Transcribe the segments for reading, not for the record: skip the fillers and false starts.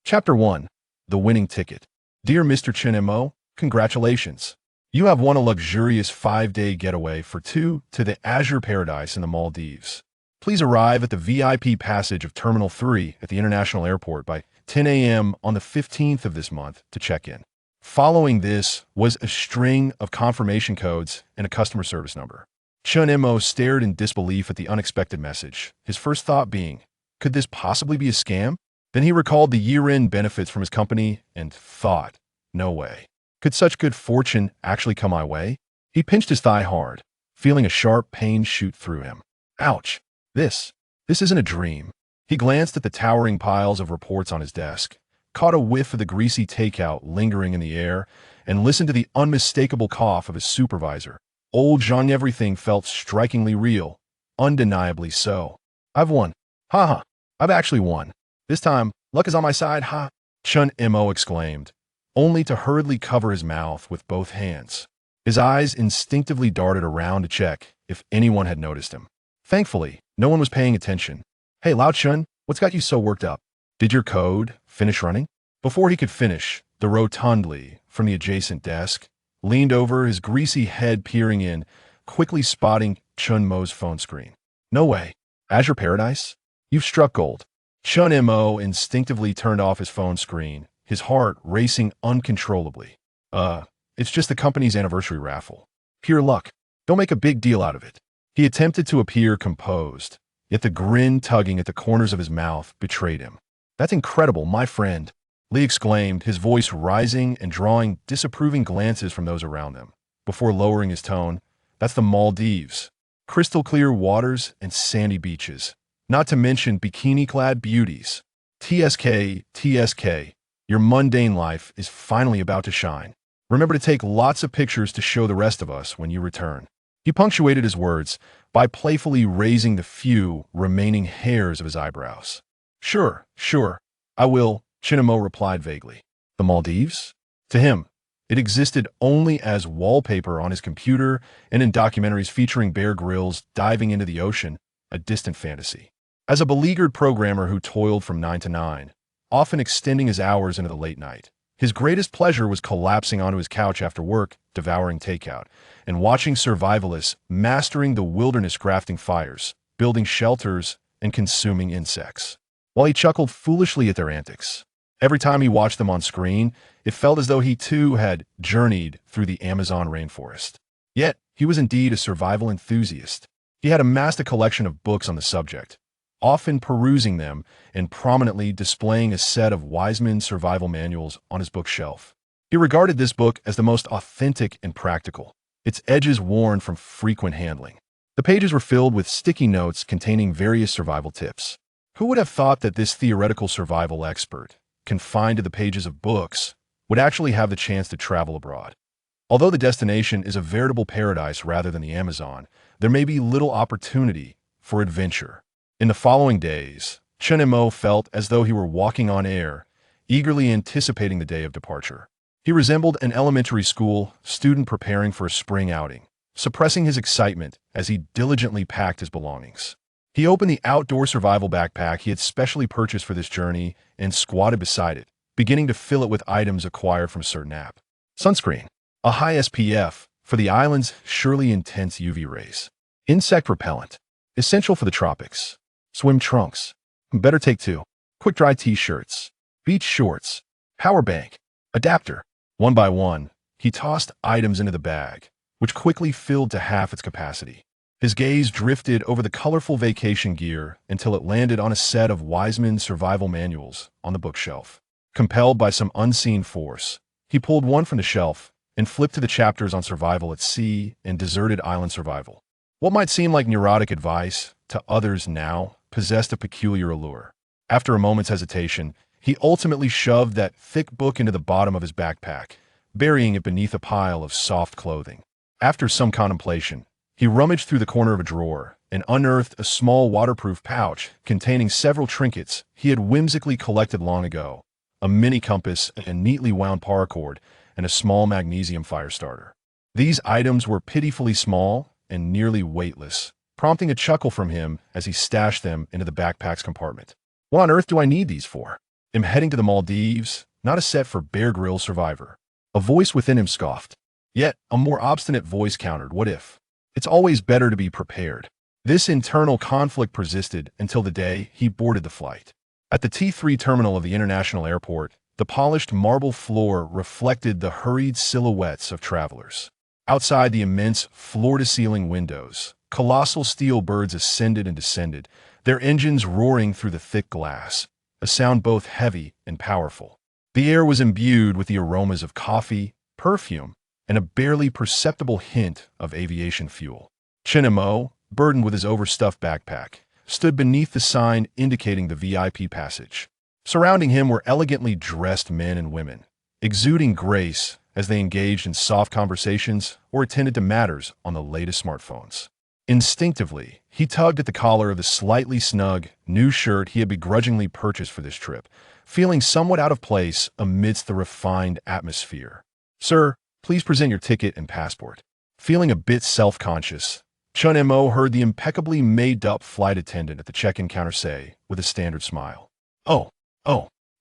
Chapter 1. The Winning Ticket. Dear Mr. Chen Mo, congratulations. You have won a luxurious 5-day getaway for two to the Azure Paradise in the Maldives. Please arrive at the VIP passage of Terminal 3 at the International Airport by 10 a.m. on the 15th of this month to check in. Following this was a string of confirmation codes and a customer service number. Chen Mo stared in disbelief at the unexpected message, his first thought being, could this possibly be a scam? Then he recalled the year-end benefits from his company and thought, no way. Could such good fortune actually come my way? He pinched his thigh hard, feeling a sharp pain shoot through him. Ouch! This isn't a dream. He glanced at the towering piles of reports on his desk, caught a whiff of the greasy takeout lingering in the air, and listened to the unmistakable cough of his supervisor. Old Jean. Everything felt strikingly real, undeniably so. I've won. Ha. I've actually won. This time, luck is on my side, ha! Chen Mo exclaimed, only to hurriedly cover his mouth with both hands. His eyes instinctively darted around to check if anyone had noticed him. Thankfully, no one was paying attention. Hey, Lao Chen, what's got you so worked up? Did your code finish running? Before he could finish, the rotundly from the adjacent desk leaned over, his greasy head peering in, quickly spotting Chen Mo's phone screen. No way. Azure Paradise? You've struck gold. Chen Mo instinctively turned off his phone screen, his heart racing uncontrollably. It's just the company's anniversary raffle. Pure luck. Don't make a big deal out of it. He attempted to appear composed, yet the grin tugging at the corners of his mouth betrayed him. That's incredible, my friend, Lee exclaimed, his voice rising and drawing disapproving glances from those around them. Before lowering his tone, that's the Maldives. Crystal clear waters and sandy beaches. Not to mention bikini-clad beauties. TSK, your mundane life is finally about to shine. Remember to take lots of pictures to show the rest of us when you return. He punctuated his words by playfully raising the few remaining hairs of his eyebrows. Sure, I will, Chen Mo replied vaguely. The Maldives? To him, it existed only as wallpaper on his computer and in documentaries featuring Bear Grylls diving into the ocean, a distant fantasy. As a beleaguered programmer who toiled from 9 to 9, often extending his hours into the late night, his greatest pleasure was collapsing onto his couch after work, devouring takeout, and watching survivalists mastering the wilderness, crafting fires, building shelters, and consuming insects. While he chuckled foolishly at their antics, every time he watched them on screen, it felt as though he too had journeyed through the Amazon rainforest. Yet, he was indeed a survival enthusiast. He had amassed a collection of books on the subject, often perusing them and prominently displaying a set of Wiseman's survival manuals on his bookshelf. He regarded this book as the most authentic and practical, its edges worn from frequent handling. The pages were filled with sticky notes containing various survival tips. Who would have thought that this theoretical survival expert, confined to the pages of books, would actually have the chance to travel abroad? Although the destination is a veritable paradise rather than the Amazon, there may be little opportunity for adventure. In the following days, Chen Mo felt as though he were walking on air, eagerly anticipating the day of departure. He resembled an elementary school student preparing for a spring outing, suppressing his excitement as he diligently packed his belongings. He opened the outdoor survival backpack he had specially purchased for this journey and squatted beside it, beginning to fill it with items acquired from a certain app. Sunscreen, a high SPF for the island's surely intense UV rays. Insect repellent, essential for the tropics. Swim trunks, better take 2. Quick dry t-shirts, beach shorts, power bank, adapter. One by one, he tossed items into the bag, which quickly filled to half its capacity. His gaze drifted over the colorful vacation gear until it landed on a set of Wiseman's survival manuals on the bookshelf. Compelled by some unseen force, he pulled one from the shelf and flipped to the chapters on survival at sea and deserted island survival. What might seem like neurotic advice to others now possessed a peculiar allure. After a moment's hesitation, he ultimately shoved that thick book into the bottom of his backpack, burying it beneath a pile of soft clothing. After some contemplation, he rummaged through the corner of a drawer and unearthed a small waterproof pouch containing several trinkets he had whimsically collected long ago, a mini compass, a neatly wound paracord, and a small magnesium fire starter. These items were pitifully small and nearly weightless, prompting a chuckle from him as he stashed them into the backpack's compartment. What on earth do I need these for? "I'm heading to the Maldives, not a set for Bear Grylls Survivor." A voice within him scoffed. Yet, a more obstinate voice countered, "What if? It's always better to be prepared." This internal conflict persisted until the day he boarded the flight. At the T3 terminal of the international airport, the polished marble floor reflected the hurried silhouettes of travelers. Outside the immense floor-to-ceiling windows, colossal steel birds ascended and descended, their engines roaring through the thick glass, a sound both heavy and powerful. The air was imbued with the aromas of coffee, perfume, and a barely perceptible hint of aviation fuel. Chen Mo, burdened with his overstuffed backpack, stood beneath the sign indicating the VIP passage. Surrounding him were elegantly dressed men and women, exuding grace as they engaged in soft conversations or attended to matters on the latest smartphones. Instinctively, he tugged at the collar of the slightly snug, new shirt he had begrudgingly purchased for this trip, feeling somewhat out of place amidst the refined atmosphere. "Sir, please present your ticket and passport." Feeling a bit self-conscious, Chen Mo heard the impeccably made-up flight attendant at the check-in counter say, with a standard smile, Oh,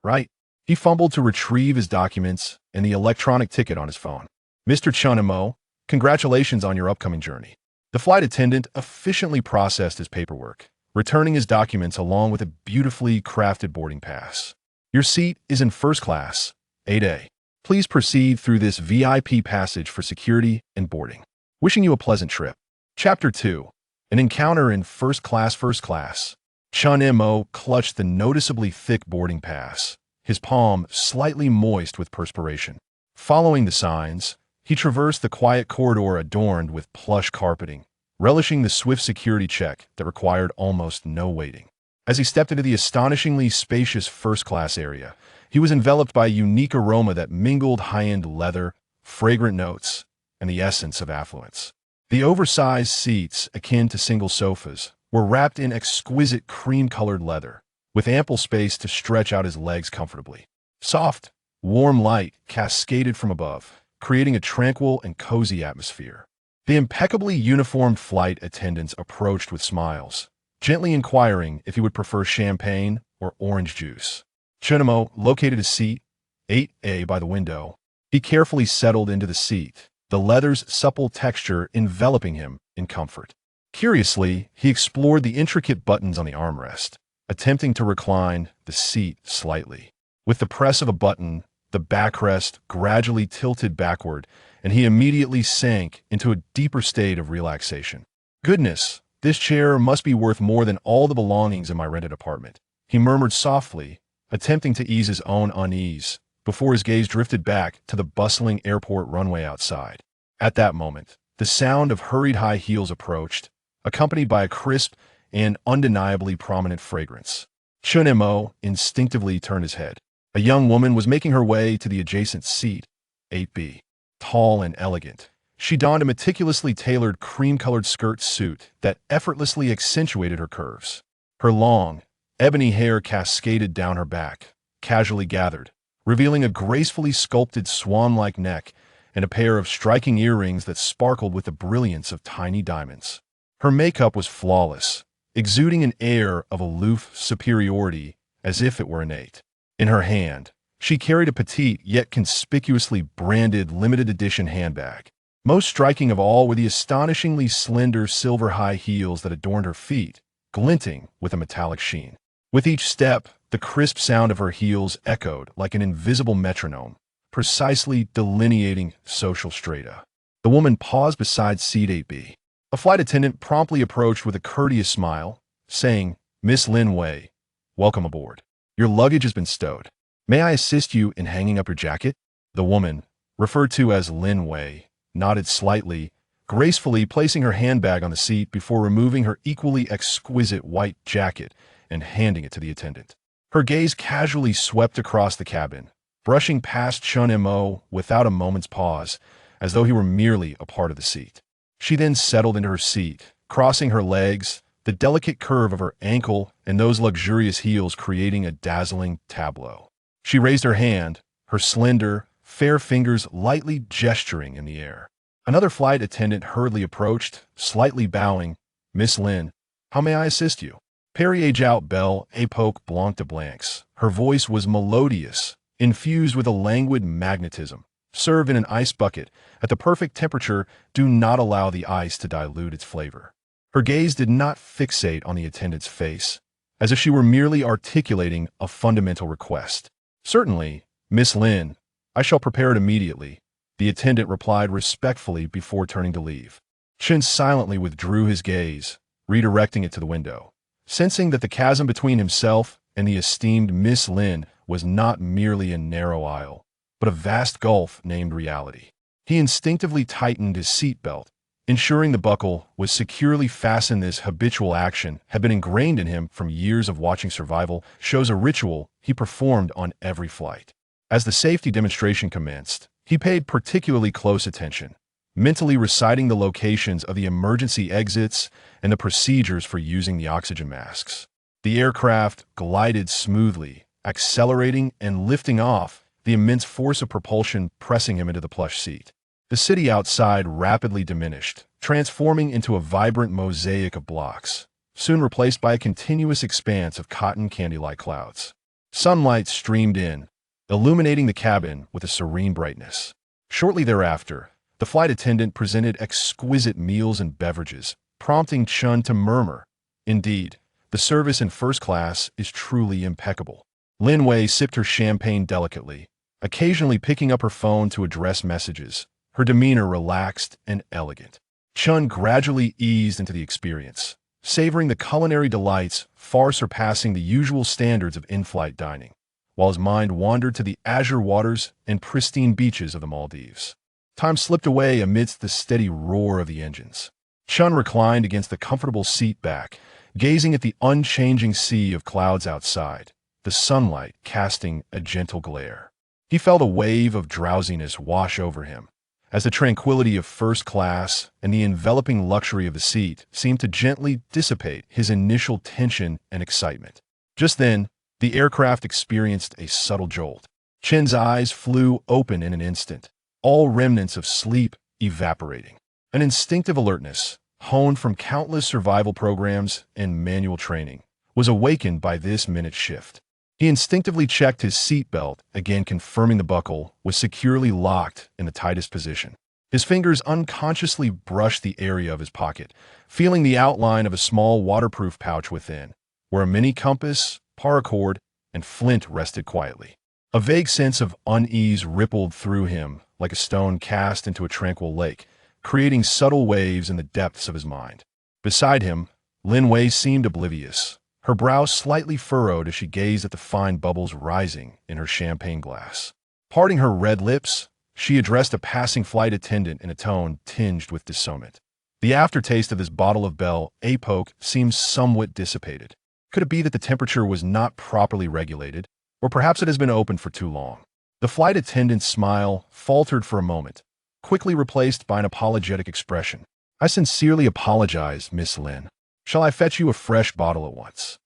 right." He fumbled to retrieve his documents and the electronic ticket on his phone. "Mr. Chen Mo, congratulations on your upcoming journey." The flight attendant efficiently processed his paperwork, returning his documents along with a beautifully crafted boarding pass. "Your seat is in first class, 8A. Please proceed through this VIP passage for security and boarding. Wishing you a pleasant trip." Chapter 2. An Encounter in First Class. Chen Mo clutched the noticeably thick boarding pass, his palm slightly moist with perspiration. Following the signs, he traversed the quiet corridor adorned with plush carpeting, relishing the swift security check that required almost no waiting. As he stepped into the astonishingly spacious first-class area, he was enveloped by a unique aroma that mingled high-end leather, fragrant notes, and the essence of affluence. The oversized seats, akin to single sofas, were wrapped in exquisite cream-colored leather, with ample space to stretch out his legs comfortably. Soft, warm light cascaded from above, creating a tranquil and cozy atmosphere. The impeccably uniformed flight attendants approached with smiles, gently inquiring if he would prefer champagne or orange juice. Chen Mo located a seat, 8A, by the window. He carefully settled into the seat, the leather's supple texture enveloping him in comfort. Curiously, he explored the intricate buttons on the armrest, attempting to recline the seat slightly. With the press of a button, the backrest gradually tilted backward, and he immediately sank into a deeper state of relaxation. "Goodness, this chair must be worth more than all the belongings in my rented apartment," he murmured softly, attempting to ease his own unease, before his gaze drifted back to the bustling airport runway outside. At that moment, the sound of hurried high heels approached, accompanied by a crisp and undeniably prominent fragrance. Chen Mo instinctively turned his head. A young woman was making her way to the adjacent seat, 8B. Tall and elegant, she donned a meticulously tailored cream-colored skirt suit that effortlessly accentuated her curves. Her long, ebony hair cascaded down her back, casually gathered, revealing a gracefully sculpted swan-like neck and a pair of striking earrings that sparkled with the brilliance of tiny diamonds. Her makeup was flawless, exuding an air of aloof superiority as if it were innate. In her hand, she carried a petite yet conspicuously branded limited-edition handbag. Most striking of all were the astonishingly slender silver high heels that adorned her feet, glinting with a metallic sheen. With each step, the crisp sound of her heels echoed like an invisible metronome, precisely delineating social strata. The woman paused beside seat 8B. A flight attendant promptly approached with a courteous smile, saying, "Miss Lin Wei, welcome aboard. Your luggage has been stowed. May I assist you in hanging up your jacket?" The woman, referred to as Lin Wei, nodded slightly, gracefully placing her handbag on the seat before removing her equally exquisite white jacket and handing it to the attendant. Her gaze casually swept across the cabin, brushing past Chen Mo without a moment's pause, as though he were merely a part of the seat. She then settled into her seat, crossing her legs, the delicate curve of her ankle and those luxurious heels creating a dazzling tableau. She raised her hand, her slender, fair fingers lightly gesturing in the air. Another flight attendant hurriedly approached, slightly bowing. "Miss Lin, how may I assist you?" Perrier Jout Belle Epoque Blanc de Blancs, Her voice was melodious, infused with a languid magnetism. Serve in an ice bucket at the perfect temperature. Do not allow the ice to dilute its flavor. Her gaze did not fixate on the attendant's face, as if she were merely articulating a fundamental request. Certainly, Miss Lin, I shall prepare it immediately, the attendant replied respectfully before turning to leave. Chen silently withdrew his gaze, redirecting it to the window. Sensing that the chasm between himself and the esteemed Miss Lin was not merely a narrow aisle, but a vast gulf named reality. He instinctively tightened his seatbelt, ensuring the buckle was securely fastened. This habitual action had been ingrained in him from years of watching survival shows, a ritual he performed on every flight. As the safety demonstration commenced, he paid particularly close attention, mentally reciting the locations of the emergency exits and the procedures for using the oxygen masks. The aircraft glided smoothly, accelerating and lifting off, the immense force of propulsion pressing him into the plush seat. The city outside rapidly diminished, transforming into a vibrant mosaic of blocks, soon replaced by a continuous expanse of cotton candy-like clouds. Sunlight streamed in, illuminating the cabin with a serene brightness. Shortly thereafter, the flight attendant presented exquisite meals and beverages, prompting Chen to murmur, "Indeed, the service in first class is truly impeccable." Lin Wei sipped her champagne delicately, occasionally picking up her phone to address messages, her demeanor relaxed and elegant. Chen gradually eased into the experience, savoring the culinary delights far surpassing the usual standards of in-flight dining, while his mind wandered to the azure waters and pristine beaches of the Maldives. Time slipped away amidst the steady roar of the engines. Chen reclined against the comfortable seat back, gazing at the unchanging sea of clouds outside, the sunlight casting a gentle glare. He felt a wave of drowsiness wash over him, as the tranquility of first class and the enveloping luxury of the seat seemed to gently dissipate his initial tension and excitement. Just then, the aircraft experienced a subtle jolt. Chen's eyes flew open in an instant, all remnants of sleep evaporating. An instinctive alertness, honed from countless survival programs and manual training, was awakened by this minute shift. He instinctively checked his seatbelt, again confirming the buckle was securely locked in the tightest position. His fingers unconsciously brushed the area of his pocket, feeling the outline of a small waterproof pouch within, where a mini compass, paracord, and flint rested quietly. A vague sense of unease rippled through him like a stone cast into a tranquil lake, creating subtle waves in the depths of his mind. Beside him, Lin Wei seemed oblivious, her brow slightly furrowed as she gazed at the fine bubbles rising in her champagne glass. Parting her red lips, she addressed a passing flight attendant in a tone tinged with discernment. The aftertaste of this bottle of Belle Epoque seemed somewhat dissipated. Could it be that the temperature was not properly regulated, or perhaps it has been open for too long? The flight attendant's smile faltered for a moment, quickly replaced by an apologetic expression. "I sincerely apologize, Miss Lin. Shall I fetch you a fresh bottle at once?"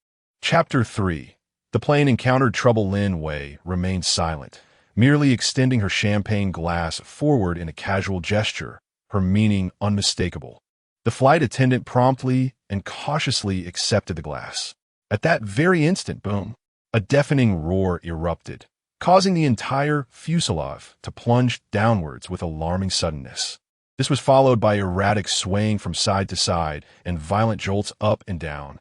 Chapter 3. The plane encountered trouble. Lin Wei remained silent, merely extending her champagne glass forward in a casual gesture, her meaning unmistakable. The flight attendant promptly and cautiously accepted the glass. At that very instant, boom, a deafening roar erupted, causing the entire fuselage to plunge downwards with alarming suddenness. This was followed by erratic swaying from side to side and violent jolts up and down,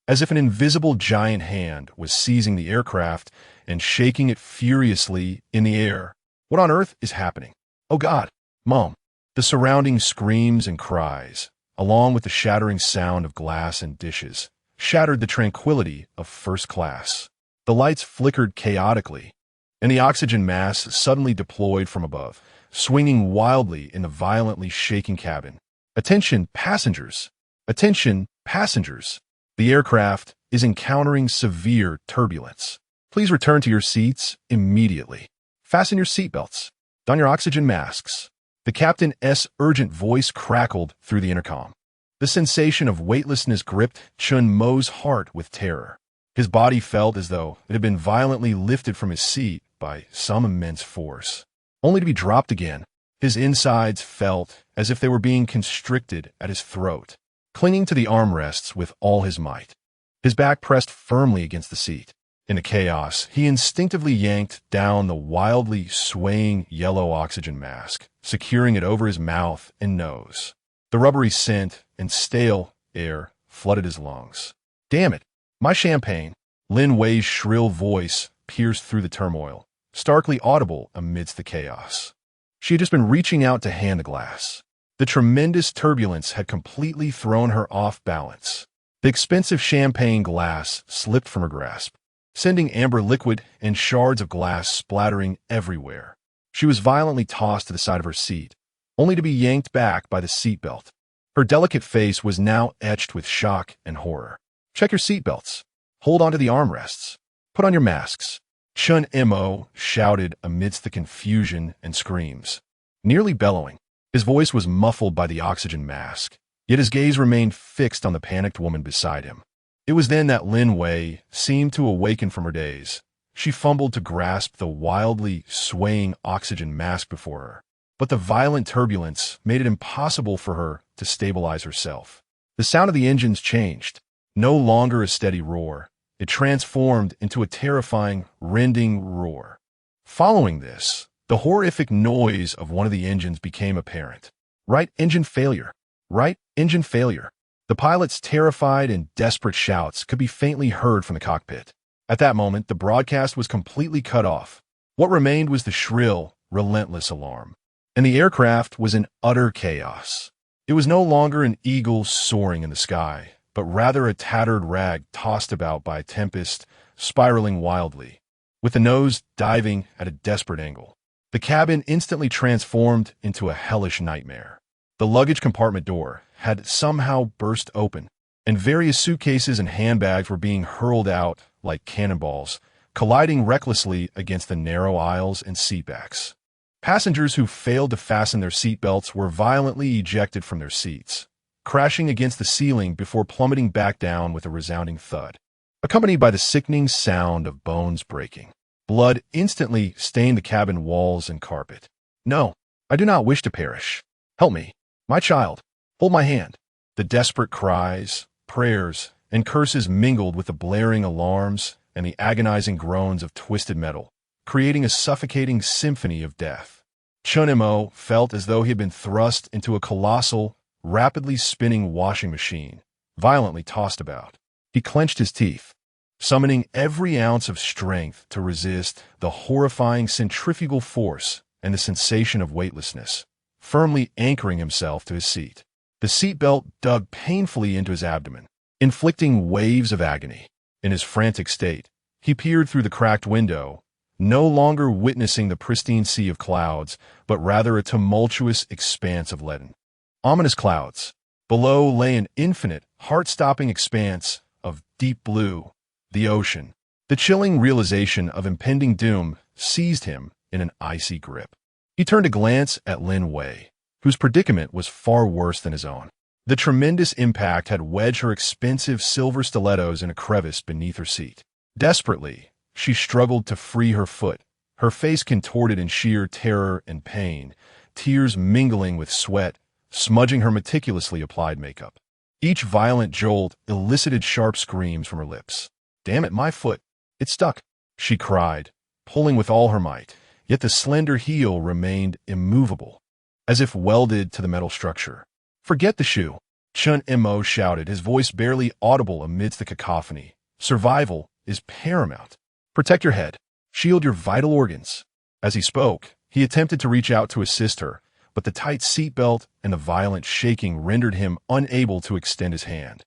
as if an invisible giant hand was seizing the aircraft and shaking it furiously in the air. What on earth is happening? Oh God, Mom! The surrounding screams and cries, along with the shattering sound of glass and dishes, shattered the tranquility of first class. The lights flickered chaotically, and the oxygen mask suddenly deployed from above, swinging wildly in the violently shaking cabin. "Attention, passengers! Attention, passengers! The aircraft is encountering severe turbulence. Please return to your seats immediately. Fasten your seatbelts. Don your oxygen masks." The captain's urgent voice crackled through the intercom. The sensation of weightlessness gripped Chen Mo's heart with terror. His body felt as though it had been violently lifted from his seat by some immense force, only to be dropped again. His insides felt as if they were being constricted at his throat, clinging to the armrests with all his might. His back pressed firmly against the seat. In the chaos, he instinctively yanked down the wildly swaying yellow oxygen mask, securing it over his mouth and nose. The rubbery scent and stale air flooded his lungs. Damn it! My champagne! Lin Wei's shrill voice pierced through the turmoil, starkly audible amidst the chaos. She had just been reaching out to hand the glass. The tremendous turbulence had completely thrown her off balance. The expensive champagne glass slipped from her grasp, sending amber liquid and shards of glass splattering everywhere. She was violently tossed to the side of her seat, only to be yanked back by the seatbelt. Her delicate face was now etched with shock and horror. Check your seatbelts. Hold onto the armrests. Put on your masks. Chen Mo shouted amidst the confusion and screams. Nearly bellowing, his voice was muffled by the oxygen mask, yet his gaze remained fixed on the panicked woman beside him. It was then that Lin Wei seemed to awaken from her daze. She fumbled to grasp the wildly swaying oxygen mask before her, but the violent turbulence made it impossible for her to stabilize herself. The sound of the engines changed. No longer a steady roar, it transformed into a terrifying, rending roar. Following this, the horrific noise of one of the engines became apparent. Right engine failure. Right engine failure. The pilot's terrified and desperate shouts could be faintly heard from the cockpit. At that moment, the broadcast was completely cut off. What remained was the shrill, relentless alarm. And the aircraft was in utter chaos. It was no longer an eagle soaring in the sky, but rather a tattered rag tossed about by a tempest, spiraling wildly, with the nose diving at a desperate angle. The cabin instantly transformed into a hellish nightmare. The luggage compartment door had somehow burst open, and various suitcases and handbags were being hurled out like cannonballs, colliding recklessly against the narrow aisles and seatbacks. Passengers who failed to fasten their seatbelts were violently ejected from their seats, crashing against the ceiling before plummeting back down with a resounding thud, accompanied by the sickening sound of bones breaking. Blood instantly stained the cabin walls and carpet. No, I do not wish to perish. Help me, my child. Hold my hand. The desperate cries, prayers, and curses mingled with the blaring alarms and the agonizing groans of twisted metal, creating a suffocating symphony of death. Chen Mo felt as though he had been thrust into a colossal, rapidly spinning washing machine, violently tossed about. He clenched his teeth, summoning every ounce of strength to resist the horrifying centrifugal force and the sensation of weightlessness, firmly anchoring himself to his seat. The seatbelt dug painfully into his abdomen, inflicting waves of agony. In his frantic state, he peered through the cracked window, no longer witnessing the pristine sea of clouds, but rather a tumultuous expanse of leaden, ominous clouds. Below lay an infinite, heart-stopping expanse of deep blue, the ocean. The chilling realization of impending doom seized him in an icy grip. He turned to glance at Lin Wei, whose predicament was far worse than his own. The tremendous impact had wedged her expensive silver stilettos in a crevice beneath her seat. Desperately, she struggled to free her foot, her face contorted in sheer terror and pain, tears mingling with sweat, smudging her meticulously applied makeup. Each violent jolt elicited sharp screams from her lips. Damn it, my foot! It's stuck, she cried, pulling with all her might, yet the slender heel remained immovable, as if welded to the metal structure. Forget the shoe, Chen Mo shouted, his voice barely audible amidst the cacophony. Survival is paramount. Protect your head. Shield your vital organs. As he spoke, he attempted to reach out to assist her, but the tight seatbelt and the violent shaking rendered him unable to extend his hand.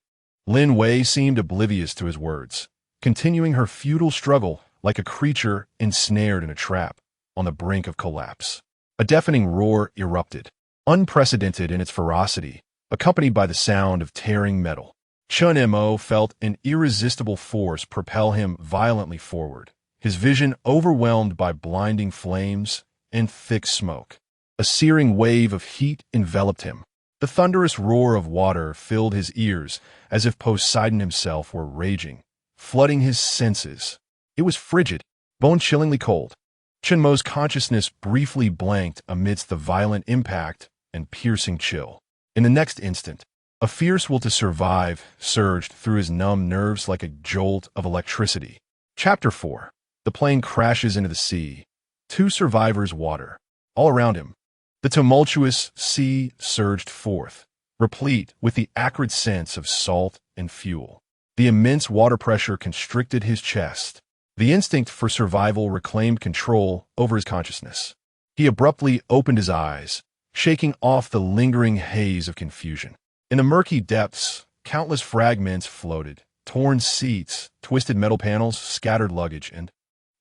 Lin Wei seemed oblivious to his words, continuing her futile struggle like a creature ensnared in a trap, on the brink of collapse. A deafening roar erupted, unprecedented in its ferocity, accompanied by the sound of tearing metal. Chen Mo felt an irresistible force propel him violently forward, his vision overwhelmed by blinding flames and thick smoke. A searing wave of heat enveloped him. The thunderous roar of water filled his ears as if Poseidon himself were raging, flooding his senses. It was frigid, bone-chillingly cold. Chen Mo's consciousness briefly blanked amidst the violent impact and piercing chill. In the next instant, a fierce will to survive surged through his numb nerves like a jolt of electricity. Chapter 4. The plane crashes into the sea. Two survivors water. All around him, the tumultuous sea surged forth, replete with the acrid scents of salt and fuel. The immense water pressure constricted his chest. The instinct for survival reclaimed control over his consciousness. He abruptly opened his eyes, shaking off the lingering haze of confusion. In the murky depths, countless fragments floated, torn seats, twisted metal panels, scattered luggage, and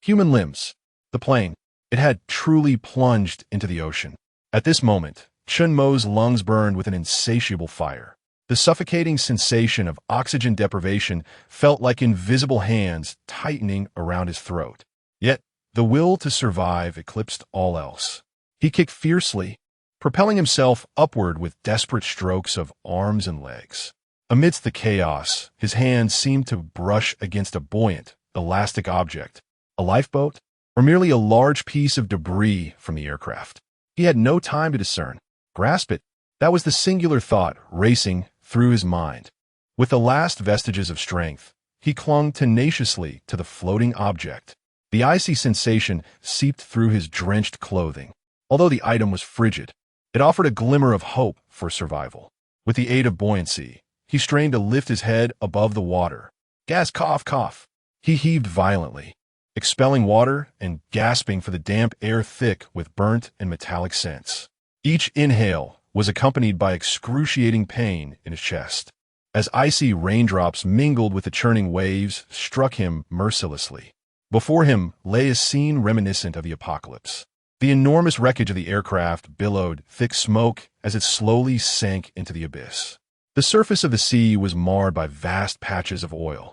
human limbs. The plane, it had truly plunged into the ocean. At this moment, Chen Mo's lungs burned with an insatiable fire. The suffocating sensation of oxygen deprivation felt like invisible hands tightening around his throat. Yet, the will to survive eclipsed all else. He kicked fiercely, propelling himself upward with desperate strokes of arms and legs. Amidst the chaos, his hands seemed to brush against a buoyant, elastic object, a lifeboat, or merely a large piece of debris from the aircraft. He had no time to discern. Grasp it. That was the singular thought racing through his mind. With the last vestiges of strength, he clung tenaciously to the floating object. The icy sensation seeped through his drenched clothing. Although the item was frigid, it offered a glimmer of hope for survival. With the aid of buoyancy, he strained to lift his head above the water. Gas, cough, cough. He heaved violently, expelling water and gasping for the damp air thick with burnt and metallic scents. Each inhale was accompanied by excruciating pain in his chest, as icy raindrops mingled with the churning waves struck him mercilessly. Before him lay a scene reminiscent of the apocalypse. The enormous wreckage of the aircraft billowed thick smoke as it slowly sank into the abyss. The surface of the sea was marred by vast patches of oil,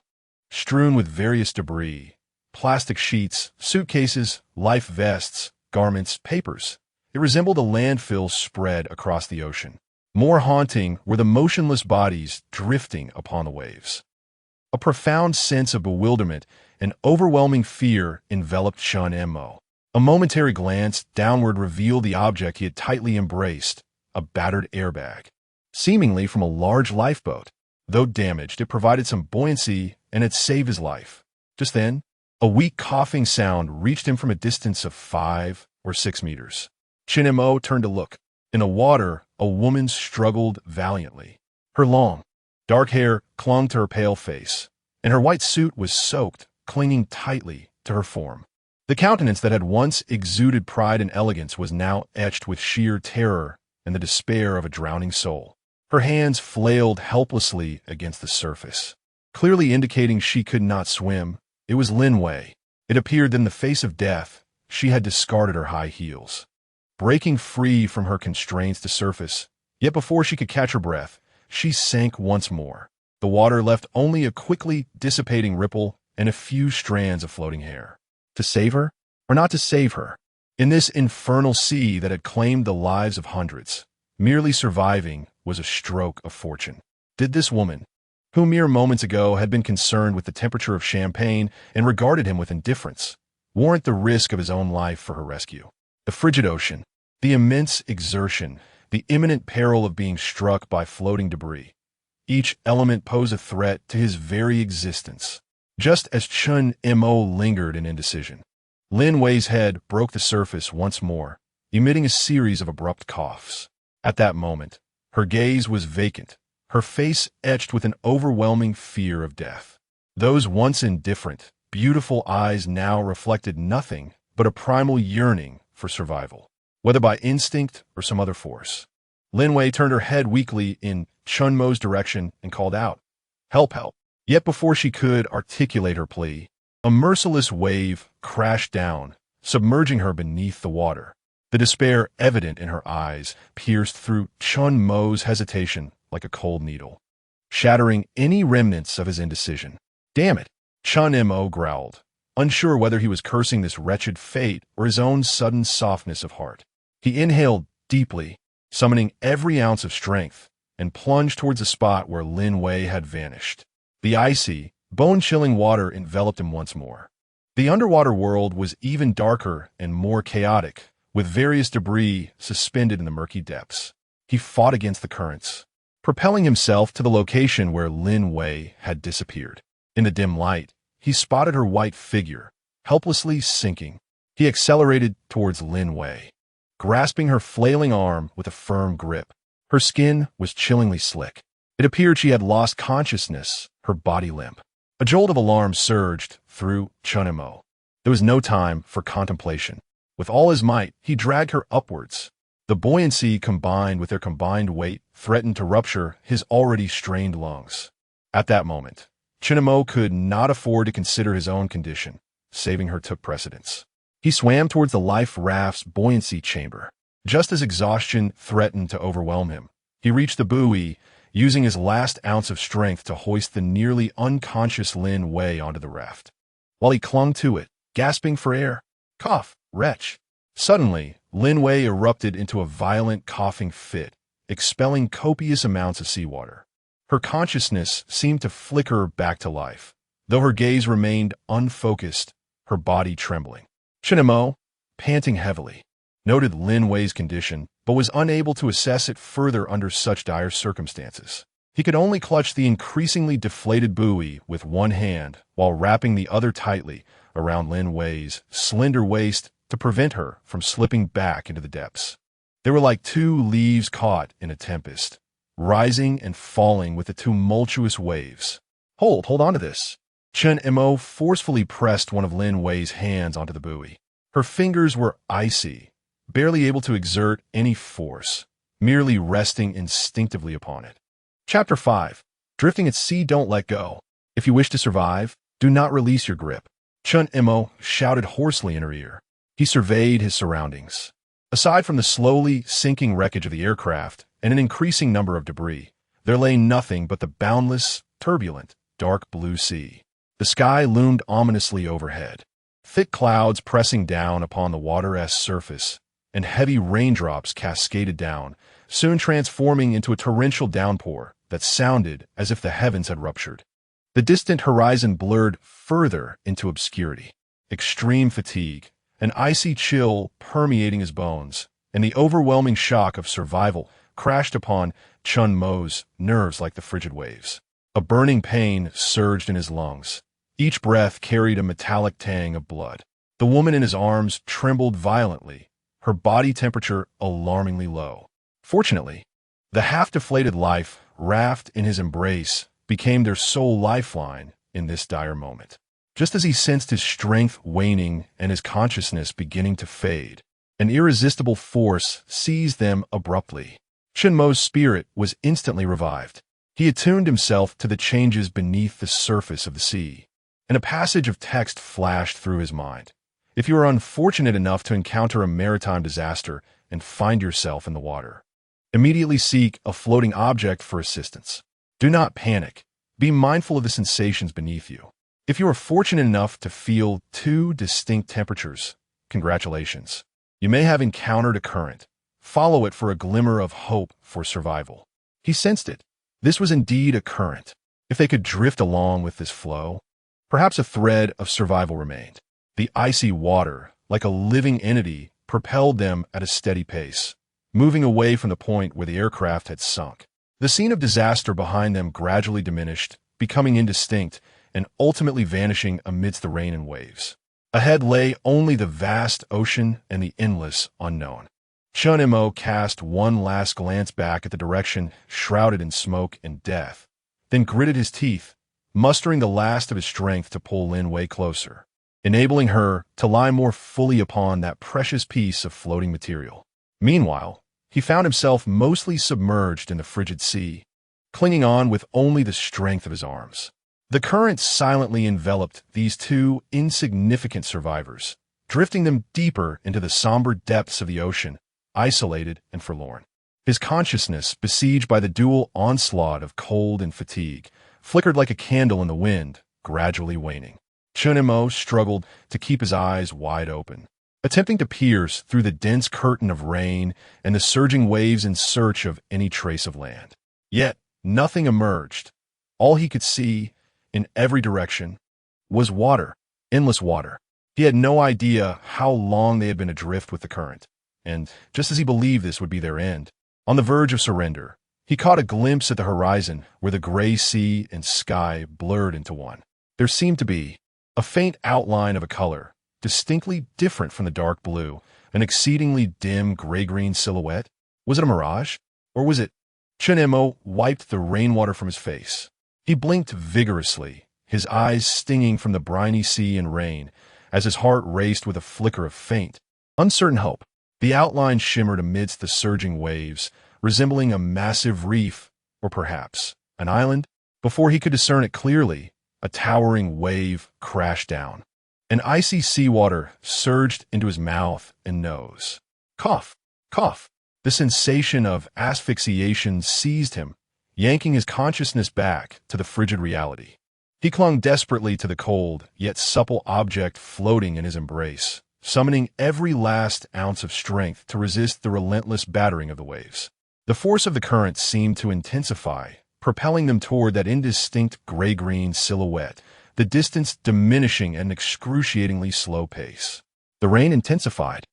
strewn with various debris, plastic sheets, suitcases, life vests, garments, papers. It resembled a landfill spread across the ocean. More haunting were the motionless bodies drifting upon the waves. A profound sense of bewilderment and overwhelming fear enveloped Chen Mo. A momentary glance downward revealed the object he had tightly embraced, a battered airbag, seemingly from a large lifeboat. Though damaged, it provided some buoyancy and had saved his life. Just then, a weak coughing sound reached him from a distance of 5 or 6 meters. Chen Mo turned to look. In the water, a woman struggled valiantly. Her long, dark hair clung to her pale face, and her white suit was soaked, clinging tightly to her form. The countenance that had once exuded pride and elegance was now etched with sheer terror and the despair of a drowning soul. Her hands flailed helplessly against the surface, clearly indicating she could not swim. It was Lin Wei. It appeared that in the face of death, she had discarded her high heels. Breaking free from her constraints to surface, yet before she could catch her breath, she sank once more. The water left only a quickly dissipating ripple and a few strands of floating hair. To save her, or not to save her? In this infernal sea that had claimed the lives of hundreds, merely surviving was a stroke of fortune. Did this woman, who mere moments ago had been concerned with the temperature of champagne and regarded him with indifference, warrant the risk of his own life for her rescue? The frigid ocean, the immense exertion, the imminent peril of being struck by floating debris. Each element posed a threat to his very existence. Just as Chen Mo lingered in indecision, Lin Wei's head broke the surface once more, emitting a series of abrupt coughs. At that moment, her gaze was vacant, her face etched with an overwhelming fear of death. Those once indifferent, beautiful eyes now reflected nothing but a primal yearning for survival, whether by instinct or some other force. Lin Wei turned her head weakly in Chen Mo's direction and called out, "Help, help." Yet before she could articulate her plea, a merciless wave crashed down, submerging her beneath the water. The despair evident in her eyes pierced through Chen Mo's hesitation like a cold needle, shattering any remnants of his indecision. "Damn it," Chen Mo growled, unsure whether he was cursing this wretched fate or his own sudden softness of heart. He inhaled deeply, summoning every ounce of strength, and plunged towards the spot where Lin Wei had vanished. The icy, bone-chilling water enveloped him once more. The underwater world was even darker and more chaotic, with various debris suspended in the murky depths. He fought against the currents, propelling himself to the location where Lin Wei had disappeared. In the dim light, he spotted her white figure, helplessly sinking. He accelerated towards Lin Wei, grasping her flailing arm with a firm grip. Her skin was chillingly slick. It appeared she had lost consciousness, her body limp. A jolt of alarm surged through Chen Mo. There was no time for contemplation. With all his might, he dragged her upwards. The buoyancy combined with their combined weight threatened to rupture his already strained lungs. At that moment, Chen Mo could not afford to consider his own condition. Saving her took precedence. He swam towards the life raft's buoyancy chamber. Just as exhaustion threatened to overwhelm him, he reached the buoy, using his last ounce of strength to hoist the nearly unconscious Lin Wei onto the raft. While he clung to it, gasping for air, "Cough, wretch!" Suddenly, Lin Wei erupted into a violent coughing fit, expelling copious amounts of seawater. Her consciousness seemed to flicker back to life, though her gaze remained unfocused, her body trembling. Chen Mo, panting heavily, noted Lin Wei's condition, but was unable to assess it further under such dire circumstances. He could only clutch the increasingly deflated buoy with one hand while wrapping the other tightly around Lin Wei's slender waist to prevent her from slipping back into the depths. They were like two leaves caught in a tempest, rising and falling with the tumultuous waves. Hold on to this." Chen Mo forcefully pressed one of Lin Wei's hands onto the buoy. Her fingers were icy, barely able to exert any force, merely resting instinctively upon it. Chapter 5. Drifting at sea, don't let go. If you wish to survive, do not release your grip. Chen Mo shouted hoarsely in her ear. He surveyed his surroundings. Aside from the slowly sinking wreckage of the aircraft and an increasing number of debris, there lay nothing but the boundless, turbulent, dark blue sea. The sky loomed ominously overhead, thick clouds pressing down upon the water's surface, and heavy raindrops cascaded down, soon transforming into a torrential downpour that sounded as if the heavens had ruptured. The distant horizon blurred further into obscurity. Extreme fatigue, an icy chill permeating his bones, and the overwhelming shock of survival crashed upon Chen Mo's nerves like the frigid waves. A burning pain surged in his lungs. Each breath carried a metallic tang of blood. The woman in his arms trembled violently, her body temperature alarmingly low. Fortunately, the half-deflated life raft in his embrace became their sole lifeline in this dire moment. Just as he sensed his strength waning and his consciousness beginning to fade, an irresistible force seized them abruptly. Chen Mo's spirit was instantly revived. He attuned himself to the changes beneath the surface of the sea, and a passage of text flashed through his mind. If you are unfortunate enough to encounter a maritime disaster and find yourself in the water, immediately seek a floating object for assistance. Do not panic. Be mindful of the sensations beneath you. If you are fortunate enough to feel two distinct temperatures, congratulations. You may have encountered a current. Follow it for a glimmer of hope for survival. He sensed it. This was indeed a current. If they could drift along with this flow, perhaps a thread of survival remained. The icy water, like a living entity, propelled them at a steady pace, moving away from the point where the aircraft had sunk. The scene of disaster behind them gradually diminished, becoming indistinct, and ultimately vanishing amidst the rain and waves. Ahead lay only the vast ocean and the endless unknown. Chen Mo cast one last glance back at the direction shrouded in smoke and death, then gritted his teeth, mustering the last of his strength to pull Lin Wei closer, enabling her to lie more fully upon that precious piece of floating material. Meanwhile, he found himself mostly submerged in the frigid sea, clinging on with only the strength of his arms. The current silently enveloped these two insignificant survivors, drifting them deeper into the somber depths of the ocean, isolated and forlorn. His consciousness, besieged by the dual onslaught of cold and fatigue, flickered like a candle in the wind, gradually waning. Chen Mo struggled to keep his eyes wide open, attempting to pierce through the dense curtain of rain and the surging waves in search of any trace of land. Yet nothing emerged. All he could see, in every direction, was water, endless water. He had no idea how long they had been adrift with the current, and just as he believed this would be their end, on the verge of surrender, he caught a glimpse at the horizon where the gray sea and sky blurred into one. There seemed to be A faint outline of a color, distinctly different from the dark blue, an exceedingly dim gray-green silhouette. Was it a mirage? Or was it? Chen Mo wiped the rainwater from his face. He blinked vigorously, his eyes stinging from the briny sea and rain, as his heart raced with a flicker of faint, uncertain hope. The outline shimmered amidst the surging waves, resembling a massive reef, or perhaps an island. Before he could discern it clearly, a towering wave crashed down. An icy seawater surged into his mouth and nose. Cough, cough. The sensation of asphyxiation seized him, yanking his consciousness back to the frigid reality. He clung desperately to the cold, yet supple object floating in his embrace, summoning every last ounce of strength to resist the relentless battering of the waves. The force of the current seemed to intensify, propelling them toward that indistinct gray-green silhouette, the distance diminishing at an excruciatingly slow pace. The rain intensified,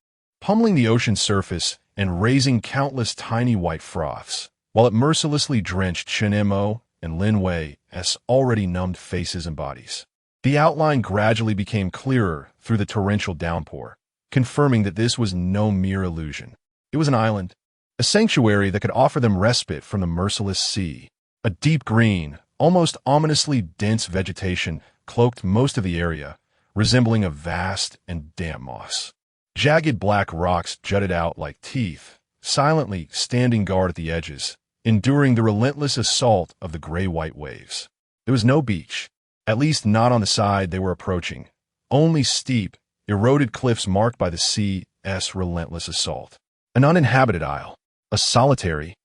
pummeling the ocean's surface and raising countless tiny white froths, while it mercilessly drenched Chen Mo and Lin Wei's already numbed faces and bodies. The outline gradually became clearer through the torrential downpour, confirming that this was no mere illusion. It was an island, a sanctuary that could offer them respite from the merciless sea. A deep green, almost ominously dense vegetation cloaked most of the area, resembling a vast and damp moss. Jagged black rocks jutted out like teeth, silently standing guard at the edges, enduring the relentless assault of the gray-white waves. There was no beach, at least not on the side they were approaching, only steep, eroded cliffs marked by the sea's relentless assault. An uninhabited isle, a solitary,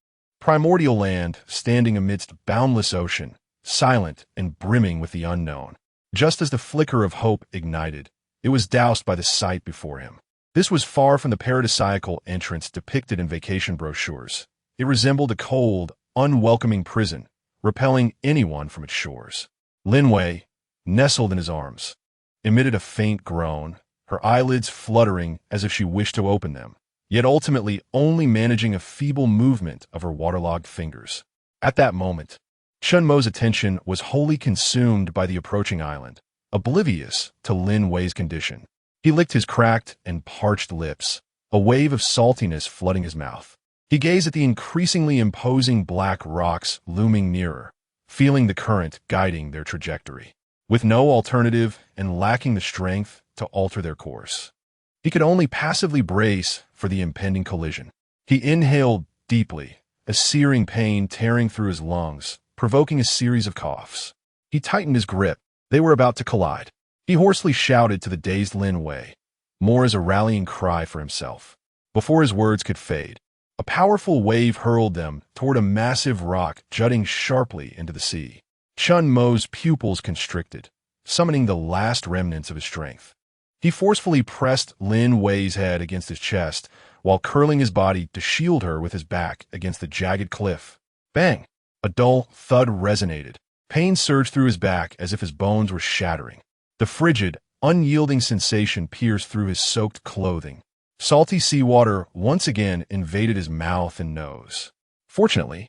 primordial land standing amidst boundless ocean, silent and brimming with the unknown. Just as the flicker of hope ignited, it was doused by the sight before him. This was far from the paradisiacal entrance depicted in vacation brochures. It resembled a cold, unwelcoming prison, repelling anyone from its shores. Lin Wei, nestled in his arms, emitted a faint groan, her eyelids fluttering as if she wished to open them, yet ultimately only managing a feeble movement of her waterlogged fingers. At that moment, Chen Mo's attention was wholly consumed by the approaching island, oblivious to Lin Wei's condition. He licked his cracked and parched lips, a wave of saltiness flooding his mouth. He gazed at the increasingly imposing black rocks looming nearer, feeling the current guiding their trajectory. With no alternative and lacking the strength to alter their course, he could only passively brace for the impending collision. He inhaled deeply, a searing pain tearing through his lungs, provoking a series of coughs. He tightened his grip. They were about to collide. He hoarsely shouted to the dazed Lin Wei, more as a rallying cry for himself. Before his words could fade, a powerful wave hurled them toward a massive rock jutting sharply into the sea. Chen Mo's pupils constricted, summoning the last remnants of his strength. He forcefully pressed Lin Wei's head against his chest while curling his body to shield her with his back against the jagged cliff. Bang! A dull thud resonated. Pain surged through his back as if his bones were shattering. The frigid, unyielding sensation pierced through his soaked clothing. Salty seawater once again invaded his mouth and nose. Fortunately,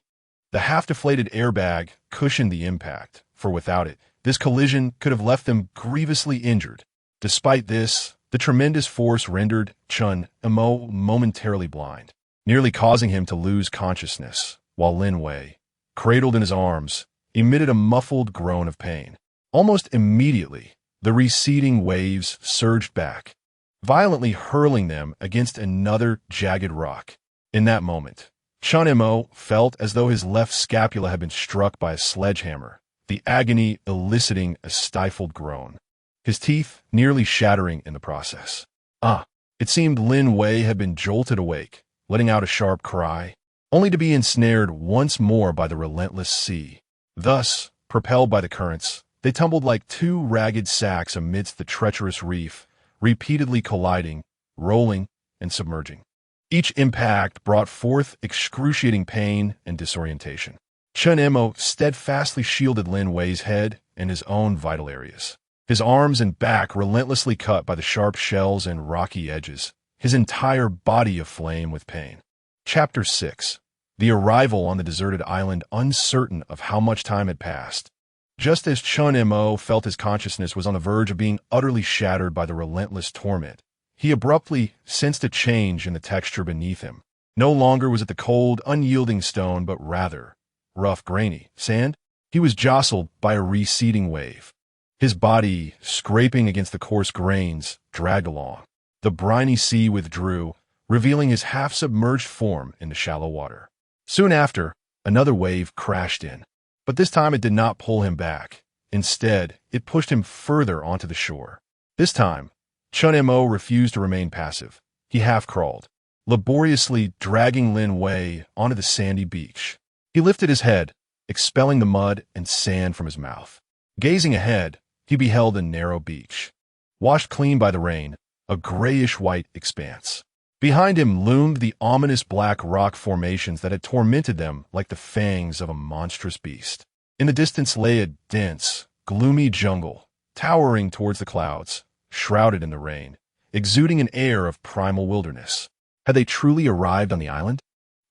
the half-deflated airbag cushioned the impact, for without it, this collision could have left them grievously injured. Despite this, the tremendous force rendered Chen Mo momentarily blind, nearly causing him to lose consciousness, while Lin Wei, cradled in his arms, emitted a muffled groan of pain. Almost immediately, the receding waves surged back, violently hurling them against another jagged rock. In that moment, Chen Mo felt as though his left scapula had been struck by a sledgehammer, the agony eliciting a stifled groan, his teeth nearly shattering in the process. It seemed Lin Wei had been jolted awake, letting out a sharp cry, only to be ensnared once more by the relentless sea. Thus, propelled by the currents, they tumbled like two ragged sacks amidst the treacherous reef, repeatedly colliding, rolling, and submerging. Each impact brought forth excruciating pain and disorientation. Chen Mo steadfastly shielded Lin Wei's head and his own vital areas. His arms and back relentlessly cut by the sharp shells and rocky edges, his entire body aflame with pain. Chapter 6. The arrival on the deserted island, uncertain of how much time had passed. Just as Chen Mo felt his consciousness was on the verge of being utterly shattered by the relentless torment, he abruptly sensed a change in the texture beneath him. No longer was it the cold, unyielding stone, but rather rough, grainy sand. He was jostled by a receding wave. His body, scraping against the coarse grains, dragged along. The briny sea withdrew, revealing his half-submerged form in the shallow water. Soon after, another wave crashed in. But this time it did not pull him back. Instead, it pushed him further onto the shore. This time, Chen Mo refused to remain passive. He half-crawled, laboriously dragging Lin Wei onto the sandy beach. He lifted his head, expelling the mud and sand from his mouth. Gazing ahead, he beheld a narrow beach, washed clean by the rain, a grayish-white expanse. Behind him loomed the ominous black rock formations that had tormented them like the fangs of a monstrous beast. In the distance lay a dense, gloomy jungle, towering towards the clouds, shrouded in the rain, exuding an air of primal wilderness. Had they truly arrived on the island?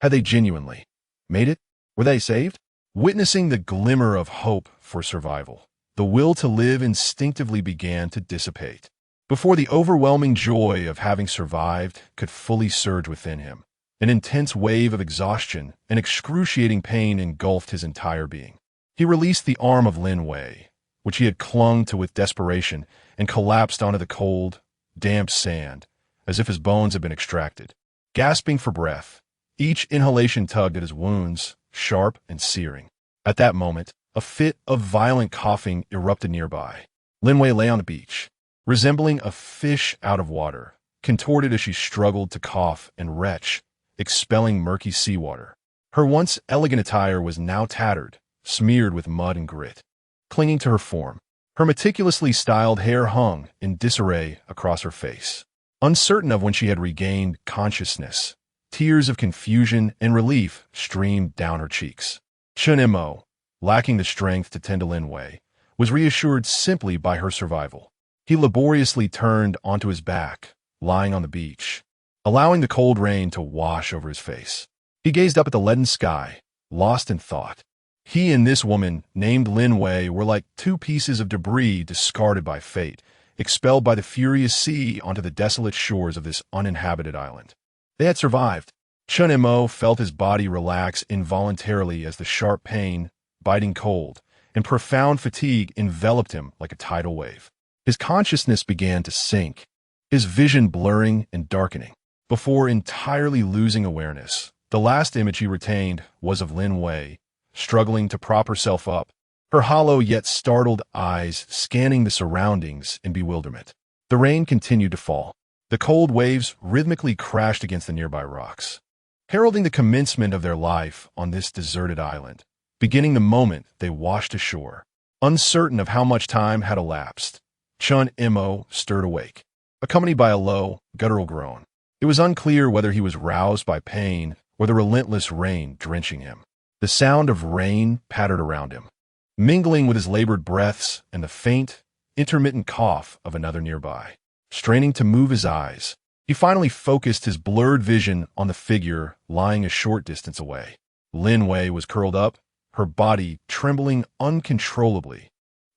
Had they genuinely made it? Were they saved? Witnessing the glimmer of hope for survival, the will to live instinctively began to dissipate. Before the overwhelming joy of having survived could fully surge within him, an intense wave of exhaustion and excruciating pain engulfed his entire being. He released the arm of Lin Wei, which he had clung to with desperation, and collapsed onto the cold, damp sand, as if his bones had been extracted. Gasping for breath, each inhalation tugged at his wounds, sharp and searing. At that moment, a fit of violent coughing erupted nearby. Lin Wei lay on the beach, resembling a fish out of water, contorted as she struggled to cough and retch, expelling murky seawater. Her once elegant attire was now tattered, smeared with mud and grit. Clinging to her form, her meticulously styled hair hung in disarray across her face. Uncertain of when she had regained consciousness, tears of confusion and relief streamed down her cheeks. Chen Mo, lacking the strength to tend to Lin Wei, was reassured simply by her survival. He laboriously turned onto his back, lying on the beach, allowing the cold rain to wash over his face. He gazed up at the leaden sky, lost in thought. He and this woman, named Lin Wei, were like two pieces of debris discarded by fate, expelled by the furious sea onto the desolate shores of this uninhabited island. They had survived. Chen Mo felt his body relax involuntarily as the sharp pain, biting cold, and profound fatigue enveloped him like a tidal wave. His consciousness began to sink, his vision blurring and darkening. Before entirely losing awareness, the last image he retained was of Lin Wei, struggling to prop herself up, her hollow yet startled eyes scanning the surroundings in bewilderment. The rain continued to fall. The cold waves rhythmically crashed against the nearby rocks, heralding the commencement of their life on this deserted island, beginning the moment they washed ashore. Uncertain of how much time had elapsed, Chen Mo stirred awake, accompanied by a low, guttural groan. It was unclear whether he was roused by pain or the relentless rain drenching him. The sound of rain pattered around him, mingling with his labored breaths and the faint, intermittent cough of another nearby. Straining to move his eyes, he finally focused his blurred vision on the figure lying a short distance away. Lin Wei was curled up, her body trembling uncontrollably,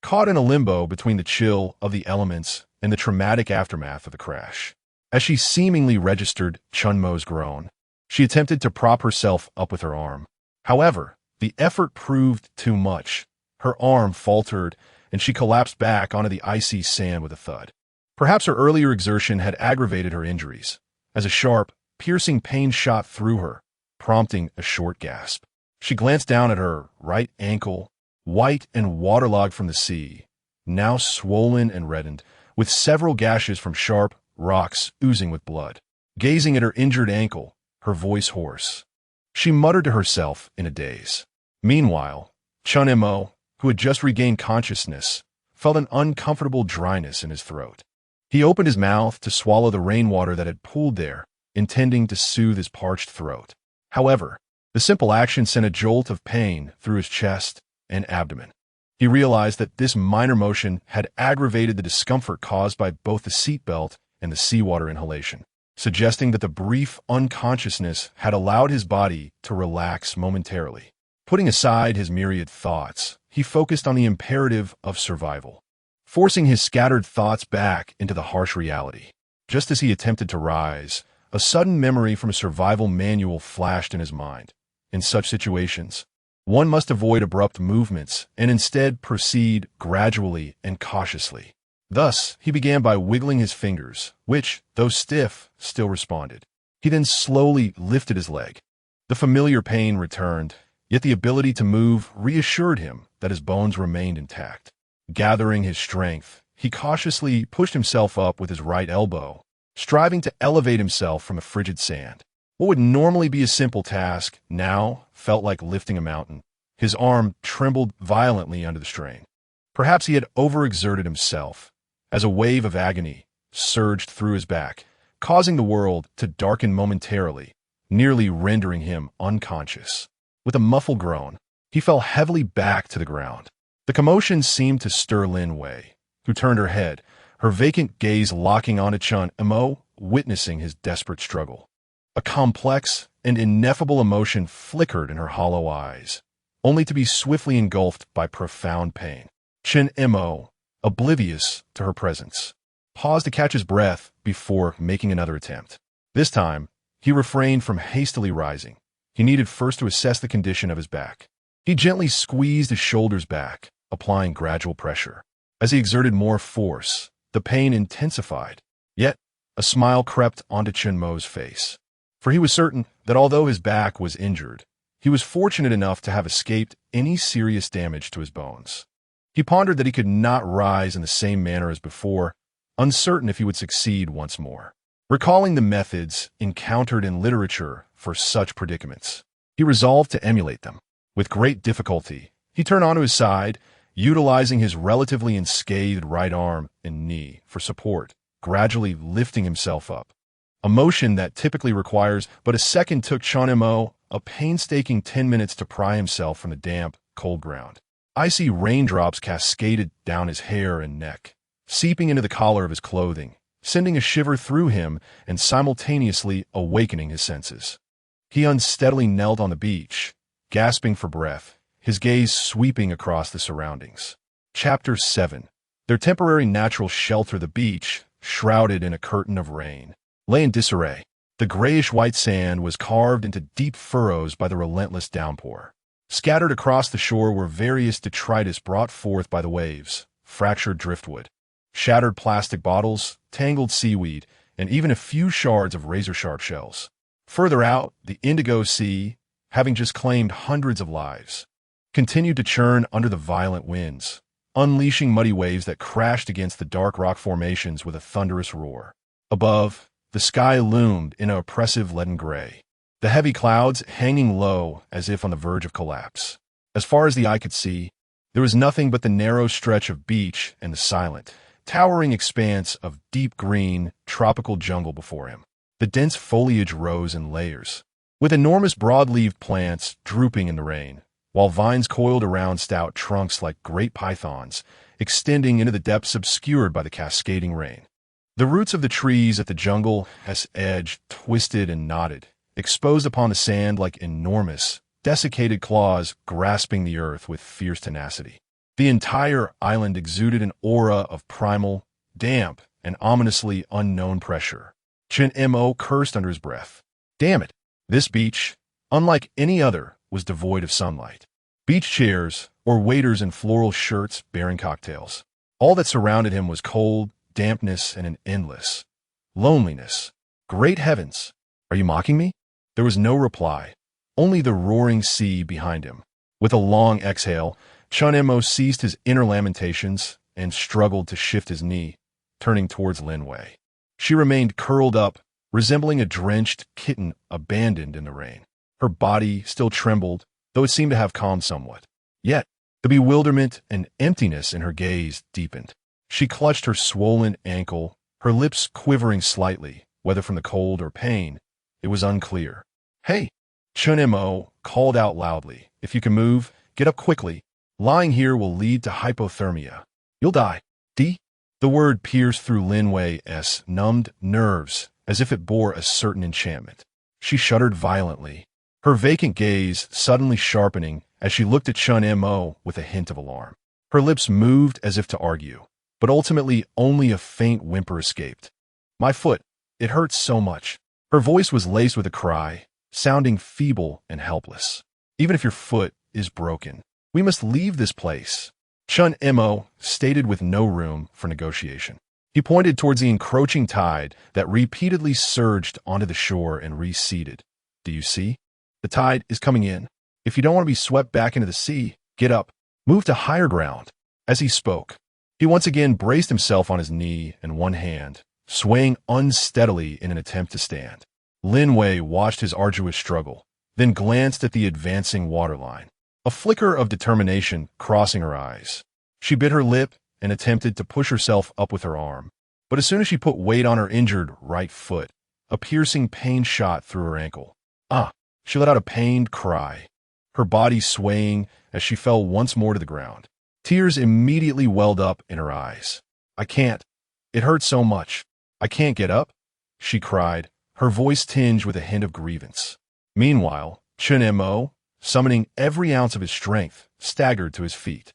caught in a limbo between the chill of the elements and the traumatic aftermath of the crash. As she seemingly registered Chen Mo's groan, she attempted to prop herself up with her arm. However, the effort proved too much. Her arm faltered, and she collapsed back onto the icy sand with a thud. Perhaps her earlier exertion had aggravated her injuries, as a sharp, piercing pain shot through her, prompting a short gasp. She glanced down at her right ankle, white and waterlogged from the sea, now swollen and reddened, with several gashes from sharp rocks oozing with blood. Gazing at her injured ankle, her voice hoarse, she muttered to herself in a daze. Meanwhile, Chen Mo, who had just regained consciousness, felt an uncomfortable dryness in his throat. He opened his mouth to swallow the rainwater that had pooled there, intending to soothe his parched throat. However, the simple action sent a jolt of pain through his chest and abdomen. He realized that this minor motion had aggravated the discomfort caused by both the seatbelt and the seawater inhalation, suggesting that the brief unconsciousness had allowed his body to relax momentarily. Putting aside his myriad thoughts, he focused on the imperative of survival, forcing his scattered thoughts back into the harsh reality. Just as he attempted to rise, a sudden memory from a survival manual flashed in his mind. In such situations, one must avoid abrupt movements and instead proceed gradually and cautiously. Thus, he began by wiggling his fingers, which, though stiff, still responded. He then slowly lifted his leg. The familiar pain returned, yet the ability to move reassured him that his bones remained intact. Gathering his strength, he cautiously pushed himself up with his right elbow, striving to elevate himself from the frigid sand. What would normally be a simple task now felt like lifting a mountain. His arm trembled violently under the strain. Perhaps he had overexerted himself, as a wave of agony surged through his back, causing the world to darken momentarily, nearly rendering him unconscious. With a muffled groan, he fell heavily back to the ground. The commotion seemed to stir Lin Wei, who turned her head, her vacant gaze locking onto Chen Mo, witnessing his desperate struggle. A complex and ineffable emotion flickered in her hollow eyes, only to be swiftly engulfed by profound pain. Chen Mo, oblivious to her presence, paused to catch his breath before making another attempt. This time, he refrained from hastily rising. He needed first to assess the condition of his back. He gently squeezed his shoulders back, applying gradual pressure. As he exerted more force, the pain intensified. Yet, a smile crept onto Chen Mo's face. For he was certain that although his back was injured, he was fortunate enough to have escaped any serious damage to his bones. He pondered that he could not rise in the same manner as before, uncertain if he would succeed once more. Recalling the methods encountered in literature for such predicaments, he resolved to emulate them. With great difficulty, he turned onto his side, utilizing his relatively unscathed right arm and knee for support, gradually lifting himself up. A motion that typically requires but a second took Chen Mo a painstaking 10 minutes to pry himself from the damp, cold ground. Icy raindrops cascaded down his hair and neck, seeping into the collar of his clothing, sending a shiver through him and simultaneously awakening his senses. He unsteadily knelt on the beach, gasping for breath, his gaze sweeping across the surroundings. Chapter 7. Their temporary natural shelter, the beach, shrouded in a curtain of rain, lay in disarray. The grayish-white sand was carved into deep furrows by the relentless downpour. Scattered across the shore were various detritus brought forth by the waves, fractured driftwood, shattered plastic bottles, tangled seaweed, and even a few shards of razor-sharp shells. Further out, the Indigo Sea, having just claimed hundreds of lives, continued to churn under the violent winds, unleashing muddy waves that crashed against the dark rock formations with a thunderous roar. Above, the sky loomed in an oppressive leaden gray, the heavy clouds hanging low as if on the verge of collapse. As far as the eye could see, there was nothing but the narrow stretch of beach and the silent, towering expanse of deep green, tropical jungle before him. The dense foliage rose in layers, with enormous broad-leaved plants drooping in the rain, while vines coiled around stout trunks like great pythons, extending into the depths obscured by the cascading rain. The roots of the trees at the jungle's edge twisted and knotted, exposed upon the sand like enormous, desiccated claws grasping the earth with fierce tenacity. The entire island exuded an aura of primal, damp, and ominously unknown pressure. Chen Mo cursed under his breath. Damn it! This beach, unlike any other, was devoid of sunlight. Beach chairs, or waiters in floral shirts bearing cocktails. All that surrounded him was cold, dampness, and an endless loneliness. Great heavens! Are you mocking me? There was no reply, only the roaring sea behind him. With a long exhale, Chen Mo ceased his inner lamentations and struggled to shift his knee, turning towards Lin Wei. She remained curled up, resembling a drenched kitten abandoned in the rain. Her body still trembled, though it seemed to have calmed somewhat. Yet, the bewilderment and emptiness in her gaze deepened. She clutched her swollen ankle, her lips quivering slightly, whether from the cold or pain. It was unclear. Hey! Chen Mo called out loudly. If you can move, get up quickly. Lying here will lead to hypothermia. You'll die. D? The word pierced through Lin Wei's numbed nerves as if it bore a certain enchantment. She shuddered violently, her vacant gaze suddenly sharpening as she looked at Chen Mo with a hint of alarm. Her lips moved as if to argue, but ultimately only a faint whimper escaped. "My foot, it hurts so much." Her voice was laced with a cry, sounding feeble and helpless. "Even if your foot is broken, we must leave this place," Chen Mo stated with no room for negotiation. He pointed towards the encroaching tide that repeatedly surged onto the shore and receded. "Do you see? The tide is coming in. If you don't want to be swept back into the sea, get up. Move to higher ground." As he spoke, he once again braced himself on his knee and one hand, swaying unsteadily in an attempt to stand. Lin Wei watched his arduous struggle, then glanced at the advancing waterline, a flicker of determination crossing her eyes. She bit her lip and attempted to push herself up with her arm, but as soon as she put weight on her injured right foot, a piercing pain shot through her ankle. "Ah!" She let out a pained cry, her body swaying as she fell once more to the ground. Tears immediately welled up in her eyes. "I can't. It hurts so much. I can't get up," she cried, her voice tinged with a hint of grievance. Meanwhile, Chen Mo, summoning every ounce of his strength, staggered to his feet.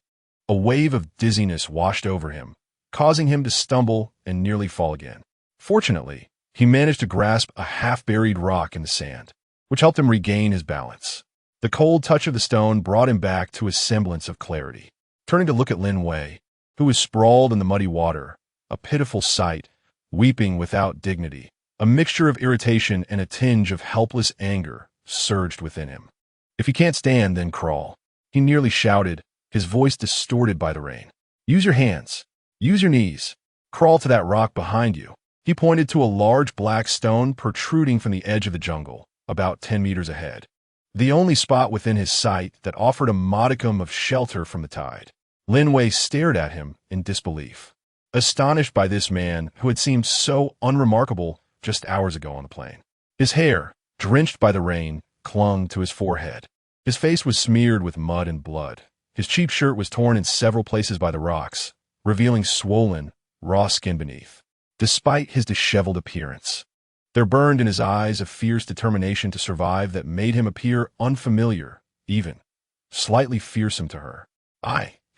A wave of dizziness washed over him, causing him to stumble and nearly fall again. Fortunately, he managed to grasp a half-buried rock in the sand, which helped him regain his balance. The cold touch of the stone brought him back to a semblance of clarity. Turning to look at Lin Wei, who was sprawled in the muddy water, a pitiful sight, weeping without dignity, a mixture of irritation and a tinge of helpless anger surged within him. "If you can't stand, then crawl," he nearly shouted, his voice distorted by the rain. "Use your hands. Use your knees. Crawl to that rock behind you." He pointed to a large black stone protruding from the edge of the jungle, about 10 meters ahead, the only spot within his sight that offered a modicum of shelter from the tide. Lin Wei stared at him in disbelief, astonished by this man who had seemed so unremarkable just hours ago on the plain. His hair, drenched by the rain, clung to his forehead. His face was smeared with mud and blood. His cheap shirt was torn in several places by the rocks, revealing swollen, raw skin beneath. Despite his disheveled appearance, there burned in his eyes a fierce determination to survive that made him appear unfamiliar, even slightly fearsome to her.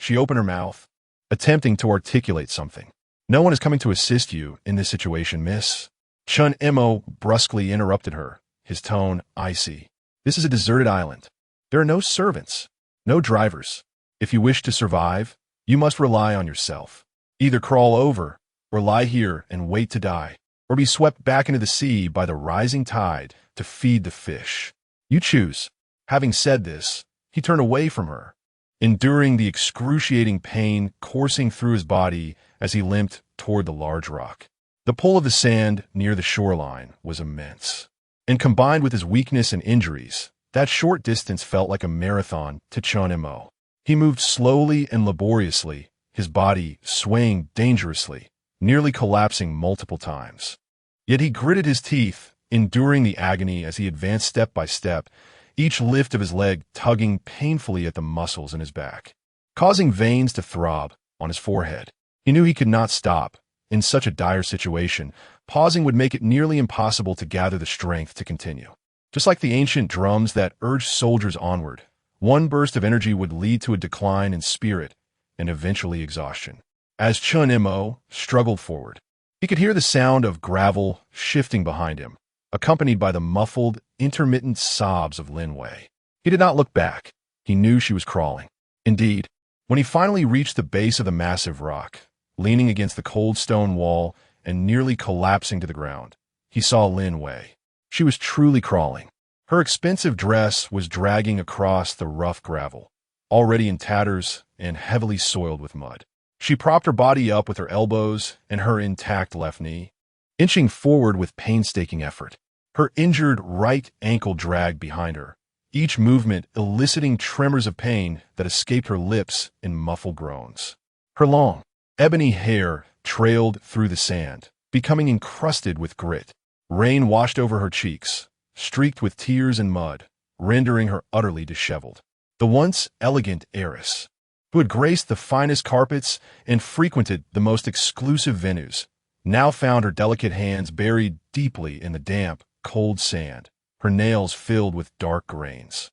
She opened her mouth, attempting to articulate something. "No one is coming to assist you in this situation, miss." Chen Mo brusquely interrupted her, his tone icy. "This is a deserted island. There are no servants, no drivers. If you wish to survive, you must rely on yourself. Either crawl over, or lie here and wait to die, or be swept back into the sea by the rising tide to feed the fish. You choose." Having said this, he turned away from her, enduring the excruciating pain coursing through his body as he limped toward the large rock. The pull of the sand near the shoreline was immense, and combined with his weakness and injuries, that short distance felt like a marathon to Chen Mo. He moved slowly and laboriously, his body swaying dangerously, nearly collapsing multiple times. Yet he gritted his teeth, enduring the agony as he advanced step by step, each lift of his leg tugging painfully at the muscles in his back, causing veins to throb on his forehead. He knew he could not stop. In such a dire situation, pausing would make it nearly impossible to gather the strength to continue. Just like the ancient drums that urged soldiers onward, one burst of energy would lead to a decline in spirit and eventually exhaustion. As Chen Mo struggled forward, he could hear the sound of gravel shifting behind him, accompanied by the muffled, intermittent sobs of Lin Wei. He did not look back. He knew she was crawling. Indeed, when he finally reached the base of the massive rock, leaning against the cold stone wall and nearly collapsing to the ground, he saw Lin Wei. She was truly crawling. Her expensive dress was dragging across the rough gravel, already in tatters and heavily soiled with mud. She propped her body up with her elbows and her intact left knee, inching forward with painstaking effort. Her injured right ankle dragged behind her, each movement eliciting tremors of pain that escaped her lips in muffled groans. Her long, ebony hair trailed through the sand, becoming encrusted with grit. Rain washed over her cheeks, streaked with tears and mud, rendering her utterly disheveled. The once elegant heiress, who had graced the finest carpets and frequented the most exclusive venues, now found her delicate hands buried deeply in the damp, cold sand, her nails filled with dark grains.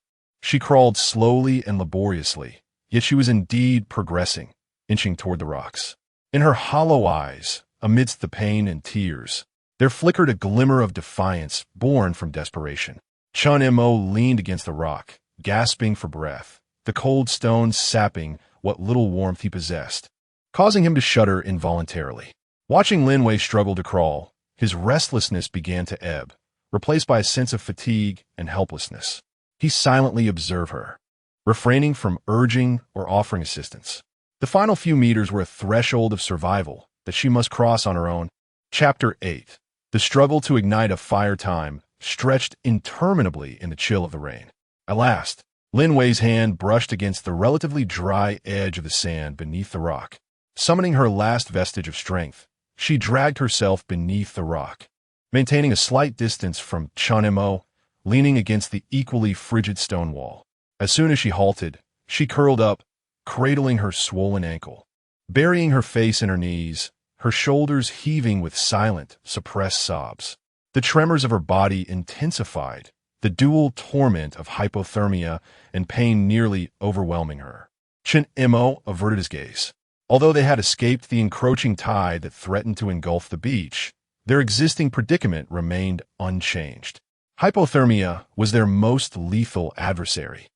She crawled slowly and laboriously, yet she was indeed progressing, inching toward the rocks. In her hollow eyes, amidst the pain and tears, there flickered a glimmer of defiance born from desperation. Chen Mo leaned against the rock, gasping for breath, the cold stones sapping what little warmth he possessed, causing him to shudder involuntarily. Watching Lin Wei struggle to crawl, his restlessness began to ebb, replaced by a sense of fatigue and helplessness. He silently observed her, refraining from urging or offering assistance. The final few meters were a threshold of survival that she must cross on her own. Chapter 8. The struggle to ignite a fire time stretched interminably in the chill of the rain. At last, Lin Wei's hand brushed against the relatively dry edge of the sand beneath the rock. Summoning her last vestige of strength, she dragged herself beneath the rock, maintaining a slight distance from Chen Mo, leaning against the equally frigid stone wall. As soon as she halted, she curled up, cradling her swollen ankle, burying her face in her knees, her shoulders heaving with silent, suppressed sobs. The tremors of her body intensified, the dual torment of hypothermia and pain nearly overwhelming her. Chen Mo averted his gaze. Although they had escaped the encroaching tide that threatened to engulf the beach, their existing predicament remained unchanged. Hypothermia was their most lethal adversary.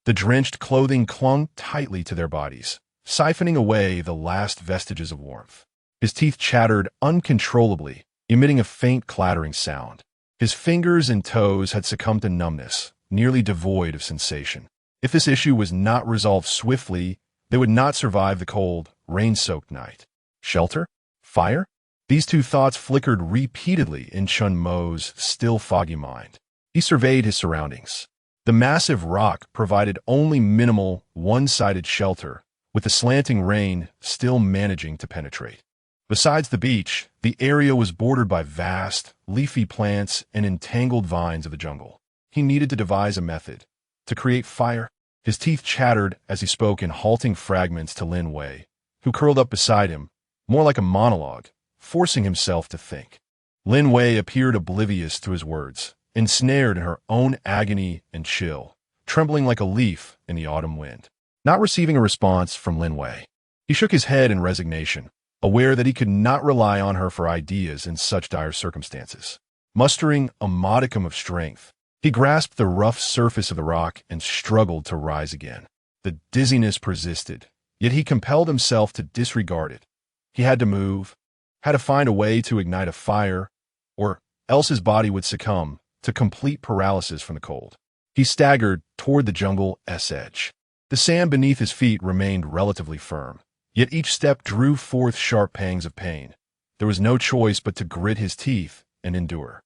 The drenched clothing clung tightly to their bodies, siphoning away the last vestiges of warmth. His teeth chattered uncontrollably, emitting a faint clattering sound. His fingers and toes had succumbed to numbness, nearly devoid of sensation. If this issue was not resolved swiftly, they would not survive the cold, rain-soaked night. Shelter? Fire? These two thoughts flickered repeatedly in Chen Mo's still foggy mind. He surveyed his surroundings. The massive rock provided only minimal, one-sided shelter, with the slanting rain still managing to penetrate. Besides the beach, the area was bordered by vast, leafy plants and entangled vines of the jungle. He needed to devise a method to create fire. His teeth chattered as he spoke in halting fragments to Lin Wei, who curled up beside him, more like a monologue, forcing himself to think. Lin Wei appeared oblivious to his words, ensnared in her own agony and chill, trembling like a leaf in the autumn wind. Not receiving a response from Lin Wei, he shook his head in resignation, aware that he could not rely on her for ideas in such dire circumstances. Mustering a modicum of strength, he grasped the rough surface of the rock and struggled to rise again. The dizziness persisted, yet he compelled himself to disregard it. He had to move, had to find a way to ignite a fire, or else his body would succumb to complete paralysis from the cold. He staggered toward the jungle's edge. The sand beneath his feet remained relatively firm, yet each step drew forth sharp pangs of pain. There was no choice but to grit his teeth and endure.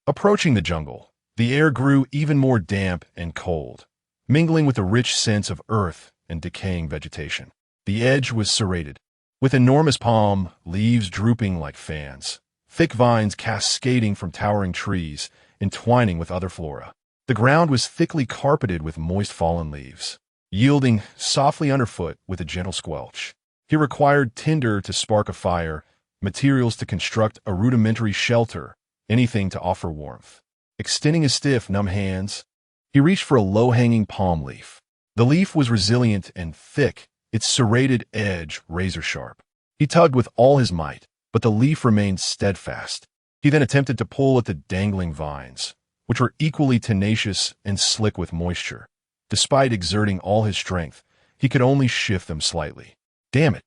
Approaching the jungle, the air grew even more damp and cold, mingling with a rich sense of earth and decaying vegetation. The edge was serrated, with enormous palm leaves drooping like fans, thick vines cascading from towering trees, entwining with other flora. The ground was thickly carpeted with moist fallen leaves, yielding softly underfoot with a gentle squelch. He required tinder to spark a fire, materials to construct a rudimentary shelter, anything to offer warmth. Extending his stiff, numb hands, he reached for a low-hanging palm leaf. The leaf was resilient and thick, its serrated edge razor-sharp. He tugged with all his might, but the leaf remained steadfast. He then attempted to pull at the dangling vines, which were equally tenacious and slick with moisture. Despite exerting all his strength, he could only shift them slightly. "Damn it!"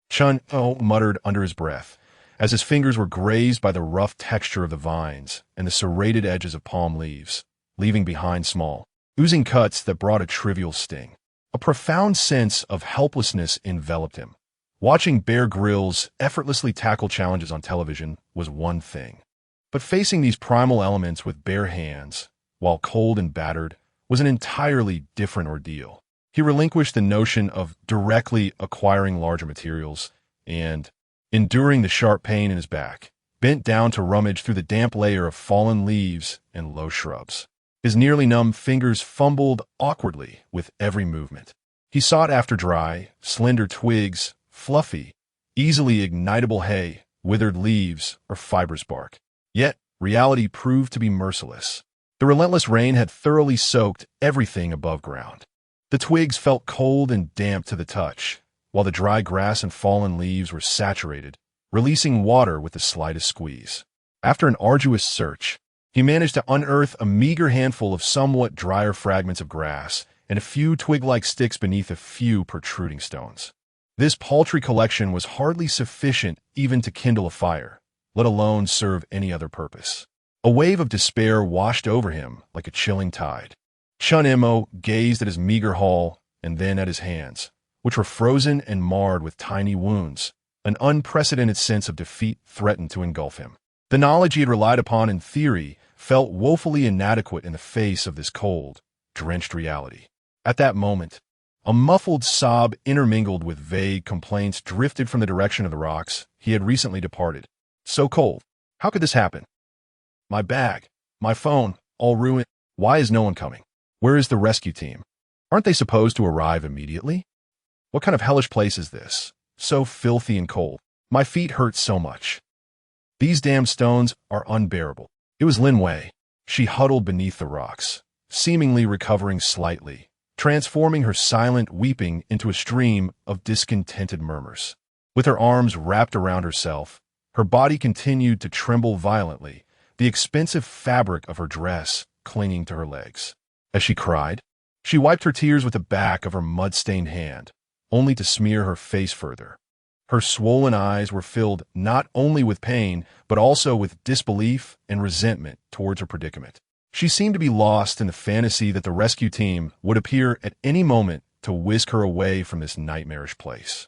Chen Mo muttered under his breath, as his fingers were grazed by the rough texture of the vines and the serrated edges of palm leaves, leaving behind small, oozing cuts that brought a trivial sting. A profound sense of helplessness enveloped him. Watching Bear Grylls effortlessly tackle challenges on television was one thing, but facing these primal elements with bare hands, while cold and battered, was an entirely different ordeal. He relinquished the notion of directly acquiring larger materials and, enduring the sharp pain in his back, bent down to rummage through the damp layer of fallen leaves and low shrubs. His nearly numb fingers fumbled awkwardly with every movement. He sought after dry, slender twigs, fluffy, easily ignitable hay, withered leaves, or fibrous bark. Yet, reality proved to be merciless. The relentless rain had thoroughly soaked everything above ground. The twigs felt cold and damp to the touch, while the dry grass and fallen leaves were saturated, releasing water with the slightest squeeze. After an arduous search, he managed to unearth a meager handful of somewhat drier fragments of grass and a few twig-like sticks beneath a few protruding stones. This paltry collection was hardly sufficient even to kindle a fire, let alone serve any other purpose. A wave of despair washed over him like a chilling tide. Chen Mo gazed at his meager haul and then at his hands, which were frozen and marred with tiny wounds. An unprecedented sense of defeat threatened to engulf him. The knowledge he had relied upon in theory felt woefully inadequate in the face of this cold, drenched reality. At that moment, a muffled sob intermingled with vague complaints drifted from the direction of the rocks he had recently departed. So cold. How could this happen? My bag, my phone, all ruined. Why is no one coming? Where is the rescue team? Aren't they supposed to arrive immediately? What kind of hellish place is this? So filthy and cold. My feet hurt so much. These damn stones are unbearable. It was Lin Wei. She huddled beneath the rocks, seemingly recovering slightly, transforming her silent weeping into a stream of discontented murmurs. With her arms wrapped around herself, her body continued to tremble violently, the expensive fabric of her dress clinging to her legs. As she cried, she wiped her tears with the back of her mud-stained hand, only to smear her face further. Her swollen eyes were filled not only with pain, but also with disbelief and resentment towards her predicament. She seemed to be lost in the fantasy that the rescue team would appear at any moment to whisk her away from this nightmarish place.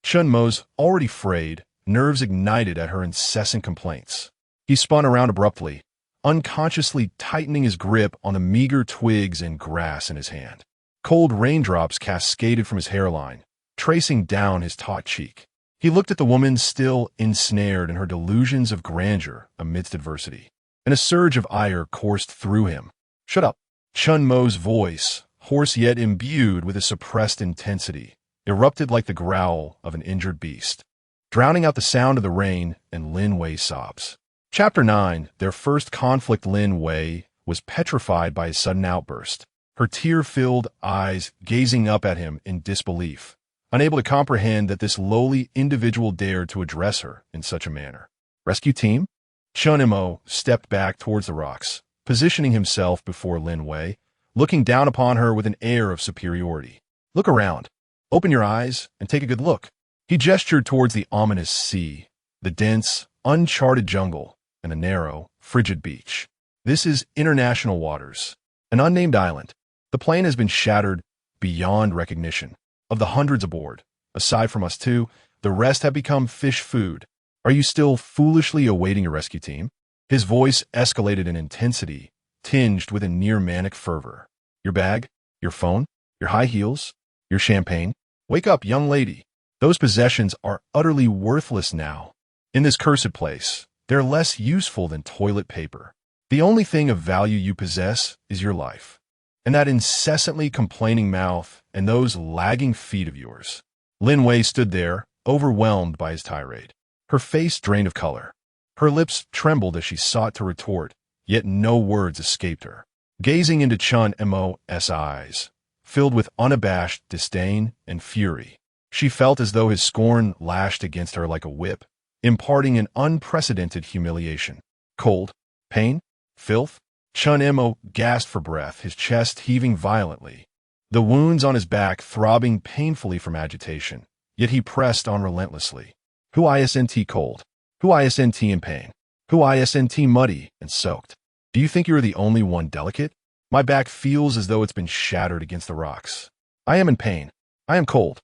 Chen Mo's already frayed, nerves ignited at her incessant complaints. He spun around abruptly, unconsciously tightening his grip on the meager twigs and grass in his hand. Cold raindrops cascaded from his hairline, tracing down his taut cheek. He looked at the woman still ensnared in her delusions of grandeur amidst adversity, and a surge of ire coursed through him. "Shut up!" Chen Mo's voice, hoarse yet imbued with a suppressed intensity, erupted like the growl of an injured beast, drowning out the sound of the rain and Lin Wei's sobs. Chapter 9. Their first conflict. Lin Wei was petrified by his sudden outburst, her tear-filled eyes gazing up at him in disbelief, unable to comprehend that this lowly individual dared to address her in such a manner. Rescue team? Chen Mo stepped back towards the rocks, positioning himself before Lin Wei, looking down upon her with an air of superiority. "Look around. Open your eyes and take a good look." He gestured towards the ominous sea, the dense, uncharted jungle, and the narrow, frigid beach. "This is international waters, an unnamed island. The plane has been shattered beyond recognition. Of the hundreds aboard, aside from us two, the rest have become fish food. Are you still foolishly awaiting a rescue team?" His voice escalated in intensity, tinged with a near-manic fervor. "Your bag, your phone, your high heels, your champagne? Wake up, young lady. Those possessions are utterly worthless now. In this cursed place, they're less useful than toilet paper. The only thing of value you possess is your life. And that incessantly complaining mouth and those lagging feet of yours." Lin Wei stood there, overwhelmed by his tirade, her face drained of color. Her lips trembled as she sought to retort, yet no words escaped her. Gazing into Chen Mo's eyes, filled with unabashed disdain and fury, she felt as though his scorn lashed against her like a whip, imparting an unprecedented humiliation. Cold, pain, filth? Chen Mo gasped for breath, his chest heaving violently, the wounds on his back throbbing painfully from agitation, yet he pressed on relentlessly. "Who isn't cold? Who isn't in pain? Who isn't muddy and soaked? Do you think you are the only one delicate? My back feels as though it's been shattered against the rocks. I am in pain. I am cold.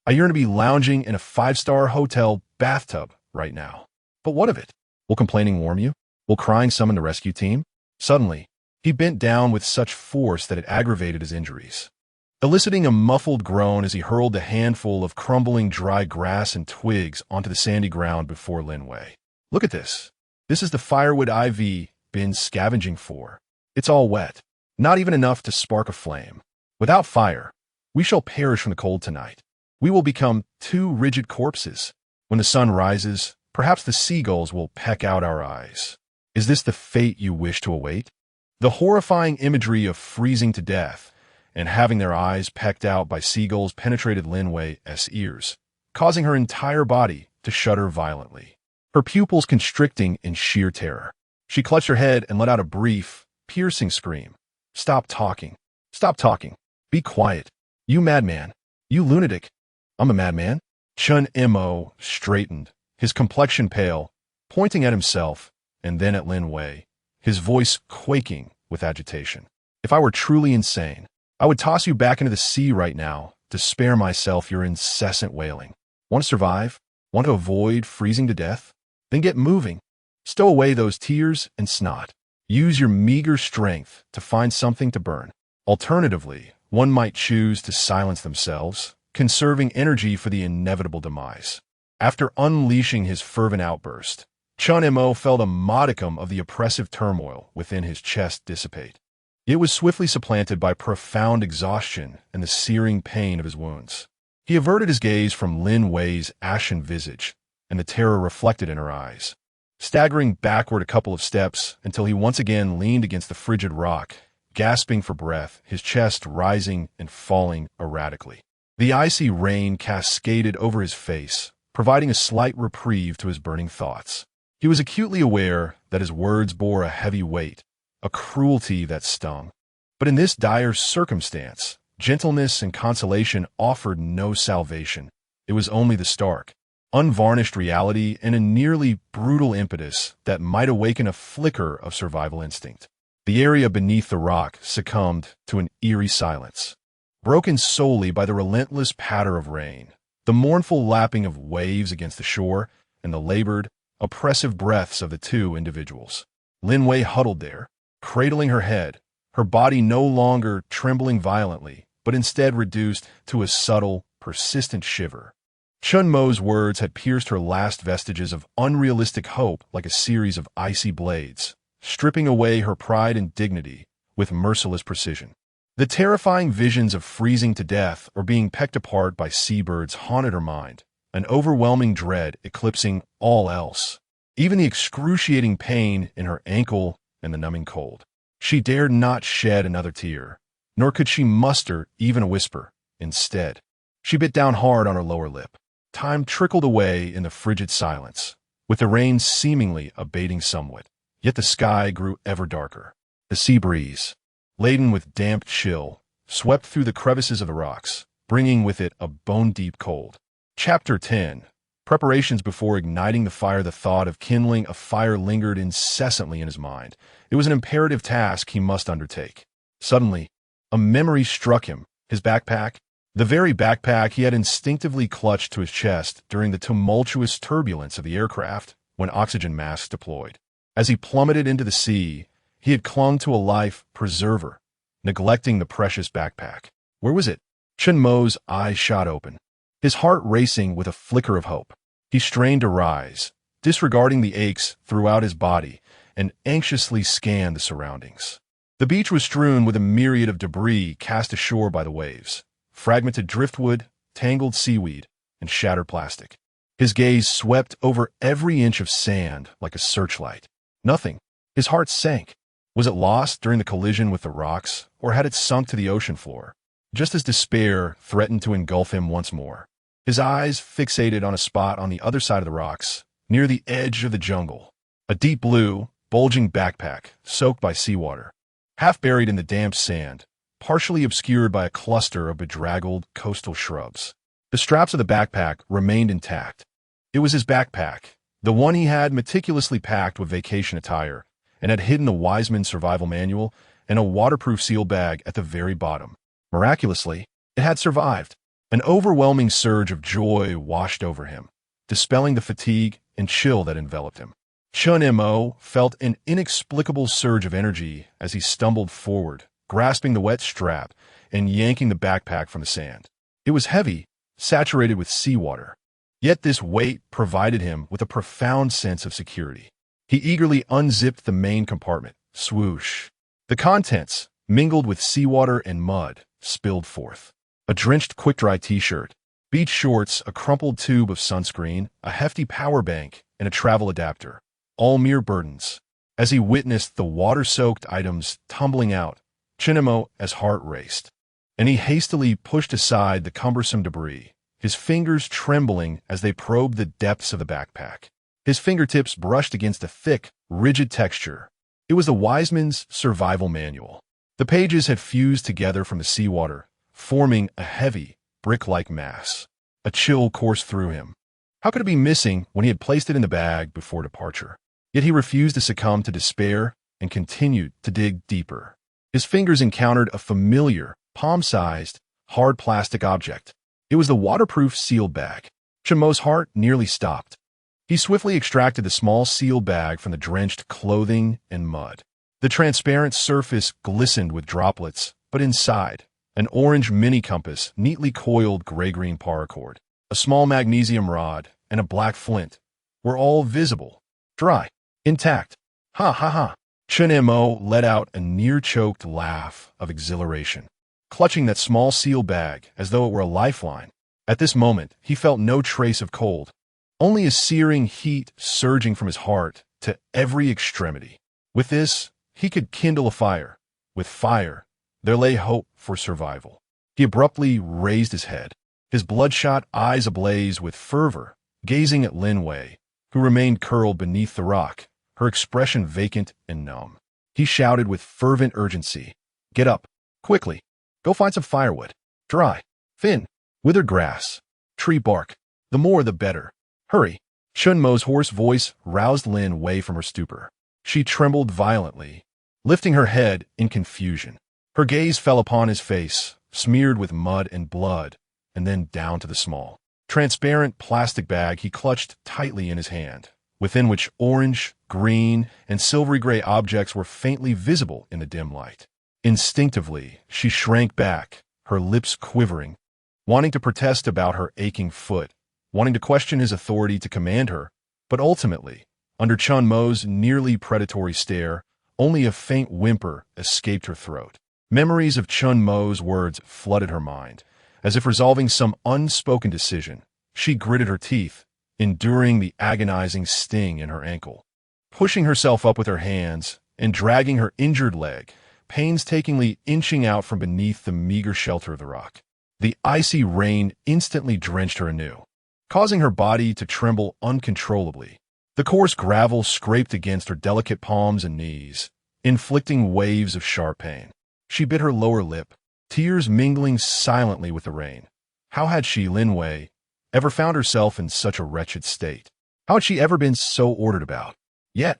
I yearn to be lounging in a 5-star hotel bathtub right now. But what of it? Will complaining warm you? Will crying summon the rescue team?" Suddenly, he bent down with such force that it aggravated his injuries, eliciting a muffled groan as he hurled the handful of crumbling dry grass and twigs onto the sandy ground before Lin Wei. "Look at this. This is the firewood I've been scavenging for. It's all wet, not even enough to spark a flame. Without fire, we shall perish from the cold tonight. We will become 2 rigid corpses. When the sun rises, perhaps the seagulls will peck out our eyes. Is this the fate you wish to await?" The horrifying imagery of freezing to death and having their eyes pecked out by seagulls penetrated Lin Wei's ears, causing her entire body to shudder violently, her pupils constricting in sheer terror. She clutched her head and let out a brief, piercing scream. "Stop talking. Stop talking. Be quiet. You madman. You lunatic." "I'm a madman?" Chen Mo straightened, his complexion pale, pointing at himself and then at Lin Wei, his voice quaking with agitation. "If I were truly insane, I would toss you back into the sea right now to spare myself your incessant wailing. Want to survive? Want to avoid freezing to death? Then get moving. Stow away those tears and snot. Use your meager strength to find something to burn. Alternatively, one might choose to silence themselves, conserving energy for the inevitable demise." After unleashing his fervent outburst, Chen Mo felt a modicum of the oppressive turmoil within his chest dissipate. It was swiftly supplanted by profound exhaustion and the searing pain of his wounds. He averted his gaze from Lin Wei's ashen visage and the terror reflected in her eyes, staggering backward a couple of steps until he once again leaned against the frigid rock, gasping for breath, his chest rising and falling erratically. The icy rain cascaded over his face, providing a slight reprieve to his burning thoughts. He was acutely aware that his words bore a heavy weight, a cruelty that stung. But in this dire circumstance, gentleness and consolation offered no salvation. It was only the stark, unvarnished reality and a nearly brutal impetus that might awaken a flicker of survival instinct. The area beneath the rock succumbed to an eerie silence, broken solely by the relentless patter of rain, the mournful lapping of waves against the shore, and the labored, oppressive breaths of the two individuals. Lin Wei huddled there, cradling her head, her body no longer trembling violently, but instead reduced to a subtle, persistent shiver. Chen Mo's words had pierced her last vestiges of unrealistic hope like a series of icy blades, stripping away her pride and dignity with merciless precision. The terrifying visions of freezing to death or being pecked apart by seabirds haunted her mind, an overwhelming dread eclipsing all else, even the excruciating pain in her ankle and the numbing cold. She dared not shed another tear, nor could she muster even a whisper. Instead, she bit down hard on her lower lip. Time trickled away in the frigid silence, with the rain seemingly abating somewhat, yet the sky grew ever darker. The sea breeze, laden with damp chill, swept through the crevices of the rocks, bringing with it a bone-deep cold. Chapter 10. Preparations before igniting the fire. The thought of kindling a fire lingered incessantly in his mind. It was an imperative task he must undertake. Suddenly, a memory struck him. His backpack, the very backpack he had instinctively clutched to his chest during the tumultuous turbulence of the aircraft when oxygen masks deployed. As he plummeted into the sea, he had clung to a life preserver, neglecting the precious backpack. Where was it? Chen Mo's eyes shot open, his heart racing with a flicker of hope. He strained to rise, disregarding the aches throughout his body, and anxiously scanned the surroundings. The beach was strewn with a myriad of debris cast ashore by the waves, fragmented driftwood, tangled seaweed, and shattered plastic. His gaze swept over every inch of sand like a searchlight. Nothing. His heart sank. Was it lost during the collision with the rocks, or had it sunk to the ocean floor? Just as despair threatened to engulf him once more, his eyes fixated on a spot on the other side of the rocks, near the edge of the jungle. A deep blue, bulging backpack, soaked by seawater, half buried in the damp sand, partially obscured by a cluster of bedraggled coastal shrubs. The straps of the backpack remained intact. It was his backpack, the one he had meticulously packed with vacation attire, and had hidden the Wiseman survival manual and a waterproof seal bag at the very bottom. Miraculously, it had survived. An overwhelming surge of joy washed over him, dispelling the fatigue and chill that enveloped him. Chen Mo felt an inexplicable surge of energy as he stumbled forward, grasping the wet strap and yanking the backpack from the sand. It was heavy, saturated with seawater, yet this weight provided him with a profound sense of security. He eagerly unzipped the main compartment. Swoosh. The contents, mingled with seawater and mud, spilled forth. A drenched quick-dry t-shirt, beach shorts, a crumpled tube of sunscreen, a hefty power bank, and a travel adapter. All mere burdens. As he witnessed the water-soaked items tumbling out, Chen Mo's heart raced, and he hastily pushed aside the cumbersome debris, his fingers trembling as they probed the depths of the backpack. His fingertips brushed against a thick, rigid texture. It was the Wiseman's survival manual. The pages had fused together from the seawater, forming a heavy, brick-like mass. A chill coursed through him. How could it be missing when he had placed it in the bag before departure? Yet he refused to succumb to despair and continued to dig deeper. His fingers encountered a familiar, palm-sized, hard plastic object. It was the waterproof sealed bag. Chen Mo's heart nearly stopped. He swiftly extracted the small sealed bag from the drenched clothing and mud. The transparent surface glistened with droplets, but inside, an orange mini-compass neatly coiled gray-green paracord, a small magnesium rod, and a black flint were all visible, dry, intact. Ha ha ha! Chen Mo let out a near-choked laugh of exhilaration, clutching that small sealed bag as though it were a lifeline. At this moment, he felt no trace of cold, only a searing heat surging from his heart to every extremity. With this, he could kindle a fire. With fire, there lay hope for survival. He abruptly raised his head, his bloodshot eyes ablaze with fervor, gazing at Lin Wei, who remained curled beneath the rock, her expression vacant and numb. He shouted with fervent urgency, "Get up, quickly. Go find some firewood. Dry, thin, withered grass, tree bark. The more the better. Hurry." Chen Mo's hoarse voice roused Lin Wei from her stupor. She trembled violently, lifting her head in confusion. Her gaze fell upon his face, smeared with mud and blood, and then down to the small, transparent plastic bag he clutched tightly in his hand, within which orange, green, and silvery gray objects were faintly visible in the dim light. Instinctively, she shrank back, her lips quivering, wanting to protest about her aching foot, wanting to question his authority to command her, but ultimately, under Chen Mo's nearly predatory stare, only a faint whimper escaped her throat. Memories of Chen Mo's words flooded her mind. As if resolving some unspoken decision, she gritted her teeth, enduring the agonizing sting in her ankle. Pushing herself up with her hands and dragging her injured leg, painstakingly inching out from beneath the meager shelter of the rock. The icy rain instantly drenched her anew, causing her body to tremble uncontrollably. The coarse gravel scraped against her delicate palms and knees, inflicting waves of sharp pain. She bit her lower lip, tears mingling silently with the rain. How had she, Lin Wei, ever found herself in such a wretched state? How had she ever been so ordered about? Yet,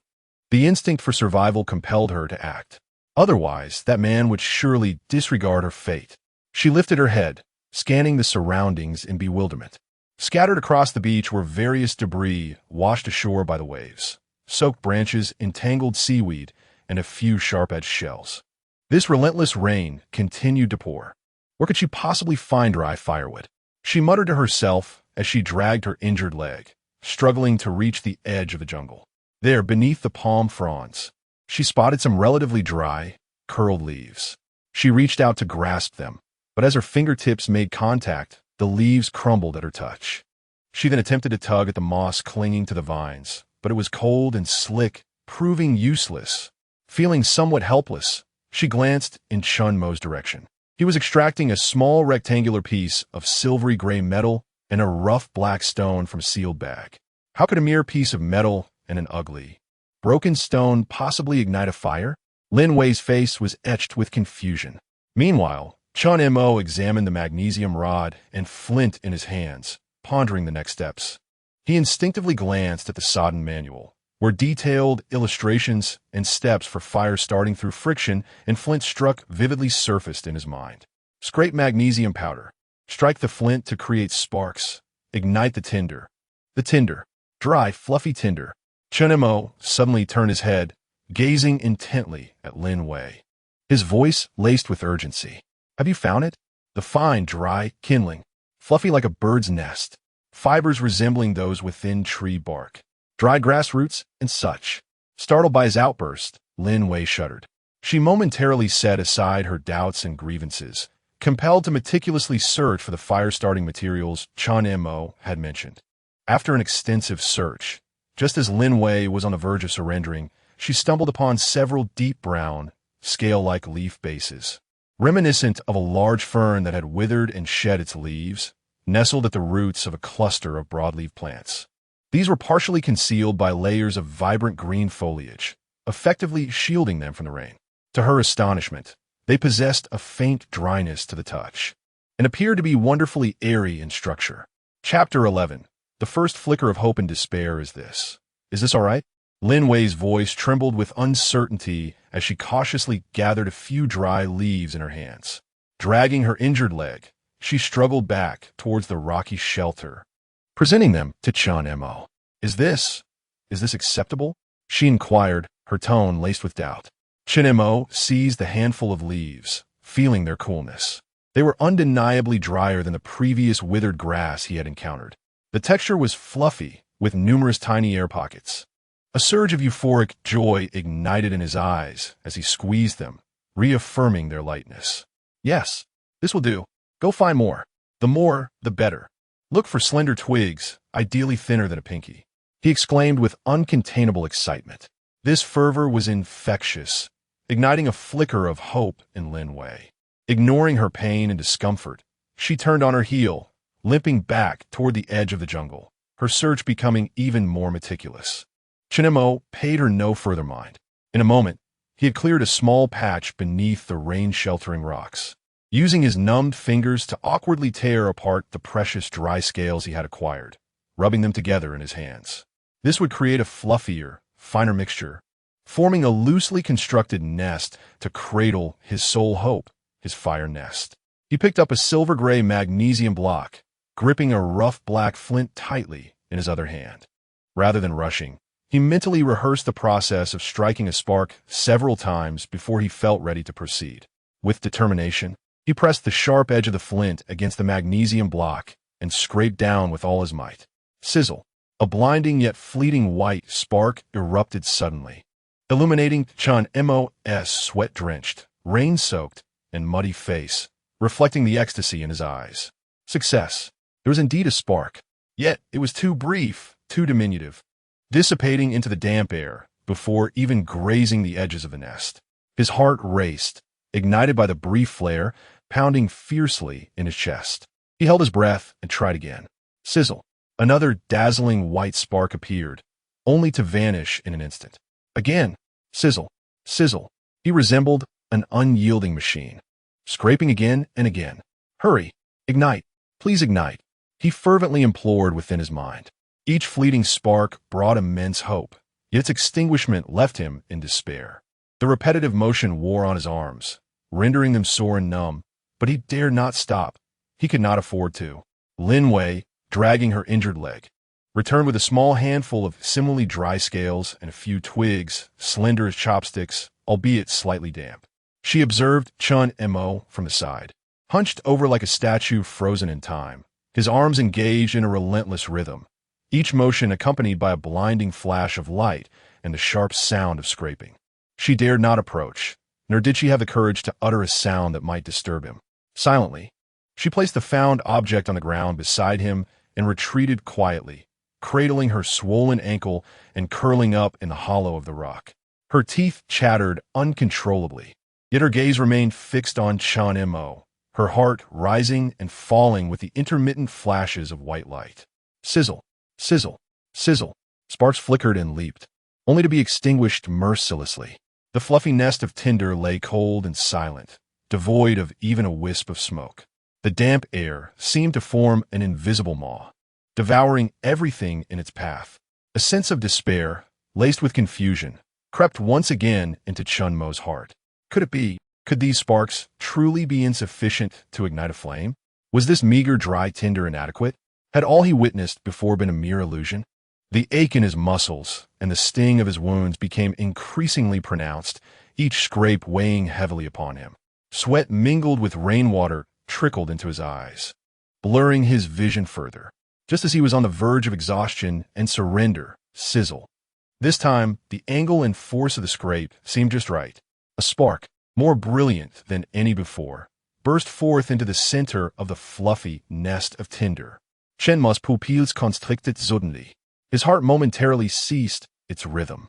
the instinct for survival compelled her to act. Otherwise, that man would surely disregard her fate. She lifted her head, scanning the surroundings in bewilderment. Scattered across the beach were various debris washed ashore by the waves, soaked branches, entangled seaweed, and a few sharp-edged shells. This relentless rain continued to pour. Where could she possibly find dry firewood? She muttered to herself as she dragged her injured leg, struggling to reach the edge of the jungle. There, beneath the palm fronds, she spotted some relatively dry, curled leaves. She reached out to grasp them, but as her fingertips made contact, the leaves crumbled at her touch. She then attempted to tug at the moss clinging to the vines, but it was cold and slick, proving useless. Feeling somewhat helpless, she glanced in Chen Mo's direction. He was extracting a small rectangular piece of silvery gray metal and a rough black stone from a sealed bag. How could a mere piece of metal and an ugly, broken stone possibly ignite a fire? Lin Wei's face was etched with confusion. Meanwhile, Chen Mo examined the magnesium rod and flint in his hands, pondering the next steps. He instinctively glanced at the sodden manual, where detailed illustrations and steps for fire starting through friction and flint struck vividly surfaced in his mind. Scrape magnesium powder. Strike the flint to create sparks. Ignite the tinder. The tinder. Dry, fluffy tinder. Chen Mo suddenly turned his head, gazing intently at Lin Wei. His voice laced with urgency. Have you found it? The fine, dry kindling, fluffy like a bird's nest, fibers resembling those within tree bark, dried grass roots, and such. Startled by his outburst, Lin Wei shuddered. She momentarily set aside her doubts and grievances, compelled to meticulously search for the fire-starting materials Chen Mo had mentioned. After an extensive search, just as Lin Wei was on the verge of surrendering, she stumbled upon several deep brown, scale-like leaf bases, reminiscent of a large fern that had withered and shed its leaves, nestled at the roots of a cluster of broadleaf plants. These were partially concealed by layers of vibrant green foliage, effectively shielding them from the rain. To her astonishment, they possessed a faint dryness to the touch, and appeared to be wonderfully airy in structure. Chapter 11. The first flicker of hope and despair is this. Is this all right? Lin Wei's voice trembled with uncertainty as she cautiously gathered a few dry leaves in her hands. Dragging her injured leg, she struggled back towards the rocky shelter, presenting them to Chen Mo. Is this acceptable? She inquired, her tone laced with doubt. Chen Mo seized the handful of leaves, feeling their coolness. They were undeniably drier than the previous withered grass he had encountered. The texture was fluffy, with numerous tiny air pockets. A surge of euphoric joy ignited in his eyes as he squeezed them, reaffirming their lightness. Yes, this will do. Go find more. The more, the better. Look for slender twigs, ideally thinner than a pinky. He exclaimed with uncontainable excitement. This fervor was infectious, igniting a flicker of hope in Lin Wei. Ignoring her pain and discomfort, she turned on her heel, limping back toward the edge of the jungle, her search becoming even more meticulous. Chen Mo paid her no further mind. In a moment, he had cleared a small patch beneath the rain-sheltering rocks, using his numbed fingers to awkwardly tear apart the precious dry scales he had acquired, rubbing them together in his hands. This would create a fluffier, finer mixture, forming a loosely constructed nest to cradle his sole hope, his fire nest. He picked up a silver-gray magnesium block, gripping a rough black flint tightly in his other hand. Rather than rushing, he mentally rehearsed the process of striking a spark several times before he felt ready to proceed. With determination, he pressed the sharp edge of the flint against the magnesium block and scraped down with all his might. Sizzle! A blinding yet fleeting white spark erupted suddenly, illuminating Chen Mo's sweat-drenched, rain-soaked, and muddy face, reflecting the ecstasy in his eyes. Success! There was indeed a spark, yet it was too brief, too diminutive, dissipating into the damp air before even grazing the edges of the nest. His heart raced, ignited by the brief flare, pounding fiercely in his chest. He held his breath and tried again. Sizzle! Another dazzling white spark appeared, only to vanish in an instant. Again, sizzle, sizzle. He resembled an unyielding machine, scraping again and again. Hurry, ignite, please ignite, he fervently implored within his mind. Each fleeting spark brought immense hope, yet its extinguishment left him in despair. The repetitive motion wore on his arms, rendering them sore and numb, but he dared not stop. He could not afford to. Lin Wei, dragging her injured leg, returned with a small handful of similarly dry scales and a few twigs, slender as chopsticks, albeit slightly damp. She observed Chen Mo from the side, hunched over like a statue frozen in time, his arms engaged in a relentless rhythm, each motion accompanied by a blinding flash of light and the sharp sound of scraping. She dared not approach, nor did she have the courage to utter a sound that might disturb him. Silently, she placed the found object on the ground beside him and retreated quietly, cradling her swollen ankle and curling up in the hollow of the rock. Her teeth chattered uncontrollably, yet her gaze remained fixed on Chen Mo, her heart rising and falling with the intermittent flashes of white light. Sizzle, sizzle, sizzle. Sparks flickered and leaped, only to be extinguished mercilessly. The fluffy nest of tinder lay cold and silent, devoid of even a wisp of smoke. The damp air seemed to form an invisible maw, devouring everything in its path. A sense of despair, laced with confusion, crept once again into Chen Mo's heart. Could it be? Could these sparks truly be insufficient to ignite a flame? Was this meager dry tinder inadequate? Had all he witnessed before been a mere illusion? The ache in his muscles and the sting of his wounds became increasingly pronounced, each scrape weighing heavily upon him. Sweat mingled with rainwater trickled into his eyes, blurring his vision further. Just as he was on the verge of exhaustion and surrender, sizzle. This time, the angle and force of the scrape seemed just right. A spark, more brilliant than any before, burst forth into the center of the fluffy nest of tinder. Chen Mo's pupils constricted suddenly. His heart momentarily ceased its rhythm.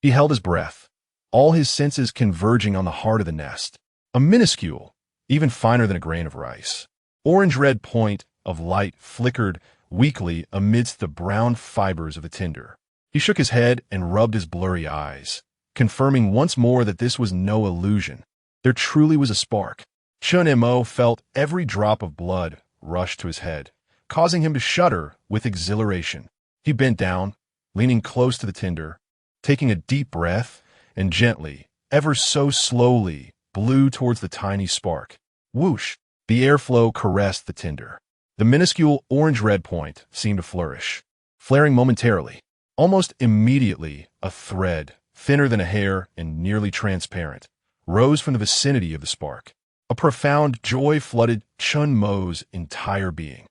He held his breath, all his senses converging on the heart of the nest, a minuscule, even finer than a grain of rice. Orange-red point of light flickered weakly amidst the brown fibers of the tinder. He shook his head and rubbed his blurry eyes, confirming once more that this was no illusion. There truly was a spark. Chen Mo felt every drop of blood rush to his head, causing him to shudder with exhilaration. He bent down, leaning close to the tinder, taking a deep breath, and gently, ever so slowly, blew towards the tiny spark. Whoosh! The airflow caressed the tinder. The minuscule orange-red point seemed to flourish, flaring momentarily. Almost immediately, a thread, thinner than a hair and nearly transparent, rose from the vicinity of the spark. A profound joy flooded Chen Mo's entire being.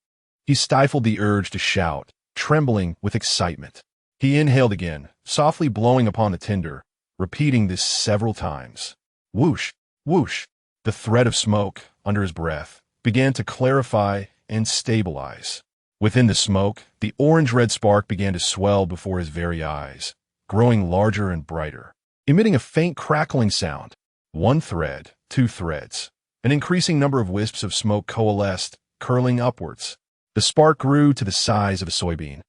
He stifled the urge to shout, trembling with excitement. He inhaled again, softly blowing upon the tinder, repeating this several times. Whoosh! Whoosh! The thread of smoke, under his breath, began to clarify and stabilize. Within the smoke, the orange-red spark began to swell before his very eyes, growing larger and brighter, emitting a faint crackling sound. One thread, two threads. An increasing number of wisps of smoke coalesced, curling upwards. The spark grew to the size of a soybean.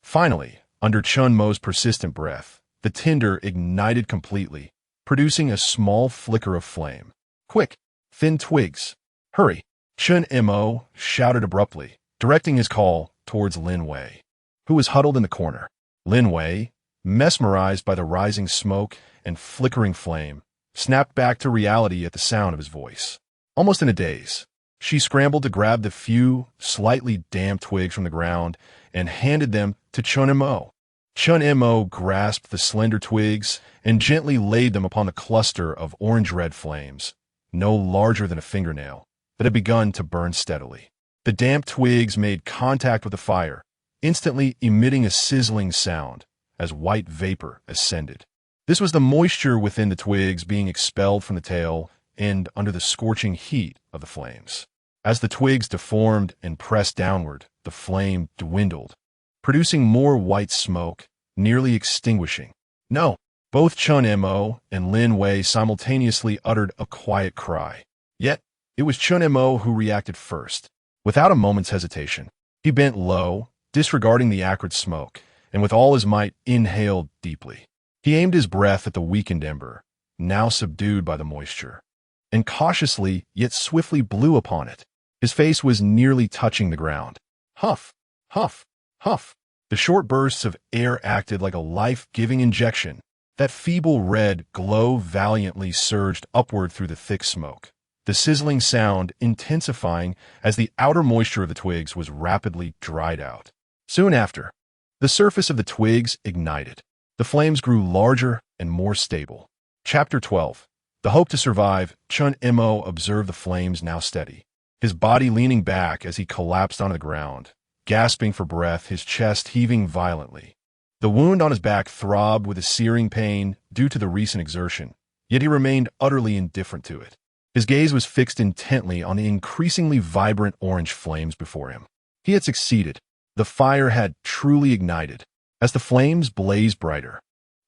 Finally, under Chen Mo's persistent breath, the tinder ignited completely, producing a small flicker of flame. Quick! Thin twigs! Hurry! Chen Mo shouted abruptly, directing his call towards Lin Wei, who was huddled in the corner. Lin Wei, mesmerized by the rising smoke and flickering flame, snapped back to reality at the sound of his voice. Almost in a daze, she scrambled to grab the few, slightly damp twigs from the ground and handed them to Chen Mo. Chen Mo grasped the slender twigs and gently laid them upon the cluster of orange-red flames, no larger than a fingernail, that had begun to burn steadily. The damp twigs made contact with the fire, instantly emitting a sizzling sound as white vapor ascended. This was the moisture within the twigs being expelled from the tail and under the scorching heat of the flames. As the twigs deformed and pressed downward, the flame dwindled, producing more white smoke, nearly extinguishing. No! Both Chen Mo and Lin Wei simultaneously uttered a quiet cry. Yet, it was Chen Mo who reacted first. Without a moment's hesitation, he bent low, disregarding the acrid smoke, and with all his might inhaled deeply. He aimed his breath at the weakened ember, now subdued by the moisture, and cautiously yet swiftly blew upon it. His face was nearly touching the ground. Huff! Huff! Huff! The short bursts of air acted like a life-giving injection. That feeble red glow valiantly surged upward through the thick smoke, the sizzling sound intensifying as the outer moisture of the twigs was rapidly dried out. Soon after, the surface of the twigs ignited. The flames grew larger and more stable. Chapter 12. The Hope to Survive. Chen Mo observed the flames now steady, his body leaning back as he collapsed onto the ground, gasping for breath, his chest heaving violently. The wound on his back throbbed with a searing pain due to the recent exertion, yet he remained utterly indifferent to it. His gaze was fixed intently on the increasingly vibrant orange flames before him. He had succeeded. The fire had truly ignited. As the flames blazed brighter,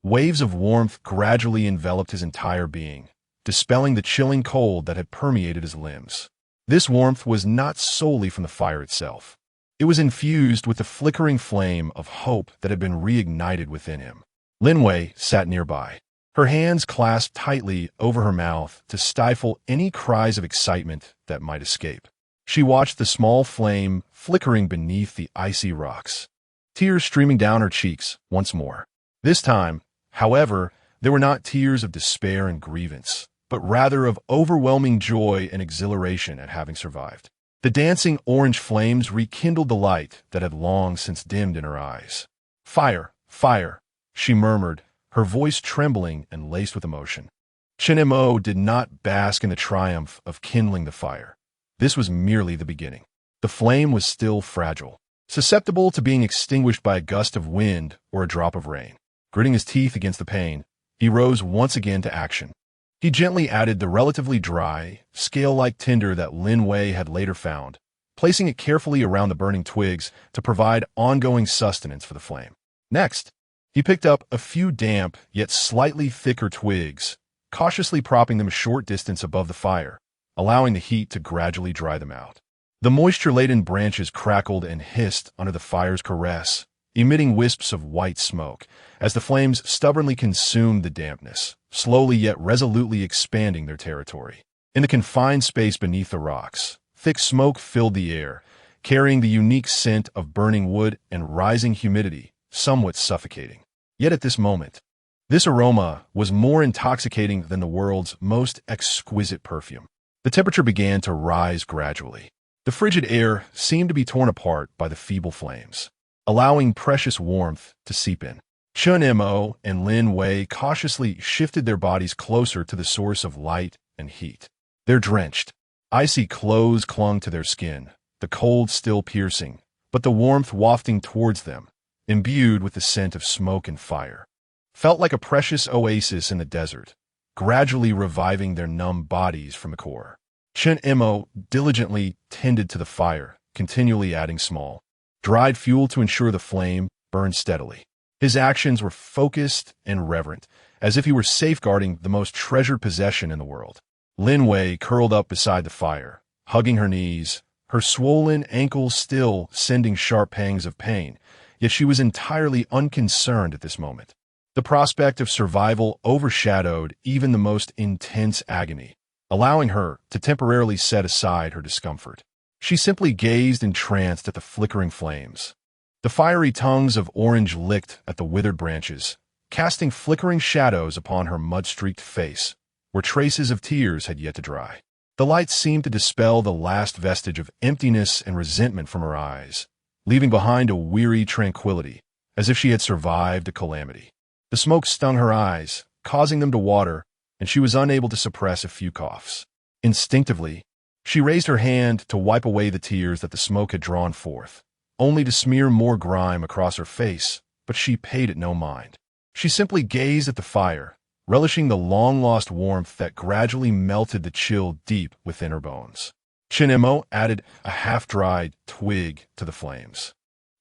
waves of warmth gradually enveloped his entire being, dispelling the chilling cold that had permeated his limbs. This warmth was not solely from the fire itself. It was infused with the flickering flame of hope that had been reignited within him. Lin Wei sat nearby, her hands clasped tightly over her mouth to stifle any cries of excitement that might escape. She watched the small flame flickering beneath the icy rocks, tears streaming down her cheeks once more. This time, however, there were not tears of despair and grievance, but rather of overwhelming joy and exhilaration at having survived. The dancing orange flames rekindled the light that had long since dimmed in her eyes. Fire, fire, she murmured, her voice trembling and laced with emotion. Chen Mo did not bask in the triumph of kindling the fire. This was merely the beginning. The flame was still fragile, susceptible to being extinguished by a gust of wind or a drop of rain. Gritting his teeth against the pain, he rose once again to action. He gently added the relatively dry, scale-like tinder that Lin Wei had later found, placing it carefully around the burning twigs to provide ongoing sustenance for the flame. Next, He picked up a few damp, yet slightly thicker twigs, cautiously propping them a short distance above the fire, allowing the heat to gradually dry them out. The moisture-laden branches crackled and hissed under the fire's caress, emitting wisps of white smoke, as the flames stubbornly consumed the dampness, slowly yet resolutely expanding their territory. In the confined space beneath the rocks, thick smoke filled the air, carrying the unique scent of burning wood and rising humidity, somewhat suffocating. Yet at this moment, this aroma was more intoxicating than the world's most exquisite perfume. The temperature began to rise gradually. The frigid air seemed to be torn apart by the feeble flames, allowing precious warmth to seep in. Chen Mo and Lin Wei cautiously shifted their bodies closer to the source of light and heat. Their drenched, icy clothes clung to their skin, the cold still piercing, but the warmth wafting towards them, imbued with the scent of smoke and fire, felt like a precious oasis in the desert, gradually reviving their numb bodies from the core. Chen Mo diligently tended to the fire, continually adding small, dried fuel to ensure the flame burned steadily. His actions were focused and reverent, as if he were safeguarding the most treasured possession in the world. Lin Wei curled up beside the fire, hugging her knees, her swollen ankles still sending sharp pangs of pain, yet she was entirely unconcerned at this moment. The prospect of survival overshadowed even the most intense agony, allowing her to temporarily set aside her discomfort. She simply gazed entranced at the flickering flames. The fiery tongues of orange licked at the withered branches, casting flickering shadows upon her mud-streaked face, where traces of tears had yet to dry. The light seemed to dispel the last vestige of emptiness and resentment from her eyes, leaving behind a weary tranquility, as if she had survived a calamity. The smoke stung her eyes, causing them to water, and she was unable to suppress a few coughs. Instinctively, she raised her hand to wipe away the tears that the smoke had drawn forth, only to smear more grime across her face, but she paid it no mind. She simply gazed at the fire, relishing the long-lost warmth that gradually melted the chill deep within her bones. Chen Mo added a half-dried twig to the flames,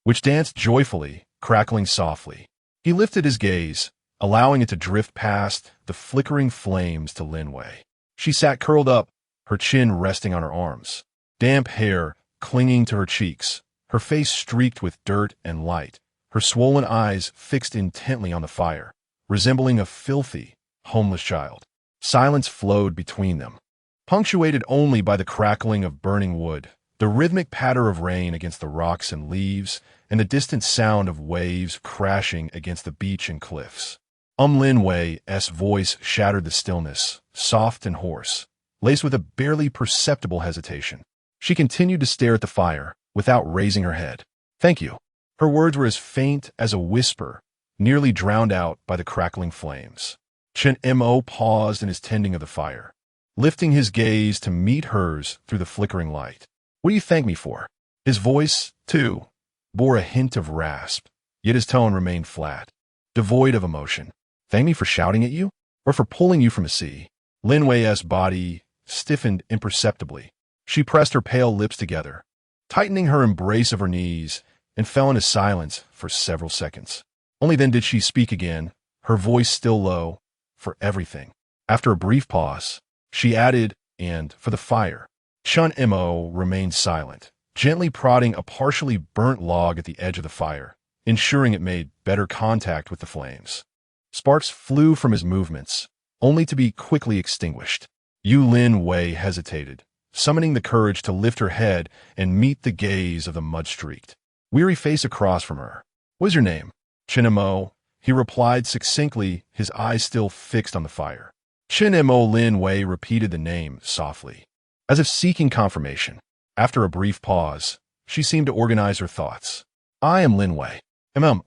which danced joyfully, crackling softly. He lifted his gaze, allowing it to drift past the flickering flames to Lin Wei. She sat curled up, her chin resting on her arms, damp hair clinging to her cheeks, her face streaked with dirt and light, her swollen eyes fixed intently on the fire, resembling a filthy, homeless child. Silence flowed between them, punctuated only by the crackling of burning wood, the rhythmic patter of rain against the rocks and leaves, and the distant sound of waves crashing against the beach and cliffs. Lin Wei's voice shattered the stillness, soft and hoarse, laced with a barely perceptible hesitation. She continued to stare at the fire, without raising her head. "Thank you." Her words were as faint as a whisper, nearly drowned out by the crackling flames. Chen Mo paused in his tending of the fire, lifting his gaze to meet hers through the flickering light. "What do you thank me for?" His voice, too, bore a hint of rasp, yet his tone remained flat, devoid of emotion. "Thank me for shouting at you? Or for pulling you from a sea?" Lin Wei's body stiffened imperceptibly. She pressed her pale lips together, tightening her embrace of her knees, and fell into silence for several seconds. Only then did she speak again, her voice still low, "For everything." After a brief pause, she added, "And for the fire." Chen Mo remained silent, gently prodding a partially burnt log at the edge of the fire, ensuring it made better contact with the flames. Sparks flew from his movements, only to be quickly extinguished. Lin Wei hesitated, summoning the courage to lift her head and meet the gaze of the mud-streaked, weary face across from her. "What is your name?" "Chen Mo," he replied succinctly, his eyes still fixed on the fire. Chen Mo. Lin Wei repeated the name softly, as if seeking confirmation. After a brief pause, she seemed to organize her thoughts. "I am Lin Wei."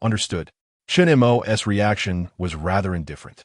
Understood." Chen Mo's reaction was rather indifferent,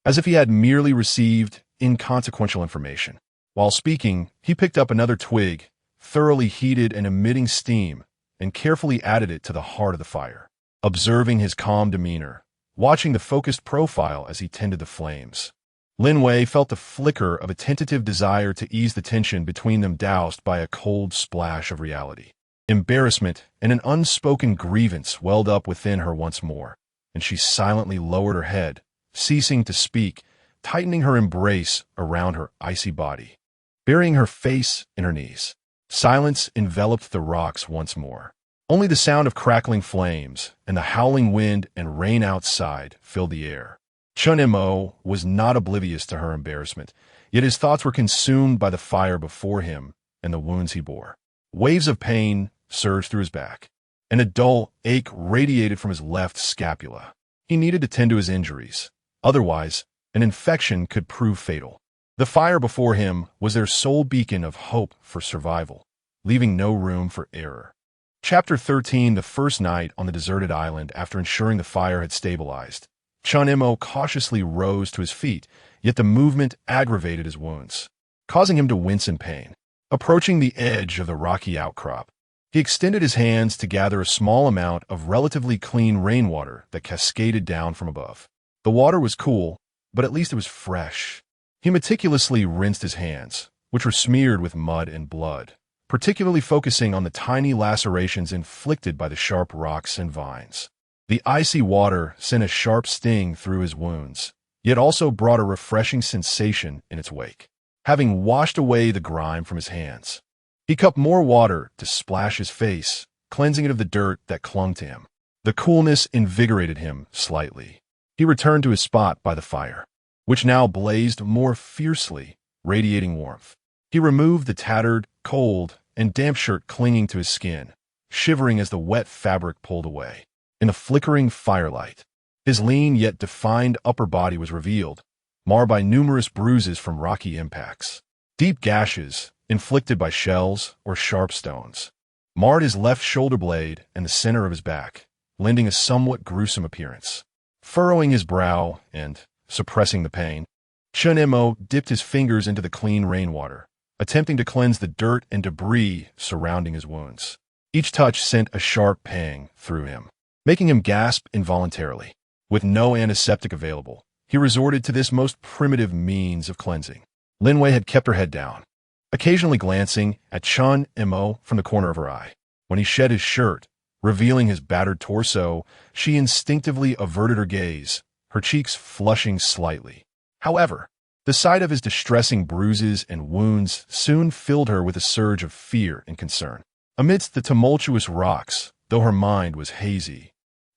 as if he had merely received inconsequential information. While speaking, he picked up another twig, thoroughly heated and emitting steam, and carefully added it to the heart of the fire. Observing his calm demeanor, watching the focused profile as he tended the flames, Lin Wei felt the flicker of a tentative desire to ease the tension between them, doused by a cold splash of reality. Embarrassment and an unspoken grievance welled up within her once more, and she silently lowered her head, ceasing to speak, tightening her embrace around her icy body, burying her face in her knees. Silence enveloped the rocks once more. Only the sound of crackling flames and the howling wind and rain outside filled the air. Chen Mo was not oblivious to her embarrassment, yet his thoughts were consumed by the fire before him and the wounds he bore. Waves of pain surged through his back, and a dull ache radiated from his left scapula. He needed to tend to his injuries. Otherwise, an infection could prove fatal. The fire before him was their sole beacon of hope for survival, leaving no room for error. Chapter 13. The first night on the deserted island after ensuring the fire had stabilized. Chen Mo cautiously rose to his feet, yet the movement aggravated his wounds, causing him to wince in pain. Approaching the edge of the rocky outcrop, he extended his hands to gather a small amount of relatively clean rainwater that cascaded down from above. The water was cool, but at least it was fresh. He meticulously rinsed his hands, which were smeared with mud and blood, particularly focusing on the tiny lacerations inflicted by the sharp rocks and vines. The icy water sent a sharp sting through his wounds, yet also brought a refreshing sensation in its wake. Having washed away the grime from his hands, he cupped more water to splash his face, cleansing it of the dirt that clung to him. The coolness invigorated him slightly. He returned to his spot by the fire, which now blazed more fiercely, radiating warmth. He removed the tattered, cold, and damp shirt clinging to his skin, shivering as the wet fabric pulled away. In the flickering firelight, his lean yet defined upper body was revealed, marred by numerous bruises from rocky impacts. Deep gashes, inflicted by shells or sharp stones, marred his left shoulder blade and the center of his back, lending a somewhat gruesome appearance. Furrowing his brow and suppressing the pain, Chen Mo dipped his fingers into the clean rainwater, attempting to cleanse the dirt and debris surrounding his wounds. Each touch sent a sharp pang through him, making him gasp involuntarily. With no antiseptic available, he resorted to this most primitive means of cleansing. Lin Wei had kept her head down, occasionally glancing at Chen Mo from the corner of her eye. When he shed his shirt, revealing his battered torso, she instinctively averted her gaze, her cheeks flushing slightly. However, the sight of his distressing bruises and wounds soon filled her with a surge of fear and concern. Amidst the tumultuous rocks, though her mind was hazy,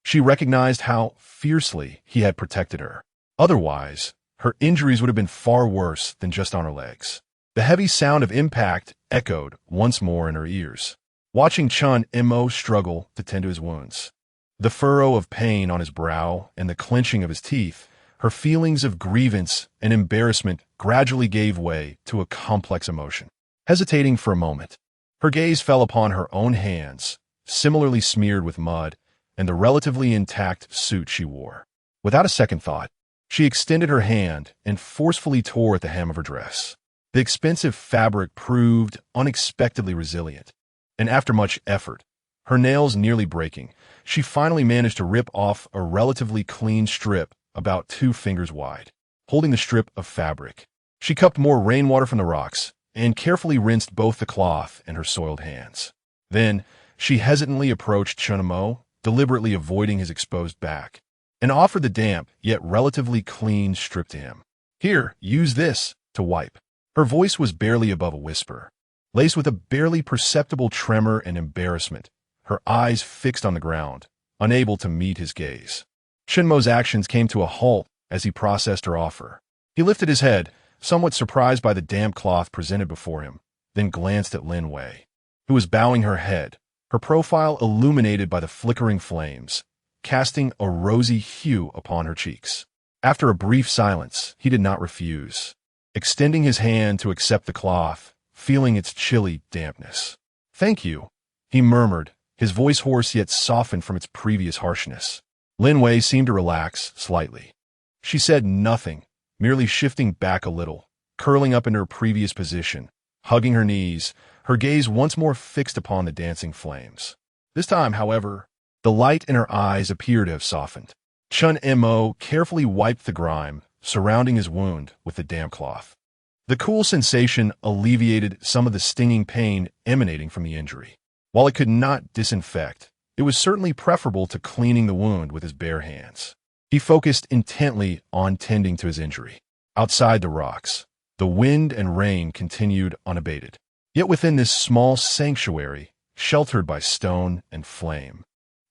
she recognized how fiercely he had protected her. Otherwise, her injuries would have been far worse than just on her legs. The heavy sound of impact echoed once more in her ears, watching Chen Mo struggle to tend to his wounds. The furrow of pain on his brow and the clenching of his teeth, her feelings of grievance and embarrassment gradually gave way to a complex emotion. Hesitating for a moment, her gaze fell upon her own hands, similarly smeared with mud, and the relatively intact suit she wore. Without a second thought, she extended her hand and forcefully tore at the hem of her dress. The expensive fabric proved unexpectedly resilient, and after much effort, her nails nearly breaking, she finally managed to rip off a relatively clean strip about 2 fingers wide. Holding the strip of fabric, she cupped more rainwater from the rocks and carefully rinsed both the cloth and her soiled hands. Then, she hesitantly approached Chen Mo, deliberately avoiding his exposed back, and offered the damp yet relatively clean strip to him. "Here, use this to wipe." Her voice was barely above a whisper, laced with a barely perceptible tremor and embarrassment, her eyes fixed on the ground, unable to meet his gaze. Chen Mo's actions came to a halt as he processed her offer. He lifted his head, somewhat surprised by the damp cloth presented before him, then glanced at Lin Wei, who was bowing her head, her profile illuminated by the flickering flames, casting a rosy hue upon her cheeks. After a brief silence, he did not refuse, extending his hand to accept the cloth, feeling its chilly dampness. "Thank you," he murmured, his voice hoarse yet softened from its previous harshness. Lin Wei seemed to relax slightly. She said nothing, merely shifting back a little, curling up in her previous position, hugging her knees, her gaze once more fixed upon the dancing flames. This time, however, the light in her eyes appeared to have softened. Chen Mo carefully wiped the grime surrounding his wound with the damp cloth. The cool sensation alleviated some of the stinging pain emanating from the injury. While it could not disinfect, it was certainly preferable to cleaning the wound with his bare hands. He focused intently on tending to his injury. Outside the rocks, the wind and rain continued unabated. Yet within this small sanctuary, sheltered by stone and flame,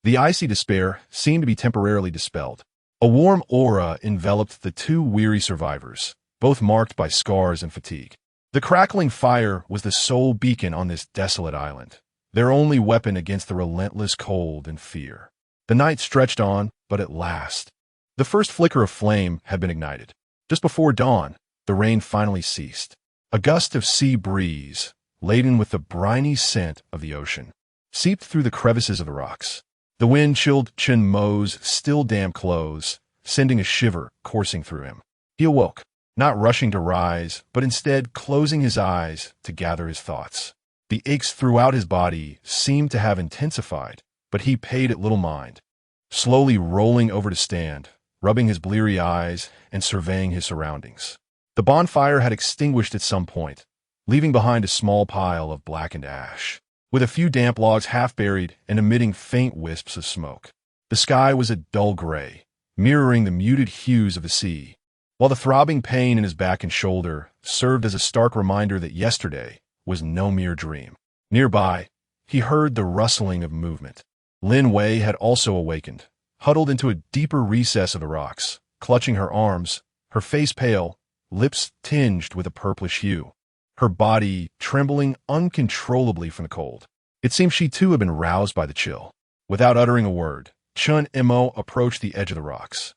the icy despair seemed to be temporarily dispelled. A warm aura enveloped the two weary survivors, both marked by scars and fatigue. The crackling fire was the sole beacon on this desolate island, their only weapon against the relentless cold and fear. The night stretched on, but at last, the first flicker of flame had been ignited. Just before dawn, the rain finally ceased. A gust of sea breeze, laden with the briny scent of the ocean, seeped through the crevices of the rocks. The wind chilled Chen Mo's still damp clothes, sending a shiver coursing through him. He awoke, not rushing to rise, but instead closing his eyes to gather his thoughts. The aches throughout his body seemed to have intensified, but he paid it little mind, slowly rolling over to stand, rubbing his bleary eyes and surveying his surroundings. The bonfire had extinguished at some point, leaving behind a small pile of blackened ash, with a few damp logs half buried and emitting faint wisps of smoke. The sky was a dull gray, mirroring the muted hues of the sea, while the throbbing pain in his back and shoulder served as a stark reminder that yesterday was no mere dream. Nearby, he heard the rustling of movement. Lin Wei had also awakened, huddled into a deeper recess of the rocks, clutching her arms, her face pale, lips tinged with a purplish hue, her body trembling uncontrollably from the cold. It seemed she too had been roused by the chill. Without uttering a word, Chen Mo approached the edge of the rocks,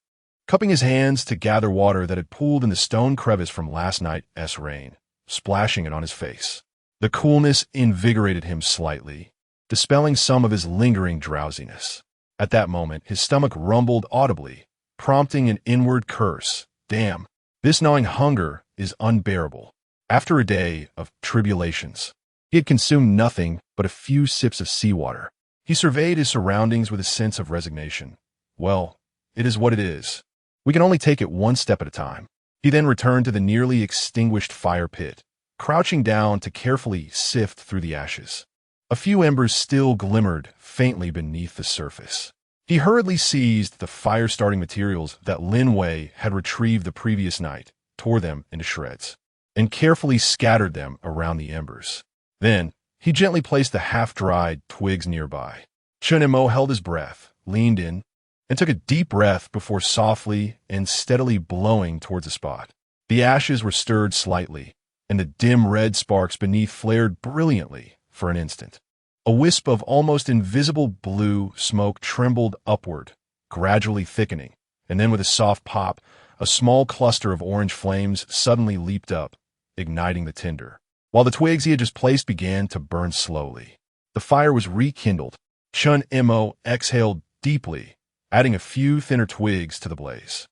cupping his hands to gather water that had pooled in the stone crevice from last night's rain, splashing it on his face. The coolness invigorated him slightly, dispelling some of his lingering drowsiness. At that moment, his stomach rumbled audibly, prompting an inward curse. Damn, this gnawing hunger is unbearable. After a day of tribulations, he had consumed nothing but a few sips of seawater. He surveyed his surroundings with a sense of resignation. Well, it is what it is. We can only take it one step at a time. He then returned to the nearly extinguished fire pit, crouching down to carefully sift through the ashes. A few embers still glimmered faintly beneath the surface. He hurriedly seized the fire-starting materials that Lin Wei had retrieved the previous night, tore them into shreds, and carefully scattered them around the embers. Then, he gently placed the half-dried twigs nearby. Chen Mo held his breath, leaned in, and took a deep breath before softly and steadily blowing towards the spot. The ashes were stirred slightly, and the dim red sparks beneath flared brilliantly for an instant. A wisp of almost invisible blue smoke trembled upward, gradually thickening, and then with a soft pop, a small cluster of orange flames suddenly leaped up, igniting the tinder, while the twigs he had just placed began to burn slowly. The fire was rekindled. Chen Mo exhaled deeply, adding a few thinner twigs to the blaze.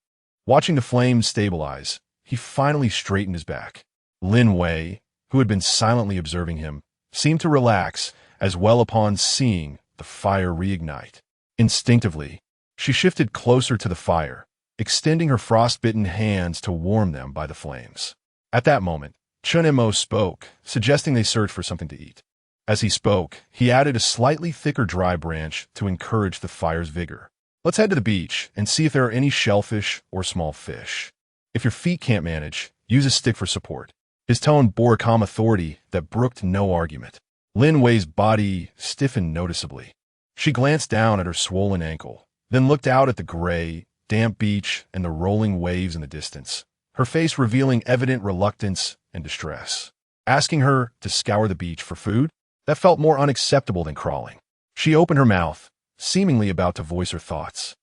Watching the flames stabilize, he finally straightened his back. Lin Wei, who had been silently observing him, seemed to relax as well upon seeing the fire reignite. Instinctively, she shifted closer to the fire, extending her frostbitten hands to warm them by the flames. At that moment, Chen Mo spoke, suggesting they search for something to eat. As he spoke, he added a slightly thicker dry branch to encourage the fire's vigor. Let's head to the beach and see if there are any shellfish or small fish. If your feet can't manage, use a stick for support. His tone bore a calm authority that brooked no argument. Lin Wei's body stiffened noticeably. She glanced down at her swollen ankle, then looked out at the gray, damp beach and the rolling waves in the distance, her face revealing evident reluctance and distress. Asking her to scour the beach for food? That felt more unacceptable than crawling. She opened her mouth, seemingly about to voice her thoughts.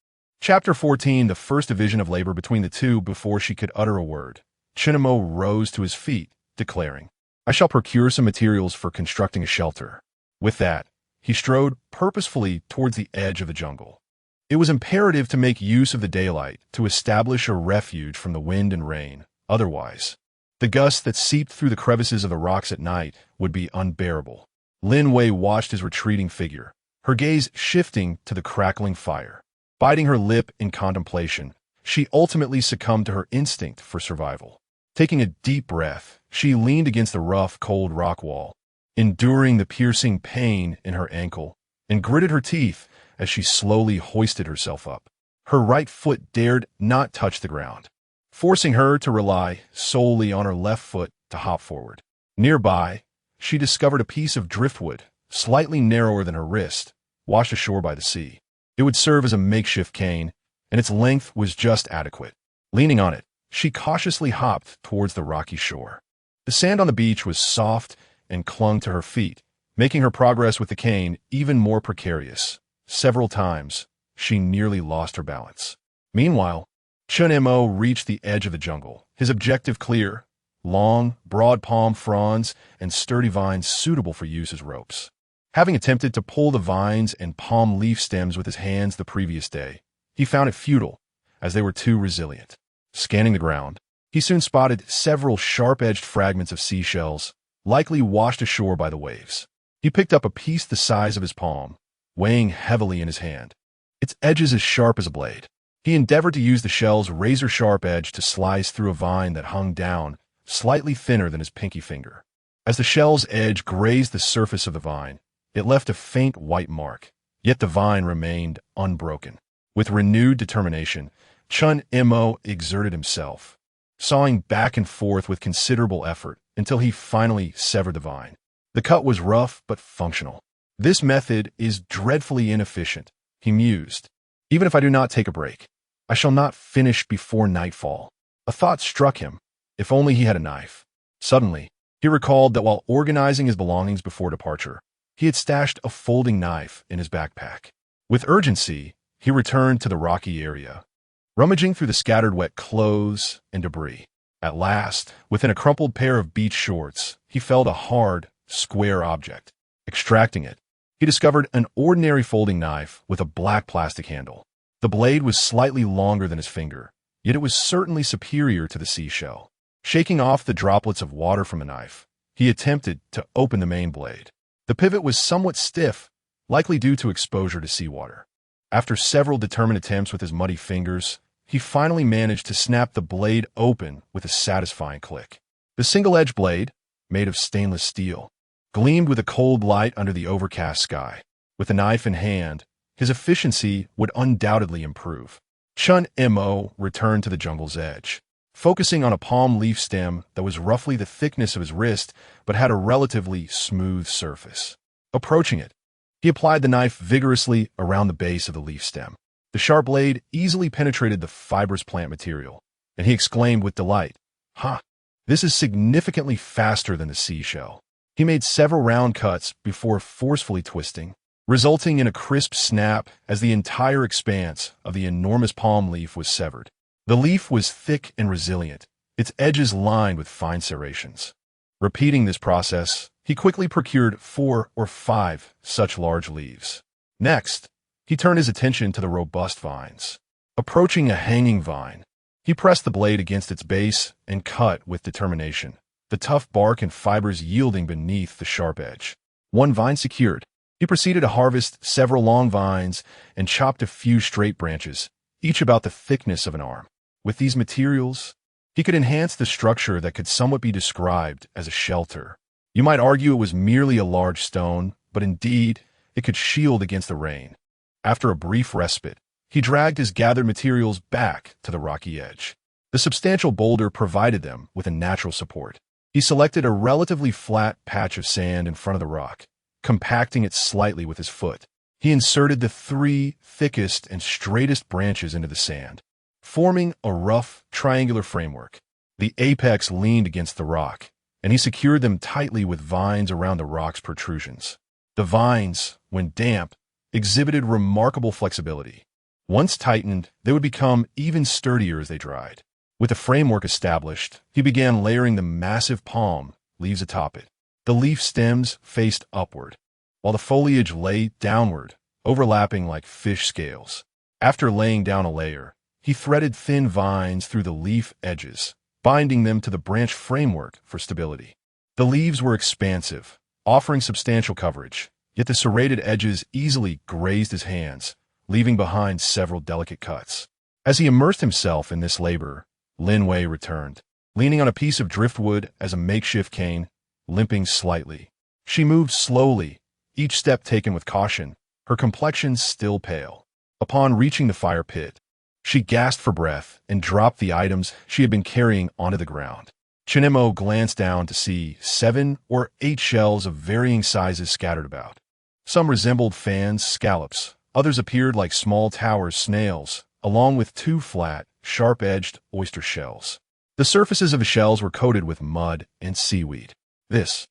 Chapter 14, the first division of labor between the two. Before she could utter a word, Chen Mo rose to his feet, declaring, I shall procure some materials for constructing a shelter. With that, he strode purposefully towards the edge of the jungle. It was imperative to make use of the daylight to establish a refuge from the wind and rain. Otherwise, the gusts that seeped through the crevices of the rocks at night would be unbearable. Lin Wei watched his retreating figure, her gaze shifting to the crackling fire. Biting her lip in contemplation, she ultimately succumbed to her instinct for survival. Taking a deep breath, she leaned against the rough, cold rock wall, enduring the piercing pain in her ankle, and gritted her teeth as she slowly hoisted herself up. Her right foot dared not touch the ground, forcing her to rely solely on her left foot to hop forward. Nearby, she discovered a piece of driftwood, slightly narrower than her wrist, washed ashore by the sea. It would serve as a makeshift cane, and its length was just adequate. Leaning on it, she cautiously hopped towards the rocky shore. The sand on the beach was soft and clung to her feet, making her progress with the cane even more precarious. Several times, she nearly lost her balance. Meanwhile, Chen Mo reached the edge of the jungle, his objective clear: long, broad palm fronds and sturdy vines suitable for use as ropes. Having attempted to pull the vines and palm leaf stems with his hands the previous day, he found it futile, as they were too resilient. Scanning the ground, he soon spotted several sharp-edged fragments of seashells, likely washed ashore by the waves. He picked up a piece the size of his palm, weighing heavily in his hand, its edges as sharp as a blade. He endeavored to use the shell's razor-sharp edge to slice through a vine that hung down, slightly thinner than his pinky finger. As the shell's edge grazed the surface of the vine, it left a faint white mark, yet the vine remained unbroken. With renewed determination, Chen Mo exerted himself, sawing back and forth with considerable effort until he finally severed the vine. The cut was rough but functional. This method is dreadfully inefficient, he mused. Even if I do not take a break, I shall not finish before nightfall. A thought struck him. If only he had a knife. Suddenly, he recalled that while organizing his belongings before departure, he had stashed a folding knife in his backpack. With urgency, he returned to the rocky area, rummaging through the scattered wet clothes and debris. At last, within a crumpled pair of beach shorts, he felt a hard, square object. Extracting it, he discovered an ordinary folding knife with a black plastic handle. The blade was slightly longer than his finger, yet it was certainly superior to the seashell. Shaking off the droplets of water from the knife, he attempted to open the main blade. The pivot was somewhat stiff, likely due to exposure to seawater. After several determined attempts with his muddy fingers, he finally managed to snap the blade open with a satisfying click. The single-edged blade, made of stainless steel, gleamed with a cold light under the overcast sky. With the knife in hand, his efficiency would undoubtedly improve. Chen Mo returned to the jungle's edge, focusing on a palm leaf stem that was roughly the thickness of his wrist but had a relatively smooth surface. Approaching it, he applied the knife vigorously around the base of the leaf stem. The sharp blade easily penetrated the fibrous plant material, and he exclaimed with delight, "Ha! This is significantly faster than the seashell." He made several round cuts before forcefully twisting, resulting in a crisp snap as the entire expanse of the enormous palm leaf was severed. The leaf was thick and resilient, its edges lined with fine serrations. Repeating this process, he quickly procured 4 or 5 such large leaves. Next, he turned his attention to the robust vines. Approaching a hanging vine, he pressed the blade against its base and cut with determination, the tough bark and fibers yielding beneath the sharp edge. One vine secured, he proceeded to harvest several long vines and chopped a few straight branches, each about the thickness of an arm. With these materials, he could enhance the structure that could somewhat be described as a shelter. You might argue it was merely a large stone, but indeed, it could shield against the rain. After a brief respite, he dragged his gathered materials back to the rocky edge. The substantial boulder provided them with a natural support. He selected a relatively flat patch of sand in front of the rock, compacting it slightly with his foot. He inserted the 3 thickest and straightest branches into the sand, forming a rough, triangular framework. The apex leaned against the rock, and he secured them tightly with vines around the rock's protrusions. The vines, when damp, exhibited remarkable flexibility. Once tightened, they would become even sturdier as they dried. With the framework established, he began layering the massive palm leaves atop it. The leaf stems faced upward, while the foliage lay downward, overlapping like fish scales. After laying down a layer, he threaded thin vines through the leaf edges, binding them to the branch framework for stability. The leaves were expansive, offering substantial coverage, yet the serrated edges easily grazed his hands, leaving behind several delicate cuts. As he immersed himself in this labor, Lin Wei returned, leaning on a piece of driftwood as a makeshift cane, limping slightly. She moved slowly, each step taken with caution, her complexion still pale. Upon reaching the fire pit, she gasped for breath and dropped the items she had been carrying onto the ground. Chen Mo glanced down to see 7 or 8 shells of varying sizes scattered about. Some resembled fans, scallops. Others appeared like small towers, snails, along with 2 flat, sharp-edged oyster shells. The surfaces of the shells were coated with mud and seaweed. This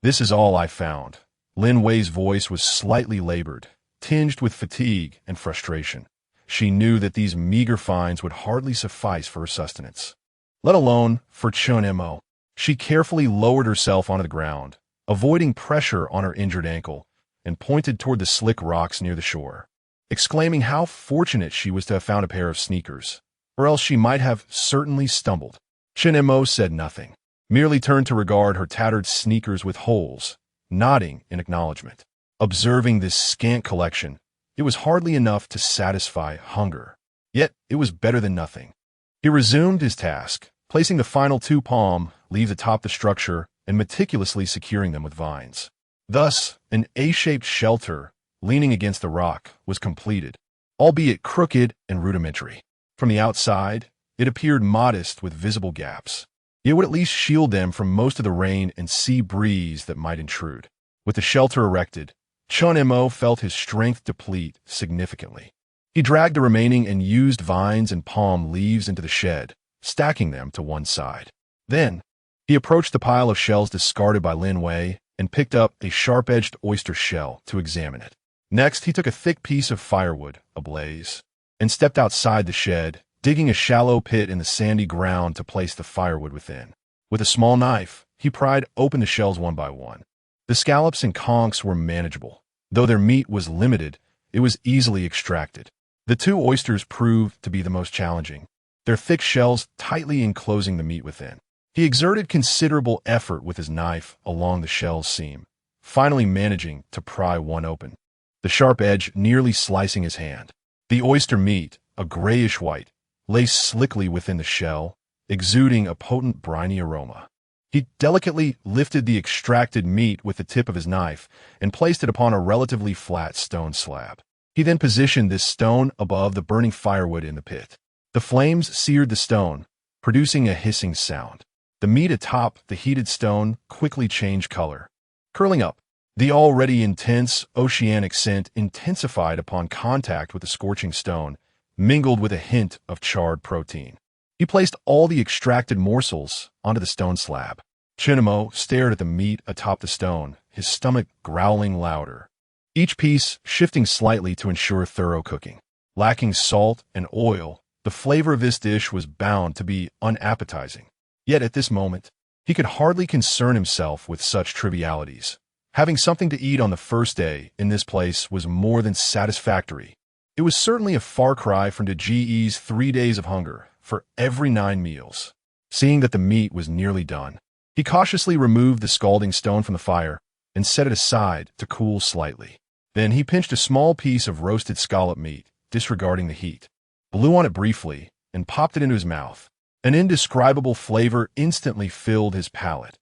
is all I found. Lin Wei's voice was slightly labored, tinged with fatigue and frustration. She knew that these meager finds would hardly suffice for her sustenance, let alone for Chen Mo. She carefully lowered herself onto the ground, avoiding pressure on her injured ankle, and pointed toward the slick rocks near the shore, exclaiming how fortunate she was to have found a pair of sneakers, or else she might have certainly stumbled. Chen Mo said nothing, merely turned to regard her tattered sneakers with holes, nodding in acknowledgement. Observing this scant collection, it was hardly enough to satisfy hunger, yet it was better than nothing. He resumed his task, placing the final 2 palm leaves atop the structure and meticulously securing them with vines. Thus, an A-shaped shelter, leaning against the rock, was completed, albeit crooked and rudimentary. From the outside, it appeared modest with visible gaps. It would at least shield them from most of the rain and sea breeze that might intrude. With the shelter erected, Chen Mo felt his strength deplete significantly. He dragged the remaining and used vines and palm leaves into the shed, stacking them to one side. Then, he approached the pile of shells discarded by Lin Wei and picked up a sharp-edged oyster shell to examine it. Next, he took a thick piece of firewood, ablaze, and stepped outside the shed, digging a shallow pit in the sandy ground to place the firewood within. With a small knife, he pried open the shells one by one. The scallops and conchs were manageable. Though their meat was limited, it was easily extracted. The 2 oysters proved to be the most challenging, their thick shells tightly enclosing the meat within. He exerted considerable effort with his knife along the shell's seam, finally managing to pry one open, the sharp edge nearly slicing his hand. The oyster meat, a grayish white, lay slickly within the shell, exuding a potent briny aroma. He delicately lifted the extracted meat with the tip of his knife and placed it upon a relatively flat stone slab. He then positioned this stone above the burning firewood in the pit. The flames seared the stone, producing a hissing sound. The meat atop the heated stone quickly changed color, curling up. The already intense oceanic scent intensified upon contact with the scorching stone, mingled with a hint of charred protein. He placed all the extracted morsels onto the stone slab. Chen Mo stared at the meat atop the stone, his stomach growling louder, each piece shifting slightly to ensure thorough cooking. Lacking salt and oil, the flavor of this dish was bound to be unappetizing. Yet at this moment, he could hardly concern himself with such trivialities. Having something to eat on the first day in this place was more than satisfactory. It was certainly a far cry from the GE's 3 days of hunger for every 9 meals. Seeing that the meat was nearly done, he cautiously removed the scalding stone from the fire and set it aside to cool slightly. Then he pinched a small piece of roasted scallop meat, disregarding the heat, blew on it briefly, and popped it into his mouth. An indescribable flavor instantly filled his palate.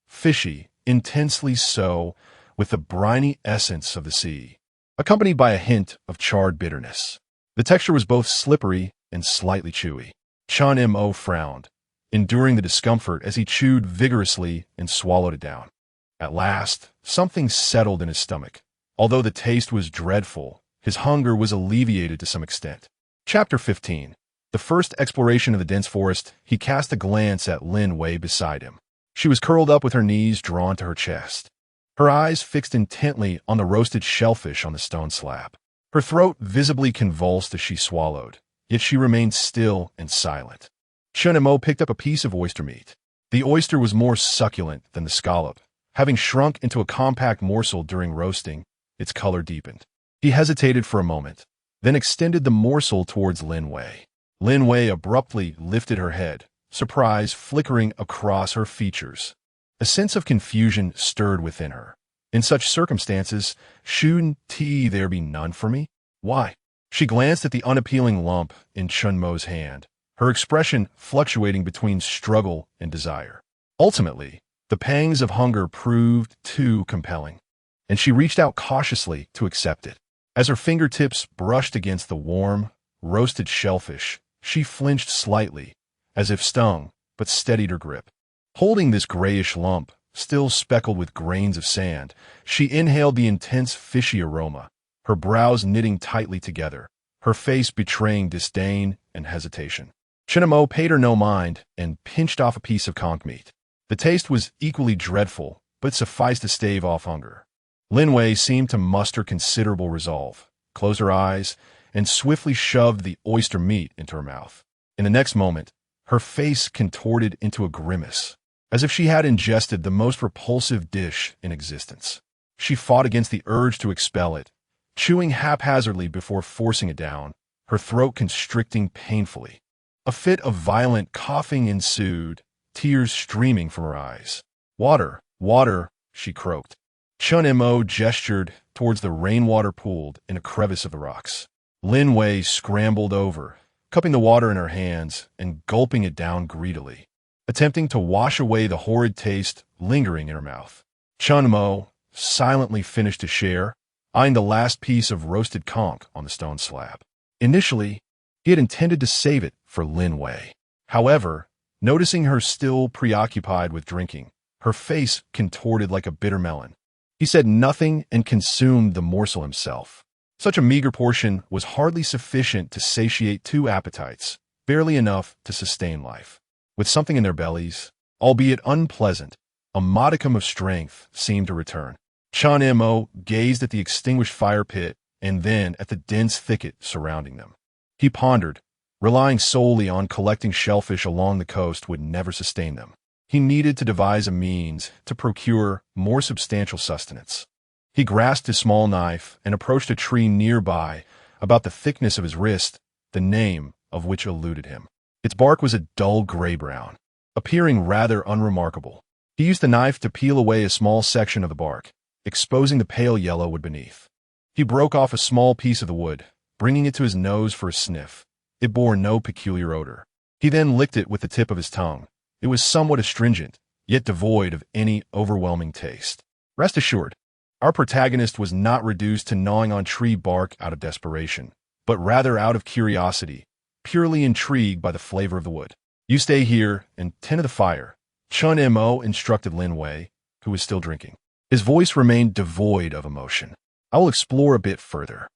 Fishy, intensely so, with the briny essence of the sea, accompanied by a hint of charred bitterness. The texture was both slippery and slightly chewy. Chen Mo frowned, enduring the discomfort as he chewed vigorously and swallowed it down. At last, something settled in his stomach. Although the taste was dreadful, his hunger was alleviated to some extent. Chapter 15. The first exploration of the dense forest, he cast a glance at Lin Wei beside him. She was curled up with her knees drawn to her chest, her eyes fixed intently on the roasted shellfish on the stone slab. Her throat visibly convulsed as she swallowed, yet she remained still and silent. Chen Mo picked up a piece of oyster meat. The oyster was more succulent than the scallop. Having shrunk into a compact morsel during roasting, its color deepened. He hesitated for a moment, then extended the morsel towards Lin Wei. Lin Wei abruptly lifted her head, surprise flickering across her features. A sense of confusion stirred within her. In such circumstances, shouldn't there be none for me? Why? She glanced at the unappealing lump in Chen Mo's hand, her expression fluctuating between struggle and desire. Ultimately, the pangs of hunger proved too compelling, and she reached out cautiously to accept it. As her fingertips brushed against the warm, roasted shellfish, she flinched slightly, as if stung, but steadied her grip. Holding this grayish lump, still speckled with grains of sand, she inhaled the intense fishy aroma, her brows knitting tightly together, her face betraying disdain and hesitation. Chen Mo paid her no mind and pinched off a piece of conch meat. The taste was equally dreadful, but sufficed to stave off hunger. Lin Wei seemed to muster considerable resolve, closed her eyes, and swiftly shoved the oyster meat into her mouth. In the next moment, her face contorted into a grimace, as if she had ingested the most repulsive dish in existence. She fought against the urge to expel it, chewing haphazardly before forcing it down, her throat constricting painfully. A fit of violent coughing ensued, tears streaming from her eyes. "Water, water," she croaked. Chen Mo gestured towards the rainwater pooled in a crevice of the rocks. Lin Wei scrambled over, cupping the water in her hands and gulping it down greedily, attempting to wash away the horrid taste lingering in her mouth. Chen Mo silently finished his share, eyeing the last piece of roasted conch on the stone slab. Initially, he had intended to save it for Lin Wei. However, noticing her still preoccupied with drinking, her face contorted like a bitter melon, he said nothing and consumed the morsel himself. Such a meager portion was hardly sufficient to satiate two appetites, barely enough to sustain life. With something in their bellies, albeit unpleasant, a modicum of strength seemed to return. Chen Mo gazed at the extinguished fire pit and then at the dense thicket surrounding them. He pondered, relying solely on collecting shellfish along the coast would never sustain them. He needed to devise a means to procure more substantial sustenance. He grasped his small knife and approached a tree nearby, about the thickness of his wrist, the name of which eluded him. Its bark was a dull gray-brown, appearing rather unremarkable. He used the knife to peel away a small section of the bark, exposing the pale yellow wood beneath. He broke off a small piece of the wood, bringing it to his nose for a sniff. It bore no peculiar odor. He then licked it with the tip of his tongue. It was somewhat astringent, yet devoid of any overwhelming taste. Rest assured, our protagonist was not reduced to gnawing on tree bark out of desperation, but rather out of curiosity, purely intrigued by the flavor of the wood. "You stay here and tend to the fire," Chen Mo instructed Lin Wei, who was still drinking. His voice remained devoid of emotion. "I will explore a bit further."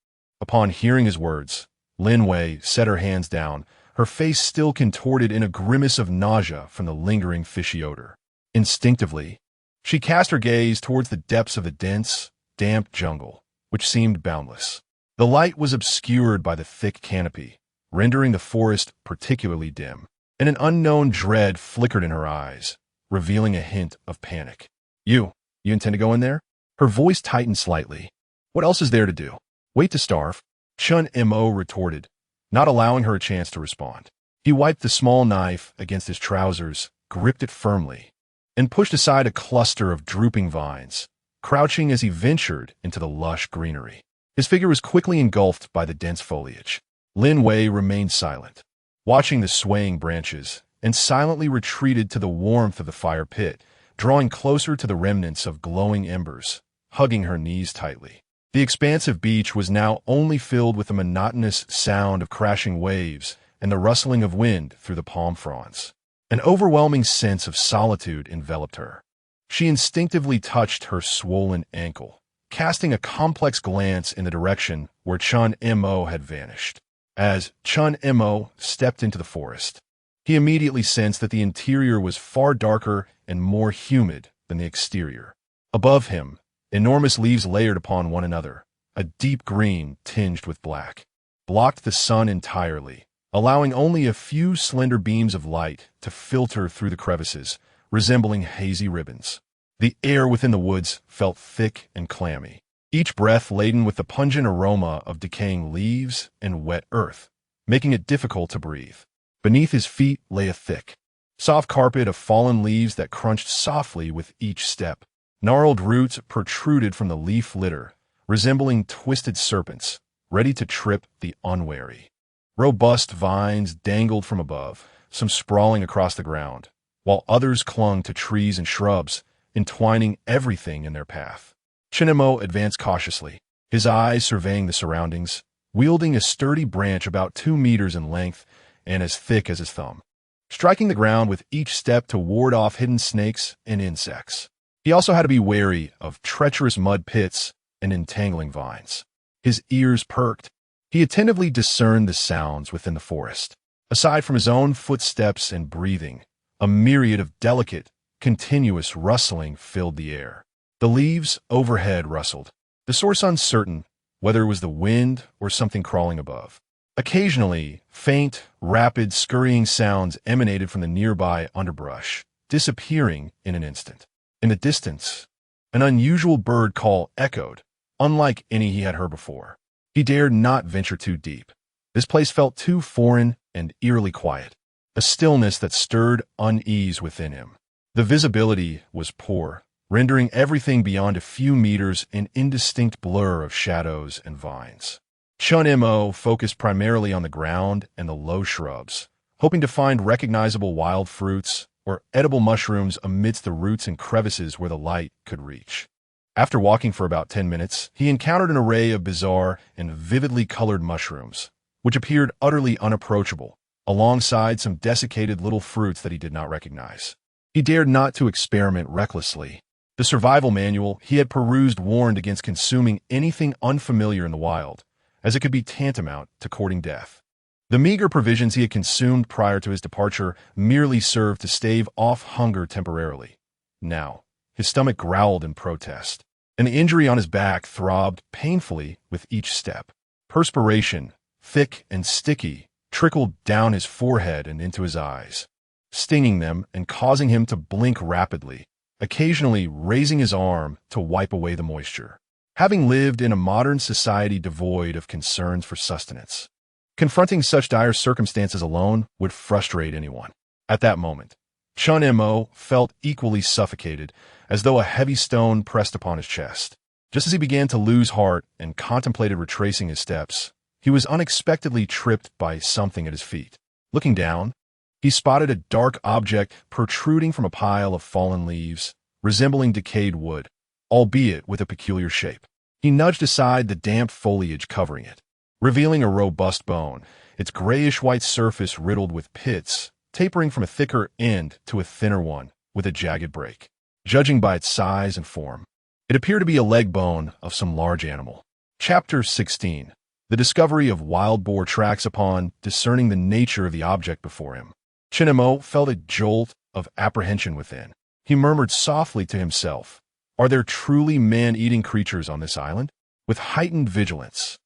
Upon hearing his words, Lin Wei set her hands down, her face still contorted in a grimace of nausea from the lingering fishy odor. Instinctively, she cast her gaze towards the depths of the dense, damp jungle, which seemed boundless. The light was obscured by the thick canopy, rendering the forest particularly dim, and an unknown dread flickered in her eyes, revealing a hint of panic. You intend to go in there?" Her voice tightened slightly. "What else is there to do? Wait to starve?" Chen Mo retorted, not allowing her a chance to respond. He wiped the small knife against his trousers, gripped it firmly, and pushed aside a cluster of drooping vines, crouching as he ventured into the lush greenery. His figure was quickly engulfed by the dense foliage. Lin Wei remained silent, watching the swaying branches, and silently retreated to the warmth of the fire pit, drawing closer to the remnants of glowing embers, hugging her knees tightly. The expansive beach was now only filled with the monotonous sound of crashing waves and the rustling of wind through the palm fronds. An overwhelming sense of solitude enveloped her. She instinctively touched her swollen ankle, casting a complex glance in the direction where Chen Mo had vanished. As Chen Mo stepped into the forest, he immediately sensed that the interior was far darker and more humid than the exterior. Above him, enormous leaves layered upon one another, a deep green tinged with black, blocked the sun entirely, allowing only a few slender beams of light to filter through the crevices, resembling hazy ribbons. The air within the woods felt thick and clammy, each breath laden with the pungent aroma of decaying leaves and wet earth, making it difficult to breathe. Beneath his feet lay a thick, soft carpet of fallen leaves that crunched softly with each step. Gnarled roots protruded from the leaf litter, resembling twisted serpents, ready to trip the unwary. Robust vines dangled from above, some sprawling across the ground, while others clung to trees and shrubs, entwining everything in their path. Chen Mo advanced cautiously, his eyes surveying the surroundings, wielding a sturdy branch about 2 meters in length and as thick as his thumb, striking the ground with each step to ward off hidden snakes and insects. He also had to be wary of treacherous mud pits and entangling vines. His ears perked. He attentively discerned the sounds within the forest. Aside from his own footsteps and breathing, a myriad of delicate, continuous rustling filled the air. The leaves overhead rustled, the source uncertain, whether it was the wind or something crawling above. Occasionally, faint, rapid, scurrying sounds emanated from the nearby underbrush, disappearing in an instant. In the distance, an unusual bird call echoed, unlike any he had heard before. He dared not venture too deep. This place felt too foreign and eerily quiet, a stillness that stirred unease within him. The visibility was poor, rendering everything beyond a few meters an indistinct blur of shadows and vines. Chen Mo focused primarily on the ground and the low shrubs, hoping to find recognizable wild fruits or edible mushrooms amidst the roots and crevices where the light could reach. After walking for about 10 minutes, he encountered an array of bizarre and vividly colored mushrooms, which appeared utterly unapproachable, alongside some desiccated little fruits that he did not recognize. He dared not to experiment recklessly. The survival manual he had perused warned against consuming anything unfamiliar in the wild, as it could be tantamount to courting death. The meager provisions he had consumed prior to his departure merely served to stave off hunger temporarily. Now, his stomach growled in protest, and the injury on his back throbbed painfully with each step. Perspiration, thick and sticky, trickled down his forehead and into his eyes, stinging them and causing him to blink rapidly, occasionally raising his arm to wipe away the moisture. Having lived in a modern society devoid of concerns for sustenance, confronting such dire circumstances alone would frustrate anyone. At that moment, Chen Mo felt equally suffocated, as though a heavy stone pressed upon his chest. Just as he began to lose heart and contemplated retracing his steps, he was unexpectedly tripped by something at his feet. Looking down, he spotted a dark object protruding from a pile of fallen leaves, resembling decayed wood, albeit with a peculiar shape. He nudged aside the damp foliage covering it, revealing a robust bone, its grayish-white surface riddled with pits, tapering from a thicker end to a thinner one with a jagged break. Judging by its size and form, it appeared to be a leg bone of some large animal. Chapter 16. The discovery of wild boar tracks. Upon discerning the nature of the object before him, Chen Mo felt a jolt of apprehension within. He murmured softly to himself, "Are there truly man-eating creatures on this island?" With heightened vigilance,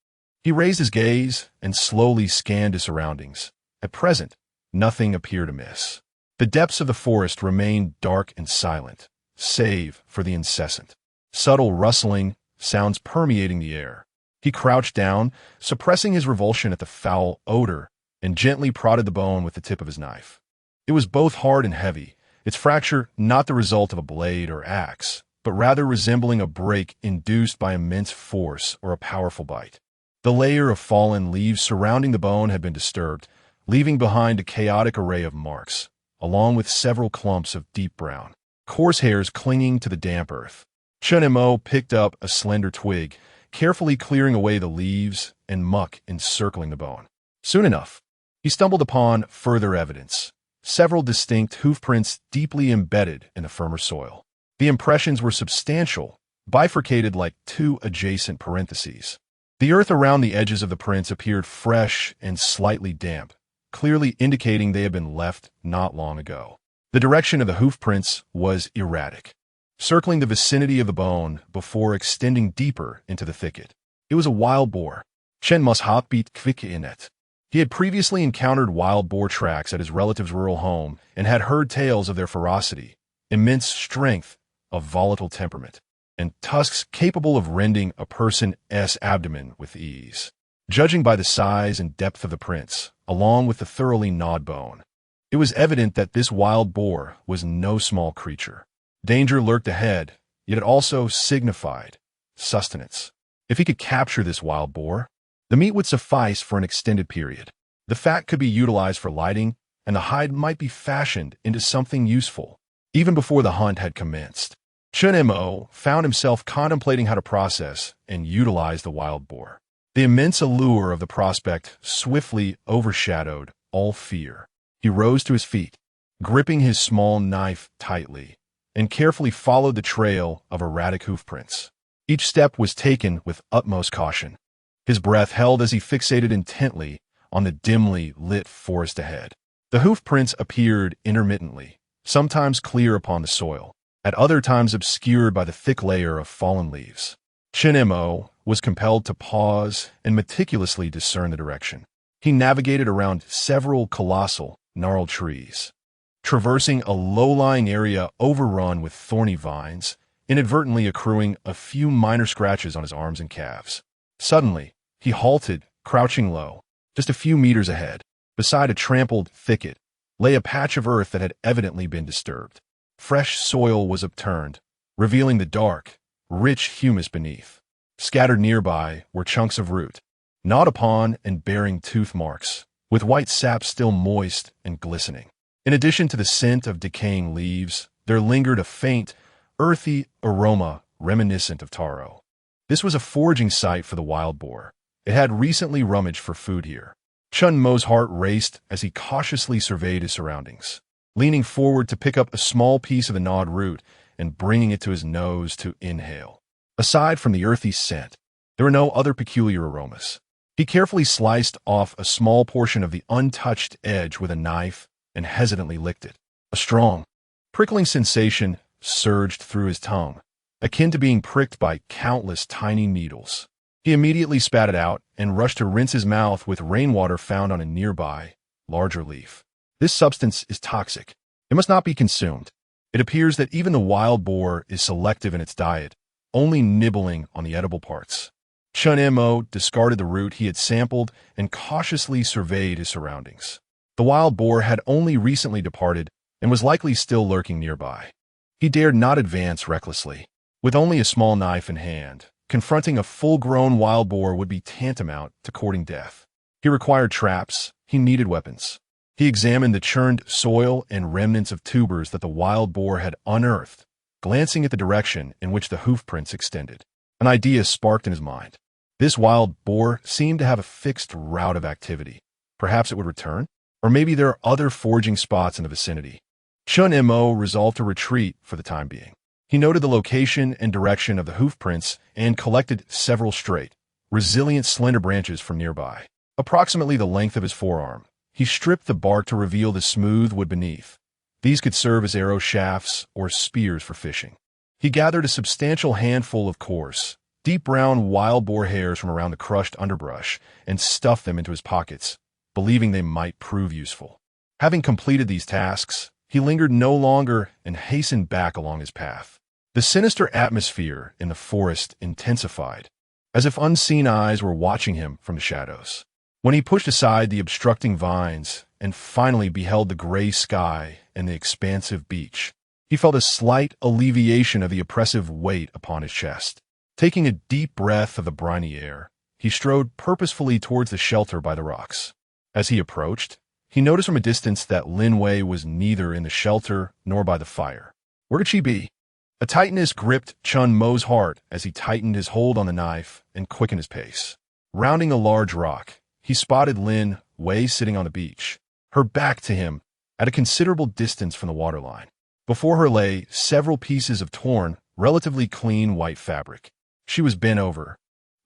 he raised his gaze and slowly scanned his surroundings. At present, nothing appeared amiss. The depths of the forest remained dark and silent, save for the incessant, subtle rustling sounds permeating the air. He crouched down, suppressing his revulsion at the foul odor, and gently prodded the bone with the tip of his knife. It was both hard and heavy, its fracture not the result of a blade or axe, but rather resembling a break induced by immense force or a powerful bite. The layer of fallen leaves surrounding the bone had been disturbed, leaving behind a chaotic array of marks, along with several clumps of deep brown, coarse hairs clinging to the damp earth. Chen Mo picked up a slender twig, carefully clearing away the leaves and muck encircling the bone. Soon enough, he stumbled upon further evidence, several distinct hoofprints deeply embedded in the firmer soil. The impressions were substantial, bifurcated like two adjacent parentheses. The earth around the edges of the prints appeared fresh and slightly damp, clearly indicating they had been left not long ago. The direction of the hoofprints was erratic, circling the vicinity of the bone before extending deeper into the thicket. It was a wild boar. Chen Mo's heart beat quick in it. He had previously encountered wild boar tracks at his relative's rural home and had heard tales of their ferocity, immense strength, of volatile temperament, and tusks capable of rending a person's abdomen with ease. Judging by the size and depth of the prints, along with the thoroughly gnawed bone, it was evident that this wild boar was no small creature. Danger lurked ahead, yet it also signified sustenance. If he could capture this wild boar, the meat would suffice for an extended period. The fat could be utilized for lighting, and the hide might be fashioned into something useful, even before the hunt had commenced. Chen Mo found himself contemplating how to process and utilize the wild boar. The immense allure of the prospect swiftly overshadowed all fear. He rose to his feet, gripping his small knife tightly, and carefully followed the trail of erratic hoofprints. Each step was taken with utmost caution. His breath held as he fixated intently on the dimly lit forest ahead. The hoofprints appeared intermittently, sometimes clear upon the soil, at other times obscured by the thick layer of fallen leaves. Chen Mo was compelled to pause and meticulously discern the direction. He navigated around several colossal, gnarled trees, traversing a low-lying area overrun with thorny vines, inadvertently accruing a few minor scratches on his arms and calves. Suddenly, he halted, crouching low. Just a few meters ahead, beside a trampled thicket, lay a patch of earth that had evidently been disturbed. Fresh soil was upturned, revealing the dark, rich humus beneath. Scattered nearby were chunks of root, gnawed upon and bearing tooth marks, with white sap still moist and glistening. In addition to the scent of decaying leaves, there lingered a faint, earthy aroma reminiscent of taro. This was a foraging site for the wild boar. It had recently rummaged for food here. Chen Mo's heart raced as he cautiously surveyed his surroundings, leaning forward to pick up a small piece of the gnawed root and bringing it to his nose to inhale. Aside from the earthy scent, there were no other peculiar aromas. He carefully sliced off a small portion of the untouched edge with a knife and hesitantly licked it. A strong, prickling sensation surged through his tongue, akin to being pricked by countless tiny needles. He immediately spat it out and rushed to rinse his mouth with rainwater found on a nearby, larger leaf. This substance is toxic. It must not be consumed. It appears that even the wild boar is selective in its diet, only nibbling on the edible parts. Chen Mo discarded the root he had sampled and cautiously surveyed his surroundings. The wild boar had only recently departed and was likely still lurking nearby. He dared not advance recklessly. With only a small knife in hand, confronting a full-grown wild boar would be tantamount to courting death. He required traps. He needed weapons. He examined the churned soil and remnants of tubers that the wild boar had unearthed, glancing at the direction in which the hoofprints extended. An idea sparked in his mind. This wild boar seemed to have a fixed route of activity. Perhaps it would return? Or maybe there are other foraging spots in the vicinity. Chen Mo resolved to retreat for the time being. He noted the location and direction of the hoofprints and collected several straight, resilient slender branches from nearby. Approximately the length of his forearm, he stripped the bark to reveal the smooth wood beneath. These could serve as arrow shafts or spears for fishing. He gathered a substantial handful of coarse, deep brown wild boar hairs from around the crushed underbrush and stuffed them into his pockets, believing they might prove useful. Having completed these tasks, he lingered no longer and hastened back along his path. The sinister atmosphere in the forest intensified, as if unseen eyes were watching him from the shadows. When he pushed aside the obstructing vines and finally beheld the gray sky and the expansive beach, he felt a slight alleviation of the oppressive weight upon his chest. Taking a deep breath of the briny air, he strode purposefully towards the shelter by the rocks. As he approached, he noticed from a distance that Lin Wei was neither in the shelter nor by the fire. Where could she be? A tightness gripped Chen Mo's heart as he tightened his hold on the knife and quickened his pace. Rounding a large rock, he spotted Lin Wei sitting on the beach, her back to him, at a considerable distance from the waterline. Before her lay several pieces of torn, relatively clean white fabric. She was bent over,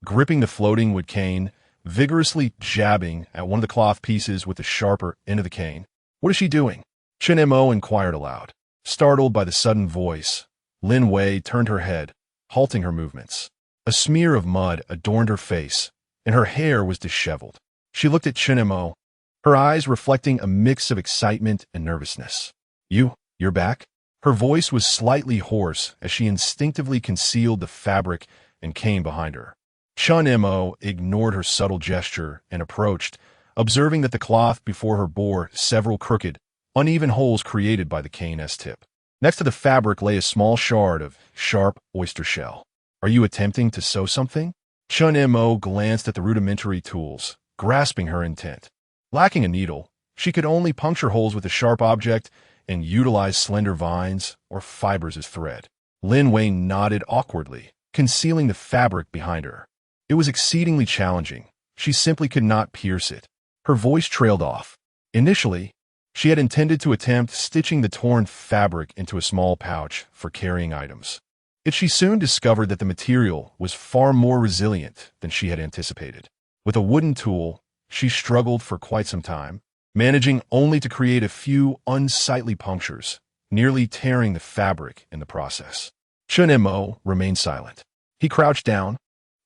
gripping the floating wood cane, vigorously jabbing at one of the cloth pieces with the sharper end of the cane. What is she doing? Chen Mo inquired aloud. Startled by the sudden voice, Lin Wei turned her head, halting her movements. A smear of mud adorned her face, and her hair was disheveled. She looked at Chen Mo, her eyes reflecting a mix of excitement and nervousness. You're back? Her voice was slightly hoarse as she instinctively concealed the fabric and cane behind her. Chen Mo ignored her subtle gesture and approached, observing that the cloth before her bore several crooked, uneven holes created by the cane's tip. Next to the fabric lay a small shard of sharp oyster shell. Are you attempting to sew something? Chen Mo glanced at the rudimentary tools, grasping her intent. Lacking a needle, she could only puncture holes with a sharp object and utilize slender vines or fibers as thread. Lin Wei nodded awkwardly, concealing the fabric behind her. It was exceedingly challenging. She simply could not pierce it. Her voice trailed off. Initially, she had intended to attempt stitching the torn fabric into a small pouch for carrying items. Yet she soon discovered that the material was far more resilient than she had anticipated. With a wooden tool, she struggled for quite some time, managing only to create a few unsightly punctures, nearly tearing the fabric in the process. Chen Mo remained silent. He crouched down,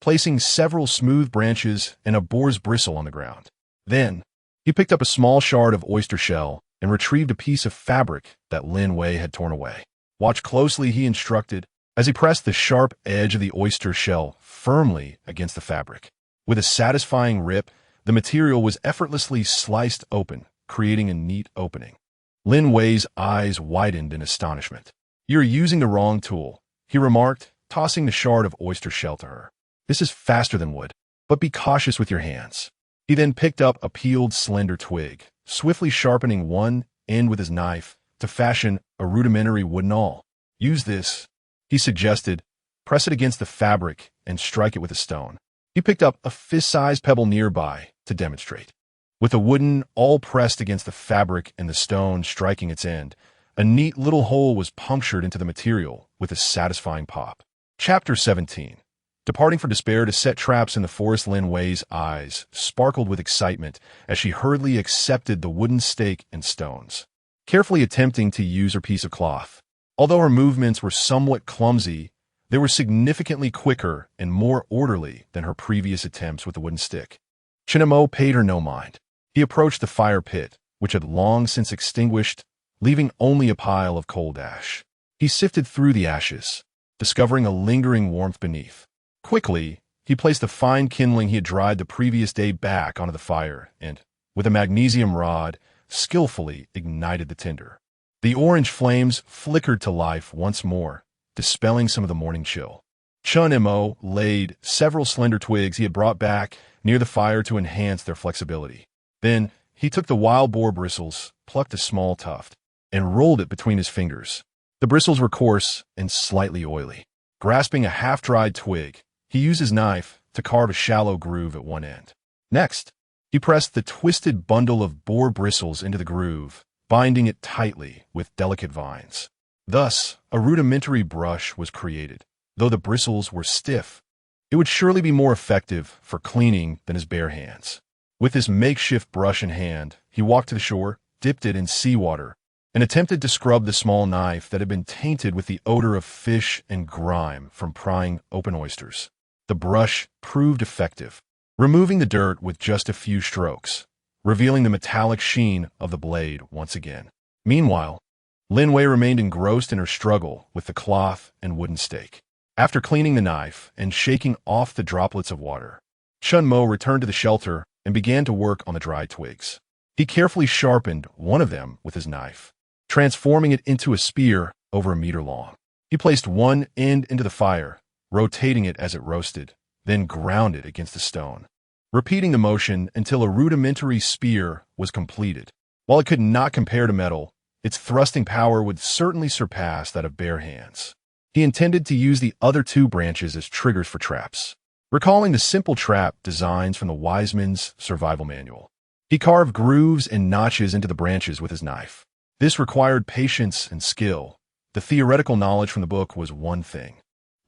placing several smooth branches and a boar's bristle on the ground. Then, he picked up a small shard of oyster shell and retrieved a piece of fabric that Lin Wei had torn away. "Watch closely," he instructed, as he pressed the sharp edge of the oyster shell firmly against the fabric. With a satisfying rip, the material was effortlessly sliced open, creating a neat opening. Lin Wei's eyes widened in astonishment. "You're using the wrong tool," he remarked, tossing the shard of oyster shell to her. "This is faster than wood, but be cautious with your hands." He then picked up a peeled, slender twig, swiftly sharpening one end with his knife to fashion a rudimentary wooden awl. "Use this," he suggested. "Press it against the fabric and strike it with a stone." He picked up a fist-sized pebble nearby to demonstrate. With the wooden awl pressed against the fabric and the stone striking its end, a neat little hole was punctured into the material with a satisfying pop. Chapter 17. Departing for despair to set traps in the forest, Lin Wei's eyes sparkled with excitement as she hurriedly accepted the wooden stake and stones, carefully attempting to use her piece of cloth. Although her movements were somewhat clumsy, they were significantly quicker and more orderly than her previous attempts with the wooden stick. Chen Mo paid her no mind. He approached the fire pit, which had long since extinguished, leaving only a pile of cold ash. He sifted through the ashes, discovering a lingering warmth beneath. Quickly, he placed the fine kindling he had dried the previous day back onto the fire and, with a magnesium rod, skillfully ignited the tinder. The orange flames flickered to life once more, dispelling some of the morning chill. Chen Mo laid several slender twigs he had brought back near the fire to enhance their flexibility. Then, he took the wild boar bristles, plucked a small tuft, and rolled it between his fingers. The bristles were coarse and slightly oily. Grasping a half-dried twig, he used his knife to carve a shallow groove at one end. Next, he pressed the twisted bundle of boar bristles into the groove, binding it tightly with delicate vines. Thus, a rudimentary brush was created. Though the bristles were stiff, it would surely be more effective for cleaning than his bare hands. With his makeshift brush in hand, he walked to the shore, dipped it in seawater, and attempted to scrub the small knife that had been tainted with the odor of fish and grime from prying open oysters. The brush proved effective, removing the dirt with just a few strokes, revealing the metallic sheen of the blade once again. Meanwhile, Lin Wei remained engrossed in her struggle with the cloth and wooden stake. After cleaning the knife and shaking off the droplets of water, Chen Mo returned to the shelter and began to work on the dried twigs. He carefully sharpened one of them with his knife, transforming it into a spear over a meter long. He placed one end into the fire, rotating it as it roasted, then ground it against the stone, repeating the motion until a rudimentary spear was completed. While it could not compare to metal, its thrusting power would certainly surpass that of bare hands. He intended to use the other two branches as triggers for traps, recalling the simple trap designs from the wise man's survival manual. He carved grooves and notches into the branches with his knife. This required patience and skill. The theoretical knowledge from the book was one thing,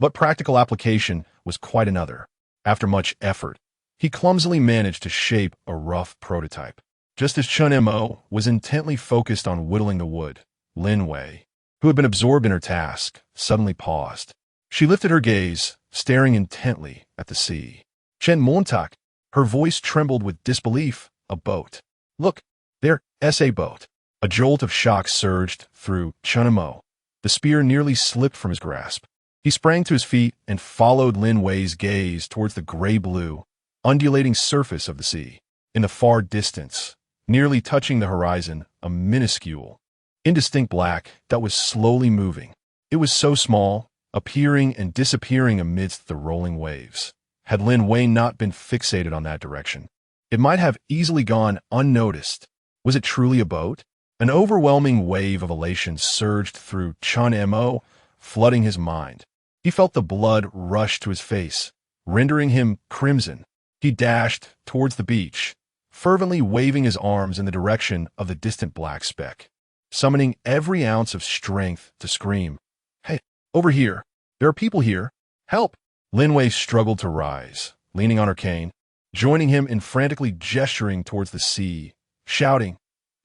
but practical application was quite another. After much effort, he clumsily managed to shape a rough prototype. Just as Chen Mo was intently focused on whittling the wood, Lin Wei, who had been absorbed in her task, suddenly paused. She lifted her gaze, staring intently at the sea. "Chen Montak," her voice trembled with disbelief. "A boat. Look, there's a boat." A jolt of shock surged through Chen Mo. The spear nearly slipped from his grasp. He sprang to his feet and followed Lin Wei's gaze towards the gray-blue, undulating surface of the sea. In the far distance, nearly touching the horizon, a minuscule, indistinct black that was slowly moving. It was so small, appearing and disappearing amidst the rolling waves. Had Lin Wei not been fixated on that direction, it might have easily gone unnoticed. Was it truly a boat? An overwhelming wave of elation surged through Chen Mo, flooding his mind. He felt the blood rush to his face, rendering him crimson. He dashed towards the beach, fervently waving his arms in the direction of the distant black speck, summoning every ounce of strength to scream, "Hey, over here! There are people here! Help!" Lin Wei struggled to rise, leaning on her cane, joining him in frantically gesturing towards the sea, shouting,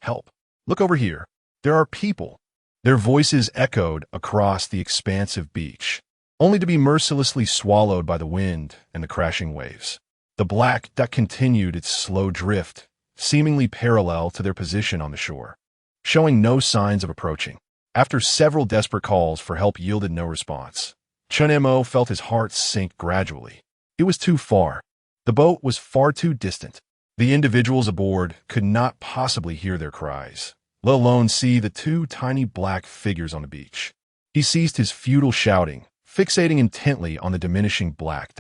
"Help! Look over here! There are people!" Their voices echoed across the expansive beach, only to be mercilessly swallowed by the wind and the crashing waves. The black that continued its slow drift, seemingly parallel to their position on the shore, showing no signs of approaching. After several desperate calls for help yielded no response, Chen Mo felt his heart sink gradually. It was too far. The boat was far too distant. The individuals aboard could not possibly hear their cries, let alone see the two tiny black figures on the beach. He ceased his futile shouting, fixating intently on the diminishing black.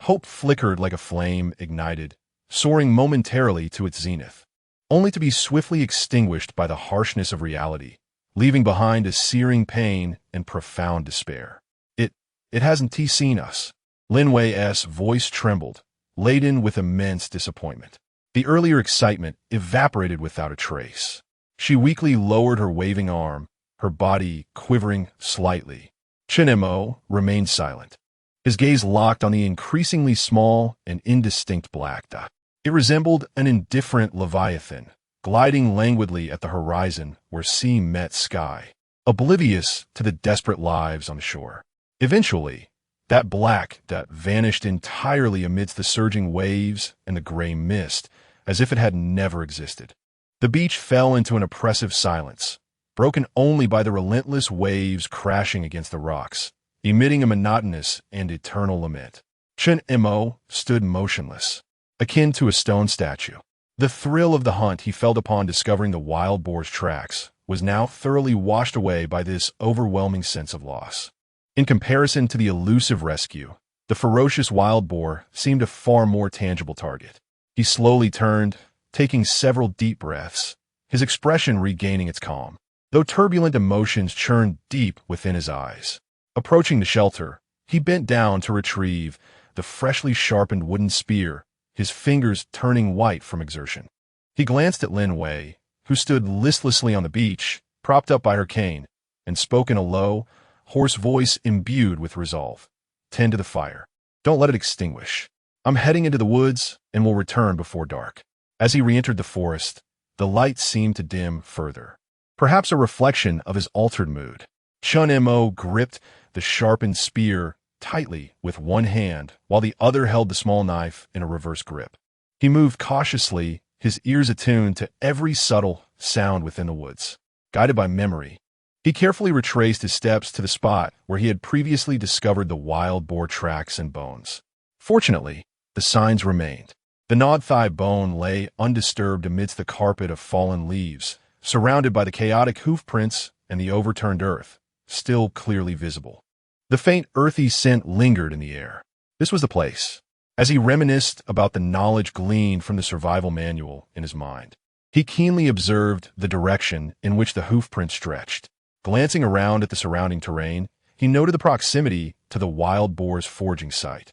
Hope flickered like a flame ignited, soaring momentarily to its zenith, only to be swiftly extinguished by the harshness of reality, leaving behind a searing pain and profound despair. It hasn't seen us. Lin Wei's voice trembled, laden with immense disappointment. The earlier excitement evaporated without a trace. She weakly lowered her waving arm, her body quivering slightly. Chen Mo remained silent, his gaze locked on the increasingly small and indistinct black dot. It resembled an indifferent leviathan, gliding languidly at the horizon where sea met sky, oblivious to the desperate lives on the shore. Eventually, that black dot vanished entirely amidst the surging waves and the gray mist, as if it had never existed. The beach fell into an oppressive silence, broken only by the relentless waves crashing against the rocks, emitting a monotonous and eternal lament. Chen Mo stood motionless, akin to a stone statue. The thrill of the hunt he felt upon discovering the wild boar's tracks was now thoroughly washed away by this overwhelming sense of loss. In comparison to the elusive rescue, the ferocious wild boar seemed a far more tangible target. He slowly turned, taking several deep breaths, his expression regaining its calm, though turbulent emotions churned deep within his eyes. Approaching the shelter, he bent down to retrieve the freshly sharpened wooden spear, his fingers turning white from exertion. He glanced at Lin Wei, who stood listlessly on the beach, propped up by her cane, and spoke in a low, hoarse voice imbued with resolve. "Tend to the fire. Don't let it extinguish. I'm heading into the woods and will return before dark." As he re-entered the forest, the light seemed to dim further, perhaps a reflection of his altered mood. Chen Mo gripped the sharpened spear tightly with one hand while the other held the small knife in a reverse grip. He moved cautiously, his ears attuned to every subtle sound within the woods. Guided by memory, he carefully retraced his steps to the spot where he had previously discovered the wild boar tracks and bones. Fortunately, the signs remained. The gnawed thigh bone lay undisturbed amidst the carpet of fallen leaves, surrounded by the chaotic hoof prints and the overturned earth, still clearly visible. The faint earthy scent lingered in the air. This was the place. As he reminisced about the knowledge gleaned from the survival manual in his mind, he keenly observed the direction in which the hoof print stretched. Glancing around at the surrounding terrain, he noted the proximity to the wild boar's foraging site,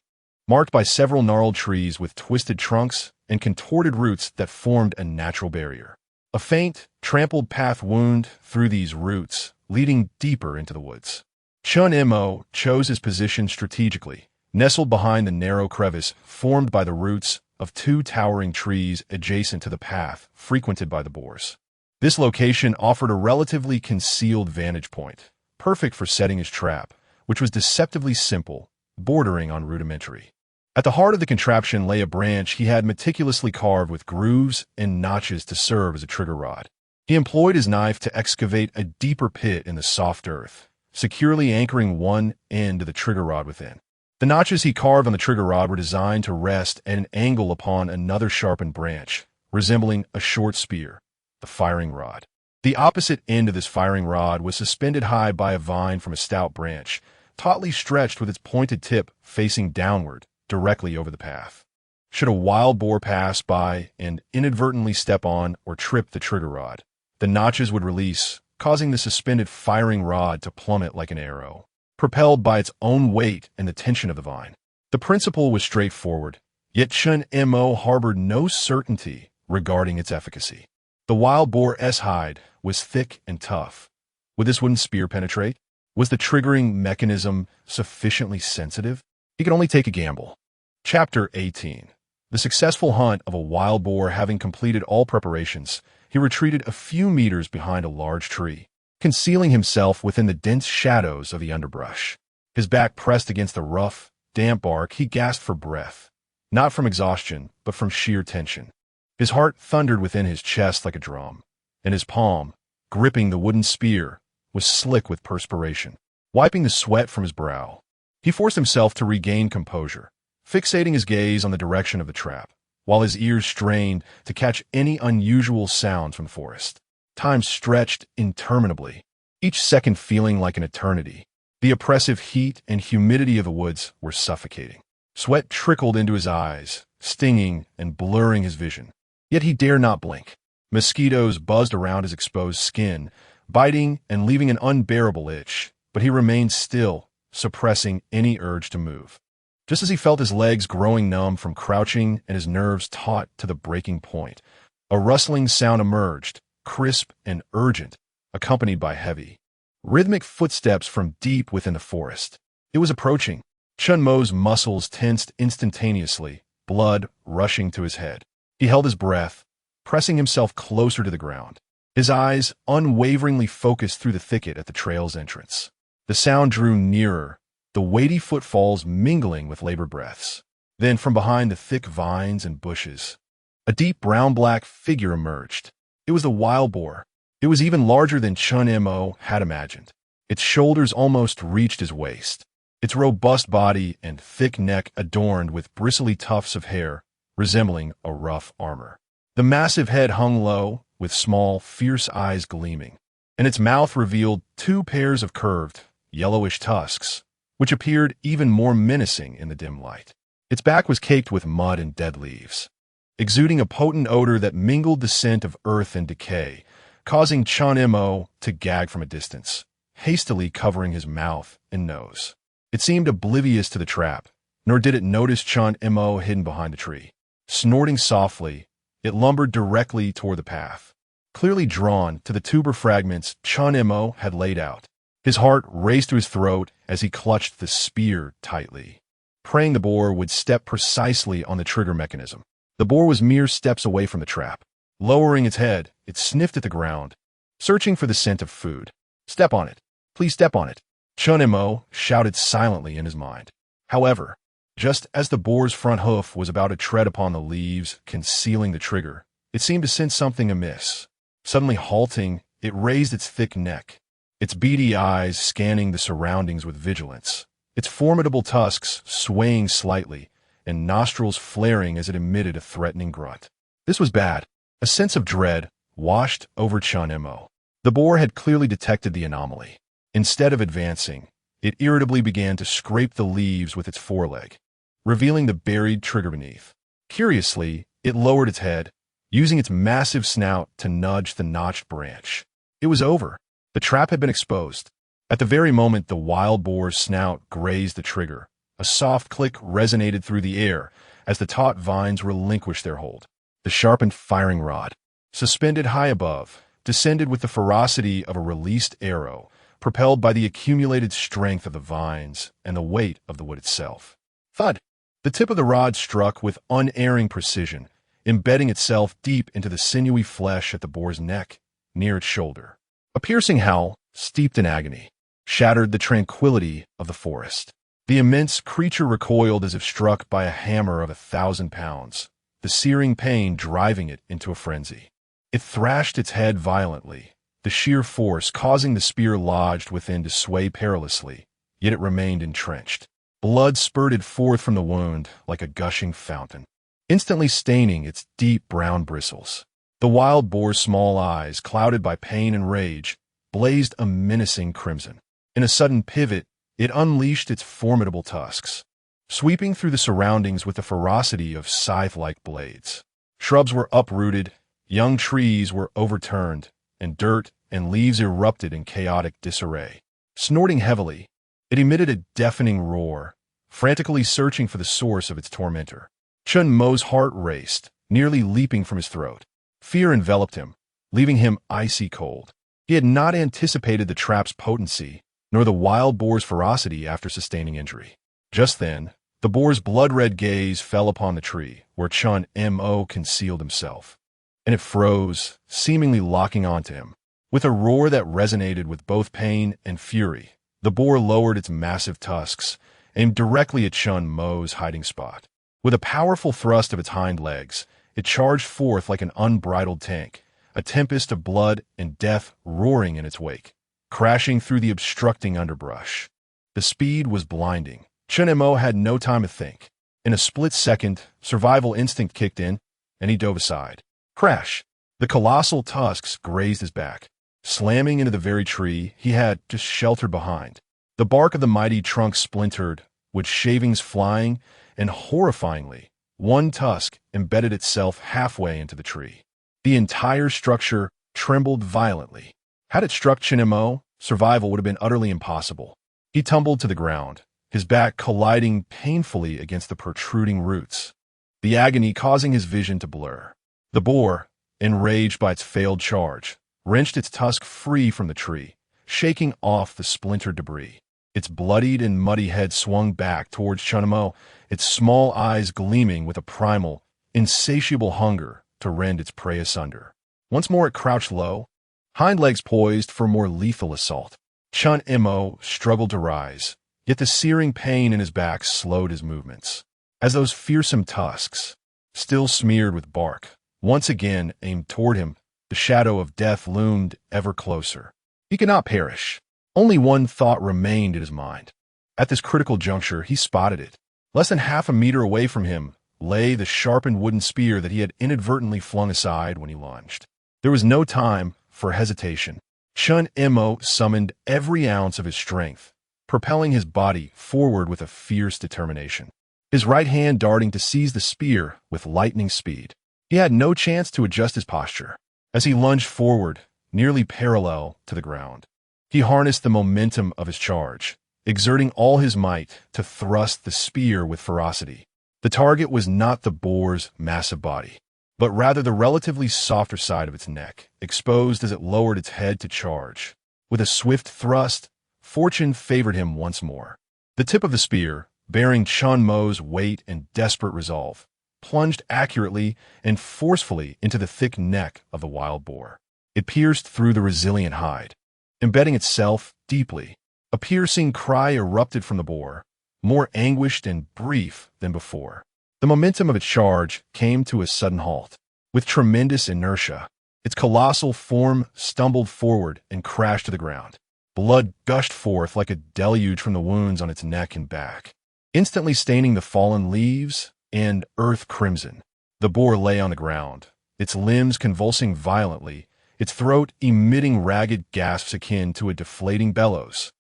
marked by several gnarled trees with twisted trunks and contorted roots that formed a natural barrier. A faint, trampled path wound through these roots, leading deeper into the woods. Chen Mo chose his position strategically, nestled behind the narrow crevice formed by the roots of two towering trees adjacent to the path frequented by the boars. This location offered a relatively concealed vantage point, perfect for setting his trap, which was deceptively simple, bordering on rudimentary. At the heart of the contraption lay a branch he had meticulously carved with grooves and notches to serve as a trigger rod. He employed his knife to excavate a deeper pit in the soft earth, securely anchoring one end of the trigger rod within. The notches he carved on the trigger rod were designed to rest at an angle upon another sharpened branch, resembling a short spear, the firing rod. The opposite end of this firing rod was suspended high by a vine from a stout branch, tautly stretched with its pointed tip facing downward, directly over the path. Should a wild boar pass by and inadvertently step on or trip the trigger rod, the notches would release, causing the suspended firing rod to plummet like an arrow. propelled by its own weight and the tension of the vine. The principle was straightforward, yet Chen Mo harbored no certainty regarding its efficacy. The wild boar's hide was thick and tough. Would this wooden spear penetrate? Was the triggering mechanism sufficiently sensitive? He could only take a gamble. Chapter 18. The successful hunt of a wild boar having completed all preparations, he retreated a few meters behind a large tree, concealing himself within the dense shadows of the underbrush. His back pressed against the rough, damp bark, he gasped for breath, not from exhaustion, but from sheer tension. His heart thundered within his chest like a drum, and his palm, gripping the wooden spear, was slick with perspiration. Wiping the sweat from his brow, he forced himself to regain composure, fixating his gaze on the direction of the trap, while his ears strained to catch any unusual sound from the forest. Time stretched interminably, each second feeling like an eternity. The oppressive heat and humidity of the woods were suffocating. Sweat trickled into his eyes, stinging and blurring his vision. Yet he dared not blink. Mosquitoes buzzed around his exposed skin, biting and leaving an unbearable itch, but he remained still, suppressing any urge to move. Just as he felt his legs growing numb from crouching and his nerves taut to the breaking point, a rustling sound emerged, crisp and urgent, accompanied by heavy, rhythmic footsteps from deep within the forest. It was approaching. Chen Mo's muscles tensed instantaneously, blood rushing to his head. He held his breath, pressing himself closer to the ground, his eyes unwaveringly focused through the thicket at the trail's entrance. The sound drew nearer, the weighty footfalls mingling with labored breaths. Then, from behind the thick vines and bushes, a deep brown-black figure emerged. It was the wild boar. It was even larger than Chen Mo had imagined. Its shoulders almost reached his waist, its robust body and thick neck adorned with bristly tufts of hair resembling a rough armor. The massive head hung low, with small, fierce eyes gleaming, and its mouth revealed two pairs of curved, yellowish tusks, which appeared even more menacing in the dim light. Its back was caked with mud and dead leaves, exuding a potent odor that mingled the scent of earth and decay, causing Chen Mo to gag from a distance, hastily covering his mouth and nose. It seemed oblivious to the trap, nor did it notice Chen Mo hidden behind the tree. Snorting softly, it lumbered directly toward the path, clearly drawn to the tuber fragments Chen Mo had laid out. His heart raced to his throat as he clutched the spear tightly, praying the boar would step precisely on the trigger mechanism. The boar was mere steps away from the trap. Lowering its head, it sniffed at the ground, searching for the scent of food. "Step on it. Please step on it," Chen Mo shouted silently in his mind. However, just as the boar's front hoof was about to tread upon the leaves concealing the trigger, it seemed to sense something amiss. Suddenly halting, it raised its thick neck, its beady eyes scanning the surroundings with vigilance, its formidable tusks swaying slightly, and nostrils flaring as it emitted a threatening grunt. This was bad. A sense of dread washed over Chen Mo. The boar had clearly detected the anomaly. Instead of advancing, it irritably began to scrape the leaves with its foreleg, revealing the buried trigger beneath. Curiously, it lowered its head, using its massive snout to nudge the notched branch. It was over. The trap had been exposed. At the very moment the wild boar's snout grazed the trigger, a soft click resonated through the air as the taut vines relinquished their hold. The sharpened firing rod, suspended high above, descended with the ferocity of a released arrow, propelled by the accumulated strength of the vines and the weight of the wood itself. Thud! The tip of the rod struck with unerring precision, embedding itself deep into the sinewy flesh at the boar's neck, near its shoulder. A piercing howl, steeped in agony, shattered the tranquility of the forest. The immense creature recoiled as if struck by a hammer of 1,000 pounds, the searing pain driving it into a frenzy. It thrashed its head violently, the sheer force causing the spear lodged within to sway perilously, yet it remained entrenched. Blood spurted forth from the wound like a gushing fountain, instantly staining its deep brown bristles. The wild boar's small eyes, clouded by pain and rage, blazed a menacing crimson. In a sudden pivot, it unleashed its formidable tusks, sweeping through the surroundings with the ferocity of scythe-like blades. Shrubs were uprooted, young trees were overturned, and dirt and leaves erupted in chaotic disarray. Snorting heavily, It emitted a deafening roar, frantically searching for the source of its tormentor. Chen Mo's heart raced, nearly leaping from his throat. Fear enveloped him, leaving him icy cold. He had not anticipated the trap's potency, nor the wild boar's ferocity after sustaining injury. Just then, the boar's blood-red gaze fell upon the tree, where Chen Mo concealed himself, and it froze, seemingly locking onto him. With a roar that resonated with both pain and fury, the boar lowered its massive tusks, aimed directly at Chen Mo's hiding spot. With a powerful thrust of its hind legs, it charged forth like an unbridled tank, a tempest of blood and death roaring in its wake, crashing through the obstructing underbrush. The speed was blinding. Chen Mo had no time to think. In a split second, survival instinct kicked in, and he dove aside. Crash! The colossal tusks grazed his back, slamming into the very tree he had just sheltered behind. The bark of the mighty trunk splintered, with shavings flying, and horrifyingly, one tusk embedded itself halfway into the tree. The entire structure trembled violently. Had it struck Chen Mo, survival would have been utterly impossible. He tumbled to the ground, his back colliding painfully against the protruding roots, the agony causing his vision to blur. The boar, enraged by its failed charge, wrenched its tusk free from the tree, shaking off the splintered debris. Its bloodied and muddy head swung back towards Chen Mo, its small eyes gleaming with a primal, insatiable hunger to rend its prey asunder. Once more it crouched low, hind legs poised for more lethal assault. Chen Mo struggled to rise, yet the searing pain in his back slowed his movements. As those fearsome tusks, still smeared with bark, once again aimed toward him, the shadow of death loomed ever closer. He could not perish. Only one thought remained in his mind. At this critical juncture, he spotted it. Less than half a meter away from him lay the sharpened wooden spear that he had inadvertently flung aside when he lunged. There was no time for hesitation. Chen Mo summoned every ounce of his strength, propelling his body forward with a fierce determination, his right hand darting to seize the spear with lightning speed. He had no chance to adjust his posture. As he lunged forward, nearly parallel to the ground, he harnessed the momentum of his charge, exerting all his might to thrust the spear with ferocity. The target was not the boar's massive body, but rather the relatively softer side of its neck, exposed as it lowered its head to charge. With a swift thrust, fortune favored him once more. The tip of the spear, bearing Chen Mo's weight and desperate resolve, plunged accurately and forcefully into the thick neck of the wild boar. It pierced through the resilient hide, embedding itself deeply. A piercing cry erupted from the boar, more anguished and brief than before. The momentum of its charge came to a sudden halt. With tremendous inertia, its colossal form stumbled forward and crashed to the ground. Blood gushed forth like a deluge from the wounds on its neck and back, instantly staining the fallen leaves and earth crimson. The boar lay on the ground, its limbs convulsing violently, its throat emitting ragged gasps akin to a deflating bellows.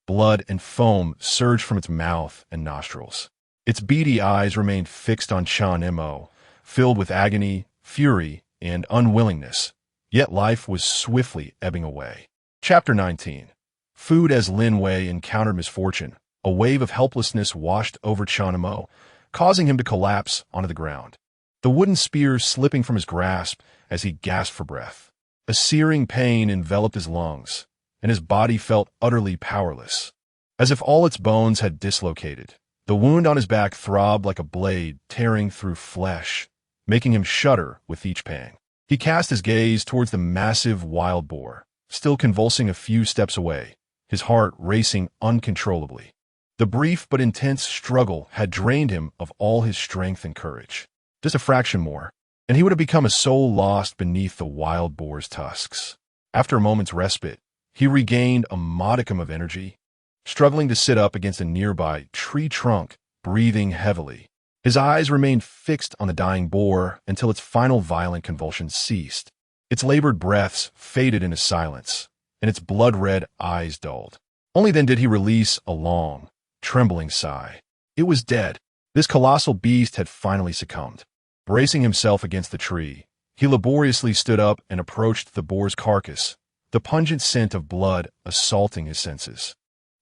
Blood and foam surged from its mouth and nostrils. Its beady eyes remained fixed on Chen Mo, filled with agony, fury, and unwillingness. Yet life was swiftly ebbing away. Chapter 19. Food. As Lin Wei encountered misfortune, a wave of helplessness washed over Chen Mo, causing him to collapse onto the ground. The wooden spear slipping from his grasp as he gasped for breath. A searing pain enveloped his lungs, and his body felt utterly powerless. As if all its bones had dislocated, the wound on his back throbbed like a blade tearing through flesh, making him shudder with each pang. He cast his gaze towards the massive wild boar, still convulsing a few steps away, his heart racing uncontrollably. The brief but intense struggle had drained him of all his strength and courage. Just a fraction more, and he would have become a soul lost beneath the wild boar's tusks. After a moment's respite, he regained a modicum of energy, struggling to sit up against a nearby tree trunk, breathing heavily. His eyes remained fixed on the dying boar until its final violent convulsions ceased. Its labored breaths faded into silence, and its blood-red eyes dulled. Only then did he release a long, trembling sigh. It was dead. This colossal beast had finally succumbed. Bracing himself against the tree, he laboriously stood up and approached the boar's carcass, the pungent scent of blood assaulting his senses.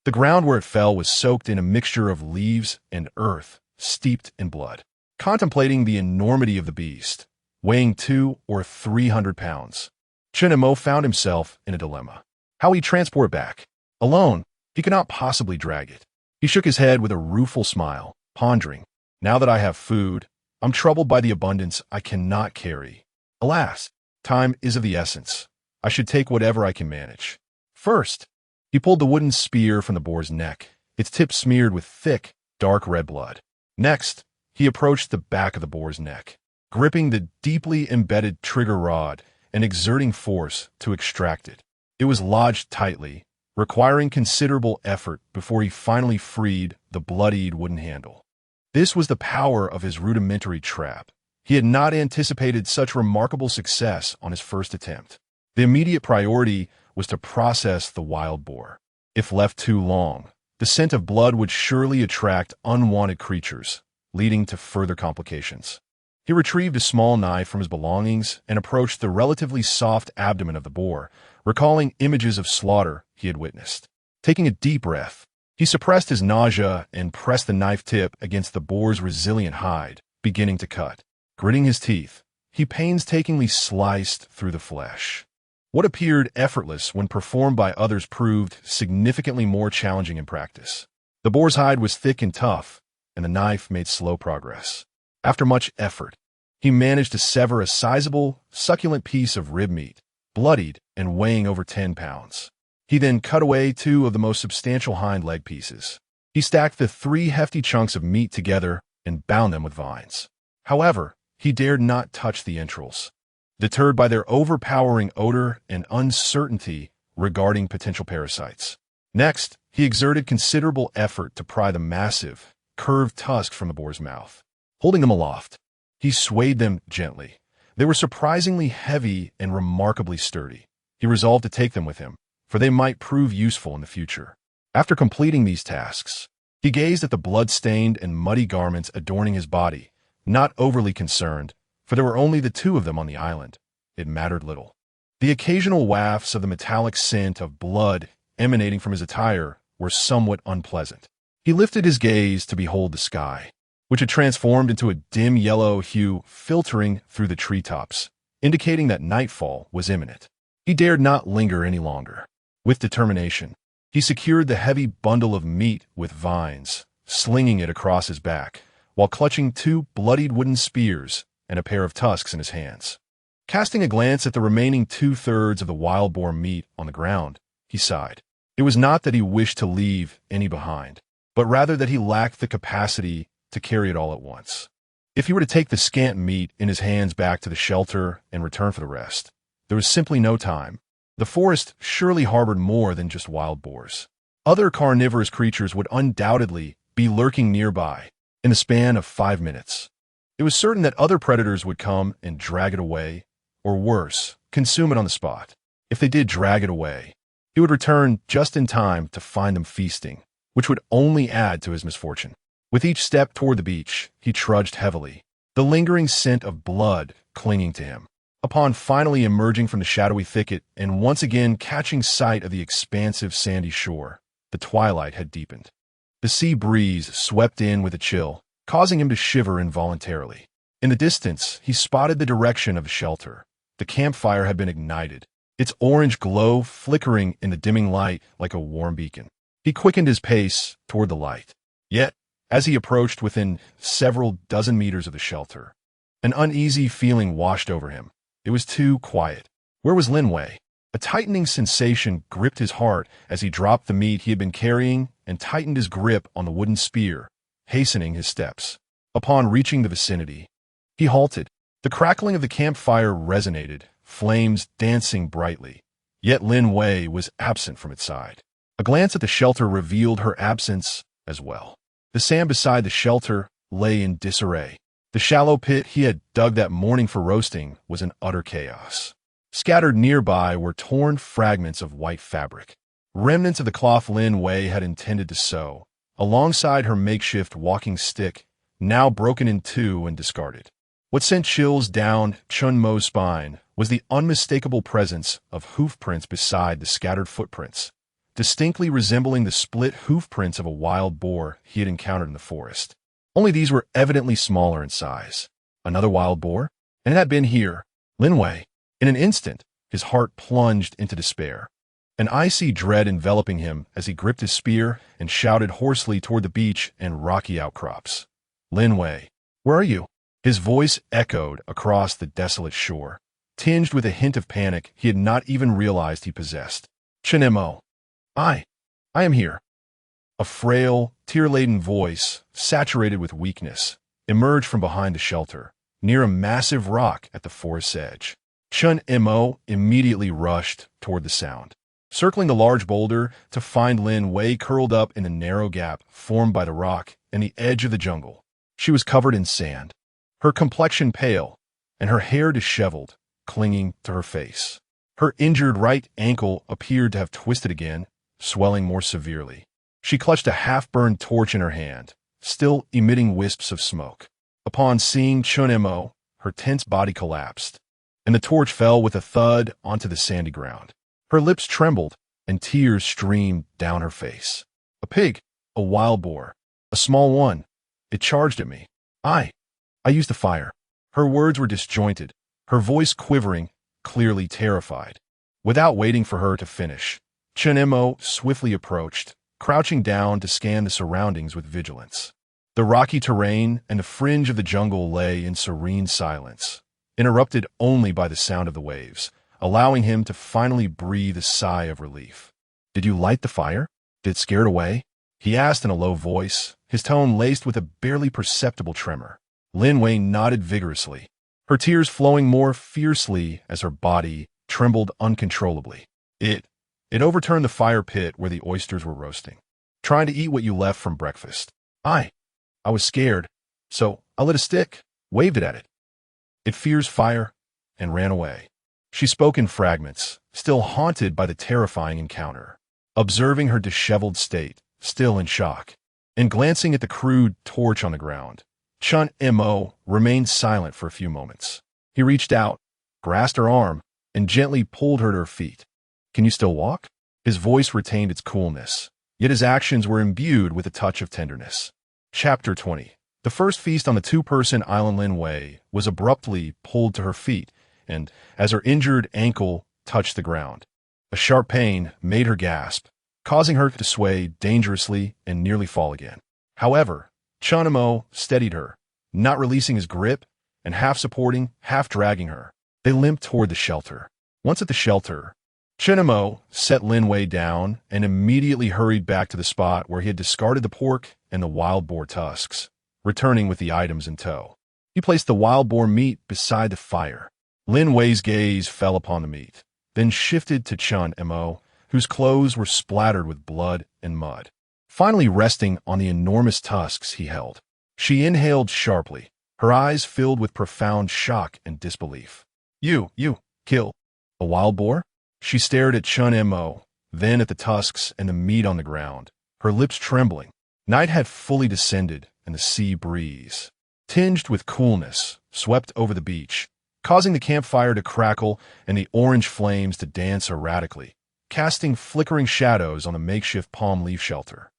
The ground where it fell was soaked in a mixture of leaves and earth, steeped in blood. Contemplating the enormity of the beast, weighing 200 or 300 pounds, Chen Mo found himself in a dilemma. How he transport it back? Alone, he could not possibly drag it. He shook his head with a rueful smile, pondering, now that I have food, I'm troubled by the abundance I cannot carry. Alas, time is of the essence. I should take whatever I can manage. First, he pulled the wooden spear from the boar's neck, its tip smeared with thick, dark red blood. Next, he approached the back of the boar's neck, gripping the deeply embedded trigger rod and exerting force to extract it. It was lodged tightly, requiring considerable effort before he finally freed the bloodied wooden handle. This was the power of his rudimentary trap. He had not anticipated such remarkable success on his first attempt. The immediate priority was to process the wild boar. If left too long, the scent of blood would surely attract unwanted creatures, leading to further complications. He retrieved a small knife from his belongings and approached the relatively soft abdomen of the boar, recalling images of slaughter he had witnessed. Taking a deep breath, he suppressed his nausea and pressed the knife tip against the boar's resilient hide, beginning to cut. Gritting his teeth, he painstakingly sliced through the flesh. What appeared effortless when performed by others proved significantly more challenging in practice. The boar's hide was thick and tough, and the knife made slow progress. After much effort, he managed to sever a sizable, succulent piece of rib meat, bloodied and weighing over 10 pounds. He then cut away 2 of the most substantial hind leg pieces. He stacked the 3 hefty chunks of meat together and bound them with vines. However, he dared not touch the entrails, deterred by their overpowering odor and uncertainty regarding potential parasites. Next, he exerted considerable effort to pry the massive, curved tusk from the boar's mouth. Holding them aloft, he swayed them gently. They were surprisingly heavy and remarkably sturdy. He resolved to take them with him, for they might prove useful in the future. After completing these tasks, he gazed at the blood-stained and muddy garments adorning his body, not overly concerned, for there were only the 2 of them on the island. It mattered little. The occasional wafts of the metallic scent of blood emanating from his attire were somewhat unpleasant. He lifted his gaze to behold the sky, which had transformed into a dim yellow hue filtering through the treetops, indicating that nightfall was imminent. He dared not linger any longer. With determination, he secured the heavy bundle of meat with vines, slinging it across his back, while clutching 2 bloodied wooden spears and a pair of tusks in his hands. Casting a glance at the remaining 2/3 of the wild boar meat on the ground, he sighed. It was not that he wished to leave any behind, but rather that he lacked the capacity to carry it all at once. If he were to take the scant meat in his hands back to the shelter and return for the rest, there was simply no time. The forest surely harbored more than just wild boars. Other carnivorous creatures would undoubtedly be lurking nearby in the span of 5 minutes. It was certain that other predators would come and drag it away, or worse, consume it on the spot. If they did drag it away, he would return just in time to find them feasting, which would only add to his misfortune. With each step toward the beach, he trudged heavily, the lingering scent of blood clinging to him. Upon finally emerging from the shadowy thicket and once again catching sight of the expansive sandy shore, the twilight had deepened. The sea breeze swept in with a chill, causing him to shiver involuntarily. In the distance, he spotted the direction of the shelter. The campfire had been ignited, its orange glow flickering in the dimming light like a warm beacon. He quickened his pace toward the light. Yet, as he approached within several dozen meters of the shelter, an uneasy feeling washed over him. It was too quiet. Where was Lin Wei? A tightening sensation gripped his heart as he dropped the meat he had been carrying and tightened his grip on the wooden spear, hastening his steps. Upon reaching the vicinity, he halted. The crackling of the campfire resonated, flames dancing brightly. Yet Lin Wei was absent from its side. A glance at the shelter revealed her absence as well. The sand beside the shelter lay in disarray. The shallow pit he had dug that morning for roasting was in utter chaos. Scattered nearby were torn fragments of white fabric, remnants of the cloth Lin Wei had intended to sew, alongside her makeshift walking stick, now broken in 2 and discarded. What sent chills down Chen Mo's spine was the unmistakable presence of hoof prints beside the scattered footprints, distinctly resembling the split hoof prints of a wild boar he had encountered in the forest. Only these were evidently smaller in size. Another wild boar? And it had been here. Lin Wei. In an instant, his heart plunged into despair. An icy dread enveloping him as he gripped his spear and shouted hoarsely toward the beach and rocky outcrops. Lin Wei, where are you? His voice echoed across the desolate shore, tinged with a hint of panic he had not even realized he possessed. Chen Mo. I am here. A frail, tear-laden voice, saturated with weakness, emerged from behind the shelter, near a massive rock at the forest's edge. Chen Mo immediately rushed toward the sound, circling the large boulder to find Lin Wei curled up in the narrow gap formed by the rock and the edge of the jungle. She was covered in sand, her complexion pale, and her hair disheveled, clinging to her face. Her injured right ankle appeared to have twisted again, swelling more severely. She clutched a half-burned torch in her hand, still emitting wisps of smoke. Upon seeing Chen Mo, her tense body collapsed, and the torch fell with a thud onto the sandy ground. Her lips trembled, and tears streamed down her face. A pig, a wild boar, a small one. It charged at me. I used the fire. Her words were disjointed, her voice quivering, clearly terrified. Without waiting for her to finish, Chen Mo swiftly approached, crouching down to scan the surroundings with vigilance. The rocky terrain and the fringe of the jungle lay in serene silence, interrupted only by the sound of the waves, allowing him to finally breathe a sigh of relief. Did you light the fire? Did it scare it away? He asked in a low voice, his tone laced with a barely perceptible tremor. Lin Wei nodded vigorously, her tears flowing more fiercely as her body trembled uncontrollably. It overturned the fire pit where the oysters were roasting, trying to eat what you left from breakfast. I was scared, so I lit a stick, waved it at it. It fears fire, and ran away. She spoke in fragments, still haunted by the terrifying encounter, observing her disheveled state, still in shock, and glancing at the crude torch on the ground. Chen Mo remained silent for a few moments. He reached out, grasped her arm, and gently pulled her to her feet. Can you still walk? His voice retained its coolness, yet his actions were imbued with a touch of tenderness. Chapter 20. The first feast on the two-person island Lin Wei was abruptly pulled to her feet, and as her injured ankle touched the ground, a sharp pain made her gasp, causing her to sway dangerously and nearly fall again. However, Chen Mo steadied her, not releasing his grip, and half supporting, half dragging her. They limped toward the shelter. Once at the shelter, Chen Mo set Lin Wei down and immediately hurried back to the spot where he had discarded the pork and the wild boar tusks, returning with the items in tow. He placed the wild boar meat beside the fire. Lin Wei's gaze fell upon the meat, then shifted to Chen Mo, whose clothes were splattered with blood and mud, finally resting on the enormous tusks he held. She inhaled sharply, her eyes filled with profound shock and disbelief. You kill a wild boar? She stared at Chen Mo, then at the tusks and the meat on the ground, her lips trembling. Night had fully descended, and the sea breeze, tinged with coolness, swept over the beach, causing the campfire to crackle and the orange flames to dance erratically, casting flickering shadows on the makeshift palm leaf shelter.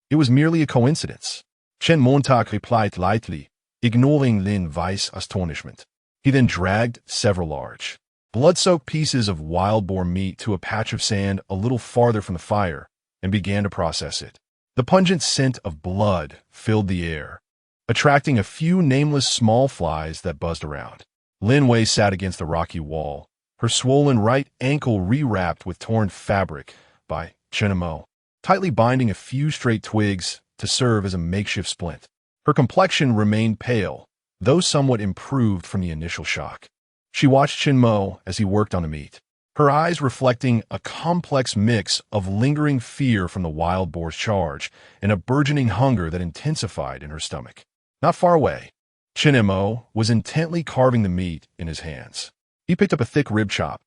It was merely a coincidence. Chen Montag replied lightly, ignoring Lin Wei's astonishment. He then dragged several large, blood-soaked pieces of wild boar meat to a patch of sand a little farther from the fire and began to process it. The pungent scent of blood filled the air, attracting a few nameless small flies that buzzed around. Lin Wei sat against the rocky wall, her swollen right ankle rewrapped with torn fabric by Chen Mo, tightly binding a few straight twigs to serve as a makeshift splint. Her complexion remained pale, though somewhat improved from the initial shock. She watched Chen Mo as he worked on the meat, her eyes reflecting a complex mix of lingering fear from the wild boar's charge and a burgeoning hunger that intensified in her stomach. Not far away, Chen Mo was intently carving the meat in his hands. He picked up a thick rib chop,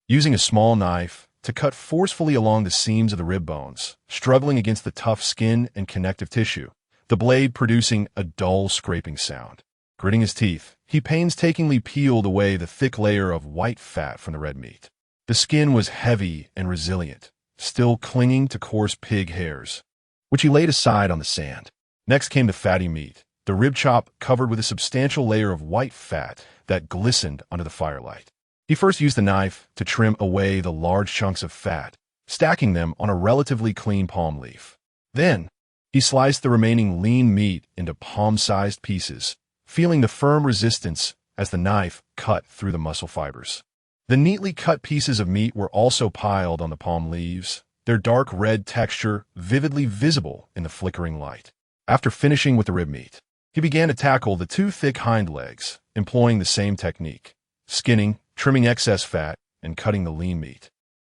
using a small knife to cut forcefully along the seams of the rib bones, struggling against the tough skin and connective tissue, the blade producing a dull scraping sound. Gritting his teeth, he painstakingly peeled away the thick layer of white fat from the red meat. The skin was heavy and resilient, still clinging to coarse pig hairs, which he laid aside on the sand. Next came the fatty meat, the rib chop covered with a substantial layer of white fat that glistened under the firelight. He first used the knife to trim away the large chunks of fat, stacking them on a relatively clean palm leaf. Then, he sliced the remaining lean meat into palm-sized pieces, feeling the firm resistance as the knife cut through the muscle fibers. The neatly cut pieces of meat were also piled on the palm leaves, their dark red texture vividly visible in the flickering light. After finishing with the rib meat, he began to tackle the two thick hind legs, employing the same technique: skinning, trimming excess fat, and cutting the lean meat.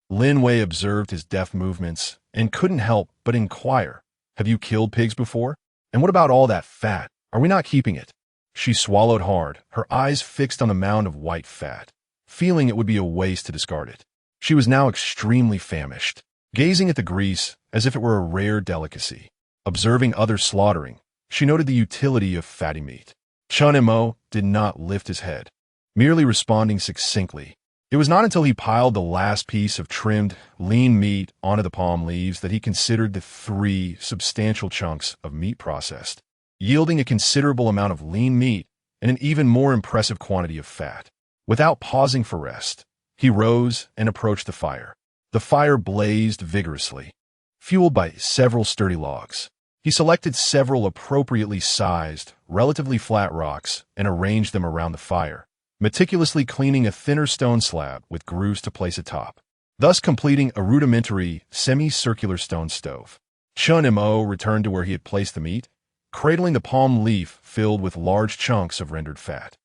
Lin Wei observed his deft movements and couldn't help but inquire, "Have you killed pigs before? And what about all that fat? Are we not keeping it?" She swallowed hard, her eyes fixed on the mound of white fat, feeling it would be a waste to discard it. She was now extremely famished, gazing at the grease as if it were a rare delicacy. Observing others slaughtering, she noted the utility of fatty meat. Chen Mo did not lift his head, merely responding succinctly. It was not until he piled the last piece of trimmed, lean meat onto the palm leaves that he considered the 3 substantial chunks of meat processed, yielding a considerable amount of lean meat and an even more impressive quantity of fat. Without pausing for rest, he rose and approached the fire. The fire blazed vigorously, fueled by several sturdy logs. He selected several appropriately sized, relatively flat rocks and arranged them around the fire, meticulously cleaning a thinner stone slab with grooves to place atop, thus completing a rudimentary, semicircular stone stove. Chen Mo returned to where he had placed the meat, cradling the palm leaf filled with large chunks of rendered fat.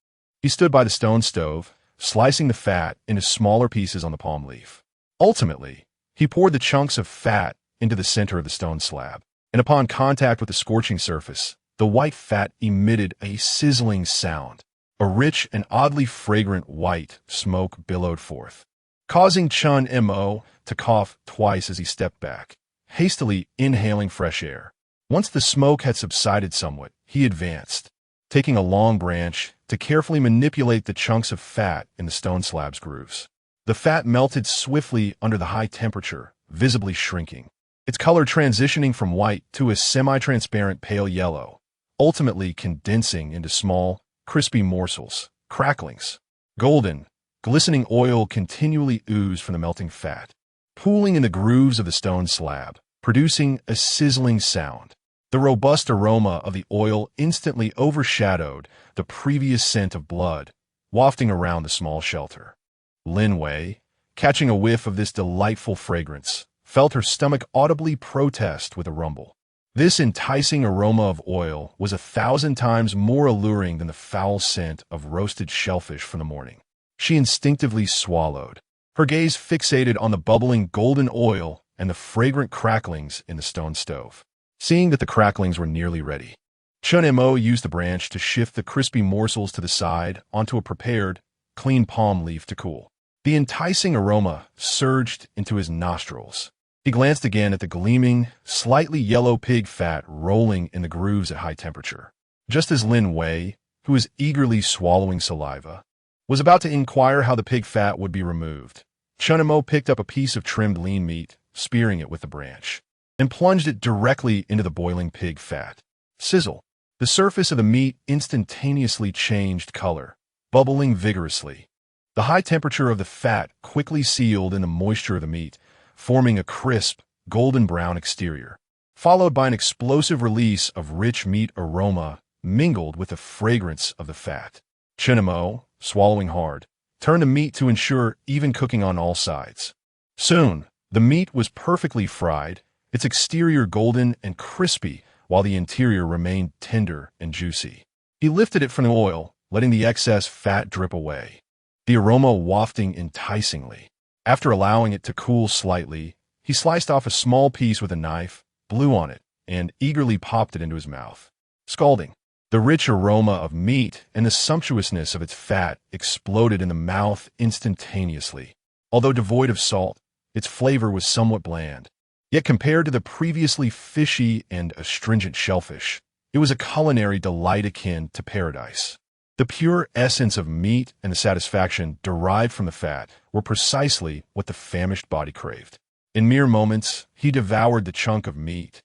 He stood by the stone stove, slicing the fat into smaller pieces on the palm leaf. Ultimately, he poured the chunks of fat into the center of the stone slab, and upon contact with the scorching surface, the white fat emitted a sizzling sound. A rich and oddly fragrant white smoke billowed forth, causing Chen Mo to cough twice as he stepped back, hastily inhaling fresh air. Once the smoke had subsided somewhat, he advanced, taking a long branch to carefully manipulate the chunks of fat in the stone slab's grooves. The fat melted swiftly under the high temperature, visibly shrinking, its color transitioning from white to a semi-transparent pale yellow, ultimately condensing into small, crispy morsels, cracklings. Golden, glistening oil continually oozed from the melting fat, pooling in the grooves of the stone slab, producing a sizzling sound. The robust aroma of the oil instantly overshadowed the previous scent of blood, wafting around the small shelter. Lin Wei, catching a whiff of this delightful fragrance, felt her stomach audibly protest with a rumble. This enticing aroma of oil was 1,000 times more alluring than the foul scent of roasted shellfish from the morning. She instinctively swallowed, her gaze fixated on the bubbling golden oil and the fragrant cracklings in the stone stove. Seeing that the cracklings were nearly ready, Chen Mo used the branch to shift the crispy morsels to the side onto a prepared, clean palm leaf to cool. The enticing aroma surged into his nostrils. He glanced again at the gleaming, slightly yellow pig fat rolling in the grooves at high temperature. Just as Lin Wei, who was eagerly swallowing saliva, was about to inquire how the pig fat would be removed, Chen Mo picked up a piece of trimmed lean meat, spearing it with the branch, and plunged it directly into the boiling pig fat. Sizzle! The surface of the meat instantaneously changed color, bubbling vigorously. The high temperature of the fat quickly sealed in the moisture of the meat, forming a crisp, golden brown exterior, followed by an explosive release of rich meat aroma mingled with the fragrance of the fat. Chen Mo, swallowing hard, turned the meat to ensure even cooking on all sides. Soon, the meat was perfectly fried, its exterior golden and crispy, while the interior remained tender and juicy. He lifted it from the oil, letting the excess fat drip away, the aroma wafting enticingly. After allowing it to cool slightly, he sliced off a small piece with a knife, blew on it, and eagerly popped it into his mouth. Scalding, the rich aroma of meat and the sumptuousness of its fat exploded in the mouth instantaneously. Although devoid of salt, its flavor was somewhat bland. Yet compared to the previously fishy and astringent shellfish, it was a culinary delight akin to paradise. The pure essence of meat and the satisfaction derived from the fat were precisely what the famished body craved. In mere moments, he devoured the chunk of meat,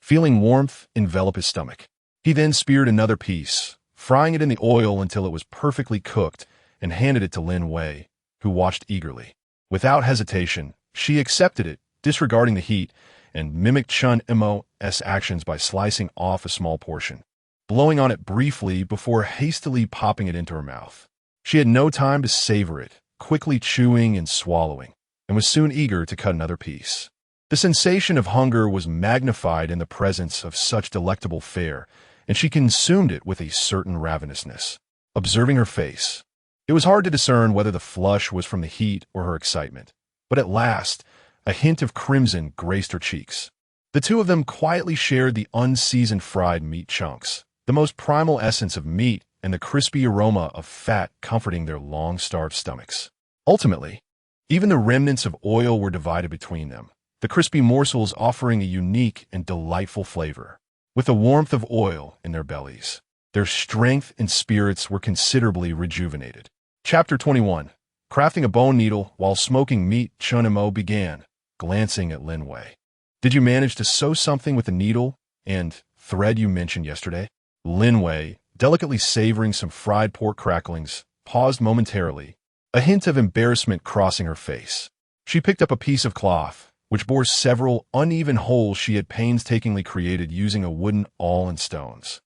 feeling warmth envelop his stomach. He then speared another piece, frying it in the oil until it was perfectly cooked, and handed it to Lin Wei, who watched eagerly. Without hesitation, she accepted it, disregarding the heat, and mimicked Chen Mo's actions by slicing off a small portion, blowing on it briefly before hastily popping it into her mouth. She had no time to savor it, quickly chewing and swallowing, and was soon eager to cut another piece. The sensation of hunger was magnified in the presence of such delectable fare, and she consumed it with a certain ravenousness. Observing her face, it was hard to discern whether the flush was from the heat or her excitement, but at last, a hint of crimson graced her cheeks. The two of them quietly shared the unseasoned fried meat chunks, the most primal essence of meat and the crispy aroma of fat comforting their long-starved stomachs. Ultimately, even the remnants of oil were divided between them, the crispy morsels offering a unique and delightful flavor. With the warmth of oil in their bellies, their strength and spirits were considerably rejuvenated. Chapter 21. Crafting a bone needle while smoking meat. Chen Mo began, glancing at Lin Wei. Did you manage to sew something with the needle and thread you mentioned yesterday? Lin Wei, delicately savoring some fried pork cracklings, paused momentarily, a hint of embarrassment crossing her face. She picked up a piece of cloth, which bore several uneven holes she had painstakingly created using a wooden awl and stones.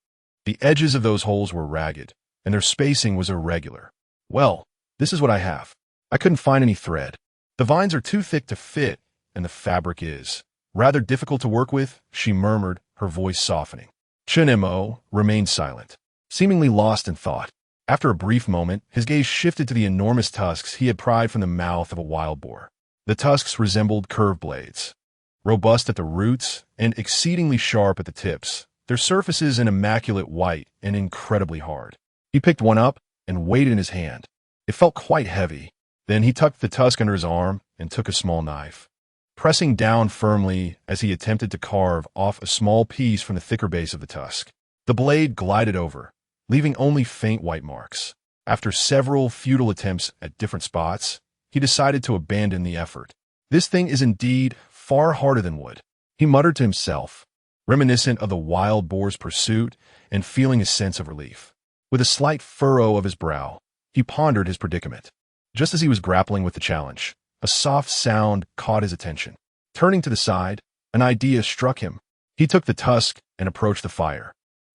The edges of those holes were ragged, and their spacing was irregular. Well, this is what I have. I couldn't find any thread. The vines are too thick to fit, and the fabric is rather difficult to work with, she murmured, her voice softening. Chen Mo remained silent, seemingly lost in thought. After a brief moment, his gaze shifted to the enormous tusks he had pried from the mouth of a wild boar. The tusks resembled curved blades, robust at the roots and exceedingly sharp at the tips, their surfaces an immaculate white and incredibly hard. He picked one up and weighed it in his hand. It felt quite heavy. Then he tucked the tusk under his arm and took a small knife, pressing down firmly as he attempted to carve off a small piece from the thicker base of the tusk. The blade glided over, leaving only faint white marks. After several futile attempts at different spots, he decided to abandon the effort. This thing is indeed far harder than wood, he muttered to himself, reminiscent of the wild boar's pursuit and feeling a sense of relief. With a slight furrow of his brow, he pondered his predicament. Just as he was grappling with the challenge, a soft sound caught his attention. Turning to the side, an idea struck him. He took the tusk and approached the fire,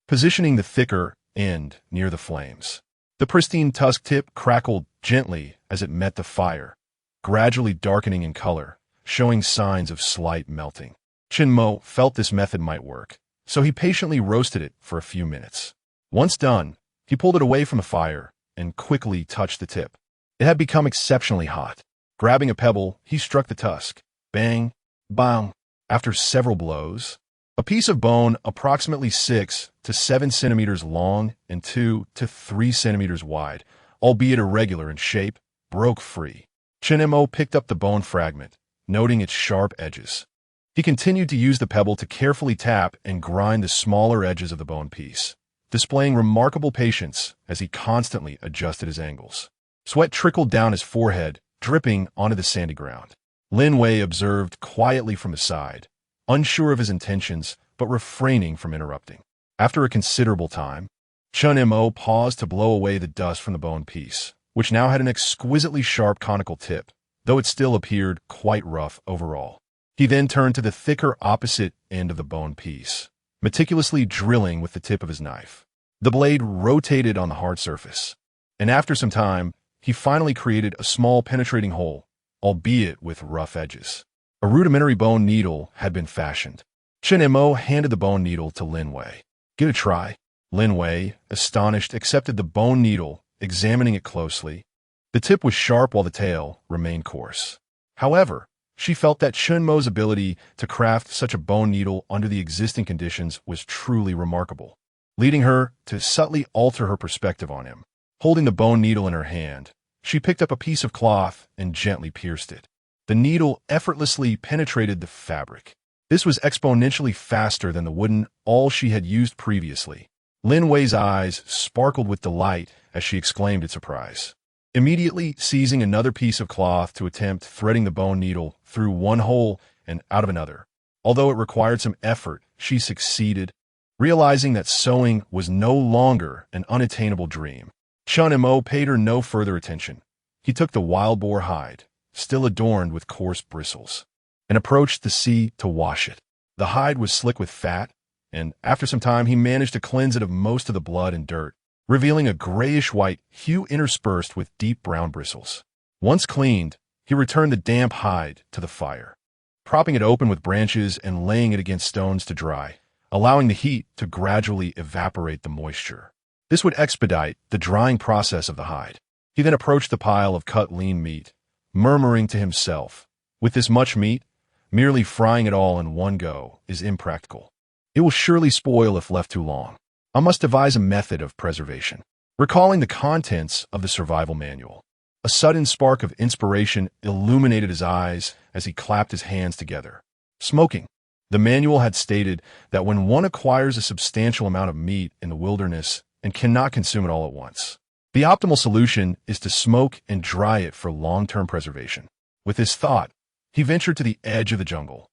positioning the thicker end near the flames. The pristine tusk tip crackled gently as it met the fire, gradually darkening in color, showing signs of slight melting. Chen Mo felt this method might work, so he patiently roasted it for a few minutes. Once done, he pulled it away from the fire and quickly touched the tip. It had become exceptionally hot. Grabbing a pebble, he struck the tusk. Bang, bang. After several blows, a piece of bone approximately 6 to 7 centimeters long and 2 to 3 centimeters wide, albeit irregular in shape, broke free. Chen Mo picked up the bone fragment, noting its sharp edges. He continued to use the pebble to carefully tap and grind the smaller edges of the bone piece, displaying remarkable patience as he constantly adjusted his angles. Sweat trickled down his forehead, dripping onto the sandy ground. Lin Wei observed quietly from the side, unsure of his intentions but refraining from interrupting. After a considerable time, Chen Mo paused to blow away the dust from the bone piece, which now had an exquisitely sharp conical tip, though it still appeared quite rough overall. He then turned to the thicker opposite end of the bone piece, meticulously drilling with the tip of his knife. The blade rotated on the hard surface, and after some time, he finally created a small penetrating hole, albeit with rough edges. A rudimentary bone needle had been fashioned. Chen Mo handed the bone needle to Lin Wei. Give it a try. Lin Wei, astonished, accepted the bone needle, examining it closely. The tip was sharp while the tail remained coarse. However, she felt that Chen Mo's ability to craft such a bone needle under the existing conditions was truly remarkable, leading her to subtly alter her perspective on him. Holding the bone needle in her hand, she picked up a piece of cloth and gently pierced it. The needle effortlessly penetrated the fabric. This was exponentially faster than the wooden awl she had used previously. Lin Wei's eyes sparkled with delight as she exclaimed in surprise. Immediately seizing another piece of cloth to attempt threading the bone needle through one hole and out of another. Although it required some effort, she succeeded, realizing that sewing was no longer an unattainable dream. Chen Mo paid her no further attention. He took the wild boar hide, still adorned with coarse bristles, and approached the sea to wash it. The hide was slick with fat, and after some time he managed to cleanse it of most of the blood and dirt, revealing a grayish-white hue interspersed with deep brown bristles. Once cleaned, he returned the damp hide to the fire, propping it open with branches and laying it against stones to dry, allowing the heat to gradually evaporate the moisture. This would expedite the drying process of the hide. He then approached the pile of cut lean meat, murmuring to himself, "With this much meat, merely frying it all in one go is impractical. It will surely spoil if left too long. I must devise a method of preservation." Recalling the contents of the survival manual, a sudden spark of inspiration illuminated his eyes as he clapped his hands together. Smoking. The manual had stated that when one acquires a substantial amount of meat in the wilderness and cannot consume it all at once, the optimal solution is to smoke and dry it for long-term preservation. With this thought, he ventured to the edge of the jungle,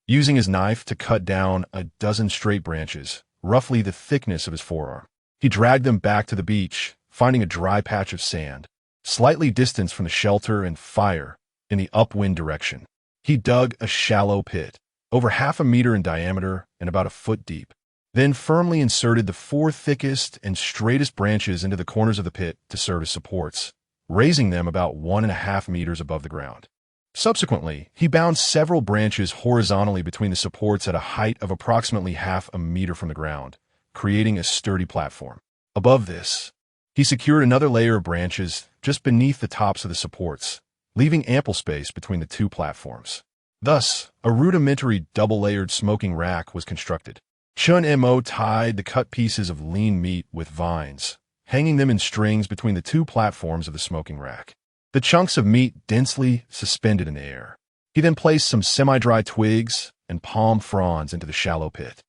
using his knife to cut down a dozen straight branches, roughly the thickness of his forearm. He dragged them back to the beach, finding a dry patch of sand, slightly distanced from the shelter and fire in the upwind direction. He dug a shallow pit, over 1/2 meter in diameter and about 1 foot deep, then firmly inserted the 4 thickest and straightest branches into the corners of the pit to serve as supports, raising them about 1.5 meters above the ground. Subsequently, he bound several branches horizontally between the supports at a height of approximately 1/2 meter from the ground, creating a sturdy platform. Above this, he secured another layer of branches just beneath the tops of the supports, leaving ample space between the two platforms. Thus, a rudimentary double-layered smoking rack was constructed. Chen Mo tied the cut pieces of lean meat with vines, hanging them in strings between the two platforms of the smoking rack, the chunks of meat densely suspended in the air. He then placed some semi-dry twigs and palm fronds into the shallow pit,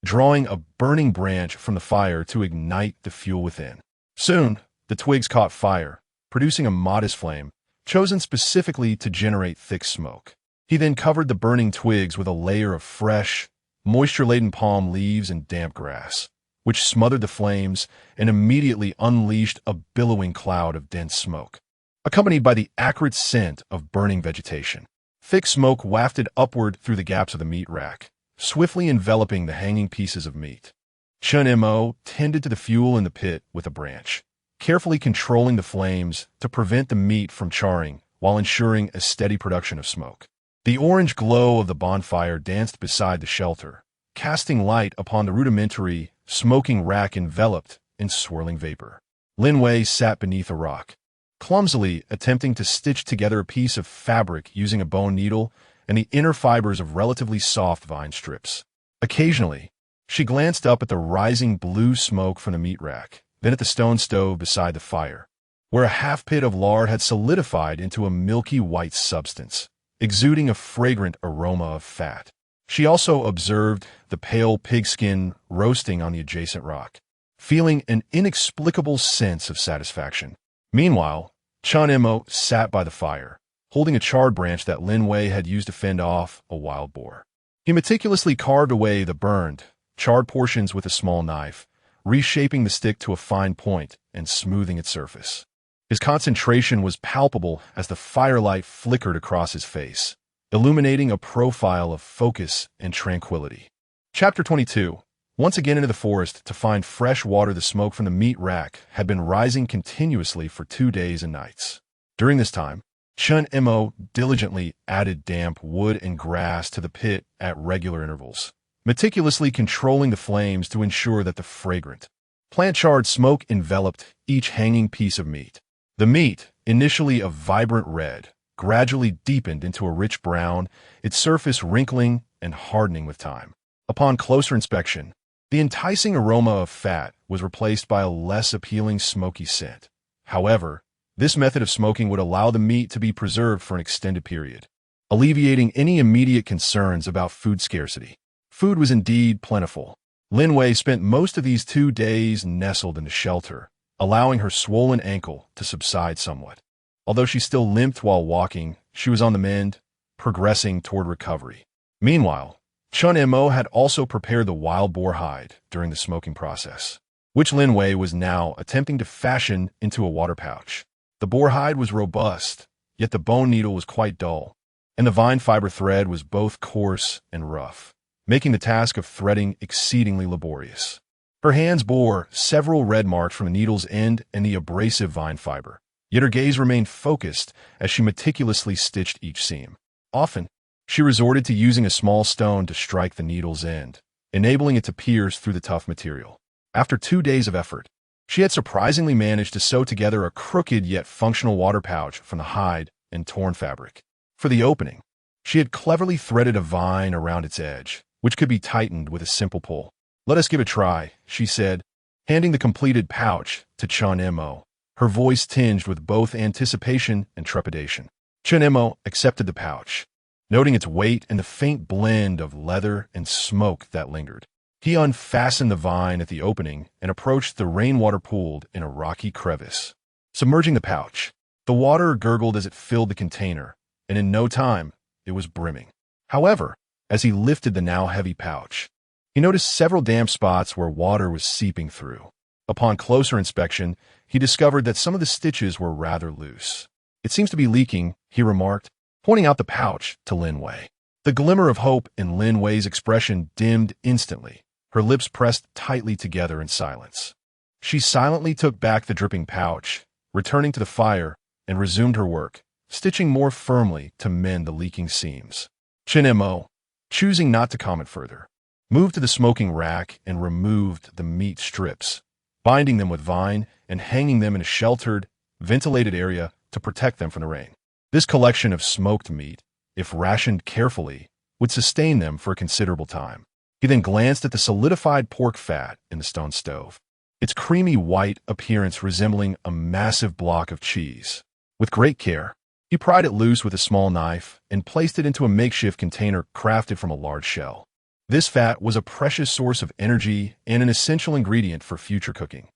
drawing a burning branch from the fire to ignite the fuel within. Soon, the twigs caught fire, producing a modest flame, chosen specifically to generate thick smoke. He then covered the burning twigs with a layer of fresh, moisture-laden palm leaves and damp grass, which smothered the flames and immediately unleashed a billowing cloud of dense smoke, accompanied by the acrid scent of burning vegetation. Thick smoke wafted upward through the gaps of the meat rack, swiftly enveloping the hanging pieces of meat. Chen Mo tended to the fuel in the pit with a branch, carefully controlling the flames to prevent the meat from charring while ensuring a steady production of smoke. The orange glow of the bonfire danced beside the shelter, casting light upon the rudimentary, smoking rack enveloped in swirling vapor. Lin Wei sat beneath a rock, clumsily attempting to stitch together a piece of fabric using a bone needle and the inner fibers of relatively soft vine strips. Occasionally, she glanced up at the rising blue smoke from the meat rack, then at the stone stove beside the fire, where a half-pit of lard had solidified into a milky white substance, exuding a fragrant aroma of fat. She also observed the pale pigskin roasting on the adjacent rock, feeling an inexplicable sense of satisfaction. Meanwhile, Chen Mo sat by the fire, holding a charred branch that Lin Wei had used to fend off a wild boar. He meticulously carved away the burned, charred portions with a small knife, reshaping the stick to a fine point and smoothing its surface. His concentration was palpable as the firelight flickered across his face, illuminating a profile of focus and tranquility. Chapter 22. Once again into the forest to find fresh water. The smoke from the meat rack had been rising continuously for 2 days and nights. During this time, Chen Mo diligently added damp wood and grass to the pit at regular intervals, meticulously controlling the flames to ensure that the fragrant, plant-charred smoke enveloped each hanging piece of meat. The meat, initially a vibrant red, gradually deepened into a rich brown, its surface wrinkling and hardening with time. Upon closer inspection, the enticing aroma of fat was replaced by a less appealing smoky scent. However, this method of smoking would allow the meat to be preserved for an extended period, alleviating any immediate concerns about food scarcity. Food was indeed plentiful. Lin Wei spent most of these 2 days nestled in the shelter, allowing her swollen ankle to subside somewhat. Although she still limped while walking, she was on the mend, progressing toward recovery. Meanwhile, Chen Mo had also prepared the wild boar hide during the smoking process, which Lin Wei was now attempting to fashion into a water pouch. The boar hide was robust, yet the bone needle was quite dull, and the vine fiber thread was both coarse and rough, making the task of threading exceedingly laborious. Her hands bore several red marks from the needle's end and the abrasive vine fiber, yet her gaze remained focused as she meticulously stitched each seam. Often, she resorted to using a small stone to strike the needle's end, enabling it to pierce through the tough material. After 2 days of effort, she had surprisingly managed to sew together a crooked yet functional water pouch from the hide and torn fabric. For the opening, she had cleverly threaded a vine around its edge, which could be tightened with a simple pull. "Let us give it a try," she said, handing the completed pouch to Chen Mo, her voice tinged with both anticipation and trepidation. Chen Mo accepted the pouch, noting its weight and the faint blend of leather and smoke that lingered. He unfastened the vine at the opening and approached the rainwater pool in a rocky crevice. Submerging the pouch, the water gurgled as it filled the container, and in no time, it was brimming. However, as he lifted the now heavy pouch, he noticed several damp spots where water was seeping through. Upon closer inspection, he discovered that some of the stitches were rather loose. "It seems to be leaking," he remarked, pointing out the pouch to Lin Wei. The glimmer of hope in Lin Wei's expression dimmed instantly, her lips pressed tightly together in silence. She silently took back the dripping pouch, returning to the fire, and resumed her work, stitching more firmly to mend the leaking seams. Chen Mo, choosing not to comment further, moved to the smoking rack and removed the meat strips, binding them with vine and hanging them in a sheltered, ventilated area to protect them from the rain. This collection of smoked meat, if rationed carefully, would sustain them for a considerable time. He then glanced at the solidified pork fat in the stone stove, its creamy white appearance resembling a massive block of cheese. With great care, he pried it loose with a small knife and placed it into a makeshift container crafted from a large shell. This fat was a precious source of energy and an essential ingredient for future cooking.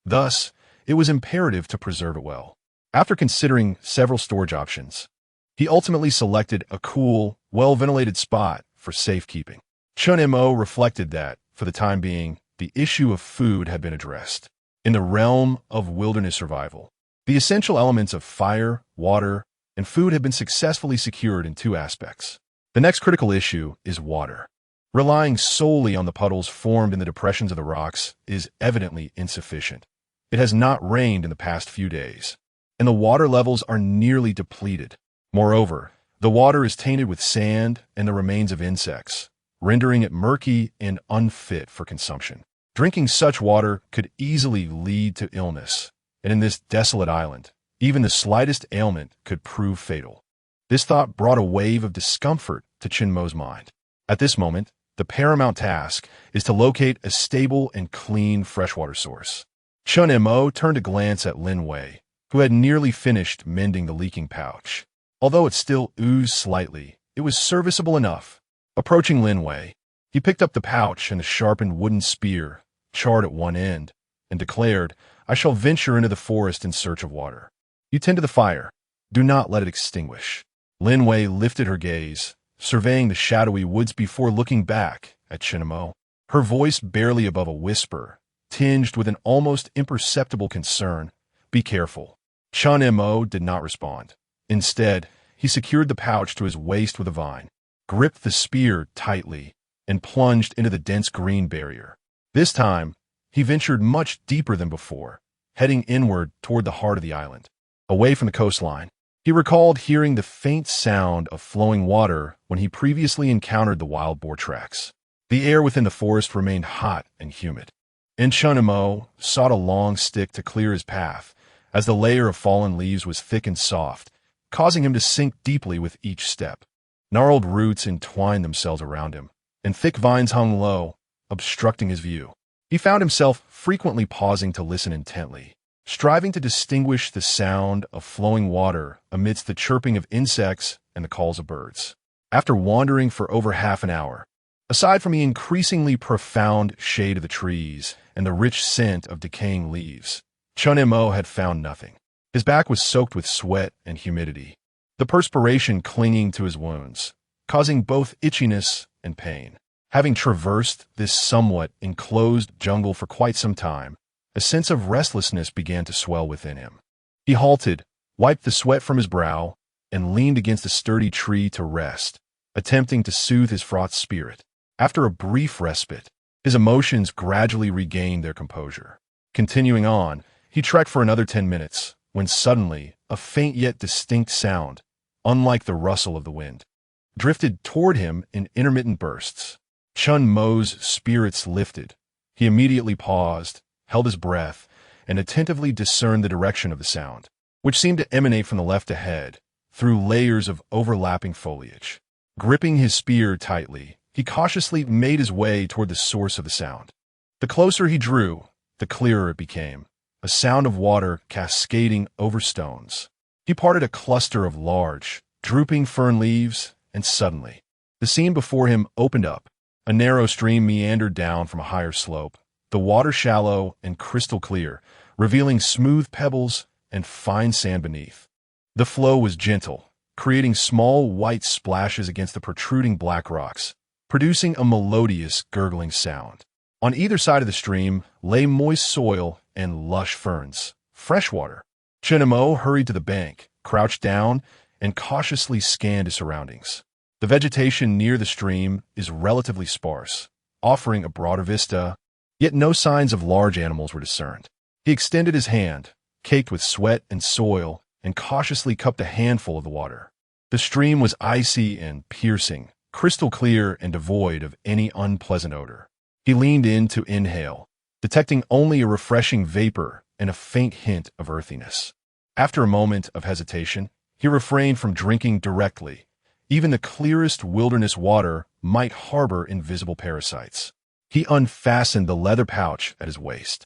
Thus, it was imperative to preserve it well. After considering several storage options, he ultimately selected a cool, well-ventilated spot for safekeeping. Chen Mo reflected that, for the time being, the issue of food had been addressed. In the realm of wilderness survival, the essential elements of fire, water, and food have been successfully secured in 2 aspects. The next critical issue is water. Relying solely on the puddles formed in the depressions of the rocks is evidently insufficient. It has not rained in the past few days, and the water levels are nearly depleted. Moreover, the water is tainted with sand and the remains of insects, rendering it murky and unfit for consumption. Drinking such water could easily lead to illness, and in this desolate island, even the slightest ailment could prove fatal. This thought brought a wave of discomfort to Chen Mo's mind. At this moment, the paramount task is to locate a stable and clean freshwater source. Chen Mo turned a glance at Lin Wei, who had nearly finished mending the leaking pouch. Although it still oozed slightly, it was serviceable enough. Approaching Lin Wei, he picked up the pouch and a sharpened wooden spear, charred at one end, and declared, "I shall venture into the forest in search of water. You tend to the fire. Do not let it extinguish." Lin Wei lifted her gaze, surveying the shadowy woods before looking back at Chen Mo, her voice barely above a whisper, tinged with an almost imperceptible concern. "Be careful." Chen Mo did not respond. Instead, he secured the pouch to his waist with a vine, gripped the spear tightly, and plunged into the dense green barrier. This time, he ventured much deeper than before, heading inward toward the heart of the island. Away from the coastline, he recalled hearing the faint sound of flowing water when he previously encountered the wild boar tracks. The air within the forest remained hot and humid, and Chen Mo sought a long stick to clear his path, as the layer of fallen leaves was thick and soft, causing him to sink deeply with each step. Gnarled roots entwined themselves around him, and thick vines hung low, obstructing his view. He found himself frequently pausing to listen intently, striving to distinguish the sound of flowing water amidst the chirping of insects and the calls of birds. After wandering for over half an hour, aside from the increasingly profound shade of the trees and the rich scent of decaying leaves, Chen Mo had found nothing. His back was soaked with sweat and humidity, the perspiration clinging to his wounds, causing both itchiness and pain. Having traversed this somewhat enclosed jungle for quite some time, a sense of restlessness began to swell within him. He halted, wiped the sweat from his brow, and leaned against a sturdy tree to rest, attempting to soothe his fraught spirit. After a brief respite, his emotions gradually regained their composure. Continuing on, he trekked for another 10 minutes, when suddenly, a faint yet distinct sound, unlike the rustle of the wind, drifted toward him in intermittent bursts. Chen Mo's spirits lifted. He immediately paused, held his breath, and attentively discerned the direction of the sound, which seemed to emanate from the left ahead, through layers of overlapping foliage. Gripping his spear tightly, he cautiously made his way toward the source of the sound. The closer he drew, the clearer it became, a sound of water cascading over stones. He parted a cluster of large, drooping fern leaves, and suddenly, the scene before him opened up. A narrow stream meandered down from a higher slope, the water shallow and crystal clear, revealing smooth pebbles and fine sand beneath. The flow was gentle, creating small white splashes against the protruding black rocks, producing a melodious, gurgling sound. On either side of the stream lay moist soil and lush ferns, fresh water. Chen Mo hurried to the bank, crouched down, and cautiously scanned his surroundings. The vegetation near the stream is relatively sparse, offering a broader vista, yet no signs of large animals were discerned. He extended his hand, caked with sweat and soil, and cautiously cupped a handful of the water. The stream was icy and piercing, crystal clear and devoid of any unpleasant odor. He leaned in to inhale, detecting only a refreshing vapor and a faint hint of earthiness. After a moment of hesitation, he refrained from drinking directly. Even the clearest wilderness water might harbor invisible parasites. He unfastened the leather pouch at his waist.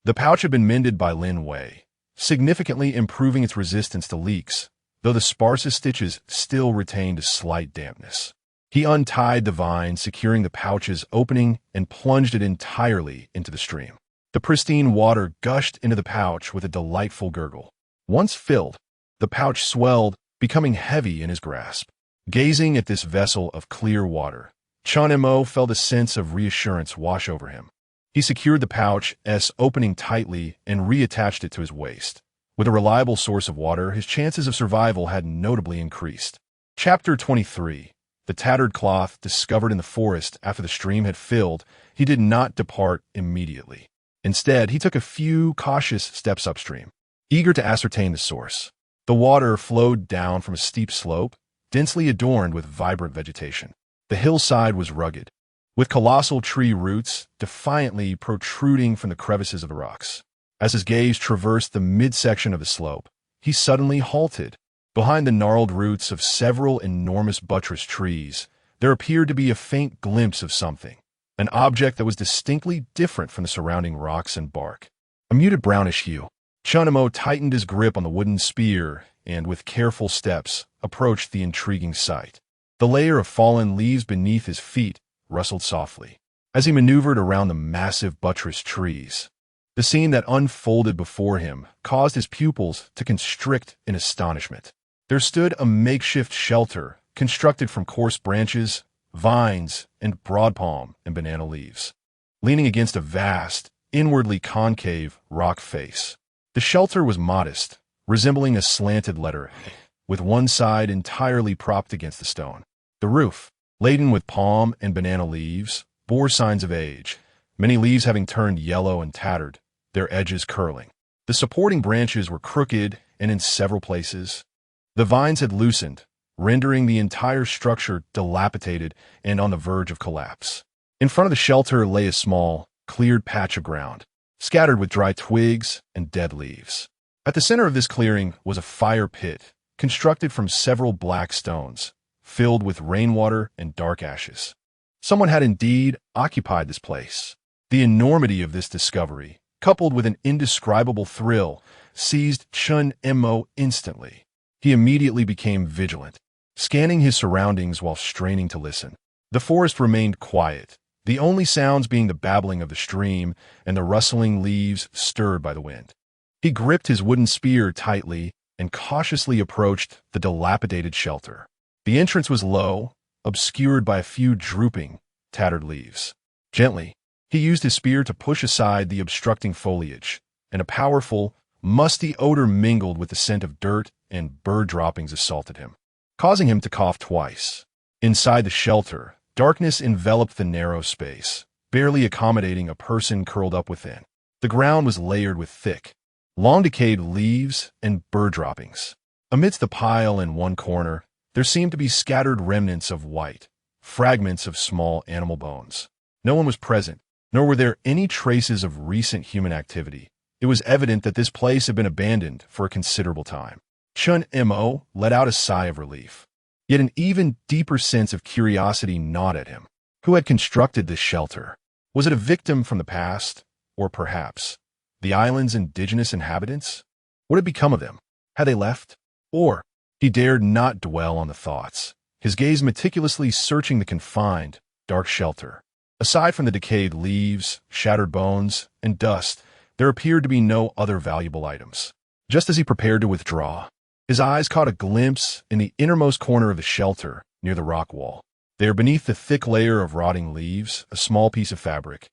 The pouch had been mended by Lin Wei, significantly improving its resistance to leaks, though the sparsest stitches still retained a slight dampness. He untied the vine, securing the pouch's opening, and plunged it entirely into the stream. The pristine water gushed into the pouch with a delightful gurgle. Once filled, the pouch swelled, becoming heavy in his grasp. Gazing at this vessel of clear water, Chen Mo felt a sense of reassurance wash over him. He secured the pouch's opening tightly and reattached it to his waist. With a reliable source of water, his chances of survival had notably increased. Chapter 23. The tattered cloth discovered in the forest after the stream had filled. He did not depart immediately. Instead, he took a few cautious steps upstream, eager to ascertain the source. The water flowed down from a steep slope, densely adorned with vibrant vegetation. The hillside was rugged, with colossal tree roots defiantly protruding from the crevices of the rocks. As his gaze traversed the midsection of the slope, he suddenly halted. Behind the gnarled roots of several enormous buttress trees, there appeared to be a faint glimpse of something, an object that was distinctly different from the surrounding rocks and bark. A muted brownish hue. Chen Mo tightened his grip on the wooden spear and, with careful steps, approached the intriguing sight. The layer of fallen leaves beneath his feet rustled softly. As he maneuvered around the massive buttress trees, the scene that unfolded before him caused his pupils to constrict in astonishment. There stood a makeshift shelter constructed from coarse branches, vines, and broad palm and banana leaves, leaning against a vast, inwardly concave rock face. The shelter was modest, resembling a slanted letter, with one side entirely propped against the stone. The roof, laden with palm and banana leaves, bore signs of age, many leaves having turned yellow and tattered, their edges curling. The supporting branches were crooked, and in several places, the vines had loosened, rendering the entire structure dilapidated and on the verge of collapse. In front of the shelter lay a small, cleared patch of ground, scattered with dry twigs and dead leaves. At the center of this clearing was a fire pit, constructed from several black stones, filled with rainwater and dark ashes. Someone had indeed occupied this place. The enormity of this discovery, coupled with an indescribable thrill, seized Chen Mo instantly. He immediately became vigilant, scanning his surroundings while straining to listen. The forest remained quiet, the only sounds being the babbling of the stream and the rustling leaves stirred by the wind. He gripped his wooden spear tightly and cautiously approached the dilapidated shelter. The entrance was low, obscured by a few drooping, tattered leaves. Gently, he used his spear to push aside the obstructing foliage, and a powerful, musty odor mingled with the scent of dirt and bird droppings assaulted him, causing him to cough twice. Inside the shelter, darkness enveloped the narrow space, barely accommodating a person curled up within. The ground was layered with thick, long-decayed leaves and bird droppings. Amidst the pile in one corner, there seemed to be scattered remnants of white, fragments of small animal bones. No one was present, nor were there any traces of recent human activity. It was evident that this place had been abandoned for a considerable time. Chen Mo let out a sigh of relief. Yet an even deeper sense of curiosity gnawed at him. Who had constructed this shelter? Was it a victim from the past? Or perhaps the island's indigenous inhabitants? What had become of them? Had they left? Or he dared not dwell on the thoughts, his gaze meticulously searching the confined, dark shelter. Aside from the decayed leaves, shattered bones, and dust, there appeared to be no other valuable items. Just as he prepared to withdraw, his eyes caught a glimpse in the innermost corner of the shelter, near the rock wall. There, beneath the thick layer of rotting leaves, a small piece of fabric,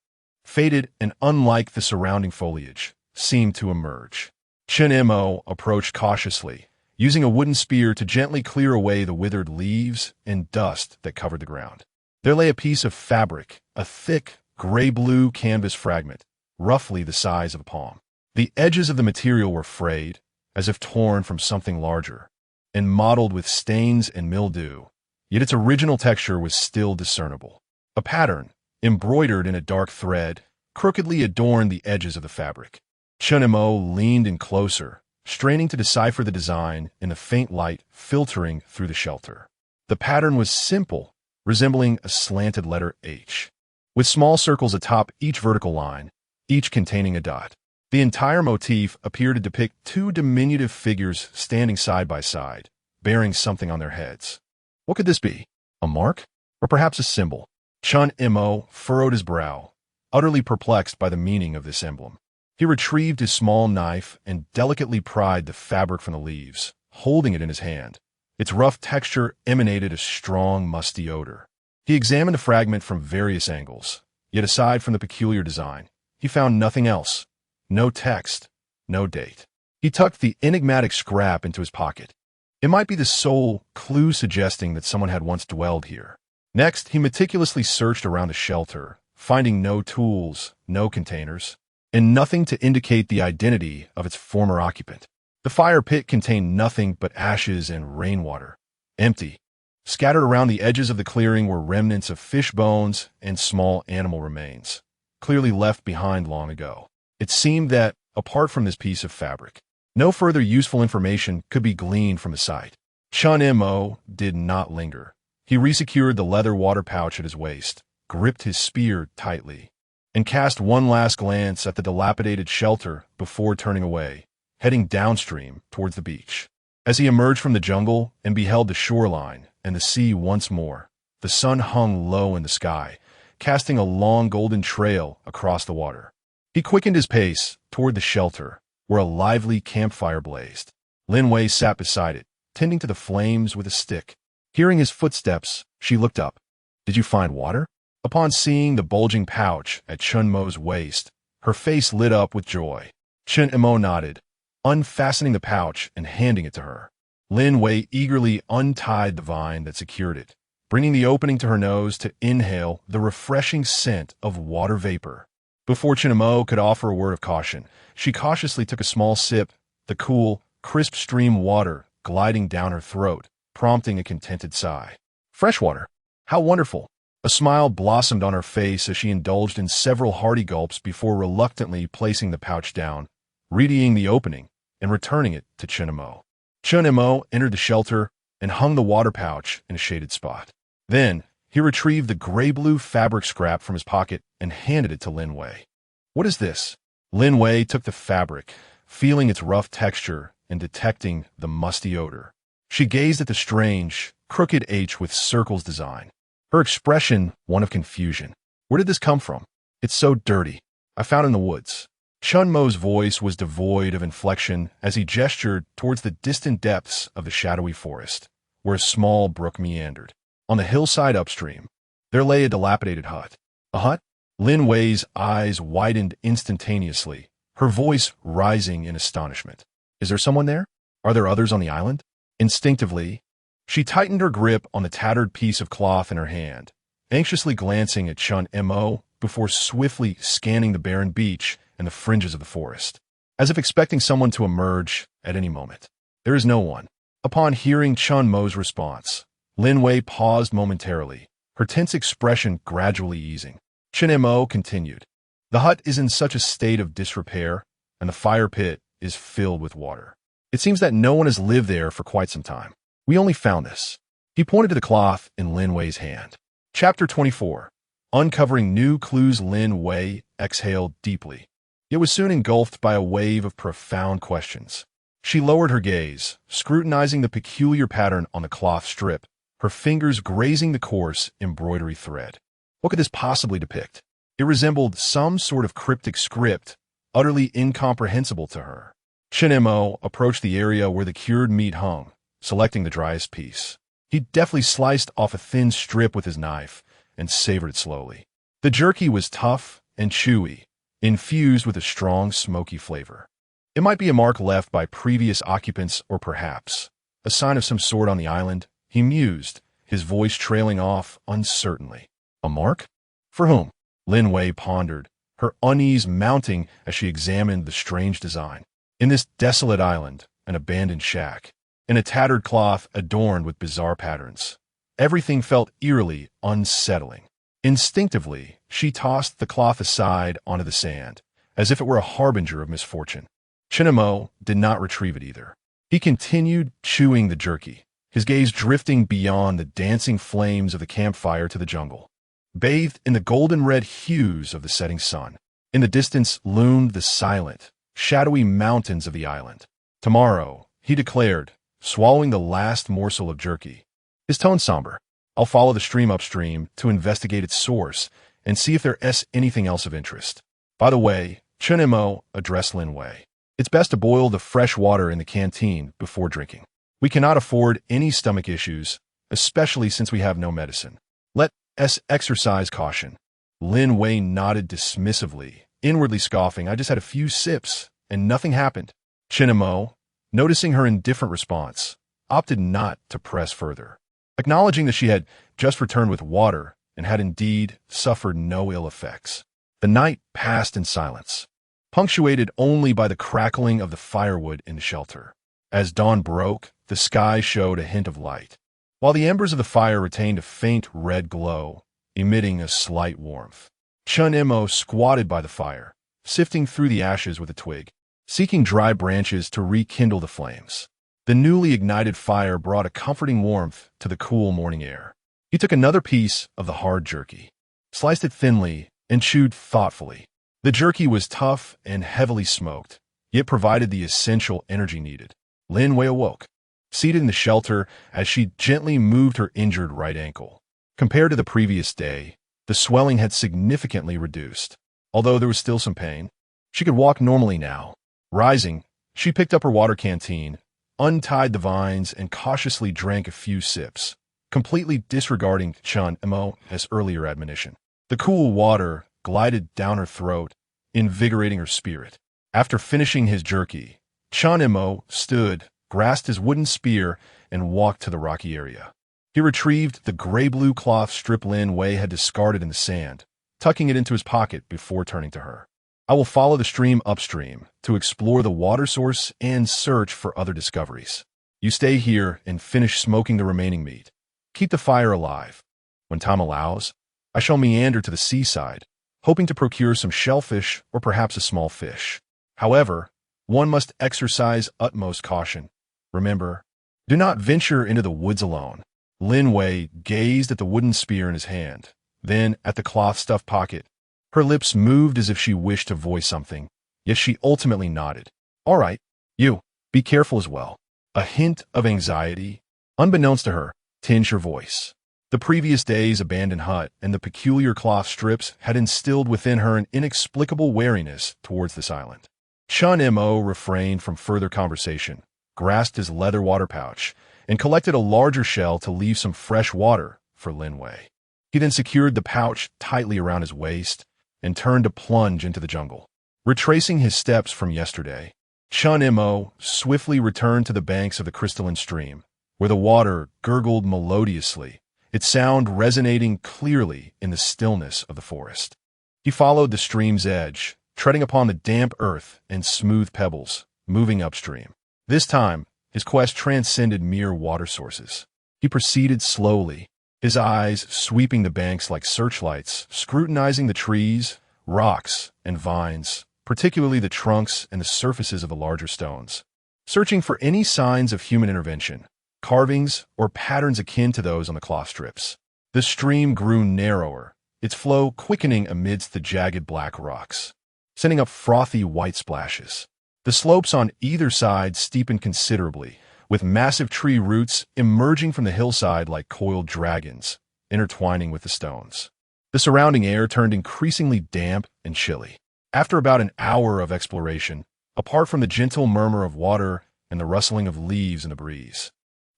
faded and unlike the surrounding foliage, seemed to emerge. Chen Mo approached cautiously, using a wooden spear to gently clear away the withered leaves and dust that covered the ground. There lay a piece of fabric, a thick, gray-blue canvas fragment, roughly the size of a palm. The edges of the material were frayed, as if torn from something larger, and mottled with stains and mildew, yet its original texture was still discernible. A pattern, embroidered in a dark thread, crookedly adorned the edges of the fabric. Chen Mo leaned in closer, straining to decipher the design in the faint light filtering through the shelter. The pattern was simple, resembling a slanted letter H, with small circles atop each vertical line, each containing a dot. The entire motif appeared to depict two diminutive figures standing side by side, bearing something on their heads. What could this be? A mark? Or perhaps a symbol? Chen Mo furrowed his brow, utterly perplexed by the meaning of this emblem. He retrieved his small knife and delicately pried the fabric from the leaves, holding it in his hand. Its rough texture emanated a strong, musty odor. He examined the fragment from various angles, yet aside from the peculiar design, he found nothing else. No text, no date. He tucked the enigmatic scrap into his pocket. It might be the sole clue suggesting that someone had once dwelled here. Next, he meticulously searched around the shelter, finding no tools, no containers, and nothing to indicate the identity of its former occupant. The fire pit contained nothing but ashes and rainwater. Empty. Scattered around the edges of the clearing were remnants of fish bones and small animal remains, clearly left behind long ago. It seemed that, apart from this piece of fabric, no further useful information could be gleaned from the site. Chen Mo did not linger. He resecured the leather water pouch at his waist, gripped his spear tightly, and cast one last glance at the dilapidated shelter before turning away, heading downstream towards the beach. As he emerged from the jungle and beheld the shoreline and the sea once more, the sun hung low in the sky, casting a long golden trail across the water. He quickened his pace toward the shelter, where a lively campfire blazed. Lin Wei sat beside it, tending to the flames with a stick. Hearing his footsteps, she looked up. "Did you find water?" Upon seeing the bulging pouch at Chen Mo's waist, her face lit up with joy. Chen Mo nodded, unfastening the pouch and handing it to her. Lin Wei eagerly untied the vine that secured it, bringing the opening to her nose to inhale the refreshing scent of water vapor. Before Chen Mo could offer a word of caution, she cautiously took a small sip, the cool, crisp stream water gliding down her throat, prompting a contented sigh. Fresh water! How wonderful! A smile blossomed on her face as she indulged in several hearty gulps before reluctantly placing the pouch down, readying the opening, and returning it to Chen Mo. Chen Mo entered the shelter and hung the water pouch in a shaded spot. Then, he retrieved the gray-blue fabric scrap from his pocket and handed it to Lin Wei. "What is this?" Lin Wei took the fabric, feeling its rough texture and detecting the musty odor. She gazed at the strange, crooked H with circles design, her expression one of confusion. "Where did this come from? It's so dirty. I found it in the woods." Chen Mo's voice was devoid of inflection as he gestured towards the distant depths of the shadowy forest, where a small brook meandered. On the hillside upstream, there lay a dilapidated hut. A hut? Lin Wei's eyes widened instantaneously, her voice rising in astonishment. Is there someone there? Are there others on the island? Instinctively, she tightened her grip on the tattered piece of cloth in her hand, anxiously glancing at Chen Mo before swiftly scanning the barren beach and the fringes of the forest, as if expecting someone to emerge at any moment. There is no one. Upon hearing Chen Mo's response, Lin Wei paused momentarily, her tense expression gradually easing. Chen Mo continued. The hut is in such a state of disrepair, and the fire pit is filled with water. It seems that no one has lived there for quite some time. We only found this. He pointed to the cloth in Lin Wei's hand. Chapter 24. Uncovering new clues. Lin Wei exhaled deeply. It was soon engulfed by a wave of profound questions. She lowered her gaze, scrutinizing the peculiar pattern on the cloth strip, her fingers grazing the coarse embroidery thread. What could this possibly depict? It resembled some sort of cryptic script, utterly incomprehensible to her. Chen Mo approached the area where the cured meat hung, selecting the driest piece. He deftly sliced off a thin strip with his knife and savored it slowly. The jerky was tough and chewy, infused with a strong, smoky flavor. It might be a mark left by previous occupants or perhaps a sign of some sort on the island, he mused, his voice trailing off uncertainly. A mark? For whom? Lin Wei pondered, her unease mounting as she examined the strange design. In this desolate island, an abandoned shack, in a tattered cloth adorned with bizarre patterns, everything felt eerily unsettling. Instinctively, she tossed the cloth aside onto the sand, as if it were a harbinger of misfortune. Chen Mo did not retrieve it either. He continued chewing the jerky, his gaze drifting beyond the dancing flames of the campfire to the jungle, bathed in the golden-red hues of the setting sun. In the distance loomed the silent, shadowy mountains of the island. Tomorrow, he declared, swallowing the last morsel of jerky. His tone somber. I'll follow the stream upstream to investigate its source and see if there is anything else of interest. By the way, Chen Mo addressed Lin Wei. It's best to boil the fresh water in the canteen before drinking. We cannot afford any stomach issues, especially since we have no medicine. Let us exercise caution. Lin Wei nodded dismissively, inwardly scoffing. I just had a few sips, and nothing happened. Chen Mo, noticing her indifferent response, opted not to press further, acknowledging that she had just returned with water and had indeed suffered no ill effects. The night passed in silence, punctuated only by the crackling of the firewood in the shelter. As dawn broke, the sky showed a hint of light, while the embers of the fire retained a faint red glow, emitting a slight warmth. Chen Mo squatted by the fire, sifting through the ashes with a twig, seeking dry branches to rekindle the flames. The newly ignited fire brought a comforting warmth to the cool morning air. He took another piece of the hard jerky, sliced it thinly, and chewed thoughtfully. The jerky was tough and heavily smoked, yet provided the essential energy needed. Lin Wei awoke, seated in the shelter as she gently moved her injured right ankle. Compared to the previous day, the swelling had significantly reduced. Although there was still some pain, she could walk normally now. Rising, she picked up her water canteen, untied the vines, and cautiously drank a few sips, completely disregarding Chen Mo's earlier admonition. The cool water glided down her throat, invigorating her spirit. After finishing his jerky, Chen Mo stood, grasped his wooden spear, and walked to the rocky area. He retrieved the gray-blue cloth strip Lin Wei had discarded in the sand, tucking it into his pocket before turning to her. I will follow the stream upstream to explore the water source and search for other discoveries. You stay here and finish smoking the remaining meat. Keep the fire alive. When time allows, I shall meander to the seaside, hoping to procure some shellfish or perhaps a small fish. However, one must exercise utmost caution. Remember, do not venture into the woods alone. Lin Wei gazed at the wooden spear in his hand, then at the cloth-stuffed pocket. Her lips moved as if she wished to voice something, yet she ultimately nodded. All right, you, be careful as well. A hint of anxiety, unbeknownst to her, tinged her voice. The previous day's abandoned hut and the peculiar cloth strips had instilled within her an inexplicable wariness towards this island. Chen Mo refrained from further conversation, grasped his leather water pouch, and collected a larger shell to leave some fresh water for Linway. He then secured the pouch tightly around his waist and turned to plunge into the jungle. Retracing his steps from yesterday, Chen Mo swiftly returned to the banks of the crystalline stream, where the water gurgled melodiously, its sound resonating clearly in the stillness of the forest. He followed the stream's edge, treading upon the damp earth and smooth pebbles, moving upstream. This time, his quest transcended mere water sources. He proceeded slowly, his eyes sweeping the banks like searchlights, scrutinizing the trees, rocks, and vines, particularly the trunks and the surfaces of the larger stones, searching for any signs of human intervention, carvings, or patterns akin to those on the cloth strips. The stream grew narrower, its flow quickening amidst the jagged black rocks, sending up frothy white splashes. The slopes on either side steepened considerably, with massive tree roots emerging from the hillside like coiled dragons, intertwining with the stones. The surrounding air turned increasingly damp and chilly. After about an hour of exploration, apart from the gentle murmur of water and the rustling of leaves in the breeze,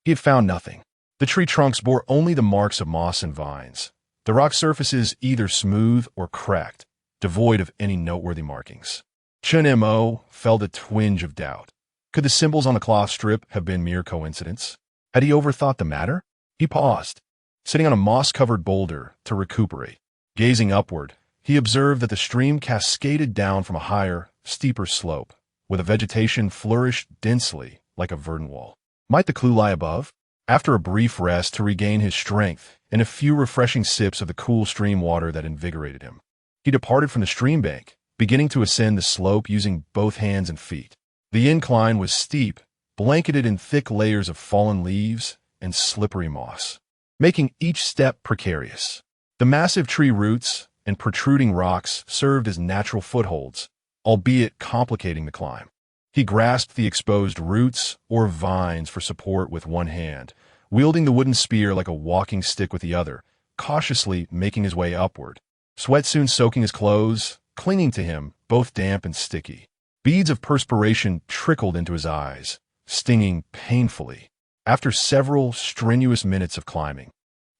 he had found nothing. The tree trunks bore only the marks of moss and vines, the rock surfaces either smooth or cracked, devoid of any noteworthy markings. Chen Mo felt a twinge of doubt. Could the symbols on the cloth strip have been mere coincidence? Had he overthought the matter? He paused, sitting on a moss-covered boulder to recuperate. Gazing upward, he observed that the stream cascaded down from a higher, steeper slope, where the vegetation flourished densely like a verdant wall. Might the clue lie above? After a brief rest to regain his strength and a few refreshing sips of the cool stream water that invigorated him, he departed from the stream bank, beginning to ascend the slope using both hands and feet. The incline was steep, blanketed in thick layers of fallen leaves and slippery moss, making each step precarious. The massive tree roots and protruding rocks served as natural footholds, albeit complicating the climb. He grasped the exposed roots or vines for support with one hand, wielding the wooden spear like a walking stick with the other, cautiously making his way upward. Sweat soon soaking his clothes, clinging to him, both damp and sticky. Beads of perspiration trickled into his eyes, stinging painfully. After several strenuous minutes of climbing,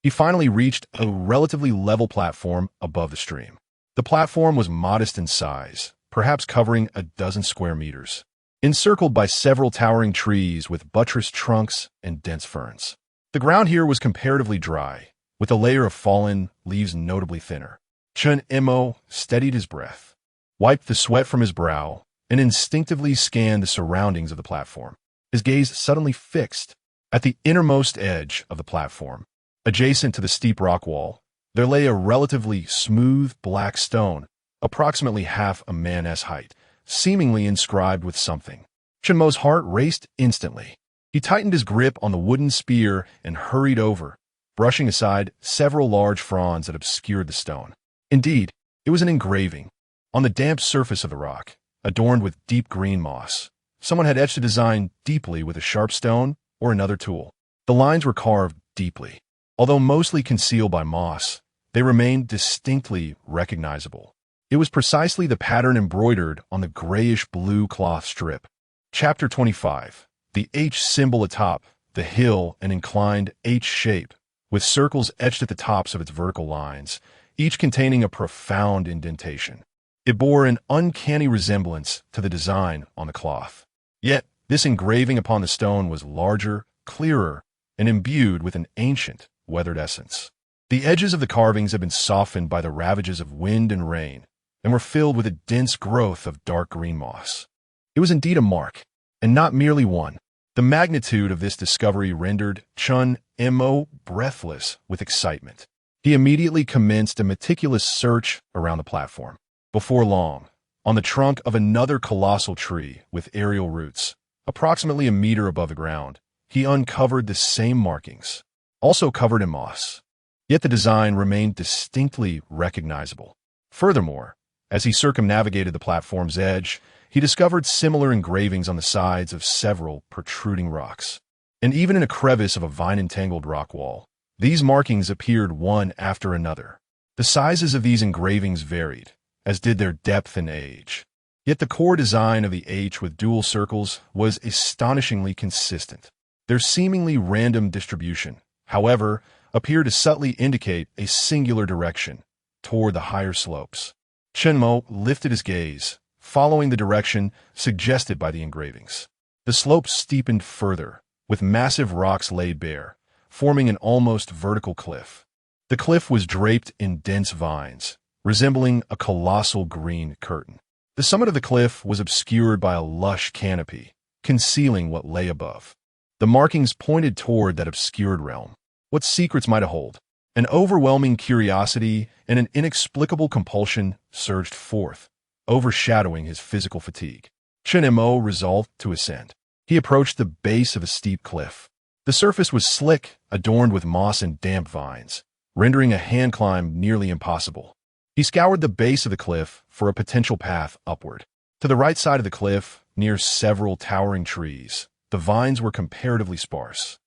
he finally reached a relatively level platform above the stream. The platform was modest in size, perhaps covering a dozen square meters, encircled by several towering trees with buttressed trunks and dense ferns. The ground here was comparatively dry, with a layer of fallen leaves notably thinner. Chen Mo steadied his breath, wiped the sweat from his brow, and instinctively scanned the surroundings of the platform. His gaze suddenly fixed at the innermost edge of the platform. Adjacent to the steep rock wall, there lay a relatively smooth black stone, approximately half a man's height, seemingly inscribed with something. Chen Mo's heart raced instantly. He tightened his grip on the wooden spear and hurried over, brushing aside several large fronds that obscured the stone. Indeed, it was an engraving. On the damp surface of the rock, adorned with deep green moss, someone had etched a design deeply with a sharp stone or another tool. The lines were carved deeply. Although mostly concealed by moss, they remained distinctly recognizable. It was precisely the pattern embroidered on the grayish-blue cloth strip. Chapter 25. The H symbol atop the hill, an inclined H shape, with circles etched at the tops of its vertical lines, each containing a profound indentation. It bore an uncanny resemblance to the design on the cloth. Yet, this engraving upon the stone was larger, clearer, and imbued with an ancient, weathered essence. The edges of the carvings had been softened by the ravages of wind and rain, and were filled with a dense growth of dark green moss. It was indeed a mark, and not merely one. The magnitude of this discovery rendered Chen Mo breathless with excitement. He immediately commenced a meticulous search around the platform. Before long, on the trunk of another colossal tree with aerial roots, approximately a meter above the ground, he uncovered the same markings, also covered in moss. Yet the design remained distinctly recognizable. Furthermore, as he circumnavigated the platform's edge, he discovered similar engravings on the sides of several protruding rocks. And even in a crevice of a vine-entangled rock wall, these markings appeared one after another. The sizes of these engravings varied, as did their depth and age. Yet the core design of the H with dual circles was astonishingly consistent. Their seemingly random distribution, however, appeared to subtly indicate a singular direction toward the higher slopes. Chen Mo lifted his gaze, following the direction suggested by the engravings. The slopes steepened further, with massive rocks laid bare, forming an almost vertical cliff. The cliff was draped in dense vines, resembling a colossal green curtain. The summit of the cliff was obscured by a lush canopy, concealing what lay above. The markings pointed toward that obscured realm. What secrets might it hold? An overwhelming curiosity and an inexplicable compulsion surged forth, overshadowing his physical fatigue. Chen Mo resolved to ascend. He approached the base of a steep cliff. The surface was slick, adorned with moss and damp vines, rendering a hand climb nearly impossible. He scoured the base of the cliff for a potential path upward. To the right side of the cliff, near several towering trees, the vines were comparatively sparse.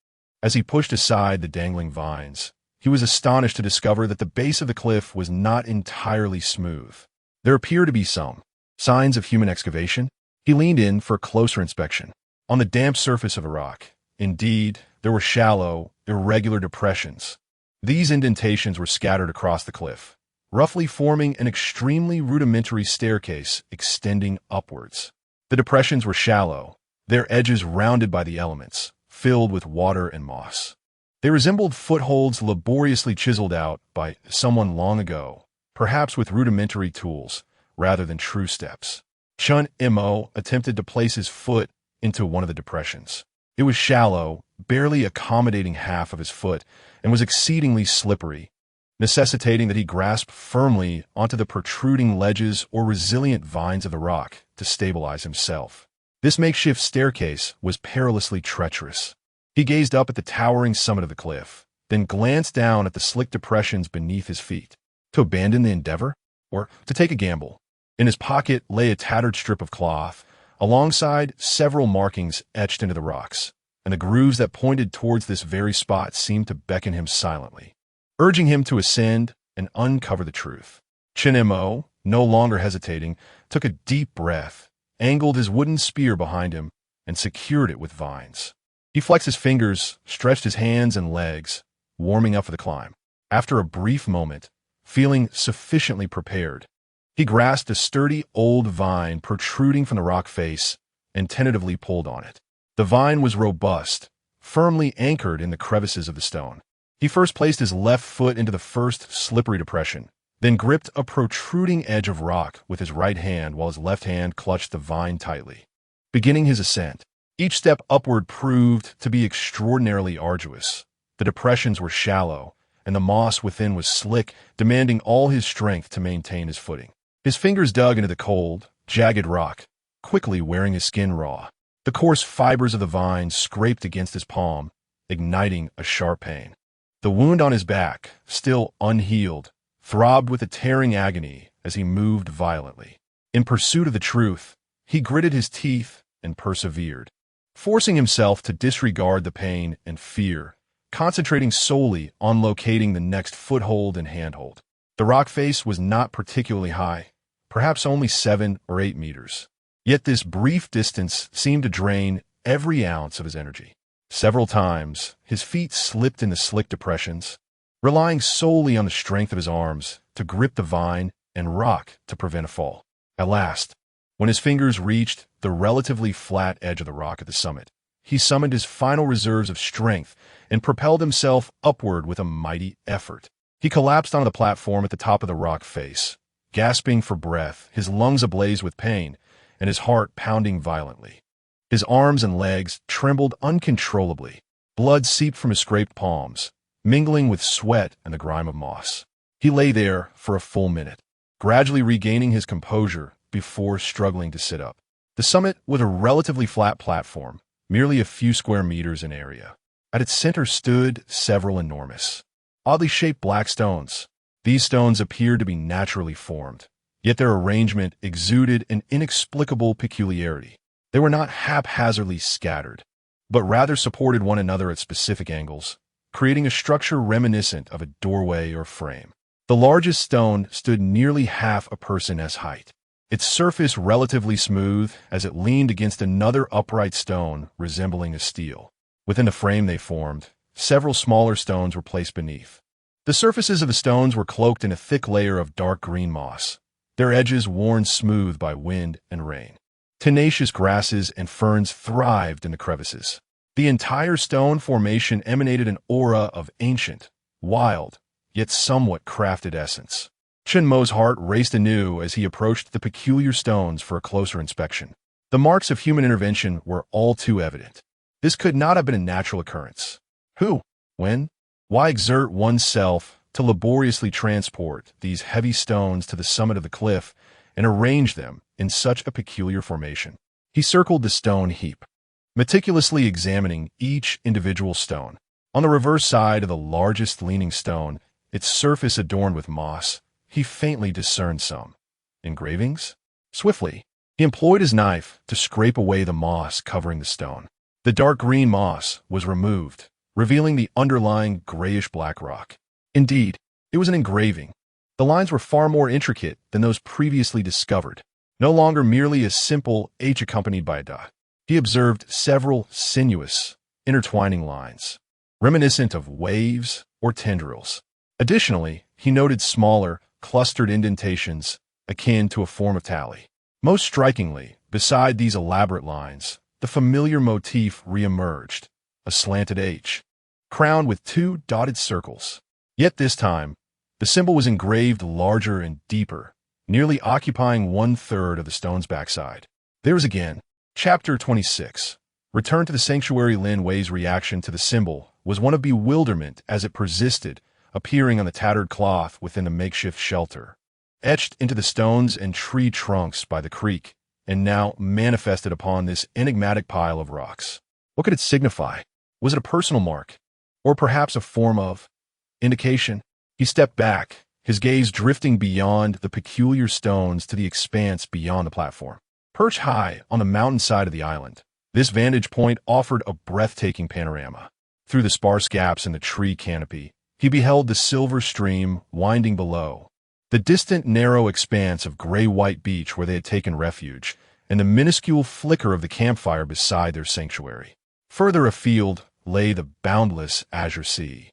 As he pushed aside the dangling vines, he was astonished to discover that the base of the cliff was not entirely smooth. There appeared to be some signs of human excavation. He leaned in for a closer inspection. On the damp surface of a rock, indeed, there were shallow, irregular depressions. These indentations were scattered across the cliff, roughly forming an extremely rudimentary staircase extending upwards. The depressions were shallow, their edges rounded by the elements, filled with water and moss. They resembled footholds laboriously chiseled out by someone long ago, perhaps with rudimentary tools, rather than true steps. Chen Mo attempted to place his foot into one of the depressions. It was shallow, barely accommodating half of his foot, and was exceedingly slippery, necessitating that he grasp firmly onto the protruding ledges or resilient vines of the rock to stabilize himself. This makeshift staircase was perilously treacherous. He gazed up at the towering summit of the cliff, then glanced down at the slick depressions beneath his feet. To abandon the endeavor? Or to take a gamble? In his pocket lay a tattered strip of cloth, alongside several markings etched into the rocks, and the grooves that pointed towards this very spot seemed to beckon him silently, urging him to ascend and uncover the truth. Chen Mo, no longer hesitating, took a deep breath, angled his wooden spear behind him, and secured it with vines. He flexed his fingers, stretched his hands and legs, warming up for the climb. After a brief moment, feeling sufficiently prepared, he grasped a sturdy old vine protruding from the rock face and tentatively pulled on it. The vine was robust, firmly anchored in the crevices of the stone. He first placed his left foot into the first slippery depression, then gripped a protruding edge of rock with his right hand while his left hand clutched the vine tightly. Beginning his ascent, each step upward proved to be extraordinarily arduous. The depressions were shallow, and the moss within was slick, demanding all his strength to maintain his footing. His fingers dug into the cold, jagged rock, quickly wearing his skin raw. The coarse fibers of the vine scraped against his palm, igniting a sharp pain. The wound on his back, still unhealed, throbbed with a tearing agony as he moved violently. In pursuit of the truth, he gritted his teeth and persevered, forcing himself to disregard the pain and fear, concentrating solely on locating the next foothold and handhold. The rock face was not particularly high, perhaps only 7 or 8 meters. Yet this brief distance seemed to drain every ounce of his energy. Several times, his feet slipped into slick depressions, relying solely on the strength of his arms to grip the vine and rock to prevent a fall. At last, when his fingers reached the relatively flat edge of the rock at the summit, he summoned his final reserves of strength and propelled himself upward with a mighty effort. He collapsed onto the platform at the top of the rock face, gasping for breath, his lungs ablaze with pain, and his heart pounding violently. His arms and legs trembled uncontrollably. Blood seeped from his scraped palms, mingling with sweat and the grime of moss. He lay there for a full minute, gradually regaining his composure before struggling to sit up. The summit was a relatively flat platform, merely a few square meters in area. At its center stood several enormous, oddly shaped black stones. These stones appeared to be naturally formed, yet their arrangement exuded an inexplicable peculiarity. They were not haphazardly scattered, but rather supported one another at specific angles, creating a structure reminiscent of a doorway or frame. The largest stone stood nearly half a person's height, its surface relatively smooth as it leaned against another upright stone resembling a steel. Within the frame they formed, several smaller stones were placed beneath. The surfaces of the stones were cloaked in a thick layer of dark green moss, their edges worn smooth by wind and rain. Tenacious grasses and ferns thrived in the crevices. The entire stone formation emanated an aura of ancient, wild, yet somewhat crafted essence. Chen Mo's heart raced anew as he approached the peculiar stones for a closer inspection. The marks of human intervention were all too evident. This could not have been a natural occurrence. Who? When? Why exert oneself to laboriously transport these heavy stones to the summit of the cliff and arrange them in such a peculiar formation? He circled the stone heap, meticulously examining each individual stone. On the reverse side of the largest leaning stone, its surface adorned with moss, he faintly discerned some engravings. Swiftly, he employed his knife to scrape away the moss covering the stone. The dark green moss was removed, revealing the underlying grayish-black rock. Indeed, it was an engraving. The lines were far more intricate than those previously discovered, no longer merely a simple H accompanied by a dot. He observed several sinuous, intertwining lines, reminiscent of waves or tendrils. Additionally, he noted smaller, clustered indentations akin to a form of tally. Most strikingly, beside these elaborate lines, the familiar motif re-emerged, a slanted H, crowned with two dotted circles. Yet this time, the symbol was engraved larger and deeper, nearly occupying 1/3 of the stone's backside. There was again. Chapter 26. Return to the sanctuary. Lin Wei's reaction to the symbol was one of bewilderment as it persisted, appearing on the tattered cloth within the makeshift shelter, etched into the stones and tree trunks by the creek, and now manifested upon this enigmatic pile of rocks. What could it signify? Was it a personal mark? Or perhaps a form of indication? He stepped back, his gaze drifting beyond the peculiar stones to the expanse beyond the platform. Perched high on the mountainside of the island, this vantage point offered a breathtaking panorama. Through the sparse gaps in the tree canopy, he beheld the silver stream winding below, the distant narrow expanse of gray-white beach where they had taken refuge, and the minuscule flicker of the campfire beside their sanctuary. Further afield lay the boundless azure sea,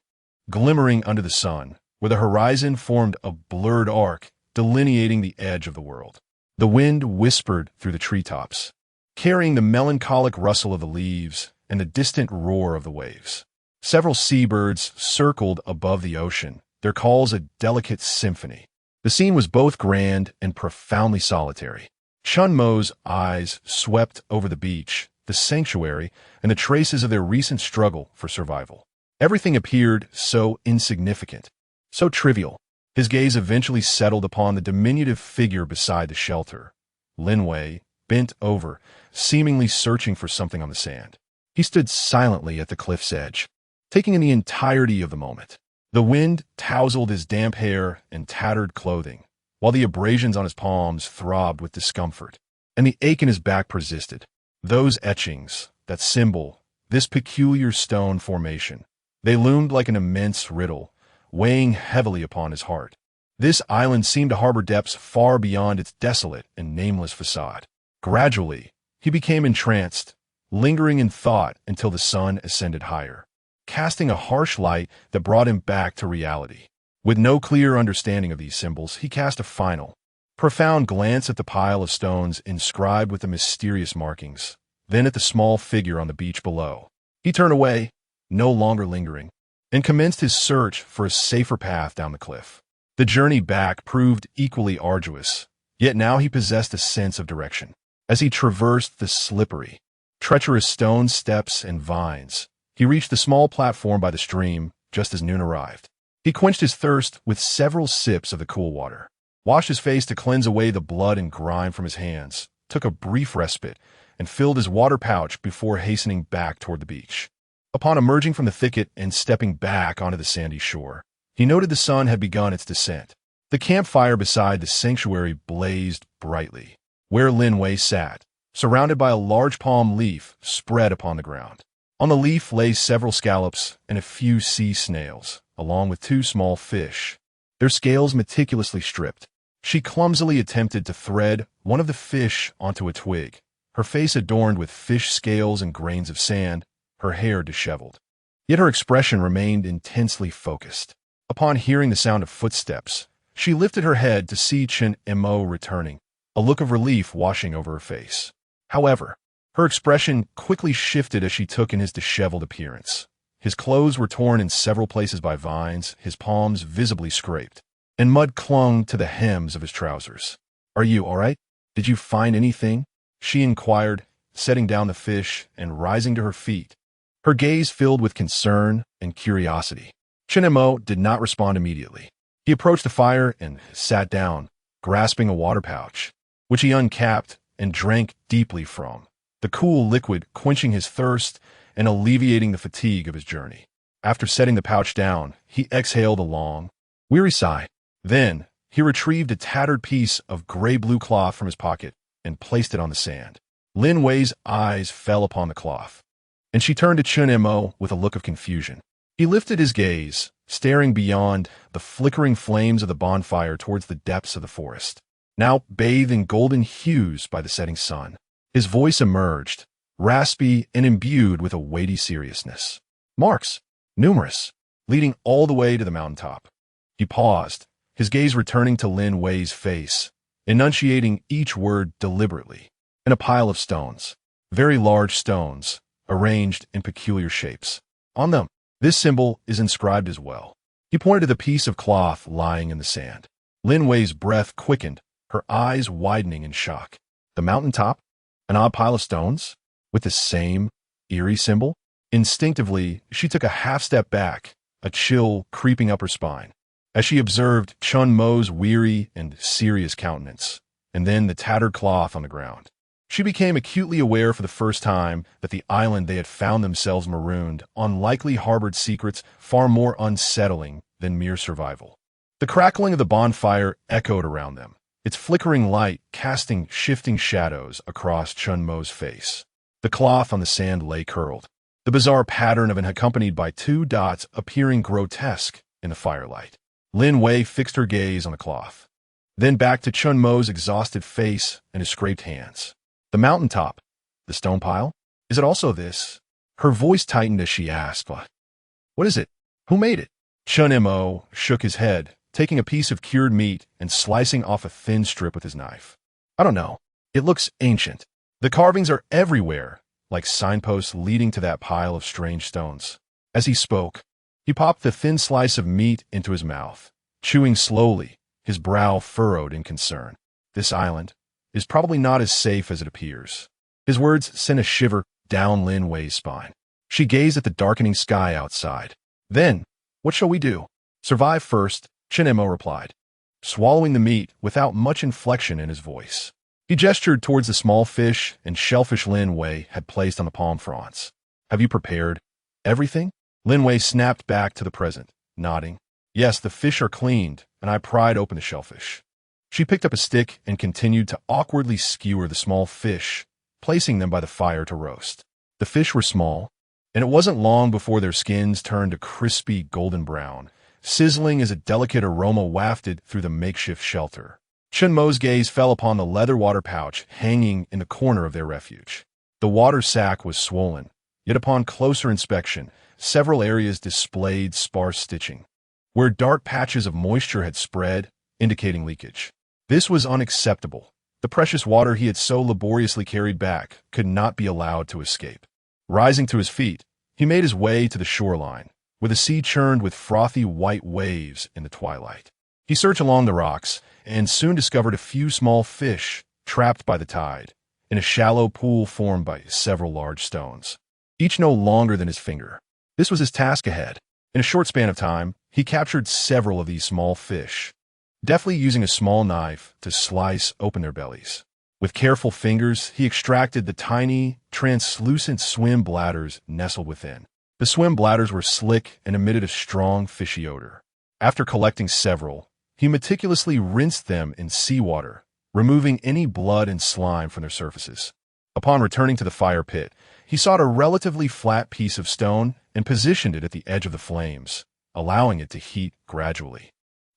glimmering under the sun, where the horizon formed a blurred arc delineating the edge of the world. The wind whispered through the treetops, carrying the melancholic rustle of the leaves and the distant roar of the waves. Several seabirds circled above the ocean, their calls a delicate symphony. The scene was both grand and profoundly solitary. Chen Mo's eyes swept over the beach, the sanctuary, and the traces of their recent struggle for survival. Everything appeared so insignificant, so trivial. His gaze eventually settled upon the diminutive figure beside the shelter. Lin Wei bent over, seemingly searching for something on the sand. He stood silently at the cliff's edge, taking in the entirety of the moment. The wind tousled his damp hair and tattered clothing, while the abrasions on his palms throbbed with discomfort, and the ache in his back persisted. Those etchings, that symbol, this peculiar stone formation, they loomed like an immense riddle, weighing heavily upon his heart. This island seemed to harbor depths far beyond its desolate and nameless facade. Gradually, he became entranced, lingering in thought until the sun ascended higher, casting a harsh light that brought him back to reality. With no clear understanding of these symbols, he cast a final, profound glance at the pile of stones inscribed with the mysterious markings, then at the small figure on the beach below. He turned away, no longer lingering, and commenced his search for a safer path down the cliff. The journey back proved equally arduous, yet now he possessed a sense of direction. As he traversed the slippery, treacherous stone steps and vines, he reached the small platform by the stream just as noon arrived. He quenched his thirst with several sips of the cool water, washed his face to cleanse away the blood and grime from his hands, took a brief respite, and filled his water pouch before hastening back toward the beach. Upon emerging from the thicket and stepping back onto the sandy shore, he noted the sun had begun its descent. The campfire beside the sanctuary blazed brightly, where Lin Wei sat, surrounded by a large palm leaf spread upon the ground. On the leaf lay several scallops and a few sea snails, along with 2 small fish, their scales meticulously stripped. She clumsily attempted to thread one of the fish onto a twig, her face adorned with fish scales and grains of sand, her hair disheveled. yet her expression remained intensely focused. Upon hearing the sound of footsteps, she lifted her head to see Chen Mo returning, a look of relief washing over her face. However, her expression quickly shifted as she took in his disheveled appearance. His clothes were torn in several places by vines, his palms visibly scraped, and mud clung to the hems of his trousers. "Are you all right? Did you find anything?" she inquired, setting down the fish and rising to her feet, her gaze filled with concern and curiosity. Chen Mo did not respond immediately. He approached the fire and sat down, grasping a water pouch, which he uncapped and drank deeply from, the cool liquid quenching his thirst and alleviating the fatigue of his journey. After setting the pouch down, he exhaled a long, weary sigh. Then, he retrieved a tattered piece of gray-blue cloth from his pocket and placed it on the sand. Lin Wei's eyes fell upon the cloth, and she turned to Chen Mo with a look of confusion. He lifted his gaze, staring beyond the flickering flames of the bonfire towards the depths of the forest, now bathed in golden hues by the setting sun. His voice emerged, raspy and imbued with a weighty seriousness. "Marks, numerous, leading all the way to the mountaintop." He paused, his gaze returning to Lin Wei's face, enunciating each word deliberately. "In a pile of stones, very large stones, arranged in peculiar shapes. On them, this symbol is inscribed as well." He pointed to the piece of cloth lying in the sand. Lin Wei's breath quickened, her eyes widening in shock. The mountaintop? An odd pile of stones? With the same eerie symbol? Instinctively, she took a half-step back, a chill creeping up her spine, as she observed Chen Mo's weary and serious countenance, and then the tattered cloth on the ground. She became acutely aware for the first time that the island they had found themselves marooned on likely harbored secrets far more unsettling than mere survival. The crackling of the bonfire echoed around them, its flickering light casting shifting shadows across Chen Mo's face. The cloth on the sand lay curled, the bizarre pattern of it accompanied by two dots appearing grotesque in the firelight. Lin Wei fixed her gaze on the cloth, then back to Chen Mo's exhausted face and his scraped hands. "The mountaintop? The stone pile? Is it also this?" Her voice tightened as she asked, "What is it? Who made it?" Chen Mo shook his head, taking a piece of cured meat and slicing off a thin strip with his knife. "I don't know. It looks ancient. The carvings are everywhere, like signposts leading to that pile of strange stones." As he spoke, he popped the thin slice of meat into his mouth, chewing slowly, his brow furrowed in concern. "This island is probably not as safe as it appears." His words sent a shiver down Lin Wei's spine. She gazed at the darkening sky outside. "Then, what shall we do?" "Survive first," Chen Mo replied, swallowing the meat without much inflection in his voice. He gestured towards the small fish and shellfish Lin Wei had placed on the palm fronds. "Have you prepared everything?" Lin Wei snapped back to the present, nodding. "Yes, the fish are cleaned, and I pried open the shellfish." She picked up a stick and continued to awkwardly skewer the small fish, placing them by the fire to roast. The fish were small, and it wasn't long before their skins turned a crispy golden brown, sizzling as a delicate aroma wafted through the makeshift shelter. Chen Mo's gaze fell upon the leather water pouch hanging in the corner of their refuge. The water sack was swollen, yet upon closer inspection, several areas displayed sparse stitching, where dark patches of moisture had spread, indicating leakage. This was unacceptable. The precious water he had so laboriously carried back could not be allowed to escape. Rising to his feet, he made his way to the shoreline, where the sea churned with frothy white waves in the twilight. He searched along the rocks and soon discovered a few small fish trapped by the tide in a shallow pool formed by several large stones, each no longer than his finger. This was his task ahead. In a short span of time, he captured several of these small fish, deftly using a small knife to slice open their bellies. With careful fingers, he extracted the tiny, translucent swim bladders nestled within. The swim bladders were slick and emitted a strong fishy odor. After collecting several, he meticulously rinsed them in seawater, removing any blood and slime from their surfaces. Upon returning to the fire pit, he sought a relatively flat piece of stone and positioned it at the edge of the flames, allowing it to heat gradually.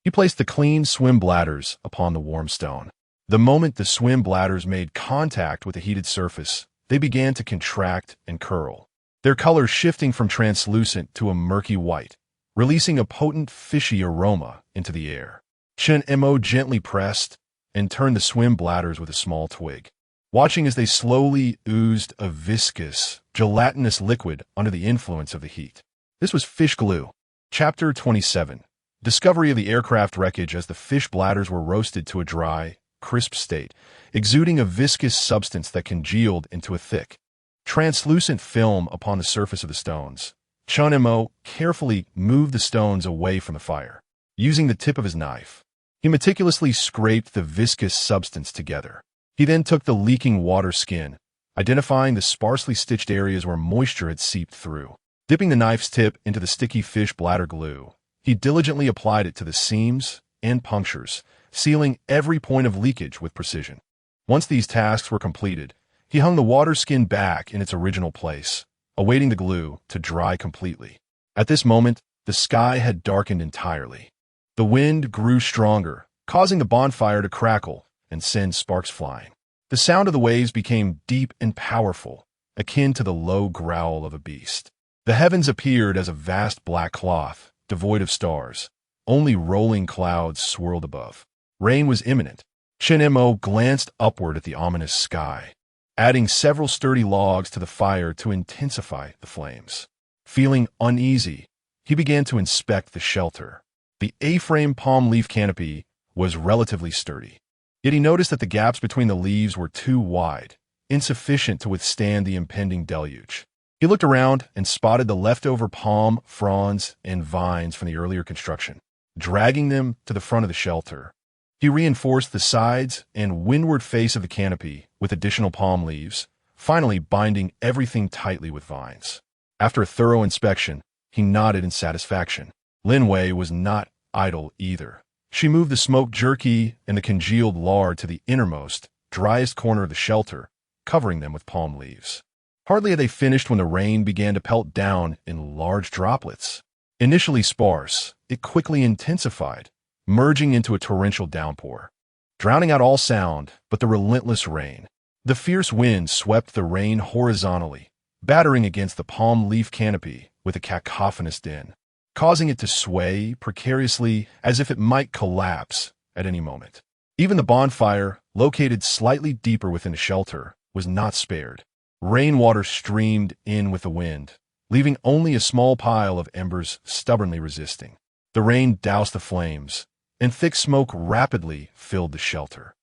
He placed the clean swim bladders upon the warm stone. The moment the swim bladders made contact with the heated surface, they began to contract and curl. their color shifting from translucent to a murky white, releasing a potent fishy aroma into the air. Chen Mo gently pressed and turned the swim bladders with a small twig, watching as they slowly oozed a viscous, gelatinous liquid under the influence of the heat. This was fish glue. Chapter 27. Discovery of the aircraft wreckage as the fish bladders were roasted to a dry, crisp state, exuding a viscous substance that congealed into a thick, translucent film upon the surface of the stones. Chen Mo carefully moved the stones away from the fire. Using the tip of his knife, he meticulously scraped the viscous substance together. He then took the leaking water skin, identifying the sparsely stitched areas where moisture had seeped through. Dipping the knife's tip into the sticky fish bladder glue, he diligently applied it to the seams and punctures, sealing every point of leakage with precision. Once these tasks were completed, he hung the water skin back in its original place, awaiting the glue to dry completely. At this moment, the sky had darkened entirely. The wind grew stronger, causing the bonfire to crackle and send sparks flying. The sound of the waves became deep and powerful, akin to the low growl of a beast. The heavens appeared as a vast black cloth, devoid of stars. Only rolling clouds swirled above. Rain was imminent. Chen Mo glanced upward at the ominous sky, adding several sturdy logs to the fire to intensify the flames. Feeling uneasy, he began to inspect the shelter. The A-frame palm leaf canopy was relatively sturdy, yet he noticed that the gaps between the leaves were too wide, insufficient to withstand the impending deluge. He looked around and spotted the leftover palm, fronds, and vines from the earlier construction. Dragging them to the front of the shelter, he reinforced the sides and windward face of the canopy with additional palm leaves, finally binding everything tightly with vines. After a thorough inspection, he nodded in satisfaction. Lin Wei was not idle either. She moved the smoked jerky and the congealed lard to the innermost, driest corner of the shelter, covering them with palm leaves. Hardly had they finished when the rain began to pelt down in large droplets. Initially sparse, it quickly intensified, merging into a torrential downpour, drowning out all sound but the relentless rain. The fierce wind swept the rain horizontally, battering against the palm leaf canopy with a cacophonous din, causing it to sway precariously as if it might collapse at any moment. Even the bonfire, located slightly deeper within the shelter, was not spared. Rainwater streamed in with the wind, leaving only a small pile of embers stubbornly resisting. The rain doused the flames, and thick smoke rapidly filled the shelter,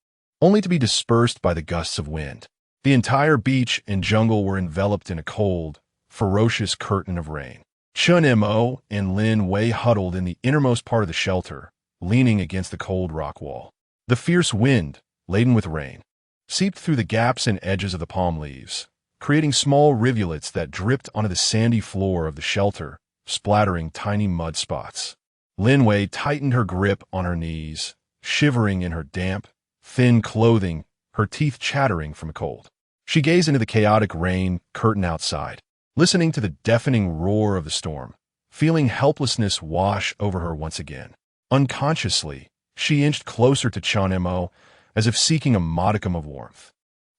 only to be dispersed by the gusts of wind. The entire beach and jungle were enveloped in a cold, ferocious curtain of rain. Chen Mo and Lin Wei huddled in the innermost part of the shelter, leaning against the cold rock wall. The fierce wind, laden with rain, seeped through the gaps and edges of the palm leaves, creating small rivulets that dripped onto the sandy floor of the shelter, splattering tiny mud spots. Lin Wei tightened her grip on her knees, shivering in her damp, thin clothing, her teeth chattering from cold. She gazed into the chaotic rain curtain outside, listening to the deafening roar of the storm, feeling helplessness wash over her once again. Unconsciously, she inched closer to Chen Mo, as if seeking a modicum of warmth.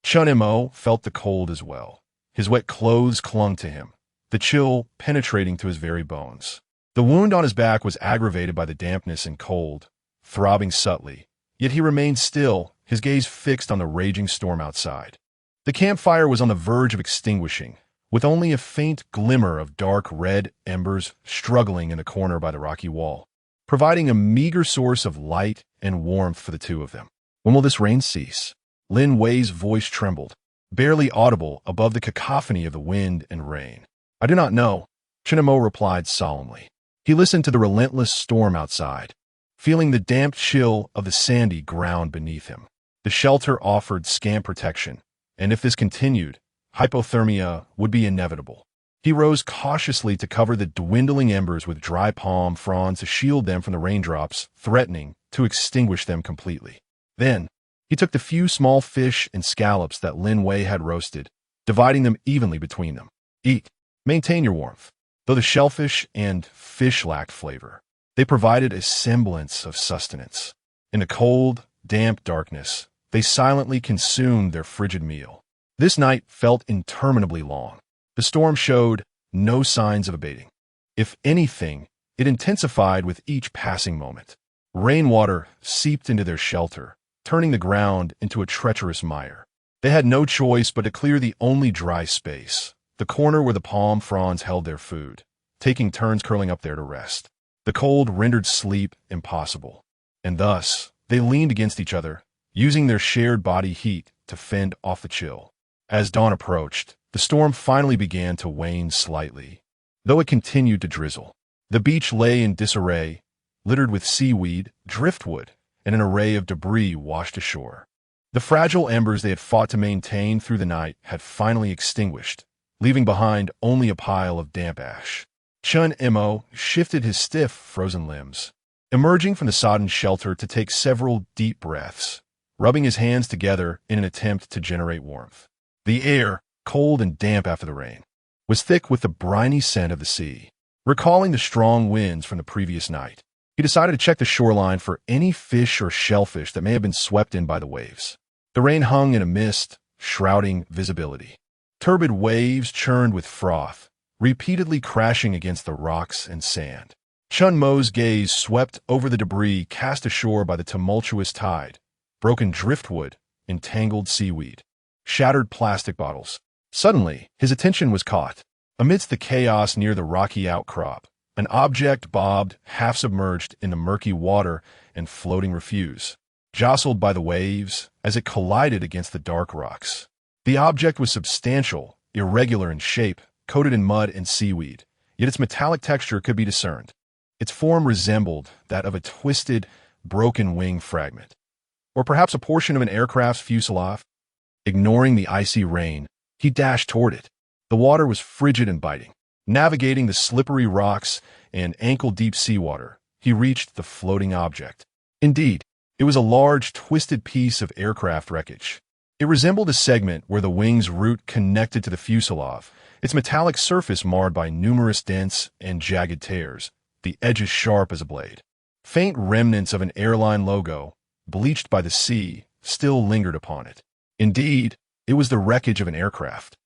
Chen Mo felt the cold as well. His wet clothes clung to him, the chill penetrating to his very bones. The wound on his back was aggravated by the dampness and cold, throbbing subtly, yet he remained still, his gaze fixed on the raging storm outside. The campfire was on the verge of extinguishing, with only a faint glimmer of dark red embers struggling in the corner by the rocky wall, providing a meager source of light and warmth for the two of them. When will this rain cease? Lin Wei's voice trembled, barely audible above the cacophony of the wind and rain. I do not know, Chen Mo replied solemnly. He listened to the relentless storm outside, feeling the damp chill of the sandy ground beneath him. The shelter offered scant protection, and if this continued, hypothermia would be inevitable. He rose cautiously to cover the dwindling embers with dry palm fronds to shield them from the raindrops, threatening to extinguish them completely. Then, he took the few small fish and scallops that Lin Wei had roasted, dividing them evenly between them. Eat. Maintain your warmth. Though the shellfish and fish lacked flavor, they provided a semblance of sustenance. In the cold, damp darkness, they silently consumed their frigid meal. This night felt interminably long. The storm showed no signs of abating. If anything, it intensified with each passing moment. Rainwater seeped into their shelter, turning the ground into a treacherous mire. They had no choice but to clear the only dry space, the corner where the palm fronds held their food, taking turns curling up there to rest. The cold rendered sleep impossible, and thus they leaned against each other, using their shared body heat to fend off the chill. As dawn approached, the storm finally began to wane slightly, though it continued to drizzle. The beach lay in disarray, littered with seaweed, driftwood, and an array of debris washed ashore. The fragile embers they had fought to maintain through the night had finally extinguished, leaving behind only a pile of damp ash. Chen Mo shifted his stiff, frozen limbs, emerging from the sodden shelter to take several deep breaths, rubbing his hands together in an attempt to generate warmth. The air, cold and damp after the rain, was thick with the briny scent of the sea. Recalling the strong winds from the previous night, he decided to check the shoreline for any fish or shellfish that may have been swept in by the waves. The rain hung in a mist, shrouding visibility. Turbid waves churned with froth, repeatedly crashing against the rocks and sand. Chen Mo's gaze swept over the debris cast ashore by the tumultuous tide, broken driftwood, entangled seaweed, shattered plastic bottles. Suddenly, his attention was caught. Amidst the chaos near the rocky outcrop, an object bobbed, half-submerged in the murky water and floating refuse, jostled by the waves as it collided against the dark rocks. The object was substantial, irregular in shape, coated in mud and seaweed, yet its metallic texture could be discerned. Its form resembled that of a twisted, broken wing fragment, or perhaps a portion of an aircraft's fuselage. Ignoring the icy rain, he dashed toward it. The water was frigid and biting. Navigating the slippery rocks and ankle-deep seawater, he reached the floating object. Indeed, it was a large, twisted piece of aircraft wreckage. It resembled a segment where the wing's root connected to the fuselage, its metallic surface marred by numerous dents and jagged tears, the edges sharp as a blade. Faint remnants of an airline logo, bleached by the sea, still lingered upon it. Indeed, it was the wreckage of an aircraft,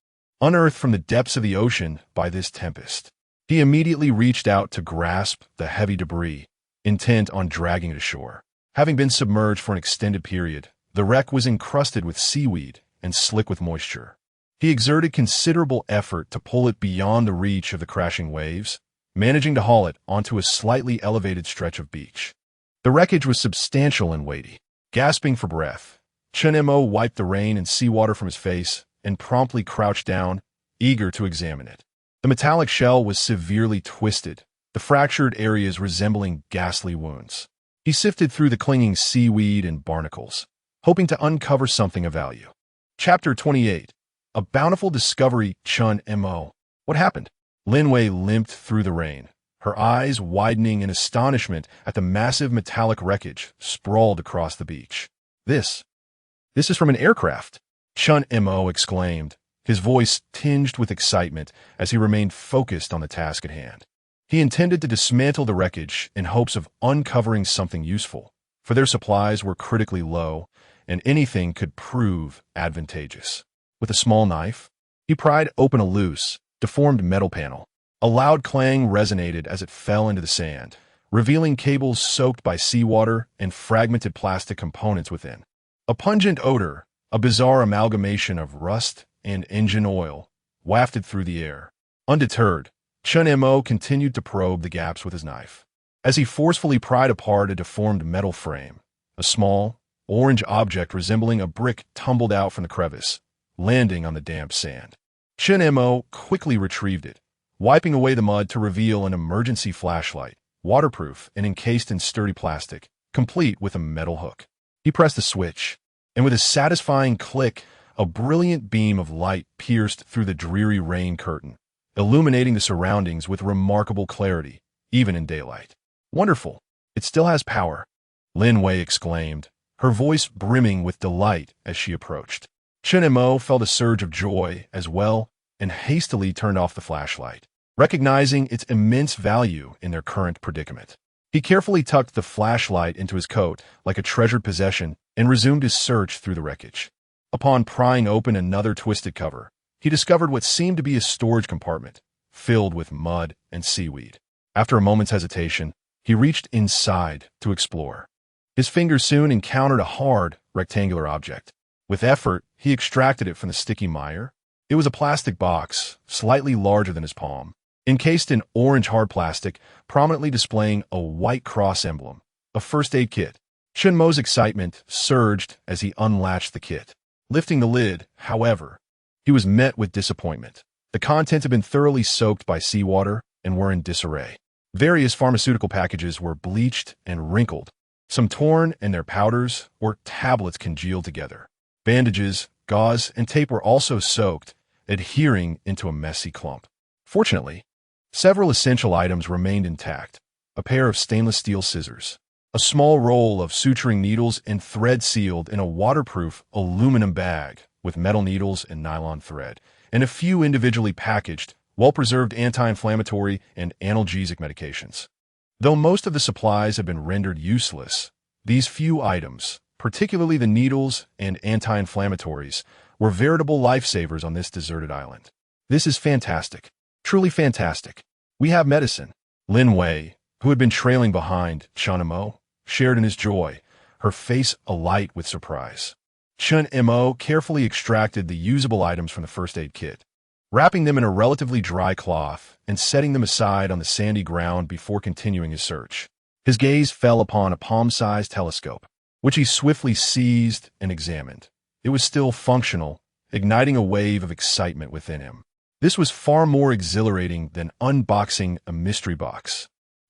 unearthed from the depths of the ocean by this tempest. He immediately reached out to grasp the heavy debris, intent on dragging it ashore. Having been submerged for an extended period, the wreck was encrusted with seaweed and slick with moisture. He exerted considerable effort to pull it beyond the reach of the crashing waves, managing to haul it onto a slightly elevated stretch of beach. The wreckage was substantial and weighty. Gasping for breath, Chen Mo wiped the rain and seawater from his face and promptly crouched down, eager to examine it. The metallic shell was severely twisted, the fractured areas resembling ghastly wounds. He sifted through the clinging seaweed and barnacles, hoping to uncover something of value. Chapter 28. A Bountiful Discovery. Chen Mo. What happened? Lin Wei limped through the rain, her eyes widening in astonishment at the massive metallic wreckage sprawled across the beach. This is from an aircraft, Chen Mo exclaimed, his voice tinged with excitement as he remained focused on the task at hand. He intended to dismantle the wreckage in hopes of uncovering something useful, for their supplies were critically low, and anything could prove advantageous. With a small knife, he pried open a loose, deformed metal panel. A loud clang resonated as it fell into the sand, revealing cables soaked by seawater and fragmented plastic components within. A pungent odor, a bizarre amalgamation of rust and engine oil, wafted through the air. Undeterred, Chen Mo continued to probe the gaps with his knife. As he forcefully pried apart a deformed metal frame, a small, orange object resembling a brick tumbled out from the crevice, landing on the damp sand. Chen Mo quickly retrieved it, wiping away the mud to reveal an emergency flashlight, waterproof and encased in sturdy plastic, complete with a metal hook. He pressed the switch, and with a satisfying click, a brilliant beam of light pierced through the dreary rain curtain, illuminating the surroundings with remarkable clarity, even in daylight. Wonderful! It still has power, Lin Wei exclaimed, her voice brimming with delight as she approached. Chen Mo felt a surge of joy as well and hastily turned off the flashlight, recognizing its immense value in their current predicament. He carefully tucked the flashlight into his coat like a treasured possession and resumed his search through the wreckage. Upon prying open another twisted cover, he discovered what seemed to be a storage compartment, filled with mud and seaweed. After a moment's hesitation, he reached inside to explore. His fingers soon encountered a hard, rectangular object. With effort, he extracted it from the sticky mire. It was a plastic box, slightly larger than his palm, encased in orange hard plastic, prominently displaying a white cross emblem, a first aid kit. Chen Mo's excitement surged as he unlatched the kit. Lifting the lid, however, he was met with disappointment. The contents had been thoroughly soaked by seawater and were in disarray. Various pharmaceutical packages were bleached and wrinkled, some torn and their powders or tablets congealed together. Bandages, gauze, and tape were also soaked, adhering into a messy clump. Fortunately, several essential items remained intact: a pair of stainless steel scissors, a small roll of suturing needles and thread sealed in a waterproof aluminum bag with metal needles and nylon thread, and a few individually packaged, well-preserved anti-inflammatory and analgesic medications. Though most of the supplies had been rendered useless, these few items, particularly the needles and anti-inflammatories, were veritable lifesavers on this deserted island. "This is fantastic. Truly fantastic. We have medicine." Lin Wei, who had been trailing behind Chen Mo, shared in his joy, her face alight with surprise. Chen Mo carefully extracted the usable items from the first aid kit, wrapping them in a relatively dry cloth and setting them aside on the sandy ground before continuing his search. His gaze fell upon a palm-sized telescope, which he swiftly seized and examined. It was still functional, igniting a wave of excitement within him. This was far more exhilarating than unboxing a mystery box.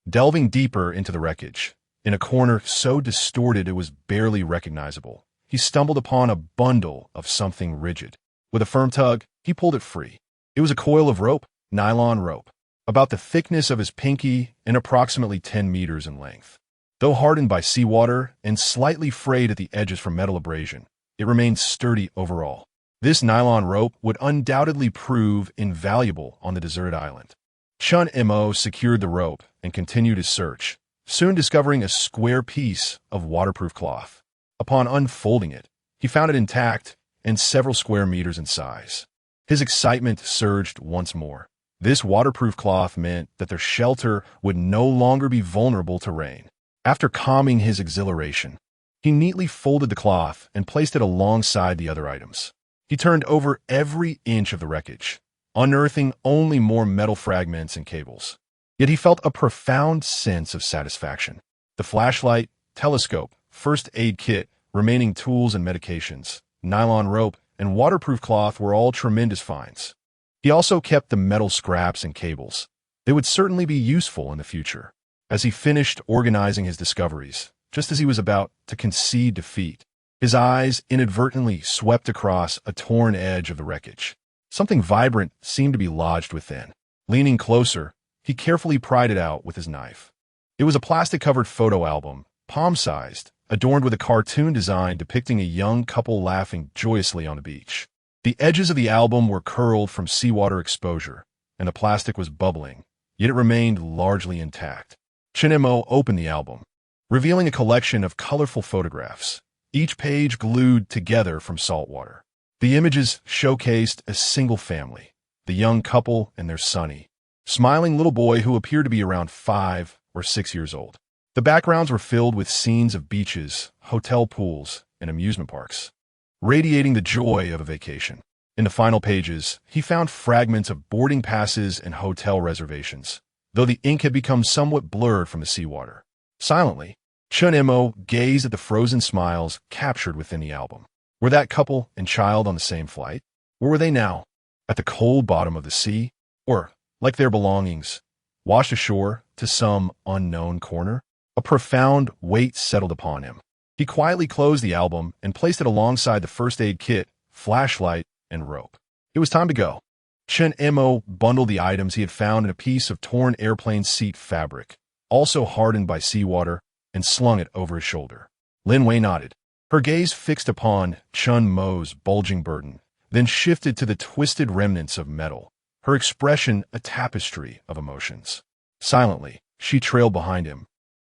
Delving deeper into the wreckage, in a corner so distorted it was barely recognizable, he stumbled upon a bundle of something rigid. With a firm tug, he pulled it free. It was a coil of rope, nylon rope, about the thickness of his pinky and approximately 10 meters in length. Though hardened by seawater and slightly frayed at the edges from metal abrasion, it remained sturdy overall. This nylon rope would undoubtedly prove invaluable on the deserted island. Chen Mo secured the rope and continued his search, soon discovering a square piece of waterproof cloth. Upon unfolding it, he found it intact and several square meters in size. His excitement surged once more. This waterproof cloth meant that their shelter would no longer be vulnerable to rain. After calming his exhilaration, he neatly folded the cloth and placed it alongside the other items. He turned over every inch of the wreckage, unearthing only more metal fragments and cables. Yet he felt a profound sense of satisfaction. The flashlight, telescope, first aid kit, remaining tools and medications, nylon rope, and waterproof cloth were all tremendous finds. He also kept the metal scraps and cables. They would certainly be useful in the future. As he finished organizing his discoveries, just as he was about to concede defeat, his eyes inadvertently swept across a torn edge of the wreckage. Something vibrant seemed to be lodged within. Leaning closer, he carefully pried it out with his knife. It was a plastic-covered photo album, palm-sized, adorned with a cartoon design depicting a young couple laughing joyously on a beach. The edges of the album were curled from seawater exposure, and the plastic was bubbling, yet it remained largely intact. Chen Mo opened the album, revealing a collection of colorful photographs, each page glued together from salt water. The images showcased a single family, the young couple and their sunny, smiling little boy who appeared to be around 5 or 6 years old. The backgrounds were filled with scenes of beaches, hotel pools, and amusement parks, radiating the joy of a vacation. In the final pages, he found fragments of boarding passes and hotel reservations, though the ink had become somewhat blurred from the seawater. Silently, Chen Mo gazed at the frozen smiles captured within the album. Were that couple and child on the same flight? Where were they now? At the cold bottom of the sea? Or, like their belongings, washed ashore to some unknown corner? A profound weight settled upon him. He quietly closed the album and placed it alongside the first aid kit, flashlight, and rope. It was time to go. Chen Mo bundled the items he had found in a piece of torn airplane seat fabric, also hardened by seawater, and slung it over his shoulder. Lin Wei nodded, her gaze fixed upon Chen Mo's bulging burden, then shifted to the twisted remnants of metal, her expression a tapestry of emotions. Silently, she trailed behind him,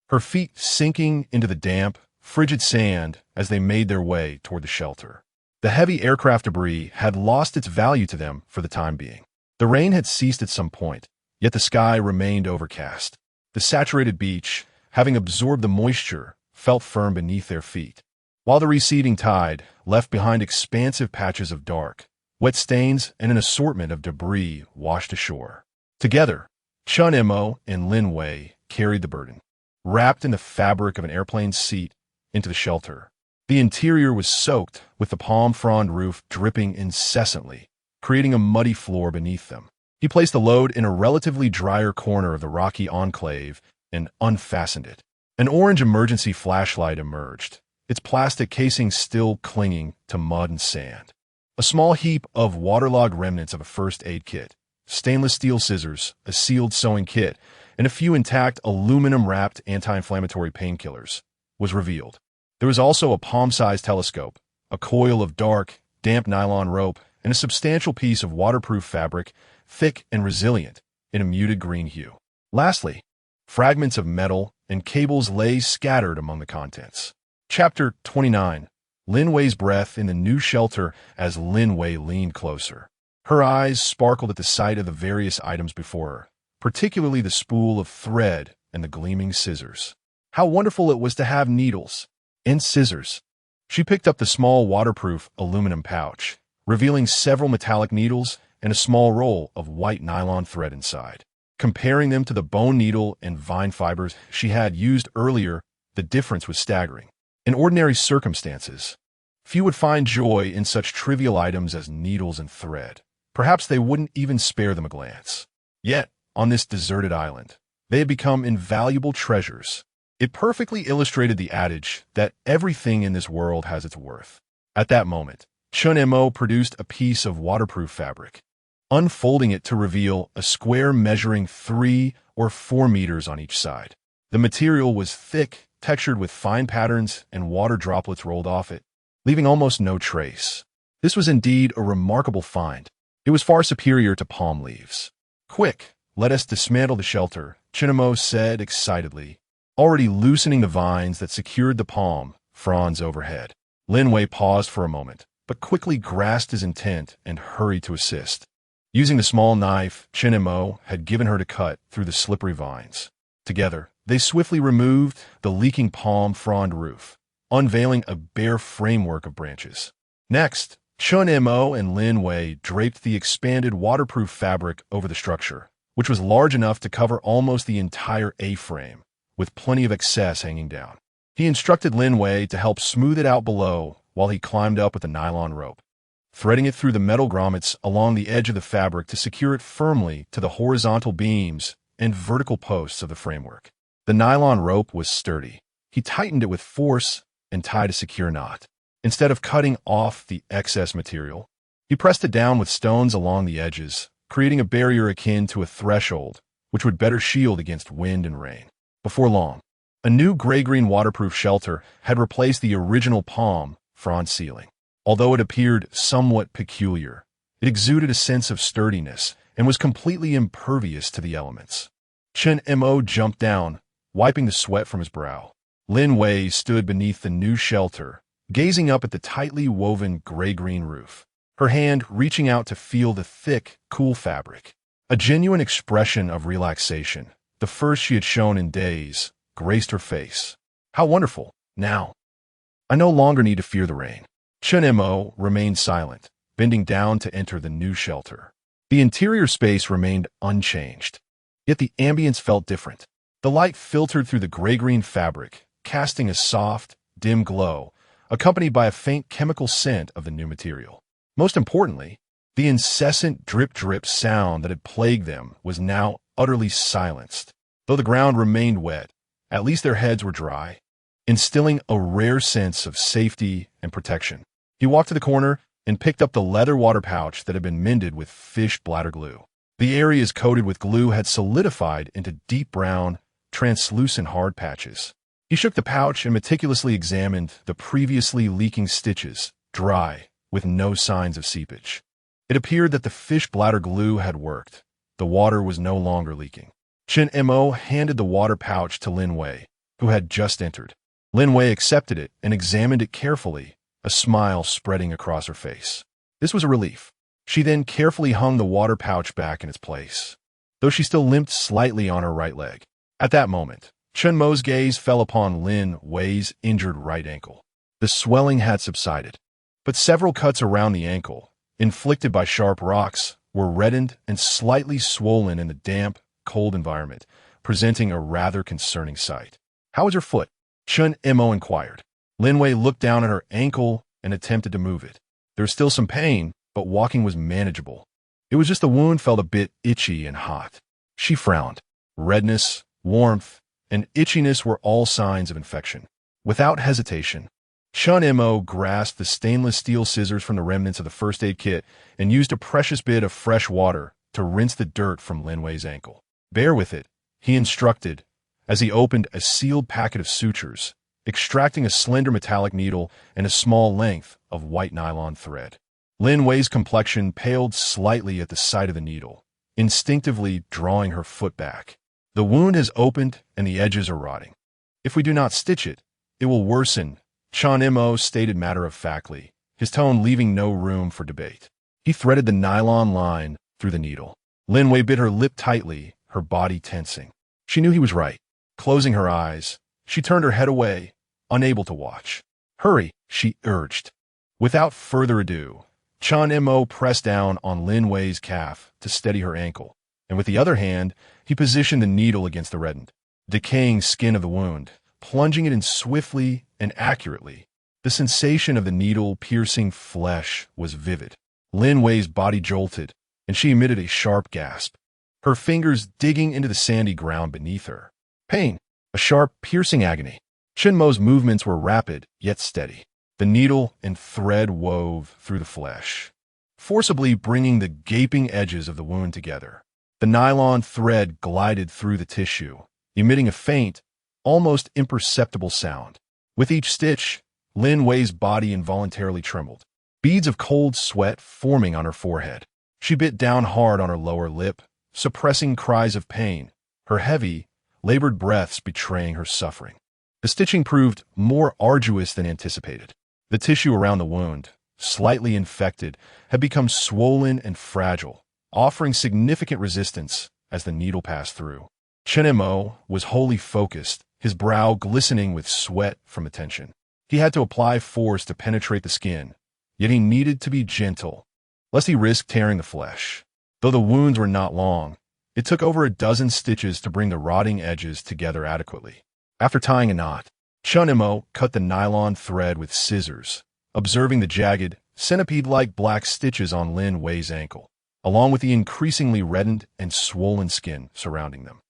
her feet sinking into the damp, frigid sand as they made their way toward the shelter. The heavy aircraft debris had lost its value to them for the time being. The rain had ceased at some point, yet the sky remained overcast. The saturated beach, having absorbed the moisture, felt firm beneath their feet, while the receding tide left behind expansive patches of dark, wet stains and an assortment of debris washed ashore. Together, Chen Mo and Lin Wei carried the burden, wrapped in the fabric of an airplane seat, into the shelter. The interior was soaked, with the palm frond roof dripping incessantly, creating a muddy floor beneath them. He placed the load in a relatively drier corner of the rocky enclave and unfastened it. An orange emergency flashlight emerged, its plastic casing still clinging to mud and sand. A small heap of waterlogged remnants of a first aid kit, stainless steel scissors, a sealed sewing kit, and a few intact aluminum-wrapped anti-inflammatory painkillers was revealed. There was also a palm-sized telescope, a coil of dark, damp nylon rope, and a substantial piece of waterproof fabric, thick and resilient, in a muted green hue. Lastly, fragments of metal and cables lay scattered among the contents. Chapter 29. Lin Wei's breath in the new shelter as Lin Wei leaned closer. Her eyes sparkled at the sight of the various items before her, particularly the spool of thread and the gleaming scissors. How wonderful it was to have needles and scissors. She picked up the small waterproof aluminum pouch, revealing several metallic needles and a small roll of white nylon thread inside. Comparing them to the bone needle and vine fibers she had used earlier, the difference was staggering. In ordinary circumstances, few would find joy in such trivial items as needles and thread. Perhaps they wouldn't even spare them a glance. Yet, on this deserted island, they had become invaluable treasures. It perfectly illustrated the adage that everything in this world has its worth. At that moment, Chen Mo produced a piece of waterproof fabric, unfolding it to reveal a square measuring 3 or 4 meters on each side. The material was thick, textured with fine patterns and water droplets rolled off it, leaving almost no trace. This was indeed a remarkable find. It was far superior to palm leaves. "Quick, let us dismantle the shelter," Chen Mo said excitedly, already loosening the vines that secured the palm fronds overhead. Lin Wei paused for a moment, but quickly grasped his intent and hurried to assist. Using the small knife Chen Mo had given her to cut through the slippery vines. Together, they swiftly removed the leaking palm frond roof, unveiling a bare framework of branches. Next, Chen Mo and Lin Wei draped the expanded waterproof fabric over the structure, which was large enough to cover almost the entire A-frame, with plenty of excess hanging down. He instructed Lin Wei to help smooth it out below while he climbed up with a nylon rope, threading it through the metal grommets along the edge of the fabric to secure it firmly to the horizontal beams and vertical posts of the framework. The nylon rope was sturdy. He tightened it with force and tied a secure knot. Instead of cutting off the excess material, he pressed it down with stones along the edges, creating a barrier akin to a threshold, which would better shield against wind and rain. Before long, a new gray-green waterproof shelter had replaced the original palm frond ceiling. Although it appeared somewhat peculiar, it exuded a sense of sturdiness and was completely impervious to the elements. Chen Mo jumped down, wiping the sweat from his brow. Lin Wei stood beneath the new shelter, gazing up at the tightly woven gray-green roof, her hand reaching out to feel the thick, cool fabric. A genuine expression of relaxation, the first she had shown in days, graced her face. How wonderful! Now, I no longer need to fear the rain. Chen Mo remained silent, bending down to enter the new shelter. The interior space remained unchanged, yet the ambience felt different. The light filtered through the gray-green fabric, casting a soft, dim glow, accompanied by a faint chemical scent of the new material. Most importantly, the incessant drip-drip sound that had plagued them was now utterly silenced. Though the ground remained wet, at least their heads were dry, instilling a rare sense of safety and protection. He walked to the corner and picked up the leather water pouch that had been mended with fish bladder glue. The areas coated with glue had solidified into deep brown, translucent hard patches. He shook the pouch and meticulously examined the previously leaking stitches, dry, with no signs of seepage. It appeared that the fish bladder glue had worked. The water was no longer leaking. Chen Mo handed the water pouch to Lin Wei, who had just entered. Lin Wei accepted it and examined it carefully, a smile spreading across her face. This was a relief. She then carefully hung the water pouch back in its place, though she still limped slightly on her right leg. At that moment, Chen Mo's gaze fell upon Lin Wei's injured right ankle. The swelling had subsided, but several cuts around the ankle, inflicted by sharp rocks, were reddened and slightly swollen in the damp, cold environment, presenting a rather concerning sight. "How is her foot?" Chen Mo inquired. Lin Wei looked down at her ankle and attempted to move it. There was still some pain, but walking was manageable. It was just the wound felt a bit itchy and hot. She frowned. Redness, warmth, and itchiness were all signs of infection. Without hesitation, Chen Mo grasped the stainless steel scissors from the remnants of the first aid kit and used a precious bit of fresh water to rinse the dirt from Lin Wei's ankle. "Bear with it," he instructed as he opened a sealed packet of sutures, extracting a slender metallic needle and a small length of white nylon thread. Lin Wei's complexion paled slightly at the sight of the needle, instinctively drawing her foot back. "The wound has opened and the edges are rotting. If we do not stitch it, it will worsen," Chen Mo stated matter-of-factly, his tone leaving no room for debate. He threaded the nylon line through the needle. Lin Wei bit her lip tightly, her body tensing. She knew he was right. Closing her eyes, she turned her head away, unable to watch. "Hurry," she urged. Without further ado, Chen Mo pressed down on Lin Wei's calf to steady her ankle, and with the other hand, he positioned the needle against the reddened, decaying skin of the wound, plunging it in swiftly and accurately. The sensation of the needle piercing flesh was vivid. Lin Wei's body jolted, and she emitted a sharp gasp, her fingers digging into the sandy ground beneath her. Pain, a sharp, piercing agony. Chen Mo's movements were rapid, yet steady. The needle and thread wove through the flesh, forcibly bringing the gaping edges of the wound together. The nylon thread glided through the tissue, emitting a faint, almost imperceptible sound. With each stitch, Lin Wei's body involuntarily trembled, beads of cold sweat forming on her forehead. She bit down hard on her lower lip, suppressing cries of pain, her heavy, labored breaths betraying her suffering. The stitching proved more arduous than anticipated. The tissue around the wound, slightly infected, had become swollen and fragile, offering significant resistance as the needle passed through. Chen Mo was wholly focused, his brow glistening with sweat from attention. He had to apply force to penetrate the skin, yet he needed to be gentle, lest he risk tearing the flesh. Though the wounds were not long, it took over a dozen stitches to bring the rotting edges together adequately. After tying a knot, Chen Mo cut the nylon thread with scissors, observing the jagged, centipede-like black stitches on Lin Wei's ankle, along with the increasingly reddened and swollen skin surrounding them.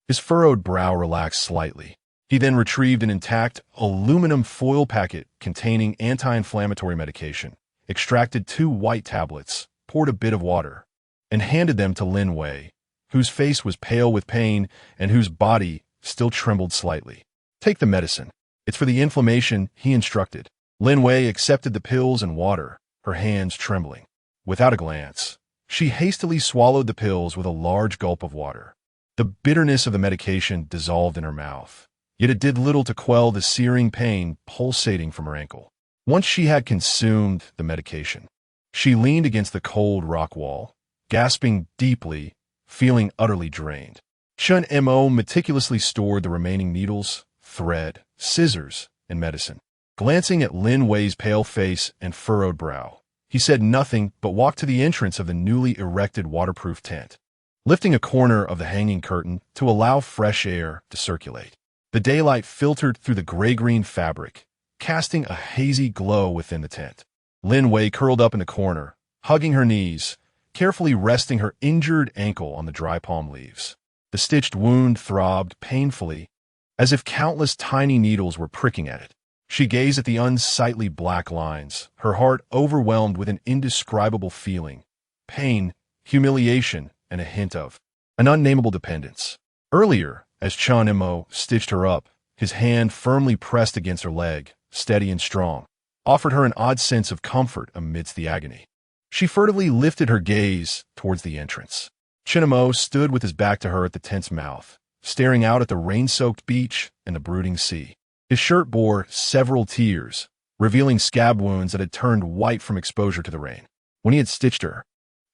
His furrowed brow relaxed slightly. He then retrieved an intact aluminum foil packet containing anti-inflammatory medication, extracted 2 white tablets, poured a bit of water, and handed them to Lin Wei, whose face was pale with pain and whose body still trembled slightly. "Take the medicine. It's for the inflammation," he instructed. Lin Wei accepted the pills and water, her hands trembling. Without a glance, she hastily swallowed the pills with a large gulp of water. The bitterness of the medication dissolved in her mouth, yet it did little to quell the searing pain pulsating from her ankle. Once she had consumed the medication, she leaned against the cold rock wall, gasping deeply, feeling utterly drained. Chen Mo meticulously stored the remaining needles, thread, scissors, and medicine. Glancing at Lin Wei's pale face and furrowed brow, he said nothing but walked to the entrance of the newly erected waterproof tent, lifting a corner of the hanging curtain to allow fresh air to circulate. The daylight filtered through the gray-green fabric, casting a hazy glow within the tent. Lin Wei curled up in the corner, hugging her knees, carefully resting her injured ankle on the dry palm leaves. The stitched wound throbbed painfully, as if countless tiny needles were pricking at it. She gazed at the unsightly black lines, her heart overwhelmed with an indescribable feeling, pain, humiliation, and a hint of an unnamable dependence. Earlier, as Chen Mo stitched her up, his hand firmly pressed against her leg, steady and strong, offered her an odd sense of comfort amidst the agony. She furtively lifted her gaze towards the entrance. Chen Mo stood with his back to her at the tent's mouth, staring out at the rain-soaked beach and the brooding sea. His shirt bore several tears, revealing scab wounds that had turned white from exposure to the rain. When he had stitched her,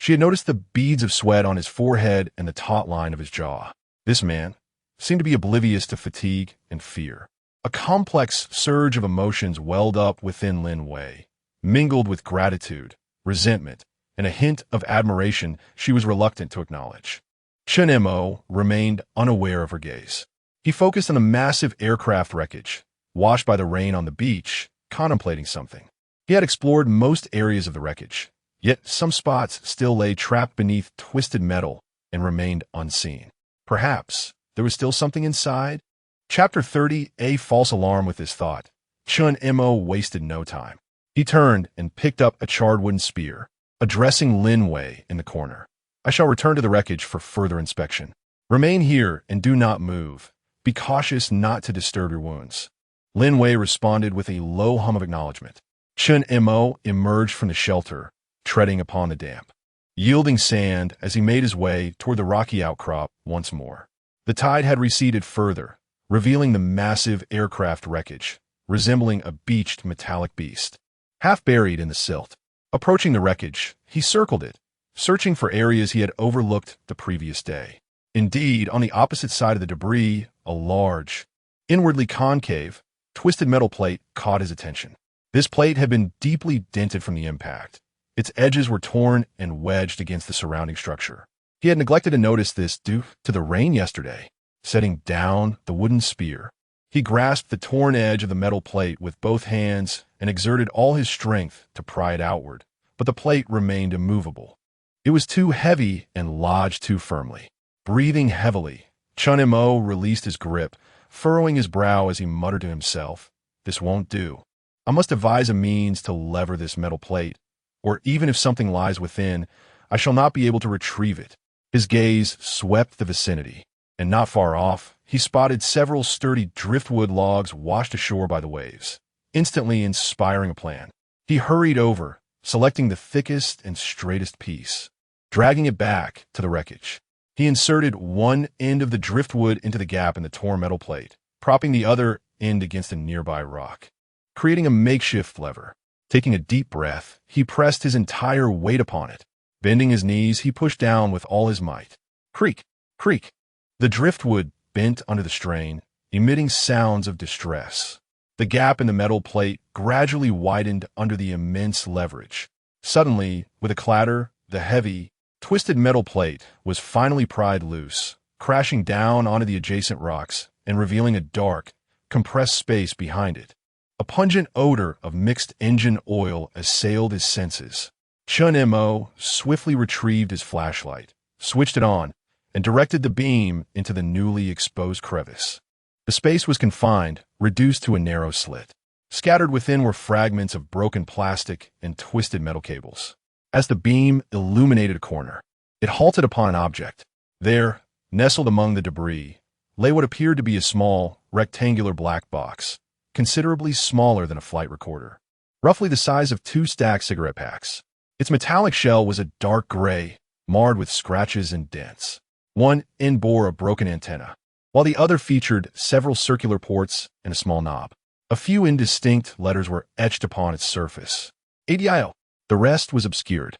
She had noticed the beads of sweat on his forehead and the taut line of his jaw. This man seemed to be oblivious to fatigue and fear. A complex surge of emotions welled up within Lin Wei, mingled with gratitude, resentment, and a hint of admiration she was reluctant to acknowledge. Chen Mo remained unaware of her gaze. He focused on the massive aircraft wreckage, washed by the rain on the beach, contemplating something. He had explored most areas of the wreckage, yet some spots still lay trapped beneath twisted metal and remained unseen. Perhaps there was still something inside? Chapter 30, A False Alarm. With this thought, Chen Mo wasted no time. He turned and picked up a charred wooden spear, addressing Lin Wei in the corner. I shall return to the wreckage for further inspection. Remain here and do not move. Be cautious not to disturb your wounds. Lin Wei responded with a low hum of acknowledgement. Chen Mo emerged from the shelter, treading upon the damp, yielding sand as he made his way toward the rocky outcrop once more. The tide had receded further, revealing the massive aircraft wreckage, resembling a beached metallic beast, half buried in the silt. Approaching the wreckage, he circled it, searching for areas he had overlooked the previous day. Indeed, on the opposite side of the debris, a large, inwardly concave, twisted metal plate caught his attention. This plate had been deeply dented from the impact. Its edges were torn and wedged against the surrounding structure. He had neglected to notice this due to the rain yesterday. Setting down the wooden spear, he grasped the torn edge of the metal plate with both hands and exerted all his strength to pry it outward, but the plate remained immovable. It was too heavy and lodged too firmly. Breathing heavily, Chen Mo released his grip, furrowing his brow as he muttered to himself, "This won't do. I must devise a means to lever this metal plate, or even if something lies within, I shall not be able to retrieve it." His gaze swept the vicinity, and not far off, he spotted several sturdy driftwood logs washed ashore by the waves, instantly inspiring a plan. He hurried over, selecting the thickest and straightest piece. Dragging it back to the wreckage, he inserted one end of the driftwood into the gap in the torn metal plate, propping the other end against a nearby rock, creating a makeshift lever. Taking a deep breath, he pressed his entire weight upon it. Bending his knees, he pushed down with all his might. Creak, creak. The driftwood bent under the strain, emitting sounds of distress. The gap in the metal plate gradually widened under the immense leverage. Suddenly, with a clatter, the heavy, twisted metal plate was finally pried loose, crashing down onto the adjacent rocks and revealing a dark, compressed space behind it. A pungent odor of mixed engine oil assailed his senses. Chen Mo swiftly retrieved his flashlight, switched it on, and directed the beam into the newly exposed crevice. The space was confined, reduced to a narrow slit. Scattered within were fragments of broken plastic and twisted metal cables. As the beam illuminated a corner, it halted upon an object. There, nestled among the debris, lay what appeared to be a small, rectangular black box, considerably smaller than a flight recorder, roughly the size of 2 stacked cigarette packs. Its metallic shell was a dark gray, marred with scratches and dents. One end bore a broken antenna, while the other featured several circular ports and a small knob. A few indistinct letters were etched upon its surface. ADIO. The rest was obscured.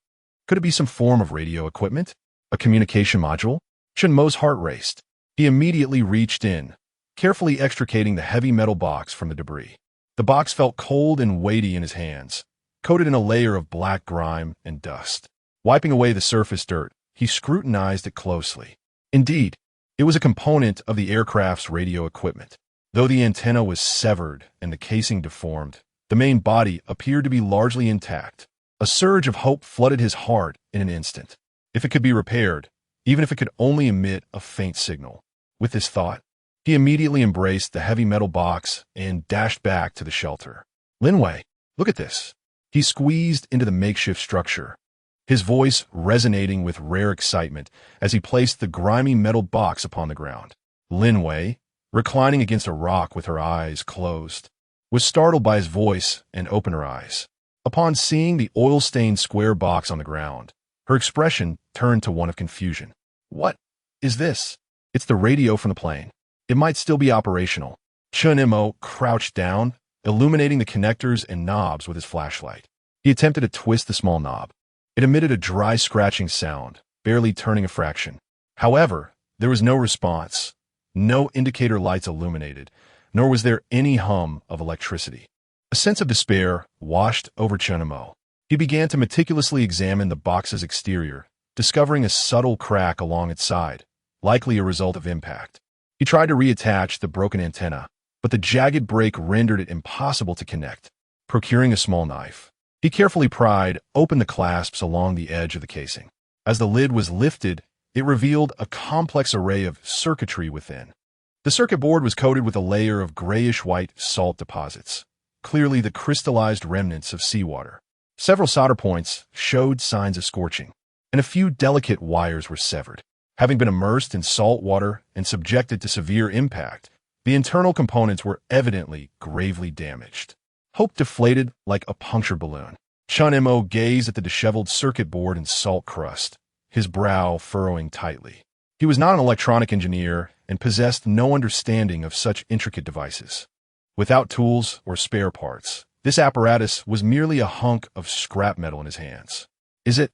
Could it be some form of radio equipment? A communication module? Chen Mo's heart raced. He immediately reached in, carefully extricating the heavy metal box from the debris. The box felt cold and weighty in his hands, coated in a layer of black grime and dust. Wiping away the surface dirt, he scrutinized it closely. Indeed, it was a component of the aircraft's radio equipment. Though the antenna was severed and the casing deformed, the main body appeared to be largely intact. A surge of hope flooded his heart in an instant. If it could be repaired, even if it could only emit a faint signal. With this thought, he immediately embraced the heavy metal box and dashed back to the shelter. Lin Wei, look at this. He squeezed into the makeshift structure, his voice resonating with rare excitement as he placed the grimy metal box upon the ground. Lin Wei, reclining against a rock with her eyes closed, was startled by his voice and opened her eyes. Upon seeing the oil-stained square box on the ground, her expression turned to one of confusion. What is this? It's the radio from the plane. It might still be operational. Chen Mo crouched down, illuminating the connectors and knobs with his flashlight. He attempted to twist the small knob. It emitted a dry scratching sound, barely turning a fraction. However, there was no response. No indicator lights illuminated, nor was there any hum of electricity. A sense of despair washed over Chen Mo. He began to meticulously examine the box's exterior, discovering a subtle crack along its side, likely a result of impact. He tried to reattach the broken antenna, but the jagged break rendered it impossible to connect. Procuring a small knife, he carefully pried open the clasps along the edge of the casing. As the lid was lifted, it revealed a complex array of circuitry within. The circuit board was coated with a layer of grayish-white salt deposits, clearly the crystallized remnants of seawater. Several solder points showed signs of scorching, and a few delicate wires were severed. Having been immersed in salt water and subjected to severe impact, the internal components were evidently gravely damaged. Hope deflated like a punctured balloon. Chen Mo gazed at the disheveled circuit board and salt crust, his brow furrowing tightly. He was not an electronic engineer and possessed no understanding of such intricate devices. Without tools or spare parts, this apparatus was merely a hunk of scrap metal in his hands. Is it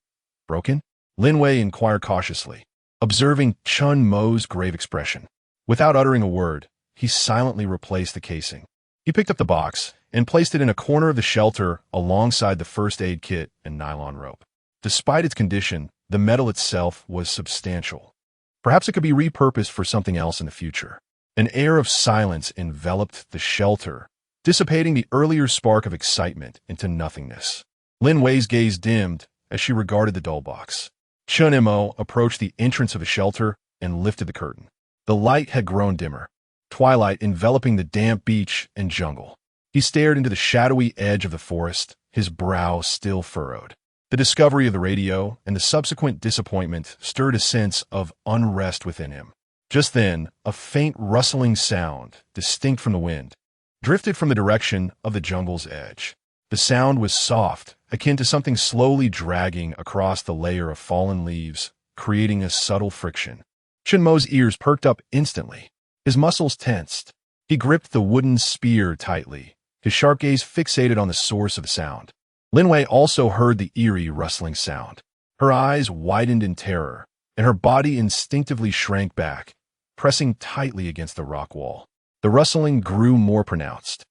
broken? Lin Wei inquired cautiously, observing Chen Mo's grave expression. Without uttering a word, he silently replaced the casing. He picked up the box and placed it in a corner of the shelter alongside the first aid kit and nylon rope. Despite its condition, the metal itself was substantial. Perhaps it could be repurposed for something else in the future. An air of silence enveloped the shelter, dissipating the earlier spark of excitement into nothingness. Lin Wei's gaze dimmed as she regarded the dull box. Chen Mo approached the entrance of the shelter and lifted the curtain. The light had grown dimmer, twilight enveloping the damp beach and jungle. He stared into the shadowy edge of the forest, his brow still furrowed. The discovery of the radio and the subsequent disappointment stirred a sense of unrest within him. Just then, a faint rustling sound, distinct from the wind, drifted from the direction of the jungle's edge. The sound was soft, akin to something slowly dragging across the layer of fallen leaves, creating a subtle friction. Chen Mo's ears perked up instantly. His muscles tensed. He gripped the wooden spear tightly, his sharp gaze fixated on the source of the sound. Lin Wei also heard the eerie rustling sound. Her eyes widened in terror, and her body instinctively shrank back, pressing tightly against the rock wall. The rustling grew more pronounced,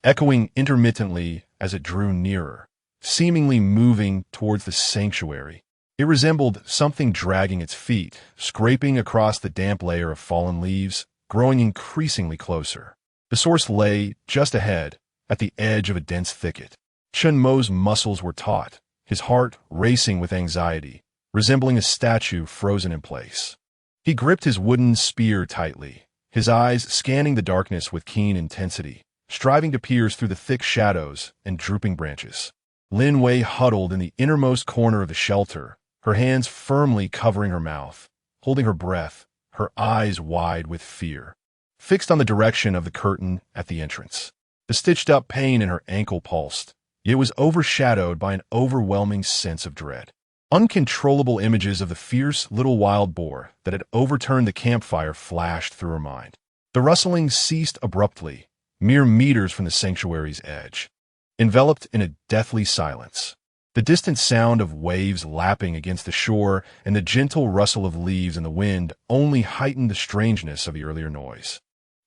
echoing intermittently as it drew nearer, seemingly moving towards the sanctuary. It resembled something dragging its feet, scraping across the damp layer of fallen leaves, growing increasingly closer. The source lay just ahead, at the edge of a dense thicket. Chen Mo's muscles were taut, his heart racing with anxiety, resembling a statue frozen in place. He gripped his wooden spear tightly, his eyes scanning the darkness with keen intensity, striving to pierce through the thick shadows and drooping branches. Lin Wei huddled in the innermost corner of the shelter, her hands firmly covering her mouth, holding her breath, her eyes wide with fear, fixed on the direction of the curtain at the entrance. The stitched-up pain in her ankle pulsed. It was overshadowed by an overwhelming sense of dread. Uncontrollable images of the fierce little wild boar that had overturned the campfire flashed through her mind. The rustling ceased abruptly, mere meters from the sanctuary's edge, enveloped in a deathly silence. The distant sound of waves lapping against the shore and the gentle rustle of leaves in the wind only heightened the strangeness of the earlier noise.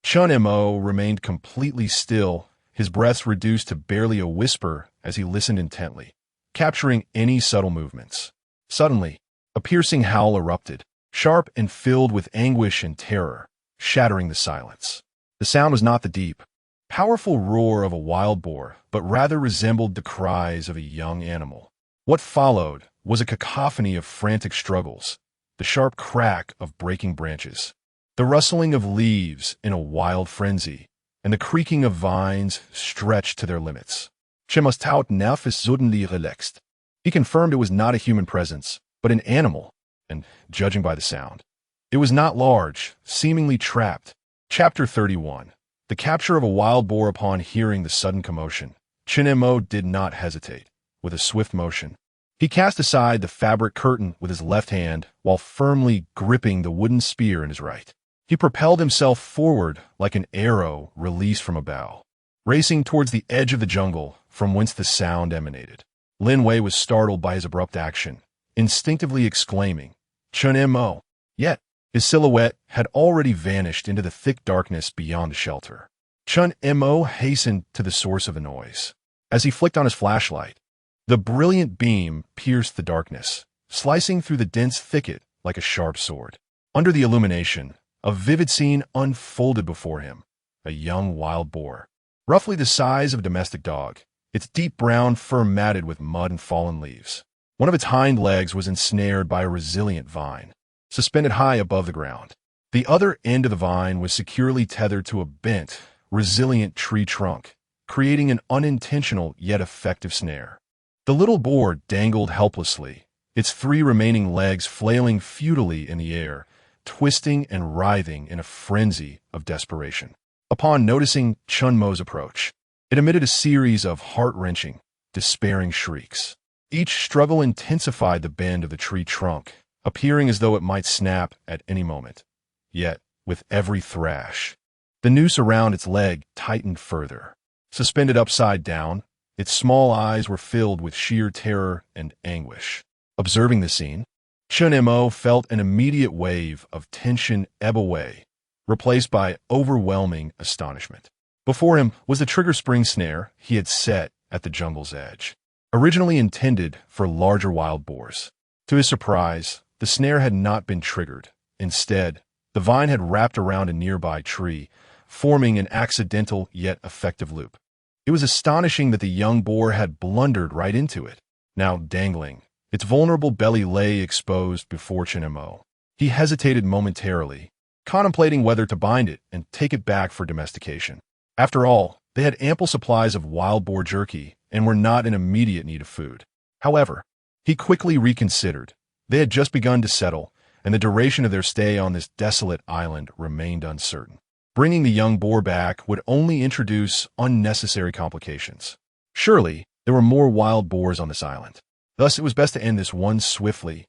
Chen Mo remained completely still, his breaths reduced to barely a whisper as he listened intently, capturing any subtle movements. Suddenly, a piercing howl erupted, sharp and filled with anguish and terror, shattering the silence. The sound was not the deep, powerful roar of a wild boar, but rather resembled the cries of a young animal. What followed was a cacophony of frantic struggles, the sharp crack of breaking branches, the rustling of leaves in a wild frenzy, and the creaking of vines stretched to their limits. Chen Mo's taut nerf is suddenly relaxed. He confirmed it was not a human presence, but an animal, and, judging by the sound, it was not large, seemingly trapped. Chapter 31. The capture of a wild boar. Upon hearing the sudden commotion, Chen Mo did not hesitate. With a swift motion, he cast aside the fabric curtain with his left hand while firmly gripping the wooden spear in his right. He propelled himself forward like an arrow released from a bow, racing towards the edge of the jungle from whence the sound emanated. Lin Wei was startled by his abrupt action, instinctively exclaiming, Chen Mo. Yet, his silhouette had already vanished into the thick darkness beyond the shelter. Chen Mo hastened to the source of the noise. As he flicked on his flashlight, the brilliant beam pierced the darkness, slicing through the dense thicket like a sharp sword. Under the illumination, a vivid scene unfolded before him. A young wild boar, roughly the size of a domestic dog, its deep brown fur matted with mud and fallen leaves. One of its hind legs was ensnared by a resilient vine, suspended high above the ground. The other end of the vine was securely tethered to a bent, resilient tree trunk, creating an unintentional yet effective snare. The little boar dangled helplessly, its 3 remaining legs flailing futilely in the air, twisting and writhing in a frenzy of desperation. Upon noticing Chen Mo's approach, it emitted a series of heart-wrenching, despairing shrieks. Each struggle intensified the bend of the tree trunk, appearing as though it might snap at any moment. Yet, with every thrash, the noose around its leg tightened further. Suspended upside down, its small eyes were filled with sheer terror and anguish. Observing the scene, Chen Mo felt an immediate wave of tension ebb away, replaced by overwhelming astonishment. Before him was the trigger spring snare he had set at the jungle's edge, originally intended for larger wild boars. To his surprise, the snare had not been triggered. Instead, the vine had wrapped around a nearby tree, forming an accidental yet effective loop. It was astonishing that the young boar had blundered right into it. Now dangling, its vulnerable belly lay exposed before Chen Mo. He hesitated momentarily, contemplating whether to bind it and take it back for domestication. After all, they had ample supplies of wild boar jerky and were not in immediate need of food. However, he quickly reconsidered. They had just begun to settle, and the duration of their stay on this desolate island remained uncertain. Bringing the young boar back would only introduce unnecessary complications. Surely, there were more wild boars on this island. Thus, it was best to end this one swiftly.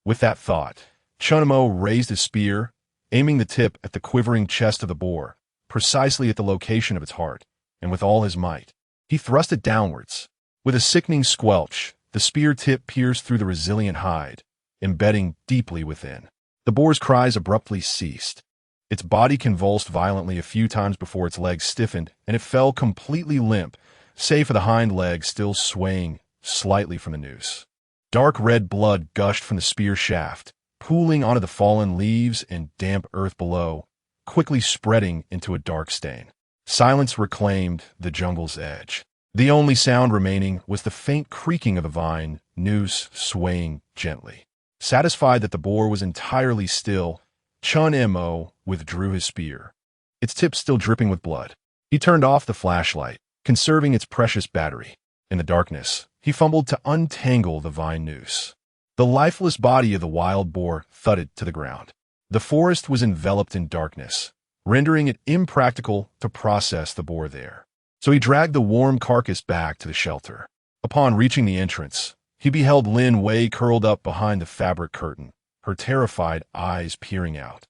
With that thought, Chen Mo raised his spear, aiming the tip at the quivering chest of the boar, precisely at the location of its heart, and with all his might, he thrust it downwards. With a sickening squelch, the spear tip pierced through the resilient hide, embedding deeply within. The boar's cries abruptly ceased. Its body convulsed violently a few times before its legs stiffened, and it fell completely limp, save for the hind leg still swaying slightly from the noose. Dark red blood gushed from the spear shaft, pooling onto the fallen leaves and damp earth below, quickly spreading into a dark stain. Silence reclaimed the jungle's edge. The only sound remaining was the faint creaking of the vine, noose swaying gently. Satisfied that the boar was entirely still, Chen Mo withdrew his spear, its tip still dripping with blood. He turned off the flashlight, conserving its precious battery. In the darkness, he fumbled to untangle the vine noose. The lifeless body of the wild boar thudded to the ground. The forest was enveloped in darkness, rendering it impractical to process the boar there. So he dragged the warm carcass back to the shelter. Upon reaching the entrance, he beheld Lin Wei curled up behind the fabric curtain, her terrified eyes peering out.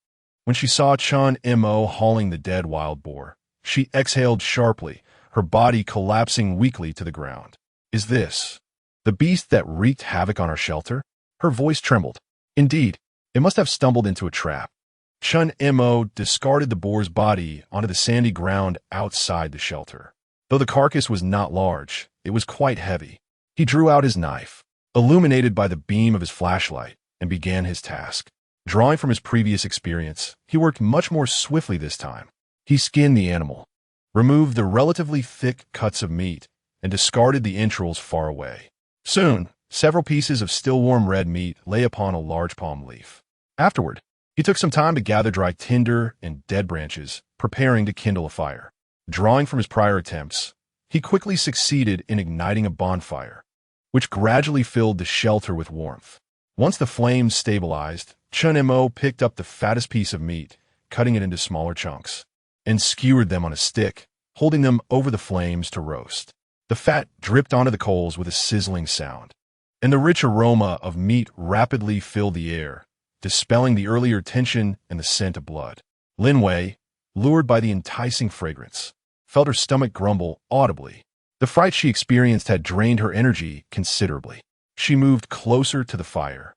When she saw Chen Mo hauling the dead wild boar, she exhaled sharply, her body collapsing weakly to the ground. Is this the beast that wreaked havoc on our shelter? Her voice trembled. Indeed, it must have stumbled into a trap. Chen Mo discarded the boar's body onto the sandy ground outside the shelter. Though the carcass was not large, it was quite heavy. He drew out his knife, illuminated by the beam of his flashlight, and began his task. Drawing from his previous experience, he worked much more swiftly this time. He skinned the animal, removed the relatively thick cuts of meat, and discarded the entrails far away. Soon, several pieces of still warm red meat lay upon a large palm leaf. Afterward, he took some time to gather dry tinder and dead branches, preparing to kindle a fire. Drawing from his prior attempts, he quickly succeeded in igniting a bonfire, which gradually filled the shelter with warmth. Once the flames stabilized, Chen Mo picked up the fattest piece of meat, cutting it into smaller chunks, and skewered them on a stick, holding them over the flames to roast. The fat dripped onto the coals with a sizzling sound, and the rich aroma of meat rapidly filled the air, dispelling the earlier tension and the scent of blood. Lin Wei, lured by the enticing fragrance, felt her stomach grumble audibly. The fright she experienced had drained her energy considerably. She moved closer to the fire,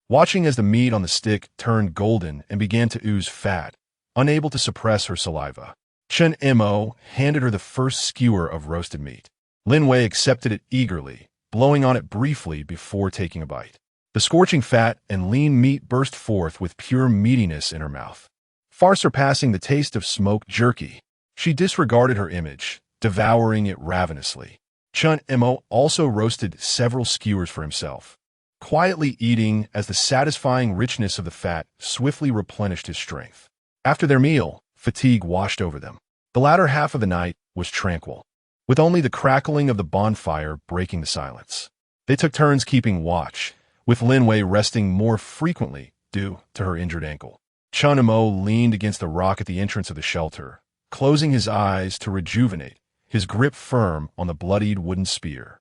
watching as the meat on the stick turned golden and began to ooze fat, unable to suppress her saliva. Chen Mo handed her the first skewer of roasted meat. Lin Wei accepted it eagerly, blowing on it briefly before taking a bite. The scorching fat and lean meat burst forth with pure meatiness in her mouth, far surpassing the taste of smoked jerky. She disregarded her image, devouring it ravenously. Chen Mo also roasted several skewers for himself, quietly eating as the satisfying richness of the fat swiftly replenished his strength. After their meal, fatigue washed over them. The latter half of the night was tranquil, with only the crackling of the bonfire breaking the silence. They took turns keeping watch, with Lin Wei resting more frequently due to her injured ankle. Chen Mo leaned against the rock at the entrance of the shelter, closing his eyes to rejuvenate, his grip firm on the bloodied wooden spear.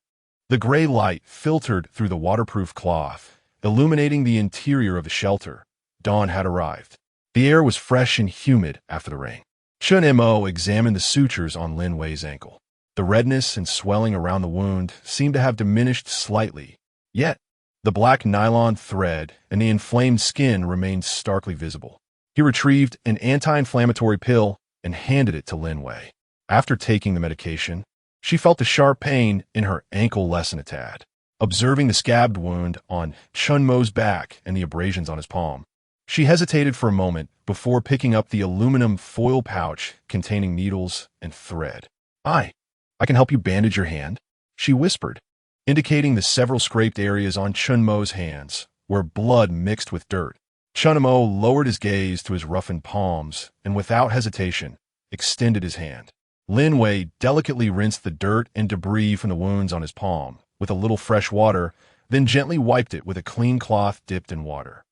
The gray light filtered through the waterproof cloth, illuminating the interior of the shelter. Dawn had arrived. The air was fresh and humid after the rain. Chen Mo examined the sutures on Lin Wei's ankle. The redness and swelling around the wound seemed to have diminished slightly, yet the black nylon thread and the inflamed skin remained starkly visible. He retrieved an anti-inflammatory pill and handed it to Lin Wei. After taking the medication, she felt the sharp pain in her ankle lessen a tad. Observing the scabbed wound on Chen Mo's back and the abrasions on his palm, she hesitated for a moment before picking up the aluminum foil pouch containing needles and thread. I can help you bandage your hand," she whispered, indicating the several scraped areas on Chen Mo's hands, where blood mixed with dirt. Chen Mo lowered his gaze to his roughened palms and without hesitation extended his hand. Lin Wei delicately rinsed the dirt and debris from the wounds on his palm with a little fresh water, then gently wiped it with a clean cloth dipped in water.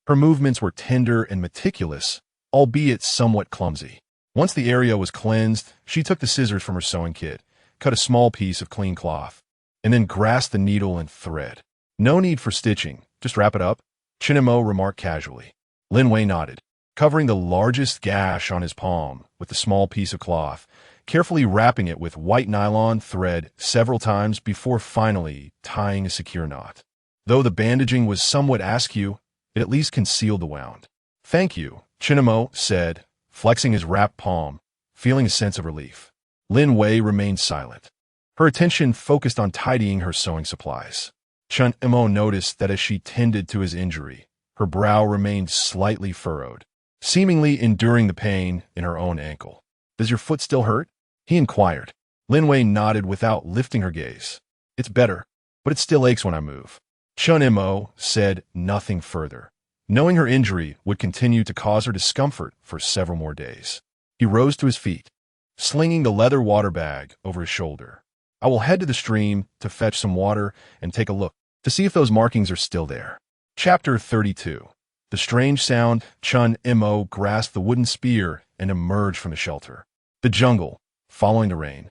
Her movements were tender and meticulous, albeit somewhat clumsy. Once the area was cleansed, she took the scissors from her sewing kit, cut a small piece of clean cloth, and then grasped the needle and thread. "No need for stitching, just wrap it up," Chen Mo remarked casually. Lin Wei nodded, covering the largest gash on his palm with the small piece of cloth, carefully wrapping it with white nylon thread several times before finally tying a secure knot. Though the bandaging was somewhat askew, it at least concealed the wound. "Thank you," Chen Mo said, flexing his wrapped palm, feeling a sense of relief. Lin Wei remained silent, her attention focused on tidying her sewing supplies. Chen Mo noticed that as she tended to his injury, her brow remained slightly furrowed, seemingly enduring the pain in her own ankle. "Does your foot still hurt?" he inquired. Lin Wei nodded without lifting her gaze. "It's better, but it still aches when I move." Chen Mo said nothing further, knowing her injury would continue to cause her discomfort for several more days. He rose to his feet, slinging the leather water bag over his shoulder. "I will head to the stream to fetch some water and take a look to see if those markings are still there." Chapter 32. The strange sound. Chen Mo grasped the wooden spear and emerged from the shelter. The jungle, following the rain,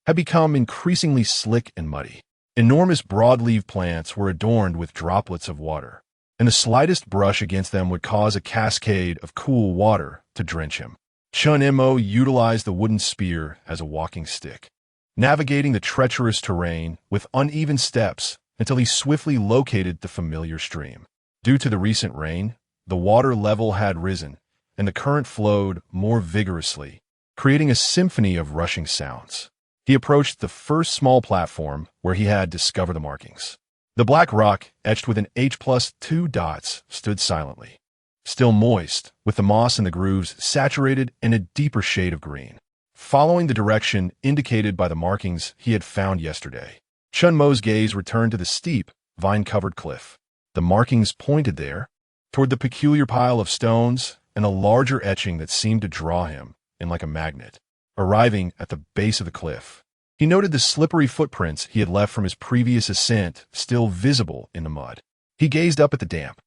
had become increasingly slick and muddy. Enormous broadleaf plants were adorned with droplets of water, and the slightest brush against them would cause a cascade of cool water to drench him. Chen Mo utilized the wooden spear as a walking stick, navigating the treacherous terrain with uneven steps until he swiftly located the familiar stream. Due to the recent rain, the water level had risen, and the current flowed more vigorously, creating a symphony of rushing sounds. He approached the first small platform where he had discovered the markings. The black rock, etched with an H+2 dots, stood silently, still moist, with the moss in the grooves saturated in a deeper shade of green. Following the direction indicated by the markings he had found yesterday, Chen Mo's gaze returned to the steep, vine-covered cliff. The markings pointed there, toward the peculiar pile of stones and a larger etching that seemed to draw him in like a magnet. Arriving at the base of the cliff, he noted the slippery footprints he had left from his previous ascent still visible in the mud. He gazed up at the damp,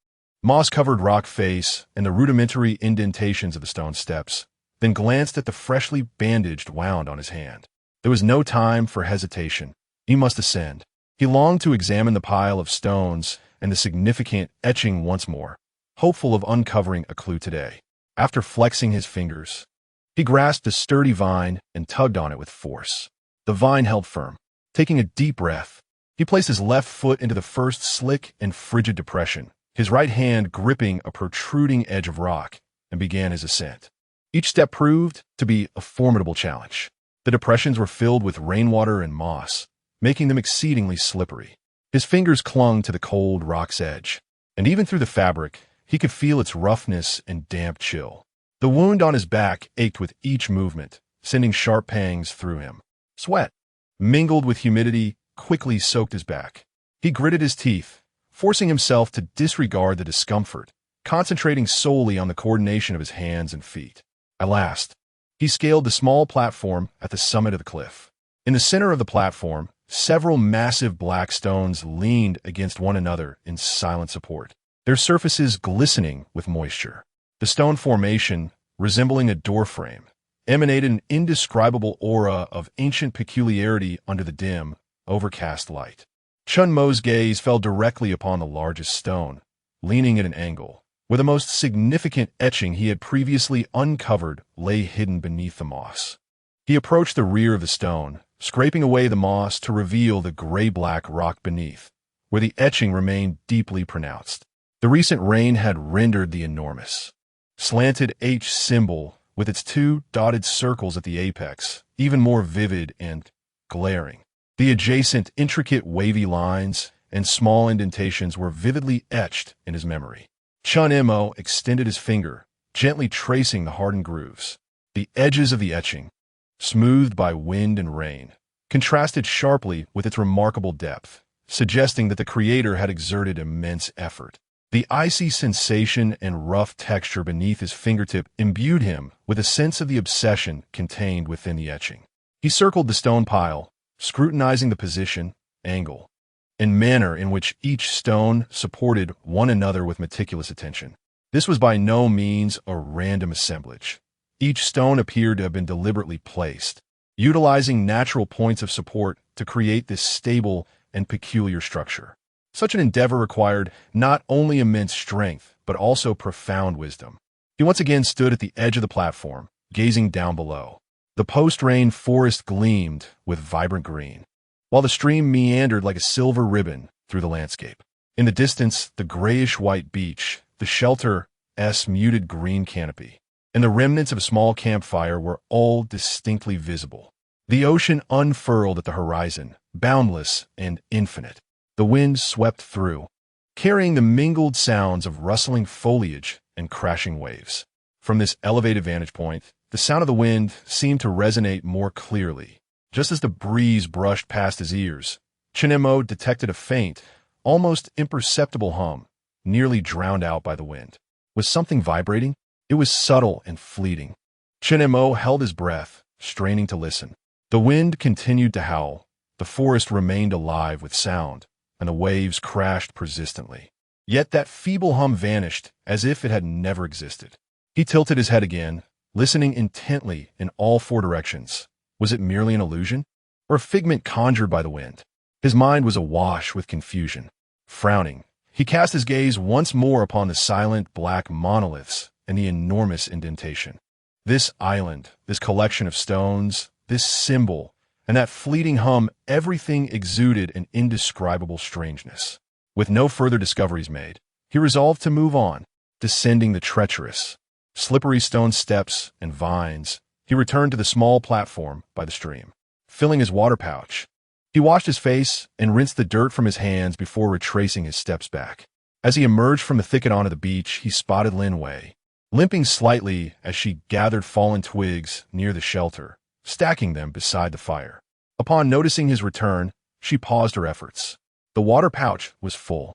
moss-covered rock face and the rudimentary indentations of the stone steps, then glanced at the freshly bandaged wound on his hand. There was no time for hesitation. He must ascend. He longed to examine the pile of stones and the significant etching once more, hopeful of uncovering a clue today. After flexing his fingers, he grasped a sturdy vine and tugged on it with force. The vine held firm, Taking a deep breath, he placed his left foot into the first slick and frigid depression, his right hand gripping a protruding edge of rock, and began his ascent. Each step proved to be a formidable challenge. The depressions were filled with rainwater and moss, making them exceedingly slippery. His fingers clung to the cold rock's edge, and even through the fabric, he could feel its roughness and damp chill. The wound on his back ached with each movement, sending sharp pangs through him. Sweat, mingled with humidity, quickly soaked his back. He gritted his teeth, forcing himself to disregard the discomfort, concentrating solely on the coordination of his hands and feet. At last, he scaled the small platform at the summit of the cliff. In the center of the platform, several massive black stones leaned against one another in silent support, their surfaces glistening with moisture. The stone formation, resembling a doorframe, emanated an indescribable aura of ancient peculiarity under the dim, overcast light. Chen Mo's gaze fell directly upon the largest stone, leaning at an angle, where the most significant etching he had previously uncovered lay hidden beneath the moss. He approached the rear of the stone, scraping away the moss to reveal the gray-black rock beneath, where the etching remained deeply pronounced. The recent rain had rendered the enormous, slanted H symbol with its two dotted circles at the apex even more vivid and glaring. The adjacent intricate wavy lines and small indentations were vividly etched in his memory. Chen Mo extended his finger, gently tracing the hardened grooves. The edges of the etching, smoothed by wind and rain, contrasted sharply with its remarkable depth, suggesting that the creator had exerted immense effort. The icy sensation and rough texture beneath his fingertip imbued him with a sense of the obsession contained within the etching. He circled the stone pile, scrutinizing the position, angle, and manner in which each stone supported one another with meticulous attention. This was by no means a random assemblage. Each stone appeared to have been deliberately placed, utilizing natural points of support to create this stable and peculiar structure. Such an endeavor required not only immense strength, but also profound wisdom. He once again stood at the edge of the platform, gazing down below. The post-rain forest gleamed with vibrant green, while the stream meandered like a silver ribbon through the landscape. In the distance, the grayish-white beach, the shelter's muted green canopy, and the remnants of a small campfire were all distinctly visible. The ocean unfurled at the horizon, boundless and infinite. The wind swept through, carrying the mingled sounds of rustling foliage and crashing waves. From this elevated vantage point, the sound of the wind seemed to resonate more clearly. Just as the breeze brushed past his ears, Chen Mo detected a faint, almost imperceptible hum, nearly drowned out by the wind. Was something vibrating? It was subtle and fleeting. Chen Mo held his breath, straining to listen. The wind continued to howl, the forest remained alive with sound, and the waves crashed persistently. Yet that feeble hum vanished as if it had never existed. He tilted his head again, listening intently in all four directions. Was it merely an illusion, or a figment conjured by the wind? His mind was awash with confusion. Frowning, he cast his gaze once more upon the silent black monoliths and the enormous indentation. This island, this collection of stones, this symbol, and that fleeting hum, everything exuded an indescribable strangeness. With no further discoveries made, he resolved to move on, descending the treacherous, slippery stone steps and vines. He returned to the small platform by the stream. Filling his water pouch, he washed his face and rinsed the dirt from his hands before retracing his steps back. As he emerged from the thicket onto the beach, he spotted Lin Wei, limping slightly as she gathered fallen twigs near the shelter, stacking them beside the fire. Upon noticing his return, she paused her efforts. The water pouch was full.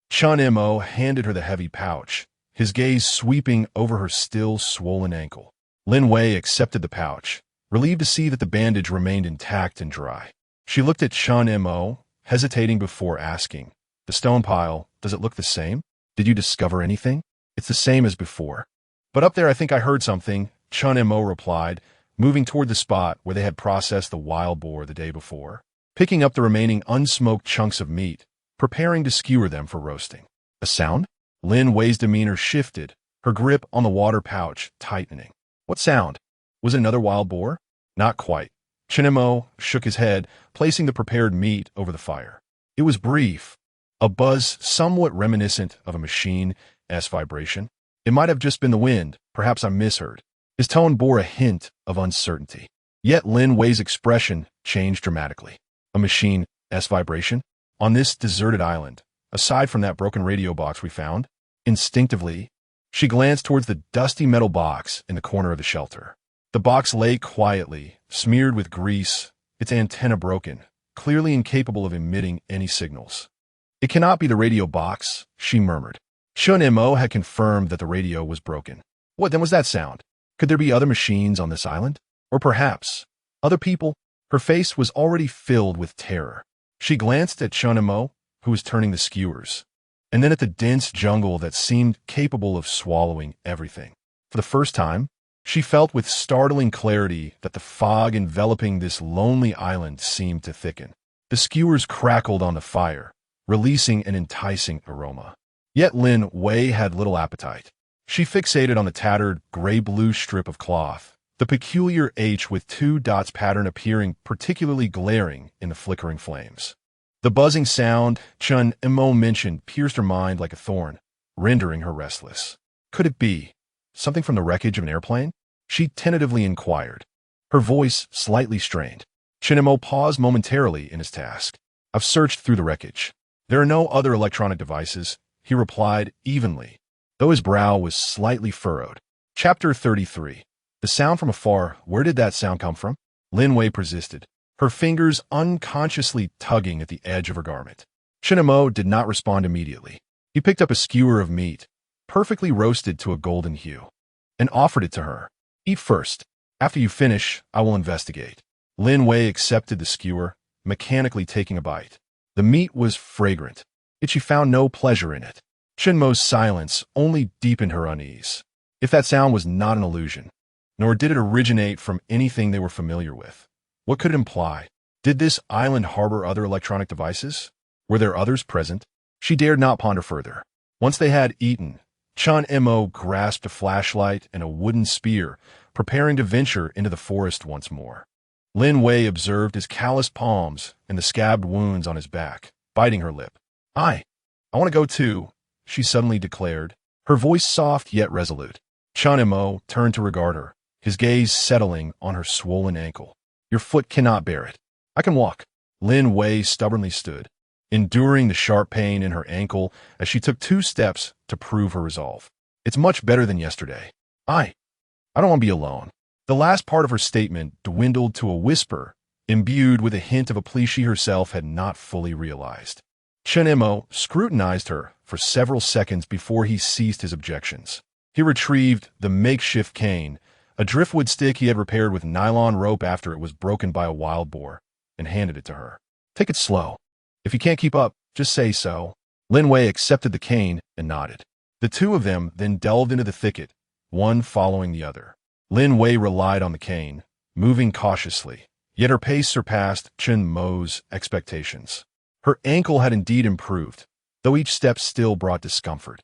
Chen Mo handed her the heavy pouch, his gaze sweeping over her still swollen ankle. Lin Wei accepted the pouch, relieved to see that the bandage remained intact and dry. She looked at Chen Mo, hesitating before asking, "The stone pile, does it look the same? Did you discover anything?" "It's the same as before. But up there I think I heard something," Chen Mo replied, moving toward the spot where they had processed the wild boar the day before, picking up the remaining unsmoked chunks of meat, preparing to skewer them for roasting. "A sound?" Lin Wei's demeanor shifted, her grip on the water pouch tightening. "What sound? Was it another wild boar?" "Not quite. Chen Mo shook his head, placing the prepared meat over the fire. It was brief, a buzz somewhat reminiscent of a machine's vibration. It might have just been the wind, perhaps I misheard. His tone bore a hint of uncertainty. Yet Lin Wei's expression changed dramatically. A machine's vibration? On this deserted island, aside from that broken radio box we found? Instinctively, she glanced towards the dusty metal box in the corner of the shelter. The box lay quietly, smeared with grease, its antenna broken, clearly incapable of emitting any signals. It cannot be the radio box, she murmured. Chen Mo had confirmed that the radio was broken. What then was that sound? Could there be other machines on this island? Or perhaps, other people? Her face was already filled with terror. She glanced at Chen Mo, who was turning the skewers, and then at the dense jungle that seemed capable of swallowing everything. For the first time, she felt with startling clarity that the fog enveloping this lonely island seemed to thicken. The skewers crackled on the fire, releasing an enticing aroma. Yet Lin Wei had little appetite. She fixated on the tattered, gray-blue strip of cloth, the peculiar H with 2 dots pattern appearing particularly glaring in the flickering flames. The buzzing sound Chen Mo mentioned pierced her mind like a thorn, rendering her restless. Could it be something from the wreckage of an airplane? She tentatively inquired, her voice slightly strained. Chen Mo paused momentarily in his task. I've searched through the wreckage. There are no other electronic devices, he replied evenly, though his brow was slightly furrowed. Chapter 33. The sound from afar, where did that sound come from? Lin Wei persisted, her fingers unconsciously tugging at the edge of her garment. Chen Mo did not respond immediately. He picked up a skewer of meat, perfectly roasted to a golden hue, and offered it to her. Eat first. After you finish, I will investigate. Lin Wei accepted the skewer, mechanically taking a bite. The meat was fragrant, yet she found no pleasure in it. Chen Mo's silence only deepened her unease. If that sound was not an illusion, nor did it originate from anything they were familiar with, what could it imply? Did this island harbor other electronic devices? Were there others present? She dared not ponder further. Once they had eaten, Chen Mo grasped a flashlight and a wooden spear, preparing to venture into the forest once more. Lin Wei observed his calloused palms and the scabbed wounds on his back, biting her lip. I want to go too, she suddenly declared, her voice soft yet resolute. Chen Mo turned to regard her, his gaze settling on her swollen ankle. Your foot cannot bear it. I can walk. Lin Wei stubbornly stood, enduring the sharp pain in her ankle as she took 2 steps to prove her resolve. It's much better than yesterday. I don't want to be alone. The last part of her statement dwindled to a whisper, imbued with a hint of a plea she herself had not fully realized. Chen Mo scrutinized her for several seconds before he ceased his objections. He retrieved the makeshift cane, a driftwood stick he had repaired with nylon rope after it was broken by a wild boar, and handed it to her. Take it slow. If you can't keep up, just say so. Lin Wei accepted the cane and nodded. The two of them then delved into the thicket, one following the other. Lin Wei relied on the cane, moving cautiously, yet her pace surpassed Chen Mo's expectations. Her ankle had indeed improved, though each step still brought discomfort.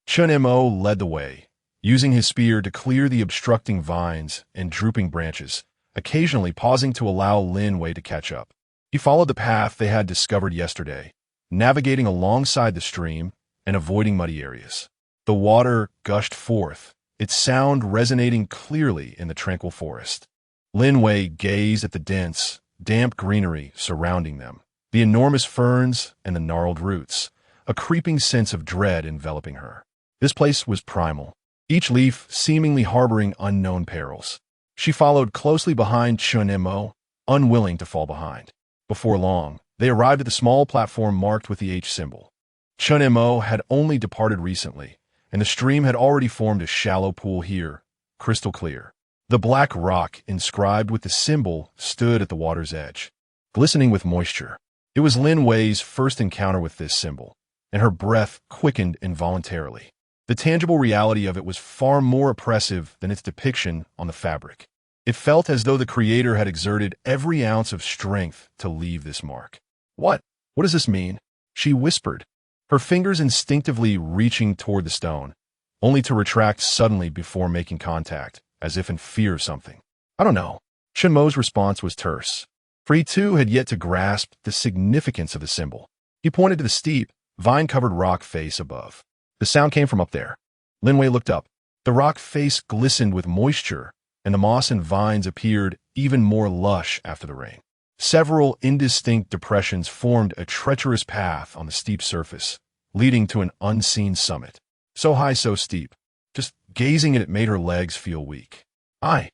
Chen Mo led the way, using his spear to clear the obstructing vines and drooping branches, occasionally pausing to allow Lin Wei to catch up. He followed the path they had discovered yesterday, navigating alongside the stream and avoiding muddy areas. The water gushed forth, its sound resonating clearly in the tranquil forest. Lin Wei gazed at the dense, damp greenery surrounding them, the enormous ferns and the gnarled roots, a creeping sense of dread enveloping her. This place was primal, each leaf seemingly harboring unknown perils. She followed closely behind Chen Mo, unwilling to fall behind. Before long, they arrived at the small platform marked with the H symbol. Chen Mo had only departed recently, and the stream had already formed a shallow pool here, crystal clear. The black rock inscribed with the symbol stood at the water's edge, glistening with moisture. It was Lin Wei's first encounter with this symbol, and her breath quickened involuntarily. The tangible reality of it was far more oppressive than its depiction on the fabric. It felt as though the creator had exerted every ounce of strength to leave this mark. What does this mean? She whispered, her fingers instinctively reaching toward the stone, only to retract suddenly before making contact, as if in fear of something. I don't know. Chen Mo's response was terse, for he too had yet to grasp the significance of the symbol. He pointed to the steep, vine-covered rock face above. The sound came from up there. Lin Wei looked up. The rock face glistened with moisture, and the moss and vines appeared even more lush after the rain. Several indistinct depressions formed a treacherous path on the steep surface, leading to an unseen summit. So high, so steep. Just gazing at it made her legs feel weak. I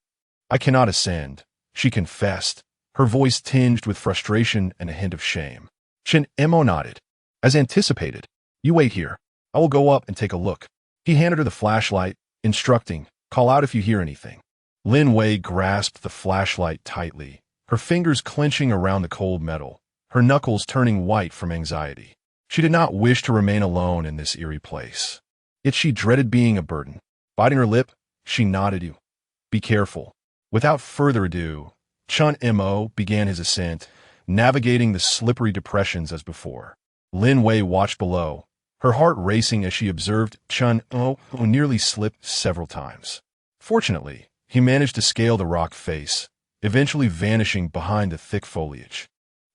cannot ascend, she confessed, her voice tinged with frustration and a hint of shame. Chen Mo nodded. As anticipated, you wait here. I will go up and take a look. He handed her the flashlight, instructing, call out if you hear anything. Lin Wei grasped the flashlight tightly, her fingers clenching around the cold metal, her knuckles turning white from anxiety. She did not wish to remain alone in this eerie place. Yet she dreaded being a burden. Biting her lip, she nodded you. Be careful. Without further ado, Chen Mo began his ascent, navigating the slippery depressions as before. Lin Wei watched below, her heart racing as she observed Chen Mo nearly slip several times. Fortunately, he managed to scale the rock face, eventually vanishing behind the thick foliage.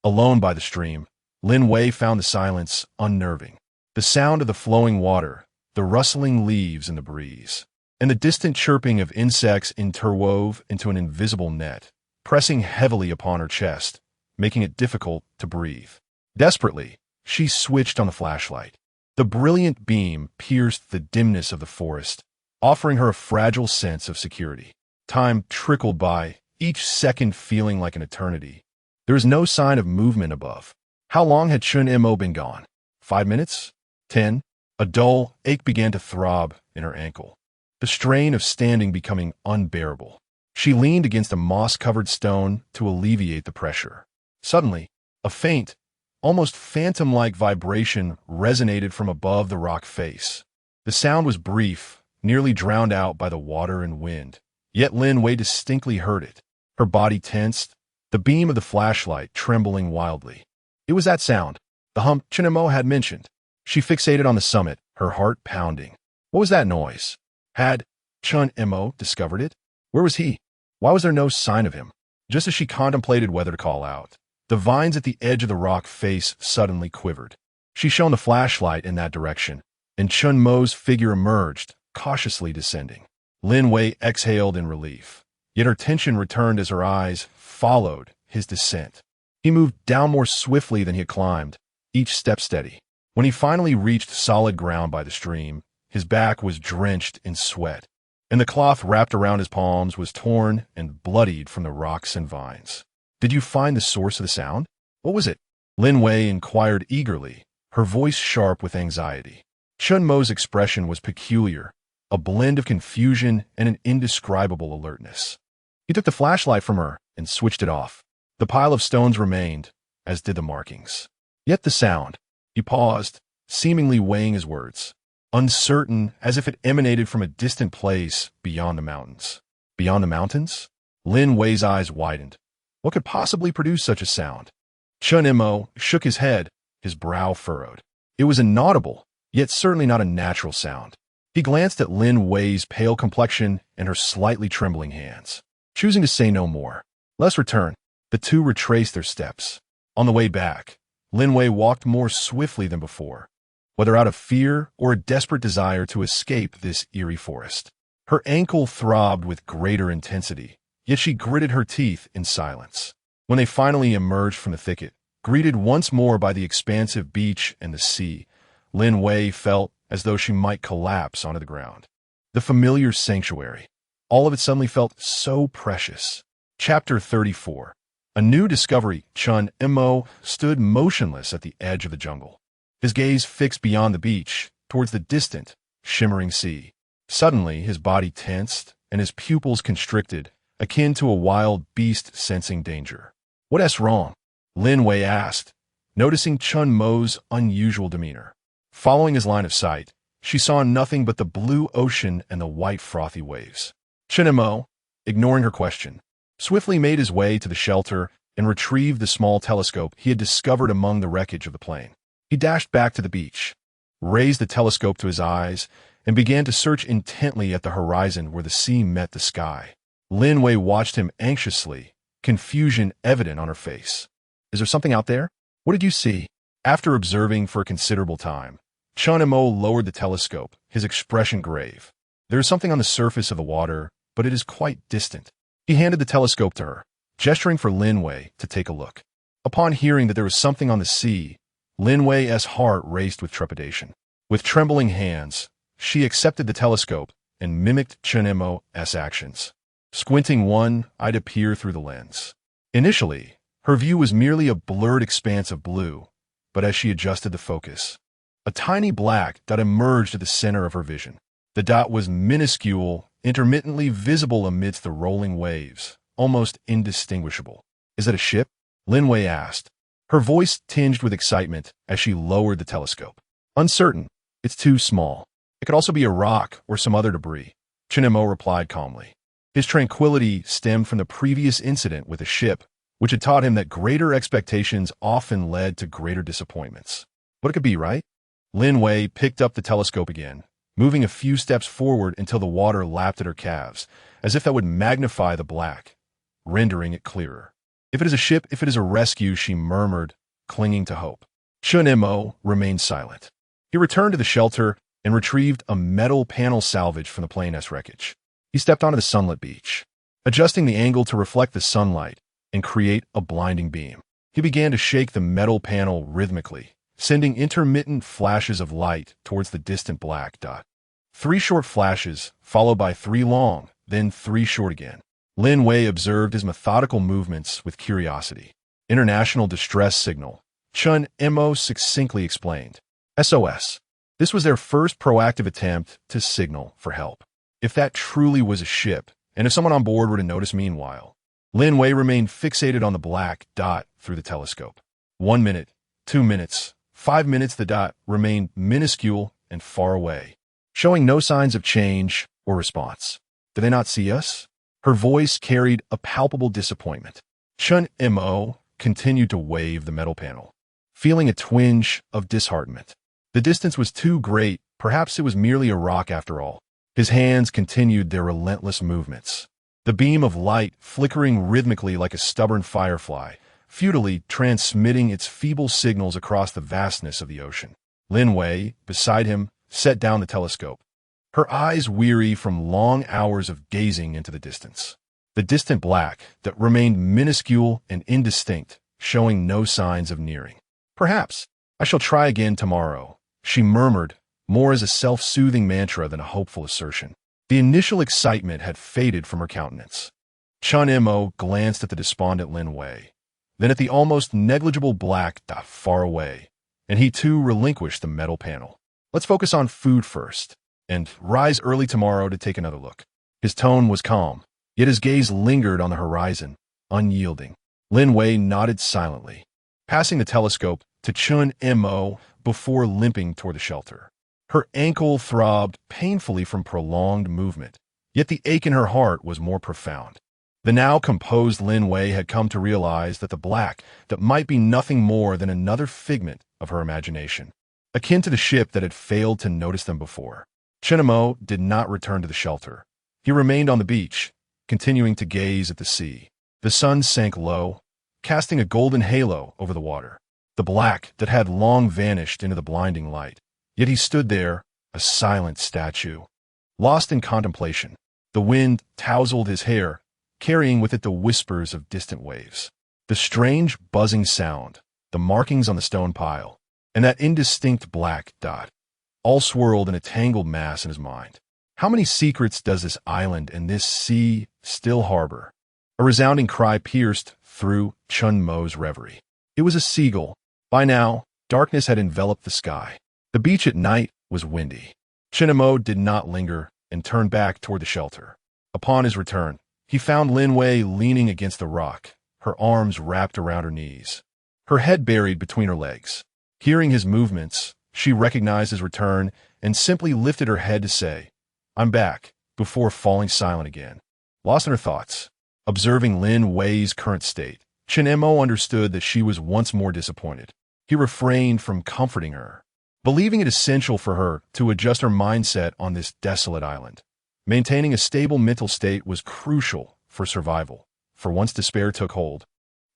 Alone by the stream, Lin Wei found the silence unnerving. The sound of the flowing water, the rustling leaves in the breeze, and the distant chirping of insects interwove into an invisible net, pressing heavily upon her chest, making it difficult to breathe. Desperately, she switched on the flashlight. The brilliant beam pierced the dimness of the forest, offering her a fragile sense of security. Time trickled by, each second feeling like an eternity. There was no sign of movement above. How long had Chen Mo been gone? 5 minutes? 10? A dull ache began to throb in her ankle, the strain of standing becoming unbearable. She leaned against a moss-covered stone to alleviate the pressure. Suddenly, a faint, almost phantom-like vibration resonated from above the rock face. The sound was brief, nearly drowned out by the water and wind, yet Lin Wei distinctly heard it. Her body tensed, the beam of the flashlight trembling wildly. It was that sound, the hum Chen Mo had mentioned. She fixated on the summit, her heart pounding. What was that noise? Had Chen Mo discovered it? Where was he? Why was there no sign of him? Just as she contemplated whether to call out, the vines at the edge of the rock face suddenly quivered. She shone the flashlight in that direction, and Chen Mo's figure emerged, cautiously descending. Lin Wei exhaled in relief, yet her tension returned as her eyes followed his descent. He moved down more swiftly than he had climbed, each step steady. When he finally reached solid ground by the stream, his back was drenched in sweat, and the cloth wrapped around his palms was torn and bloodied from the rocks and vines. Did you find the source of the sound? What was it? Lin Wei inquired eagerly, her voice sharp with anxiety. Chen Mo's expression was peculiar, a blend of confusion and an indescribable alertness. He took the flashlight from her and switched it off. The pile of stones remained, as did the markings. Yet the sound. He paused, seemingly weighing his words, uncertain as if it emanated from a distant place beyond the mountains. Beyond the mountains? Lin Wei's eyes widened. What could possibly produce such a sound? Chen Mo shook his head, his brow furrowed. It was inaudible, yet certainly not a natural sound. He glanced at Lin Wei's pale complexion and her slightly trembling hands. Choosing to say no more, let's return. The two retraced their steps. On the way back, Lin Wei walked more swiftly than before, whether out of fear or a desperate desire to escape this eerie forest. Her ankle throbbed with greater intensity, yet she gritted her teeth in silence. When they finally emerged from the thicket, greeted once more by the expansive beach and the sea, Lin Wei felt as though she might collapse onto the ground. The familiar sanctuary. All of it suddenly felt so precious. Chapter 34. A new discovery. Chen Mo stood motionless at the edge of the jungle, his gaze fixed beyond the beach, towards the distant, shimmering sea. Suddenly, his body tensed, and his pupils constricted, akin to a wild beast sensing danger. What's wrong? Lin Wei asked, noticing Chen Mo's unusual demeanor. Following his line of sight, she saw nothing but the blue ocean and the white frothy waves. Chen Mo, ignoring her question, swiftly made his way to the shelter and retrieved the small telescope he had discovered among the wreckage of the plane. He dashed back to the beach, raised the telescope to his eyes, and began to search intently at the horizon where the sea met the sky. Lin Wei watched him anxiously, confusion evident on her face. Is there something out there? What did you see? After observing for a considerable time, Chen Mo lowered the telescope, his expression grave. There is something on the surface of the water, but it is quite distant. He handed the telescope to her, gesturing for Lin Wei to take a look. Upon hearing that there was something on the sea, Lin Wei's heart raced with trepidation. With trembling hands, she accepted the telescope and mimicked Chen Mo's actions. Squinting one eyed to peer through the lens. Initially, her view was merely a blurred expanse of blue, but as she adjusted the focus, a tiny black dot emerged at the center of her vision. The dot was minuscule, intermittently visible amidst the rolling waves, almost indistinguishable. Is it a ship? Lin Wei asked, her voice tinged with excitement as she lowered the telescope. Uncertain. It's too small. It could also be a rock or some other debris, Chen Mo replied calmly. His tranquility stemmed from the previous incident with a ship, which had taught him that greater expectations often led to greater disappointments. But it could be, right? Lin Wei picked up the telescope again, moving a few steps forward until the water lapped at her calves, as if that would magnify the black, rendering it clearer. If it is a ship, if it is a rescue, she murmured, clinging to hope. Chen Mo remained silent. He returned to the shelter and retrieved a metal panel salvage from the plane's wreckage. He stepped onto the sunlit beach, adjusting the angle to reflect the sunlight and create a blinding beam. He began to shake the metal panel rhythmically, sending intermittent flashes of light towards the distant black dot. 3 short flashes, followed by 3 long, then 3 short again. Lin Wei observed his methodical movements with curiosity. International distress signal, Chen Mo succinctly explained. SOS. This was their first proactive attempt to signal for help. If that truly was a ship, and if someone on board were to notice meanwhile, Lin Wei remained fixated on the black dot through the telescope. 1 minute, 2 minutes, 5 minutes, the dot remained minuscule and far away, showing no signs of change or response. Do they not see us? Her voice carried a palpable disappointment. Chen Mo continued to wave the metal panel, feeling a twinge of disheartenment. The distance was too great, perhaps it was merely a rock after all. His hands continued their relentless movements, the beam of light flickering rhythmically like a stubborn firefly, futilely transmitting its feeble signals across the vastness of the ocean. Lin Wei, beside him, set down the telescope, her eyes weary from long hours of gazing into the distance. The distant black that remained minuscule and indistinct, showing no signs of nearing. Perhaps I shall try again tomorrow, she murmured, more as a self-soothing mantra than a hopeful assertion. The initial excitement had faded from her countenance. Chen Mo glanced at the despondent Lin Wei, then at the almost negligible black dot far away, and he too relinquished the metal panel. Let's focus on food first, and rise early tomorrow to take another look. His tone was calm, yet his gaze lingered on the horizon, unyielding. Lin Wei nodded silently, passing the telescope to Chen Mo before limping toward the shelter. Her ankle throbbed painfully from prolonged movement, yet the ache in her heart was more profound. The now composed Lin Wei had come to realize that the black that might be nothing more than another figment of her imagination, akin to the ship that had failed to notice them before. Chen Mo did not return to the shelter. He remained on the beach, continuing to gaze at the sea. The sun sank low, casting a golden halo over the water. The black that had long vanished into the blinding light. Yet he stood there, a silent statue, lost in contemplation. The wind tousled his hair, carrying with it the whispers of distant waves. The strange buzzing sound, the markings on the stone pile, and that indistinct black dot, all swirled in a tangled mass in his mind. How many secrets does this island and this sea still harbor? A resounding cry pierced through Chen Mo's reverie. It was a seagull. By now, darkness had enveloped the sky. The beach at night was windy. Chen Mo did not linger and turned back toward the shelter. Upon his return, he found Lin Wei leaning against the rock, her arms wrapped around her knees, her head buried between her legs. Hearing his movements, she recognized his return and simply lifted her head to say, "I'm back," before falling silent again. Lost in her thoughts, observing Lin Wei's current state, Chen Mo understood that she was once more disappointed. He refrained from comforting her, believing it essential for her to adjust her mindset on this desolate island. Maintaining a stable mental state was crucial for survival. for once despair took hold,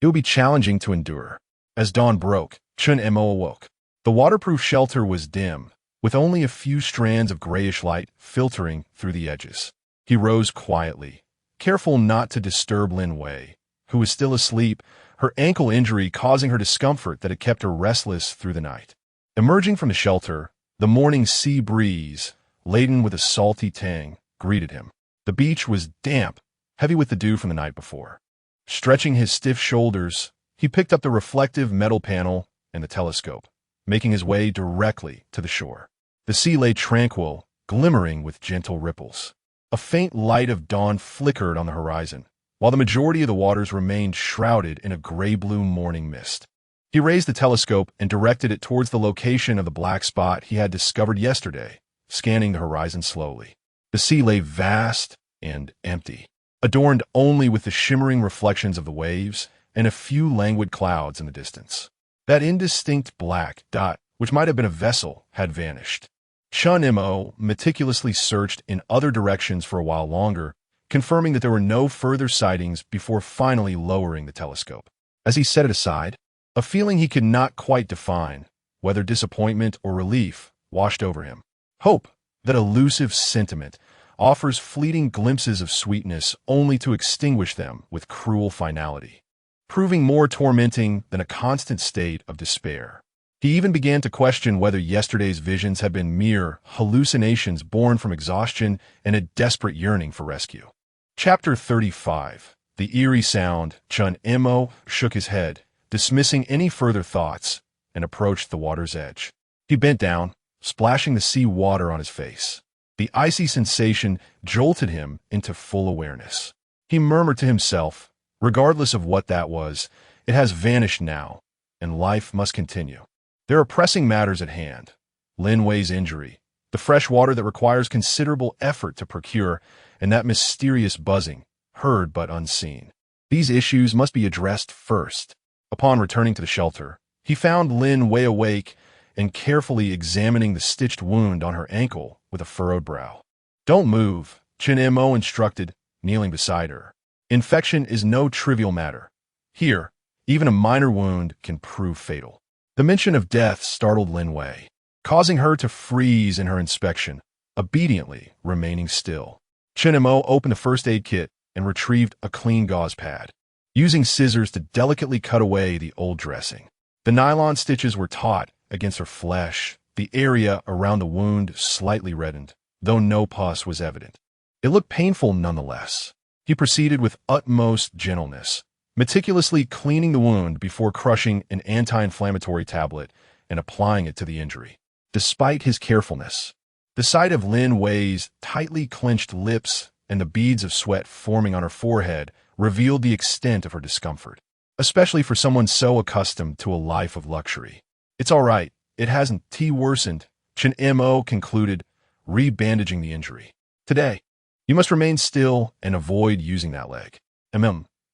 it would be challenging to endure. As dawn broke, Chen Mo awoke. The waterproof shelter was dim, with only a few strands of grayish light filtering through the edges. He rose quietly, careful not to disturb Lin Wei, who was still asleep, her ankle injury causing her discomfort that had kept her restless through the night. Emerging from the shelter, the morning sea breeze, laden with a salty tang, greeted him. The beach was damp, heavy with the dew from the night before. Stretching his stiff shoulders, he picked up the reflective metal panel and the telescope, making his way directly to the shore. The sea lay tranquil, glimmering with gentle ripples. A faint light of dawn flickered on the horizon, while the majority of the waters remained shrouded in a gray-blue morning mist. He raised the telescope and directed it towards the location of the black spot he had discovered yesterday, scanning the horizon slowly. The sea lay vast and empty, adorned only with the shimmering reflections of the waves and a few languid clouds in the distance. That indistinct black dot, which might have been a vessel, had vanished. Chen Mo meticulously searched in other directions for a while longer, confirming that there were no further sightings before finally lowering the telescope. As he set it aside, a feeling he could not quite define, whether disappointment or relief, washed over him. Hope, that elusive sentiment, offers fleeting glimpses of sweetness only to extinguish them with cruel finality, proving more tormenting than a constant state of despair. He even began to question whether yesterday's visions had been mere hallucinations born from exhaustion and a desperate yearning for rescue. Chapter 35. The eerie sound. Chen Mo shook his head, dismissing any further thoughts, and approached the water's edge. He bent down, splashing the sea water on his face. The icy sensation jolted him into full awareness. He murmured to himself, regardless of what that was, it has vanished now, and life must continue. There are pressing matters at hand. Lin Wei's injury, the fresh water that requires considerable effort to procure, and that mysterious buzzing, heard but unseen. These issues must be addressed first. Upon returning to the shelter, he found Lin Wei awake and carefully examining the stitched wound on her ankle with a furrowed brow. "Don't move," Chen Mo instructed, kneeling beside her. "Infection is no trivial matter. Here, even a minor wound can prove fatal." The mention of death startled Lin Wei, causing her to freeze in her inspection, obediently remaining still. Chen Mo opened the first aid kit and retrieved a clean gauze pad, using scissors to delicately cut away the old dressing. The nylon stitches were taut against her flesh, the area around the wound slightly reddened, though no pus was evident. It looked painful nonetheless. He proceeded with utmost gentleness, meticulously cleaning the wound before crushing an anti-inflammatory tablet and applying it to the injury. Despite his carefulness, the sight of Lin Wei's tightly clenched lips and the beads of sweat forming on her forehead revealed the extent of her discomfort, especially for someone so accustomed to a life of luxury. "It's all right. It hasn't worsened," Chen Mo concluded, re-bandaging the injury. "Today, you must remain still and avoid using that leg."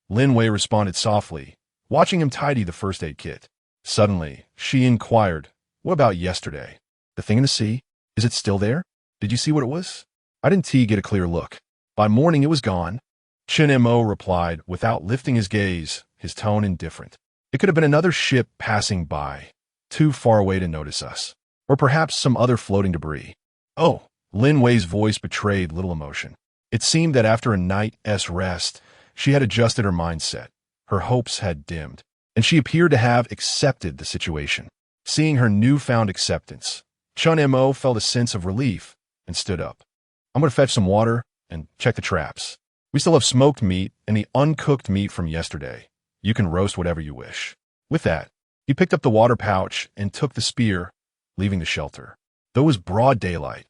Lin Wei responded softly, watching him tidy the first aid kit. Suddenly, she inquired, "What about yesterday? The thing in the sea? Is it still there? Did you see what it was?" "I didn't get a clear look. By morning it was gone," Chen Mo replied without lifting his gaze, his tone indifferent. "It could have been another ship passing by, too far away to notice us. Or perhaps some other floating debris." "Oh," Lin Wei's voice betrayed little emotion. It seemed that after a night's rest, she had adjusted her mindset. Her hopes had dimmed, and she appeared to have accepted the situation. Seeing her newfound acceptance, Chen Mo felt a sense of relief and stood up. "I'm going to fetch some water and check the traps. We still have smoked meat and the uncooked meat from yesterday. You can roast whatever you wish." With that, he picked up the water pouch and took the spear, leaving the shelter. Though it was broad daylight,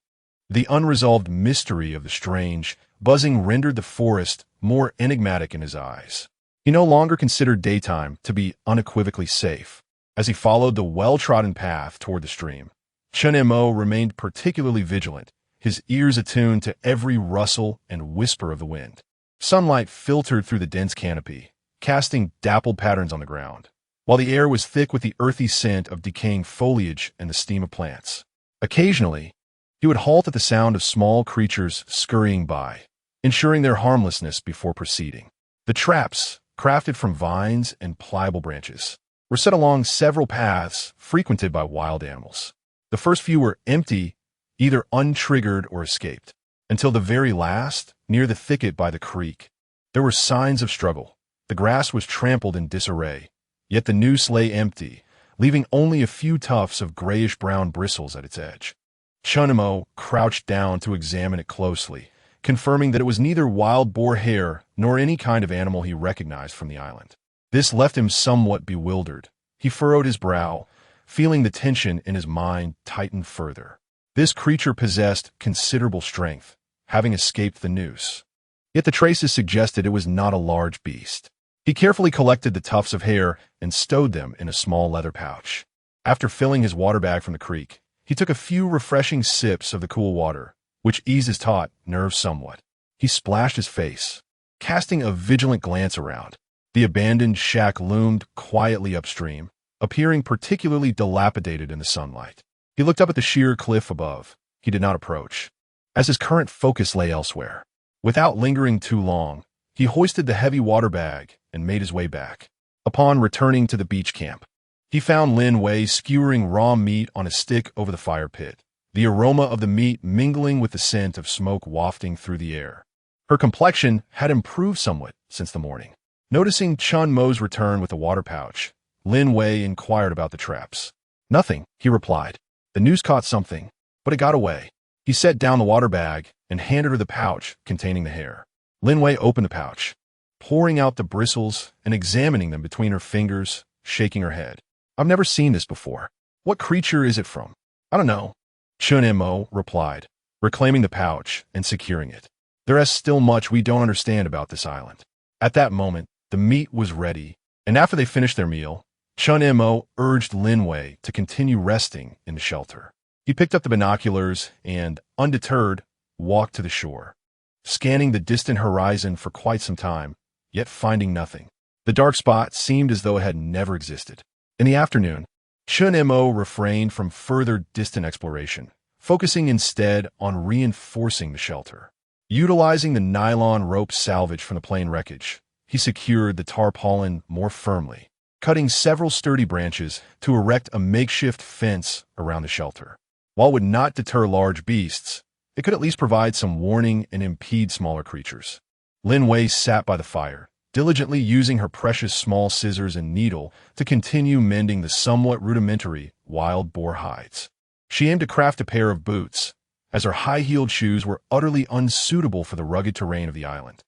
the unresolved mystery of the strange buzzing rendered the forest more enigmatic in his eyes. He no longer considered daytime to be unequivocally safe. As he followed the well-trodden path toward the stream, Chen Mo remained particularly vigilant, his ears attuned to every rustle and whisper of the wind. Sunlight filtered through the dense canopy, casting dappled patterns on the ground, while the air was thick with the earthy scent of decaying foliage and the steam of plants. Occasionally, he would halt at the sound of small creatures scurrying by, ensuring their harmlessness before proceeding. The traps, crafted from vines and pliable branches, were set along several paths frequented by wild animals. The first few were empty, either untriggered or escaped, until the very last, near the thicket by the creek. There were signs of struggle. The grass was trampled in disarray, yet the noose lay empty, leaving only a few tufts of grayish-brown bristles at its edge. Chen Mo crouched down to examine it closely, confirming that it was neither wild boar hair nor any kind of animal he recognized from the island. This left him somewhat bewildered. He furrowed his brow, feeling the tension in his mind tighten further. This creature possessed considerable strength, having escaped the noose. Yet the traces suggested it was not a large beast. He carefully collected the tufts of hair and stowed them in a small leather pouch. After filling his water bag from the creek, he took a few refreshing sips of the cool water, which eased his taut nerves somewhat. He splashed his face, casting a vigilant glance around. The abandoned shack loomed quietly upstream, appearing particularly dilapidated in the sunlight. He looked up at the sheer cliff above. He did not approach, as his current focus lay elsewhere. Without lingering too long, he hoisted the heavy water bag and made his way back. Upon returning to the beach camp, he found Lin Wei skewering raw meat on a stick over the fire pit, the aroma of the meat mingling with the scent of smoke wafting through the air. Her complexion had improved somewhat since the morning. Noticing Chen Mo's return with the water pouch, Lin Wei inquired about the traps. "Nothing," he replied. "The noose caught something, but it got away." He set down the water bag and handed her the pouch containing the hair. Lin Wei opened the pouch, pouring out the bristles and examining them between her fingers, shaking her head. "I've never seen this before. What creature is it from?" "I don't know," Chen Mo replied, reclaiming the pouch and securing it. "There is still much we don't understand about this island." At that moment, the meat was ready, and after they finished their meal, Chen Mo urged Lin Wei to continue resting in the shelter. He picked up the binoculars and, undeterred, walked to the shore, scanning the distant horizon for quite some time, yet finding nothing. The dark spot seemed as though it had never existed. In the afternoon, Chen Mo refrained from further distant exploration, focusing instead on reinforcing the shelter. Utilizing the nylon rope salvage from the plane wreckage, he secured the tarpaulin more firmly, cutting several sturdy branches to erect a makeshift fence around the shelter. While it would not deter large beasts, it could at least provide some warning and impede smaller creatures. Lin Wei sat by the fire, diligently using her precious small scissors and needle to continue mending the somewhat rudimentary wild boar hides. She aimed to craft a pair of boots, as her high-heeled shoes were utterly unsuitable for the rugged terrain of the island.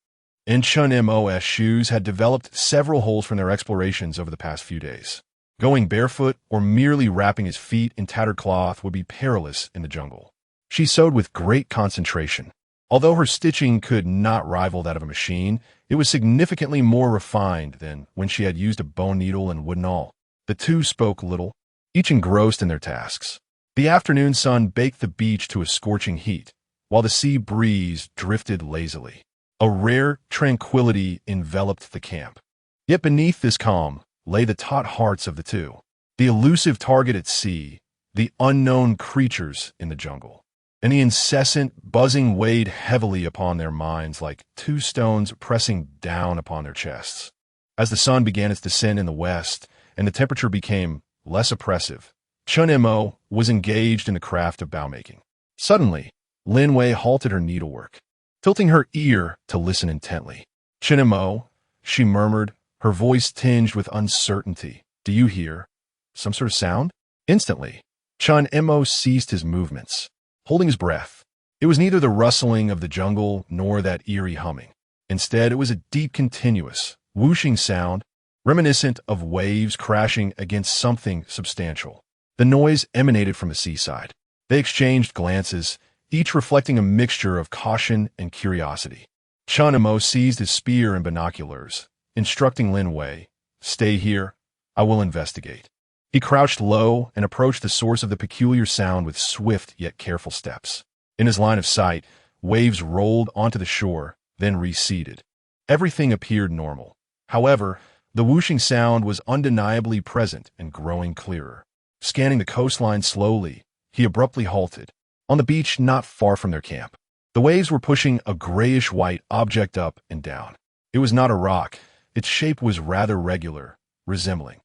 And Chen Mo's shoes had developed several holes from their explorations over the past few days. Going barefoot or merely wrapping his feet in tattered cloth would be perilous in the jungle. She sewed with great concentration. Although her stitching could not rival that of a machine, it was significantly more refined than when she had used a bone needle and wooden awl. The two spoke little, each engrossed in their tasks. The afternoon sun baked the beach to a scorching heat, while the sea breeze drifted lazily. A rare tranquility enveloped the camp. Yet beneath this calm lay the taut hearts of the two, the elusive target at sea, the unknown creatures in the jungle. And the incessant buzzing weighed heavily upon their minds like two stones pressing down upon their chests. As the sun began its descent in the west and the temperature became less oppressive, Chen Mo was engaged in the craft of bow-making. Suddenly, Lin Wei halted her needlework, tilting her ear to listen intently. "Chen Mo," she murmured, her voice tinged with uncertainty. "Do you hear some sort of sound?" Instantly, Chen Mo ceased his movements, holding his breath. It was neither the rustling of the jungle nor that eerie humming. Instead, it was a deep, continuous, whooshing sound, reminiscent of waves crashing against something substantial. The noise emanated from the seaside. They exchanged glances, each reflecting a mixture of caution and curiosity. Chen Mo seized his spear and binoculars, instructing Lin Wei, "Stay here, I will investigate." He crouched low and approached the source of the peculiar sound with swift yet careful steps. In his line of sight, waves rolled onto the shore, then receded. Everything appeared normal. However, the whooshing sound was undeniably present and growing clearer. Scanning the coastline slowly, he abruptly halted, on the beach not far from their camp. The waves were pushing a grayish-white object up and down. It was not a rock. Its shape was rather regular, resembling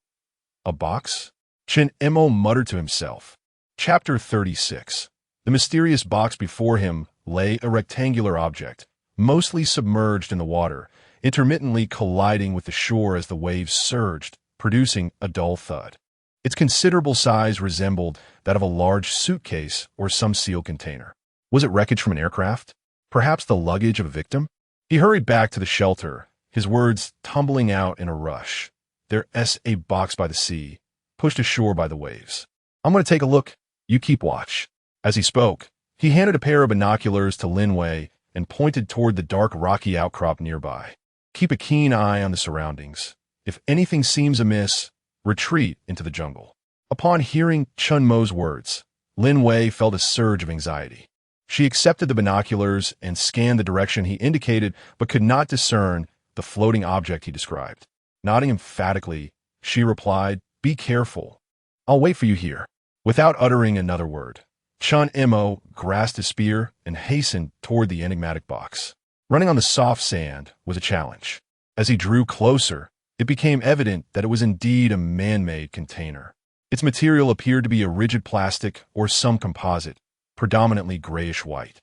a box? Chen Mo muttered to himself. Chapter 36. The mysterious box before him lay a rectangular object, mostly submerged in the water, intermittently colliding with the shore as the waves surged, producing a dull thud. Its considerable size resembled that of a large suitcase or some sealed container. Was it wreckage from an aircraft? Perhaps the luggage of a victim? He hurried back to the shelter, his words tumbling out in a rush. There's a box by the sea, pushed ashore by the waves. I'm going to take a look. You keep watch. As he spoke, he handed a pair of binoculars to Lin Wei and pointed toward the dark rocky outcrop nearby. Keep a keen eye on the surroundings. If anything seems amiss, retreat into the jungle. Upon hearing Chen Mo's words, Lin Wei felt a surge of anxiety. She accepted the binoculars and scanned the direction he indicated, but could not discern the floating object he described. Nodding emphatically, she replied, "Be careful. I'll wait for you here." Without uttering another word, Chen Mo grasped his spear and hastened toward the enigmatic box. Running on the soft sand was a challenge. As he drew closer, it became evident that it was indeed a man-made container. Its material appeared to be a rigid plastic or some composite, predominantly grayish-white,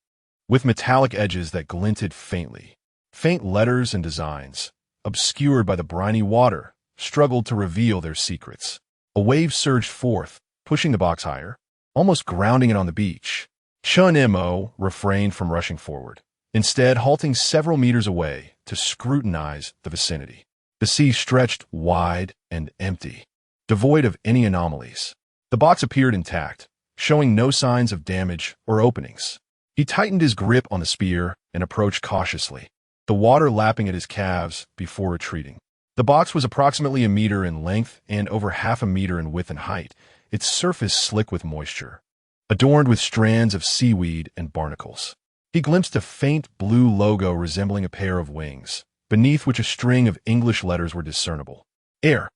with metallic edges that glinted faintly. Faint letters and designs, obscured by the briny water, struggled to reveal their secrets. A wave surged forth, pushing the box higher, almost grounding it on the beach. Chen Mo refrained from rushing forward, instead halting several meters away to scrutinize the vicinity. The sea stretched wide and empty, devoid of any anomalies. The box appeared intact, showing no signs of damage or openings. He tightened his grip on the spear and approached cautiously, the water lapping at his calves before retreating. The box was approximately a meter in length and over half a meter in width and height, its surface slick with moisture, adorned with strands of seaweed and barnacles. He glimpsed a faint blue logo resembling a pair of wings, beneath which a string of English letters were discernible. Air.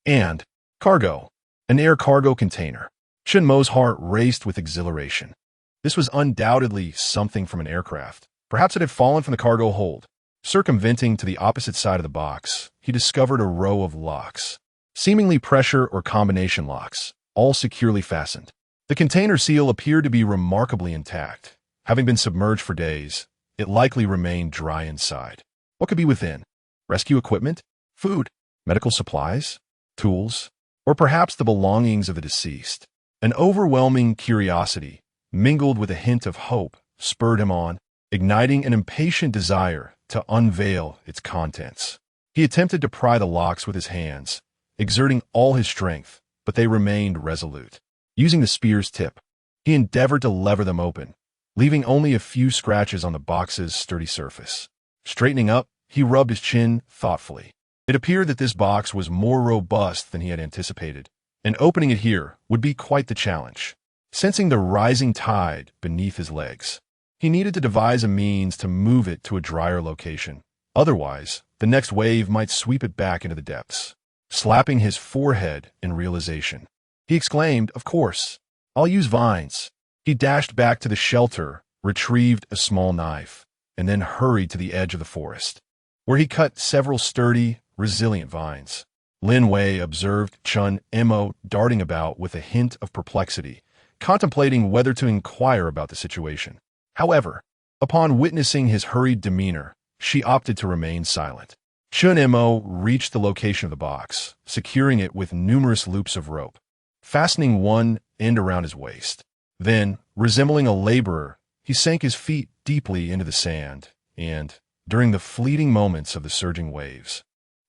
And cargo. An air cargo container. Chen Mo's heart raced with exhilaration. This was undoubtedly something from an aircraft. Perhaps it had fallen from the cargo hold. Circumventing to the opposite side of the box, he discovered a row of locks, seemingly pressure or combination locks, all securely fastened. The container seal appeared to be remarkably intact. Having been submerged for days, it likely remained dry inside. What could be within? Rescue equipment? Food? Medical supplies? Tools? Or perhaps the belongings of the deceased? An overwhelming curiosity, mingled with a hint of hope, spurred him on, igniting an impatient desire to unveil its contents. He attempted to pry the locks with his hands, exerting all his strength, but they remained resolute. Using the spear's tip, he endeavored to lever them open, leaving only a few scratches on the box's sturdy surface. Straightening up, he rubbed his chin thoughtfully. It appeared that this box was more robust than he had anticipated, and opening it here would be quite the challenge. Sensing the rising tide beneath his legs, he needed to devise a means to move it to a drier location. Otherwise, the next wave might sweep it back into the depths. Slapping his forehead in realization, he exclaimed, "Of course, I'll use vines." He dashed back to the shelter, retrieved a small knife, and then hurried to the edge of the forest, where he cut several sturdy, resilient vines. Lin Wei observed Chen Mo darting about with a hint of perplexity, contemplating whether to inquire about the situation. However, upon witnessing his hurried demeanor, she opted to remain silent. Chen Mo reached the location of the box, securing it with numerous loops of rope, fastening one end around his waist. Then, resembling a laborer, he sank his feet deeply into the sand and, during the fleeting moments of the surging waves,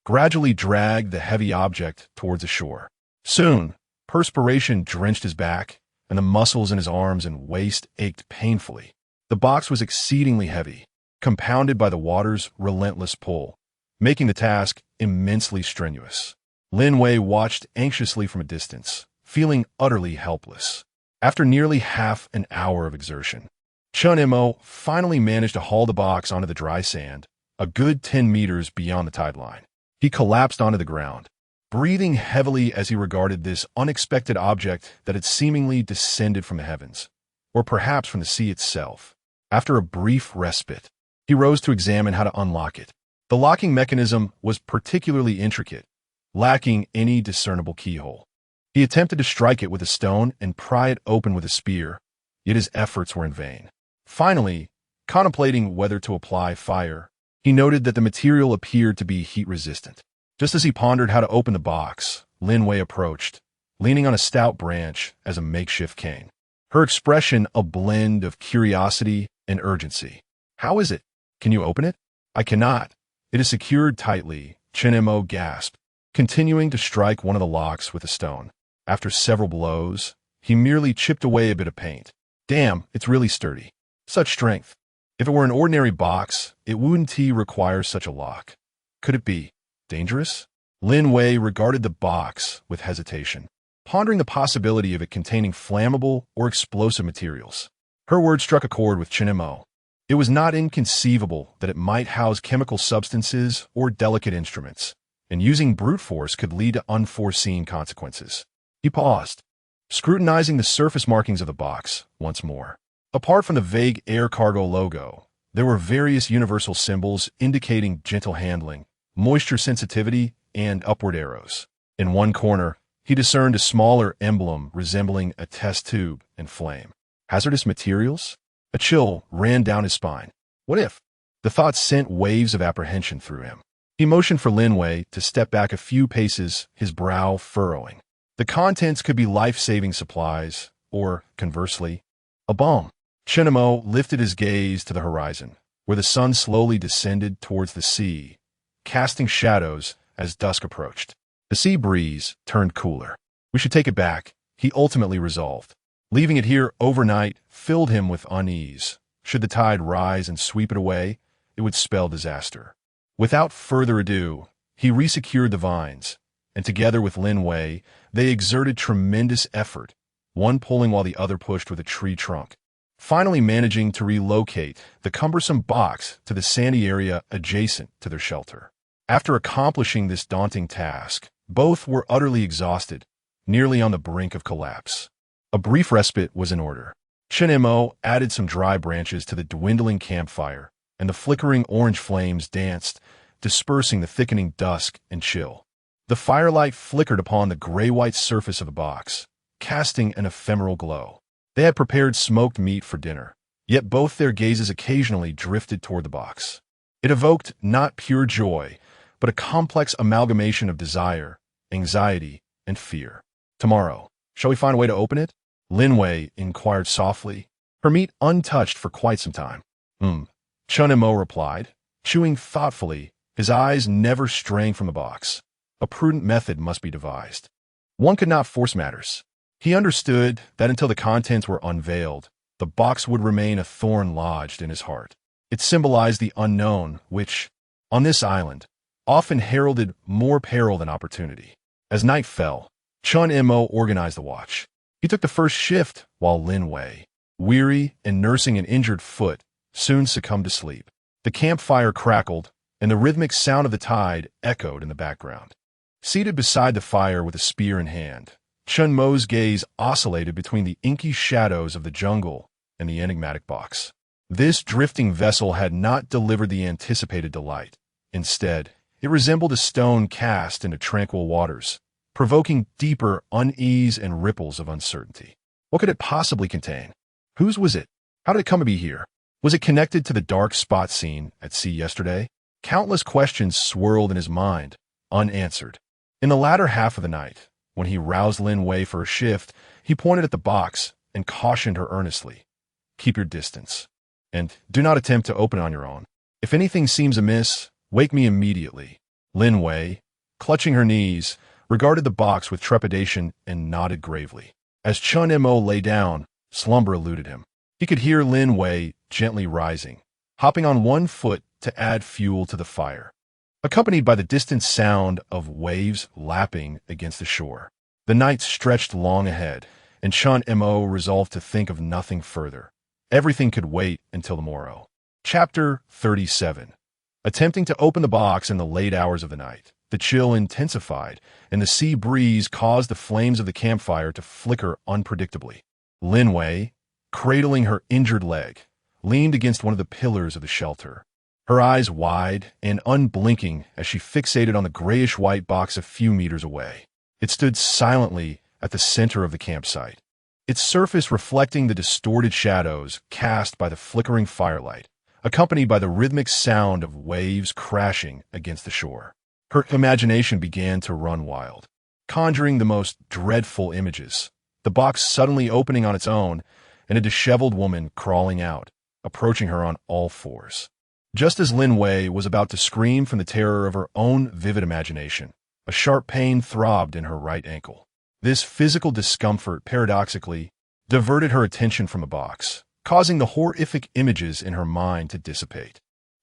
gradually dragged the heavy object towards the shore. Soon, perspiration drenched his back, and the muscles in his arms and waist ached painfully. The box was exceedingly heavy, compounded by the water's relentless pull, making the task immensely strenuous. Lin Wei watched anxiously from a distance, feeling utterly helpless. After nearly half an hour of exertion, Chen Mo finally managed to haul the box onto the dry sand, a good 10 meters beyond the tide line. He collapsed onto the ground, breathing heavily as he regarded this unexpected object that had seemingly descended from the heavens, or perhaps from the sea itself. After a brief respite, he rose to examine how to unlock it. The locking mechanism was particularly intricate, lacking any discernible keyhole. He attempted to strike it with a stone and pry it open with a spear, yet his efforts were in vain. Finally, contemplating whether to apply fire, he noted that the material appeared to be heat-resistant. Just as he pondered how to open the box, Lin Wei approached, leaning on a stout branch as a makeshift cane. Her expression a blend of curiosity and urgency. "How is it? Can you open it?" "I cannot. It is secured tightly," Chen Mo gasped, continuing to strike one of the locks with a stone. After several blows, he merely chipped away a bit of paint. "Damn, it's really sturdy. Such strength. If it were an ordinary box, it wouldn't require such a lock. Could it be dangerous?" Lin Wei regarded the box with hesitation, pondering the possibility of it containing flammable or explosive materials. Her words struck a chord with Chen Mo. It was not inconceivable that it might house chemical substances or delicate instruments, and using brute force could lead to unforeseen consequences. He paused, scrutinizing the surface markings of the box once more. Apart from the vague air cargo logo, there were various universal symbols indicating gentle handling, moisture sensitivity, and upward arrows. In one corner, he discerned a smaller emblem resembling a test tube and flame. Hazardous materials? A chill ran down his spine. What if? The thought sent waves of apprehension through him. He motioned for Lin Wei to step back a few paces, his brow furrowing. The contents could be life-saving supplies, or, conversely, a bomb. Chen Mo lifted his gaze to the horizon, where the sun slowly descended towards the sea, casting shadows as dusk approached. The sea breeze turned cooler. "We should take it back," he ultimately resolved. Leaving it here overnight filled him with unease. Should the tide rise and sweep it away, it would spell disaster. Without further ado, he resecured the vines, and together with Lin Wei, they exerted tremendous effort, one pulling while the other pushed with a tree trunk, finally managing to relocate the cumbersome box to the sandy area adjacent to their shelter. After accomplishing this daunting task, both were utterly exhausted, nearly on the brink of collapse. A brief respite was in order. Chen Mo added some dry branches to the dwindling campfire, and the flickering orange flames danced, dispersing the thickening dusk and chill. The firelight flickered upon the gray-white surface of the box, casting an ephemeral glow. They had prepared smoked meat for dinner, yet both their gazes occasionally drifted toward the box. It evoked not pure joy, but a complex amalgamation of desire, anxiety, and fear. "Tomorrow, shall we find a way to open it?" Lin Wei inquired softly, her meat untouched for quite some time. Chen Mo replied, chewing thoughtfully, his eyes never straying from the box. A prudent method must be devised. One could not force matters. He understood that until the contents were unveiled, the box would remain a thorn lodged in his heart. It symbolized the unknown, which, on this island, often heralded more peril than opportunity. As night fell, Chen Mo organized the watch. He took the first shift, while Lin Wei, weary and nursing an injured foot, soon succumbed to sleep. The campfire crackled, and the rhythmic sound of the tide echoed in the background. Seated beside the fire with a spear in hand, Chen Mo's gaze oscillated between the inky shadows of the jungle and the enigmatic box. This drifting vessel had not delivered the anticipated delight. Instead, it resembled a stone cast into tranquil waters, provoking deeper unease and ripples of uncertainty. What could it possibly contain? Whose was it? How did it come to be here? Was it connected to the dark spot seen at sea yesterday? Countless questions swirled in his mind, unanswered. In the latter half of the night, when he roused Lin Wei for a shift, he pointed at the box and cautioned her earnestly. "Keep your distance, and do not attempt to open it on your own. If anything seems amiss, wake me immediately." Lin Wei, clutching her knees, regarded the box with trepidation and nodded gravely. As Chen Mo lay down, slumber eluded him. He could hear Lin Wei gently rising, hopping on one foot to add fuel to the fire, accompanied by the distant sound of waves lapping against the shore. The night stretched long ahead, and Chen Mo resolved to think of nothing further. Everything could wait until the morrow. Chapter 37. Attempting to open the box in the late hours of the night, the chill intensified, and the sea breeze caused the flames of the campfire to flicker unpredictably. Lin Wei, cradling her injured leg, leaned against one of the pillars of the shelter, her eyes wide and unblinking as she fixated on the grayish-white box a few meters away. It stood silently at the center of the campsite, its surface reflecting the distorted shadows cast by the flickering firelight, accompanied by the rhythmic sound of waves crashing against the shore. Her imagination began to run wild, conjuring the most dreadful images, the box suddenly opening on its own and a disheveled woman crawling out, approaching her on all fours. Just as Lin Wei was about to scream from the terror of her own vivid imagination, a sharp pain throbbed in her right ankle. This physical discomfort, paradoxically, diverted her attention from the box, causing the horrific images in her mind to dissipate.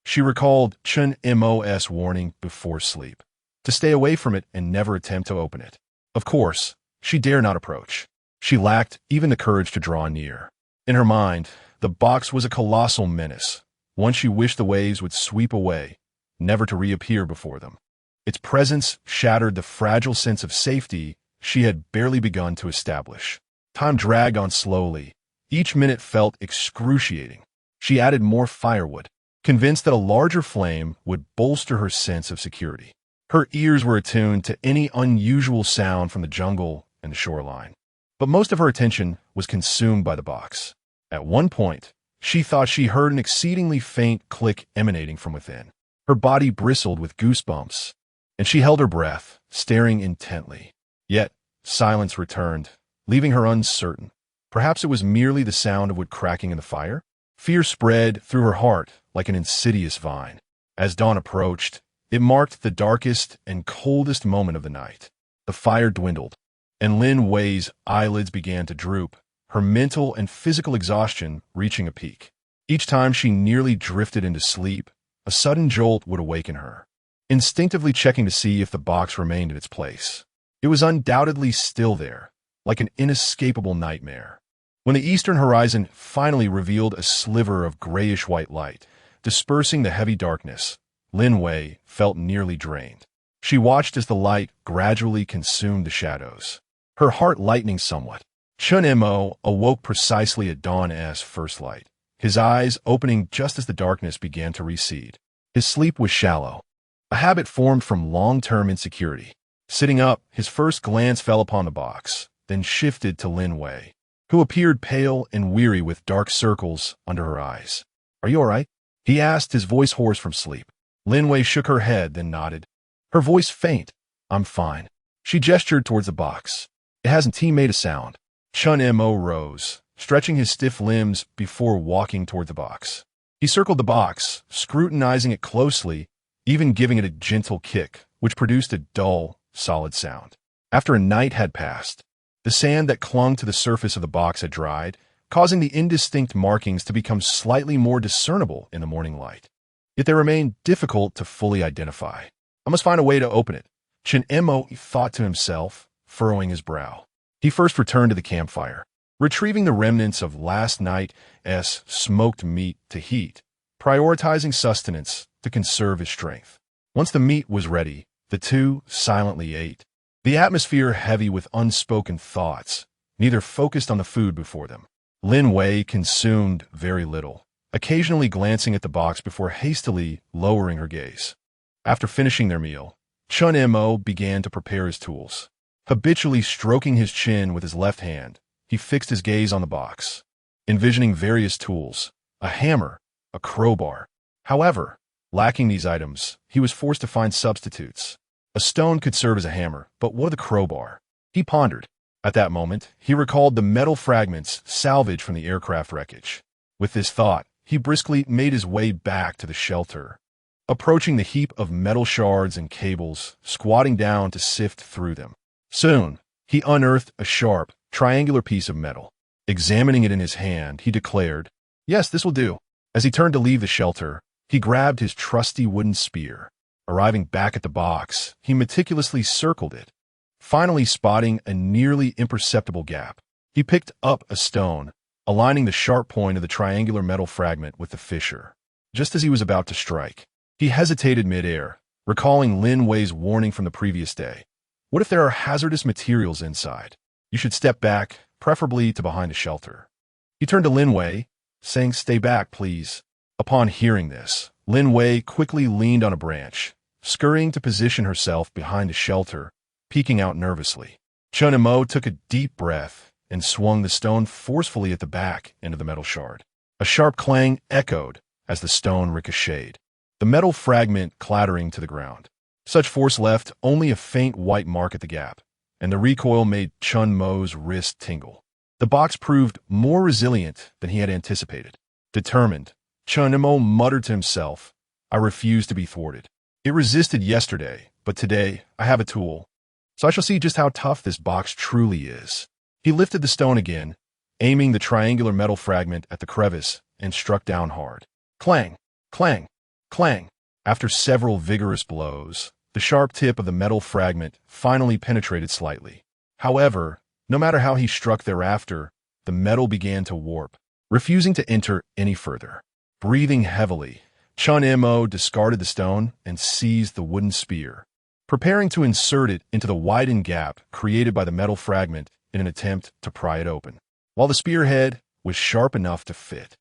She recalled Chen Mo's warning before sleep, to stay away from it and never attempt to open it. Of course, she dare not approach. She lacked even the courage to draw near. In her mind, the box was a colossal menace, one she wished the waves would sweep away, never to reappear before them. Its presence shattered the fragile sense of safety she had barely begun to establish. Time dragged on slowly. Each minute felt excruciating. She added more firewood, convinced that a larger flame would bolster her sense of security. Her ears were attuned to any unusual sound from the jungle and the shoreline. But most of her attention was consumed by the box. At one point, she thought she heard an exceedingly faint click emanating from within. Her body bristled with goosebumps, and she held her breath, staring intently. Yet, silence returned, leaving her uncertain. Perhaps it was merely the sound of wood cracking in the fire? Fear spread through her heart like an insidious vine. As dawn approached, it marked the darkest and coldest moment of the night. The fire dwindled, and Lin Wei's eyelids began to droop, her mental and physical exhaustion reaching a peak. Each time she nearly drifted into sleep, a sudden jolt would awaken her, instinctively checking to see if the box remained in its place. It was undoubtedly still there, like an inescapable nightmare. When the eastern horizon finally revealed a sliver of grayish-white light, dispersing the heavy darkness, Lin Wei felt nearly drained. She watched as the light gradually consumed the shadows, her heart lightening somewhat. Chen Mo awoke precisely at dawn's first light, his eyes opening just as the darkness began to recede. His sleep was shallow, a habit formed from long-term insecurity. Sitting up, his first glance fell upon the box, then shifted to Lin Wei, who appeared pale and weary with dark circles under her eyes. "Are you all right?" he asked, his voice hoarse from sleep. Lin Wei shook her head, then nodded, her voice faint. "I'm fine." She gestured towards the box. "It hasn't made a sound." Chen Mo rose, stretching his stiff limbs before walking toward the box. He circled the box, scrutinizing it closely, even giving it a gentle kick, which produced a dull, solid sound. After a night had passed, the sand that clung to the surface of the box had dried, causing the indistinct markings to become slightly more discernible in the morning light. Yet they remained difficult to fully identify. "I must find a way to open it," Chen Mo thought to himself, furrowing his brow. He first returned to the campfire, retrieving the remnants of last night's smoked meat to heat, prioritizing sustenance to conserve his strength. Once the meat was ready, the two silently ate, the atmosphere heavy with unspoken thoughts, neither focused on the food before them. Lin Wei consumed very little, occasionally glancing at the box before hastily lowering her gaze. After finishing their meal, Chen Mo began to prepare his tools. Habitually stroking his chin with his left hand, he fixed his gaze on the box, envisioning various tools, a hammer, a crowbar. However, lacking these items, he was forced to find substitutes. A stone could serve as a hammer, but what of the crowbar? He pondered. At that moment, he recalled the metal fragments salvaged from the aircraft wreckage. With this thought, he briskly made his way back to the shelter, approaching the heap of metal shards and cables, squatting down to sift through them. Soon, he unearthed a sharp, triangular piece of metal. Examining it in his hand, he declared, "Yes, this will do." As he turned to leave the shelter, he grabbed his trusty wooden spear. Arriving back at the box, he meticulously circled it, finally spotting a nearly imperceptible gap. He picked up a stone, aligning the sharp point of the triangular metal fragment with the fissure. Just as he was about to strike, he hesitated midair, recalling Lin Wei's warning from the previous day. What if there are hazardous materials inside? You should step back, preferably to behind the shelter. He turned to Lin Wei, saying, "Stay back, please." Upon hearing this, Lin Wei quickly leaned on a branch, scurrying to position herself behind a shelter, peeking out nervously. Chen Mo took a deep breath and swung the stone forcefully at the back end of the metal shard. A sharp clang echoed as the stone ricocheted, the metal fragment clattering to the ground. Such force left only a faint white mark at the gap, and the recoil made Chen Mo's wrist tingle. The box proved more resilient than he had anticipated. Determined, Chen Mo muttered to himself, "I refuse to be thwarted. It resisted yesterday, but today I have a tool, so I shall see just how tough this box truly is." He lifted the stone again, aiming the triangular metal fragment at the crevice, and struck down hard. Clang, clang, clang. After several vigorous blows, the sharp tip of the metal fragment finally penetrated slightly. However, no matter how he struck thereafter, the metal began to warp, refusing to enter any further. Breathing heavily, Chen Mo discarded the stone and seized the wooden spear, preparing to insert it into the widened gap created by the metal fragment in an attempt to pry it open. While the spearhead was sharp enough to fit,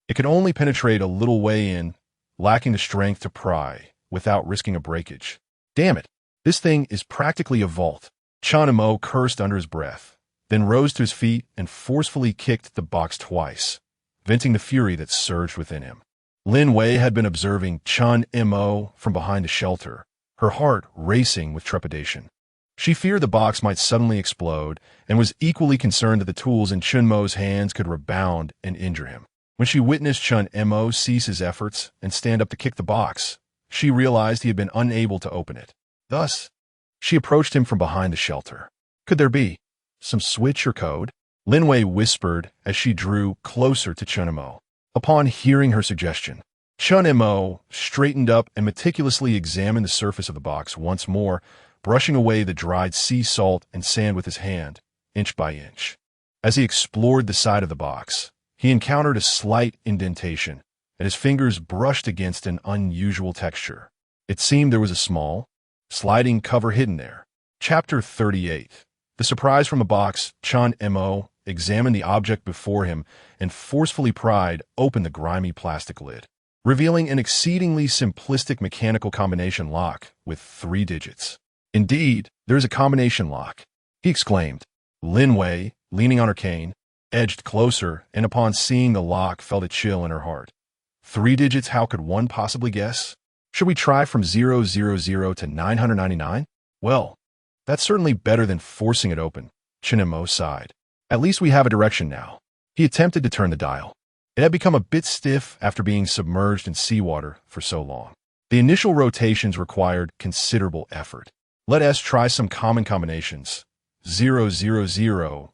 it could only penetrate a little way in, lacking the strength to pry without risking a breakage. Damn it, this thing is practically a vault. Chen Mo cursed under his breath, then rose to his feet and forcefully kicked the box twice, venting the fury that surged within him. Lin Wei had been observing Chen Mo from behind a shelter, her heart racing with trepidation. She feared the box might suddenly explode and was equally concerned that the tools in Chen Mo's hands could rebound and injure him. When she witnessed Chen Mo cease his efforts and stand up to kick the box, she realized he had been unable to open it. Thus, she approached him from behind the shelter. Could there be some switch or code? Lin Wei whispered as she drew closer to Chen Mo. Upon hearing her suggestion, Chen Mo straightened up and meticulously examined the surface of the box once more, brushing away the dried sea salt and sand with his hand, inch by inch. As he explored the side of the box, he encountered a slight indentation, and his fingers brushed against an unusual texture. It seemed there was a small, sliding cover hidden there. Chapter 38. The surprise from the box. Chen Mo examined the object before him and forcefully pried open the grimy plastic lid, revealing an exceedingly simplistic mechanical combination lock with 3 digits. Indeed, there is a combination lock, he exclaimed. Lin Wei, leaning on her cane, edged closer and upon seeing the lock felt a chill in her heart. 3 digits, how could one possibly guess? Should we try from 000 to 999? Well, that's certainly better than forcing it open, Chen Mo sighed. At least we have a direction now. He attempted to turn the dial. It had become a bit stiff after being submerged in seawater for so long. The initial rotations required considerable effort. Let us try some common combinations. 000,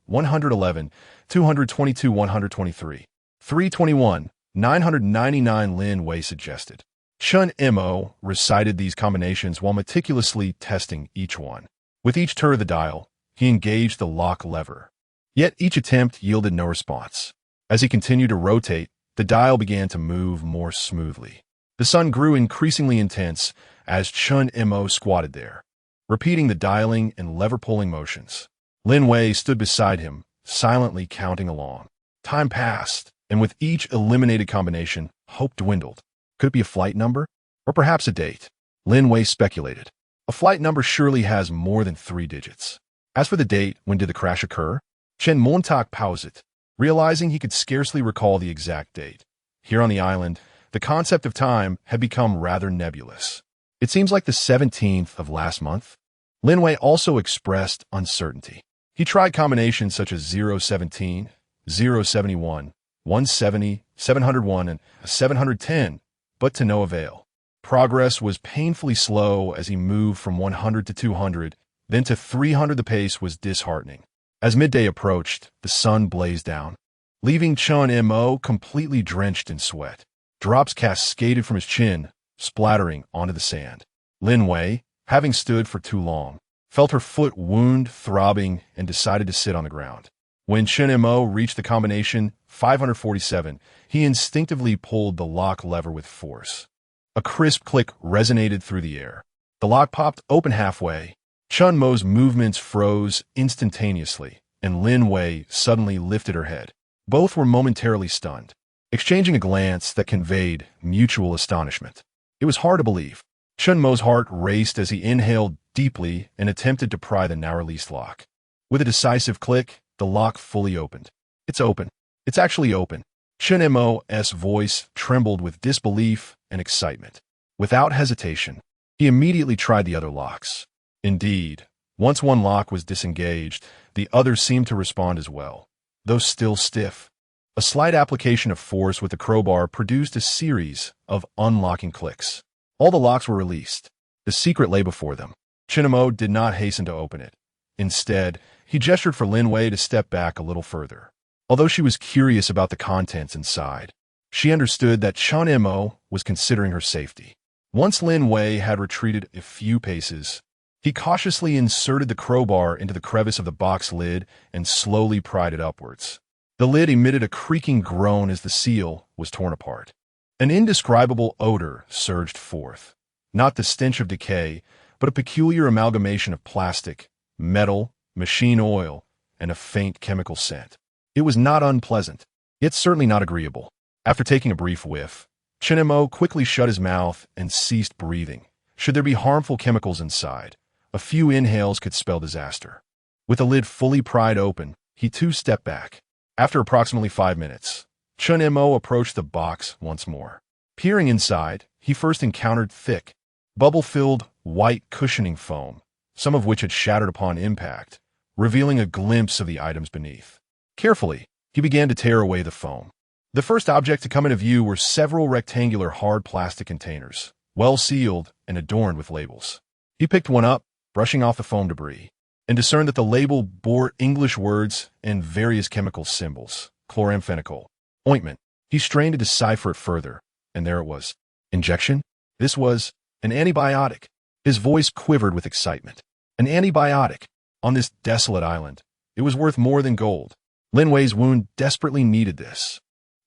111, 222, 123, 321, 999, Lin Wei suggested. Chen Mo recited these combinations while meticulously testing each one. With each turn of the dial, he engaged the lock lever. Yet each attempt yielded no response. As he continued to rotate, the dial began to move more smoothly. The sun grew increasingly intense as Chen Mo squatted there, repeating the dialing and lever-pulling motions. Lin Wei stood beside him, silently counting along. Time passed, and with each eliminated combination, hope dwindled. Could it be a flight number? Or perhaps a date? Lin Wei speculated. A flight number surely has more than 3 digits. As for the date, when did the crash occur? Chen Montauk paused it, realizing he could scarcely recall the exact date. Here on the island, the concept of time had become rather nebulous. It seems like the 17th of last month. Lin Wei also expressed uncertainty. He tried combinations such as 017, 071, 170, 701, and 710, but to no avail. Progress was painfully slow as he moved from 100 to 200, then to 300. The pace was disheartening. As midday approached, the sun blazed down, leaving Chen Mo completely drenched in sweat. Drops cascaded from his chin, splattering onto the sand. Lin Wei, having stood for too long, felt her foot wound, throbbing, and decided to sit on the ground. When Chen Mo reached the combination 547, he instinctively pulled the lock lever with force. A crisp click resonated through the air. The lock popped open halfway. Chen Mo's movements froze instantaneously, and Lin Wei suddenly lifted her head. Both were momentarily stunned. exchanging a glance that conveyed mutual astonishment. It was hard to believe. Chen Mo's heart raced as he inhaled deeply and attempted to pry the now-released lock. With a decisive click, the lock fully opened. It's open. It's actually open. Chen Mo's voice trembled with disbelief and excitement. Without hesitation, he immediately tried the other locks. Indeed, once one lock was disengaged, the others seemed to respond as well, though still stiff. A slight application of force with the crowbar produced a series of unlocking clicks. All the locks were released. The secret lay before them. Chen Mo did not hasten to open it. Instead, he gestured for Lin Wei to step back a little further. Although she was curious about the contents inside, she understood that Chen Mo was considering her safety. Once Lin Wei had retreated a few paces, he cautiously inserted the crowbar into the crevice of the box lid and slowly pried it upwards. The lid emitted a creaking groan as the seal was torn apart. An indescribable odor surged forth. Not the stench of decay, but a peculiar amalgamation of plastic, metal, machine oil, and a faint chemical scent. It was not unpleasant, yet certainly not agreeable. After taking a brief whiff, Chen Mo quickly shut his mouth and ceased breathing. Should there be harmful chemicals inside, a few inhales could spell disaster. With the lid fully pried open, he too stepped back. After approximately 5 minutes, Chen Mo approached the box once more. Peering inside, he first encountered thick, bubble-filled, white cushioning foam, some of which had shattered upon impact, revealing a glimpse of the items beneath. Carefully, he began to tear away the foam. The first object to come into view were several rectangular hard plastic containers, well sealed and adorned with labels. He picked one up, brushing off the foam debris, and discerned that the label bore English words and various chemical symbols. Chloramphenicol. Ointment. He strained to decipher it further, and there it was. Injection? This was an antibiotic. His voice quivered with excitement. An antibiotic. On this desolate island, it was worth more than gold. Lin Wei's wound desperately needed this.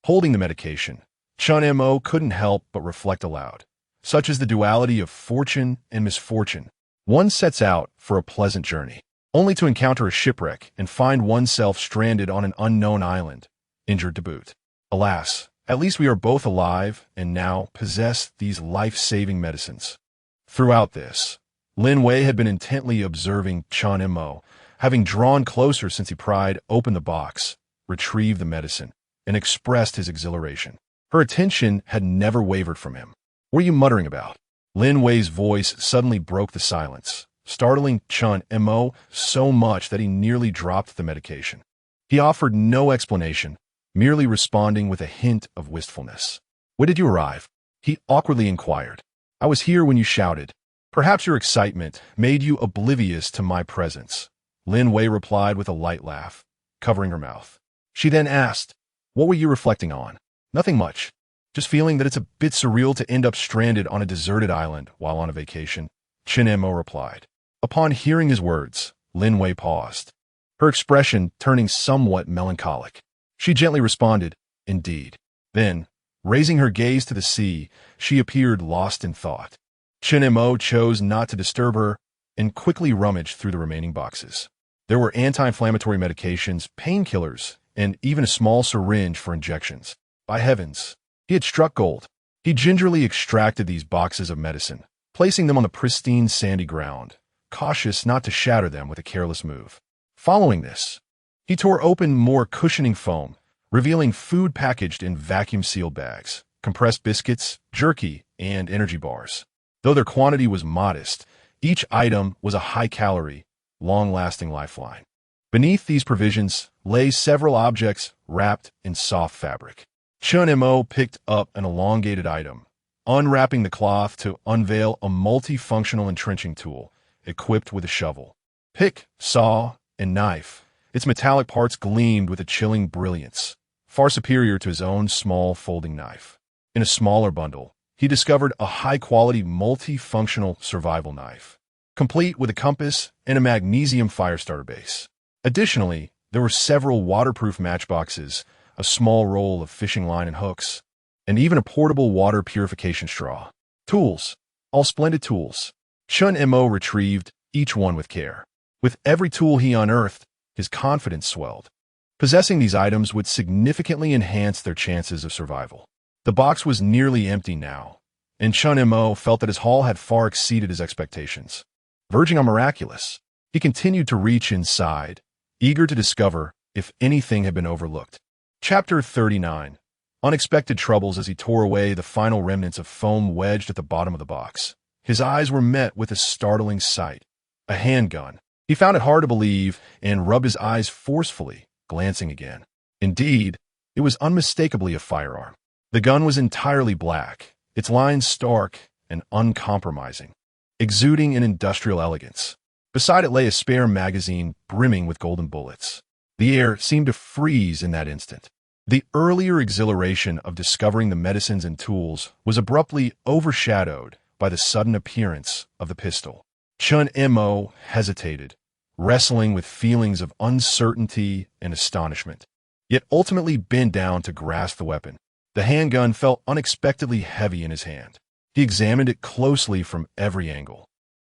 Holding the medication, Chen Mo couldn't help but reflect aloud. Such is the duality of fortune and misfortune. One sets out for a pleasant journey, only to encounter a shipwreck and find oneself stranded on an unknown island, injured to boot. Alas, at least we are both alive and now possess these life-saving medicines. Throughout this, Lin Wei had been intently observing Chen Mo, having drawn closer since he pried open the box, retrieved the medicine, and expressed his exhilaration. Her attention had never wavered from him. What are you muttering about? Lin Wei's voice suddenly broke the silence, startling Chen Mo so much that he nearly dropped the medication. He offered no explanation, merely responding with a hint of wistfulness. When did you arrive? He awkwardly inquired. I was here when you shouted. Perhaps your excitement made you oblivious to my presence. Lin Wei replied with a light laugh, covering her mouth. She then asked, what were you reflecting on? Nothing much. Just feeling that it's a bit surreal to end up stranded on a deserted island while on a vacation, Chen Mo replied. Upon hearing his words, Lin Wei paused, her expression turning somewhat melancholic. She gently responded, indeed. Then, raising her gaze to the sea, she appeared lost in thought. Chen Mo chose not to disturb her and quickly rummaged through the remaining boxes. There were anti-inflammatory medications, painkillers, and even a small syringe for injections. By heavens, he had struck gold. He gingerly extracted these boxes of medicine, placing them on the pristine sandy ground, cautious not to shatter them with a careless move. Following this, he tore open more cushioning foam, revealing food packaged in vacuum-sealed bags, compressed biscuits, jerky, and energy bars. Though their quantity was modest, each item was a high-calorie, long-lasting lifeline. Beneath these provisions lay several objects wrapped in soft fabric. Chen Mo picked up an elongated item, unwrapping the cloth to unveil a multifunctional entrenching tool, equipped with a shovel, pick, saw, and knife. Its metallic parts gleamed with a chilling brilliance, far superior to his own small folding knife. In a smaller bundle, he discovered a high-quality multifunctional survival knife, complete with a compass and a magnesium firestarter base. Additionally, there were several waterproof matchboxes, a small roll of fishing line and hooks, and even a portable water purification straw. Tools, all splendid tools. Chen Mo retrieved each one with care. With every tool he unearthed, his confidence swelled. Possessing these items would significantly enhance their chances of survival. The box was nearly empty now, and Chen Mo felt that his haul had far exceeded his expectations. Verging on miraculous, he continued to reach inside, eager to discover if anything had been overlooked. Chapter 39. Unexpected troubles. As he tore away the final remnants of foam wedged at the bottom of the box, his eyes were met with a startling sight. A handgun. He found it hard to believe and rubbed his eyes forcefully, glancing again. Indeed, it was unmistakably a firearm. The gun was entirely black, its lines stark and uncompromising, exuding an industrial elegance. Beside it lay a spare magazine brimming with golden bullets. The air seemed to freeze in that instant. The earlier exhilaration of discovering the medicines and tools was abruptly overshadowed by the sudden appearance of the pistol. Chen Mo hesitated, wrestling with feelings of uncertainty and astonishment, yet ultimately bent down to grasp the weapon. The handgun felt unexpectedly heavy in his hand. He examined it closely from every angle.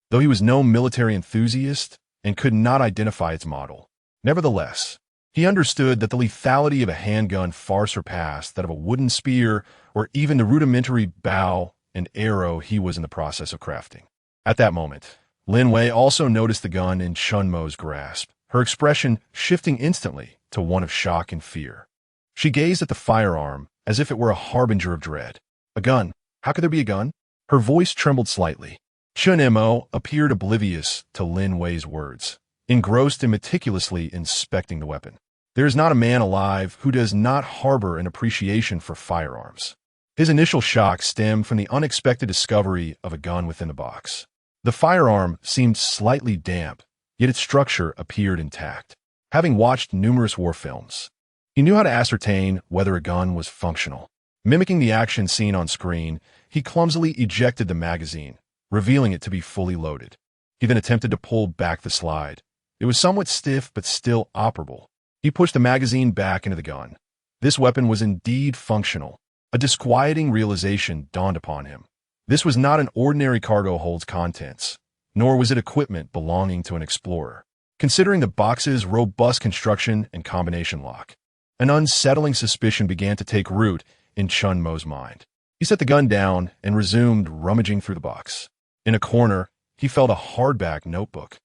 Though he was no military enthusiast and could not identify its model, nevertheless, he understood that the lethality of a handgun far surpassed that of a wooden spear or even the rudimentary bow and arrow he was in the process of crafting. At that moment, Lin Wei also noticed the gun in Chen Mo's grasp, her expression shifting instantly to one of shock and fear. She gazed at the firearm as if it were a harbinger of dread. A gun? How could there be a gun? Her voice trembled slightly. Chen Mo appeared oblivious to Lin Wei's words, engrossed and meticulously inspecting the weapon. There is not a man alive who does not harbor an appreciation for firearms. His initial shock stemmed from the unexpected discovery of a gun within the box. The firearm seemed slightly damp, yet its structure appeared intact. Having watched numerous war films, he knew how to ascertain whether a gun was functional. Mimicking the action seen on screen, he clumsily ejected the magazine, revealing it to be fully loaded. He then attempted to pull back the slide. It was somewhat stiff but still operable. He pushed the magazine back into the gun. This weapon was indeed functional. A disquieting realization dawned upon him. This was not an ordinary cargo hold's contents, nor was it equipment belonging to an explorer. Considering the box's robust construction and combination lock, an unsettling suspicion began to take root in Chen Mo's mind. He set the gun down and resumed rummaging through the box. In a corner, he felt a hardback notebook,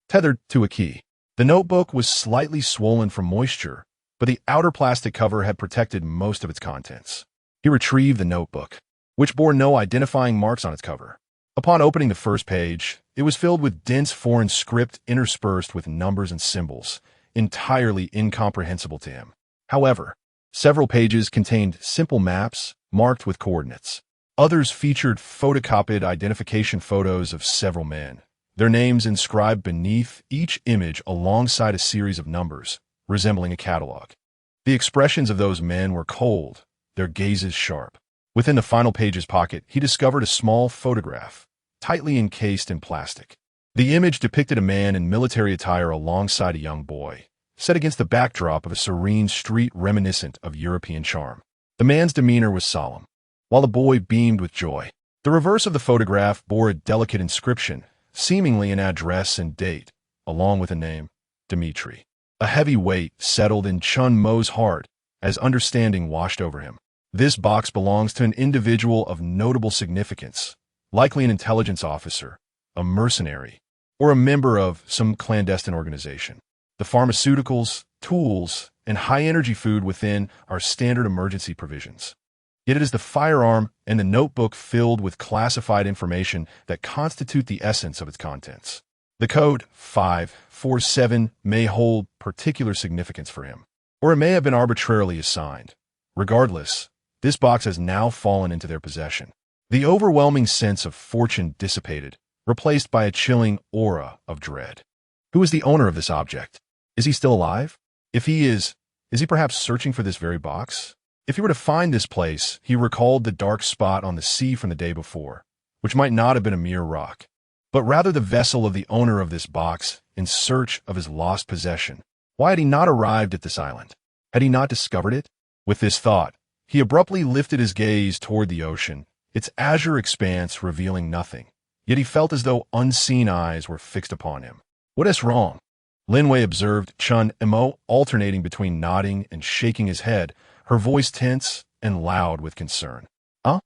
tethered to a key. The notebook was slightly swollen from moisture, but the outer plastic cover had protected most of its contents. He retrieved the notebook, which bore no identifying marks on its cover. Upon opening the first page, it was filled with dense foreign script interspersed with numbers and symbols, entirely incomprehensible to him. However, several pages contained simple maps marked with coordinates. Others featured photocopied identification photos of several men, their names inscribed beneath each image alongside a series of numbers, resembling a catalog. The expressions of those men were cold, their gazes sharp. Within the final page's pocket, he discovered a small photograph, tightly encased in plastic. The image depicted a man in military attire alongside a young boy, set against the backdrop of a serene street reminiscent of European charm. The man's demeanor was solemn, while the boy beamed with joy. The reverse of the photograph bore a delicate inscription, seemingly an address and date, along with a name, Dmitri. A heavy weight settled in Chen Mo's heart as understanding washed over him. This box belongs to an individual of notable significance, likely an intelligence officer, a mercenary, or a member of some clandestine organization. The pharmaceuticals, tools, and high-energy food within are standard emergency provisions. Yet it is the firearm and the notebook filled with classified information that constitute the essence of its contents. The code 547 may hold particular significance for him, or it may have been arbitrarily assigned. Regardless, this box has now fallen into their possession. The overwhelming sense of fortune dissipated, replaced by a chilling aura of dread. Who is the owner of this object? Is he still alive? If he is he perhaps searching for this very box? If he were to find this place, he recalled the dark spot on the sea from the day before, which might not have been a mere rock, but rather the vessel of the owner of this box in search of his lost possession. Why had he not arrived at this island? Had he not discovered it? With this thought, he abruptly lifted his gaze toward the ocean, its azure expanse revealing nothing, yet he felt as though unseen eyes were fixed upon him. What is wrong? Lin Wei observed Chen Mo alternating between nodding and shaking his head, her voice tense and loud with concern. Huh?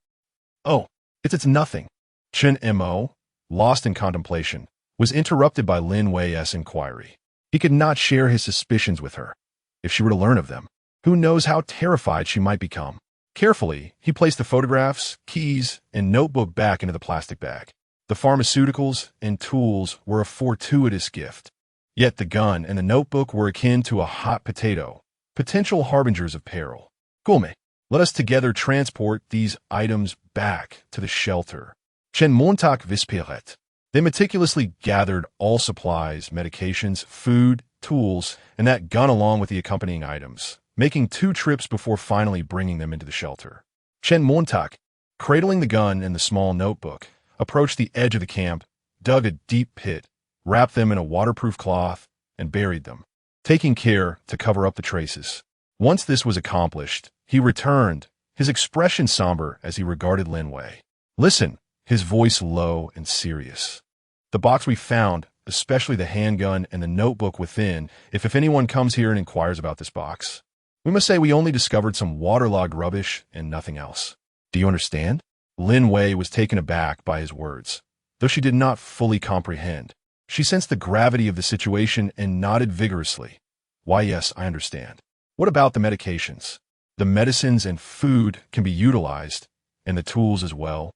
Oh, it's nothing. Chen Mo, lost in contemplation, was interrupted by Lin Wei's inquiry. He could not share his suspicions with her. If she were to learn of them, who knows how terrified she might become. Carefully, he placed the photographs, keys, and notebook back into the plastic bag. The pharmaceuticals and tools were a fortuitous gift. Yet the gun and the notebook were akin to a hot potato, potential harbingers of peril. Gulme, let us together transport these items back to the shelter. Chen Montauk Vispiret. They meticulously gathered all supplies, medications, food, tools, and that gun along with the accompanying items, making 2 trips before finally bringing them into the shelter. Chen Montauk, cradling the gun and the small notebook, approached the edge of the camp, dug a deep pit, wrapped them in a waterproof cloth, and buried them, taking care to cover up the traces. Once this was accomplished, he returned, his expression somber as he regarded Lin Wei. Listen, his voice low and serious. The box we found, especially the handgun and the notebook within, if anyone comes here and inquires about this box, we must say we only discovered some waterlogged rubbish and nothing else. Do you understand? Lin Wei was taken aback by his words. Though she did not fully comprehend, she sensed the gravity of the situation and nodded vigorously. Why, yes, I understand. What about the medications? The medicines and food can be utilized, and the tools as well,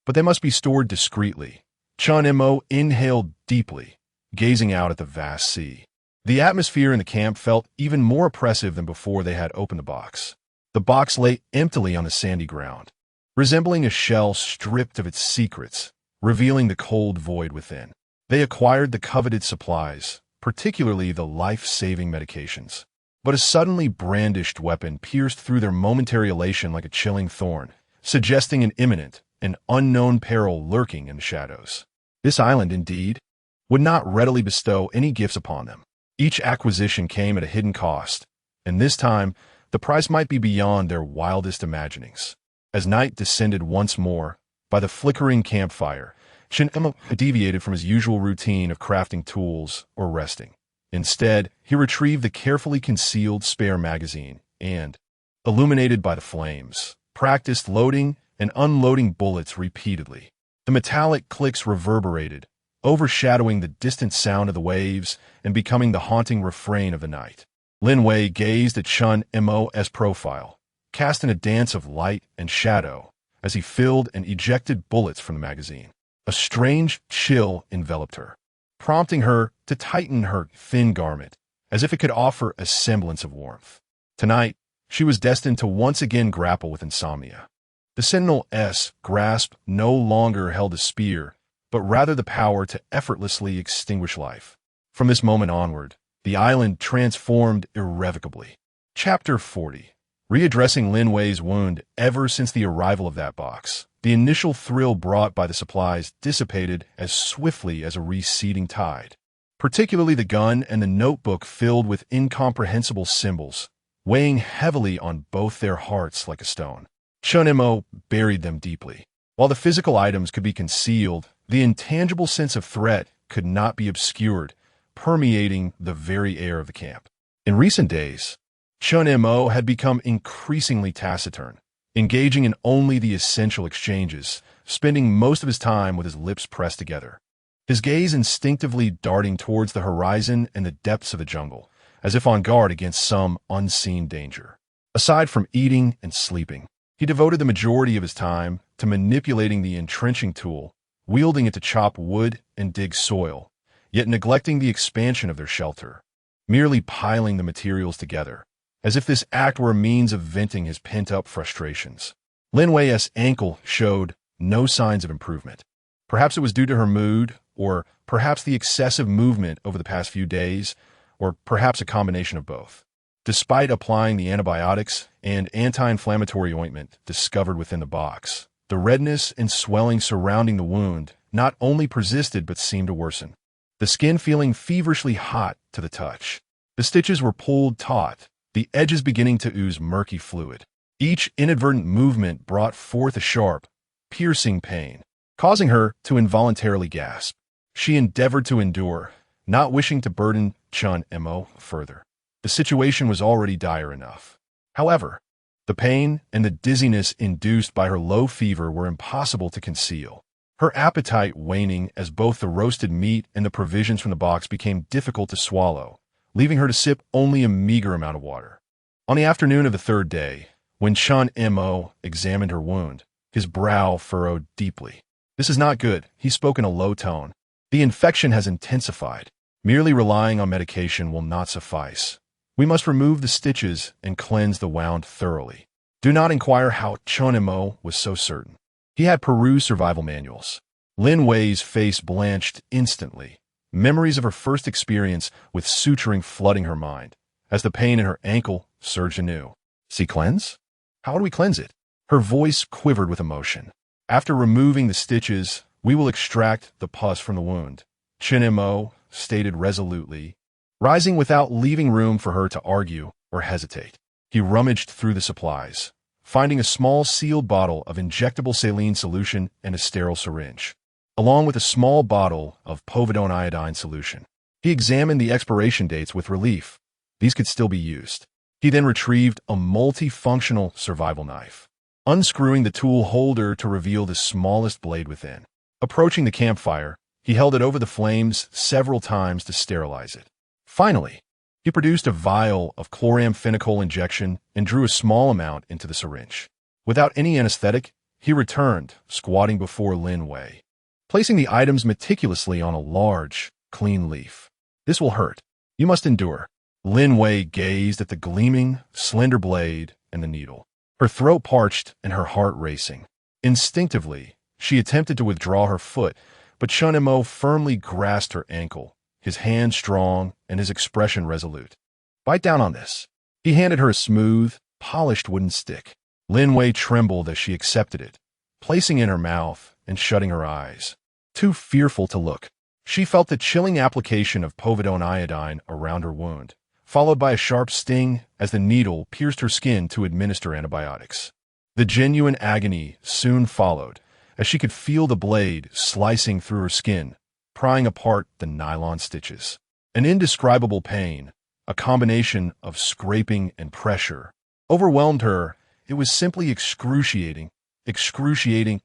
but they must be stored discreetly. Chen Mo inhaled deeply, gazing out at the vast sea. The atmosphere in the camp felt even more oppressive than before they had opened the box. The box lay emptily on the sandy ground, resembling a shell stripped of its secrets, revealing the cold void within. They acquired the coveted supplies, particularly the life-saving medications. But a suddenly brandished weapon pierced through their momentary elation like a chilling thorn, suggesting an imminent and unknown peril lurking in the shadows. This island, indeed, would not readily bestow any gifts upon them. Each acquisition came at a hidden cost, and this time the price might be beyond their wildest imaginings. As night descended once more, by the flickering campfire, Chen Mo deviated from his usual routine of crafting tools or resting. Instead, he retrieved the carefully concealed spare magazine and, illuminated by the flames, practiced loading and unloading bullets repeatedly. The metallic clicks reverberated, overshadowing the distant sound of the waves and becoming the haunting refrain of the night. Lin Wei gazed at Chen Mo's profile, cast in a dance of light and shadow as he filled and ejected bullets from the magazine. A strange chill enveloped her, prompting her to tighten her thin garment, as if it could offer a semblance of warmth. Tonight, she was destined to once again grapple with insomnia. The Sentinel's grasp no longer held a spear, but rather the power to effortlessly extinguish life. From this moment onward, the island transformed irrevocably. Chapter 40. Readdressing Lin Wei's wound ever since the arrival of that box, the initial thrill brought by the supplies dissipated as swiftly as a receding tide. Particularly the gun and the notebook filled with incomprehensible symbols, weighing heavily on both their hearts like a stone. Chen Mo buried them deeply. While the physical items could be concealed, the intangible sense of threat could not be obscured, permeating the very air of the camp. In recent days, Chen Mo had become increasingly taciturn, engaging in only the essential exchanges, spending most of his time with his lips pressed together, his gaze instinctively darting towards the horizon and the depths of the jungle, as if on guard against some unseen danger. Aside from eating and sleeping, he devoted the majority of his time to manipulating the entrenching tool, wielding it to chop wood and dig soil, yet neglecting the expansion of their shelter, merely piling the materials together, as if this act were a means of venting his pent-up frustrations. Lin Wei's ankle showed no signs of improvement. Perhaps it was due to her mood, or perhaps the excessive movement over the past few days, or perhaps a combination of both. Despite applying the antibiotics and anti-inflammatory ointment discovered within the box, the redness and swelling surrounding the wound not only persisted but seemed to worsen, the skin feeling feverishly hot to the touch. The stitches were pulled taut, the edges beginning to ooze murky fluid. Each inadvertent movement brought forth a sharp, piercing pain, causing her to involuntarily gasp. She endeavored to endure, not wishing to burden Chen Mo further. The situation was already dire enough. However, the pain and the dizziness induced by her low fever were impossible to conceal. Her appetite waning as both the roasted meat and the provisions from the box became difficult to swallow, leaving her to sip only a meager amount of water. On the afternoon of the third day, when Chen Mo examined her wound, his brow furrowed deeply. "This is not good," he spoke in a low tone. "The infection has intensified. Merely relying on medication will not suffice. We must remove the stitches and cleanse the wound thoroughly." Do not inquire how Chen Mo was so certain. He had perused survival manuals. Lin Wei's face blanched instantly, memories of her first experience with suturing flooding her mind, as the pain in her ankle surged anew. "See, cleanse? How do we cleanse it?" Her voice quivered with emotion. "After removing the stitches, we will extract the pus from the wound," Chen Mo stated resolutely, rising without leaving room for her to argue or hesitate. He rummaged through the supplies, finding a small sealed bottle of injectable saline solution and a sterile syringe, along with a small bottle of povidone iodine solution. He examined the expiration dates with relief. These could still be used. He then retrieved a multifunctional survival knife, unscrewing the tool holder to reveal the smallest blade within. Approaching the campfire, he held it over the flames several times to sterilize it. Finally, he produced a vial of chloramphenicol injection and drew a small amount into the syringe. Without any anesthetic, he returned, squatting before Lin Wei, placing the items meticulously on a large, clean leaf. "This will hurt. You must endure." Lin Wei gazed at the gleaming, slender blade and the needle, her throat parched and her heart racing. Instinctively, she attempted to withdraw her foot, but Chen Mo firmly grasped her ankle, his hand strong and his expression resolute. "Bite down on this." He handed her a smooth, polished wooden stick. Lin Wei trembled as she accepted it, placing it in her mouth and shutting her eyes. Too fearful to look, she felt the chilling application of povidone iodine around her wound, followed by a sharp sting as the needle pierced her skin to administer antibiotics. The genuine agony soon followed, as she could feel the blade slicing through her skin, prying apart the nylon stitches. An indescribable pain, a combination of scraping and pressure, overwhelmed her. It was simply excruciating, excruciating,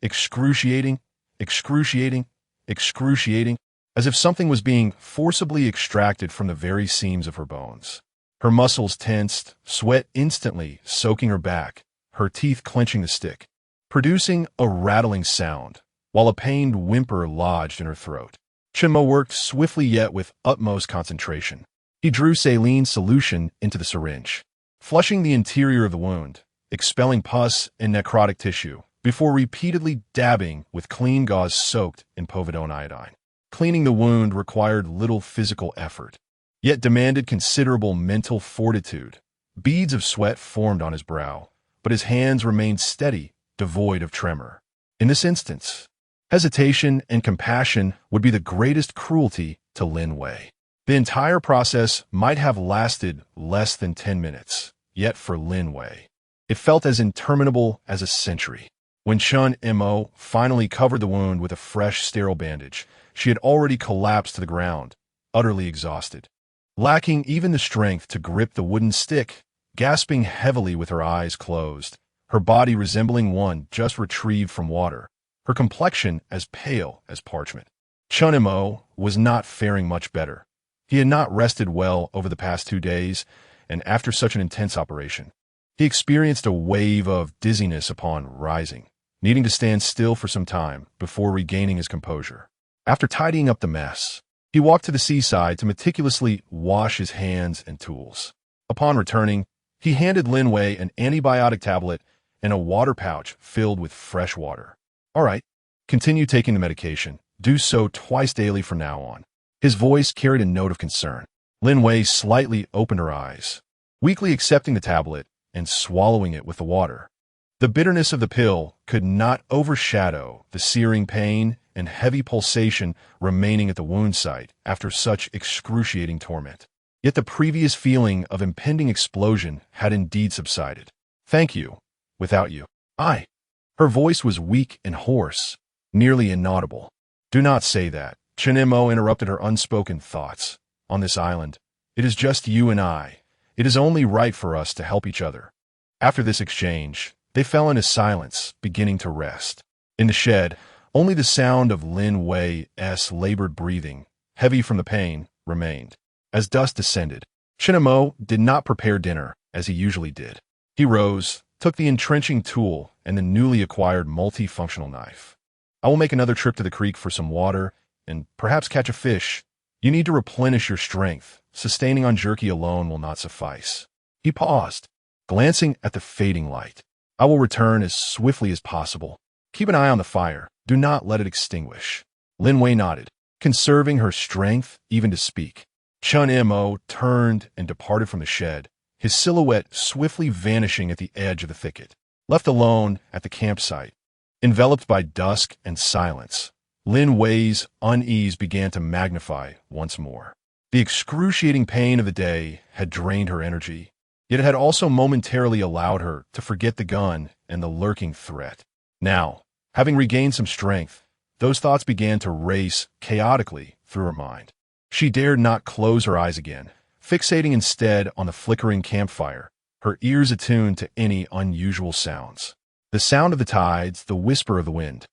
excruciating, excruciating, excruciating, as if something was being forcibly extracted from the very seams of her bones. Her muscles tensed, sweat instantly soaking her back, her teeth clenching the stick, producing a rattling sound, while a pained whimper lodged in her throat. Chen Mo worked swiftly yet with utmost concentration. He drew saline solution into the syringe, flushing the interior of the wound, expelling pus and necrotic tissue, before repeatedly dabbing with clean gauze soaked in povidone iodine. Cleaning the wound required little physical effort, yet demanded considerable mental fortitude. Beads of sweat formed on his brow, but his hands remained steady, devoid of tremor. In this instance, hesitation and compassion would be the greatest cruelty to Lin Wei. The entire process might have lasted less than 10 minutes, yet for Lin Wei, it felt as interminable as a century. When Chen Mo finally covered the wound with a fresh, sterile bandage, she had already collapsed to the ground, utterly exhausted. Lacking even the strength to grip the wooden stick, gasping heavily with her eyes closed, her body resembling one just retrieved from water, her complexion as pale as parchment. Chen Mo was not faring much better. He had not rested well over the past 2 days, and after such an intense operation, he experienced a wave of dizziness upon rising, needing to stand still for some time before regaining his composure. After tidying up the mess, he walked to the seaside to meticulously wash his hands and tools. Upon returning, he handed Lin Wei an antibiotic tablet and a water pouch filled with fresh water. "All right, continue taking the medication. Do so twice daily from now on." His voice carried a note of concern. Lin Wei slightly opened her eyes, weakly accepting the tablet and swallowing it with the water. The bitterness of the pill could not overshadow the searing pain and heavy pulsation remaining at the wound site after such excruciating torment. Yet the previous feeling of impending explosion had indeed subsided. "Thank you. Without you, I—" Her voice was weak and hoarse, nearly inaudible. "Do not say that," Chen Mo interrupted her unspoken thoughts. On this island, it is just you and I. It is only right for us to help each other. After this exchange, they fell into silence, beginning to rest. In the shed, only the sound of Lin Wei's labored breathing, heavy from the pain, remained. As dusk descended, Chen Mo did not prepare dinner, as he usually did. He rose, took the entrenching tool and the newly acquired multifunctional knife. I will make another trip to the creek for some water and perhaps catch a fish. You need to replenish your strength. Sustaining on jerky alone will not suffice. He paused, glancing at the fading light. I will return as swiftly as possible. Keep an eye on the fire. Do not let it extinguish. Lin Wei nodded, conserving her strength even to speak. Chen Mo turned and departed from the shed, his silhouette swiftly vanishing at the edge of the thicket. Left alone at the campsite, enveloped by dusk and silence, Lin Wei's unease began to magnify once more. The excruciating pain of the day had drained her energy, yet it had also momentarily allowed her to forget the gun and the lurking threat. Now, having regained some strength, those thoughts began to race chaotically through her mind. She dared not close her eyes again, fixating instead on the flickering campfire, her ears attuned to any unusual sounds. The sound of the tides, the whisper of the wind,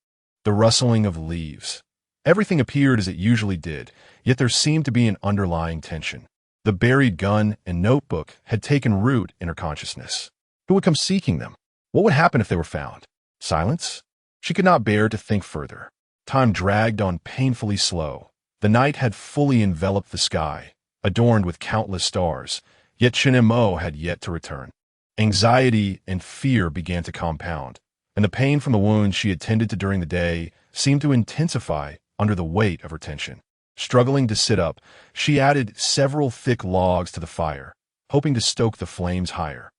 the rustling of leaves. Everything appeared as it usually did, yet there seemed to be an underlying tension. The buried gun and notebook had taken root in her consciousness. Who would come seeking them? What would happen if they were found? Silence? She could not bear to think further. Time dragged on painfully slow. The night had fully enveloped the sky, adorned with countless stars, yet Chen Mo had yet to return. Anxiety and fear began to compound, and the pain from the wounds she had tended to during the day seemed to intensify under the weight of her tension. Struggling to sit up, she added several thick logs to the fire, hoping to stoke the flames higher,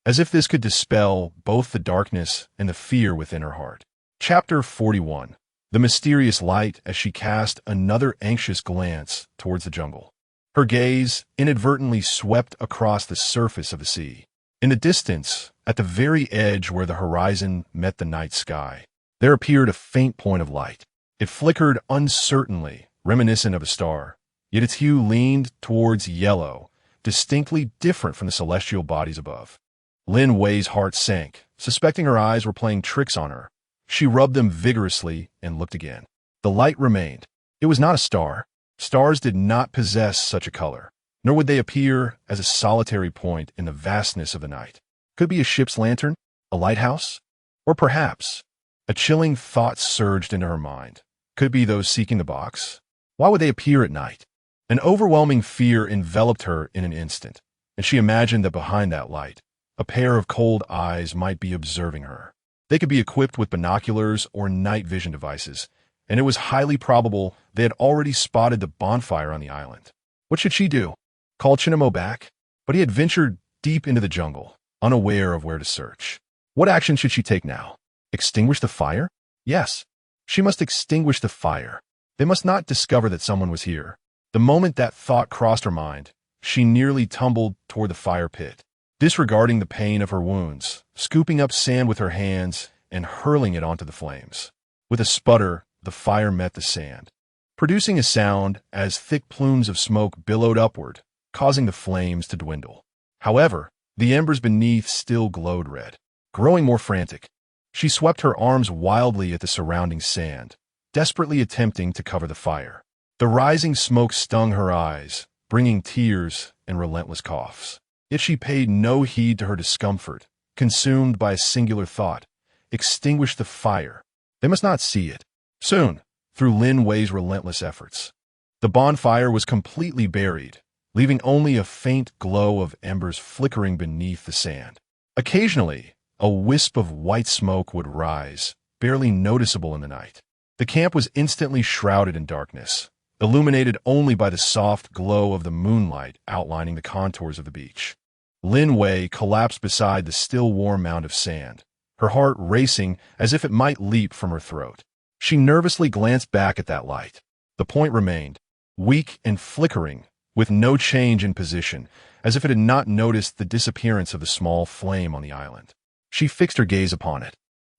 as if this could dispel both the darkness and the fear within her heart. Chapter 41. The mysterious light as she cast another anxious glance towards the jungle. Her gaze inadvertently swept across the surface of the sea. In the distance, at the very edge where the horizon met the night sky, there appeared a faint point of light. It flickered uncertainly, reminiscent of a star, yet its hue leaned towards yellow, distinctly different from the celestial bodies above. Lin Wei's heart sank, suspecting her eyes were playing tricks on her. She rubbed them vigorously and looked again. The light remained. It was not a star. Stars did not possess such a color, nor would they appear as a solitary point in the vastness of the night. Could it be a ship's lantern, a lighthouse, or perhaps... A chilling thought surged into her mind. Could it be those seeking the box? Why would they appear at night? An overwhelming fear enveloped her in an instant, and she imagined that behind that light, a pair of cold eyes might be observing her. They could be equipped with binoculars or night vision devices, and it was highly probable they had already spotted the bonfire on the island. What should she do? Call Chen Mo back? But he had ventured deep into the jungle, unaware of where to search. What action should she take now? Extinguish the fire? Yes, she must extinguish the fire. They must not discover that someone was here. The moment that thought crossed her mind, she nearly tumbled toward the fire pit, disregarding the pain of her wounds, scooping up sand with her hands and hurling it onto the flames. With a sputter, the fire met the sand, producing a sound as thick plumes of smoke billowed upward, causing the flames to dwindle. However, the embers beneath still glowed red. Growing more frantic, she swept her arms wildly at the surrounding sand, desperately attempting to cover the fire. The rising smoke stung her eyes, bringing tears and relentless coughs. Yet she paid no heed to her discomfort, consumed by a singular thought: extinguish the fire. They must not see it. Soon, through Lin Wei's relentless efforts, the bonfire was completely buried, leaving only a faint glow of embers flickering beneath the sand. Occasionally, a wisp of white smoke would rise, barely noticeable in the night. The camp was instantly shrouded in darkness, illuminated only by the soft glow of the moonlight outlining the contours of the beach. Lin Wei collapsed beside the still warm mound of sand, her heart racing as if it might leap from her throat. She nervously glanced back at that light. The point remained, weak and flickering, with no change in position, as if it had not noticed the disappearance of the small flame on the island. She fixed her gaze upon it,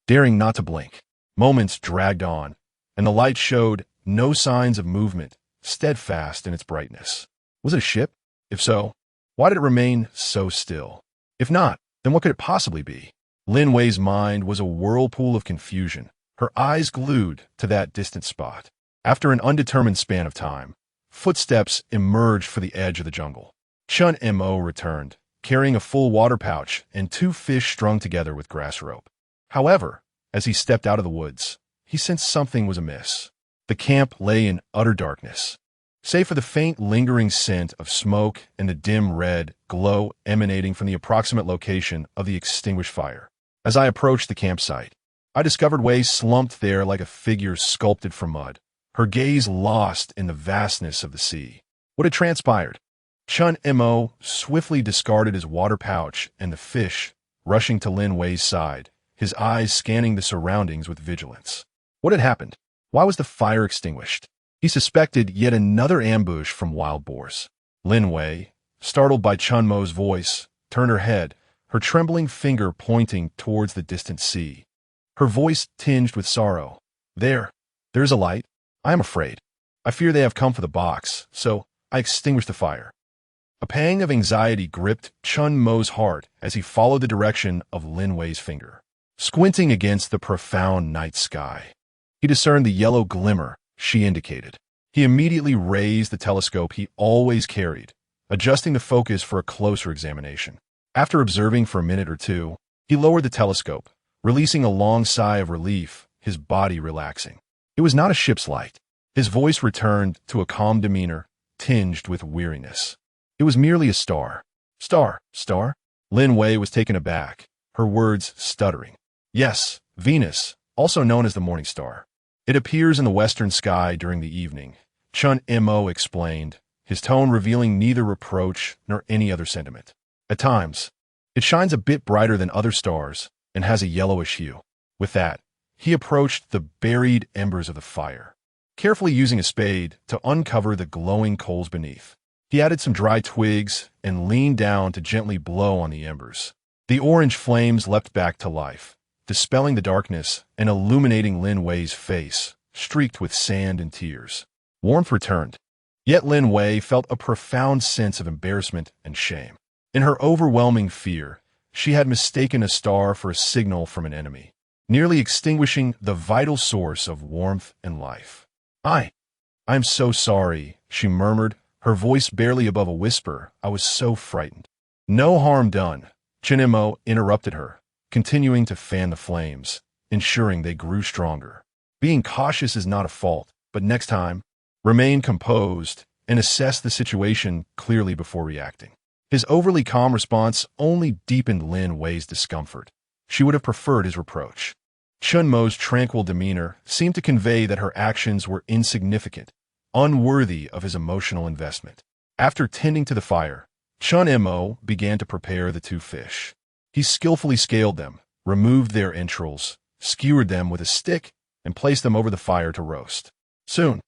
daring not to blink. Moments dragged on, and the light showed no signs of movement, steadfast in its brightness. Was it a ship? If so, why did it remain so still? If not, then what could it possibly be? Lin Wei's mind was a whirlpool of confusion, her eyes glued to that distant spot. After an undetermined span of time, footsteps emerged from the edge of the jungle. Chen Mo returned, carrying a full water pouch and 2 fish strung together with grass rope. However, as he stepped out of the woods, he sensed something was amiss. The camp lay in utter darkness, save for the faint lingering scent of smoke and the dim red glow emanating from the approximate location of the extinguished fire. As I approached the campsite, I discovered Wei slumped there like a figure sculpted from mud, her gaze lost in the vastness of the sea. What had transpired? Chen Mo swiftly discarded his water pouch and the fish, rushing to Lin Wei's side, his eyes scanning the surroundings with vigilance. What had happened? Why was the fire extinguished? He suspected yet another ambush from wild boars. Lin Wei, startled by Chen Mo's voice, turned her head, her trembling finger pointing towards the distant sea. Her voice tinged with sorrow. There's a light. I am afraid. I fear they have come for the box, so I extinguished the fire. A pang of anxiety gripped Chen Mo's heart as he followed the direction of Lin Wei's finger. Squinting against the profound night sky, he discerned the yellow glimmer she indicated. He immediately raised the telescope he always carried, adjusting the focus for a closer examination. After observing for a minute or two, he lowered the telescope, releasing a long sigh of relief, his body relaxing. It was not a ship's light. His voice returned to a calm demeanor, tinged with weariness. It was merely a star. Star? Lin Wei was taken aback, her words stuttering. Yes, Venus, also known as the morning star. It appears in the western sky during the evening, Chen Mo explained, his tone revealing neither reproach nor any other sentiment. At times, it shines a bit brighter than other stars and has a yellowish hue. With that, he approached the buried embers of the fire, carefully using a spade to uncover the glowing coals beneath. He added some dry twigs and leaned down to gently blow on the embers. The orange flames leapt back to life, dispelling the darkness and illuminating Lin Wei's face, streaked with sand and tears. Warmth returned, yet Lin Wei felt a profound sense of embarrassment and shame. In her overwhelming fear, she had mistaken a star for a signal from an enemy, nearly extinguishing the vital source of warmth and life. I'm so sorry, she murmured, her voice barely above a whisper. I was so frightened. No harm done, Chen Mo interrupted her, continuing to fan the flames, ensuring they grew stronger. Being cautious is not a fault, but next time, remain composed and assess the situation clearly before reacting. His overly calm response only deepened Lin Wei's discomfort. She would have preferred his reproach. Chen Mo's tranquil demeanor seemed to convey that her actions were insignificant, unworthy of his emotional investment. After tending to the fire, Chen Mo began to prepare the 2 fish. He skillfully scaled them, removed their entrails, skewered them with a stick, and placed them over the fire to roast. Soon,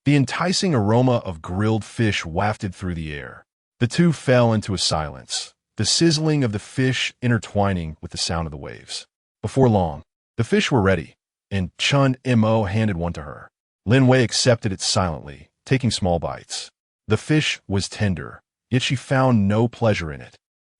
the enticing aroma of grilled fish wafted through the air. The 2 fell into a silence, the sizzling of the fish intertwining with the sound of the waves. Before long, the fish were ready, and Chen Mo handed one to her. Lin Wei accepted it silently, taking small bites. The fish was tender, yet she found no pleasure in it.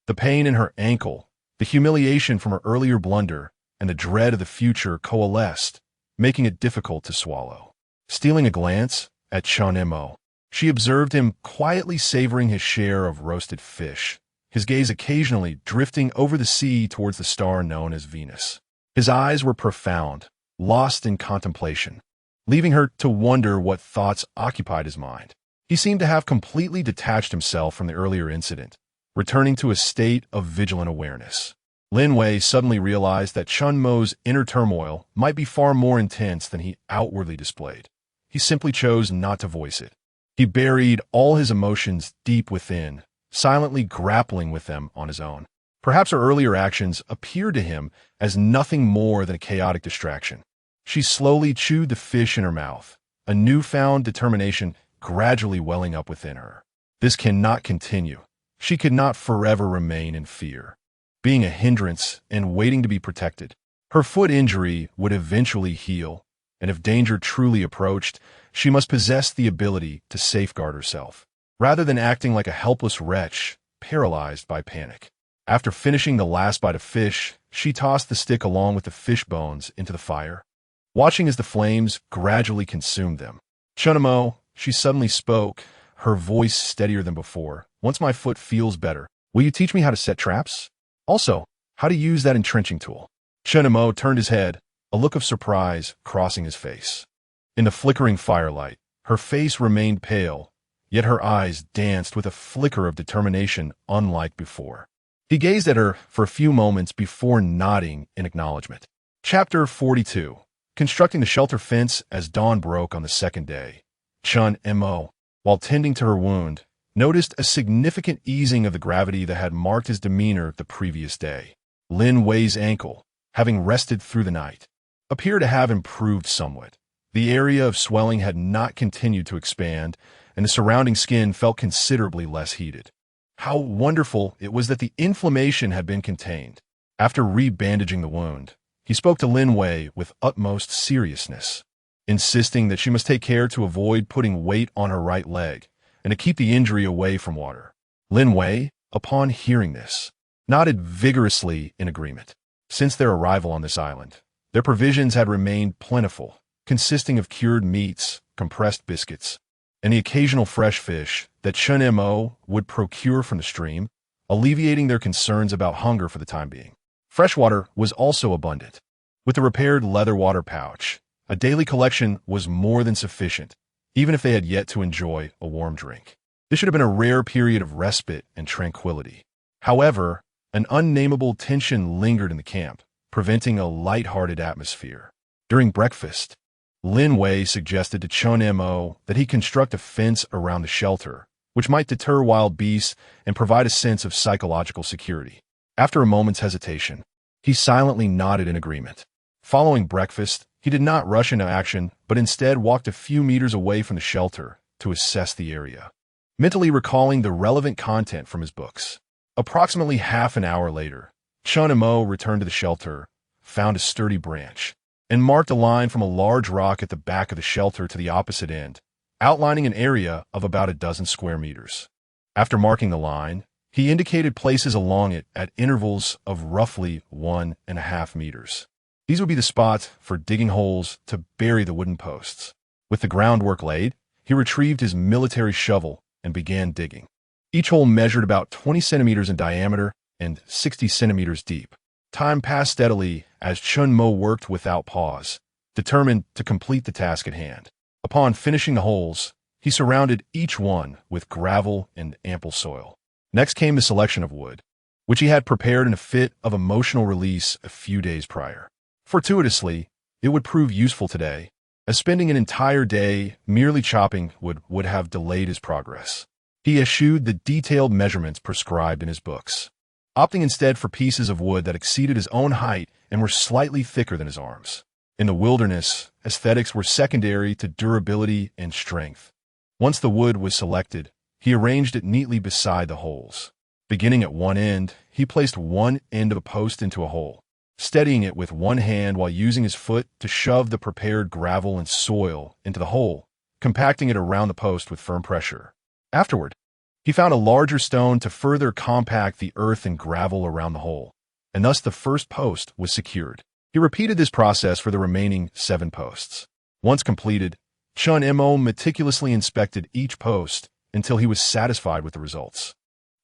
The pain in her ankle, the humiliation from her earlier blunder, and the dread of the future coalesced, making it difficult to swallow. Stealing a glance at Chen Mo, she observed him quietly savoring his share of roasted fish, his gaze occasionally drifting over the sea towards the star known as Venus. His eyes were profound, lost in contemplation, leaving her to wonder what thoughts occupied his mind. He seemed to have completely detached himself from the earlier incident, returning to a state of vigilant awareness. Lin Wei suddenly realized that Chen Mo's inner turmoil might be far more intense than he outwardly displayed. He simply chose not to voice it. He buried all his emotions deep within, silently grappling with them on his own. Perhaps her earlier actions appeared to him as nothing more than a chaotic distraction. She slowly chewed the fish in her mouth, a newfound determination gradually welling up within her. This cannot continue. She could not forever remain in fear, being a hindrance and waiting to be protected. Her foot injury would eventually heal, and if danger truly approached, she must possess the ability to safeguard herself, rather than acting like a helpless wretch, paralyzed by panic. After finishing the last bite of fish, she tossed the stick along with the fish bones into the fire, watching as the flames gradually consumed them. Chen Mo, she suddenly spoke, her voice steadier than before. Once my foot feels better, will you teach me how to set traps? Also, how to use that entrenching tool? Chen Mo turned his head, a look of surprise crossing his face. In the flickering firelight, her face remained pale, yet her eyes danced with a flicker of determination unlike before. He gazed at her for a few moments before nodding in acknowledgement. Chapter 42. Constructing the shelter fence as dawn broke on the second day. Chen Mo, while tending to her wound, noticed a significant easing of the gravity that had marked his demeanor the previous day. Lin Wei's ankle, having rested through the night, appeared to have improved somewhat. The area of swelling had not continued to expand, and the surrounding skin felt considerably less heated. How wonderful it was that the inflammation had been contained. After re-bandaging the wound, he spoke to Lin Wei with utmost seriousness, insisting that she must take care to avoid putting weight on her right leg and to keep the injury away from water. Lin Wei, upon hearing this, nodded vigorously in agreement. Since their arrival on this island, their provisions had remained plentiful, consisting of cured meats, compressed biscuits, and the occasional fresh fish that Chen Mo would procure from the stream, alleviating their concerns about hunger for the time being. Fresh water was also abundant. With the repaired leather water pouch, a daily collection was more than sufficient, even if they had yet to enjoy a warm drink. This should have been a rare period of respite and tranquility. However, an unnameable tension lingered in the camp, preventing a light-hearted atmosphere. During breakfast, Lin Wei suggested to Chen Mo that he construct a fence around the shelter, which might deter wild beasts and provide a sense of psychological security. After a moment's hesitation, he silently nodded in agreement. Following breakfast, he did not rush into action, but instead walked a few meters away from the shelter to assess the area, mentally recalling the relevant content from his books. Approximately half an hour later, Chen Mo returned to the shelter, found a sturdy branch, and marked a line from a large rock at the back of the shelter to the opposite end, outlining an area of about a dozen square meters. After marking the line, he indicated places along it at intervals of roughly 1.5 meters. These would be the spots for digging holes to bury the wooden posts. With the groundwork laid, he retrieved his military shovel and began digging. Each hole measured about 20 centimeters in diameter and 60 centimeters deep. Time passed steadily as Chen Mo worked without pause, determined to complete the task at hand. Upon finishing the holes, he surrounded each one with gravel and ample soil. Next came the selection of wood, which he had prepared in a fit of emotional release a few days prior. Fortuitously, it would prove useful today, as spending an entire day merely chopping would have delayed his progress. He eschewed the detailed measurements prescribed in his books, opting instead for pieces of wood that exceeded his own height and were slightly thicker than his arms. In the wilderness, aesthetics were secondary to durability and strength. Once the wood was selected, he arranged it neatly beside the holes. Beginning at one end, he placed one end of a post into a hole, steadying it with one hand while using his foot to shove the prepared gravel and soil into the hole, compacting it around the post with firm pressure. Afterward, he found a larger stone to further compact the earth and gravel around the hole, and thus the first post was secured. He repeated this process for the remaining 7 posts. Once completed, Chen Mo meticulously inspected each post until he was satisfied with the results.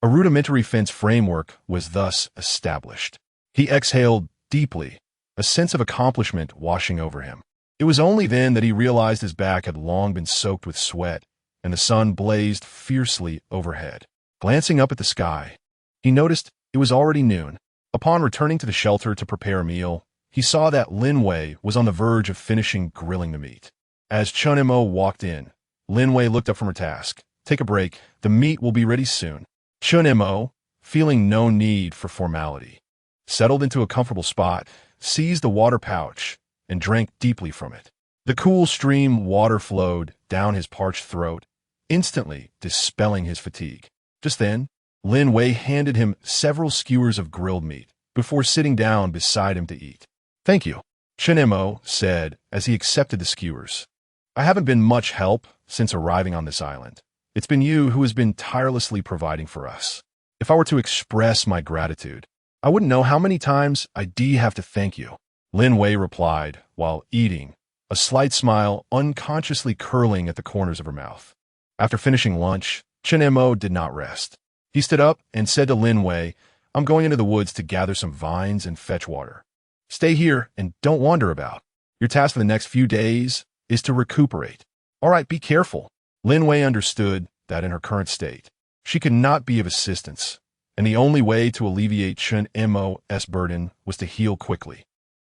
A rudimentary fence framework was thus established. He exhaled deeply, a sense of accomplishment washing over him. It was only then that he realized his back had long been soaked with sweat, and the sun blazed fiercely overhead. Glancing up at the sky, he noticed it was already noon. Upon returning to the shelter to prepare a meal, he saw that Lin Wei was on the verge of finishing grilling the meat. As Chen Mo walked in, Lin Wei looked up from her task. "Take a break. The meat will be ready soon." Chen Mo, feeling no need for formality, settled into a comfortable spot, seized the water pouch, and drank deeply from it. The cool stream water flowed down his parched throat, instantly dispelling his fatigue. Just then, Lin Wei handed him several skewers of grilled meat before sitting down beside him to eat. "Thank you." Chen Mo said as he accepted the skewers. I haven't been much help since arriving on this island. It's been you who has been tirelessly providing for us. If I were to express my gratitude, I wouldn't know how many times I'd have to thank you. Lin Wei replied while eating, a slight smile unconsciously curling at the corners of her mouth. After finishing lunch, Chen Mo did not rest. He stood up and said to Lin Wei, I'm going into the woods to gather some vines and fetch water. Stay here and don't wander about. Your task for the next few days is to recuperate. All right, be careful. Lin Wei understood that in her current state, she could not be of assistance, and the only way to alleviate Chen Mo's burden was to heal quickly.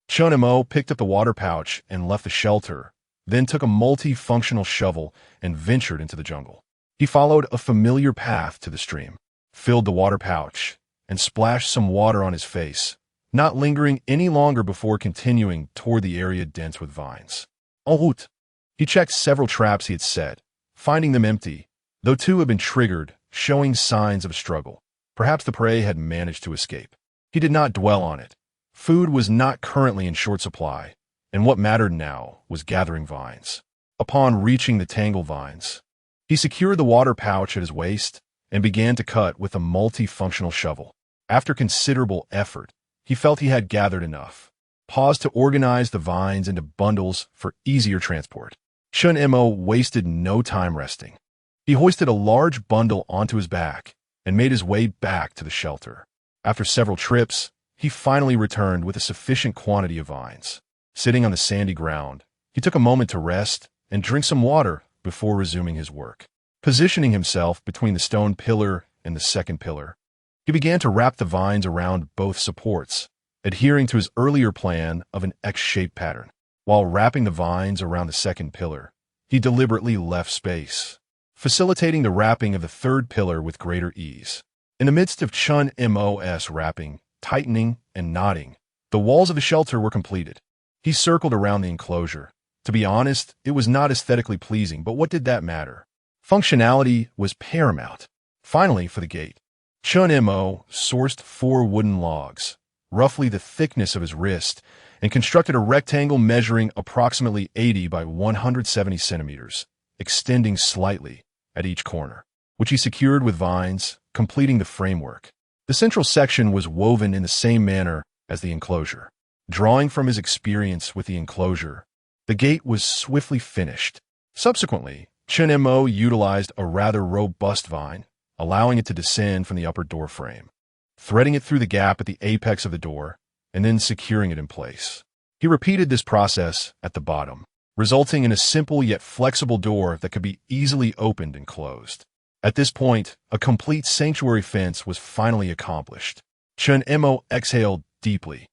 Chen Mo picked up the water pouch and left the shelter, then took a multifunctional shovel and ventured into the jungle. He followed a familiar path to the stream, filled the water pouch, and splashed some water on his face, not lingering any longer before continuing toward the area dense with vines. En route. He checked several traps he had set, finding them empty, though 2 had been triggered, showing signs of a struggle. Perhaps the prey had managed to escape. He did not dwell on it. Food was not currently in short supply, and what mattered now was gathering vines. Upon reaching the tangled vines, he secured the water pouch at his waist and began to cut with a multifunctional shovel. After considerable effort, he felt he had gathered enough, paused to organize the vines into bundles for easier transport. Chen Mo wasted no time resting. He hoisted a large bundle onto his back and made his way back to the shelter. After several trips, he finally returned with a sufficient quantity of vines. Sitting on the sandy ground, he took a moment to rest and drink some water before resuming his work. Positioning himself between the stone pillar and the second pillar, he began to wrap the vines around both supports, adhering to his earlier plan of an X-shaped pattern. While wrapping the vines around the second pillar, he deliberately left space, facilitating the wrapping of the third pillar with greater ease. In the midst of Chen Mo's wrapping, tightening, and knotting, the walls of the shelter were completed. He circled around the enclosure. To be honest, it was not aesthetically pleasing, but what did that matter? Functionality was paramount. Finally, for the gate, Chen Mo sourced 4 wooden logs, roughly the thickness of his wrist, and constructed a rectangle measuring approximately 80 by 170 centimeters, extending slightly at each corner, which he secured with vines, completing the framework. The central section was woven in the same manner as the enclosure. Drawing from his experience with the enclosure, the gate was swiftly finished. Subsequently, Chen Mo utilized a rather robust vine, allowing it to descend from the upper door frame, threading it through the gap at the apex of the door, and then securing it in place. He repeated this process at the bottom, resulting in a simple yet flexible door that could be easily opened and closed. At this point, a complete sanctuary fence was finally accomplished. Chen Mo exhaled deeply,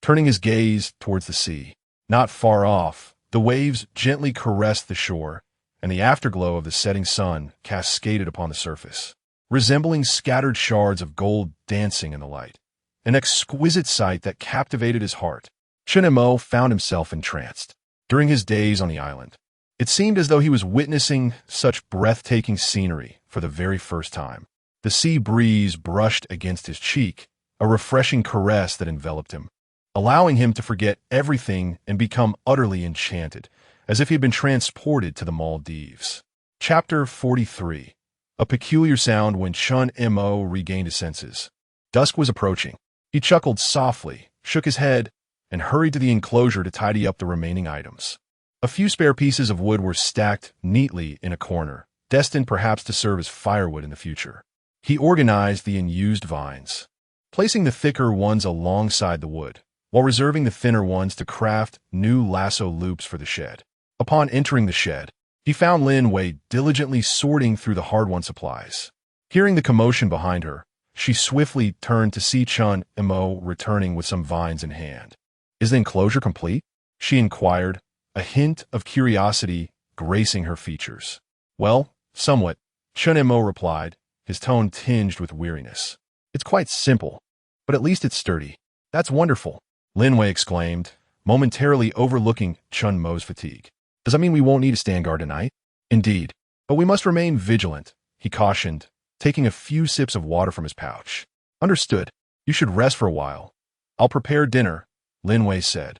turning his gaze towards the sea. Not far off, the waves gently caressed the shore, and the afterglow of the setting sun cascaded upon the surface, resembling scattered shards of gold dancing in the light. An exquisite sight that captivated his heart. Chen Mo found himself entranced. During his days on the island, it seemed as though he was witnessing such breathtaking scenery for the very first time. The sea breeze brushed against his cheek, a refreshing caress that enveloped him, allowing him to forget everything and become utterly enchanted, as if he had been transported to the Maldives. Chapter 43. A peculiar sound when Chen Mo regained his senses. Dusk was approaching. He chuckled softly, shook his head, and hurried to the enclosure to tidy up the remaining items. A few spare pieces of wood were stacked neatly in a corner, destined perhaps to serve as firewood in the future. He organized the unused vines, placing the thicker ones alongside the wood, while reserving the thinner ones to craft new lasso loops for the shed. Upon entering the shed, he found Lin Wei diligently sorting through the hard-won supplies. Hearing the commotion behind her, she swiftly turned to see Chen Mo returning with some vines in hand. Is the enclosure complete? She inquired, a hint of curiosity gracing her features. Well, somewhat, Chen Mo replied, his tone tinged with weariness. It's quite simple, but at least it's sturdy. That's wonderful, Lin Wei exclaimed, momentarily overlooking Chen Mo's fatigue. Does that mean we won't need a stand guard tonight? Indeed, but we must remain vigilant, he cautioned, taking a few sips of water from his pouch. Understood. You should rest for a while. I'll prepare dinner, Lin Wei said.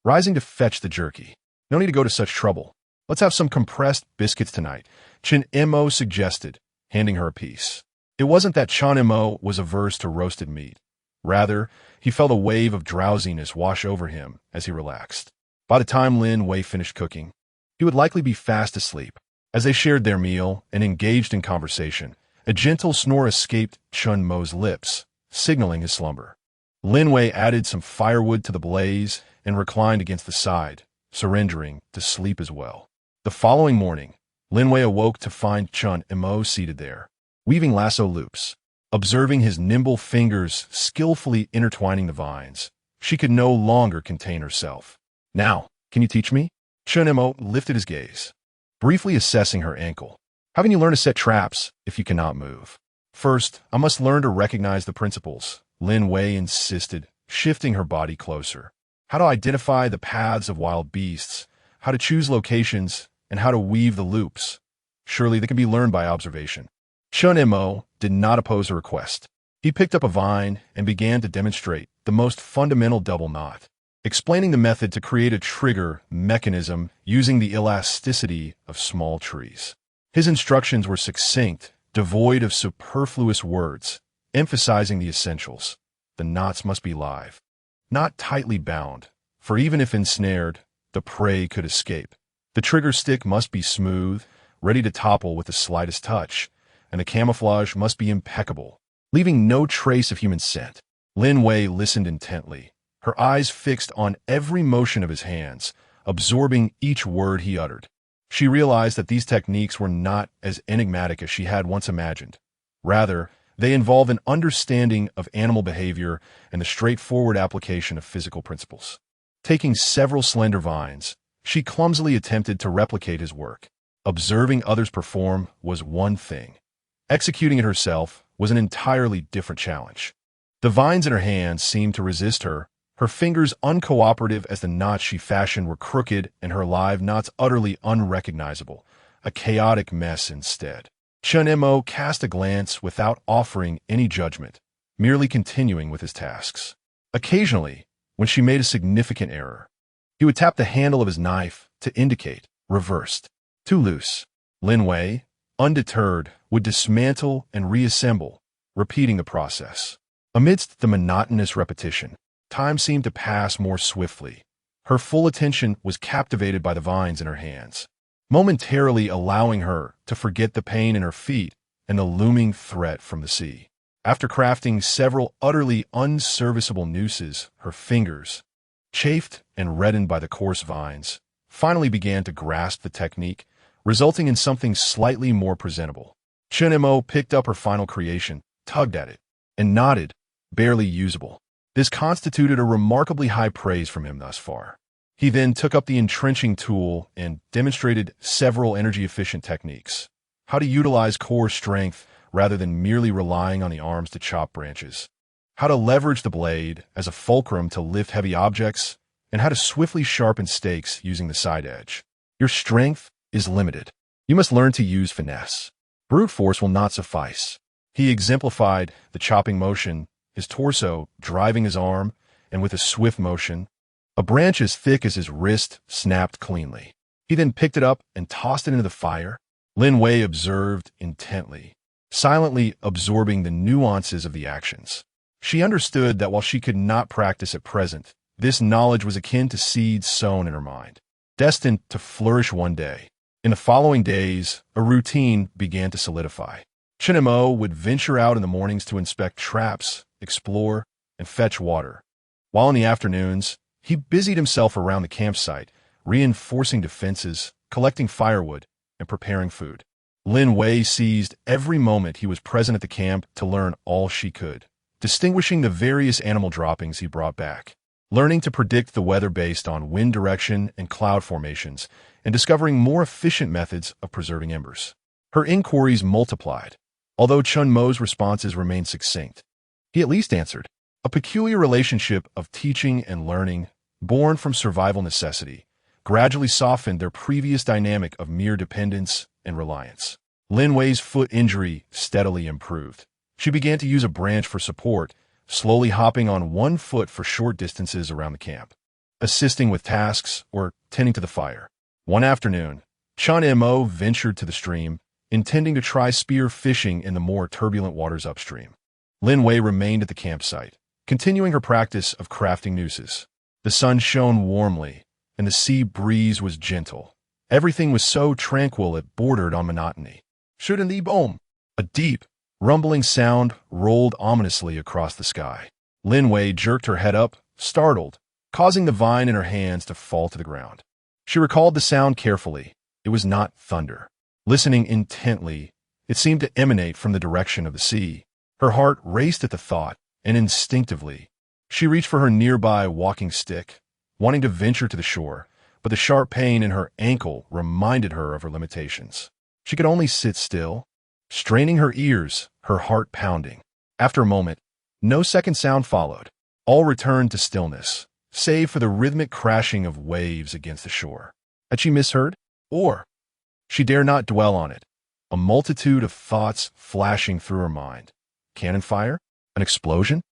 rising to fetch the jerky. No need to go to such trouble. Let's have some compressed biscuits tonight, Chen Mo suggested, handing her a piece. It wasn't that Chen Mo was averse to roasted meat. Rather, he felt a wave of drowsiness wash over him as he relaxed. By the time Lin Wei finished cooking, he would likely be fast asleep. As they shared their meal and engaged in conversation, a gentle snore escaped Chen Mo's lips, signaling his slumber. Lin Wei added some firewood to the blaze and reclined against the side, surrendering to sleep as well. The following morning, Lin Wei awoke to find Chen Mo seated there, weaving lasso loops. Observing his nimble fingers skillfully intertwining the vines, she could no longer contain herself. Now, can you teach me? Chen Mo lifted his gaze, briefly assessing her ankle. How can you learn to set traps if you cannot move? First, I must learn to recognize the principles, Lin Wei insisted, shifting her body closer. How to identify the paths of wild beasts, how to choose locations, and how to weave the loops. Surely they can be learned by observation. Chen Mo did not oppose her request. He picked up a vine and began to demonstrate the most fundamental double knot, explaining the method to create a trigger mechanism using the elasticity of small trees. His instructions were succinct, devoid of superfluous words, emphasizing the essentials. The knots must be live, not tightly bound, for even if ensnared, the prey could escape. The trigger stick must be smooth, ready to topple with the slightest touch, and the camouflage must be impeccable, leaving no trace of human scent. Lin Wei listened intently, her eyes fixed on every motion of his hands, absorbing each word he uttered. She realized that these techniques were not as enigmatic as she had once imagined. Rather, they involve an understanding of animal behavior and the straightforward application of physical principles. Taking several slender vines, she clumsily attempted to replicate his work. Observing others perform was one thing. Executing it herself was an entirely different challenge. The vines in her hands seemed to resist her, her fingers uncooperative as the knots she fashioned were crooked and her live knots utterly unrecognizable, a chaotic mess instead. Chen Mo cast a glance without offering any judgment, merely continuing with his tasks. Occasionally, when she made a significant error, he would tap the handle of his knife to indicate reversed, too loose. Lin Wei, undeterred, would dismantle and reassemble, repeating the process. Amidst the monotonous repetition, time seemed to pass more swiftly. Her full attention was captivated by the vines in her hands, momentarily allowing her to forget the pain in her feet and the looming threat from the sea. After crafting several utterly unserviceable nooses, her fingers, chafed and reddened by the coarse vines, finally began to grasp the technique, resulting in something slightly more presentable. Chen Mo picked up her final creation, tugged at it, and nodded, barely usable. This constituted a remarkably high praise from him thus far. He then took up the entrenching tool and demonstrated several energy-efficient techniques. How to utilize core strength rather than merely relying on the arms to chop branches. How to leverage the blade as a fulcrum to lift heavy objects, and how to swiftly sharpen stakes using the side edge. Your strength is limited. You must learn to use finesse. Brute force will not suffice. He exemplified the chopping motion, his torso driving his arm, and with a swift motion, a branch as thick as his wrist snapped cleanly. He then picked it up and tossed it into the fire. Lin Wei observed intently, silently absorbing the nuances of the actions. She understood that while she could not practice at present, this knowledge was akin to seeds sown in her mind, destined to flourish one day. In the following days, a routine began to solidify. Chen Mo would venture out in the mornings to inspect traps, explore, and fetch water, while in the afternoons, he busied himself around the campsite, reinforcing defenses, collecting firewood, and preparing food. Lin Wei seized every moment he was present at the camp to learn all she could, distinguishing the various animal droppings he brought back, learning to predict the weather based on wind direction and cloud formations, and discovering more efficient methods of preserving embers. Her inquiries multiplied, although Chen Mo's responses remained succinct. He at least answered. A peculiar relationship of teaching and learning, born from survival necessity, gradually softened their previous dynamic of mere dependence and reliance. Lin Wei's foot injury steadily improved. She began to use a branch for support, slowly hopping on one foot for short distances around the camp. assisting with tasks or tending to the fire. One afternoon, Chen Mo ventured to the stream, intending to try spear fishing in the more turbulent waters upstream. Lin Wei remained at the campsite, continuing her practice of crafting nooses. The sun shone warmly, and the sea breeze was gentle. Everything was so tranquil it bordered on monotony. Shouldn't the boom? A deep, rumbling sound rolled ominously across the sky. Lin Wei jerked her head up, startled, causing the vine in her hands to fall to the ground. She recalled the sound carefully. It was not thunder. Listening intently, it seemed to emanate from the direction of the sea. Her heart raced at the thought, and instinctively, she reached for her nearby walking stick, wanting to venture to the shore, but the sharp pain in her ankle reminded her of her limitations. She could only sit still, straining her ears, her heart pounding. After a moment, no second sound followed. All returned to stillness, save for the rhythmic crashing of waves against the shore. Had she misheard? Or she dare not dwell on it. A multitude of thoughts flashing through her mind. Cannon fire? An explosion?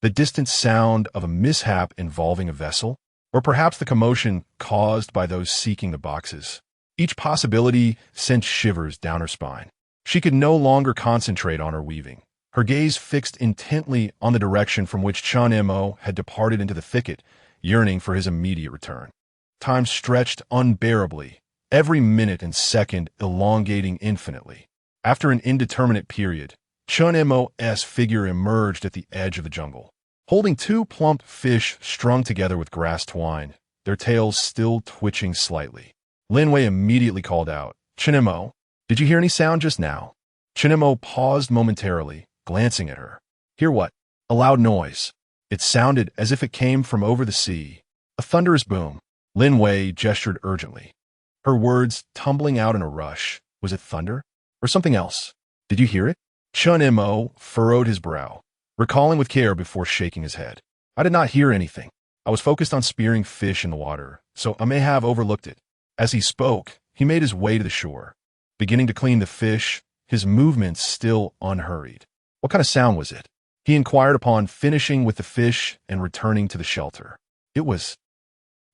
The distant sound of a mishap involving a vessel? Or perhaps the commotion caused by those seeking the boxes? Each possibility sent shivers down her spine. She could no longer concentrate on her weaving. Her gaze fixed intently on the direction from which Chen Mo had departed into the thicket, yearning for his immediate return. Time stretched unbearably, every minute and second elongating infinitely. After an indeterminate period, Chen Mo's figure emerged at the edge of the jungle, holding two plump fish strung together with grass twine, their tails still twitching slightly. Lin Wei immediately called out, "Chen Mo, did you hear any sound just now?" Chen Mo paused momentarily, glancing at her. "Hear what?" A loud noise. It sounded as if it came from over the sea. A thunderous boom. Lin Wei gestured urgently, her words tumbling out in a rush. Was it thunder? Or something else? "Did you hear it?" Chen Mo furrowed his brow, recalling with care before shaking his head. "I did not hear anything. I was focused on spearing fish in the water, so I may have overlooked it." As he spoke, he made his way to the shore, beginning to clean the fish, his movements still unhurried. What kind of sound was it? He inquired upon finishing with the fish and returning to the shelter. It was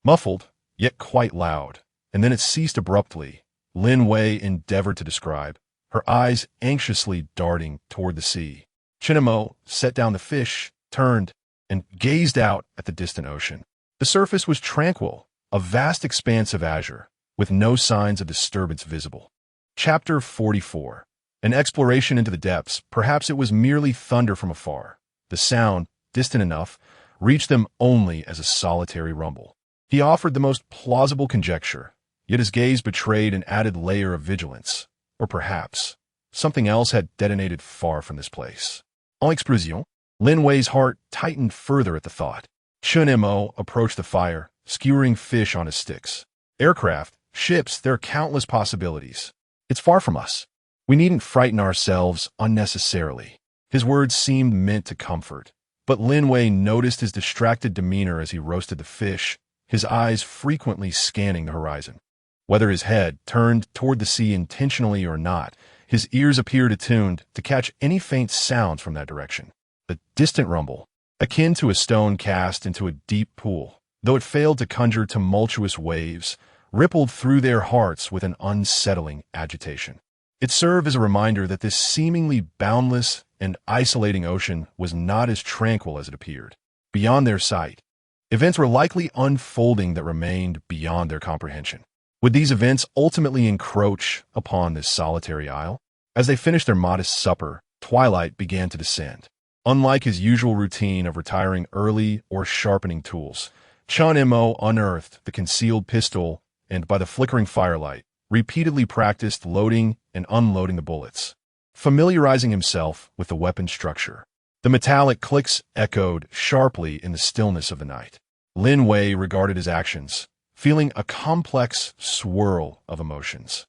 muffled, yet quite loud, and then it ceased abruptly. Lin Wei endeavored to describe, her eyes anxiously darting toward the sea. Chen Mo set down the fish, turned, and gazed out at the distant ocean. The surface was tranquil, a vast expanse of azure, with no signs of disturbance visible. Chapter 44. An exploration into the depths. Perhaps it was merely thunder from afar. The sound, distant enough, reached them only as a solitary rumble. He offered the most plausible conjecture, yet his gaze betrayed an added layer of vigilance. Or perhaps something else had detonated far from this place. En explosion, Lin Wei's heart tightened further at the thought. Chen Mo approached the fire, skewering fish on his sticks. Aircraft, ships, there are countless possibilities. It's far from us. We needn't frighten ourselves unnecessarily. His words seemed meant to comfort, but Lin Wei noticed his distracted demeanor as he roasted the fish, his eyes frequently scanning the horizon. Whether his head turned toward the sea intentionally or not, his ears appeared attuned to catch any faint sounds from that direction. A distant rumble, akin to a stone cast into a deep pool, though it failed to conjure tumultuous waves, rippled through their hearts with an unsettling agitation. It served as a reminder that this seemingly boundless and isolating ocean was not as tranquil as it appeared. Beyond their sight, events were likely unfolding that remained beyond their comprehension. Would these events ultimately encroach upon this solitary isle? As they finished their modest supper, twilight began to descend. Unlike his usual routine of retiring early or sharpening tools, Chen Mo unearthed the concealed pistol and, by the flickering firelight, repeatedly practiced loading and unloading the bullets, familiarizing himself with the weapon structure. The metallic clicks echoed sharply in the stillness of the night. Lin Wei regarded his actions, feeling a complex swirl of emotions.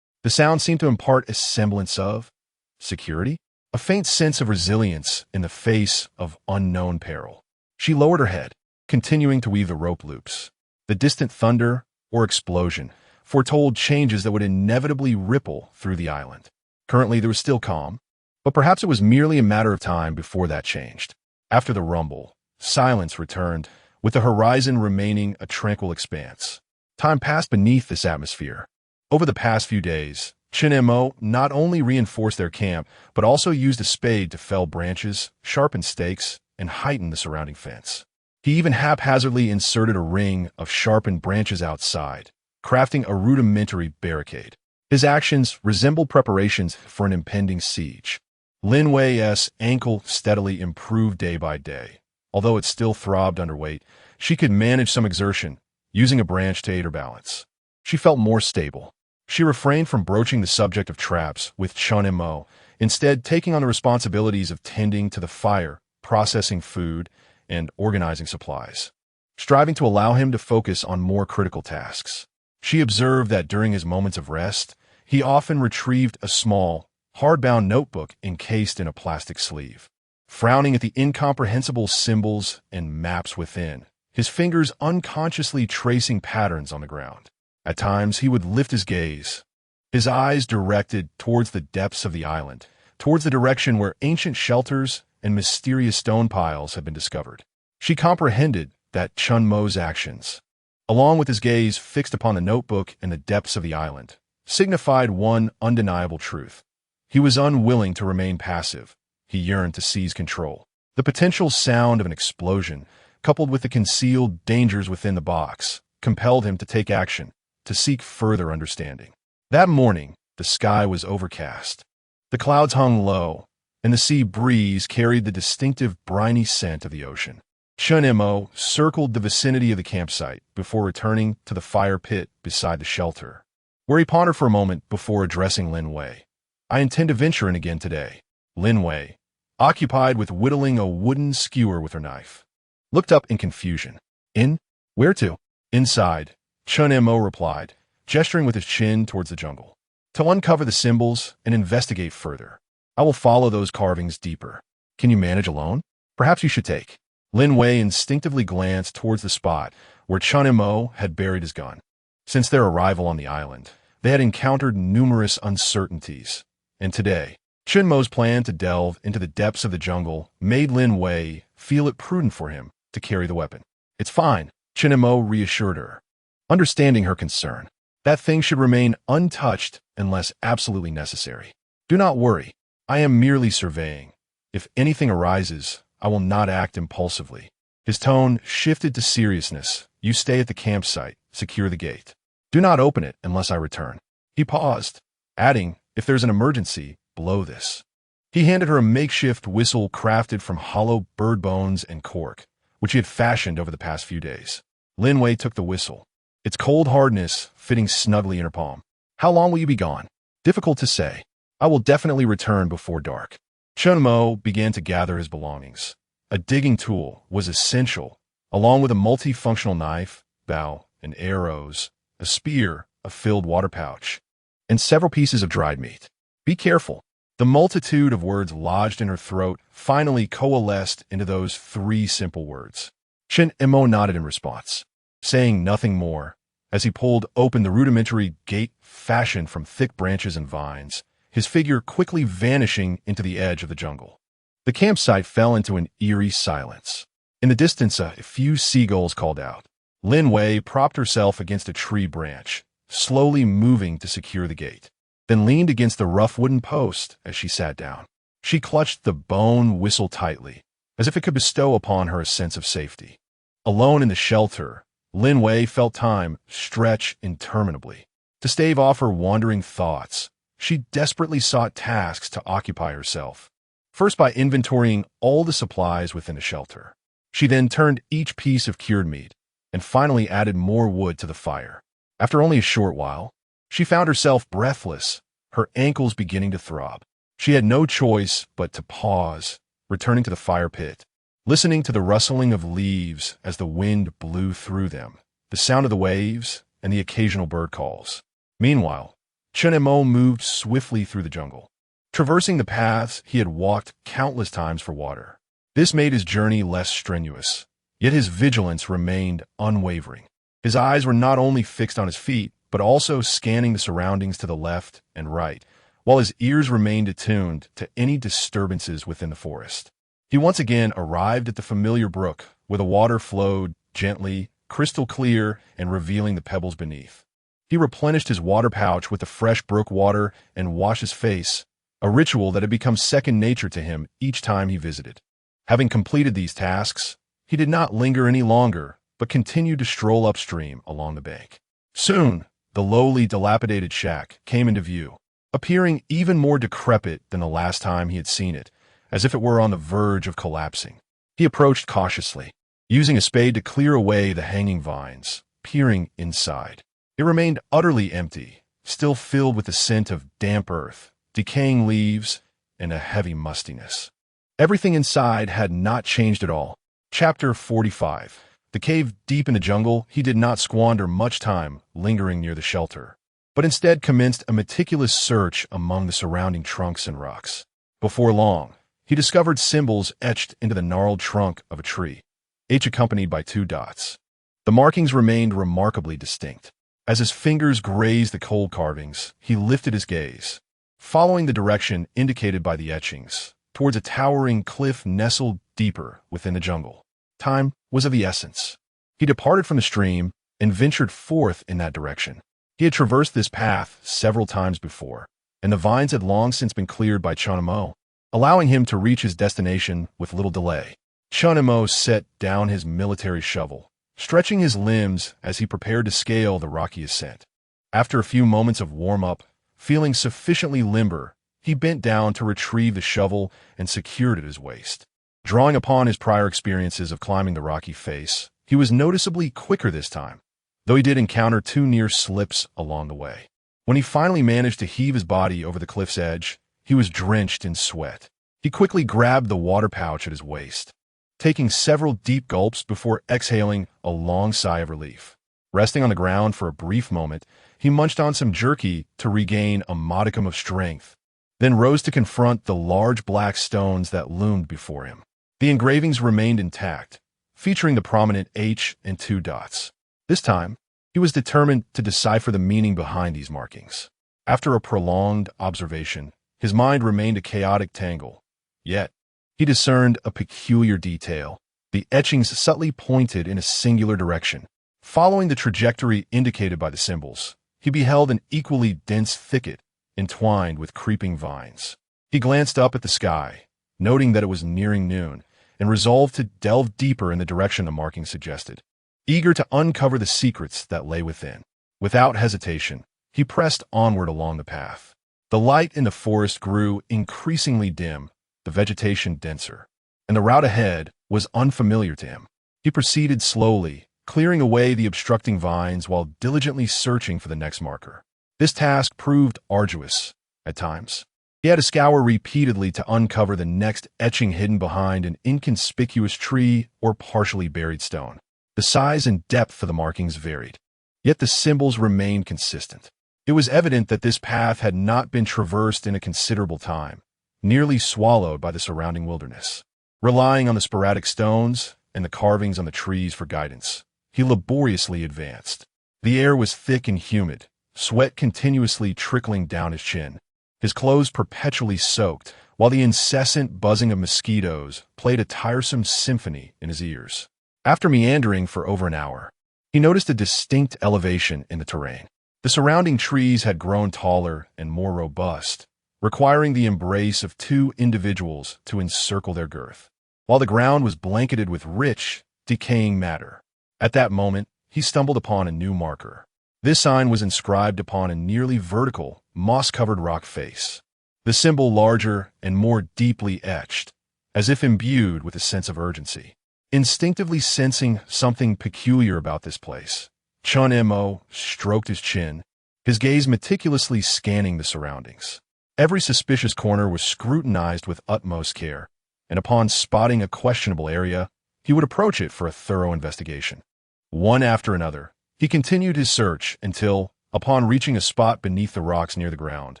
The sound seemed to impart a semblance of security, a faint sense of resilience in the face of unknown peril. She lowered her head, continuing to weave the rope loops. The distant thunder or explosion foretold changes that would inevitably ripple through the island. Currently, there was still calm, but perhaps it was merely a matter of time before that changed. After the rumble, silence returned, with the horizon remaining a tranquil expanse. Time passed beneath this atmosphere. Over the past few days, Chen Mo not only reinforced their camp, but also used a spade to fell branches, sharpen stakes, and heighten the surrounding fence. He even haphazardly inserted a ring of sharpened branches outside, crafting a rudimentary barricade. His actions resembled preparations for an impending siege. Lin Wei's ankle steadily improved day by day. Although it still throbbed underweight, she could manage some exertion, using a branch to aid her balance. She felt more stable. She refrained from broaching the subject of traps with Chen Mo, instead taking on the responsibilities of tending to the fire, processing food, and organizing supplies, striving to allow him to focus on more critical tasks. She observed that during his moments of rest, he often retrieved a small, hardbound notebook encased in a plastic sleeve. Frowning at the incomprehensible symbols and maps within, his fingers unconsciously tracing patterns on the ground. At times, he would lift his gaze, his eyes directed towards the depths of the island, towards the direction where ancient shelters and mysterious stone piles had been discovered. She comprehended that Chen Mo's actions, along with his gaze fixed upon the notebook and the depths of the island, signified one undeniable truth. He was unwilling to remain passive. He yearned to seize control. The potential sound of an explosion, coupled with the concealed dangers within the box, compelled him to take action, to seek further understanding. That morning, the sky was overcast. The clouds hung low, and the sea breeze carried the distinctive briny scent of the ocean. Chen Mo circled the vicinity of the campsite before returning to the fire pit beside the shelter, where he pondered for a moment before addressing Lin Wei. "I intend to venture in again today." Lin Wei, occupied with whittling a wooden skewer with her knife, looked up in confusion. "In? Where to?" "Inside," Chen Mo replied, gesturing with his chin towards the jungle. "To uncover the symbols and investigate further. I will follow those carvings deeper. Can you manage alone? Perhaps you should take." Lin Wei instinctively glanced towards the spot where Chen Mo had buried his gun. Since their arrival on the island, they had encountered numerous uncertainties, and today, Chen Mo's plan to delve into the depths of the jungle made Lin Wei feel it prudent for him to carry the weapon. "It's fine," Chen Mo reassured her, understanding her concern. "That thing should remain untouched unless absolutely necessary. Do not worry. I am merely surveying. If anything arises, I will not act impulsively." His tone shifted to seriousness. "You stay at the campsite. Secure the gate. Do not open it unless I return." He paused, adding, "If there's an emergency, blow this." He handed her a makeshift whistle crafted from hollow bird bones and cork, which he had fashioned over the past few days. Lin Wei took the whistle, its cold hardness fitting snugly in her palm. "How long will you be gone?" "Difficult to say. I will definitely return before dark." Chen Mo began to gather his belongings. A digging tool was essential, along with a multifunctional knife, bow, and arrows, a spear, a filled water pouch, and several pieces of dried meat. "Be careful." The multitude of words lodged in her throat finally coalesced into those three simple words. Chen Mo nodded in response, saying nothing more. As he pulled open the rudimentary gate fashioned from thick branches and vines, his figure quickly vanishing into the edge of the jungle. The campsite fell into an eerie silence. In the distance, a few seagulls called out. Lin Wei propped herself against a tree branch, slowly moving to secure the gate, then leaned against the rough wooden post as she sat down. She clutched the bone whistle tightly, as if it could bestow upon her a sense of safety. Alone in the shelter, Lin Wei felt time stretch interminably. To stave off her wandering thoughts, she desperately sought tasks to occupy herself. First by inventorying all the supplies within the shelter. She then turned each piece of cured meat, and finally added more wood to the fire. After only a short while, she found herself breathless, her ankles beginning to throb. She had no choice but to pause, returning to the fire pit, listening to the rustling of leaves as the wind blew through them, the sound of the waves, and the occasional bird calls. Meanwhile, Chen Mo moved swiftly through the jungle, traversing the paths he had walked countless times for water. This made his journey less strenuous, yet his vigilance remained unwavering. His eyes were not only fixed on his feet, but also scanning the surroundings to the left and right, while his ears remained attuned to any disturbances within the forest. He once again arrived at the familiar brook, where the water flowed gently, crystal clear, and revealing the pebbles beneath. He replenished his water pouch with the fresh brook water and washed his face, a ritual that had become second nature to him each time he visited. Having completed these tasks, he did not linger any longer, but continued to stroll upstream along the bank. Soon, the lowly, dilapidated shack came into view, appearing even more decrepit than the last time he had seen it, as if it were on the verge of collapsing. He approached cautiously, using a spade to clear away the hanging vines, peering inside. It remained utterly empty, still filled with the scent of damp earth, decaying leaves, and a heavy mustiness. Everything inside had not changed at all. Chapter 45. The cave deep in the jungle, he did not squander much time lingering near the shelter, but instead commenced a meticulous search among the surrounding trunks and rocks. Before long, he discovered symbols etched into the gnarled trunk of a tree, each accompanied by 2 dots. The markings remained remarkably distinct. As his fingers grazed the cold carvings, he lifted his gaze, following the direction indicated by the etchings, towards a towering cliff nestled deeper within the jungle. Time was of the essence. He departed from the stream and ventured forth in that direction. He had traversed this path several times before, and the vines had long since been cleared by Chen Mo, allowing him to reach his destination with little delay. Chen Mo set down his military shovel, stretching his limbs as he prepared to scale the rocky ascent. After a few moments of warm-up, feeling sufficiently limber, he bent down to retrieve the shovel and secured it at his waist. Drawing upon his prior experiences of climbing the rocky face, he was noticeably quicker this time, though he did encounter 2 near slips along the way. When he finally managed to heave his body over the cliff's edge, he was drenched in sweat. He quickly grabbed the water pouch at his waist, taking several deep gulps before exhaling a long sigh of relief. Resting on the ground for a brief moment, he munched on some jerky to regain a modicum of strength, then rose to confront the large black stones that loomed before him. The engravings remained intact, featuring the prominent H and 2 dots. This time, he was determined to decipher the meaning behind these markings. After a prolonged observation, his mind remained a chaotic tangle. Yet, he discerned a peculiar detail. The etchings subtly pointed in a singular direction. Following the trajectory indicated by the symbols, he beheld an equally dense thicket entwined with creeping vines. He glanced up at the sky, noting that it was nearing noon, and resolved to delve deeper in the direction the marking suggested, eager to uncover the secrets that lay within. Without hesitation, he pressed onward along the path. The light in the forest grew increasingly dim, the vegetation denser, and the route ahead was unfamiliar to him. He proceeded slowly, clearing away the obstructing vines while diligently searching for the next marker. This task proved arduous at times. He had to scour repeatedly to uncover the next etching hidden behind an inconspicuous tree or partially buried stone. The size and depth of the markings varied, yet the symbols remained consistent. It was evident that this path had not been traversed in a considerable time, nearly swallowed by the surrounding wilderness. Relying on the sporadic stones and the carvings on the trees for guidance, he laboriously advanced. The air was thick and humid, sweat continuously trickling down his chin. His clothes perpetually soaked, while the incessant buzzing of mosquitoes played a tiresome symphony in his ears. After meandering for over an hour, he noticed a distinct elevation in the terrain. The surrounding trees had grown taller and more robust, requiring the embrace of 2 individuals to encircle their girth, while the ground was blanketed with rich, decaying matter. At that moment, he stumbled upon a new marker. This sign was inscribed upon a nearly vertical, moss-covered rock face, the symbol larger and more deeply etched, as if imbued with a sense of urgency. Instinctively sensing something peculiar about this place, Chen Mo stroked his chin, his gaze meticulously scanning the surroundings. Every suspicious corner was scrutinized with utmost care, and upon spotting a questionable area, he would approach it for a thorough investigation. One after another, he continued his search until, upon reaching a spot beneath the rocks near the ground,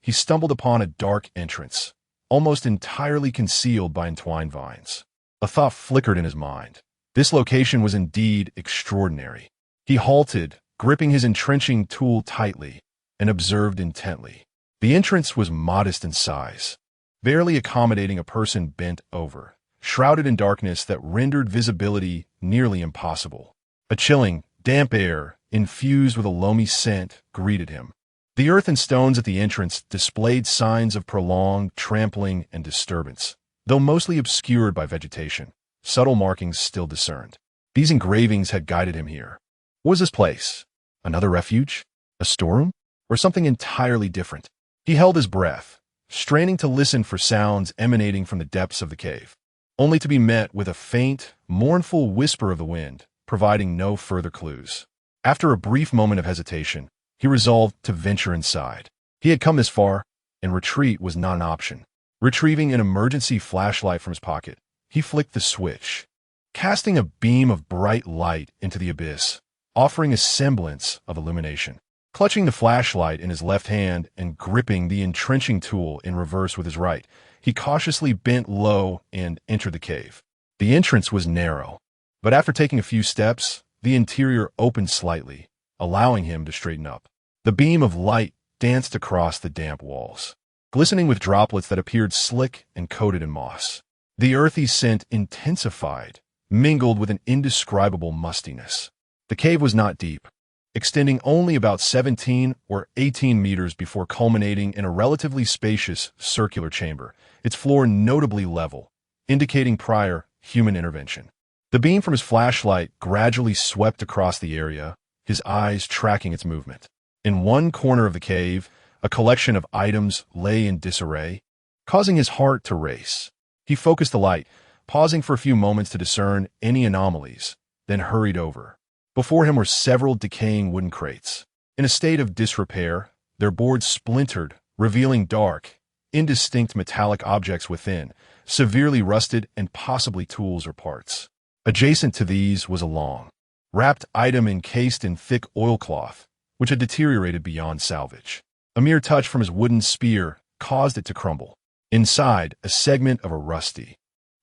he stumbled upon a dark entrance, almost entirely concealed by entwined vines. A thought flickered in his mind. This location was indeed extraordinary. He halted, gripping his entrenching tool tightly, and observed intently. The entrance was modest in size, barely accommodating a person bent over, shrouded in darkness that rendered visibility nearly impossible. A chilling, damp air, infused with a loamy scent, greeted him. The earth and stones at the entrance displayed signs of prolonged trampling and disturbance, though mostly obscured by vegetation. Subtle markings still discerned. These engravings had guided him here. What was this place? Another refuge? A storeroom? Or something entirely different? He held his breath, straining to listen for sounds emanating from the depths of the cave, only to be met with a faint, mournful whisper of the wind, providing no further clues. After a brief moment of hesitation, he resolved to venture inside. He had come this far, and retreat was not an option. Retrieving an emergency flashlight from his pocket, he flicked the switch, casting a beam of bright light into the abyss, offering a semblance of illumination. Clutching the flashlight in his left hand and gripping the entrenching tool in reverse with his right, he cautiously bent low and entered the cave. The entrance was narrow, but after taking a few steps, the interior opened slightly, allowing him to straighten up. The beam of light danced across the damp walls, glistening with droplets that appeared slick and coated in moss. The earthy scent intensified, mingled with an indescribable mustiness. The cave was not deep, extending only about 17 or 18 meters before culminating in a relatively spacious circular chamber, its floor notably level, indicating prior human intervention. The beam from his flashlight gradually swept across the area, his eyes tracking its movement. In one corner of the cave, a collection of items lay in disarray, causing his heart to race. He focused the light, pausing for a few moments to discern any anomalies, then hurried over. Before him were several decaying wooden crates. In a state of disrepair, their boards splintered, revealing dark, indistinct metallic objects within, severely rusted and possibly tools or parts. Adjacent to these was a long, wrapped item encased in thick oilcloth, which had deteriorated beyond salvage. A mere touch from his wooden spear caused it to crumble. Inside, a segment of a rusty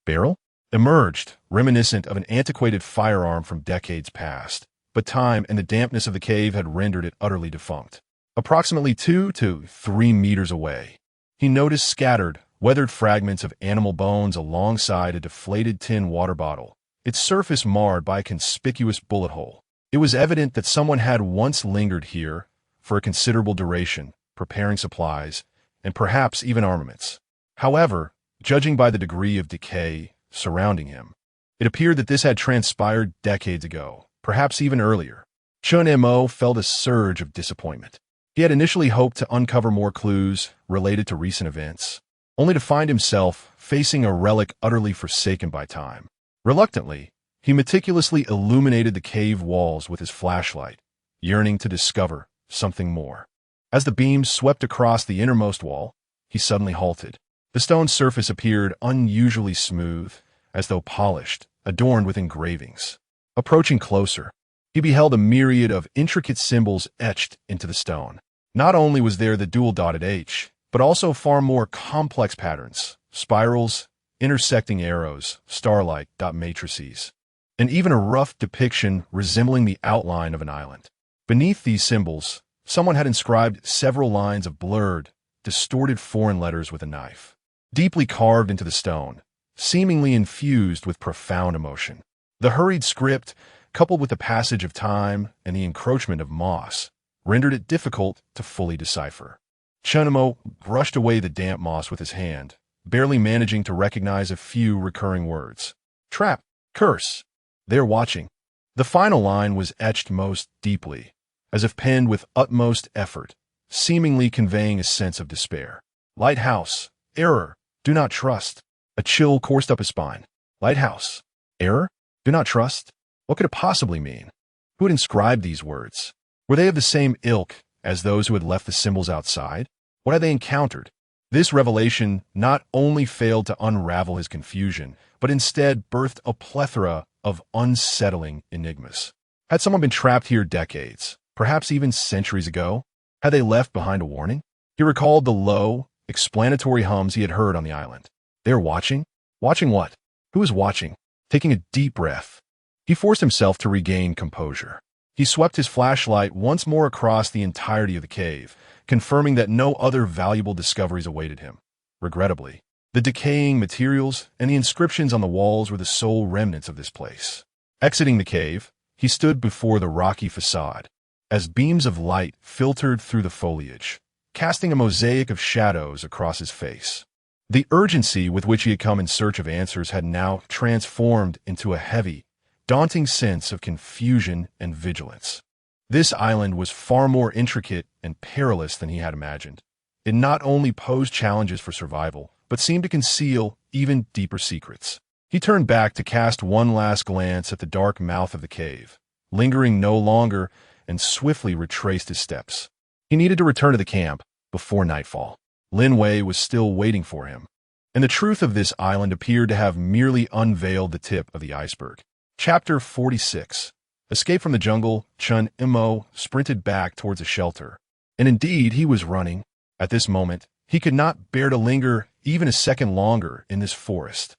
barrel emerged, reminiscent of an antiquated firearm from decades past, but time and the dampness of the cave had rendered it utterly defunct. Approximately 2 to 3 meters away, he noticed scattered, weathered fragments of animal bones alongside a deflated tin water bottle, its surface marred by a conspicuous bullet hole. It was evident that someone had once lingered here for a considerable duration, preparing supplies, and perhaps even armaments. However, judging by the degree of decay surrounding him, it appeared that this had transpired decades ago, perhaps even earlier. Chen Mo felt a surge of disappointment. He had initially hoped to uncover more clues related to recent events, only to find himself facing a relic utterly forsaken by time. Reluctantly, he meticulously illuminated the cave walls with his flashlight, yearning to discover something more. As the beam swept across the innermost wall, he suddenly halted. The stone surface appeared unusually smooth, as though polished, adorned with engravings. Approaching closer, he beheld a myriad of intricate symbols etched into the stone. Not only was there the dual-dotted H, but also far more complex patterns, spirals, intersecting arrows, starlight dot matrices, and even a rough depiction resembling the outline of an island. Beneath these symbols, someone had inscribed several lines of blurred, distorted foreign letters with a knife, deeply carved into the stone, seemingly infused with profound emotion. The hurried script, coupled with the passage of time and the encroachment of moss, rendered it difficult to fully decipher. Chen Mo brushed away the damp moss with his hand, barely managing to recognize a few recurring words. Trap, curse, they're watching. The final line was etched most deeply, as if penned with utmost effort, seemingly conveying a sense of despair. Lighthouse, error, do not trust. A chill coursed up his spine. Lighthouse, error, do not trust? What could it possibly mean? Who had inscribed these words? Were they of the same ilk as those who had left the symbols outside? What had they encountered? This revelation not only failed to unravel his confusion, but instead birthed a plethora of unsettling enigmas. Had someone been trapped here decades, perhaps even centuries ago? Had they left behind a warning? He recalled the low, explanatory hums he had heard on the island. They were watching? Watching what? Who was watching? Taking a deep breath, he forced himself to regain composure. He swept his flashlight once more across the entirety of the cave, confirming that no other valuable discoveries awaited him. Regrettably, The decaying materials and the inscriptions on the walls were the sole remnants of this place. Exiting the cave, he stood before the rocky facade, as beams of light filtered through the foliage, casting a mosaic of shadows across his face. The urgency with which he had come in search of answers had now transformed into a heavy, daunting sense of confusion and vigilance. This island was far more intricate and perilous than he had imagined. It not only posed challenges for survival, but seemed to conceal even deeper secrets. He turned back to cast one last glance at the dark mouth of the cave, lingering no longer, and swiftly retraced his steps. He needed to return to the camp before nightfall. Lin Wei was still waiting for him, and the truth of this island appeared to have merely unveiled the tip of the iceberg. Chapter 46. Escape from the jungle. Chen Mo sprinted back towards a shelter. And indeed, he was running. At this moment, he could not bear to linger even a second longer in this forest.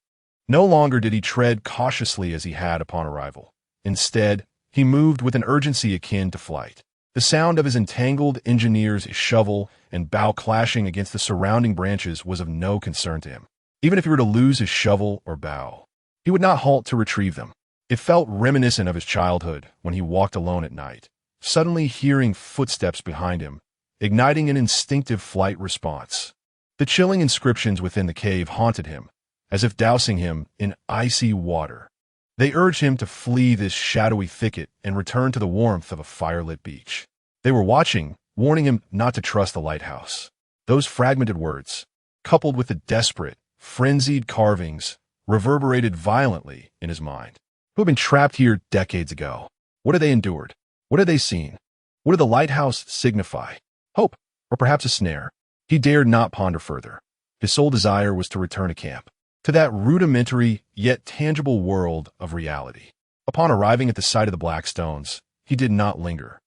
No longer did he tread cautiously as he had upon arrival. Instead, he moved with an urgency akin to flight. The sound of his entangled engineer's shovel and bow clashing against the surrounding branches was of no concern to him. Even if he were to lose his shovel or bow, he would not halt to retrieve them. It felt reminiscent of his childhood when he walked alone at night, suddenly hearing footsteps behind him, igniting an instinctive flight response. The chilling inscriptions within the cave haunted him, as if dousing him in icy water. They urged him to flee this shadowy thicket and return to the warmth of a firelit beach. They were watching, warning him not to trust the lighthouse. Those fragmented words, coupled with the desperate, frenzied carvings, reverberated violently in his mind. Who had been trapped here decades ago? What had they endured? What had they seen? What did the lighthouse signify? Hope, or perhaps a snare? He dared not ponder further. His sole desire was to return to camp, to that rudimentary yet tangible world of reality. Upon arriving at the site of the black stones, he did not linger.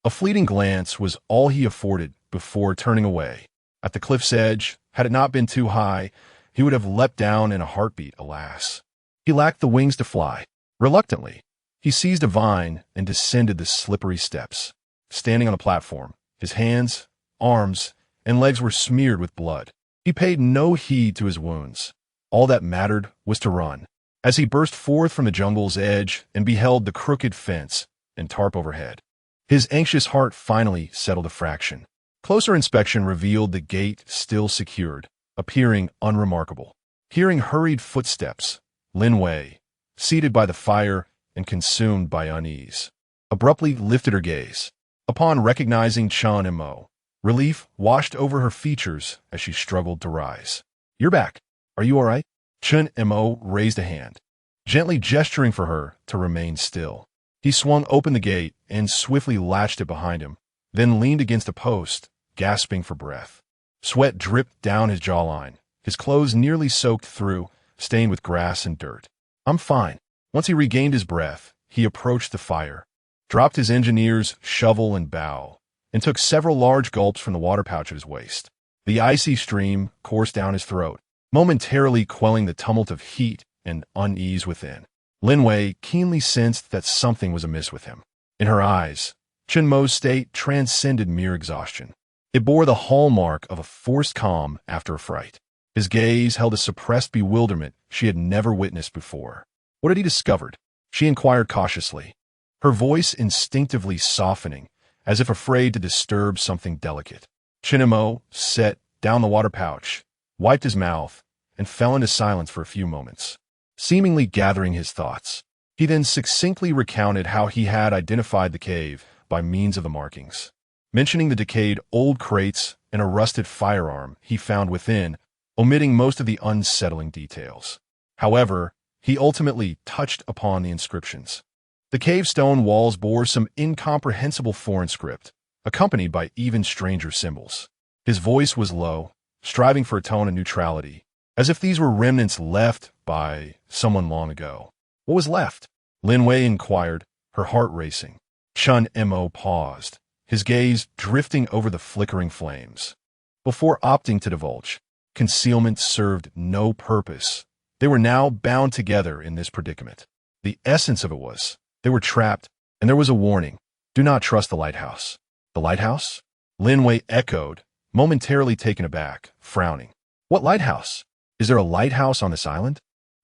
A fleeting glance was all he afforded before turning away. At the cliff's edge, had it not been too high, he would have leapt down in a heartbeat, alas. He lacked the wings to fly. Reluctantly, he seized a vine and descended the slippery steps. Standing on the platform, his hands, arms, and legs were smeared with blood. He paid no heed to his wounds. All that mattered was to run. As he burst forth from the jungle's edge and beheld the crooked fence and tarp overhead, his anxious heart finally settled a fraction. Closer inspection revealed the gate still secured, appearing unremarkable. Hearing hurried footsteps, Lin Wei, seated by the fire and consumed by unease, abruptly lifted her gaze. Upon recognizing Chen Mo, relief washed over her features as she struggled to rise. "You're back. Are you all right?" Chen Mo raised a hand, gently gesturing for her to remain still. He swung open the gate and swiftly latched it behind him, then leaned against a post, gasping for breath. Sweat dripped down his jawline, his clothes nearly soaked through, stained with grass and dirt. "I'm fine." Once he regained his breath, he approached the fire, dropped his engineer's shovel and bow, and took several large gulps from the water pouch at his waist. The icy stream coursed down his throat, momentarily quelling the tumult of heat and unease within. Lin Wei keenly sensed that something was amiss with him. In her eyes, Chen Mo's state transcended mere exhaustion. It bore the hallmark of a forced calm after a fright. His gaze held a suppressed bewilderment she had never witnessed before. What had he discovered? She inquired cautiously, her voice instinctively softening, as if afraid to disturb something delicate. Chen Mo set down the water pouch, wiped his mouth, and fell into silence for a few moments, seemingly gathering his thoughts. He then succinctly recounted how he had identified the cave by means of the markings, mentioning the decayed old crates and a rusted firearm he found within, omitting most of the unsettling details. However, he ultimately touched upon the inscriptions. The cave stone walls bore some incomprehensible foreign script, accompanied by even stranger symbols. His voice was low, striving for a tone of neutrality, as if these were remnants left by someone long ago. What was left? Lin Wei inquired, her heart racing. Chen Mo paused, his gaze drifting over the flickering flames. Before opting to divulge, concealment served no purpose. They were now bound together in this predicament. The essence of it was, they were trapped, and there was a warning. Do not trust the lighthouse. The lighthouse? Lin Wei echoed, momentarily taken aback, frowning. What lighthouse? Is there a lighthouse on this island?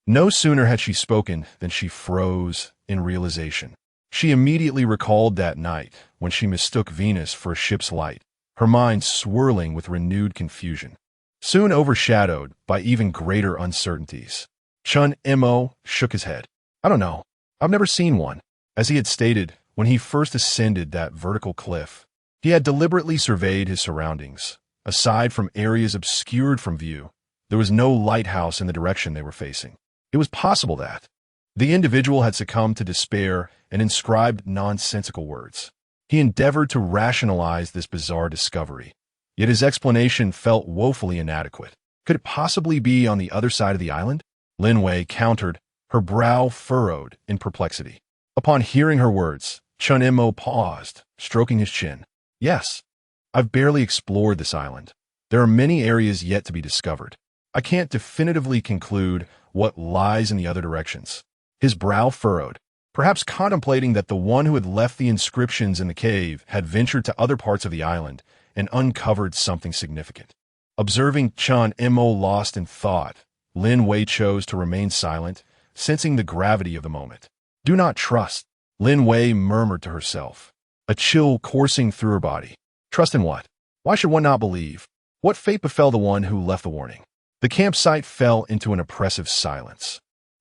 No sooner had she spoken than she froze in realization. She immediately recalled that night when she mistook Venus for a ship's light, her mind swirling with renewed confusion, soon overshadowed by even greater uncertainties. Chen Mo shook his head. I don't know. I've never seen one. As he had stated when he first ascended that vertical cliff, he had deliberately surveyed his surroundings. Aside from areas obscured from view, there was no lighthouse in the direction they were facing. It was possible that the individual had succumbed to despair and inscribed nonsensical words. He endeavored to rationalize this bizarre discovery, yet his explanation felt woefully inadequate. Could it possibly be on the other side of the island? Lin Wei countered, her brow furrowed in perplexity. Upon hearing her words, Chen Mo paused, stroking his chin. Yes, I've barely explored this island. There are many areas yet to be discovered. I can't definitively conclude what lies in the other directions. His brow furrowed, perhaps contemplating that the one who had left the inscriptions in the cave had ventured to other parts of the island and uncovered something significant. Observing Chen Mo lost in thought, Lin Wei chose to remain silent, sensing the gravity of the moment. Do not trust, Lin Wei murmured to herself, a chill coursing through her body. Trust in what? Why should one not believe? What fate befell the one who left the warning? The campsite fell into an oppressive silence,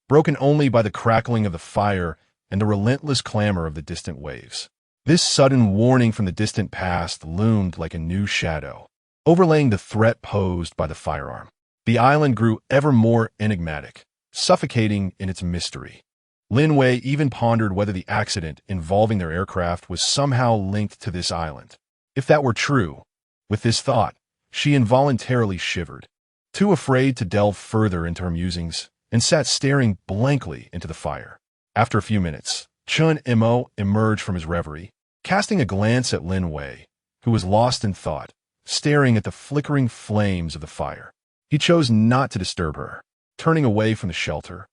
broken only by the crackling of the fire and the relentless clamor of the distant waves. This sudden warning from the distant past loomed like a new shadow, overlaying the threat posed by the firearm. The island grew ever more enigmatic, suffocating in its mystery. Lin Wei even pondered whether the accident involving their aircraft was somehow linked to this island. If that were true, with this thought, she involuntarily shivered, too afraid to delve further into her musings, and sat staring blankly into the fire. After a few minutes, Chen Mo emerged from his reverie, casting a glance at Lin Wei, who was lost in thought, staring at the flickering flames of the fire. He chose not to disturb her. Turning away from the shelter,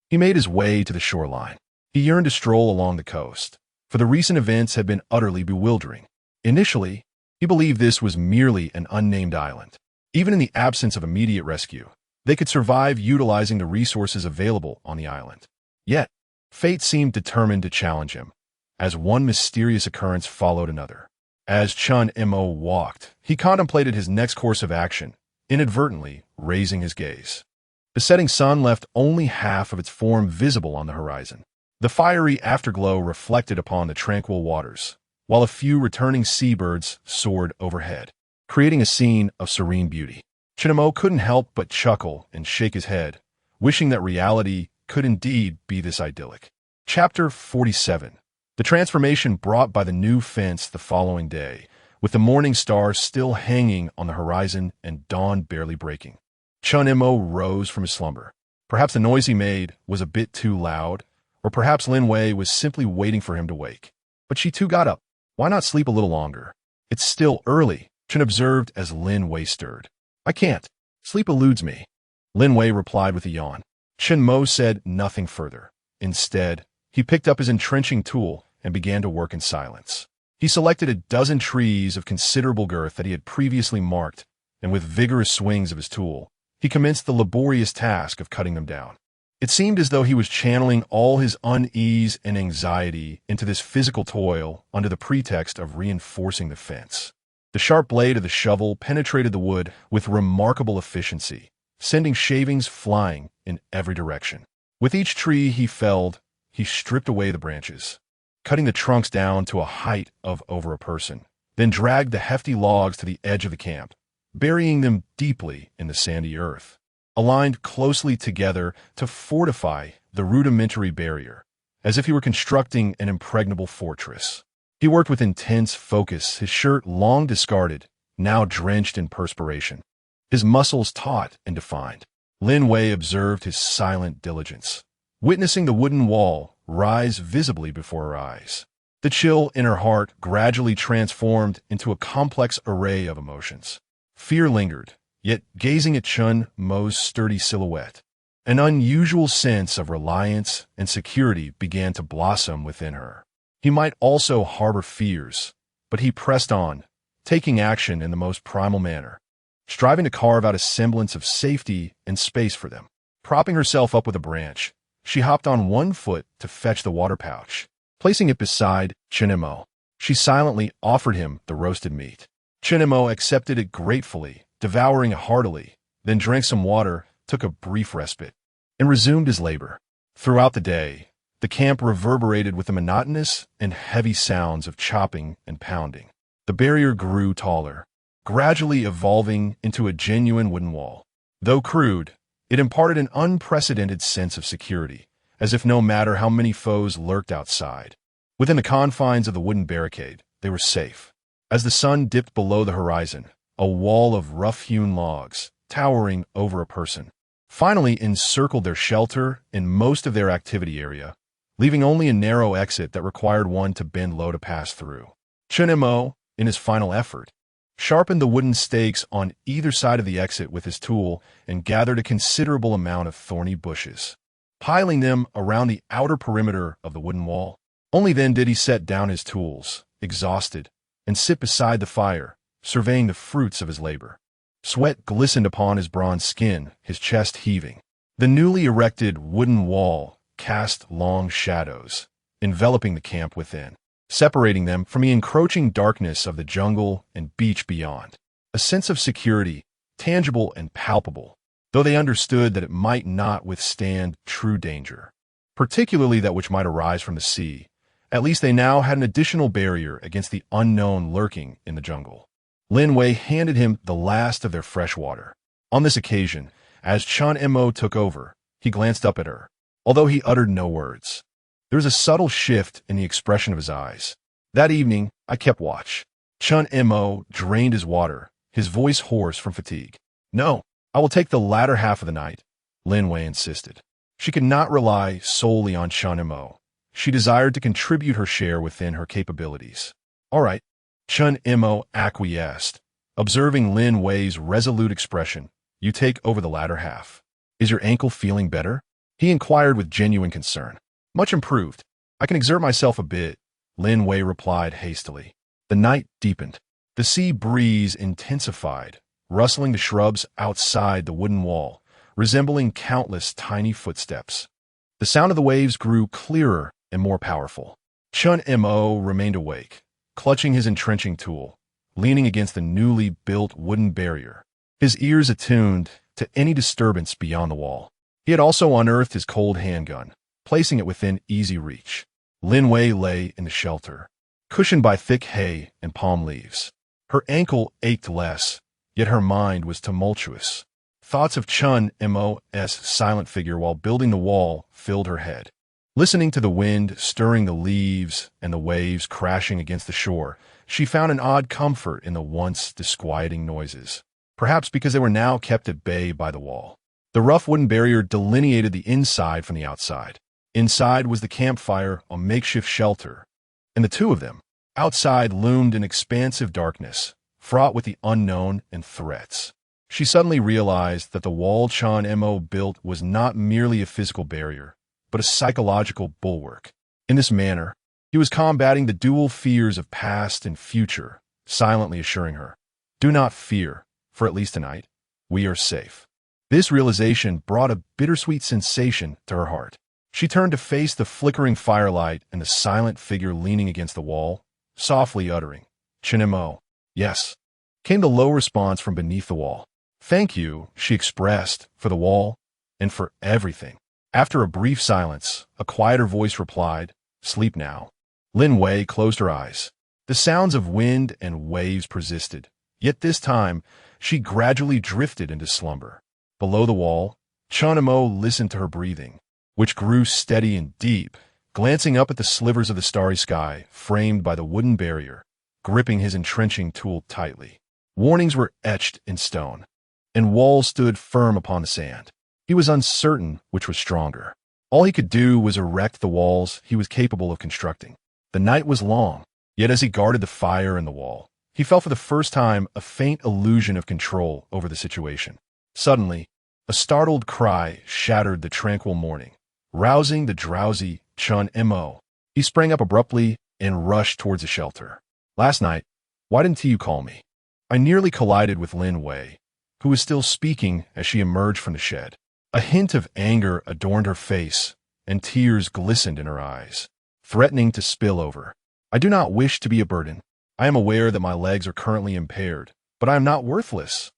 he made his way to the shoreline. He yearned to stroll along the coast, for the recent events had been utterly bewildering. Initially, he believed this was merely an unnamed island. Even in the absence of immediate rescue, they could survive utilizing the resources available on the island. Yet, fate seemed determined to challenge him, as one mysterious occurrence followed another. As Chen Mo walked, he contemplated his next course of action, inadvertently raising his gaze. The setting sun left only half of its form visible on the horizon. The fiery afterglow reflected upon the tranquil waters, while a few returning seabirds soared overhead, creating a scene of serene beauty. Chen Mo couldn't help but chuckle and shake his head, wishing that reality could indeed be this idyllic. Chapter 47. The transformation brought by the new fence the following day, with the morning star still hanging on the horizon and dawn barely breaking. Chen Mo rose from his slumber. Perhaps the noise he made was a bit too loud, or perhaps Lin Wei was simply waiting for him to wake. But she too got up. Why not sleep a little longer? It's still early, Chen observed as Lin Wei stirred. I can't. Sleep eludes me. Lin Wei replied with a yawn. Chen Mo said nothing further. Instead, he picked up his entrenching tool and began to work in silence. He selected a dozen trees of considerable girth that he had previously marked, and with vigorous swings of his tool, he commenced the laborious task of cutting them down. It seemed as though he was channeling all his unease and anxiety into this physical toil under the pretext of reinforcing the fence. The sharp blade of the shovel penetrated the wood with remarkable efficiency, sending shavings flying in every direction. With each tree he felled, he stripped away the branches, cutting the trunks down to a height of over a person, then dragged the hefty logs to the edge of the camp, burying them deeply in the sandy earth, aligned closely together to fortify the rudimentary barrier, as if he were constructing an impregnable fortress. He worked with intense focus, his shirt long discarded, now drenched in perspiration, his muscles taut and defined. Lin Wei observed his silent diligence, witnessing the wooden wall rise visibly before her eyes. The chill in her heart gradually transformed into a complex array of emotions. Fear lingered, yet gazing at Chen Mo's sturdy silhouette, an unusual sense of reliance and security began to blossom within her. He might also harbor fears, but he pressed on, taking action in the most primal manner. striving to carve out a semblance of safety and space for them. Propping herself up with a branch, she hopped on one foot to fetch the water pouch. Placing it beside Chen Mo, she silently offered him the roasted meat. Chen Mo accepted it gratefully, devouring it heartily, then drank some water, took a brief respite, and resumed his labor. Throughout the day, the camp reverberated with the monotonous and heavy sounds of chopping and pounding. The barrier grew taller, gradually evolving into a genuine wooden wall. Though crude, it imparted an unprecedented sense of security, as if no matter how many foes lurked outside, within the confines of the wooden barricade, they were safe. As the sun dipped below the horizon, a wall of rough-hewn logs, towering over a person, finally encircled their shelter and most of their activity area, leaving only a narrow exit that required one to bend low to pass through. Chen Mo, in his final effort, sharpened the wooden stakes on either side of the exit with his tool and gathered a considerable amount of thorny bushes, piling them around the outer perimeter of the wooden wall. Only then did he set down his tools, exhausted, and sit beside the fire, surveying the fruits of his labor. Sweat glistened upon his bronze skin, his chest heaving. The newly erected wooden wall cast long shadows, enveloping the camp within, separating them from the encroaching darkness of the jungle and beach beyond. A sense of security, tangible and palpable, though they understood that it might not withstand true danger, particularly that which might arise from the sea. At least they now had an additional barrier against the unknown lurking in the jungle. Lin Wei handed him the last of their fresh water. On this occasion, as Chen Mo took over, he glanced up at her, although he uttered no words. There was a subtle shift in the expression of his eyes. That evening, I kept watch. Chen Mo drained his water, his voice hoarse from fatigue. No, I will take the latter half of the night, Lin Wei insisted. She could not rely solely on Chen Mo. She desired to contribute her share within her capabilities. All right, Chen Mo acquiesced, observing Lin Wei's resolute expression. You take over the latter half. Is your ankle feeling better? He inquired with genuine concern. Much improved. I can exert myself a bit, Lin Wei replied hastily. The night deepened. The sea breeze intensified, rustling the shrubs outside the wooden wall, resembling countless tiny footsteps. The sound of the waves grew clearer and more powerful. Chen Mo remained awake, clutching his entrenching tool, leaning against the newly built wooden barrier, his ears attuned to any disturbance beyond the wall. He had also unearthed his cold handgun, placing it within easy reach. Lin Wei lay in the shelter, cushioned by thick hay and palm leaves. Her ankle ached less, yet her mind was tumultuous. Thoughts of Chen Mo's silent figure while building the wall filled her head. Listening to the wind stirring the leaves and the waves crashing against the shore, she found an odd comfort in the once disquieting noises, perhaps because they were now kept at bay by the wall. The rough wooden barrier delineated the inside from the outside. Inside was the campfire, a makeshift shelter, and the two of them, outside, loomed in expansive darkness, fraught with the unknown and threats. She suddenly realized that the wall Chen Mo built was not merely a physical barrier, but a psychological bulwark. In this manner, he was combating the dual fears of past and future, silently assuring her, "Do not fear, for at least tonight, we are safe." This realization brought a bittersweet sensation to her heart. She turned to face the flickering firelight and the silent figure leaning against the wall, softly uttering, "Chen Mo." "Yes," came the low response from beneath the wall. "Thank you," she expressed, "for the wall and for everything." After a brief silence, a quieter voice replied, "Sleep now." Lin Wei closed her eyes. The sounds of wind and waves persisted, yet this time she gradually drifted into slumber. Below the wall, Chen Mo listened to her breathing, which grew steady and deep, glancing up at the slivers of the starry sky framed by the wooden barrier, gripping his entrenching tool tightly. Warnings were etched in stone, and walls stood firm upon the sand. He was uncertain which was stronger. All he could do was erect the walls he was capable of constructing. The night was long, yet as he guarded the fire and the wall, he felt for the first time a faint illusion of control over the situation. Suddenly, a startled cry shattered the tranquil morning, rousing the drowsy Chen Mo. He sprang up abruptly and rushed towards the shelter. "Last night, why didn't you call me?" "I nearly collided with Lin Wei," who was still speaking as she emerged from the shed. A hint of anger adorned her face, and tears glistened in her eyes, threatening to spill over. I do not wish to be a burden. I am aware that my legs are currently impaired, but I am not worthless.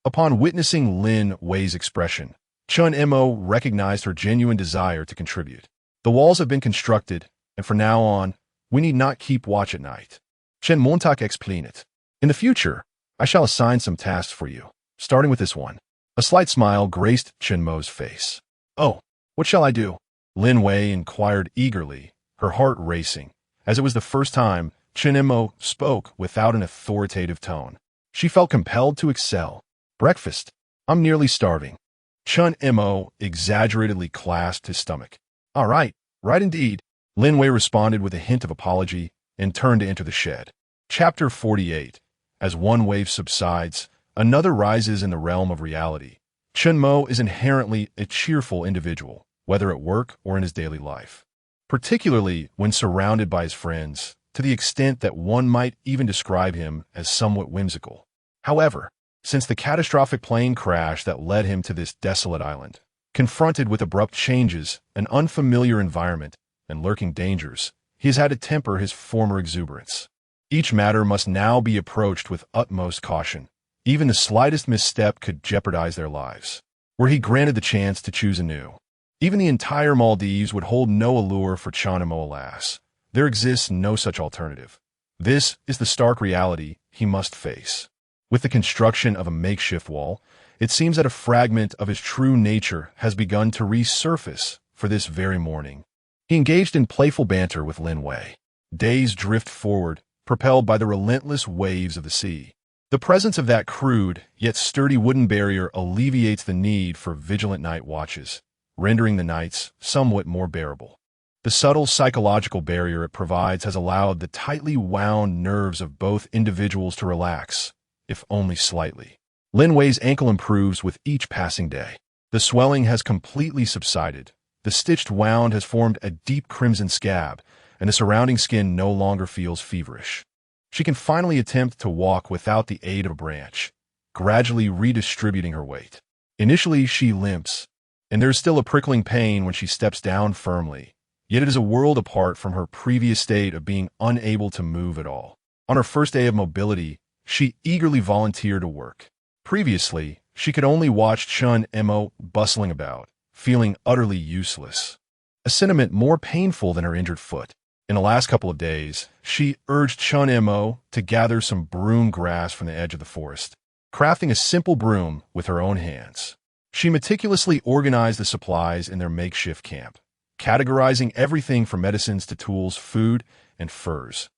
Upon witnessing Lin Wei's expression, Chen Mo recognized her genuine desire to contribute. The walls have been constructed, and from now on, we need not keep watch at night. Chen Mo explained it. In the future, I shall assign some tasks for you, starting with this one. A slight smile graced Chen Mo's face. Oh, what shall I do? Lin Wei inquired eagerly, her heart racing, as it was the first time Chen Mo spoke without an authoritative tone. She felt compelled to excel. Breakfast. I'm nearly starving. Chen Mo exaggeratedly clasped his stomach. All right, right indeed. Lin Wei responded with a hint of apology and turned to enter the shed. Chapter 48. As one wave subsides, another rises in the realm of reality. Chen Mo is inherently a cheerful individual, whether at work or in his daily life, particularly when surrounded by his friends, to the extent that one might even describe him as somewhat whimsical. However, since the catastrophic plane crash that led him to this desolate island, confronted with abrupt changes, an unfamiliar environment, and lurking dangers, he has had to temper his former exuberance. Each matter must now be approached with utmost caution. Even the slightest misstep could jeopardize their lives. Were he granted the chance to choose anew, even the entire Maldives would hold no allure for Chen Mo, alas. There exists no such alternative. This is the stark reality he must face. With the construction of a makeshift wall, it seems that a fragment of his true nature has begun to resurface for this very morning. He engaged in playful banter with Lin Wei. Days drift forward, propelled by the relentless waves of the sea. The presence of that crude, yet sturdy wooden barrier alleviates the need for vigilant night watches, rendering the nights somewhat more bearable. The subtle psychological barrier it provides has allowed the tightly wound nerves of both individuals to relax, if only slightly. Lin Wei's ankle improves with each passing day. The swelling has completely subsided. The stitched wound has formed a deep crimson scab, and the surrounding skin no longer feels feverish. She can finally attempt to walk without the aid of a branch, gradually redistributing her weight. Initially, she limps, and there is still a prickling pain when she steps down firmly, yet it is a world apart from her previous state of being unable to move at all. On her first day of mobility, she eagerly volunteered to work. Previously, she could only watch Chen Mo bustling about, feeling utterly useless, a sentiment more painful than her injured foot. In the last couple of days, she urged Chen Mo to gather some broom grass from the edge of the forest, crafting a simple broom with her own hands. She meticulously organized the supplies in their makeshift camp, categorizing everything from medicines to tools, food, and furs,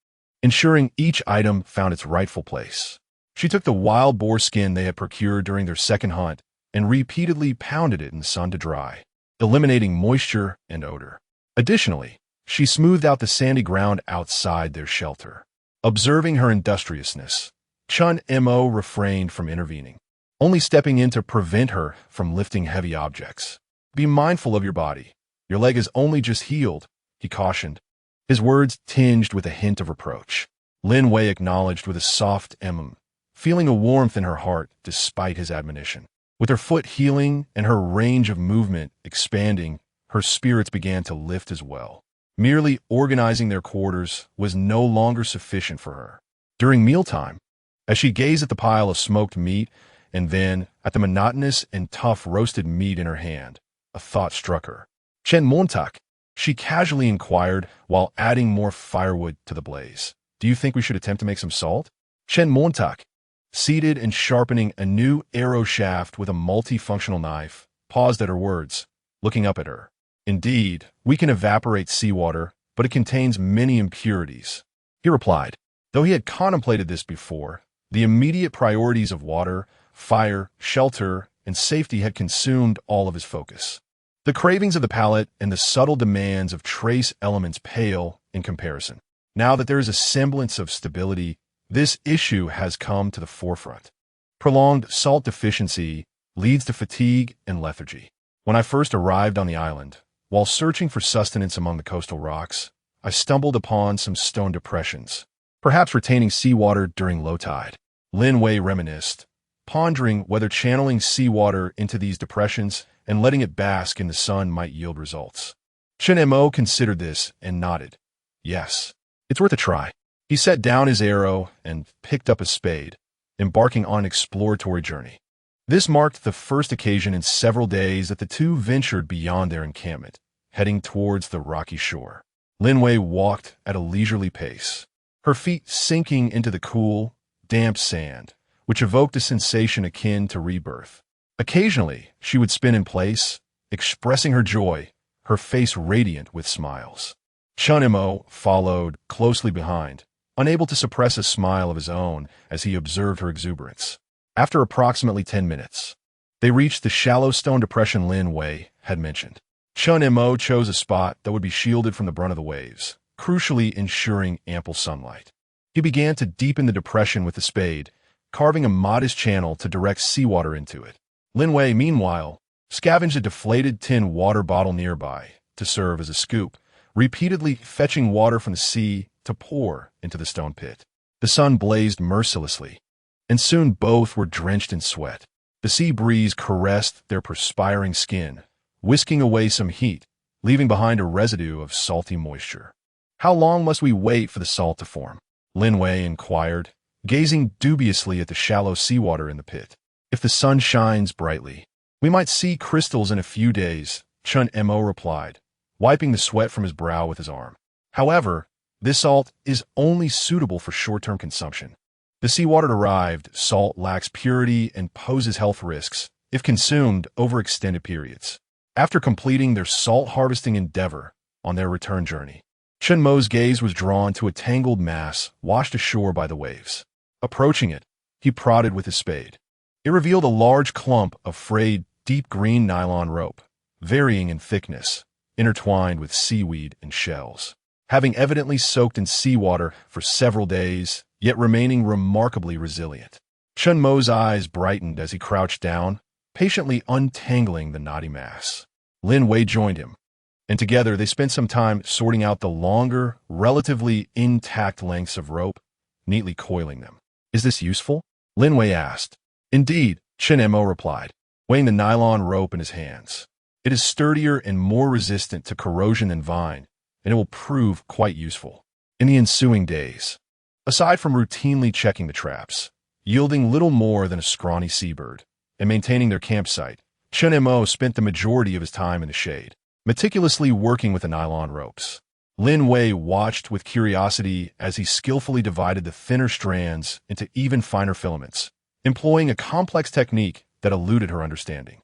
ensuring each item found its rightful place. She took the wild boar skin they had procured during their second hunt and repeatedly pounded it in the sun to dry, eliminating moisture and odor. Additionally, she smoothed out the sandy ground outside their shelter. Observing her industriousness, Chen Mo refrained from intervening, only stepping in to prevent her from lifting heavy objects. Be mindful of your body. Your leg is only just healed, he cautioned, his words tinged with a hint of reproach. Lin Wei acknowledged with a soft feeling a warmth in her heart despite his admonition. With her foot healing and her range of movement expanding, her spirits began to lift as well. Merely organizing their quarters was no longer sufficient for her. During mealtime, as she gazed at the pile of smoked meat and then at the monotonous and tough roasted meat in her hand, a thought struck her. Chen Mo, she casually inquired while adding more firewood to the blaze. Do you think we should attempt to make some salt? Chen Mo, seated and sharpening a new arrow shaft with a multifunctional knife, paused at her words, looking up at her. Indeed, we can evaporate seawater, but it contains many impurities, he replied. Though he had contemplated this before, the immediate priorities of water, fire, shelter, and safety had consumed all of his focus. The cravings of the palate and the subtle demands of trace elements pale in comparison. Now that there is a semblance of stability, this issue has come to the forefront. Prolonged salt deficiency leads to fatigue and lethargy. When I first arrived on the island, while searching for sustenance among the coastal rocks, I stumbled upon some stone depressions, perhaps retaining seawater during low tide. Lin Wei reminisced, pondering whether channeling seawater into these depressions and letting it bask in the sun might yield results. Chen Mo considered this and nodded. Yes, it's worth a try. He set down his arrow and picked up a spade, embarking on an exploratory journey. This marked the first occasion in several days that the two ventured beyond their encampment, heading towards the rocky shore. Lin Wei walked at a leisurely pace, her feet sinking into the cool, damp sand, which evoked a sensation akin to rebirth. Occasionally, she would spin in place, expressing her joy, her face radiant with smiles. Chen Mo followed closely behind, unable to suppress a smile of his own as he observed her exuberance. After approximately 10 minutes, they reached the shallow stone depression Lin Wei had mentioned. Chen Mo chose a spot that would be shielded from the brunt of the waves, crucially ensuring ample sunlight. He began to deepen the depression with the spade, carving a modest channel to direct seawater into it. Lin Wei, meanwhile, scavenged a deflated tin water bottle nearby to serve as a scoop, repeatedly fetching water from the sea to pour into the stone pit. The sun blazed mercilessly, and soon both were drenched in sweat. The sea breeze caressed their perspiring skin, whisking away some heat, leaving behind a residue of salty moisture. How long must we wait for the salt to form? Lin Wei inquired, gazing dubiously at the shallow seawater in the pit. If the sun shines brightly, we might see crystals in a few days, Chen Mo replied, wiping the sweat from his brow with his arm. However, this salt is only suitable for short-term consumption. The seawater-derived salt lacks purity and poses health risks if consumed over extended periods. After completing their salt harvesting endeavor on their return journey, Chen Mo's gaze was drawn to a tangled mass washed ashore by the waves. Approaching it, he prodded with his spade. It revealed a large clump of frayed, deep green nylon rope, varying in thickness, intertwined with seaweed and shells. Having evidently soaked in seawater for several days, yet remaining remarkably resilient. Chen Mo's eyes brightened as he crouched down, patiently untangling the knotty mass. Lin Wei joined him, and together they spent some time sorting out the longer, relatively intact lengths of rope, neatly coiling them. Is this useful? Lin Wei asked. Indeed, Chen Mo replied, weighing the nylon rope in his hands. It is sturdier and more resistant to corrosion than vine, and it will prove quite useful. In the ensuing days, aside from routinely checking the traps, yielding little more than a scrawny seabird, and maintaining their campsite, Chen Mo spent the majority of his time in the shade, meticulously working with the nylon ropes. Lin Wei watched with curiosity as he skillfully divided the thinner strands into even finer filaments, employing a complex technique that eluded her understanding.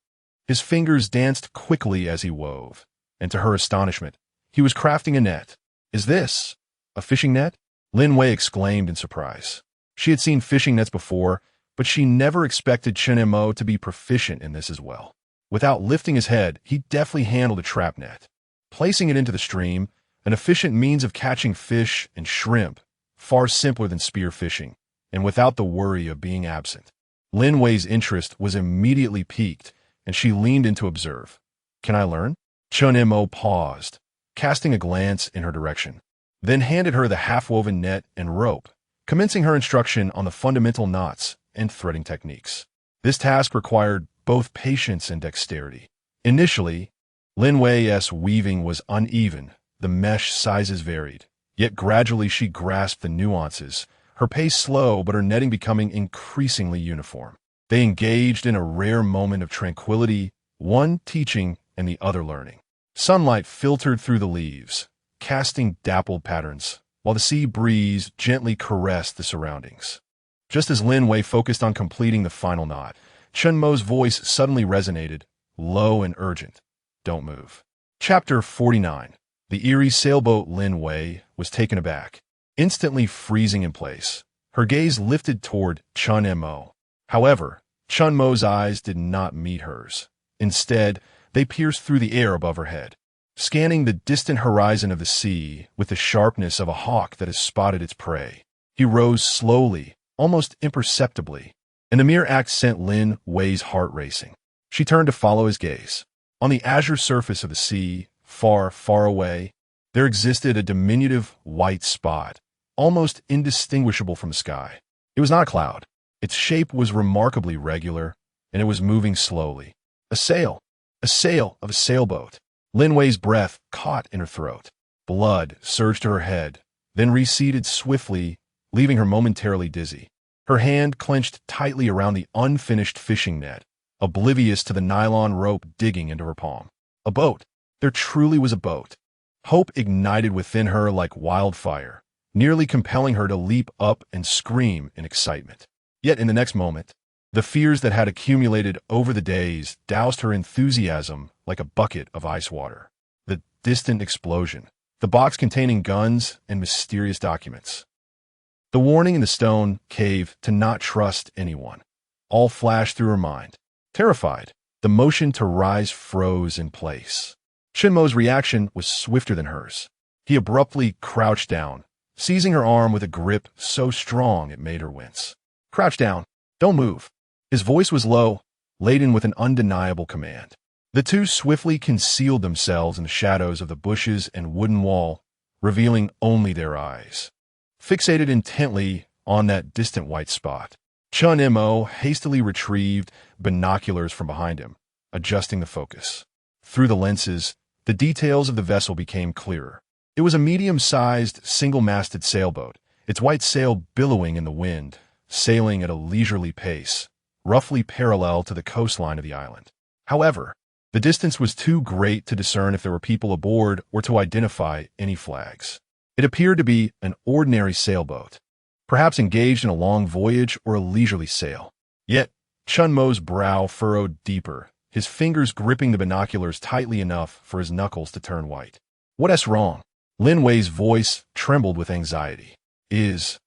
His fingers danced quickly as he wove, and to her astonishment, he was crafting a net. Is this a fishing net? Lin Wei exclaimed in surprise. She had seen fishing nets before, but she never expected Chen Mo to be proficient in this as well. Without lifting his head, he deftly handled a trap net, placing it into the stream, an efficient means of catching fish and shrimp, far simpler than spear fishing, and without the worry of being absent. Lin Wei's interest was immediately piqued, and she leaned in to observe. Can I learn? Chen Mo paused, casting a glance in her direction, then handed her the half-woven net and rope, commencing her instruction on the fundamental knots and threading techniques. This task required both patience and dexterity. Initially, Lin Wei's weaving was uneven, the mesh sizes varied, yet gradually she grasped the nuances, her pace slow but her netting becoming increasingly uniform. They engaged in a rare moment of tranquility, one teaching and the other learning. Sunlight filtered through the leaves, casting dappled patterns, while the sea breeze gently caressed the surroundings. Just as Lin Wei focused on completing the final knot, Chen Mo's voice suddenly resonated, low and urgent. Don't move. Chapter 49. The eerie sailboat. Lin Wei was taken aback, instantly freezing in place. Her gaze lifted toward Chen Mo. However, Chen Mo's eyes did not meet hers. Instead, they pierced through the air above her head, scanning the distant horizon of the sea with the sharpness of a hawk that has spotted its prey. He rose slowly, almost imperceptibly, and the mere act sent Lin Wei's heart racing. She turned to follow his gaze. On the azure surface of the sea, far, far away, there existed a diminutive white spot, almost indistinguishable from the sky. It was not a cloud. Its shape was remarkably regular, and it was moving slowly. A sail! A sail of a sailboat! Lin Wei's breath caught in her throat. Blood surged to her head, then receded swiftly, leaving her momentarily dizzy. Her hand clenched tightly around the unfinished fishing net, oblivious to the nylon rope digging into her palm. A boat! There truly was a boat. Hope ignited within her like wildfire, nearly compelling her to leap up and scream in excitement. Yet in the next moment, the fears that had accumulated over the days doused her enthusiasm like a bucket of ice water. The distant explosion, the box containing guns and mysterious documents. The warning in the stone cave to not trust anyone, all flashed through her mind. Terrified, the motion to rise froze in place. Chen Mo's reaction was swifter than hers. He abruptly crouched down, seizing her arm with a grip so strong it made her wince. Crouch down. Don't move. His voice was low, laden with an undeniable command. The two swiftly concealed themselves in the shadows of the bushes and wooden wall, revealing only their eyes. Fixated intently on that distant white spot, Chen Mo hastily retrieved binoculars from behind him, adjusting the focus. Through the lenses, the details of the vessel became clearer. It was a medium-sized, single-masted sailboat, its white sail billowing in the wind, sailing at a leisurely pace, roughly parallel to the coastline of the island. However, the distance was too great to discern if there were people aboard or to identify any flags. It appeared to be an ordinary sailboat, perhaps engaged in a long voyage or a leisurely sail. Yet, Chen Mo's brow furrowed deeper, his fingers gripping the binoculars tightly enough for his knuckles to turn white. What's wrong? Lin Wei's voice trembled with anxiety. Is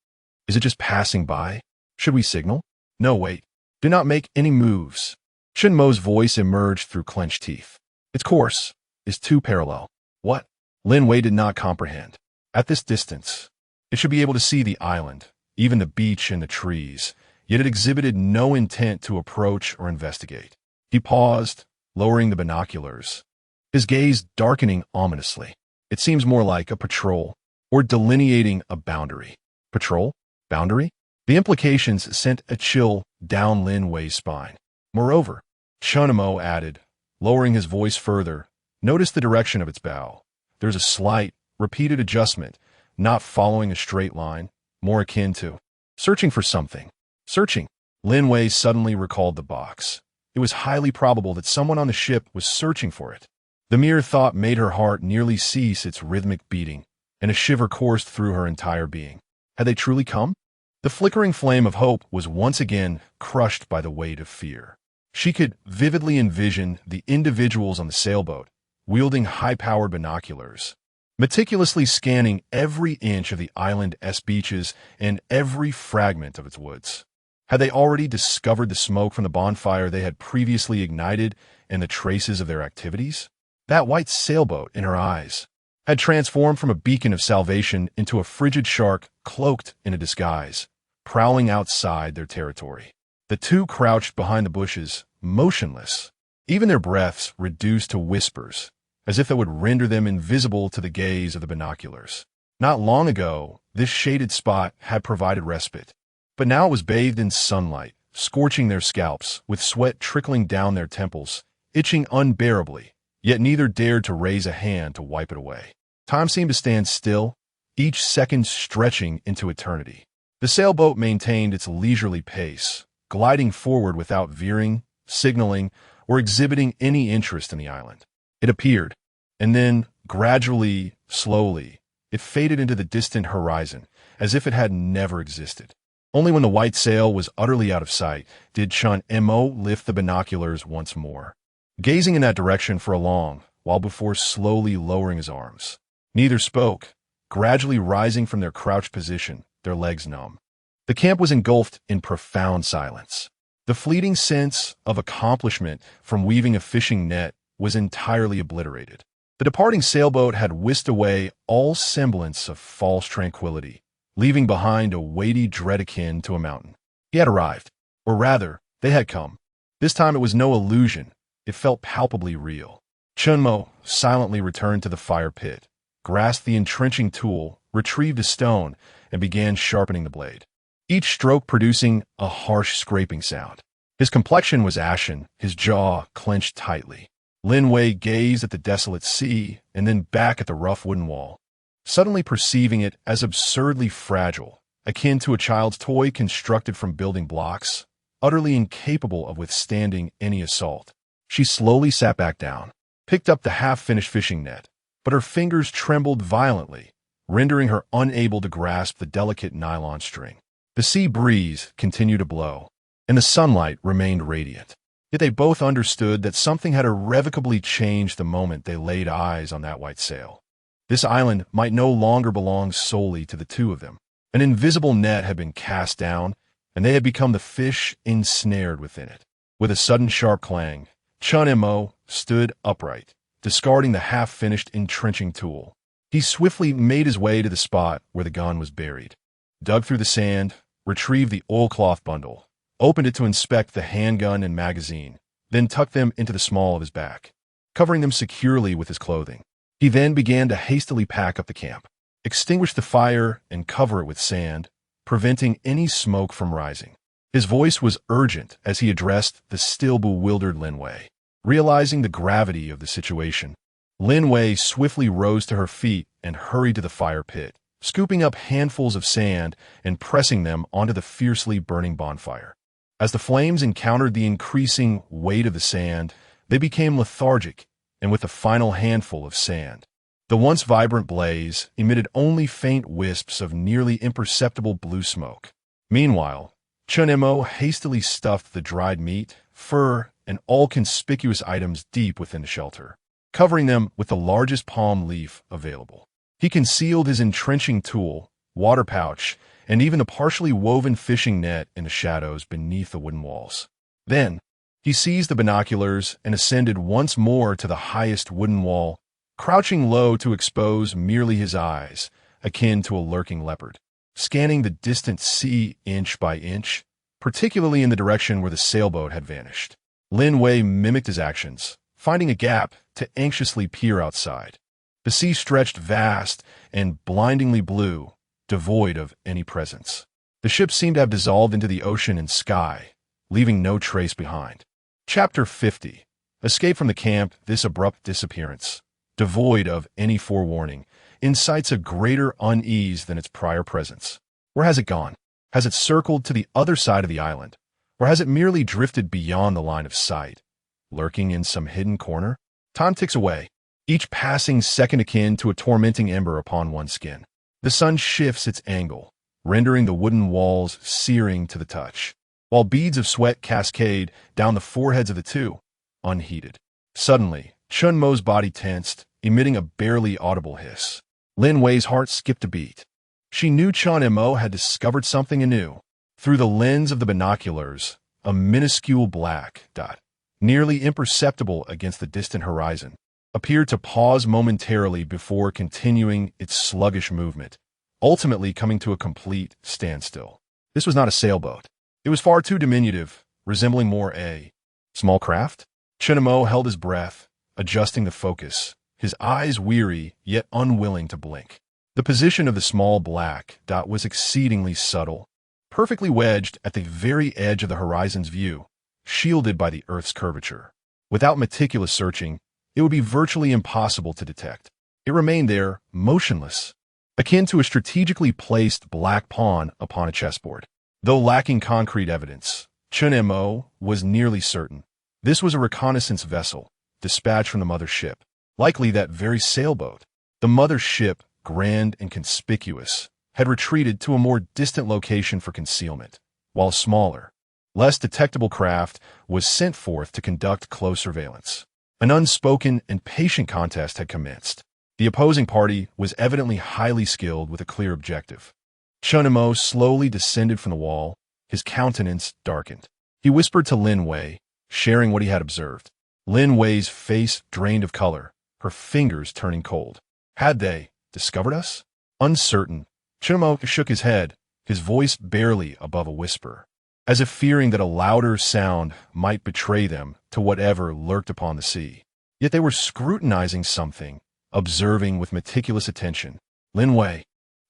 it just passing by? Should we signal? No, wait. Do not make any moves. Chen Mo's voice emerged through clenched teeth. Its course is too parallel. What? Lin Wei did not comprehend. At this distance, it should be able to see the island, even the beach and the trees, yet it exhibited no intent to approach or investigate. He paused, lowering the binoculars, his gaze darkening ominously. It seems more like a patrol, or delineating a boundary. Patrol? Boundary? The implications sent a chill down Lin Wei's spine. Moreover, Chen Mo added, lowering his voice further, notice the direction of its bow. There's a slight, repeated adjustment, not following a straight line, more akin to searching for something. Searching. Lin Wei suddenly recalled the box. It was highly probable that someone on the ship was searching for it. The mere thought made her heart nearly cease its rhythmic beating, and a shiver coursed through her entire being. Had they truly come? The flickering flame of hope was once again crushed by the weight of fear. She could vividly envision the individuals on the sailboat, wielding high-powered binoculars, meticulously scanning every inch of the island's beaches and every fragment of its woods. Had they already discovered the smoke from the bonfire they had previously ignited and the traces of their activities? That white sailboat in her eyes had transformed from a beacon of salvation into a frigid shark cloaked in a disguise, prowling outside their territory. The two crouched behind the bushes, motionless, even their breaths reduced to whispers, as if it would render them invisible to the gaze of the binoculars. Not long ago, this shaded spot had provided respite, but now it was bathed in sunlight, scorching their scalps, with sweat trickling down their temples, itching unbearably, yet neither dared to raise a hand to wipe it away. Time seemed to stand still, each second stretching into eternity. The sailboat maintained its leisurely pace, gliding forward without veering, signaling, or exhibiting any interest in the island. It appeared, and then, gradually, slowly, it faded into the distant horizon, as if it had never existed. Only when the white sail was utterly out of sight did Chen Mo lift the binoculars once more, gazing in that direction for a long while before slowly lowering his arms. Neither spoke, gradually rising from their crouched position, their legs numb. The camp was engulfed in profound silence. The fleeting sense of accomplishment from weaving a fishing net was entirely obliterated. The departing sailboat had whisked away all semblance of false tranquility, leaving behind a weighty dread akin to a mountain. He had arrived, or rather, they had come. This time it was no illusion, it felt palpably real. Chen Mo silently returned to the fire pit, grasped the entrenching tool, retrieved a stone, and began sharpening the blade. each stroke producing a harsh scraping sound. His complexion was ashen, his jaw clenched tightly. Lin Wei gazed at the desolate sea and then back at the rough wooden wall, suddenly perceiving it as absurdly fragile, akin to a child's toy constructed from building blocks, utterly incapable of withstanding any assault. She slowly sat back down, picked up the half-finished fishing net, but her fingers trembled violently, rendering her unable to grasp the delicate nylon string. The sea breeze continued to blow, and the sunlight remained radiant. Yet they both understood that something had irrevocably changed the moment they laid eyes on that white sail. This island might no longer belong solely to the two of them. An invisible net had been cast down, and they had become the fish ensnared within it. With a sudden sharp clang, Chen Mo stood upright, discarding the half-finished entrenching tool. He swiftly made his way to the spot where the gun was buried, dug through the sand, retrieved the oilcloth bundle, opened it to inspect the handgun and magazine, then tucked them into the small of his back, covering them securely with his clothing. He then began to hastily pack up the camp, extinguish the fire, and cover it with sand, preventing any smoke from rising. His voice was urgent as he addressed the still bewildered Lin Wei. Realizing the gravity of the situation, Lin Wei swiftly rose to her feet and hurried to the fire pit, scooping up handfuls of sand and pressing them onto the fiercely burning bonfire. As the flames encountered the increasing weight of the sand, they became lethargic, and with the final handful of sand, the once vibrant blaze emitted only faint wisps of nearly imperceptible blue smoke. Meanwhile, Chen Mo hastily stuffed the dried meat, fur, and all conspicuous items deep within the shelter, covering them with the largest palm leaf available. He concealed his entrenching tool, water pouch, and even a partially woven fishing net in the shadows beneath the wooden walls. Then, he seized the binoculars and ascended once more to the highest wooden wall, crouching low to expose merely his eyes, akin to a lurking leopard, scanning the distant sea inch by inch, particularly in the direction where the sailboat had vanished. Lin Wei mimicked his actions, finding a gap to anxiously peer outside. The sea stretched vast and blindingly blue, devoid of any presence. The ship seemed to have dissolved into the ocean and sky, leaving no trace behind. Chapter 50. Escape from the camp. This abrupt disappearance, devoid of any forewarning, incites a greater unease than its prior presence. Where has it gone? Has it circled to the other side of the island? Or has it merely drifted beyond the line of sight, lurking in some hidden corner? Time ticks away, each passing second akin to a tormenting ember upon one's skin. The sun shifts its angle, rendering the wooden walls searing to the touch, while beads of sweat cascade down the foreheads of the two, unheeded. Suddenly, Chen Mo's body tensed, emitting a barely audible hiss. Lin Wei's heart skipped a beat. She knew Chen Mo had discovered something anew. Through the lens of the binoculars, a minuscule black dot, nearly imperceptible against the distant horizon, appeared to pause momentarily before continuing its sluggish movement, ultimately coming to a complete standstill. This was not a sailboat. It was far too diminutive, resembling more a small craft. Chen Mo held his breath, adjusting the focus, his eyes weary yet unwilling to blink. The position of the small black dot was exceedingly subtle, perfectly wedged at the very edge of the horizon's view, shielded by the Earth's curvature. Without meticulous searching, it would be virtually impossible to detect. It remained there, motionless, akin to a strategically placed black pawn upon a chessboard. Though lacking concrete evidence, Chen Mo was nearly certain this was a reconnaissance vessel, dispatched from the mother ship, likely that very sailboat. The mother ship, grand and conspicuous, had retreated to a more distant location for concealment, while a smaller, less detectable craft was sent forth to conduct close surveillance. An unspoken and patient contest had commenced. The opposing party was evidently highly skilled with a clear objective. Chen Mo slowly descended from the wall, his countenance darkened. He whispered to Lin Wei, sharing what he had observed. Lin Wei's face drained of color, her fingers turning cold. Had they discovered us? Uncertain, Chen Mo shook his head, his voice barely above a whisper, as if fearing that a louder sound might betray them to whatever lurked upon the sea. Yet they were scrutinizing something, observing with meticulous attention. Lin Wei,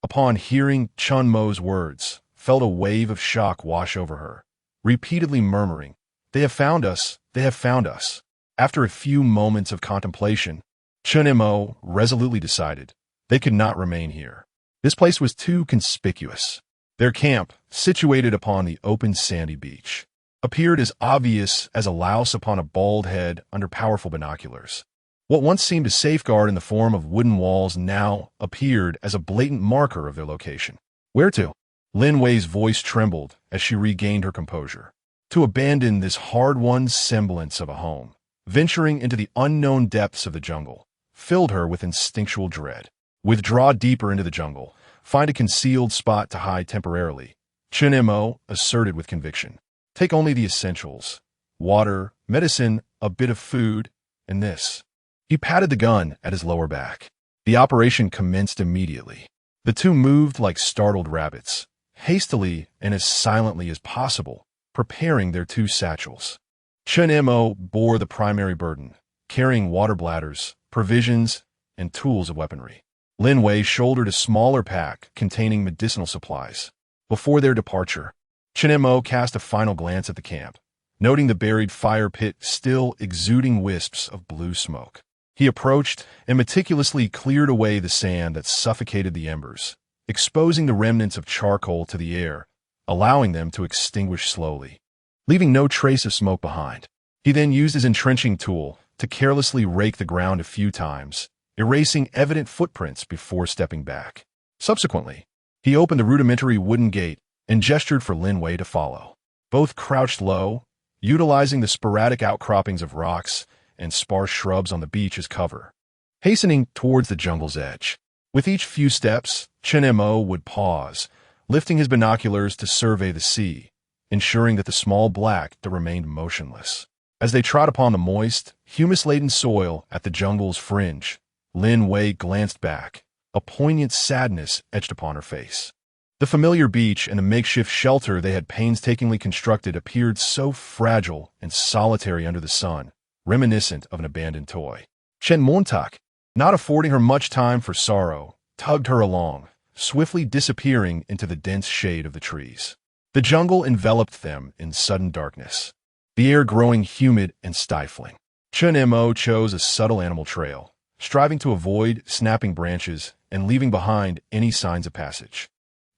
upon hearing Chen Mo's words, felt a wave of shock wash over her, repeatedly murmuring, "They have found us! They have found us!" After a few moments of contemplation, Chen Mo resolutely decided they could not remain here. This place was too conspicuous. Their camp, situated upon the open sandy beach, appeared as obvious as a louse upon a bald head under powerful binoculars. What once seemed a safeguard in the form of wooden walls now appeared as a blatant marker of their location. Where to? Lin Wei's voice trembled as she regained her composure. To abandon this hard-won semblance of a home, venturing into the unknown depths of the jungle, filled her with instinctual dread. Withdraw deeper into the jungle, find a concealed spot to hide temporarily, Chen Mo asserted with conviction. Take only the essentials: water, medicine, a bit of food, and this. He patted the gun at his lower back. The operation commenced immediately. The two moved like startled rabbits, hastily and as silently as possible, preparing their two satchels. Chen Mo bore the primary burden, carrying water bladders, provisions, and tools of weaponry. Lin Wei shouldered a smaller pack containing medicinal supplies. Before their departure, Chen Mo cast a final glance at the camp, noting the buried fire pit still exuding wisps of blue smoke. He approached and meticulously cleared away the sand that suffocated the embers, exposing the remnants of charcoal to the air, allowing them to extinguish slowly, leaving no trace of smoke behind. He then used his entrenching tool to carelessly rake the ground a few times, erasing evident footprints before stepping back. Subsequently, he opened the rudimentary wooden gate and gestured for Lin Wei to follow. Both crouched low, utilizing the sporadic outcroppings of rocks and sparse shrubs on the beach as cover, hastening towards the jungle's edge. With each few steps, Chen Mo would pause, lifting his binoculars to survey the sea, ensuring that the small black remained motionless. As they trod upon the moist, humus-laden soil at the jungle's fringe, Lin Wei glanced back, a poignant sadness etched upon her face. The familiar beach and the makeshift shelter they had painstakingly constructed appeared so fragile and solitary under the sun, reminiscent of an abandoned toy. Chen Montauk, not affording her much time for sorrow, tugged her along, swiftly disappearing into the dense shade of the trees. The jungle enveloped them in sudden darkness, the air growing humid and stifling. Chen Mo chose a subtle animal trail, striving to avoid snapping branches and leaving behind any signs of passage.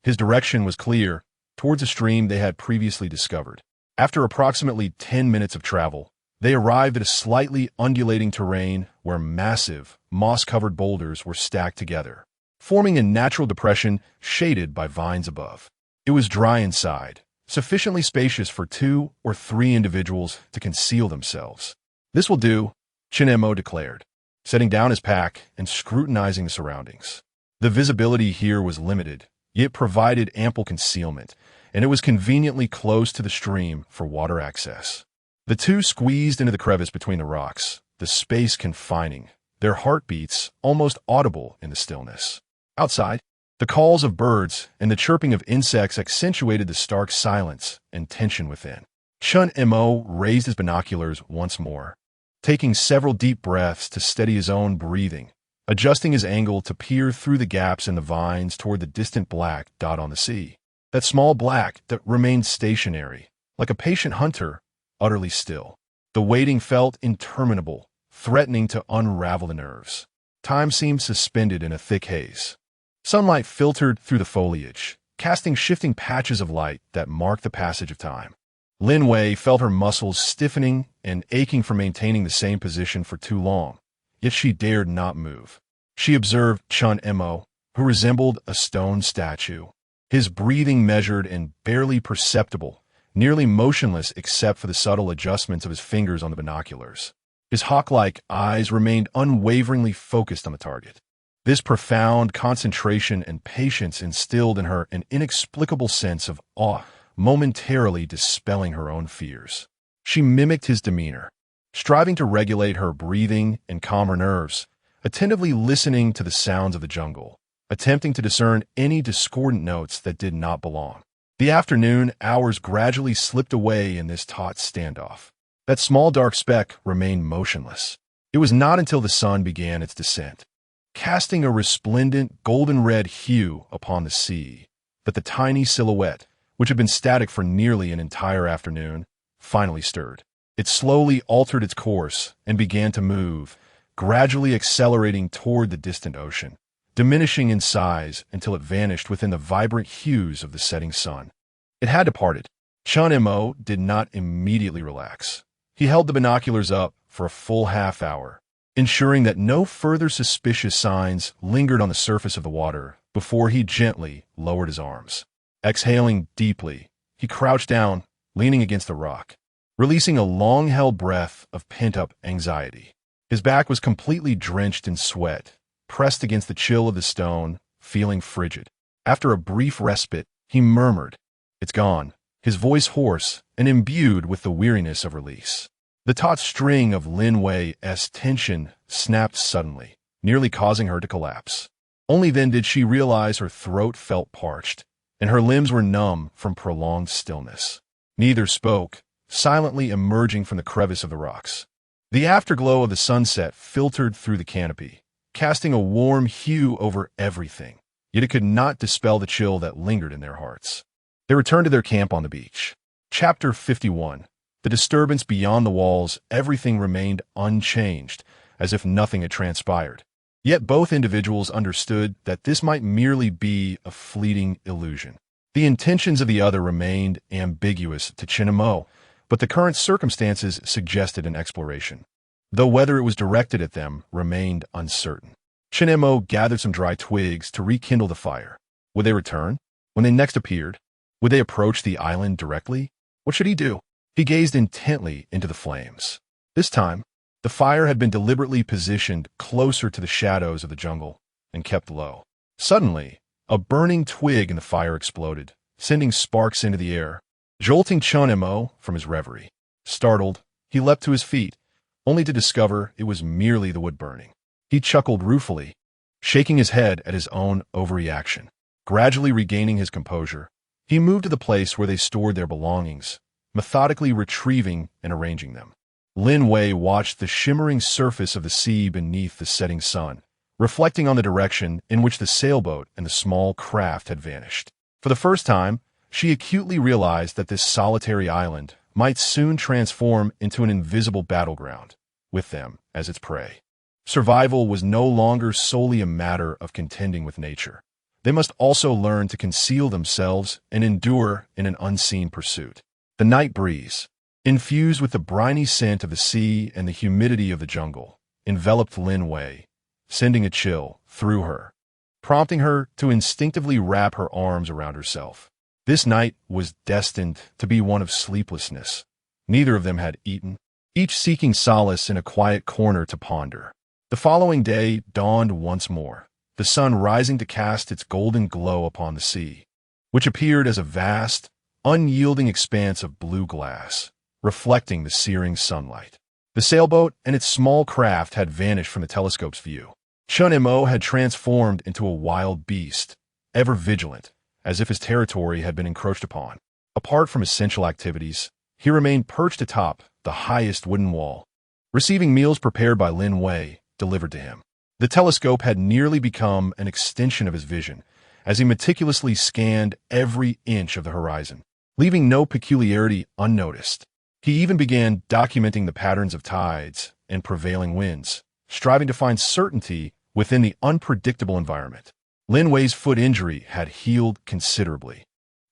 His direction was clear, towards a stream they had previously discovered. After approximately 10 minutes of travel, they arrived at a slightly undulating terrain where massive, moss-covered boulders were stacked together, forming a natural depression shaded by vines above. It was dry inside, sufficiently spacious for 2 or 3 individuals to conceal themselves. "This will do," Chen Mo declared, setting down his pack and scrutinizing the surroundings. The visibility here was limited, yet provided ample concealment, and it was conveniently close to the stream for water access. The two squeezed into the crevice between the rocks, the space confining, their heartbeats almost audible in the stillness. Outside, the calls of birds and the chirping of insects accentuated the stark silence and tension within. Chen Mo raised his binoculars once more, taking several deep breaths to steady his own breathing, adjusting his angle to peer through the gaps in the vines toward the distant black dot on the sea. That small black that remained stationary, like a patient hunter, utterly still. The waiting felt interminable, threatening to unravel the nerves. Time seemed suspended in a thick haze. Sunlight filtered through the foliage, casting shifting patches of light that marked the passage of time. Lin Wei felt her muscles stiffening and aching from maintaining the same position for too long, yet she dared not move. She observed Chen Mo, who resembled a stone statue, his breathing measured and barely perceptible, nearly motionless except for the subtle adjustments of his fingers on the binoculars. His hawk-like eyes remained unwaveringly focused on the target. This profound concentration and patience instilled in her an inexplicable sense of awe, momentarily dispelling her own fears. She mimicked his demeanor, striving to regulate her breathing and calm her nerves, attentively listening to the sounds of the jungle, attempting to discern any discordant notes that did not belong. The afternoon hours gradually slipped away in this taut standoff. That small dark speck remained motionless. It was not until the sun began its descent, casting a resplendent golden-red hue upon the sea, that the tiny silhouette, which had been static for nearly an entire afternoon, finally stirred. It slowly altered its course and began to move, gradually accelerating toward the distant ocean, diminishing in size until it vanished within the vibrant hues of the setting sun. It had departed. Chen Mo did not immediately relax. He held the binoculars up for a full half hour, ensuring that no further suspicious signs lingered on the surface of the water before he gently lowered his arms. Exhaling deeply, he crouched down, leaning against the rock, releasing a long-held breath of pent-up anxiety. His back was completely drenched in sweat, pressed against the chill of the stone, feeling frigid. After a brief respite, he murmured, "It's gone," his voice hoarse and imbued with the weariness of release. The taut string of Lin Wei's tension snapped suddenly, nearly causing her to collapse. Only then did she realize her throat felt parched, and her limbs were numb from prolonged stillness. Neither spoke, silently emerging from the crevice of the rocks. The afterglow of the sunset filtered through the canopy, casting a warm hue over everything, yet it could not dispel the chill that lingered in their hearts. They returned to their camp on the beach. Chapter 51. The disturbance beyond the walls, everything remained unchanged, as if nothing had transpired. Yet both individuals understood that this might merely be a fleeting illusion. The intentions of the other remained ambiguous to Chen Mo, but the current circumstances suggested an exploration, though whether it was directed at them remained uncertain. Chen Mo gathered some dry twigs to rekindle the fire. Would they return? When they next appeared, would they approach the island directly? What should he do? He gazed intently into the flames. This time, the fire had been deliberately positioned closer to the shadows of the jungle and kept low. Suddenly, a burning twig in the fire exploded, sending sparks into the air, jolting Chen Mo from his reverie. Startled, he leapt to his feet, only to discover it was merely the wood burning. He chuckled ruefully, shaking his head at his own overreaction. Gradually regaining his composure, he moved to the place where they stored their belongings, methodically retrieving and arranging them. Lin Wei watched the shimmering surface of the sea beneath the setting sun, reflecting on the direction in which the sailboat and the small craft had vanished. For the first time, she acutely realized that this solitary island might soon transform into an invisible battleground, with them as its prey. Survival was no longer solely a matter of contending with nature. They must also learn to conceal themselves and endure in an unseen pursuit. The night breeze, infused with the briny scent of the sea and the humidity of the jungle, enveloped Lin Wei, sending a chill through her, prompting her to instinctively wrap her arms around herself. This night was destined to be one of sleeplessness. Neither of them had eaten, each seeking solace in a quiet corner to ponder. The following day dawned once more, the sun rising to cast its golden glow upon the sea, which appeared as a vast, unyielding expanse of blue glass, reflecting the searing sunlight. The sailboat and its small craft had vanished from the telescope's view. Chen Mo had transformed into a wild beast, ever vigilant, as if his territory had been encroached upon. Apart from essential activities, he remained perched atop the highest wooden wall, receiving meals prepared by Lin Wei, delivered to him. The telescope had nearly become an extension of his vision, as he meticulously scanned every inch of the horizon, leaving no peculiarity unnoticed. He even began documenting the patterns of tides and prevailing winds, striving to find certainty within the unpredictable environment. Lin Wei's foot injury had healed considerably,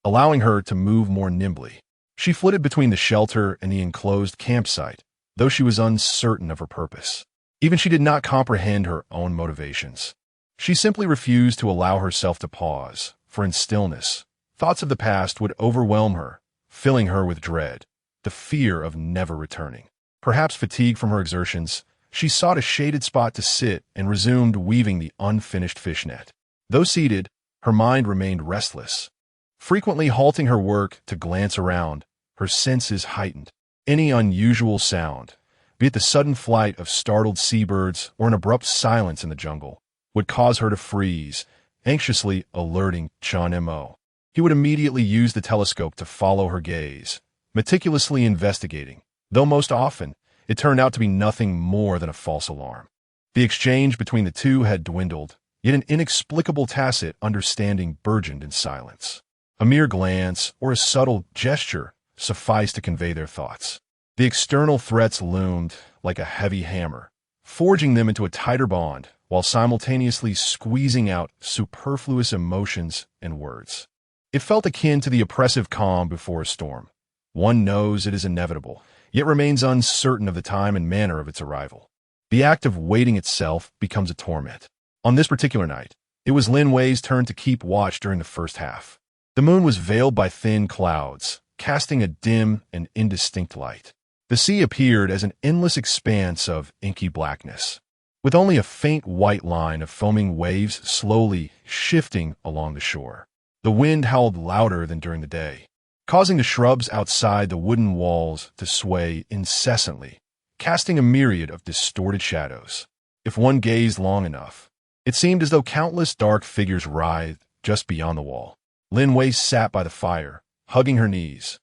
allowing her to move more nimbly. She flitted between the shelter and the enclosed campsite, though she was uncertain of her purpose. Even she did not comprehend her own motivations. She simply refused to allow herself to pause, for in stillness, thoughts of the past would overwhelm her, filling her with dread, the fear of never returning. Perhaps fatigued from her exertions, she sought a shaded spot to sit and resumed weaving the unfinished fishnet. Though seated, her mind remained restless, frequently halting her work to glance around, her senses heightened. Any unusual sound, be it the sudden flight of startled seabirds or an abrupt silence in the jungle, would cause her to freeze, anxiously alerting Chen Mo. He would immediately use the telescope to follow her gaze, meticulously investigating, though most often it turned out to be nothing more than a false alarm. The exchange between the two had dwindled, yet an inexplicable tacit understanding burgeoned in silence. A mere glance or a subtle gesture sufficed to convey their thoughts. The external threats loomed like a heavy hammer, forging them into a tighter bond while simultaneously squeezing out superfluous emotions and words. It felt akin to the oppressive calm before a storm. One knows it is inevitable, yet remains uncertain of the time and manner of its arrival. The act of waiting itself becomes a torment. On this particular night, it was Lin Wei's turn to keep watch during the first half. The moon was veiled by thin clouds, casting a dim and indistinct light. The sea appeared as an endless expanse of inky blackness, with only a faint white line of foaming waves slowly shifting along the shore. The wind howled louder than during the day, causing the shrubs outside the wooden walls to sway incessantly, casting a myriad of distorted shadows. If one gazed long enough, it seemed as though countless dark figures writhed just beyond the wall. Lin Wei sat by the fire, hugging her knees,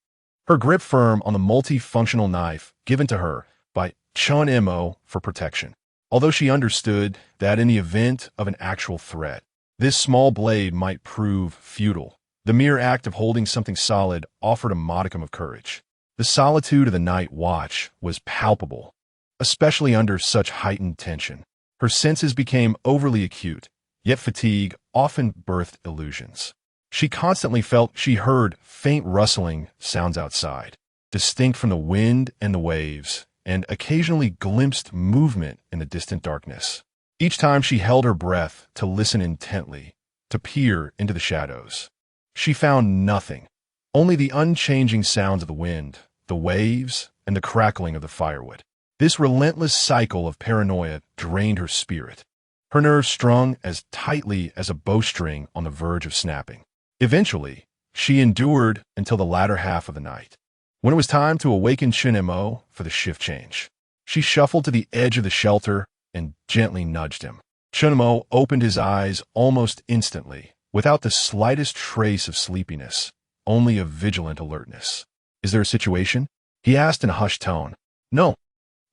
her grip firm on the multifunctional knife given to her by Chen Mo for protection. Although she understood that in the event of an actual threat, this small blade might prove futile, the mere act of holding something solid offered a modicum of courage. The solitude of the night watch was palpable, especially under such heightened tension. Her senses became overly acute, yet fatigue often birthed illusions. She constantly felt she heard faint rustling sounds outside, distinct from the wind and the waves, and occasionally glimpsed movement in the distant darkness. Each time she held her breath to listen intently, to peer into the shadows. She found nothing, only the unchanging sounds of the wind, the waves, and the crackling of the firewood. This relentless cycle of paranoia drained her spirit, her nerves strung as tightly as a bowstring on the verge of snapping. Eventually, she endured until the latter half of the night. When it was time to awaken Chen Mo for the shift change, she shuffled to the edge of the shelter and gently nudged him. Chen Mo opened his eyes almost instantly, without the slightest trace of sleepiness, only a vigilant alertness. "Is there a situation?" he asked in a hushed tone. "No.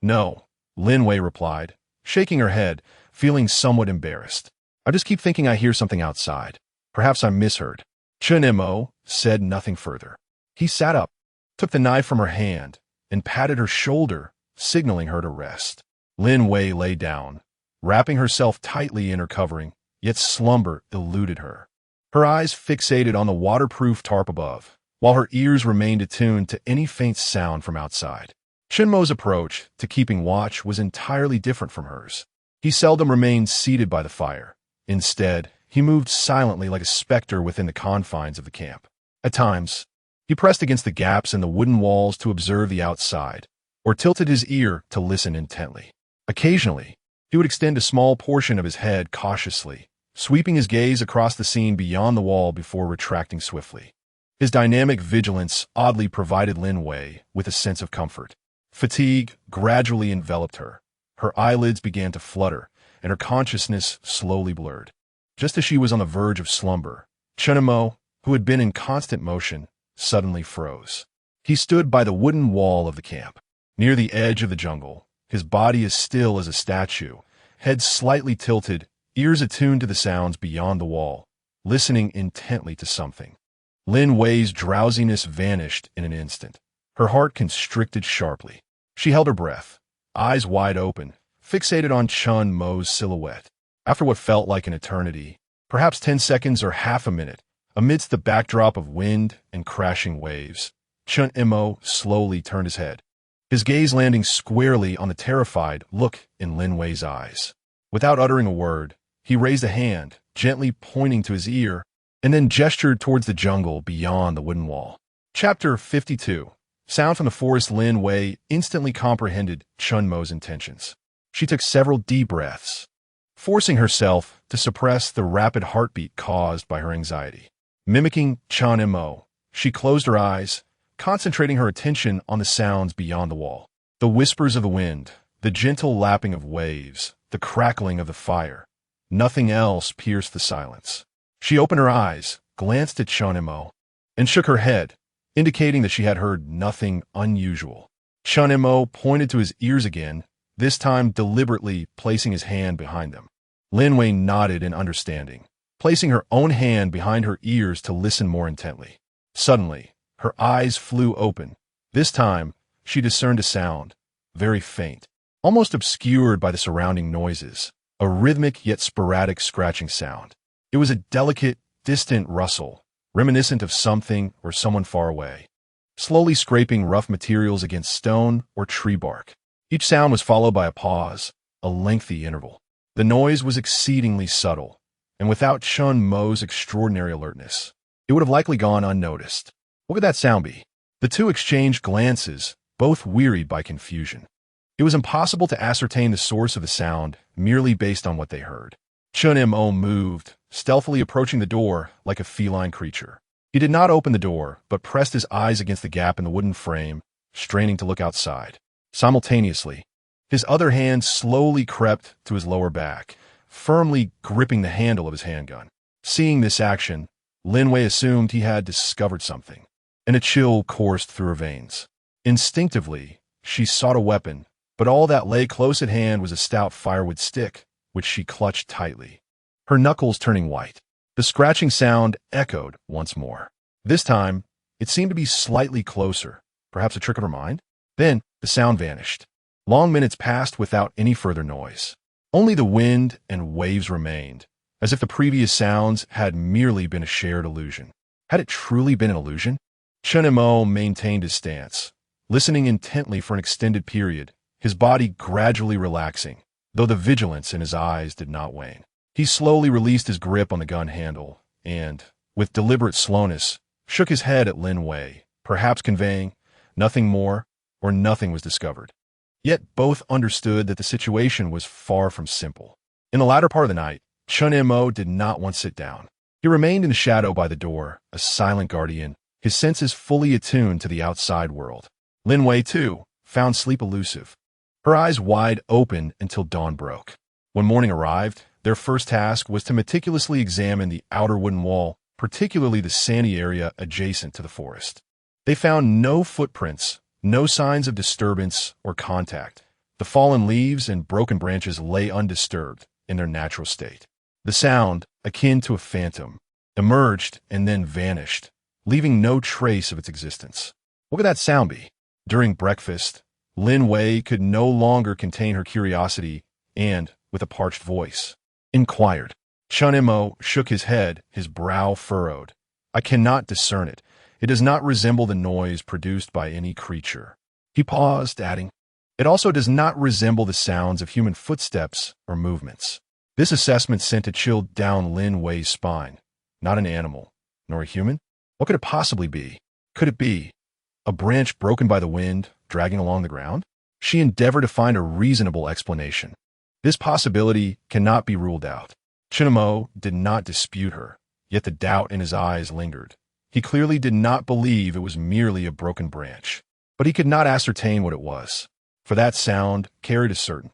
No," Lin Wei replied, shaking her head, feeling somewhat embarrassed. "I just keep thinking I hear something outside. Perhaps I misheard." Chen Mo said nothing further. He sat up, took the knife from her hand, and patted her shoulder, signaling her to rest. Lin Wei lay down, wrapping herself tightly in her covering, yet slumber eluded her. Her eyes fixated on the waterproof tarp above, while her ears remained attuned to any faint sound from outside. Chen Mo's approach to keeping watch was entirely different from hers. He seldom remained seated by the fire. Instead, he moved silently like a specter within the confines of the camp. At times, he pressed against the gaps in the wooden walls to observe the outside, or tilted his ear to listen intently. Occasionally, he would extend a small portion of his head cautiously, sweeping his gaze across the scene beyond the wall before retracting swiftly. His dynamic vigilance oddly provided Lin Wei with a sense of comfort. Fatigue gradually enveloped her. Her eyelids began to flutter, and her consciousness slowly blurred. Just as she was on the verge of slumber, Chen Mo, who had been in constant motion, suddenly froze. He stood by the wooden wall of the camp, near the edge of the jungle, his body as still as a statue, head slightly tilted, ears attuned to the sounds beyond the wall, listening intently to something. Lin Wei's drowsiness vanished in an instant. Her heart constricted sharply. She held her breath, eyes wide open, fixated on Chen Mo's silhouette. After what felt like an eternity, perhaps 10 seconds or half a minute, amidst the backdrop of wind and crashing waves, Chen Mo slowly turned his head, his gaze landing squarely on the terrified look in Lin Wei's eyes. Without uttering a word, he raised a hand, gently pointing to his ear, and then gestured towards the jungle beyond the wooden wall. Chapter 52. Sound from the forest. Lin Wei instantly comprehended Chen Mo's intentions. She took several deep breaths, forcing herself to suppress the rapid heartbeat caused by her anxiety. Mimicking Chen Mo, she closed her eyes, concentrating her attention on the sounds beyond the wall. The whispers of the wind, the gentle lapping of waves, the crackling of the fire. Nothing else pierced the silence. She opened her eyes, glanced at Chen Mo, and shook her head, indicating that she had heard nothing unusual. Chen Mo pointed to his ears again, this time deliberately placing his hand behind them. Lin Wei nodded in understanding, placing her own hand behind her ears to listen more intently. Suddenly, her eyes flew open. This time, she discerned a sound, very faint, almost obscured by the surrounding noises, a rhythmic yet sporadic scratching sound. It was a delicate, distant rustle, reminiscent of something or someone far away, slowly scraping rough materials against stone or tree bark. Each sound was followed by a pause, a lengthy interval. The noise was exceedingly subtle, and without Chen Mo's extraordinary alertness, it would have likely gone unnoticed. What could that sound be? The two exchanged glances, both wearied by confusion. It was impossible to ascertain the source of the sound merely based on what they heard. Chen Mo moved, stealthily approaching the door like a feline creature. He did not open the door, but pressed his eyes against the gap in the wooden frame, straining to look outside. Simultaneously, his other hand slowly crept to his lower back, firmly gripping the handle of his handgun. Seeing this action, Lin Wei assumed he had discovered something, and a chill coursed through her veins. Instinctively, she sought a weapon, but all that lay close at hand was a stout firewood stick, which she clutched tightly, her knuckles turning white. The scratching sound echoed once more. This time, it seemed to be slightly closer, perhaps a trick of her mind. Then, the sound vanished. Long minutes passed without any further noise. Only the wind and waves remained, as if the previous sounds had merely been a shared illusion. Had it truly been an illusion? Chen Mo maintained his stance, listening intently for an extended period, his body gradually relaxing, though the vigilance in his eyes did not wane. He slowly released his grip on the gun handle and, with deliberate slowness, shook his head at Lin Wei, perhaps conveying, nothing more or nothing was discovered. Yet both understood that the situation was far from simple. In the latter part of the night, Chen Mo did not want to sit down. He remained in the shadow by the door, a silent guardian, his senses fully attuned to the outside world. Lin Wei, too, found sleep elusive, her eyes wide open until dawn broke. When morning arrived, their first task was to meticulously examine the outer wooden wall, particularly the sandy area adjacent to the forest. They found no footprints, no signs of disturbance or contact. The fallen leaves and broken branches lay undisturbed in their natural state. The sound, akin to a phantom, emerged and then vanished, leaving no trace of its existence. What could that sound be? During breakfast, Lin Wei could no longer contain her curiosity and, with a parched voice, inquired. Chen Mo shook his head, his brow furrowed. I cannot discern it. It does not resemble the noise produced by any creature. He paused, adding, it also does not resemble the sounds of human footsteps or movements. This assessment sent a chill down Lin Wei's spine. Not an animal, nor a human? What could it possibly be? Could it be a branch broken by the wind, dragging along the ground? She endeavored to find a reasonable explanation. This possibility cannot be ruled out. Chen Mo did not dispute her, yet the doubt in his eyes lingered. He clearly did not believe it was merely a broken branch, but he could not ascertain what it was, for that sound carried a certain,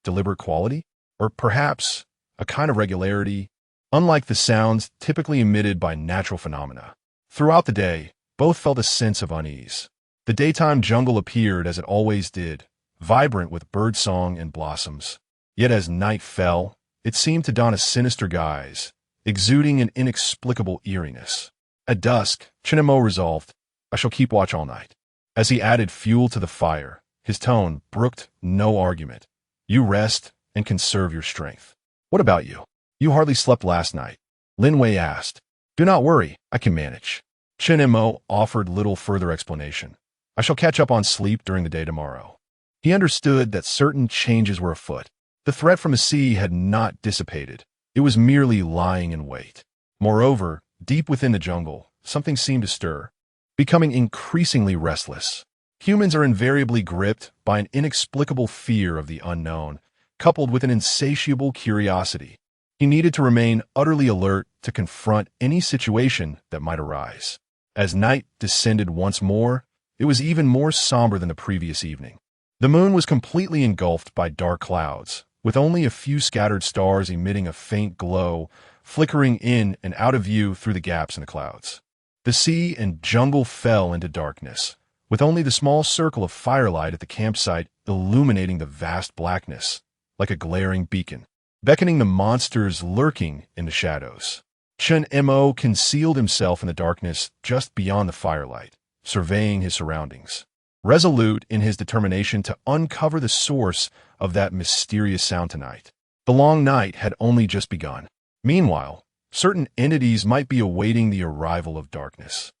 deliberate quality, or perhaps a kind of regularity, unlike the sounds typically emitted by natural phenomena. Throughout the day, both felt a sense of unease. The daytime jungle appeared as it always did, vibrant with birdsong and blossoms. Yet as night fell, it seemed to don a sinister guise, exuding an inexplicable eeriness. At dusk, Chen Mo resolved, I shall keep watch all night. As he added fuel to the fire, his tone brooked no argument. You rest and conserve your strength. What about you? You hardly slept last night. Lin Wei asked. Do not worry, I can manage. Chen Mo offered little further explanation. I shall catch up on sleep during the day tomorrow. He understood that certain changes were afoot. The threat from the sea had not dissipated. It was merely lying in wait. Moreover, deep within the jungle, something seemed to stir, becoming increasingly restless. Humans are invariably gripped by an inexplicable fear of the unknown, coupled with an insatiable curiosity. He needed to remain utterly alert to confront any situation that might arise. As night descended once more, it was even more somber than the previous evening. The moon was completely engulfed by dark clouds, with only a few scattered stars emitting a faint glow, flickering in and out of view through the gaps in the clouds. The sea and jungle fell into darkness, with only the small circle of firelight at the campsite illuminating the vast blackness, like a glaring beacon, beckoning the monsters lurking in the shadows. Chen Mo concealed himself in the darkness just beyond the firelight, surveying his surroundings, resolute in his determination to uncover the source of that mysterious sound tonight. The long night had only just begun. Meanwhile, certain entities might be awaiting the arrival of darkness.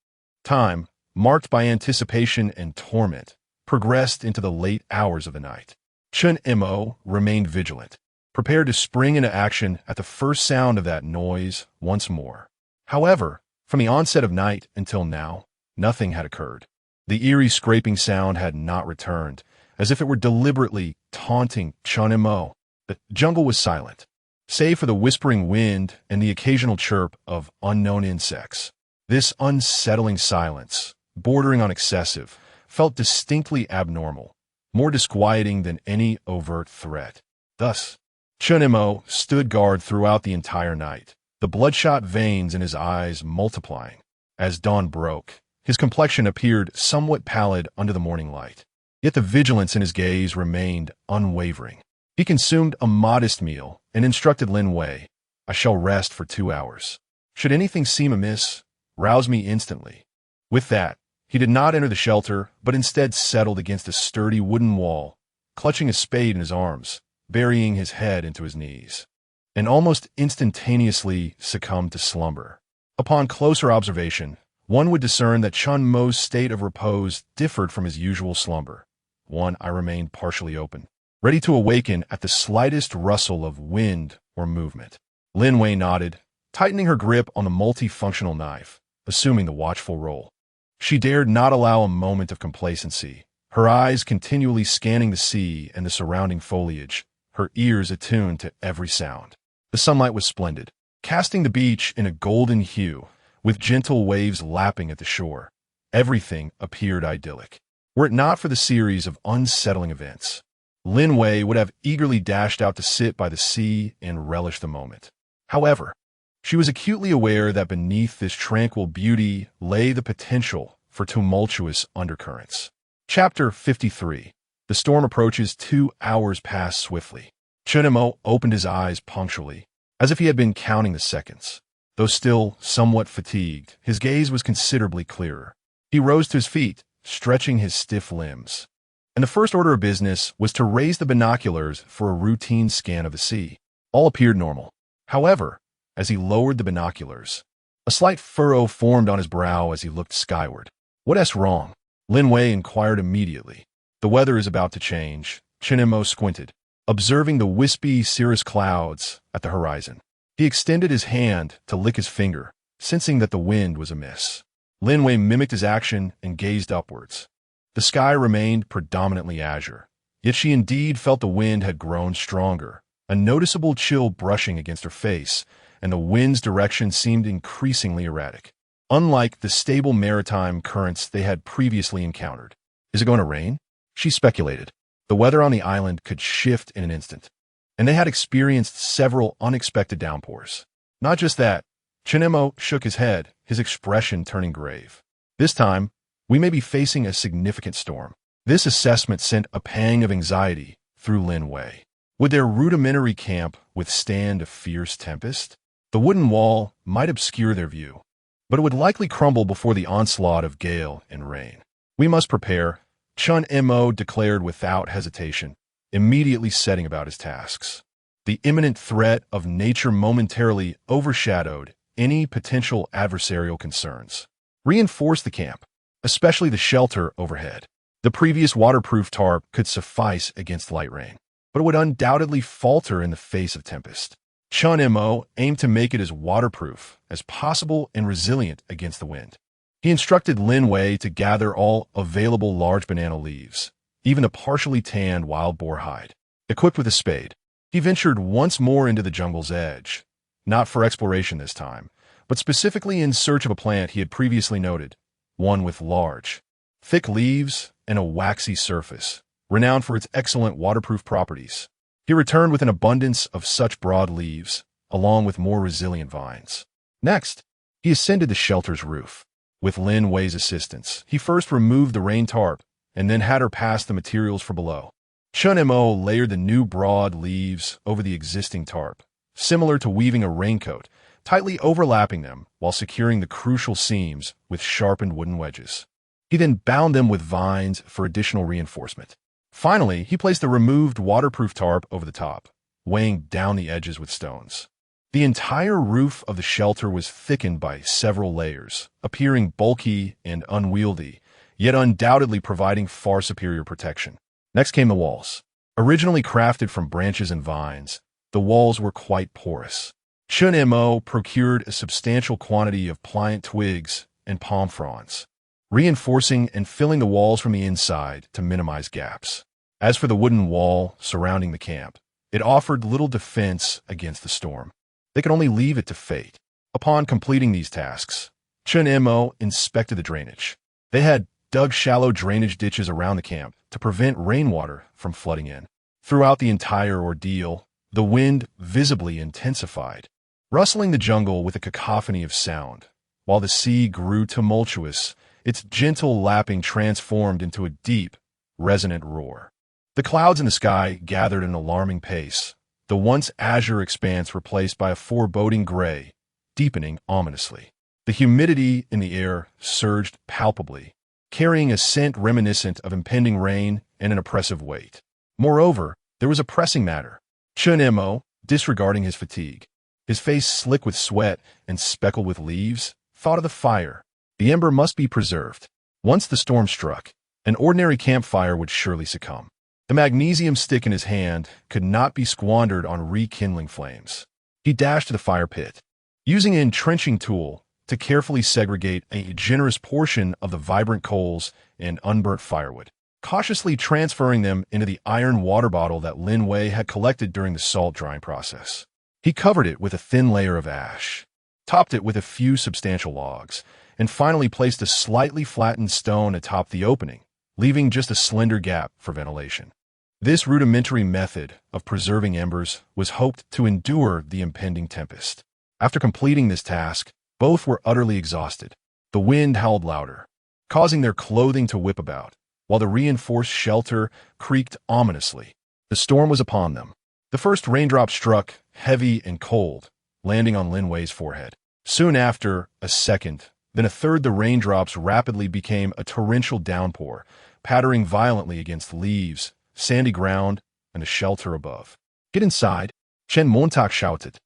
Time, marked by anticipation and torment, progressed into the late hours of the night. Chen Mo remained vigilant, prepared to spring into action at the first sound of that noise once more. However, from the onset of night until now, nothing had occurred. The eerie scraping sound had not returned, as if it were deliberately taunting Chen Mo. The jungle was silent, save for the whispering wind and the occasional chirp of unknown insects. This unsettling silence, bordering on excessive, felt distinctly abnormal, more disquieting than any overt threat. Thus, Chen Mo stood guard throughout the entire night, the bloodshot veins in his eyes multiplying. As dawn broke, his complexion appeared somewhat pallid under the morning light, yet the vigilance in his gaze remained unwavering. He consumed a modest meal and instructed Lin Wei, "I shall rest for 2 hours. Should anything seem amiss, rouse me instantly." With that, he did not enter the shelter, but instead settled against a sturdy wooden wall, clutching a spade in his arms, burying his head into his knees, and almost instantaneously succumbed to slumber. Upon closer observation, one would discern that Chen Mo's state of repose differed from his usual slumber. One eye remained partially open, ready to awaken at the slightest rustle of wind or movement. Lin Wei nodded, tightening her grip on the multifunctional knife, assuming the watchful role. She dared not allow a moment of complacency, her eyes continually scanning the sea and the surrounding foliage, her ears attuned to every sound. The sunlight was splendid, casting the beach in a golden hue, with gentle waves lapping at the shore. Everything appeared idyllic. Were it not for the series of unsettling events, Lin Wei would have eagerly dashed out to sit by the sea and relish the moment. However, she was acutely aware that beneath this tranquil beauty lay the potential for tumultuous undercurrents. Chapter 53. The storm approaches. 2 hours pass swiftly. Chen Mo opened his eyes punctually, as if he had been counting the seconds. Though still somewhat fatigued, his gaze was considerably clearer. He rose to his feet, stretching his stiff limbs. And the first order of business was to raise the binoculars for a routine scan of the sea. All appeared normal. However, as he lowered the binoculars, a slight furrow formed on his brow as he looked skyward. "What's wrong?" Lin Wei inquired immediately. "The weather is about to change." Chen Mo squinted, observing the wispy cirrus clouds at the horizon. He extended his hand to lick his finger, sensing that the wind was amiss. Lin Wei mimicked his action and gazed upwards. The sky remained predominantly azure, yet she indeed felt the wind had grown stronger, a noticeable chill brushing against her face, and the wind's direction seemed increasingly erratic, unlike the stable maritime currents they had previously encountered. "Is it going to rain?" she speculated. The weather on the island could shift in an instant, and they had experienced several unexpected downpours. Not just that, Chen Mo shook his head, his expression turning grave. "This time, we may be facing a significant storm." This assessment sent a pang of anxiety through Lin Wei. Would their rudimentary camp withstand a fierce tempest? The wooden wall might obscure their view, but it would likely crumble before the onslaught of gale and rain. "We must prepare," Chen Mo declared without hesitation, immediately setting about his tasks. The imminent threat of nature momentarily overshadowed any potential adversarial concerns. Reinforce the camp, especially the shelter overhead. The previous waterproof tarp could suffice against light rain, but it would undoubtedly falter in the face of tempest. Chen Mo aimed to make it as waterproof as possible and resilient against the wind. He instructed Lin Wei to gather all available large banana leaves, even a partially tanned wild boar hide. Equipped with a spade, he ventured once more into the jungle's edge, not for exploration this time, but specifically in search of a plant he had previously noted, one with large, thick leaves and a waxy surface, renowned for its excellent waterproof properties. He returned with an abundance of such broad leaves, along with more resilient vines. Next, he ascended the shelter's roof. With Lin Wei's assistance, he first removed the rain tarp and then had her pass the materials for below. Chen Mo layered the new broad leaves over the existing tarp, similar to weaving a raincoat, tightly overlapping them while securing the crucial seams with sharpened wooden wedges. He then bound them with vines for additional reinforcement. Finally, he placed a removed waterproof tarp over the top, weighing down the edges with stones. The entire roof of the shelter was thickened by several layers, appearing bulky and unwieldy, yet undoubtedly providing far superior protection. Next came the walls. Originally crafted from branches and vines, the walls were quite porous. Chen Mo procured a substantial quantity of pliant twigs and palm fronds, reinforcing and filling the walls from the inside to minimize gaps. As for the wooden wall surrounding the camp, it offered little defense against the storm. They could only leave it to fate. Upon completing these tasks, Chen Mo inspected the drainage. They had dug shallow drainage ditches around the camp to prevent rainwater from flooding in. Throughout the entire ordeal, the wind visibly intensified, rustling the jungle with a cacophony of sound. While the sea grew tumultuous, its gentle lapping transformed into a deep, resonant roar. The clouds in the sky gathered at an alarming pace, the once azure expanse replaced by a foreboding gray, deepening ominously. The humidity in the air surged palpably, carrying a scent reminiscent of impending rain and an oppressive weight. Moreover, there was a pressing matter. Chen Mo, disregarding his fatigue, his face slick with sweat and speckled with leaves, thought of the fire. The ember must be preserved. Once the storm struck, an ordinary campfire would surely succumb. The magnesium stick in his hand could not be squandered on rekindling flames. He dashed to the fire pit, using an entrenching tool to carefully segregate a generous portion of the vibrant coals and unburnt firewood, cautiously transferring them into the iron water bottle that Lin Wei had collected during the salt drying process. He covered it with a thin layer of ash, topped it with a few substantial logs, and finally placed a slightly flattened stone atop the opening, leaving just a slender gap for ventilation. This rudimentary method of preserving embers was hoped to endure the impending tempest. After completing this task, both were utterly exhausted. The wind howled louder, causing their clothing to whip about, while the reinforced shelter creaked ominously. The storm was upon them. The first raindrop struck, heavy and cold, landing on Lin Wei's forehead. Soon after, a second, then a third. The raindrops rapidly became a torrential downpour, pattering violently against leaves, sandy ground, and the shelter above. "Get inside," Chen Mo shouted,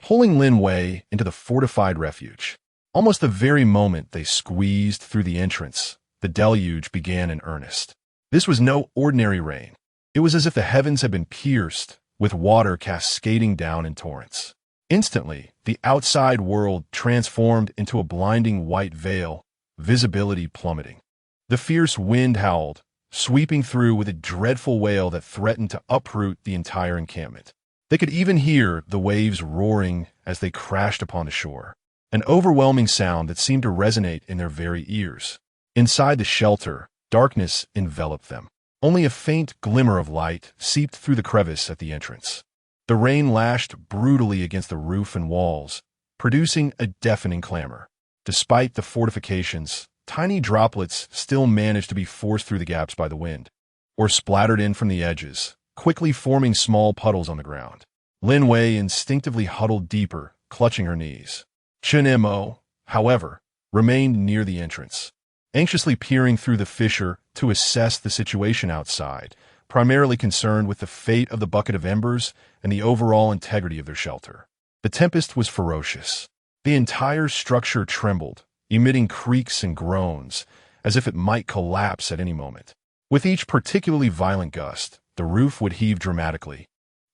pulling Lin Wei into the fortified refuge. Almost the very moment they squeezed through the entrance, the deluge began in earnest. This was no ordinary rain. It was as if the heavens had been pierced, with water cascading down in torrents. Instantly, the outside world transformed into a blinding white veil, visibility plummeting. The fierce wind howled, sweeping through with a dreadful wail that threatened to uproot the entire encampment. They could even hear the waves roaring as they crashed upon the shore, an overwhelming sound that seemed to resonate in their very ears. Inside the shelter, darkness enveloped them. Only a faint glimmer of light seeped through the crevice at the entrance. The rain lashed brutally against the roof and walls, producing a deafening clamor. Despite the fortifications, tiny droplets still managed to be forced through the gaps by the wind, or splattered in from the edges, quickly forming small puddles on the ground. Lin Wei instinctively huddled deeper, clutching her knees. Chen Mo, however, remained near the entrance, anxiously peering through the fissure to assess the situation outside, primarily concerned with the fate of the bucket of embers and the overall integrity of their shelter. The tempest was ferocious. The entire structure trembled, emitting creaks and groans, as if it might collapse at any moment. With each particularly violent gust, the roof would heave dramatically,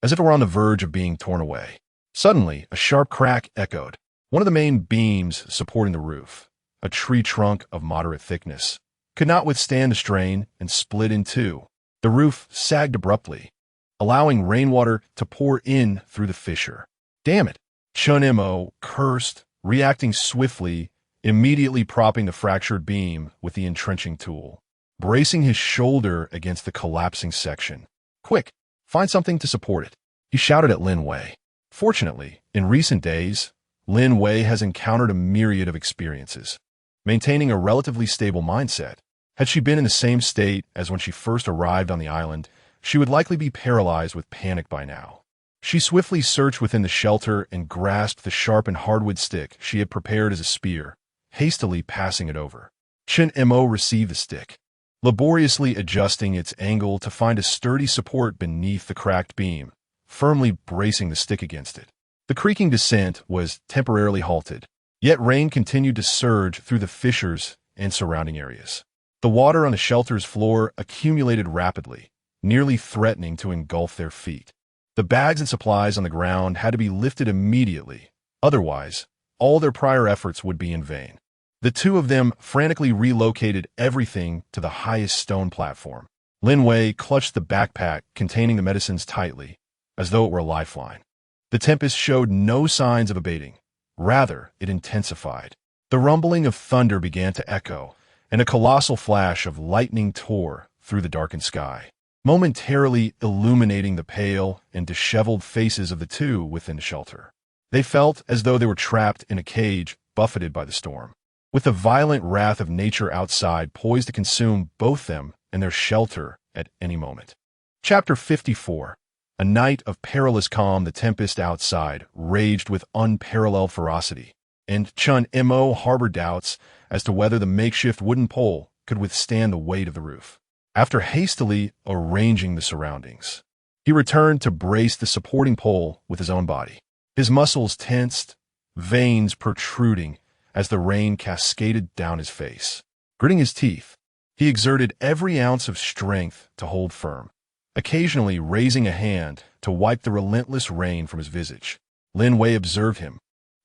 as if it were on the verge of being torn away. Suddenly, a sharp crack echoed. One of the main beams supporting the roof, a tree trunk of moderate thickness, could not withstand the strain and split in two. The roof sagged abruptly, allowing rainwater to pour in through the fissure. "Damn it!" Chen Mo cursed, reacting swiftly, immediately propping the fractured beam with the entrenching tool, bracing his shoulder against the collapsing section. "Quick, find something to support it," he shouted at Lin Wei. Fortunately, in recent days, Lin Wei has encountered a myriad of experiences, maintaining a relatively stable mindset. Had she been in the same state as when she first arrived on the island, she would likely be paralyzed with panic by now. She swiftly searched within the shelter and grasped the sharpened hardwood stick she had prepared as a spear, hastily passing it over. Chen Mo received the stick, laboriously adjusting its angle to find a sturdy support beneath the cracked beam, firmly bracing the stick against it. The creaking descent was temporarily halted, yet rain continued to surge through the fissures and surrounding areas. The water on the shelter's floor accumulated rapidly, nearly threatening to engulf their feet. The bags and supplies on the ground had to be lifted immediately, otherwise, all their prior efforts would be in vain. The two of them frantically relocated everything to the highest stone platform. Lin Wei clutched the backpack containing the medicines tightly, as though it were a lifeline. The tempest showed no signs of abating. Rather, it intensified. The rumbling of thunder began to echo, and a colossal flash of lightning tore through the darkened sky, momentarily illuminating the pale and disheveled faces of the two within the shelter. They felt as though they were trapped in a cage, buffeted by the storm, with the violent wrath of nature outside poised to consume both them and their shelter at any moment. Chapter 54. A night of perilous calm. The tempest outside raged with unparalleled ferocity, and Chen Mo harbored doubts as to whether the makeshift wooden pole could withstand the weight of the roof. After hastily arranging the surroundings, he returned to brace the supporting pole with his own body. His muscles tensed, veins protruding as the rain cascaded down his face. Gritting his teeth, he exerted every ounce of strength to hold firm, occasionally raising a hand to wipe the relentless rain from his visage. Lin Wei observed him,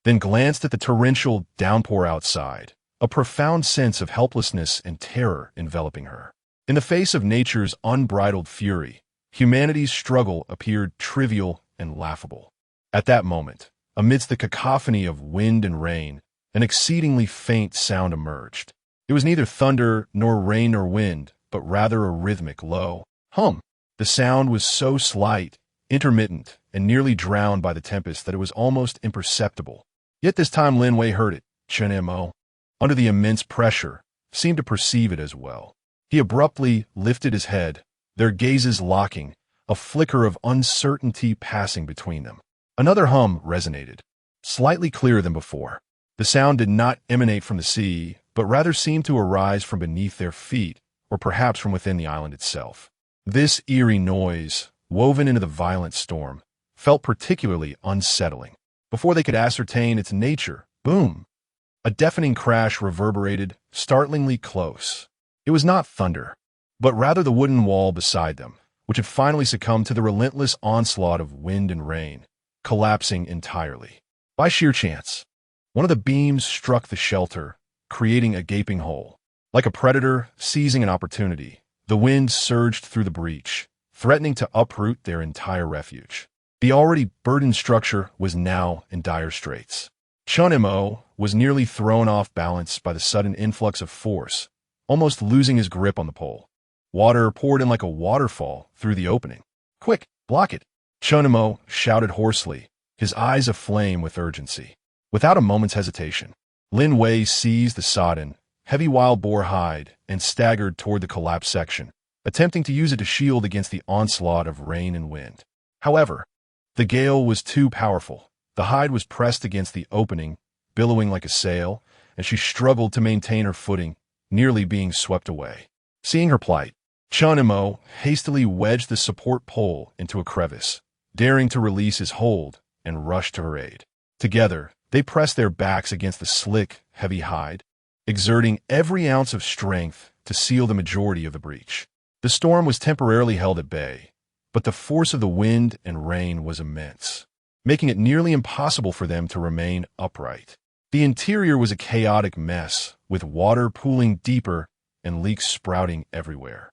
then glanced at the torrential downpour outside, a profound sense of helplessness and terror enveloping her. In the face of nature's unbridled fury, humanity's struggle appeared trivial and laughable. At that moment, amidst the cacophony of wind and rain, an exceedingly faint sound emerged. It was neither thunder nor rain nor wind, but rather a rhythmic low hum. The sound was so slight, intermittent, and nearly drowned by the tempest that it was almost imperceptible. Yet this time Lin Wei heard it. Chen Mo, under the immense pressure, seemed to perceive it as well. He abruptly lifted his head, their gazes locking, a flicker of uncertainty passing between them. Another hum resonated, slightly clearer than before. The sound did not emanate from the sea, but rather seemed to arise from beneath their feet, or perhaps from within the island itself. This eerie noise, woven into the violent storm, felt particularly unsettling. Before they could ascertain its nature, boom! A deafening crash reverberated, startlingly close. It was not thunder, but rather the wooden wall beside them, which had finally succumbed to the relentless onslaught of wind and rain, collapsing entirely. By sheer chance, one of the beams struck the shelter, creating a gaping hole. Like a predator seizing an opportunity, the wind surged through the breach, threatening to uproot their entire refuge. The already burdened structure was now in dire straits. Chen Mo was nearly thrown off balance by the sudden influx of force, almost losing his grip on the pole. Water poured in like a waterfall through the opening. "Quick, block it!" Chen Mo shouted hoarsely, his eyes aflame with urgency. Without a moment's hesitation, Lin Wei seized the sodden, heavy wild boar hide and staggered toward the collapsed section, attempting to use it to shield against the onslaught of rain and wind. However, the gale was too powerful. The hide was pressed against the opening, billowing like a sail, and she struggled to maintain her footing, nearly being swept away. Seeing her plight, Chen Mo hastily wedged the support pole into a crevice, daring to release his hold and rush to her aid. Together, they pressed their backs against the slick, heavy hide, exerting every ounce of strength to seal the majority of the breach. The storm was temporarily held at bay, but the force of the wind and rain was immense, making it nearly impossible for them to remain upright. The interior was a chaotic mess, with water pooling deeper and leaks sprouting everywhere.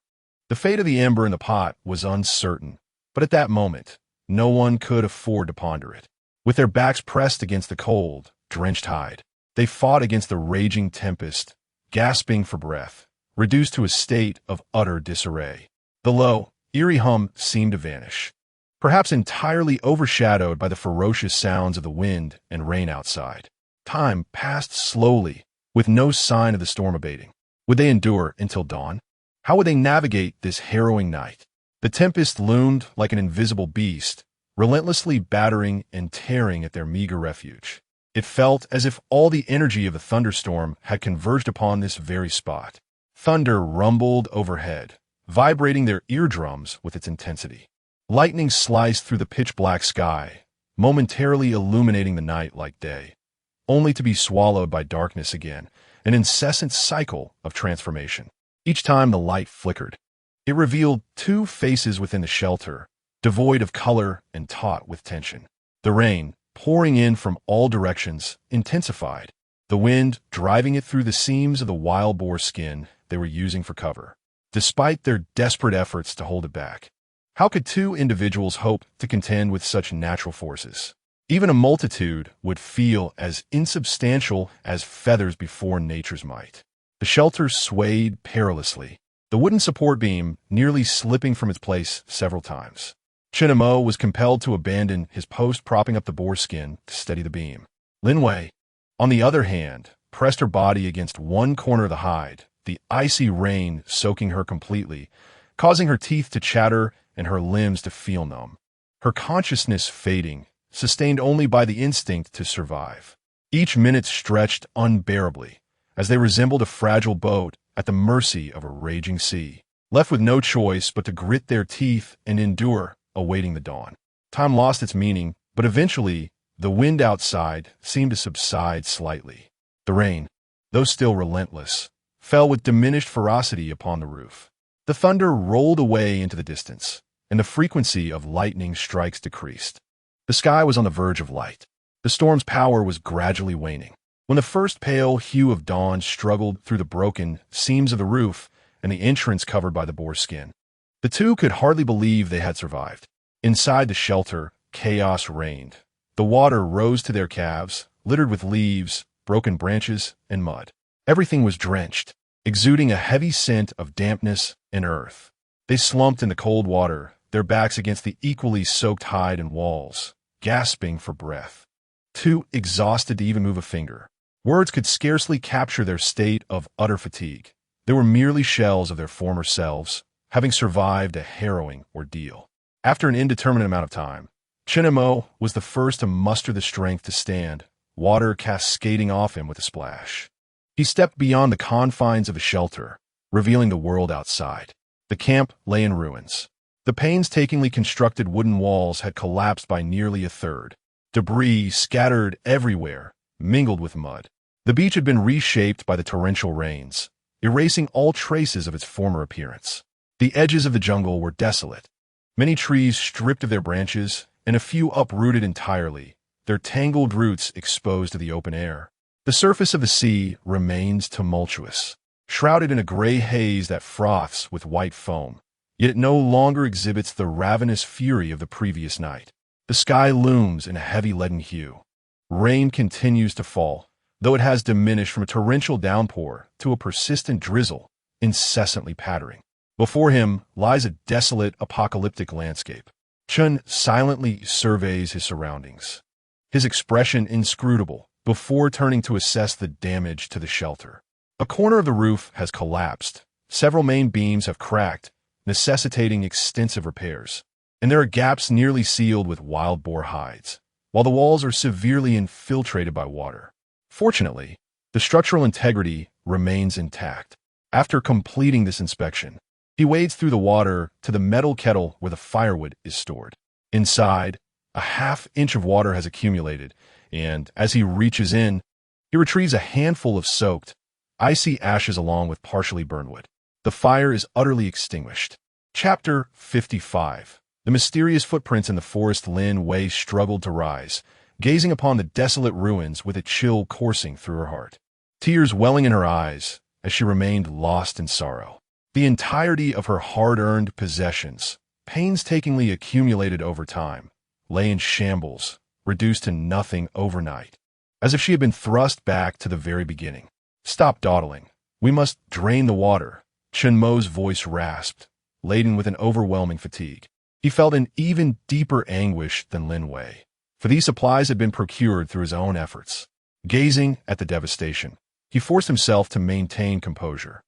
The fate of the ember in the pot was uncertain, but at that moment, no one could afford to ponder it. With their backs pressed against the cold, drenched hide, they fought against the raging tempest, gasping for breath, reduced to a state of utter disarray. The low, eerie hum seemed to vanish, perhaps entirely overshadowed by the ferocious sounds of the wind and rain outside. Time passed slowly, with no sign of the storm abating. Would they endure until dawn? How would they navigate this harrowing night? The tempest loomed like an invisible beast, relentlessly battering and tearing at their meager refuge. It felt as if all the energy of the thunderstorm had converged upon this very spot. Thunder rumbled overhead, vibrating their eardrums with its intensity. Lightning sliced through the pitch-black sky, momentarily illuminating the night like day, only to be swallowed by darkness again, an incessant cycle of transformation. Each time the light flickered, it revealed two faces within the shelter, devoid of color and taut with tension. The rain, pouring in from all directions, intensified, the wind driving it through the seams of the wild boar skin they were using for cover. Despite their desperate efforts to hold it back, how could two individuals hope to contend with such natural forces? Even a multitude would feel as insubstantial as feathers before nature's might. The shelter swayed perilously, the wooden support beam nearly slipping from its place several times. Chen Mo was compelled to abandon his post propping up the boar skin to steady the beam. Lin Wei, on the other hand, pressed her body against one corner of the hide, the icy rain soaking her completely, causing her teeth to chatter and her limbs to feel numb. Her consciousness fading, sustained only by the instinct to survive. Each minute stretched unbearably, as they resembled a fragile boat at the mercy of a raging sea, left with no choice but to grit their teeth and endure, awaiting the dawn. Time lost its meaning, but eventually, the wind outside seemed to subside slightly. The rain, though still relentless, fell with diminished ferocity upon the roof. The thunder rolled away into the distance, and the frequency of lightning strikes decreased. The sky was on the verge of light. The storm's power was gradually waning. When the first pale hue of dawn struggled through the broken seams of the roof and the entrance covered by the boar skin, the two could hardly believe they had survived. Inside the shelter, chaos reigned. The water rose to their calves, littered with leaves, broken branches, and mud. Everything was drenched, exuding a heavy scent of dampness and earth. They slumped in the cold water, their backs against the equally soaked hide and walls, gasping for breath. Too exhausted to even move a finger. Words could scarcely capture their state of utter fatigue. They were merely shells of their former selves, having survived a harrowing ordeal. After an indeterminate amount of time, Chen Mo was the first to muster the strength to stand, water cascading off him with a splash. He stepped beyond the confines of the shelter, revealing the world outside. The camp lay in ruins. The painstakingly constructed wooden walls had collapsed by nearly a third. Debris scattered everywhere, mingled with mud. The beach had been reshaped by the torrential rains, erasing all traces of its former appearance. The edges of the jungle were desolate, many trees stripped of their branches, and a few uprooted entirely, their tangled roots exposed to the open air. The surface of the sea remains tumultuous, shrouded in a gray haze that froths with white foam, yet it no longer exhibits the ravenous fury of the previous night. The sky looms in a heavy leaden hue. Rain continues to fall, though it has diminished from a torrential downpour to a persistent drizzle, incessantly pattering. Before him lies a desolate, apocalyptic landscape. Chen silently surveys his surroundings, his expression inscrutable, before turning to assess the damage to the shelter. A corner of the roof has collapsed, several main beams have cracked, necessitating extensive repairs, and there are gaps nearly sealed with wild boar hides, while the walls are severely infiltrated by water. Fortunately, the structural integrity remains intact. After completing this inspection, he wades through the water to the metal kettle where the firewood is stored. Inside, a half-inch of water has accumulated, and as he reaches in, he retrieves a handful of soaked, icy ashes along with partially burned wood. The fire is utterly extinguished. Chapter 55. The mysterious footprints in the forest. Lin Wei struggled to rise, gazing upon the desolate ruins with a chill coursing through her heart, tears welling in her eyes as she remained lost in sorrow. The entirety of her hard-earned possessions, painstakingly accumulated over time, lay in shambles, reduced to nothing overnight, as if she had been thrust back to the very beginning. "Stop dawdling. We must drain the water," Chen Mo's voice rasped, laden with an overwhelming fatigue. He felt an even deeper anguish than Lin Wei, for these supplies had been procured through his own efforts. Gazing at the devastation, he forced himself to maintain composure.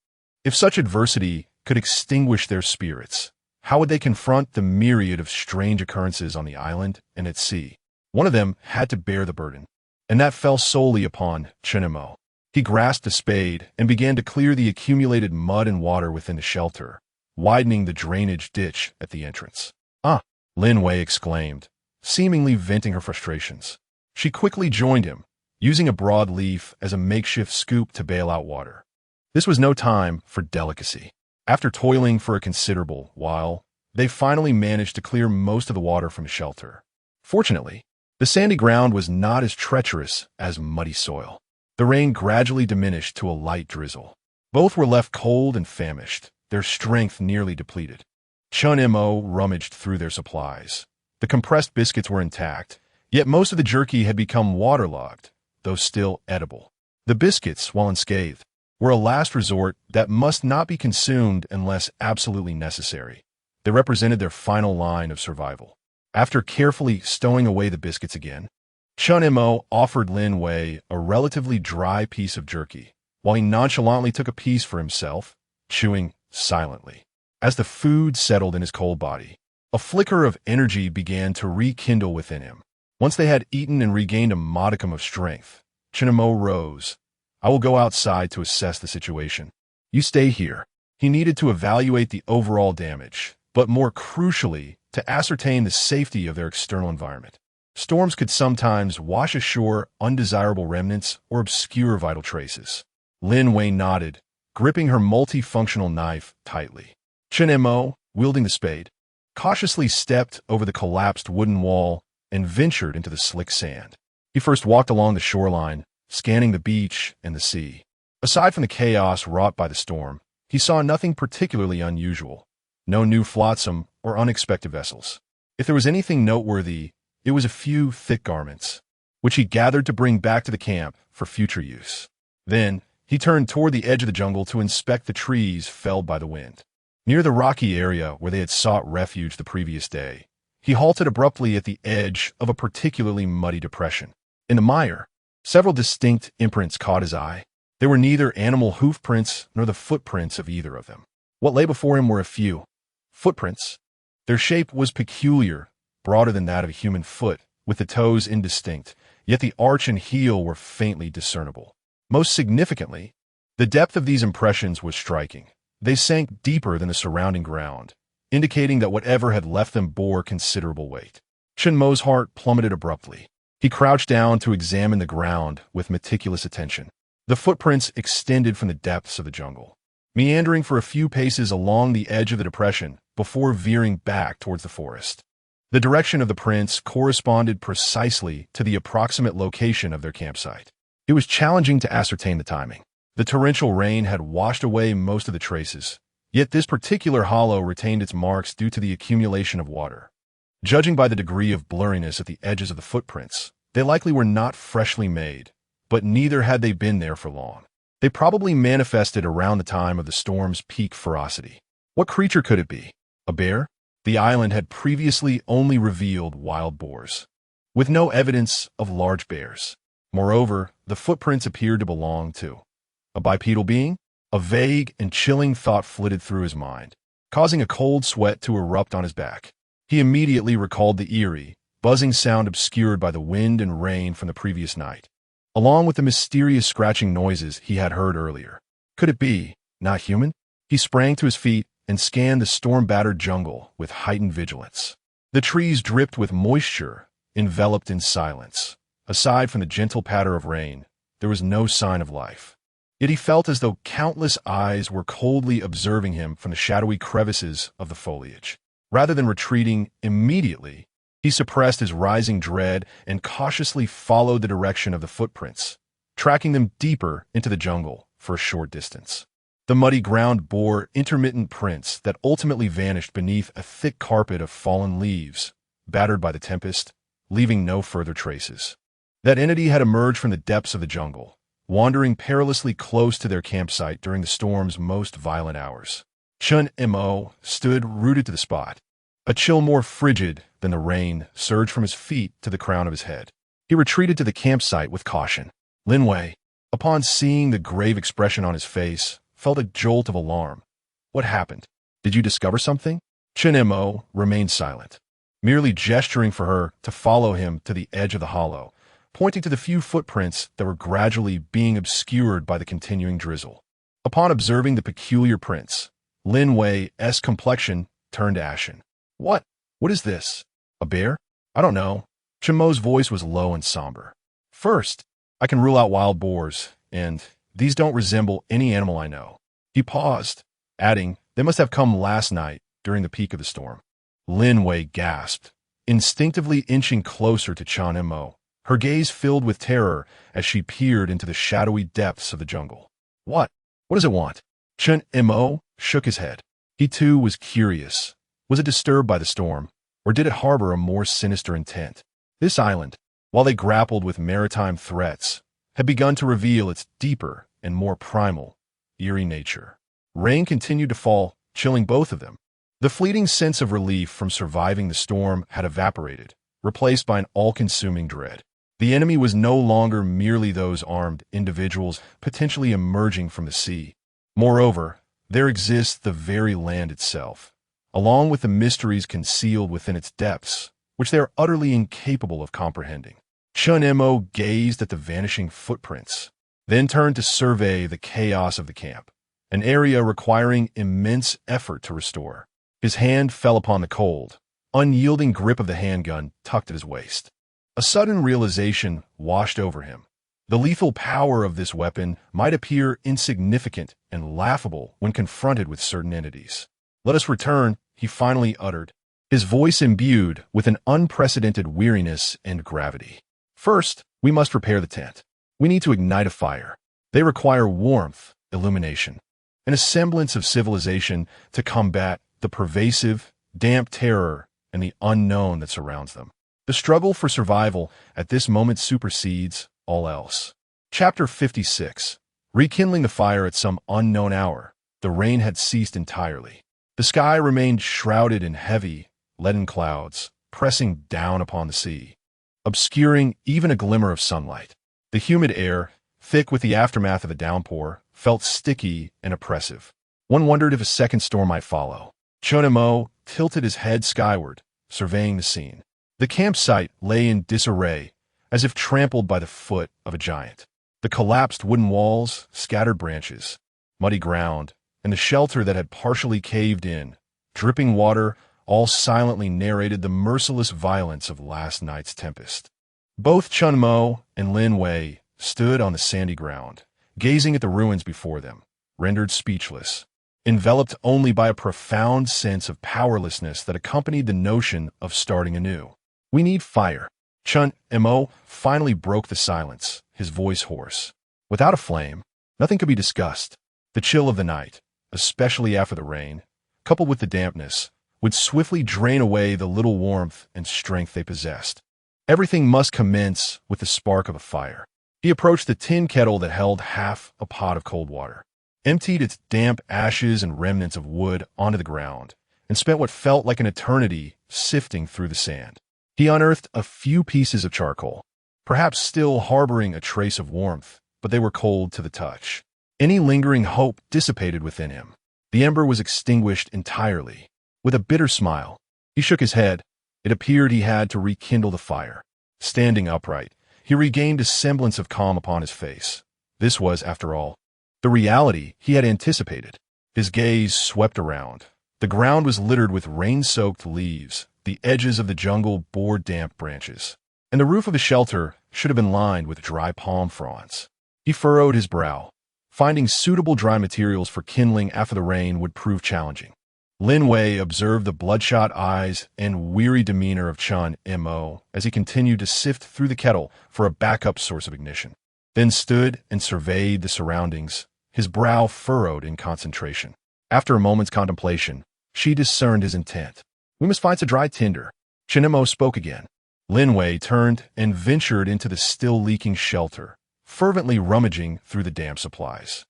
If such adversity could extinguish their spirits, How would they confront the myriad of strange occurrences on the island and at sea? One of them had to bear the burden, and that fell solely upon Chen Mo. He grasped a spade and began to clear the accumulated mud and water within the shelter, widening the drainage ditch at the entrance. "Ah!" Lin Wei exclaimed, seemingly venting her frustrations. She quickly joined him, using a broad leaf as a makeshift scoop to bail out water. This was no time for delicacy. After toiling for a considerable while, they finally managed to clear most of the water from the shelter. Fortunately, the sandy ground was not as treacherous as muddy soil. The rain gradually diminished to a light drizzle. Both were left cold and famished, their strength nearly depleted. Chen Mo rummaged through their supplies. The compressed biscuits were intact, yet most of the jerky had become waterlogged, though still edible. The biscuits, while unscathed, were a last resort that must not be consumed unless absolutely necessary. They represented their final line of survival. After carefully stowing away the biscuits again, Chen Mo offered Lin Wei a relatively dry piece of jerky, while he nonchalantly took a piece for himself, chewing silently. As the food settled in his cold body, a flicker of energy began to rekindle within him. Once they had eaten and regained a modicum of strength, Chen Mo rose. "I will go outside to assess the situation. You stay here." He needed to evaluate the overall damage, but more crucially, to ascertain the safety of their external environment. Storms could sometimes wash ashore undesirable remnants or obscure vital traces. Lin Wei nodded, gripping her multifunctional knife tightly. Chen Mo, wielding the spade, cautiously stepped over the collapsed wooden wall and ventured into the slick sand. He first walked along the shoreline, scanning the beach and the sea. Aside from the chaos wrought by the storm, he saw nothing particularly unusual. No new flotsam or unexpected vessels. If there was anything noteworthy, it was a few thick garments, which he gathered to bring back to the camp for future use. Then, he turned toward the edge of the jungle to inspect the trees felled by the wind. Near the rocky area where they had sought refuge the previous day, he halted abruptly at the edge of a particularly muddy depression. In the mire, several distinct imprints caught his eye. They were neither animal hoof prints nor the footprints of either of them. What lay before him were a few footprints. Their shape was peculiar, broader than that of a human foot, with the toes indistinct, yet the arch and heel were faintly discernible. Most significantly, the depth of these impressions was striking. They sank deeper than the surrounding ground, indicating that whatever had left them bore considerable weight. Chen Mo's heart plummeted abruptly. He crouched down to examine the ground with meticulous attention. The footprints extended from the depths of the jungle, meandering for a few paces along the edge of the depression before veering back towards the forest. The direction of the prints corresponded precisely to the approximate location of their campsite. It was challenging to ascertain the timing. The torrential rain had washed away most of the traces, yet this particular hollow retained its marks due to the accumulation of water. Judging by the degree of blurriness at the edges of the footprints, they likely were not freshly made, but neither had they been there for long. They probably manifested around the time of the storm's peak ferocity. What creature could it be? A bear? The island had previously only revealed wild boars, with no evidence of large bears. Moreover, the footprints appeared to belong to a bipedal being. A vague and chilling thought flitted through his mind, causing a cold sweat to erupt on his back. He immediately recalled the eerie, buzzing sound obscured by the wind and rain from the previous night, along with the mysterious scratching noises he had heard earlier. Could it be not human? He sprang to his feet and scanned the storm-battered jungle with heightened vigilance. The trees dripped with moisture, enveloped in silence. Aside from the gentle patter of rain, there was no sign of life. Yet he felt as though countless eyes were coldly observing him from the shadowy crevices of the foliage. Rather than retreating immediately, he suppressed his rising dread and cautiously followed the direction of the footprints, tracking them deeper into the jungle for a short distance. The muddy ground bore intermittent prints that ultimately vanished beneath a thick carpet of fallen leaves, battered by the tempest, leaving no further traces. That entity had emerged from the depths of the jungle, wandering perilously close to their campsite during the storm's most violent hours. Chen Mo stood rooted to the spot. A chill more frigid than the rain surged from his feet to the crown of his head. He retreated to the campsite with caution. Lin Wei, upon seeing the grave expression on his face, felt a jolt of alarm. What happened? Did you discover something? Chen Mo remained silent, merely gesturing for her to follow him to the edge of the hollow, pointing to the few footprints that were gradually being obscured by the continuing drizzle. Upon observing the peculiar prints, Lin Wei's complexion turned ashen. What? What is this? A bear? I don't know. Chen Mo's voice was low and somber. First, I can rule out wild boars, and these don't resemble any animal I know. He paused, adding, they must have come last night during the peak of the storm. Lin Wei gasped, instinctively inching closer to Chen Mo, her gaze filled with terror as she peered into the shadowy depths of the jungle. What? What does it want? Chen Mo shook his head. He too was curious. Was it disturbed by the storm, or did it harbor a more sinister intent? This island, while they grappled with maritime threats, had begun to reveal its deeper and more primal, eerie nature. Rain continued to fall, chilling both of them. The fleeting sense of relief from surviving the storm had evaporated, replaced by an all-consuming dread. The enemy was no longer merely those armed individuals potentially emerging from the sea. Moreover, there exists the very land itself, along with the mysteries concealed within its depths, which they are utterly incapable of comprehending. Chen Mo gazed at the vanishing footprints, then turned to survey the chaos of the camp, an area requiring immense effort to restore. His hand fell upon the cold, unyielding grip of the handgun tucked at his waist. A sudden realization washed over him. The lethal power of this weapon might appear insignificant and laughable when confronted with certain entities. Let us return, he finally uttered, his voice imbued with an unprecedented weariness and gravity. First, we must prepare the tent. We need to ignite a fire. They require warmth, illumination, and a semblance of civilization to combat the pervasive, damp terror and the unknown that surrounds them. The struggle for survival at this moment supersedes all else. Chapter 56. Rekindling the fire at some unknown hour, the rain had ceased entirely. The sky remained shrouded in heavy, leaden clouds, pressing down upon the sea, obscuring even a glimmer of sunlight. The humid air, thick with the aftermath of the downpour, felt sticky and oppressive. One wondered if a second storm might follow. Chen Mo tilted his head skyward, surveying the scene. The campsite lay in disarray, as if trampled by the foot of a giant. The collapsed wooden walls, scattered branches, muddy ground, and the shelter that had partially caved in, dripping water, all silently narrated the merciless violence of last night's tempest. Both Chen Mo and Lin Wei stood on the sandy ground, gazing at the ruins before them, rendered speechless, enveloped only by a profound sense of powerlessness that accompanied the notion of starting anew. We need fire. Chen Mo finally broke the silence, his voice hoarse. Without a flame, nothing could be discussed. The chill of the night, especially after the rain, coupled with the dampness, would swiftly drain away the little warmth and strength they possessed. Everything must commence with the spark of a fire. He approached the tin kettle that held half a pot of cold water, emptied its damp ashes and remnants of wood onto the ground, and spent what felt like an eternity sifting through the sand. He unearthed a few pieces of charcoal, perhaps still harboring a trace of warmth, but they were cold to the touch. Any lingering hope dissipated within him. The ember was extinguished entirely. With a bitter smile, he shook his head. It appeared he had to rekindle the fire. Standing upright, he regained a semblance of calm upon his face. This was, after all, the reality he had anticipated. His gaze swept around. The ground was littered with rain-soaked leaves. The edges of the jungle bore damp branches, and the roof of the shelter should have been lined with dry palm fronds. He furrowed his brow. Finding suitable dry materials for kindling after the rain would prove challenging. Lin Wei observed the bloodshot eyes and weary demeanor of Chen Mo as he continued to sift through the kettle for a backup source of ignition, then stood and surveyed the surroundings, his brow furrowed in concentration. After a moment's contemplation, she discerned his intent. We must find some dry tinder. Chen Mo spoke again. Lin Wei turned and ventured into the still-leaking shelter, fervently rummaging through the damp supplies.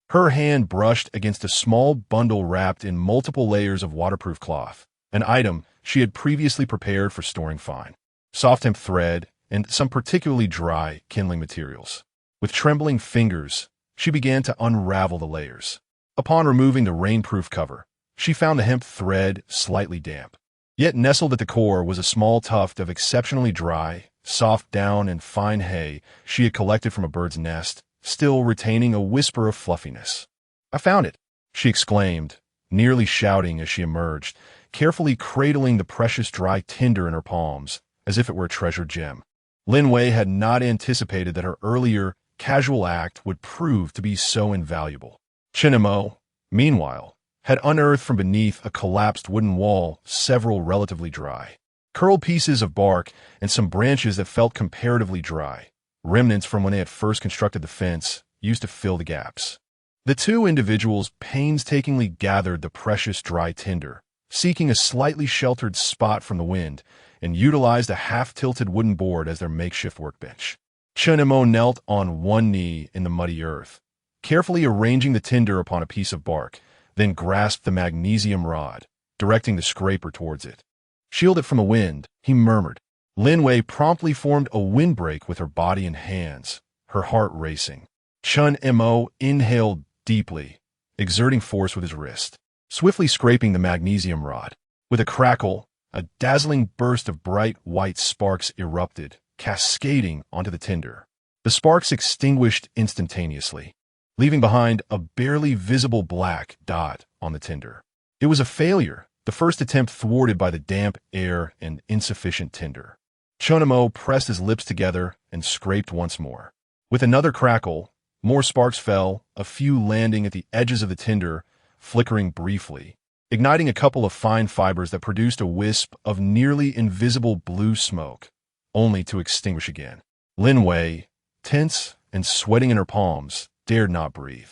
Her hand brushed against a small bundle wrapped in multiple layers of waterproof cloth, an item she had previously prepared for storing fine, soft hemp thread, and some particularly dry kindling materials. With trembling fingers, she began to unravel the layers. Upon removing the rainproof cover, She found the hemp thread slightly damp. Yet nestled at the core was a small tuft of exceptionally dry, soft down and fine hay she had collected from a bird's nest, still retaining a whisper of fluffiness. "I found it," she exclaimed, nearly shouting as she emerged, carefully cradling the precious dry tinder in her palms, as if it were a treasured gem. Lin Wei had not anticipated that her earlier, casual act would prove to be so invaluable. Chen Mo, meanwhile, had unearthed from beneath a collapsed wooden wall several relatively dry, curled pieces of bark and some branches that felt comparatively dry, remnants from when they had first constructed the fence used to fill the gaps. The two individuals painstakingly gathered the precious dry tinder, seeking a slightly sheltered spot from the wind, and utilized a half-tilted wooden board as their makeshift workbench. Chen Mo knelt on one knee in the muddy earth, carefully arranging the tinder upon a piece of bark, then grasped the magnesium rod, directing the scraper towards it. "Shield it from the wind," he murmured. Lin Wei promptly formed a windbreak with her body and hands, her heart racing. Chen Mo inhaled deeply, exerting force with his wrist, swiftly scraping the magnesium rod. With a crackle, a dazzling burst of bright white sparks erupted, cascading onto the tinder. The sparks extinguished instantaneously, leaving behind a barely visible black dot on the tinder. It was a failure, the first attempt thwarted by the damp air and insufficient tinder. Chen Mo pressed his lips together and scraped once more. With another crackle, more sparks fell, a few landing at the edges of the tinder, flickering briefly, igniting a couple of fine fibers that produced a wisp of nearly invisible blue smoke, only to extinguish again. Lin Wei, tense and sweating in her palms, dared not breathe.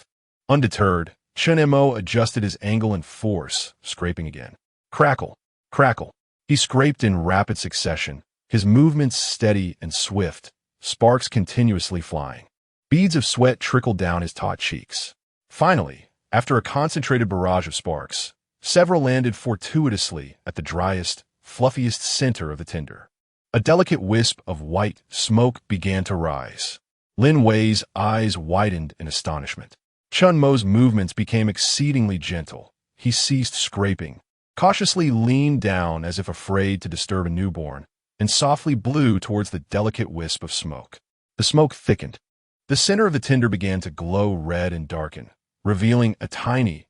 Undeterred, Chen Mo adjusted his angle and force, scraping again. Crackle, crackle. He scraped in rapid succession, his movements steady and swift, sparks continuously flying. Beads of sweat trickled down his taut cheeks. Finally, after a concentrated barrage of sparks, several landed fortuitously at the driest, fluffiest center of the tinder. A delicate wisp of white smoke began to rise. Lin Wei's eyes widened in astonishment. Chen Mo's movements became exceedingly gentle. He ceased scraping, cautiously leaned down as if afraid to disturb a newborn, and softly blew towards the delicate wisp of smoke. The smoke thickened. The center of the tinder began to glow red and darken, revealing a tiny,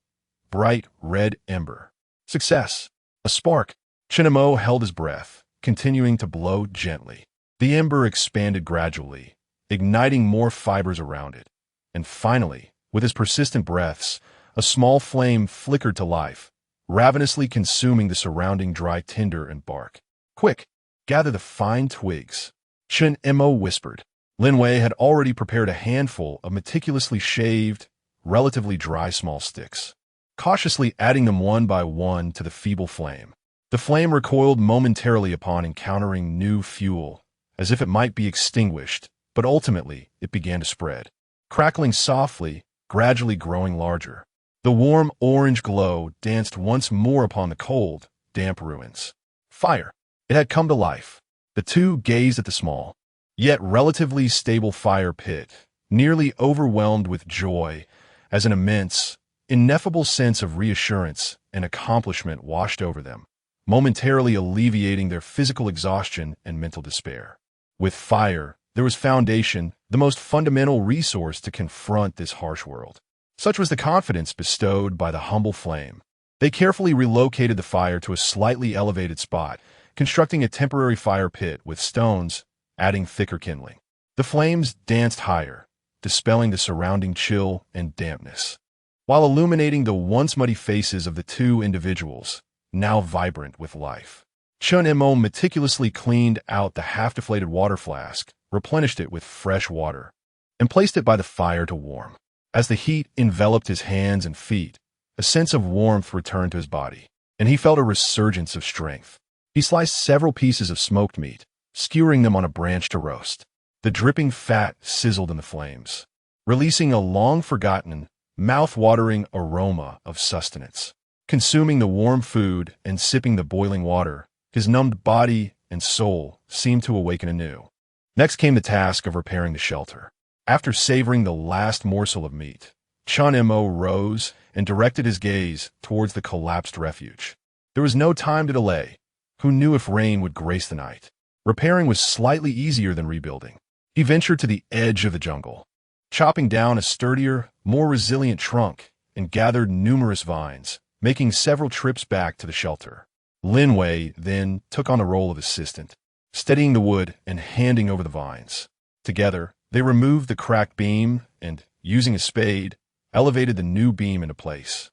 bright red ember. Success! A spark! Chen Mo held his breath, continuing to blow gently. The ember expanded gradually, igniting more fibers around it. And finally, with his persistent breaths, a small flame flickered to life, ravenously consuming the surrounding dry tinder and bark. "Quick, gather the fine twigs," Chen Mo whispered. Lin Wei had already prepared a handful of meticulously shaved, relatively dry small sticks, cautiously adding them one by one to the feeble flame. The flame recoiled momentarily upon encountering new fuel, as if it might be extinguished, but ultimately it began to spread, crackling softly, gradually growing larger. The warm orange glow danced once more upon the cold, damp ruins. Fire! It had come to life. The two gazed at the small, yet relatively stable fire pit, nearly overwhelmed with joy, as an immense, ineffable sense of reassurance and accomplishment washed over them, momentarily alleviating their physical exhaustion and mental despair. With fire, there was foundation, the most fundamental resource to confront this harsh world. Such was the confidence bestowed by the humble flame. They carefully relocated the fire to a slightly elevated spot, constructing a temporary fire pit with stones, adding thicker kindling. The flames danced higher, dispelling the surrounding chill and dampness, while illuminating the once muddy faces of the two individuals, now vibrant with life. Chen Mo meticulously cleaned out the half-deflated water flask, replenished it with fresh water, and placed it by the fire to warm. As the heat enveloped his hands and feet, a sense of warmth returned to his body, and he felt a resurgence of strength. He sliced several pieces of smoked meat, skewering them on a branch to roast. The dripping fat sizzled in the flames, releasing a long-forgotten, mouth-watering aroma of sustenance. Consuming the warm food and sipping the boiling water, his numbed body and soul seemed to awaken anew. Next came the task of repairing the shelter. After savoring the last morsel of meat, Chen Mo rose and directed his gaze towards the collapsed refuge. There was no time to delay. Who knew if rain would grace the night? Repairing was slightly easier than rebuilding. He ventured to the edge of the jungle, chopping down a sturdier, more resilient trunk, and gathered numerous vines, making several trips back to the shelter. Lin Wei then took on the role of assistant, steadying the wood and handing over the vines. Together, they removed the cracked beam and, using a spade, elevated the new beam into place,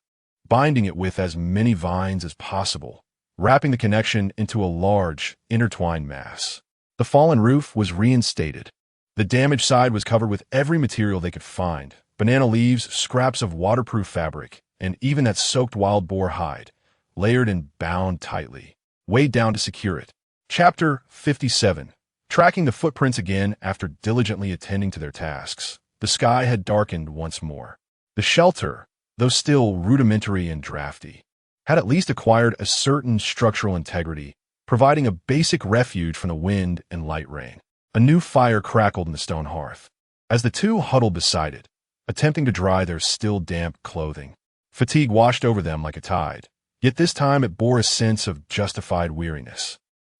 binding it with as many vines as possible, wrapping the connection into a large, intertwined mass. The fallen roof was reinstated. The damaged side was covered with every material they could find: banana leaves, scraps of waterproof fabric, and even that soaked wild boar hide, layered and bound tightly, weighed down to secure it. Chapter 57. Tracking the footprints again after diligently attending to their tasks. The sky had darkened once more. The shelter, though still rudimentary and drafty, had at least acquired a certain structural integrity, providing a basic refuge from the wind and light rain. A new fire crackled in the stone hearth. As the two huddled beside it, attempting to dry their still damp clothing, fatigue washed over them like a tide. Yet this time it bore a sense of justified weariness.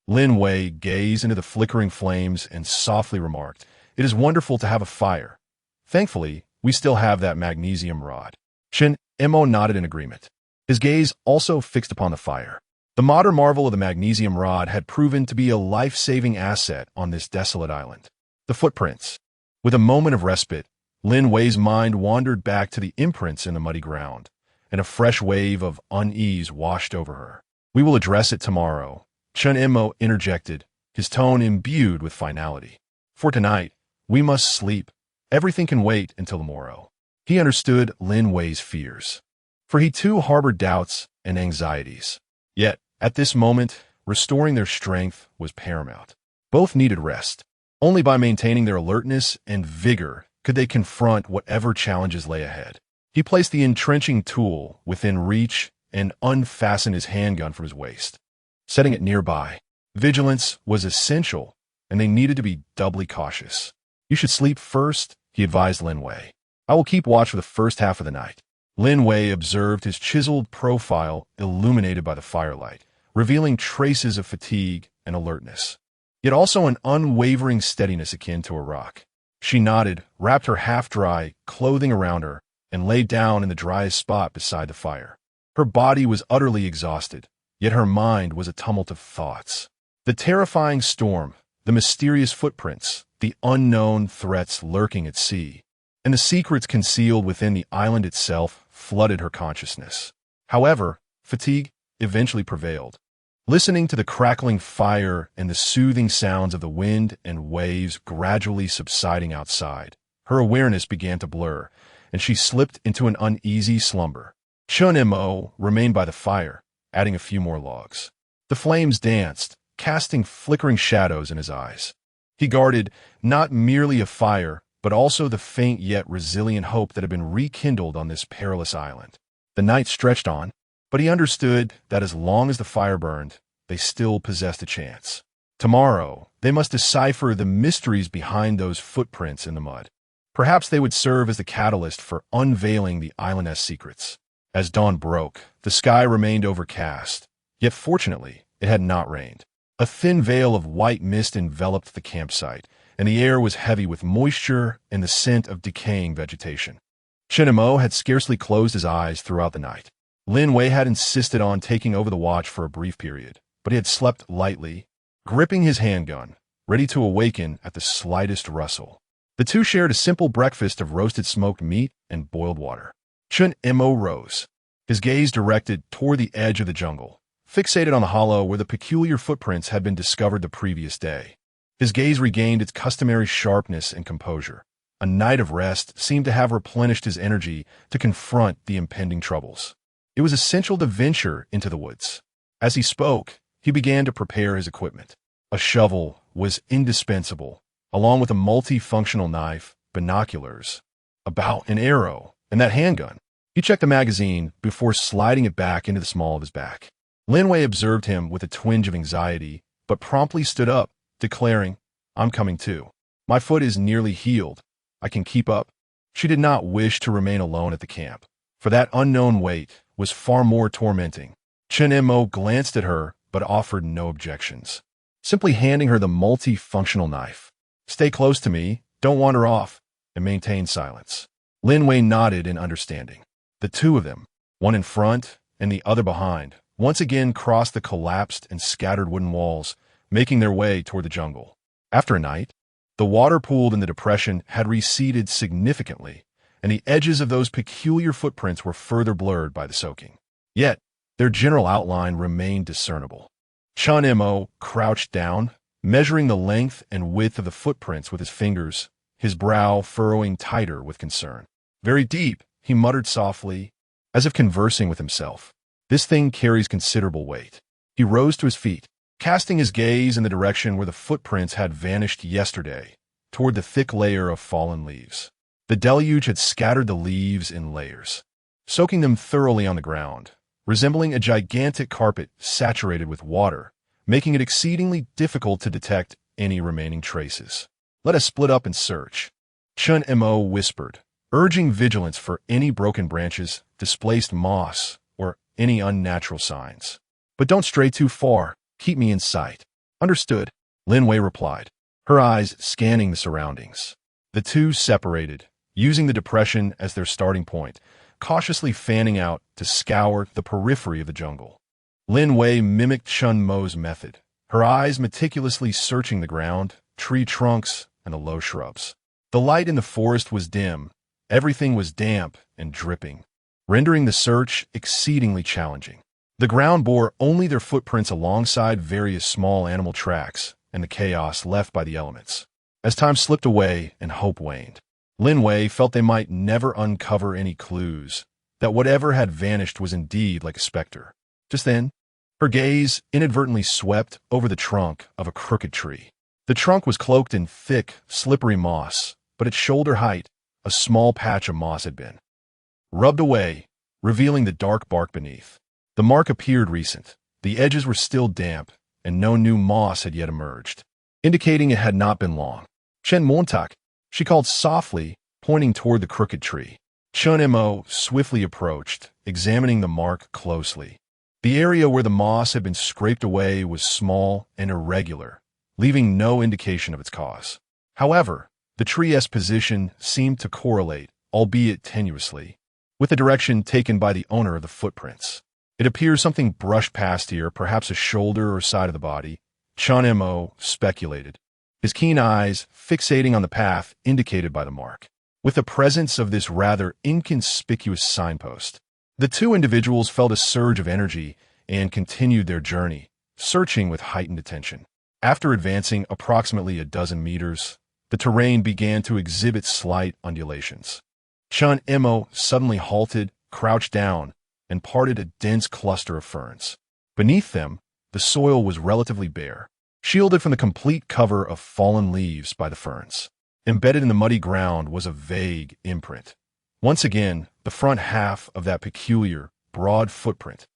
Lin Wei gazed into the flickering flames and softly remarked, "It is wonderful to have a fire. Thankfully, we still have that magnesium rod." Chen Mo nodded in agreement, his gaze also fixed upon the fire. The modern marvel of the magnesium rod had proven to be a life-saving asset on this desolate island. The footprints. With a moment of respite, Lin Wei's mind wandered back to the imprints in the muddy ground, and a fresh wave of unease washed over her. "We will address it tomorrow," Chen Mo interjected, his tone imbued with finality. "For tonight, we must sleep. Everything can wait until the morrow." He understood Lin Wei's fears, for he too harbored doubts and anxieties. Yet, at this moment, restoring their strength was paramount. Both needed rest. Only by maintaining their alertness and vigor could they confront whatever challenges lay ahead. He placed the entrenching tool within reach and unfastened his handgun from his waist, setting it nearby. Vigilance was essential, and they needed to be doubly cautious. "You should sleep first," he advised Lin Wei. "I will keep watch for the first half of the night." Lin Wei observed his chiseled profile illuminated by the firelight, revealing traces of fatigue and alertness, yet also an unwavering steadiness akin to a rock. She nodded, wrapped her half-dry clothing around her, and lay down in the driest spot beside the fire. Her body was utterly exhausted, yet her mind was a tumult of thoughts. The terrifying storm, the mysterious footprints, the unknown threats lurking at sea, and the secrets concealed within the island itself flooded her consciousness. However, fatigue eventually prevailed. Listening to the crackling fire and the soothing sounds of the wind and waves gradually subsiding outside, her awareness began to blur, and she slipped into an uneasy slumber. Chen Mo remained by the fire, adding a few more logs. The flames danced, casting flickering shadows in his eyes. He guarded not merely a fire, but also the faint yet resilient hope that had been rekindled on this perilous island. The night stretched on, but he understood that as long as the fire burned, they still possessed a chance. Tomorrow, they must decipher the mysteries behind those footprints in the mud. Perhaps they would serve as the catalyst for unveiling the island's secrets. As dawn broke, the sky remained overcast, yet fortunately, it had not rained. A thin veil of white mist enveloped the campsite, and the air was heavy with moisture and the scent of decaying vegetation. Chen Mo had scarcely closed his eyes throughout the night. Lin Wei had insisted on taking over the watch for a brief period, but he had slept lightly, gripping his handgun, ready to awaken at the slightest rustle. The two shared a simple breakfast of roasted smoked meat and boiled water. Chen Mo rose, his gaze directed toward the edge of the jungle, fixated on the hollow where the peculiar footprints had been discovered the previous day. His gaze regained its customary sharpness and composure. A night of rest seemed to have replenished his energy to confront the impending troubles. It was essential to venture into the woods. As he spoke, he began to prepare his equipment. A shovel was indispensable, along with a multifunctional knife, binoculars, a bow and arrow, and that handgun. He checked the magazine before sliding it back into the small of his back. Lin Wei observed him with a twinge of anxiety, but promptly stood up, declaring, "I'm coming too. My foot is nearly healed. I can keep up." She did not wish to remain alone at the camp, for that unknown weight was far more tormenting. Chen Mo glanced at her but offered no objections, simply handing her the multifunctional knife. "Stay close to me, don't wander off," and maintain silence. Lin Wei nodded in understanding. The two of them, one in front and the other behind, once again crossed the collapsed and scattered wooden walls, making their way toward the jungle. After a night, the water pooled in the depression had receded significantly, and the edges of those peculiar footprints were further blurred by the soaking. Yet, their general outline remained discernible. Chen Mo crouched down, measuring the length and width of the footprints with his fingers, his brow furrowing tighter with concern. "Very deep," he muttered softly, as if conversing with himself. "This thing carries considerable weight." He rose to his feet, casting his gaze in the direction where the footprints had vanished yesterday, toward the thick layer of fallen leaves. The deluge had scattered the leaves in layers, soaking them thoroughly on the ground, resembling a gigantic carpet saturated with water, making it exceedingly difficult to detect any remaining traces. "Let us split up and search," Chen Mo whispered, urging vigilance for any broken branches, displaced moss, or any unnatural signs. "But don't stray too far. Keep me in sight." "Understood," Lin Wei replied, her eyes scanning the surroundings. The two separated, using the depression as their starting point, cautiously fanning out to scour the periphery of the jungle. Lin Wei mimicked Chen Mo's method, her eyes meticulously searching the ground, tree trunks, and the low shrubs. The light in the forest was dim, everything was damp and dripping, rendering the search exceedingly challenging. The ground bore only their footprints alongside various small animal tracks and the chaos left by the elements. As time slipped away and hope waned, Lin Wei felt they might never uncover any clues, that whatever had vanished was indeed like a specter. Just then, her gaze inadvertently swept over the trunk of a crooked tree. The trunk was cloaked in thick, slippery moss, but at shoulder height, a small patch of moss had been rubbed away, revealing the dark bark beneath. The mark appeared recent, the edges were still damp, and no new moss had yet emerged, indicating it had not been long. "Chen Montak," she called softly, pointing toward the crooked tree. Chen Mo swiftly approached, examining the mark closely. The area where the moss had been scraped away was small and irregular, leaving no indication of its cause. However, the tree's position seemed to correlate, albeit tenuously, with the direction taken by the owner of the footprints. "It appears something brushed past here, perhaps a shoulder or side of the body," Chen Mo speculated, his keen eyes fixating on the path indicated by the mark. With the presence of this rather inconspicuous signpost, the two individuals felt a surge of energy and continued their journey, searching with heightened attention. After advancing approximately a dozen meters, the terrain began to exhibit slight undulations. Chen Mo suddenly halted, crouched down, and parted a dense cluster of ferns. Beneath them, the soil was relatively bare, shielded from the complete cover of fallen leaves by the ferns. Embedded in the muddy ground was a vague imprint. Once again, the front half of that peculiar, broad footprint,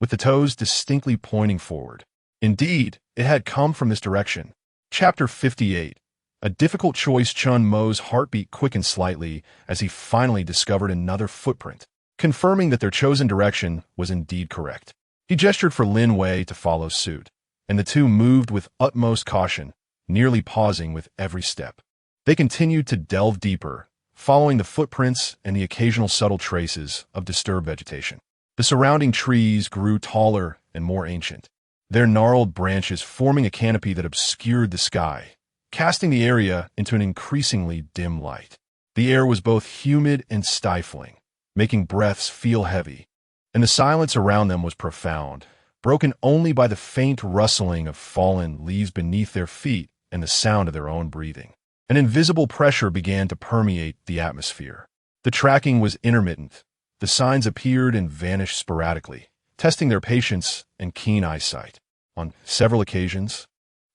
with the toes distinctly pointing forward. Indeed, it had come from this direction. Chapter 58. A difficult choice. Chen Mo's heartbeat quickened slightly as he finally discovered another footprint, confirming that their chosen direction was indeed correct. He gestured for Lin Wei to follow suit, and the two moved with utmost caution, nearly pausing with every step. They continued to delve deeper, following the footprints and the occasional subtle traces of disturbed vegetation. The surrounding trees grew taller and more ancient, their gnarled branches forming a canopy that obscured the sky, casting the area into an increasingly dim light. The air was both humid and stifling, making breaths feel heavy, and the silence around them was profound, broken only by the faint rustling of fallen leaves beneath their feet and the sound of their own breathing. An invisible pressure began to permeate the atmosphere. The tracking was intermittent. The signs appeared and vanished sporadically, testing their patience and keen eyesight. On several occasions,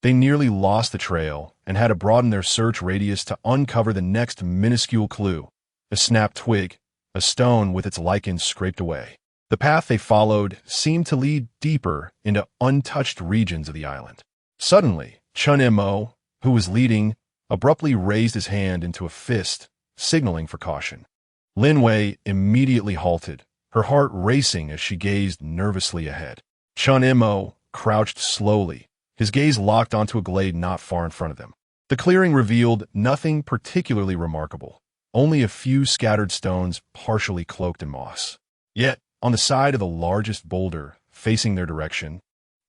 they nearly lost the trail and had to broaden their search radius to uncover the next minuscule clue, a snapped twig, a stone with its lichens scraped away. The path they followed seemed to lead deeper into untouched regions of the island. Suddenly, Chen Mo, who was leading, abruptly raised his hand into a fist, signaling for caution. Lin Wei immediately halted, her heart racing as she gazed nervously ahead. Chen Mo crouched slowly, his gaze locked onto a glade not far in front of them. The clearing revealed nothing particularly remarkable, only a few scattered stones partially cloaked in moss. Yet, on the side of the largest boulder, facing their direction,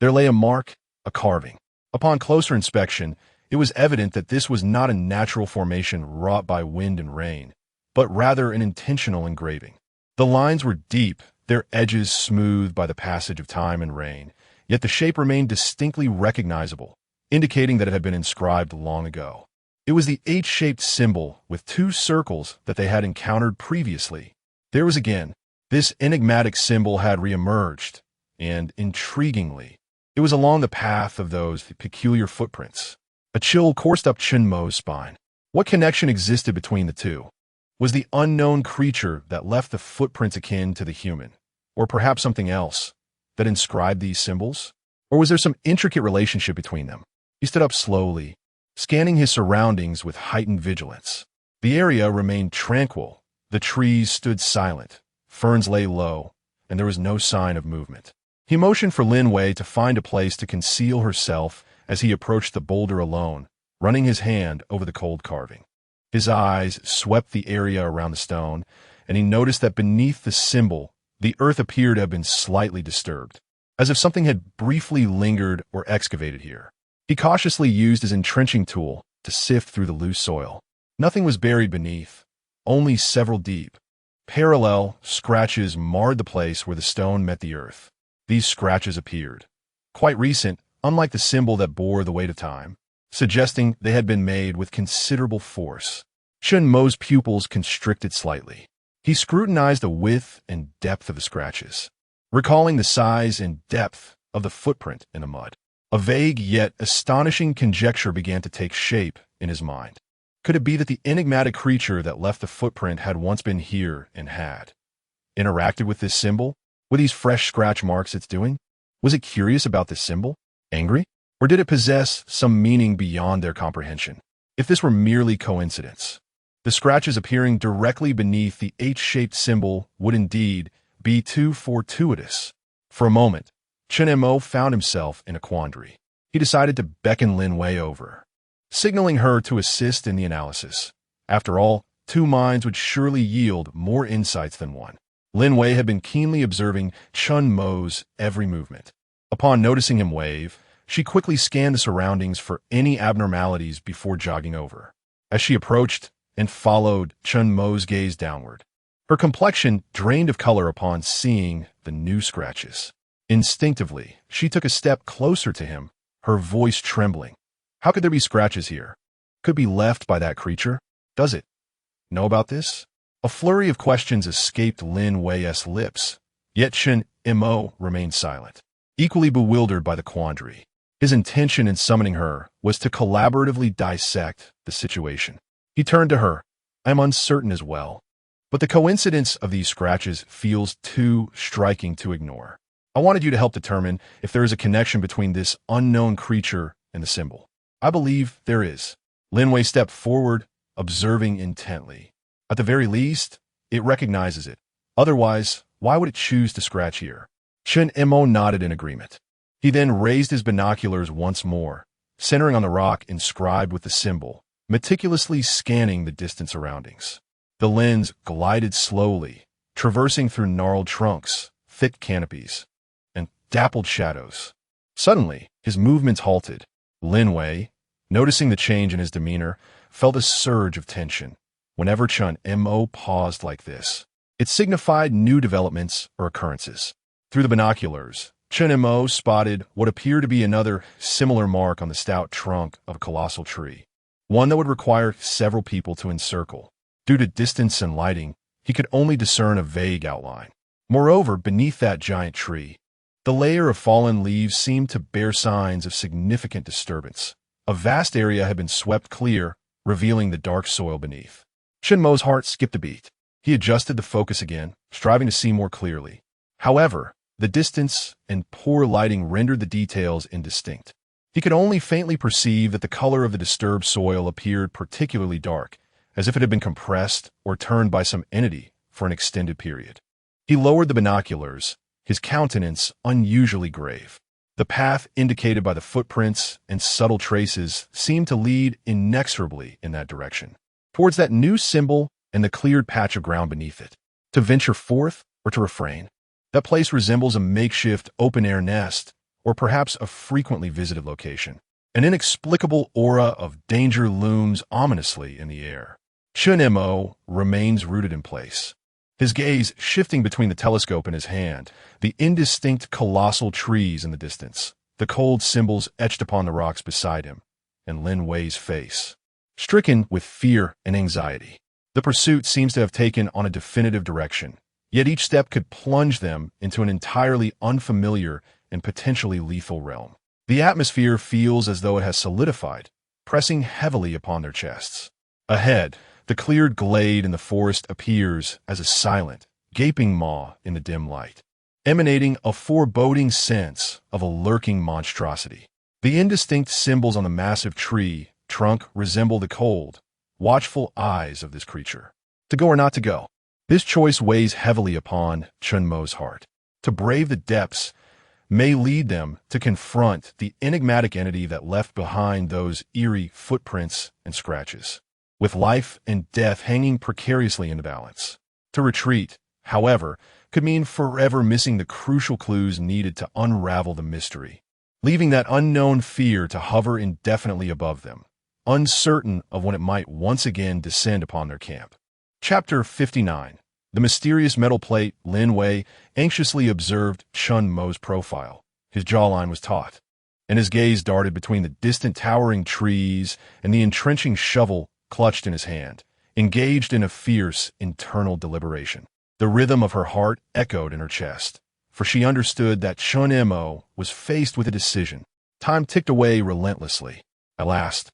there lay a mark, a carving. Upon closer inspection, it was evident that this was not a natural formation wrought by wind and rain, but rather an intentional engraving. The lines were deep, their edges smooth by the passage of time and rain, yet the shape remained distinctly recognizable, indicating that it had been inscribed long ago. It was the H-shaped symbol with two circles that they had encountered previously. There was again. This enigmatic symbol had reemerged, and, intriguingly, it was along the path of those peculiar footprints. A chill coursed up Chen Mo's spine. What connection existed between the two? Was the unknown creature that left the footprints akin to the human, or perhaps something else, that inscribed these symbols? Or was there some intricate relationship between them? He stood up slowly, scanning his surroundings with heightened vigilance. The area remained tranquil. The trees stood silent, ferns lay low, and there was no sign of movement. He motioned for Lin Wei to find a place to conceal herself as he approached the boulder alone, running his hand over the cold carving. His eyes swept the area around the stone, and he noticed that beneath the symbol, the earth appeared to have been slightly disturbed, as if something had briefly lingered or excavated here. He cautiously used his entrenching tool to sift through the loose soil. Nothing was buried beneath, only several deep, parallel scratches marred the place where the stone met the earth. These scratches appeared, quite recent, unlike the symbol that bore the weight of time, suggesting they had been made with considerable force. Chen Mo's pupils constricted slightly. He scrutinized the width and depth of the scratches, recalling the size and depth of the footprint in the mud. A vague yet astonishing conjecture began to take shape in his mind. Could it be that the enigmatic creature that left the footprint had once been here and had interacted with this symbol? Were these fresh scratch marks its doing? Was it curious about this symbol? Angry? Or did it possess some meaning beyond their comprehension? If this were merely coincidence, the scratches appearing directly beneath the H-shaped symbol would indeed be too fortuitous. For a moment, Chen Mo found himself in a quandary. He decided to beckon Lin Wei over, signaling her to assist in the analysis. After all, two minds would surely yield more insights than one. Lin Wei had been keenly observing Chen Mo's every movement. Upon noticing him wave, she quickly scanned the surroundings for any abnormalities before jogging over. As she approached and followed Chen Mo's gaze downward, her complexion drained of color upon seeing the new scratches. Instinctively, she took a step closer to him, her voice trembling. How could there be scratches here? Could be left by that creature? Does it know about this? A flurry of questions escaped Lin Wei's lips, yet Chen Mo remained silent, equally bewildered by the quandary. His intention in summoning her was to collaboratively dissect the situation. He turned to her. I am uncertain as well, but the coincidence of these scratches feels too striking to ignore. I wanted you to help determine if there is a connection between this unknown creature and the symbol. I believe there is. Lin Wei stepped forward, observing intently. At the very least, it recognizes it. Otherwise, why would it choose to scratch here? Chen Mo nodded in agreement. He then raised his binoculars once more, centering on the rock inscribed with the symbol, meticulously scanning the distant surroundings. The lens glided slowly, traversing through gnarled trunks, thick canopies, and dappled shadows. Suddenly, his movements halted. Lin Wei, noticing the change in his demeanor, felt a surge of tension. Whenever Chen Mo paused like this, it signified new developments or occurrences. Through the binoculars, Chen Mo spotted what appeared to be another similar mark on the stout trunk of a colossal tree, one that would require several people to encircle. Due to distance and lighting, he could only discern a vague outline. Moreover, beneath that giant tree, the layer of fallen leaves seemed to bear signs of significant disturbance. A vast area had been swept clear, revealing the dark soil beneath. Chen Mo's heart skipped a beat. He adjusted the focus again, striving to see more clearly. However, the distance and poor lighting rendered the details indistinct. He could only faintly perceive that the color of the disturbed soil appeared particularly dark, as if it had been compressed or turned by some entity for an extended period. He lowered the binoculars, his countenance unusually grave. The path indicated by the footprints and subtle traces seemed to lead inexorably in that direction, towards that new symbol and the cleared patch of ground beneath it. To venture forth or to refrain? That place resembles a makeshift open-air nest, or perhaps a frequently visited location. An inexplicable aura of danger looms ominously in the air. Chen Mo remains rooted in place, his gaze shifting between the telescope in his hand, the indistinct colossal trees in the distance, the cold symbols etched upon the rocks beside him, and Lin Wei's face, stricken with fear and anxiety. The pursuit seems to have taken on a definitive direction, yet each step could plunge them into an entirely unfamiliar and potentially lethal realm. The atmosphere feels as though it has solidified, pressing heavily upon their chests. Ahead, the cleared glade in the forest appears as a silent, gaping maw in the dim light, emanating a foreboding sense of a lurking monstrosity. The indistinct symbols on the massive tree trunk resemble the cold, watchful eyes of this creature. To go or not to go? This choice weighs heavily upon Chen Mo's heart. To brave the depths may lead them to confront the enigmatic entity that left behind those eerie footprints and scratches, with life and death hanging precariously in the balance. To retreat, however, could mean forever missing the crucial clues needed to unravel the mystery, leaving that unknown fear to hover indefinitely above them, uncertain of when it might once again descend upon their camp. Chapter 59. The mysterious metal plate. Lin Wei anxiously observed Chen Mo's profile. His jawline was taut, and his gaze darted between the distant towering trees and the entrenching shovel clutched in his hand, engaged in a fierce internal deliberation. The rhythm of her heart echoed in her chest, for she understood that Chen Mo was faced with a decision. Time ticked away relentlessly. At last,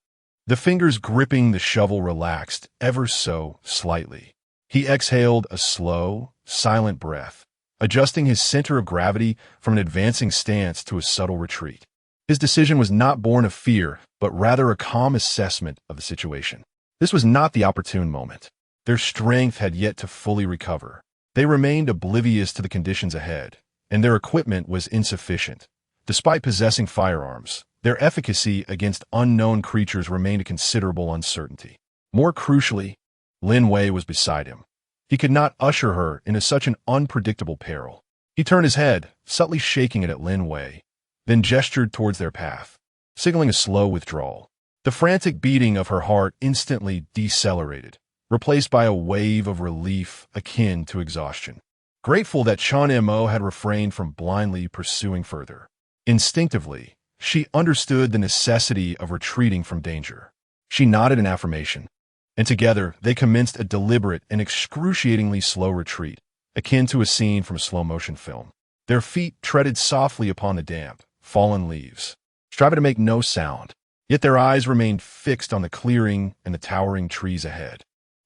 the fingers gripping the shovel relaxed ever so slightly. He exhaled a slow, silent breath, adjusting his center of gravity from an advancing stance to a subtle retreat. His decision was not born of fear, but rather a calm assessment of the situation. This was not the opportune moment. Their strength had yet to fully recover. They remained oblivious to the conditions ahead, and their equipment was insufficient. Despite possessing firearms, their efficacy against unknown creatures remained a considerable uncertainty. More crucially, Lin Wei was beside him. He could not usher her into such an unpredictable peril. He turned his head, subtly shaking it at Lin Wei, then gestured towards their path, signaling a slow withdrawal. The frantic beating of her heart instantly decelerated, replaced by a wave of relief akin to exhaustion. Grateful that Chen Mo had refrained from blindly pursuing further. Instinctively, she understood the necessity of retreating from danger. She nodded in affirmation, and together they commenced a deliberate and excruciatingly slow retreat, akin to a scene from a slow-motion film. Their feet treaded softly upon the damp, fallen leaves, striving to make no sound, yet their eyes remained fixed on the clearing and the towering trees ahead,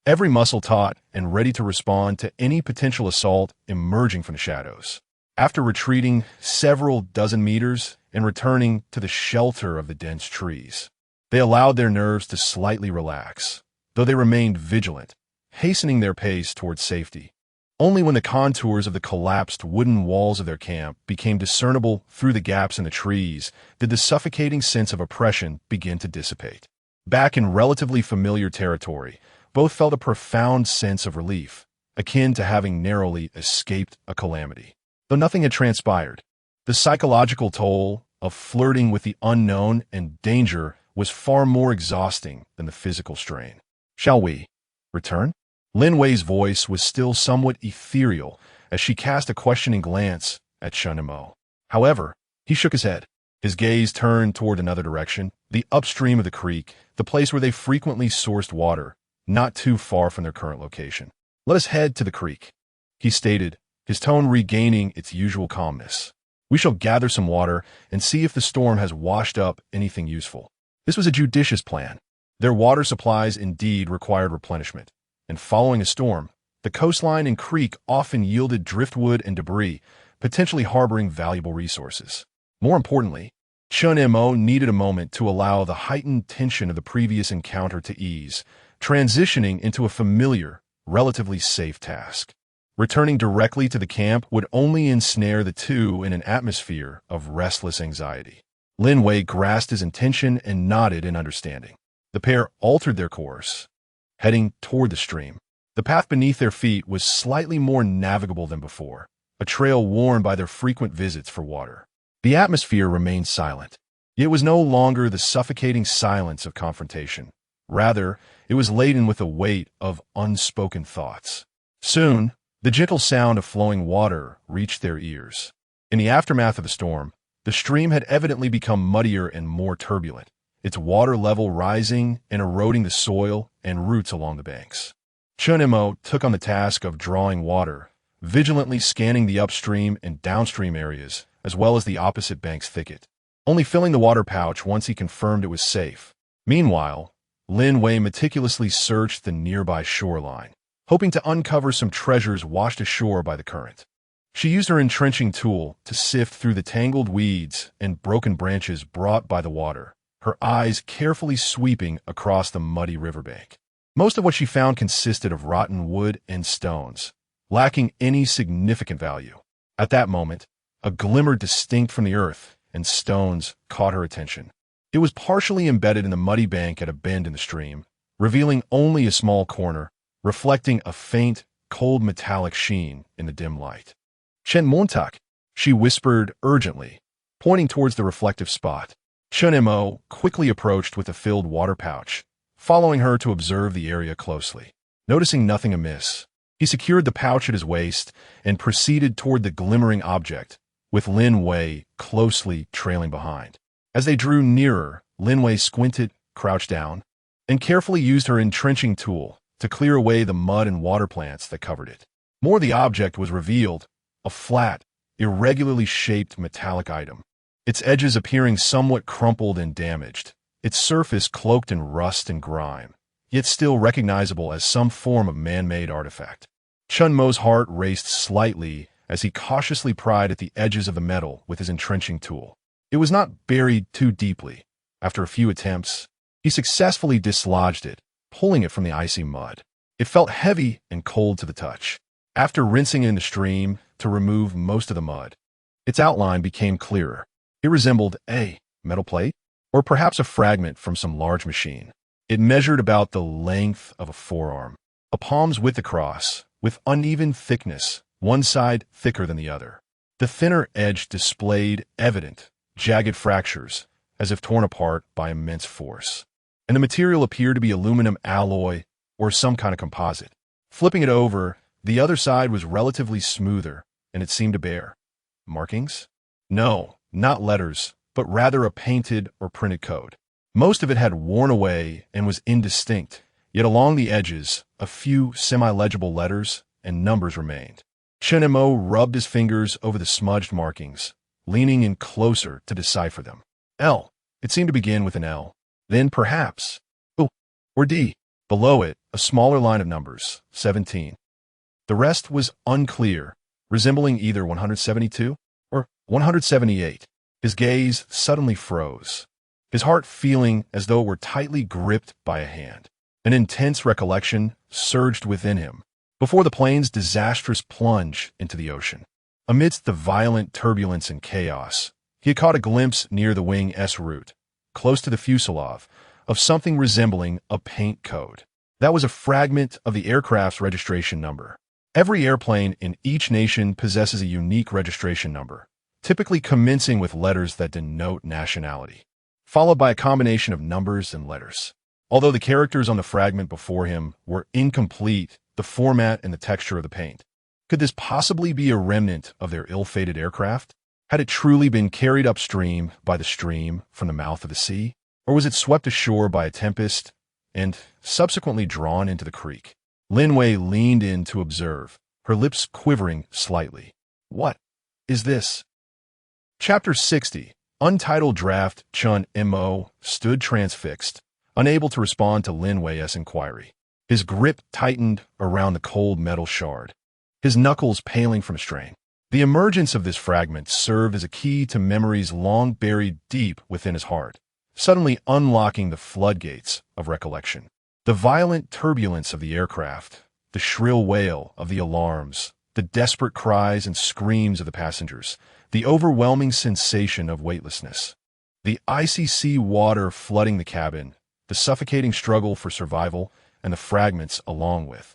every muscle taut and ready to respond to any potential assault emerging from the shadows. After retreating several dozen meters and returning to the shelter of the dense trees, they allowed their nerves to slightly relax, though they remained vigilant, hastening their pace towards safety. Only when the contours of the collapsed wooden walls of their camp became discernible through the gaps in the trees did the suffocating sense of oppression begin to dissipate. Back in relatively familiar territory, both felt a profound sense of relief, akin to having narrowly escaped a calamity. Though nothing had transpired, the psychological toll of flirting with the unknown and danger was far more exhausting than the physical strain. Shall we return? Lin Wei's voice was still somewhat ethereal as she cast a questioning glance at Chen Mo. However, he shook his head. His gaze turned toward another direction, the upstream of the creek, the place where they frequently sourced water, not too far from their current location. Let us head to the creek, he stated, his tone regaining its usual calmness. We shall gather some water and see if the storm has washed up anything useful. This was a judicious plan. Their water supplies indeed required replenishment, and following a storm, the coastline and creek often yielded driftwood and debris, potentially harboring valuable resources. More importantly, Chen Mo needed a moment to allow the heightened tension of the previous encounter to ease, transitioning into a familiar, relatively safe task. Returning directly to the camp would only ensnare the two in an atmosphere of restless anxiety. Lin Wei grasped his intention and nodded in understanding. The pair altered their course, heading toward the stream. The path beneath their feet was slightly more navigable than before, a trail worn by their frequent visits for water. The atmosphere remained silent. It was no longer the suffocating silence of confrontation. Rather, it was laden with a weight of unspoken thoughts. Soon, the gentle sound of flowing water reached their ears. In the aftermath of the storm, the stream had evidently become muddier and more turbulent, its water level rising and eroding the soil and roots along the banks. Chen Mo took on the task of drawing water, vigilantly scanning the upstream and downstream areas, as well as the opposite bank's thicket, only filling the water pouch once he confirmed it was safe. Meanwhile, Lin Wei meticulously searched the nearby shoreline, hoping to uncover some treasures washed ashore by the current. She used her entrenching tool to sift through the tangled weeds and broken branches brought by the water, her eyes carefully sweeping across the muddy riverbank. Most of what she found consisted of rotten wood and stones, lacking any significant value. At that moment, a glimmer distinct from the earth and stones caught her attention. It was partially embedded in the muddy bank at a bend in the stream, revealing only a small corner, reflecting a faint, cold metallic sheen in the dim light. Chen Mo, she whispered urgently, pointing towards the reflective spot. Chen Mo quickly approached with a filled water pouch, following her to observe the area closely. Noticing nothing amiss, he secured the pouch at his waist and proceeded toward the glimmering object, with Lin Wei closely trailing behind. As they drew nearer, Lin Wei squinted, crouched down, and carefully used her entrenching tool to clear away the mud and water plants that covered it. More the object was revealed, a flat, irregularly shaped metallic item, its edges appearing somewhat crumpled and damaged, its surface cloaked in rust and grime, yet still recognizable as some form of man-made artifact. Chen Mo's heart raced slightly as he cautiously pried at the edges of the metal with his entrenching tool. It was not buried too deeply. After a few attempts, he successfully dislodged it, pulling it from the icy mud. It felt heavy and cold to the touch. After rinsing it in the stream to remove most of the mud, its outline became clearer. It resembled a metal plate, or perhaps a fragment from some large machine. It measured about the length of a forearm, a palm's width across, with uneven thickness, one side thicker than the other. The thinner edge displayed evident, jagged fractures, as if torn apart by immense force. And the material appeared to be aluminum alloy or some kind of composite. Flipping it over, the other side was relatively smoother, and it seemed to bear markings? No, not letters, but rather a painted or printed code. Most of it had worn away and was indistinct, yet along the edges, a few semi-legible letters and numbers remained. Chen Mo rubbed his fingers over the smudged markings, leaning in closer to decipher them. L. It seemed to begin with an L. Then perhaps O or D. Below it, a smaller line of numbers, 17. The rest was unclear, resembling either 172 or 178. His gaze suddenly froze, his heart feeling as though it were tightly gripped by a hand. An intense recollection surged within him before the plane's disastrous plunge into the ocean. Amidst the violent turbulence and chaos, he had caught a glimpse near the Wing S route, close to the fuselage, of something resembling a paint code. That was a fragment of the aircraft's registration number. Every airplane in each nation possesses a unique registration number, typically commencing with letters that denote nationality, followed by a combination of numbers and letters. Although the characters on the fragment before him were incomplete, the format and the texture of the paint, could this possibly be a remnant of their ill-fated aircraft? Had it truly been carried upstream by the stream from the mouth of the sea? Or was it swept ashore by a tempest and subsequently drawn into the creek? Lin Wei leaned in to observe, her lips quivering slightly. What is this? Chapter 60. Untitled Draft. Chen Mo stood transfixed, unable to respond to Lin Wei's inquiry. His grip tightened around the cold metal shard, his knuckles paling from strain. The emergence of this fragment served as a key to memories long buried deep within his heart, suddenly unlocking the floodgates of recollection. The violent turbulence of the aircraft, the shrill wail of the alarms, the desperate cries and screams of the passengers, the overwhelming sensation of weightlessness. The icy sea water flooding the cabin, the suffocating struggle for survival, and the fragments along with.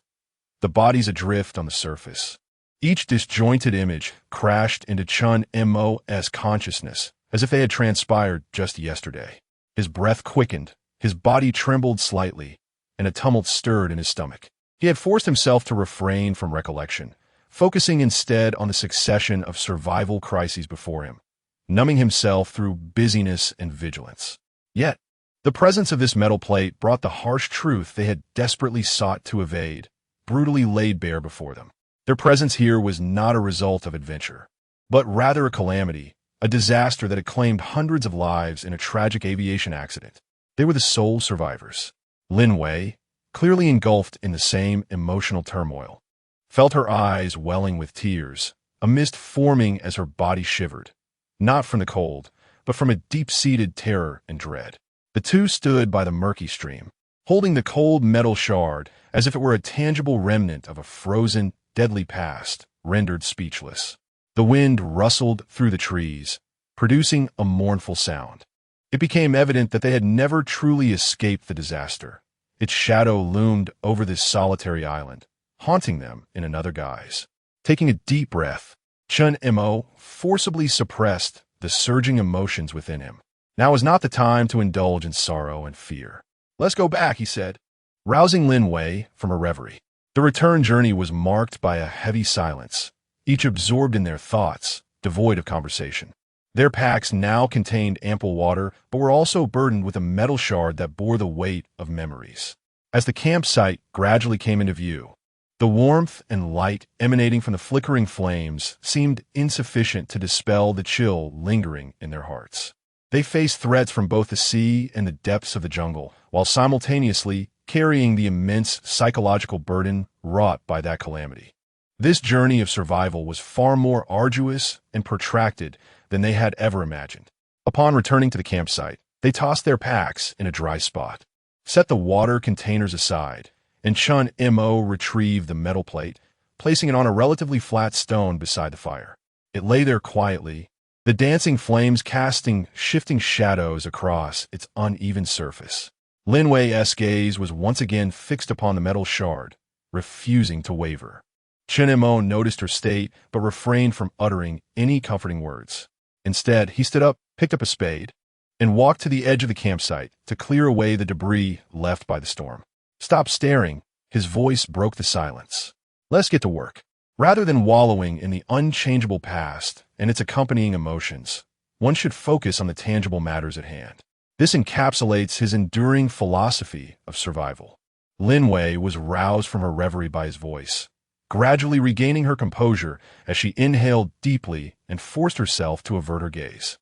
The bodies adrift on the surface. Each disjointed image crashed into Chen Mo's consciousness as if they had transpired just yesterday. His breath quickened, his body trembled slightly, and a tumult stirred in his stomach. He had forced himself to refrain from recollection, focusing instead on the succession of survival crises before him, numbing himself through busyness and vigilance. Yet, the presence of this metal plate brought the harsh truth they had desperately sought to evade, brutally laid bare before them. Their presence here was not a result of adventure, but rather a calamity, a disaster that had claimed hundreds of lives in a tragic aviation accident. They were the sole survivors. Lin Wei, clearly engulfed in the same emotional turmoil, felt her eyes welling with tears, a mist forming as her body shivered, not from the cold, but from a deep-seated terror and dread. The two stood by the murky stream, holding the cold metal shard as if it were a tangible remnant of a frozen, deadly past, rendered speechless. The wind rustled through the trees, producing a mournful sound. It became evident that they had never truly escaped the disaster. Its shadow loomed over this solitary island, haunting them in another guise. Taking a deep breath, Chen Mo forcibly suppressed the surging emotions within him. Now was not the time to indulge in sorrow and fear. "Let's go back," he said, rousing Lin Wei from her reverie. The return journey was marked by a heavy silence, each absorbed in their thoughts, devoid of conversation. Their packs now contained ample water, but were also burdened with a metal shard that bore the weight of memories. As the campsite gradually came into view, the warmth and light emanating from the flickering flames seemed insufficient to dispel the chill lingering in their hearts. They faced threats from both the sea and the depths of the jungle, while simultaneously carrying the immense psychological burden wrought by that calamity. This journey of survival was far more arduous and protracted than they had ever imagined. Upon returning to the campsite, they tossed their packs in a dry spot, set the water containers aside, and Chen Mo retrieved the metal plate, placing it on a relatively flat stone beside the fire. It lay there quietly, the dancing flames casting shifting shadows across its uneven surface. Lin Wei's gaze was once again fixed upon the metal shard, refusing to waver. Chen Mo noticed her state, but refrained from uttering any comforting words. Instead, he stood up, picked up a spade, and walked to the edge of the campsite to clear away the debris left by the storm. "Stop staring," his voice broke the silence. "Let's get to work." Rather than wallowing in the unchangeable past and its accompanying emotions, one should focus on the tangible matters at hand. This encapsulates his enduring philosophy of survival. Lin Wei was roused from her reverie by his voice, gradually regaining her composure as she inhaled deeply and forced herself to avert her gaze.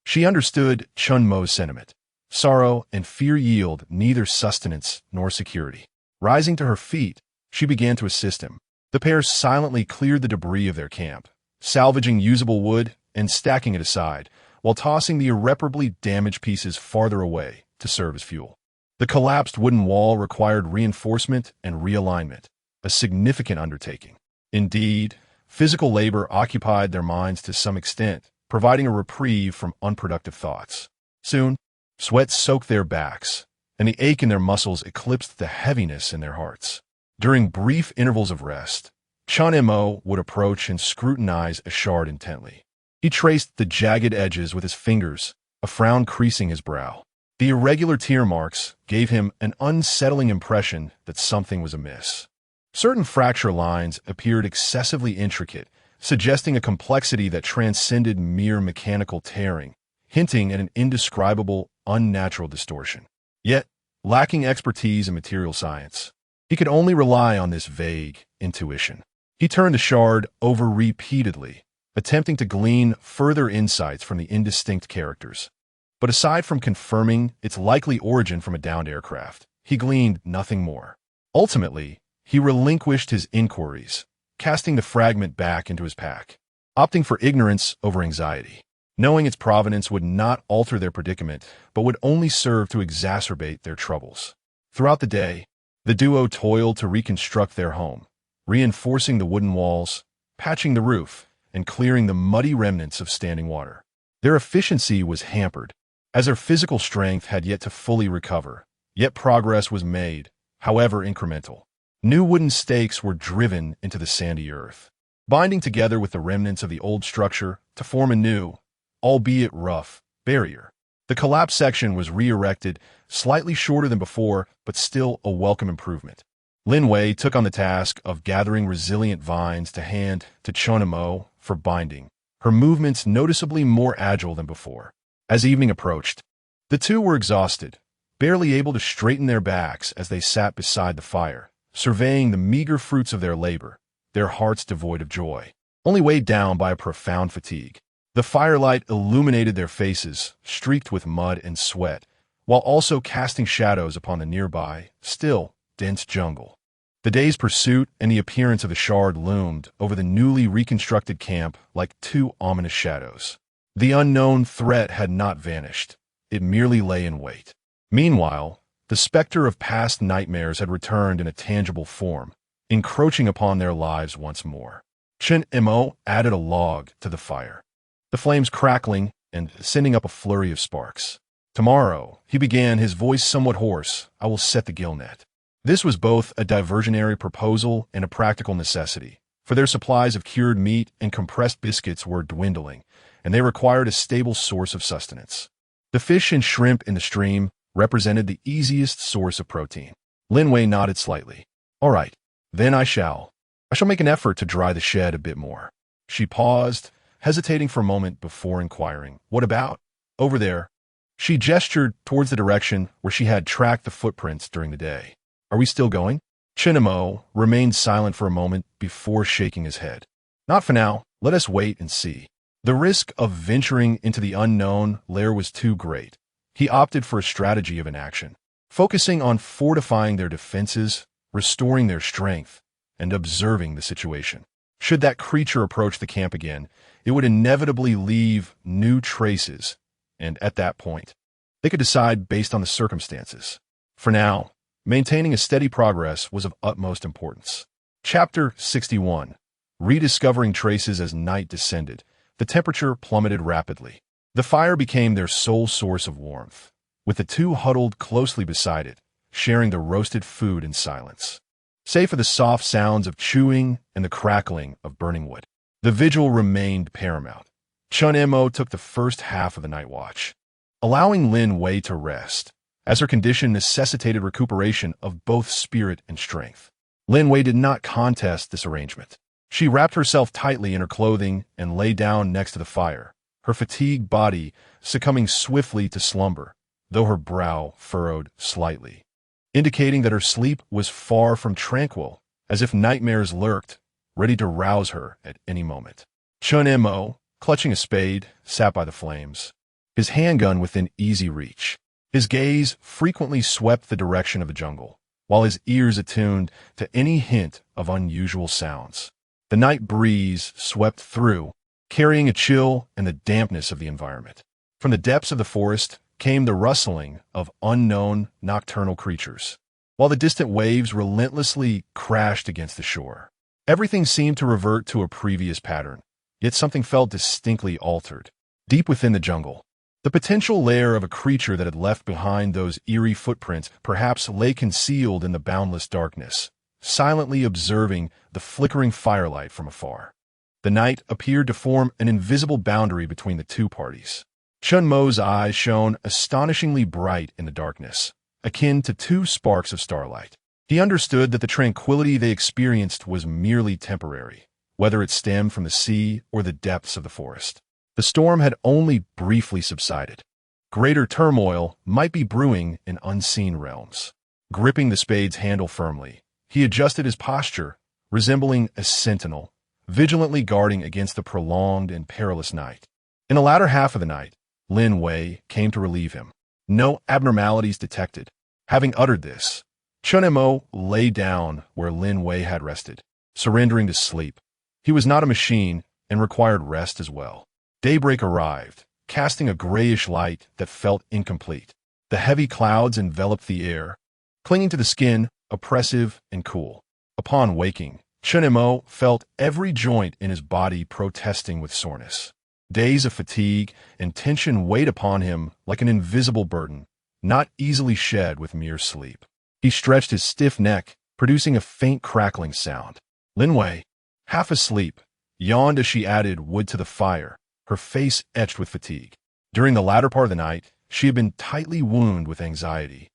She understood Chen Mo's sentiment. Sorrow and fear yield neither sustenance nor security. Rising to her feet, she began to assist him. The pair silently cleared the debris of their camp, salvaging usable wood and stacking it aside, while tossing the irreparably damaged pieces farther away to serve as fuel. The collapsed wooden wall required reinforcement and realignment, a significant undertaking. Indeed, physical labor occupied their minds to some extent, providing a reprieve from unproductive thoughts. Soon, sweat soaked their backs, and the ache in their muscles eclipsed the heaviness in their hearts. During brief intervals of rest, Chen Mo would approach and scrutinize a shard intently. He traced the jagged edges with his fingers, a frown creasing his brow. The irregular tear marks gave him an unsettling impression that something was amiss. Certain fracture lines appeared excessively intricate, suggesting a complexity that transcended mere mechanical tearing, hinting at an indescribable, unnatural distortion. Yet, lacking expertise in material science, he could only rely on this vague intuition. He turned the shard over repeatedly, attempting to glean further insights from the indistinct characters. But aside from confirming its likely origin from a downed aircraft, he gleaned nothing more. Ultimately, he relinquished his inquiries, casting the fragment back into his pack, opting for ignorance over anxiety. Knowing its provenance would not alter their predicament, but would only serve to exacerbate their troubles. Throughout the day, The duo toiled to reconstruct their home, reinforcing the wooden walls, patching the roof, and clearing the muddy remnants of standing water. Their efficiency was hampered, as their physical strength had yet to fully recover, yet progress was made, however incremental. New wooden stakes were driven into the sandy earth, binding together with the remnants of the old structure to form a new, albeit rough, barrier. The collapsed section was re-erected, slightly shorter than before, but still a welcome improvement. Lin Wei took on the task of gathering resilient vines to hand to Chen Mo for binding, her movements noticeably more agile than before. As evening approached, the two were exhausted, barely able to straighten their backs as they sat beside the fire, surveying the meager fruits of their labor, their hearts devoid of joy, only weighed down by a profound fatigue. The firelight illuminated their faces, streaked with mud and sweat, while also casting shadows upon the nearby, still, dense jungle. The day's pursuit and the appearance of the shard loomed over the newly reconstructed camp like two ominous shadows. The unknown threat had not vanished. It merely lay in wait. Meanwhile, the specter of past nightmares had returned in a tangible form, encroaching upon their lives once more. Chen Mo added a log to the fire, the flames crackling and sending up a flurry of sparks. Tomorrow, he began, his voice somewhat hoarse, I will set the gill net. This was both a diversionary proposal and a practical necessity, for their supplies of cured meat and compressed biscuits were dwindling, and they required a stable source of sustenance. The fish and shrimp in the stream represented the easiest source of protein. Lin Wei nodded slightly. All right, then I shall make an effort to dry the shed a bit more. She paused, hesitating for a moment before inquiring, what about? Over there. She gestured towards the direction where she had tracked the footprints during the day. Are we still going? Chen Mo remained silent for a moment before shaking his head. Not for now. Let us wait and see. The risk of venturing into the unknown lair was too great. He opted for a strategy of inaction, focusing on fortifying their defenses, restoring their strength, and observing the situation. Should that creature approach the camp again, it would inevitably leave new traces, and at that point, they could decide based on the circumstances. For now, maintaining a steady progress was of utmost importance. Chapter 61. Rediscovering traces as night descended, the temperature plummeted rapidly. The fire became their sole source of warmth, with the two huddled closely beside it, sharing the roasted food in silence. Save for the soft sounds of chewing and the crackling of burning wood, the vigil remained paramount. Chen Mo took the first half of the night watch, allowing Lin Wei to rest, as her condition necessitated recuperation of both spirit and strength. Lin Wei did not contest this arrangement. She wrapped herself tightly in her clothing and lay down next to the fire, her fatigued body succumbing swiftly to slumber, though her brow furrowed slightly, indicating that her sleep was far from tranquil, as if nightmares lurked, ready to rouse her at any moment. Chen Mo, clutching a spade, sat by the flames, his handgun within easy reach. His gaze frequently swept the direction of the jungle, while his ears attuned to any hint of unusual sounds. The night breeze swept through, carrying a chill and the dampness of the environment. From the depths of the forest came the rustling of unknown nocturnal creatures, while the distant waves relentlessly crashed against the shore. Everything seemed to revert to a previous pattern, yet something felt distinctly altered. Deep within the jungle, the potential lair of a creature that had left behind those eerie footprints perhaps lay concealed in the boundless darkness, silently observing the flickering firelight from afar. The night appeared to form an invisible boundary between the two parties. Chen Mo's eyes shone astonishingly bright in the darkness, akin to two sparks of starlight. He understood that the tranquility they experienced was merely temporary, whether it stemmed from the sea or the depths of the forest. The storm had only briefly subsided. Greater turmoil might be brewing in unseen realms. Gripping the spade's handle firmly, he adjusted his posture, resembling a sentinel, vigilantly guarding against the prolonged and perilous night. In the latter half of the night, Lin Wei came to relieve him. No abnormalities detected. Having uttered this, Chen Mo lay down where Lin Wei had rested, surrendering to sleep. He was not a machine and required rest as well. Daybreak arrived, casting a grayish light that felt incomplete. The heavy clouds enveloped the air, clinging to the skin oppressive, and cool. Upon waking, Chen Mo felt every joint in his body protesting with soreness. Days of fatigue and tension weighed upon him like an invisible burden, not easily shed with mere sleep. He stretched his stiff neck, producing a faint crackling sound. Lin Wei, half asleep, yawned as she added wood to the fire, her face etched with fatigue. During the latter part of the night, she had been tightly wounded with anxiety,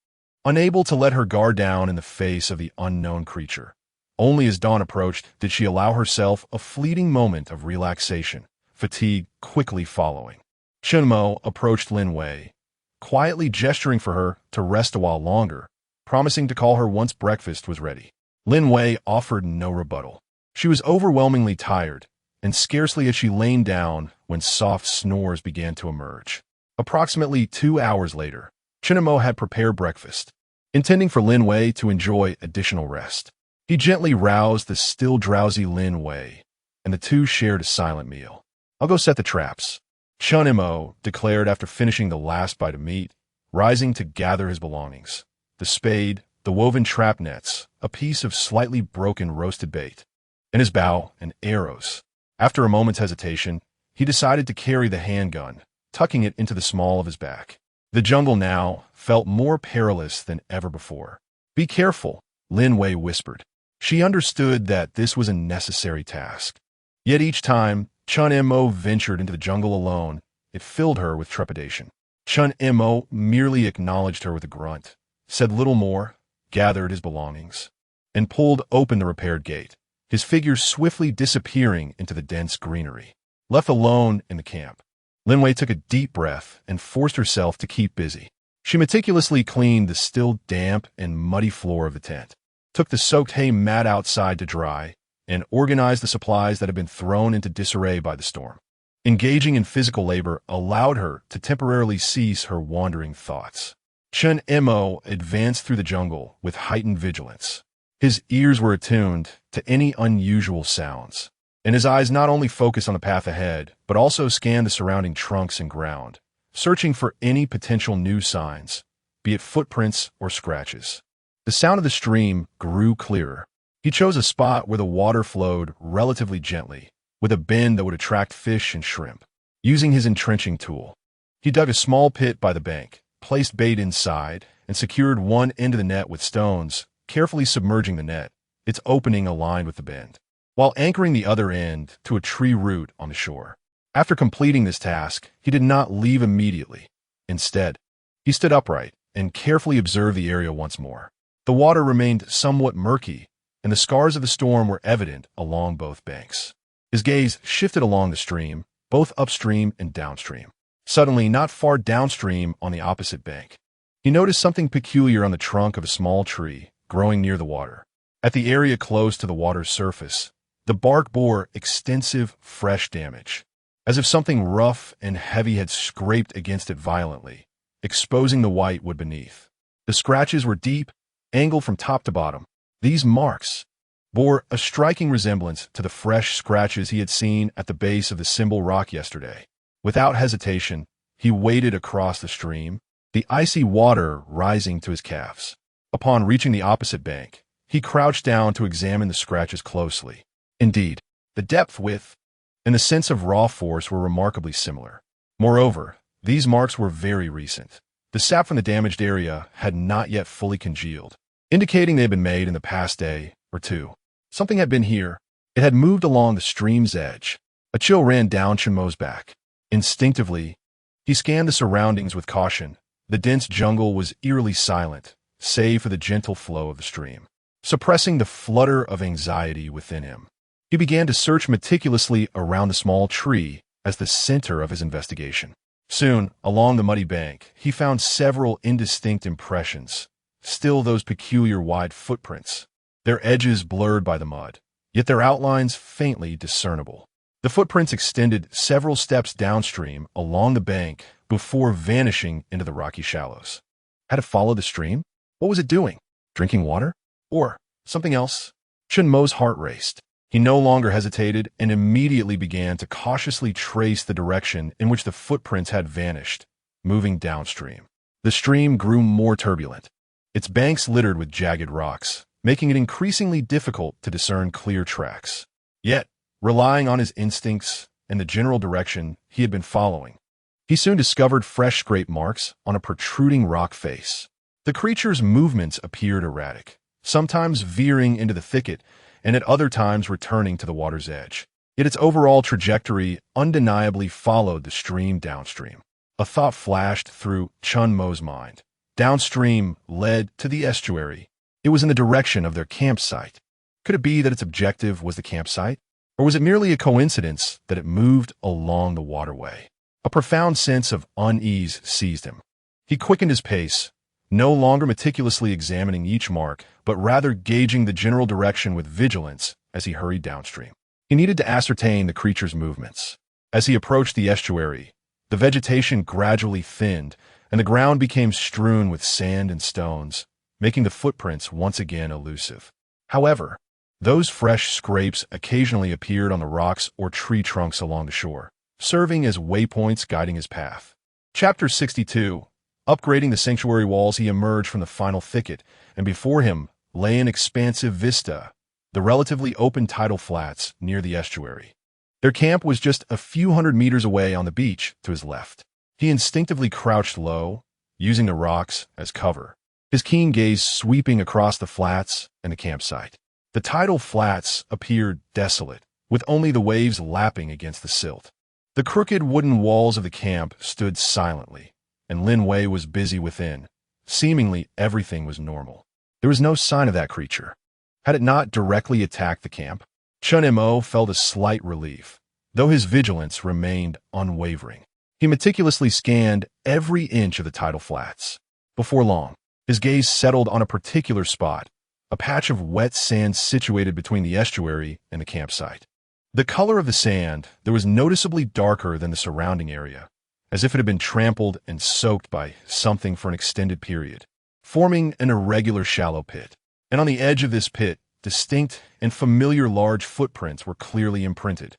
unable to let her guard down in the face of the unknown creature. Only as dawn approached did she allow herself a fleeting moment of relaxation, fatigue quickly following. Chen Mo approached Lin Wei, quietly gesturing for her to rest a while longer, promising to call her once breakfast was ready. Lin Wei offered no rebuttal. She was overwhelmingly tired, and scarcely had she lain down when soft snores began to emerge. Approximately 2 hours later, Chen Mo had prepared breakfast, intending for Lin Wei to enjoy additional rest. He gently roused the still drowsy Lin Wei, and the two shared a silent meal. "I'll go set the traps," Chen Mo declared after finishing the last bite of meat, rising to gather his belongings. The spade, the woven trap nets, a piece of slightly broken roasted bait, and his bow and arrows. After a moment's hesitation, he decided to carry the handgun, tucking it into the small of his back. The jungle now felt more perilous than ever before. "Be careful," Lin Wei whispered. She understood that this was a necessary task. Yet each time Chen Mo ventured into the jungle alone, it filled her with trepidation. Chen Mo merely acknowledged her with a grunt, said little more, gathered his belongings, and pulled open the repaired gate, his figure swiftly disappearing into the dense greenery. Left alone in the camp, Lin Wei took a deep breath and forced herself to keep busy. She meticulously cleaned the still damp and muddy floor of the tent, took the soaked hay mat outside to dry, and organized the supplies that had been thrown into disarray by the storm. Engaging in physical labor allowed her to temporarily cease her wandering thoughts. Chen Mo advanced through the jungle with heightened vigilance. His ears were attuned to any unusual sounds, and his eyes not only focused on the path ahead, but also scanned the surrounding trunks and ground, searching for any potential new signs, be it footprints or scratches. The sound of the stream grew clearer. He chose a spot where the water flowed relatively gently, with a bend that would attract fish and shrimp. Using his entrenching tool, he dug a small pit by the bank, placed bait inside, and secured one end of the net with stones, carefully submerging the net, its opening aligned with the bend, while anchoring the other end to a tree root on the shore. After completing this task, he did not leave immediately. Instead, he stood upright and carefully observed the area once more. The water remained somewhat murky, and the scars of the storm were evident along both banks. His gaze shifted along the stream, both upstream and downstream. Suddenly, not far downstream on the opposite bank, he noticed something peculiar on the trunk of a small tree growing near the water. At the area close to the water's surface, the bark bore extensive, fresh damage, as if something rough and heavy had scraped against it violently, exposing the white wood beneath. The scratches were deep, angled from top to bottom. These marks bore a striking resemblance to the fresh scratches he had seen at the base of the Symbol Rock yesterday. Without hesitation, he waded across the stream, the icy water rising to his calves. Upon reaching the opposite bank, he crouched down to examine the scratches closely. Indeed, the depth, width, and the sense of raw force were remarkably similar. Moreover, these marks were very recent. The sap from the damaged area had not yet fully congealed, indicating they had been made in the past day or two. Something had been here. It had moved along the stream's edge. A chill ran down Chen Mo's back. Instinctively, he scanned the surroundings with caution. The dense jungle was eerily silent, save for the gentle flow of the stream, suppressing the flutter of anxiety within him. He began to search meticulously around the small tree as the center of his investigation. Soon, along the muddy bank, he found several indistinct impressions, still those peculiar wide footprints, their edges blurred by the mud, yet their outlines faintly discernible. The footprints extended several steps downstream along the bank before vanishing into the rocky shallows. Had it followed the stream? What was it doing? Drinking water? Or something else? Chen Mo's heart raced. He no longer hesitated and immediately began to cautiously trace the direction in which the footprints had vanished, moving downstream. The stream grew more turbulent. its banks littered with jagged rocks, making it increasingly difficult to discern clear tracks. Yet, relying on his instincts and the general direction he had been following, he soon discovered fresh scrape marks on a protruding rock face. The creature's movements appeared erratic, sometimes veering into the thicket and at other times returning to the water's edge. Yet its overall trajectory undeniably followed the stream downstream. A thought flashed through Chen Mo's mind. Downstream led to the estuary. It was in the direction of their campsite. Could it be that its objective was the campsite? Or was it merely a coincidence that it moved along the waterway? A profound sense of unease seized him. He quickened his pace, no longer meticulously examining each mark, but rather gauging the general direction with vigilance as he hurried downstream. He needed to ascertain the creature's movements. As he approached the estuary, the vegetation gradually thinned, and the ground became strewn with sand and stones, making the footprints once again elusive. However, those fresh scrapes occasionally appeared on the rocks or tree trunks along the shore, serving as waypoints guiding his path. Chapter 62. Upgrading the sanctuary walls, he emerged from the final thicket, and before him lay an expansive vista, the relatively open tidal flats near the estuary. Their camp was just a few hundred meters away on the beach to his left. He instinctively crouched low, using the rocks as cover, his keen gaze sweeping across the flats and the campsite. The tidal flats appeared desolate, with only the waves lapping against the silt. The crooked wooden walls of the camp stood silently, and Lin Wei was busy within. Seemingly everything was normal. There was no sign of that creature. Had it not directly attacked the camp? Chen Mo felt a slight relief, though his vigilance remained unwavering. He meticulously scanned every inch of the tidal flats. Before long, his gaze settled on a particular spot, a patch of wet sand situated between the estuary and the campsite. The color of the sand there was noticeably darker than the surrounding area, as if it had been trampled and soaked by something for an extended period, forming an irregular shallow pit. And on the edge of this pit, distinct and familiar large footprints were clearly imprinted.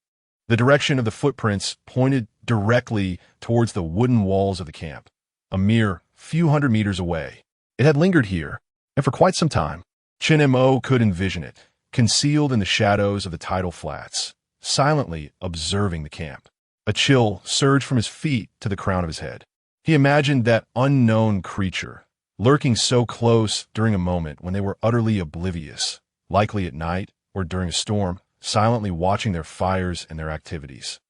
The direction of the footprints pointed directly towards the wooden walls of the camp, a mere few hundred meters away. It had lingered here, and for quite some time. Chen Mo could envision it, concealed in the shadows of the tidal flats, silently observing the camp. A chill surged from his feet to the crown of his head. He imagined that unknown creature, lurking so close during a moment when they were utterly oblivious, likely at night or during a storm, silently watching their fires and their activities.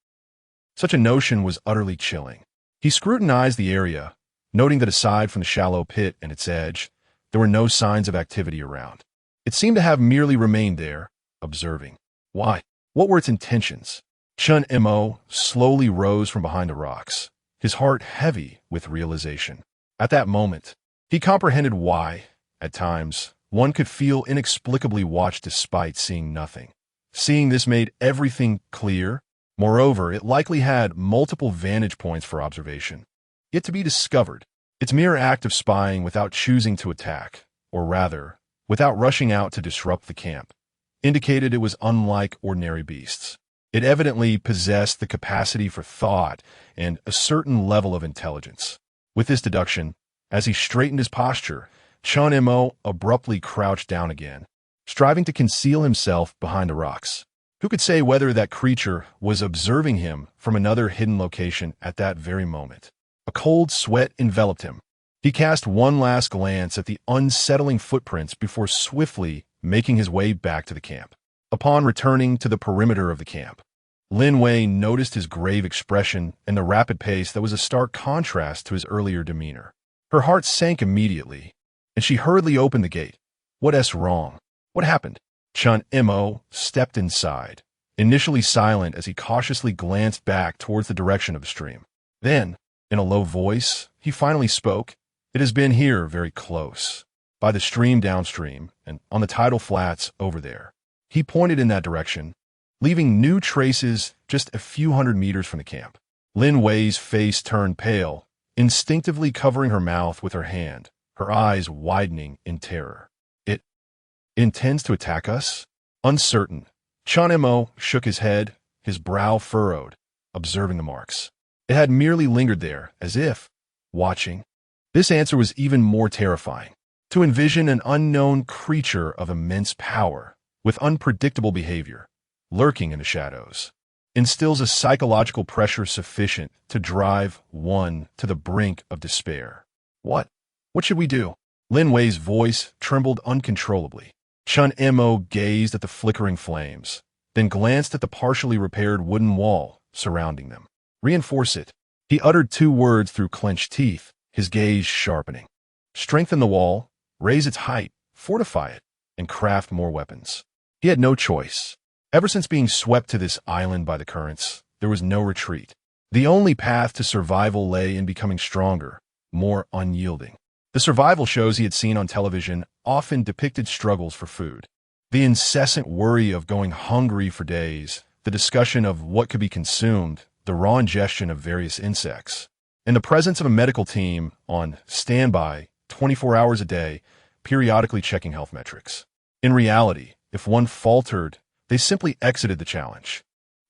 Such a notion was utterly chilling. He scrutinized the area, noting that aside from the shallow pit and its edge, there were no signs of activity around. It seemed to have merely remained there, observing. Why? What were its intentions? Chen Mo slowly rose from behind the rocks, his heart heavy with realization. At that moment, he comprehended why, at times, one could feel inexplicably watched despite seeing nothing. Seeing this made everything clear. Moreover, it likely had multiple vantage points for observation, yet to be discovered. Its mere act of spying without choosing to attack, or rather, without rushing out to disrupt the camp, indicated it was unlike ordinary beasts. It evidently possessed the capacity for thought and a certain level of intelligence. With this deduction, as he straightened his posture, Chen Mo abruptly crouched down again, striving to conceal himself behind the rocks. Who could say whether that creature was observing him from another hidden location at that very moment? A cold sweat enveloped him. He cast one last glance at the unsettling footprints before swiftly making his way back to the camp. Upon returning to the perimeter of the camp, Lin Wei noticed his grave expression and the rapid pace that was a stark contrast to his earlier demeanor. Her heart sank immediately, and she hurriedly opened the gate. What's wrong? What happened? Chen Mo stepped inside, initially silent as he cautiously glanced back towards the direction of the stream. Then, in a low voice, he finally spoke. It has been here very close, by the stream downstream and on the tidal flats over there. He pointed in that direction, leaving new traces just a few hundred meters from the camp. Lin Wei's face turned pale, instinctively covering her mouth with her hand, her eyes widening in terror. It intends to attack us? Uncertain, Chen Mo shook his head, his brow furrowed, observing the marks. It had merely lingered there, as if watching. This answer was even more terrifying. to envision an unknown creature of immense power, with unpredictable behavior, lurking in the shadows, instills a psychological pressure sufficient to drive one to the brink of despair. What? What should we do? Lin Wei's voice trembled uncontrollably. Chen Mo gazed at the flickering flames, then glanced at the partially repaired wooden wall surrounding them. Reinforce it. He uttered 2 words through clenched teeth, his gaze sharpening. Strengthen the wall, raise its height, fortify it, and craft more weapons. He had no choice. Ever since being swept to this island by the currents, there was no retreat. The only path to survival lay in becoming stronger, more unyielding. The survival shows he had seen on television often depicted struggles for food. The incessant worry of going hungry for days, the discussion of what could be consumed, the raw ingestion of various insects, and the presence of a medical team on standby 24 hours a day, periodically checking health metrics. In reality, if one faltered, they simply exited the challenge.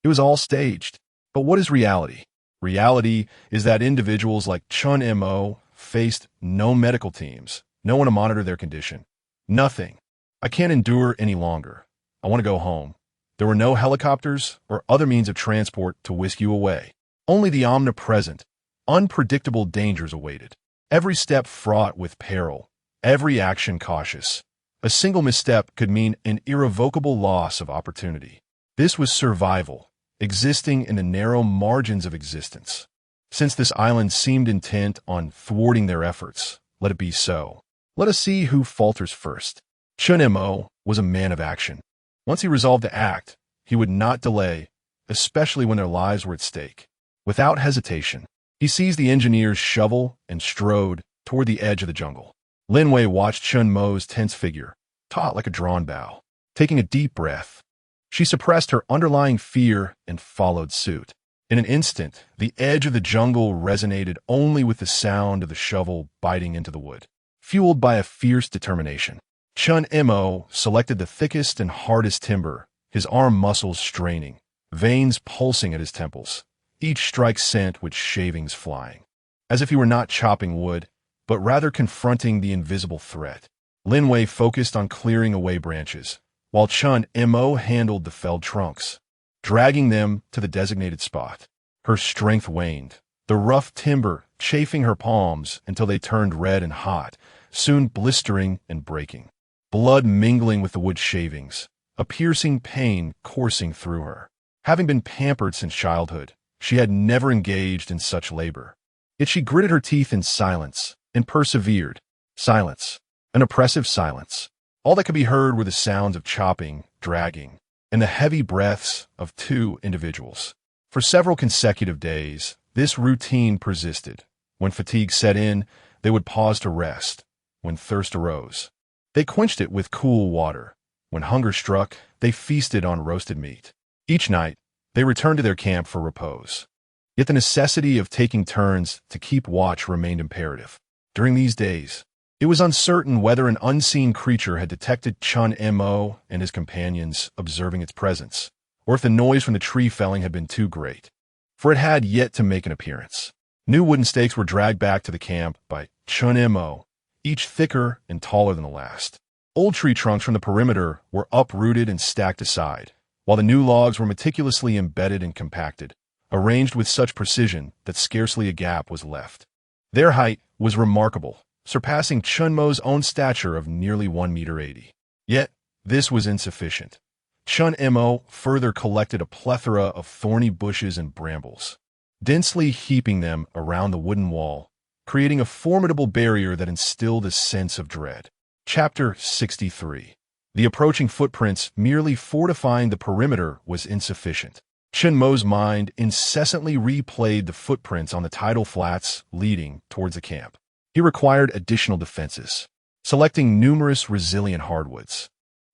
It was all staged. But what is reality? Reality is that individuals like Chen Mo faced no medical teams, no one to monitor their condition. Nothing. I can't endure any longer. I want to go home. There were no helicopters or other means of transport to whisk you away. Only the omnipresent, unpredictable dangers awaited. Every step fraught with peril, every action cautious. A single misstep could mean an irrevocable loss of opportunity. This was survival, existing in the narrow margins of existence. Since this island seemed intent on thwarting their efforts, let it be so. Let us see who falters first. Chen Mo was a man of action. Once he resolved to act, he would not delay, especially when their lives were at stake. Without hesitation, he seized the engineer's shovel and strode toward the edge of the jungle. Lin Wei watched Chen Mo's tense figure, taut like a drawn bow. Taking a deep breath, she suppressed her underlying fear and followed suit. In an instant, the edge of the jungle resonated only with the sound of the shovel biting into the wood. Fueled by a fierce determination, Chen Mo selected the thickest and hardest timber, his arm muscles straining, veins pulsing at his temples, each strike sent with shavings flying. As if he were not chopping wood, but rather confronting the invisible threat. Lin Wei focused on clearing away branches, while Chen Mo handled the felled trunks, dragging them to the designated spot. Her strength waned, the rough timber chafing her palms until they turned red and hot, soon blistering and breaking. Blood mingling with the wood shavings, a piercing pain coursing through her. Having been pampered since childhood, she had never engaged in such labor. Yet she gritted her teeth in silence and persevered. Silence. An oppressive silence. All that could be heard were the sounds of chopping, dragging, and the heavy breaths of 2 individuals. For several consecutive days, this routine persisted. When fatigue set in, they would pause to rest. When thirst arose, they quenched it with cool water. When hunger struck, they feasted on roasted meat. Each night, they returned to their camp for repose. Yet the necessity of taking turns to keep watch remained imperative. During these days, it was uncertain whether an unseen creature had detected Chen Mo and his companions observing its presence, or if the noise from the tree felling had been too great, for it had yet to make an appearance. New wooden stakes were dragged back to the camp by Chen Mo, each thicker and taller than the last. Old tree trunks from the perimeter were uprooted and stacked aside, while the new logs were meticulously embedded and compacted, arranged with such precision that scarcely a gap was left. Their height was remarkable, surpassing Chen Mo's own stature of nearly 1.80 meters. Yet, this was insufficient. Chen Mo further collected a plethora of thorny bushes and brambles, densely heaping them around the wooden wall, creating a formidable barrier that instilled a sense of dread. Chapter 63. The approaching footprints merely fortifying the perimeter was insufficient. Chen Mo's mind incessantly replayed the footprints on the tidal flats leading towards the camp. He required additional defenses, selecting numerous resilient hardwoods.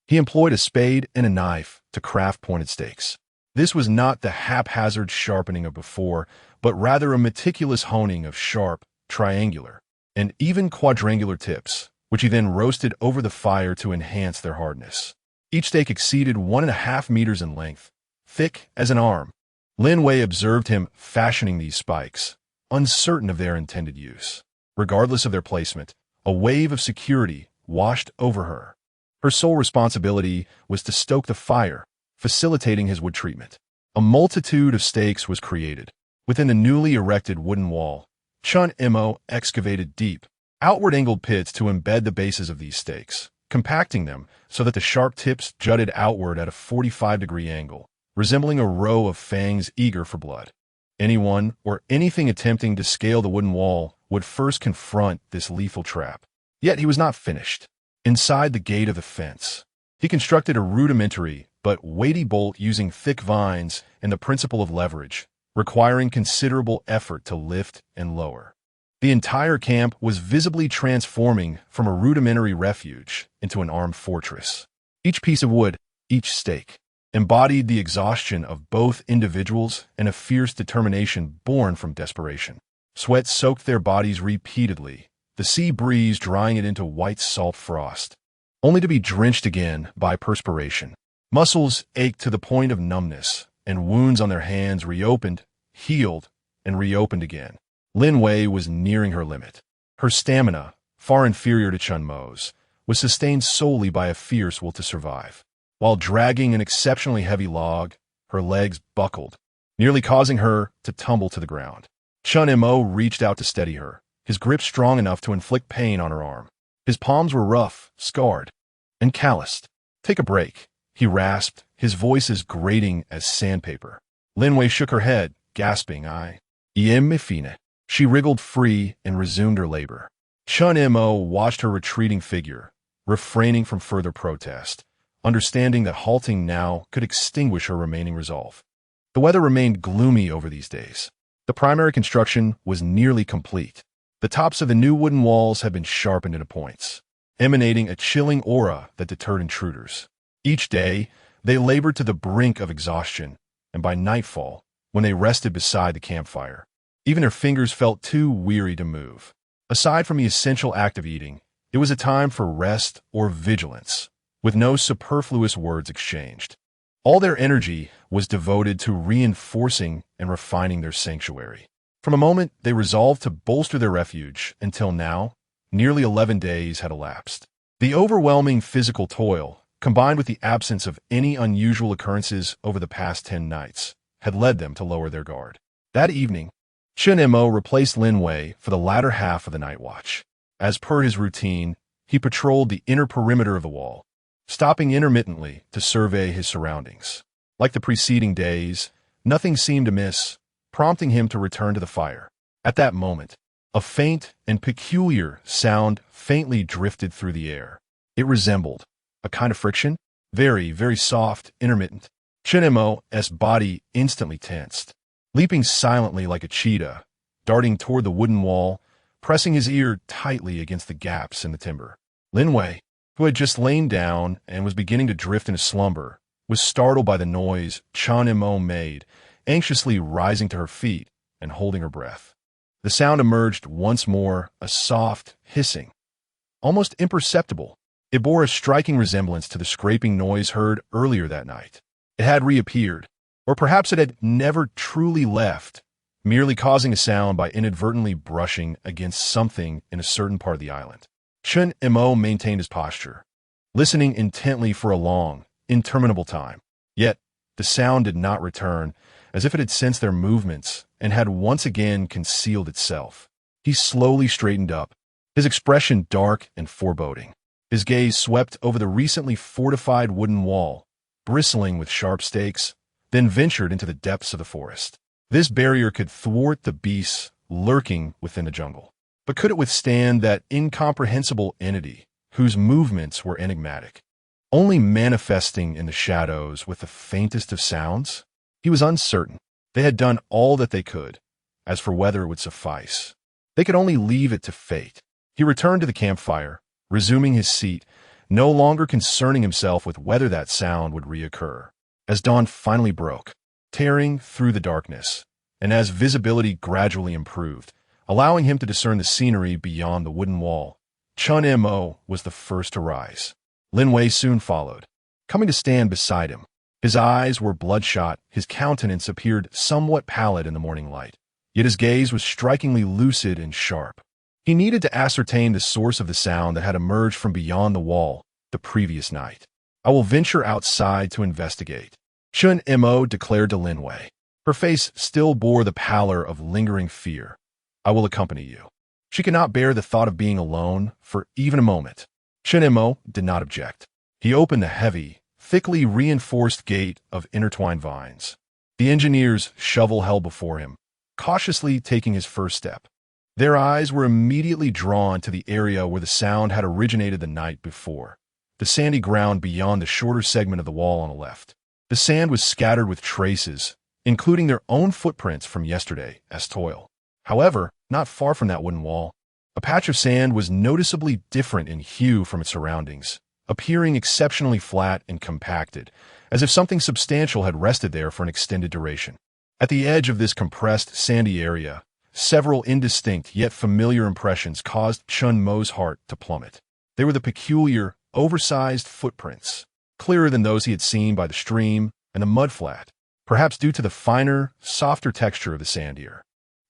He employed a spade and a knife to craft pointed stakes. This was not the haphazard sharpening of before, but rather a meticulous honing of sharp, triangular, and even quadrangular tips, which he then roasted over the fire to enhance their hardness. Each stake exceeded 1.5 meters in length, thick as an arm. Lin Wei observed him fashioning these spikes, uncertain of their intended use. Regardless of their placement, a wave of security washed over her. Her sole responsibility was to stoke the fire, facilitating his wood treatment. A multitude of stakes was created. Within the newly erected wooden wall, Chen Mo excavated deep, outward-angled pits to embed the bases of these stakes, compacting them so that the sharp tips jutted outward at a 45-degree angle, resembling a row of fangs eager for blood. Anyone or anything attempting to scale the wooden wall would first confront this lethal trap. Yet he was not finished. Inside the gate of the fence, he constructed a rudimentary but weighty bolt using thick vines and the principle of leverage, requiring considerable effort to lift and lower. The entire camp was visibly transforming from a rudimentary refuge into an armed fortress. Each piece of wood, each stake, embodied the exhaustion of both individuals and a fierce determination born from desperation. Sweat soaked their bodies repeatedly, the sea breeze drying it into white salt frost, only to be drenched again by perspiration. Muscles ached to the point of numbness, and wounds on their hands reopened, healed, and reopened again. Lin Wei was nearing her limit. Her stamina, far inferior to Chen Mo's, was sustained solely by a fierce will to survive. While dragging an exceptionally heavy log, her legs buckled, nearly causing her to tumble to the ground. Chen Mo reached out to steady her, his grip strong enough to inflict pain on her arm. His palms were rough, scarred, and calloused. "Take a break," he rasped, his voice as grating as sandpaper. Lin Wei shook her head, gasping, "I am fine." She wriggled free and resumed her labor. Chen Mo watched her retreating figure, refraining from further protest, understanding that halting now could extinguish her remaining resolve. The weather remained gloomy over these days. The primary construction was nearly complete. The tops of the new wooden walls had been sharpened into points, emanating a chilling aura that deterred intruders. Each day, they labored to the brink of exhaustion, and by nightfall, when they rested beside the campfire, even their fingers felt too weary to move. Aside from the essential act of eating, it was a time for rest or vigilance, with no superfluous words exchanged. All their energy was devoted to reinforcing and refining their sanctuary. From a moment they resolved to bolster their refuge until now, nearly 11 days had elapsed. The overwhelming physical toil, combined with the absence of any unusual occurrences over the past 10 nights, had led them to lower their guard. That evening, Chen Mo replaced Lin Wei for the latter half of the night watch. As per his routine, he patrolled the inner perimeter of the wall, stopping intermittently to survey his surroundings. Like the preceding days, nothing seemed amiss, prompting him to return to the fire. At that moment, a faint and peculiar sound faintly drifted through the air. It resembled a kind of friction, very, very soft, intermittent. Chen Mo's body instantly tensed, leaping silently like a cheetah, darting toward the wooden wall, pressing his ear tightly against the gaps in the timber. Lin Wei, who had just lain down and was beginning to drift into slumber, was startled by the noise Chen Mo made, anxiously rising to her feet and holding her breath. The sound emerged once more, a soft hissing, almost imperceptible. It bore a striking resemblance to the scraping noise heard earlier that night. It had reappeared, or perhaps it had never truly left, merely causing a sound by inadvertently brushing against something in a certain part of the island. Chen Mo maintained his posture, listening intently for a long, interminable time. Yet, the sound did not return, as if it had sensed their movements and had once again concealed itself. He slowly straightened up, his expression dark and foreboding. His gaze swept over the recently fortified wooden wall, bristling with sharp stakes, then ventured into the depths of the forest. This barrier could thwart the beasts lurking within the jungle. But could it withstand that incomprehensible entity whose movements were enigmatic, only manifesting in the shadows with the faintest of sounds? He was uncertain. They had done all that they could. As for whether it would suffice, they could only leave it to fate. He returned to the campfire, resuming his seat, no longer concerning himself with whether that sound would reoccur. As dawn finally broke, tearing through the darkness, and as visibility gradually improved, allowing him to discern the scenery beyond the wooden wall, Chen Mo was the first to rise. Lin Wei soon followed, coming to stand beside him. His eyes were bloodshot, his countenance appeared somewhat pallid in the morning light, yet his gaze was strikingly lucid and sharp. He needed to ascertain the source of the sound that had emerged from beyond the wall the previous night. I will venture outside to investigate, Chen Mo declared to Lin Wei. Her face still bore the pallor of lingering fear. I will accompany you. She could not bear the thought of being alone for even a moment. Chen Mo did not object. He opened the heavy, thickly reinforced gate of intertwined vines. The engineer's shovel held before him, cautiously taking his first step. Their eyes were immediately drawn to the area where the sound had originated the night before, the sandy ground beyond the shorter segment of the wall on the left. The sand was scattered with traces, including their own footprints from yesterday as toil. However, not far from that wooden wall, a patch of sand was noticeably different in hue from its surroundings, appearing exceptionally flat and compacted, as if something substantial had rested there for an extended duration. At the edge of this compressed, sandy area, several indistinct yet familiar impressions caused Chen Mo's heart to plummet. They were the peculiar, oversized footprints, clearer than those he had seen by the stream and the mudflat, perhaps due to the finer, softer texture of the sand here.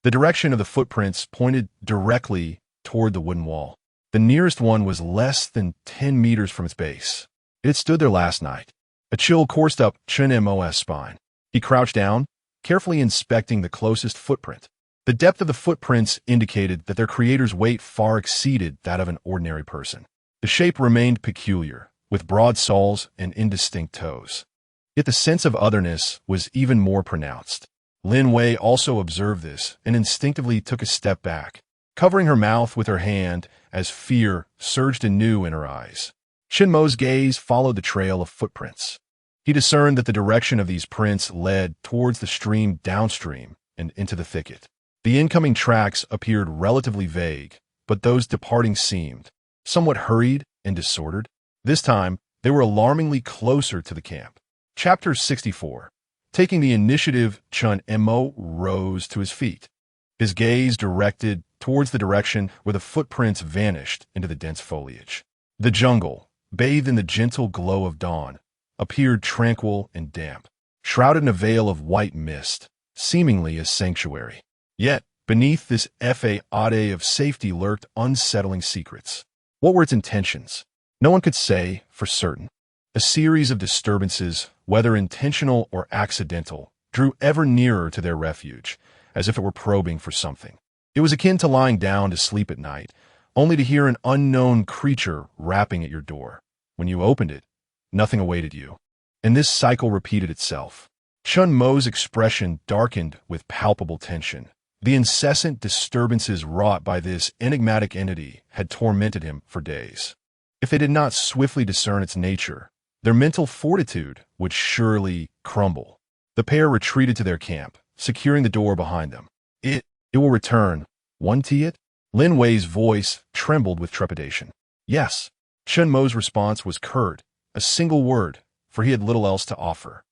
The direction of the footprints pointed directly toward the wooden wall. The nearest one was less than 10 meters from its base. It had stood there last night. A chill coursed up Chen Mo's spine. He crouched down, carefully inspecting the closest footprint. The depth of the footprints indicated that their creator's weight far exceeded that of an ordinary person. The shape remained peculiar, with broad soles and indistinct toes. Yet the sense of otherness was even more pronounced. Lin Wei also observed this and instinctively took a step back, covering her mouth with her hand as fear surged anew in her eyes. Chen Mo's gaze followed the trail of footprints. He discerned that the direction of these prints led towards the stream downstream and into the thicket. The incoming tracks appeared relatively vague, but those departing seemed somewhat hurried and disordered. This time, they were alarmingly closer to the camp. Chapter 64. Taking the initiative, Chen Mo rose to his feet, his gaze directed towards the direction where the footprints vanished into the dense foliage. The jungle, bathed in the gentle glow of dawn, appeared tranquil and damp, shrouded in a veil of white mist, seemingly a sanctuary. Yet, beneath this facade of safety lurked unsettling secrets. What were its intentions? No one could say for certain. A series of disturbances, whether intentional or accidental, drew ever nearer to their refuge, as if it were probing for something. It was akin to lying down to sleep at night, only to hear an unknown creature rapping at your door. When you opened it, nothing awaited you. And this cycle repeated itself. Chen Mo's expression darkened with palpable tension. The incessant disturbances wrought by this enigmatic entity had tormented him for days. If they did not swiftly discern its nature, their mental fortitude would surely crumble. The pair retreated to their camp, securing the door behind them. It will return, won't it? Lin Wei's voice trembled with trepidation. Yes. Chen Mo's response was curt, a single word, for he had little else to offer.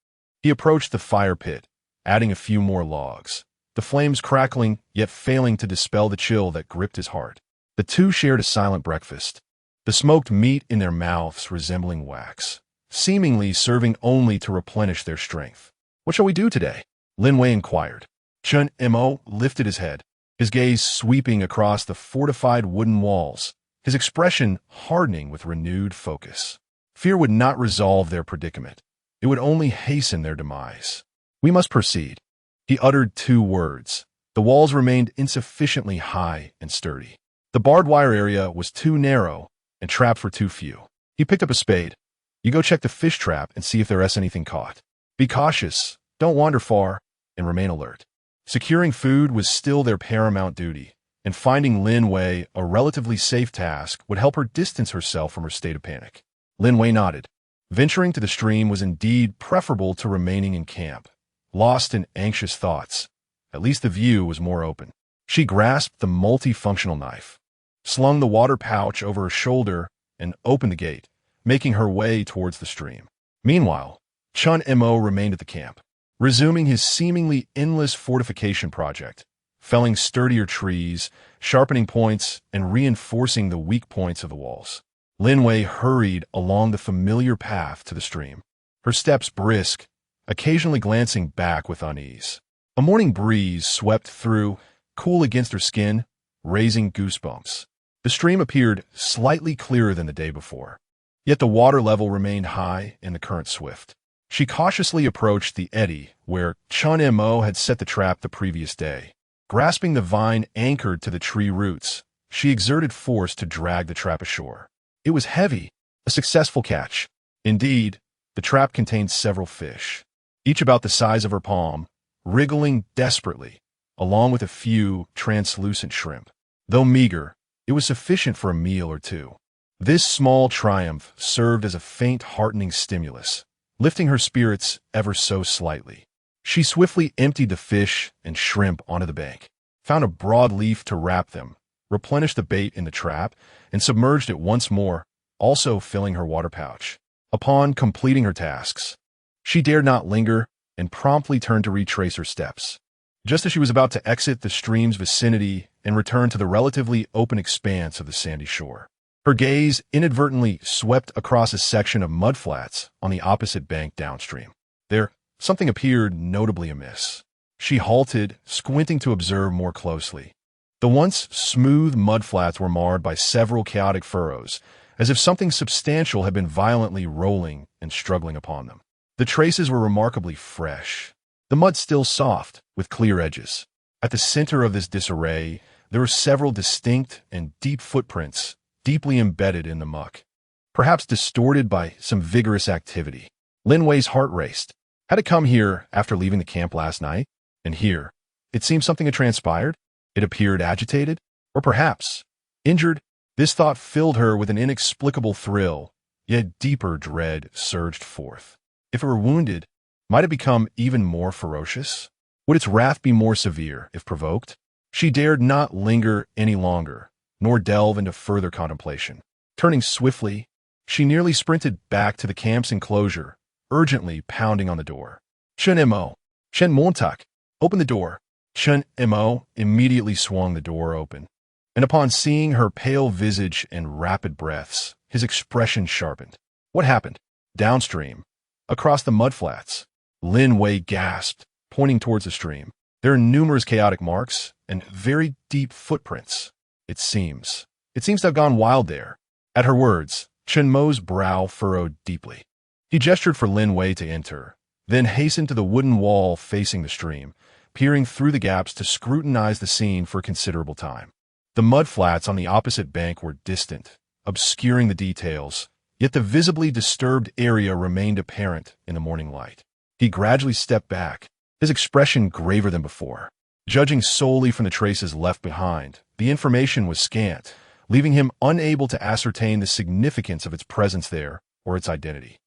He approached the fire pit, adding a few more logs, the flames crackling yet failing to dispel the chill that gripped his heart. The two shared a silent breakfast, the smoked meat in their mouths resembling wax, seemingly serving only to replenish their strength. What shall we do today? Lin Wei inquired. Chen Mo lifted his head, his gaze sweeping across the fortified wooden walls, his expression hardening with renewed focus. Fear would not resolve their predicament. It would only hasten their demise. We must proceed. He uttered two words. The walls remained insufficiently high and sturdy. The barbed wire area was too narrow, and traps were too few. He picked up a spade. You go check the fish trap and see if there is anything caught. Be cautious, don't wander far, and remain alert. Securing food was still their paramount duty, and finding Lin Wei a relatively safe task would help her distance herself from her state of panic. Lin Wei nodded. Venturing to the stream was indeed preferable to remaining in camp, lost in anxious thoughts. At least the view was more open. She grasped the multifunctional knife, slung the water pouch over her shoulder, and opened the gate, making her way towards the stream. Meanwhile, Chen Mo remained at the camp, resuming his seemingly endless fortification project, felling sturdier trees, sharpening points, and reinforcing the weak points of the walls. Lin Wei hurried along the familiar path to the stream, her steps brisk, occasionally glancing back with unease. A morning breeze swept through, cool against her skin, raising goosebumps. The stream appeared slightly clearer than the day before, yet the water level remained high and the current swift. She cautiously approached the eddy where Chen Mo had set the trap the previous day. Grasping the vine anchored to the tree roots, she exerted force to drag the trap ashore. It was heavy, a successful catch. Indeed, the trap contained several fish, each about the size of her palm, wriggling desperately, along with a few translucent shrimp. Though meager, it was sufficient for a meal or two. This small triumph served as a faint, heartening stimulus, lifting her spirits ever so slightly. She swiftly emptied the fish and shrimp onto the bank, found a broad leaf to wrap them, replenished the bait in the trap, and submerged it once more, also filling her water pouch. Upon completing her tasks, she dared not linger and promptly turned to retrace her steps. Just as she was about to exit the stream's vicinity and return to the relatively open expanse of the sandy shore, her gaze inadvertently swept across a section of mudflats on the opposite bank downstream. There, something appeared notably amiss. She halted, squinting to observe more closely. The once smooth mudflats were marred by several chaotic furrows, as if something substantial had been violently rolling and struggling upon them. The traces were remarkably fresh, the mud still soft, with clear edges. At the center of this disarray, there were several distinct and deep footprints, deeply embedded in the muck, perhaps distorted by some vigorous activity. Lin Wei's heart raced. Had it come here after leaving the camp last night? And here, it seemed something had transpired. It appeared agitated, or perhaps injured. This thought filled her with an inexplicable thrill, yet deeper dread surged forth. If it were wounded, might it become even more ferocious? Would its wrath be more severe if provoked? She dared not linger any longer, nor delve into further contemplation. Turning swiftly, she nearly sprinted back to the camp's enclosure, urgently pounding on the door. Chen Mo, Chen Mo, open the door. Chen Mo immediately swung the door open, and upon seeing her pale visage and rapid breaths, his expression sharpened. What happened? Downstream, across the mudflats, Lin Wei gasped, pointing towards the stream. There are numerous chaotic marks and very deep footprints. It seems to have gone wild there. At her words, Chen Mo's brow furrowed deeply. He gestured for Lin Wei to enter, then hastened to the wooden wall facing the stream, peering through the gaps to scrutinize the scene for a considerable time. The mudflats on the opposite bank were distant, obscuring the details, yet the visibly disturbed area remained apparent in the morning light. He gradually stepped back, his expression graver than before. Judging solely from the traces left behind, the information was scant, leaving him unable to ascertain the significance of its presence there or its identity.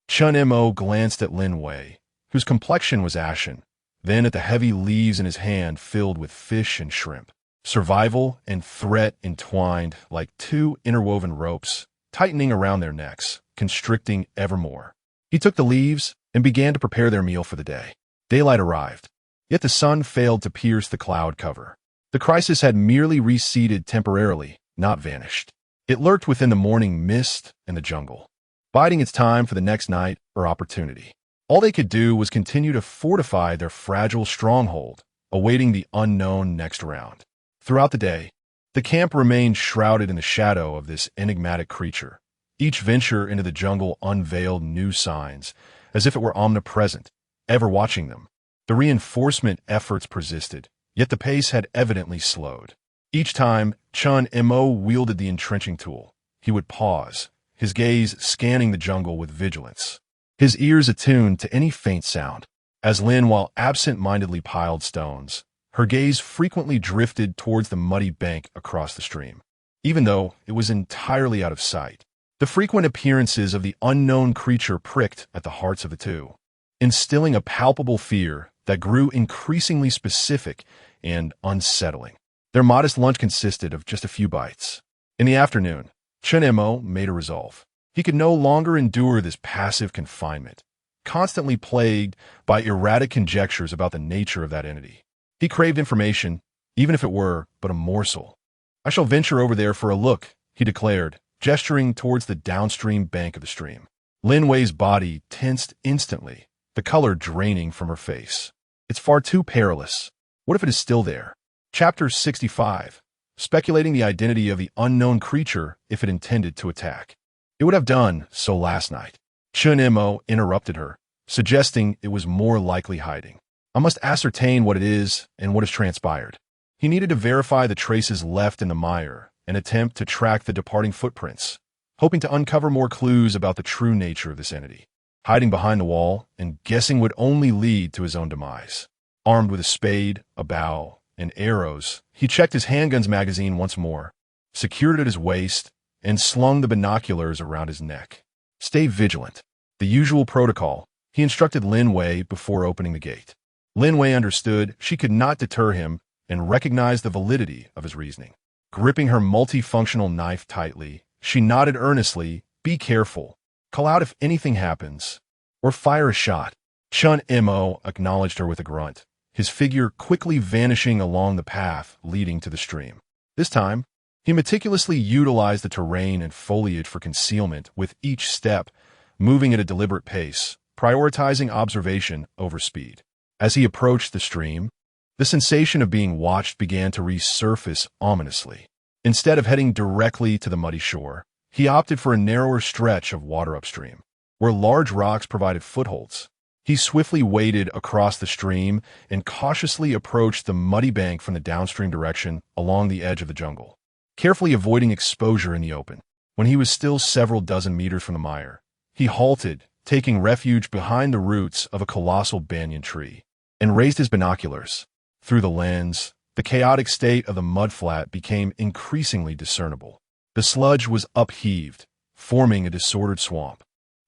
Chen Mo glanced at Lin Wei, whose complexion was ashen, then at the heavy leaves in his hand filled with fish and shrimp. Survival and threat entwined like two interwoven ropes, tightening around their necks, constricting evermore. He took the leaves and began to prepare their meal for the day. Daylight arrived, yet the sun failed to pierce the cloud cover. The crisis had merely receded temporarily, not vanished. It lurked within the morning mist and the jungle, biding its time for the next night or opportunity. All they could do was continue to fortify their fragile stronghold, awaiting the unknown next round. Throughout the day, the camp remained shrouded in the shadow of this enigmatic creature. Each venture into the jungle unveiled new signs, as if it were omnipresent, ever watching them. The reinforcement efforts persisted, yet the pace had evidently slowed. Each time Chen Mo wielded the entrenching tool, he would pause, his gaze scanning the jungle with vigilance, his ears attuned to any faint sound. As Lin, while absent-mindedly piled stones, her gaze frequently drifted towards the muddy bank across the stream, even though it was entirely out of sight. The frequent appearances of the unknown creature pricked at the hearts of the two, instilling a palpable fear that grew increasingly specific and unsettling. Their modest lunch consisted of just a few bites. In the afternoon, Chen Mo made a resolve. He could no longer endure this passive confinement, constantly plagued by erratic conjectures about the nature of that entity. He craved information, even if it were but a morsel. "I shall venture over there for a look," he declared, gesturing towards the downstream bank of the stream. Lin Wei's body tensed instantly, the color draining from her face. "It's far too perilous. What if it is still there?" Chapter 65. speculating the identity of the unknown creature if it intended to attack. It would have done so last night. Chen Mo interrupted her, suggesting it was more likely hiding. I must ascertain what it is and what has transpired. He needed to verify the traces left in the mire and attempt to track the departing footprints, hoping to uncover more clues about the true nature of this entity. Hiding behind the wall and guessing would only lead to his own demise. Armed with a spade, a bow, and arrows, he checked his handgun's magazine once more, secured it at his waist, and slung the binoculars around his neck. Stay vigilant. The usual protocol, he instructed Lin Wei before opening the gate. Lin Wei understood she could not deter him and recognized the validity of his reasoning. Gripping her multifunctional knife tightly, she nodded earnestly, "Be careful. Call out if anything happens, or fire a shot." Chen Mo acknowledged her with a grunt, his figure quickly vanishing along the path leading to the stream. This time, he meticulously utilized the terrain and foliage for concealment with each step, moving at a deliberate pace, prioritizing observation over speed. As he approached the stream, the sensation of being watched began to resurface ominously. Instead of heading directly to the muddy shore, he opted for a narrower stretch of water upstream, where large rocks provided footholds. He swiftly waded across the stream and cautiously approached the muddy bank from the downstream direction along the edge of the jungle, carefully avoiding exposure in the open. When he was still several dozen meters from the mire, he halted, taking refuge behind the roots of a colossal banyan tree, and raised his binoculars. Through the lens, the chaotic state of the mudflat became increasingly discernible. The sludge was upheaved, forming a disordered swamp,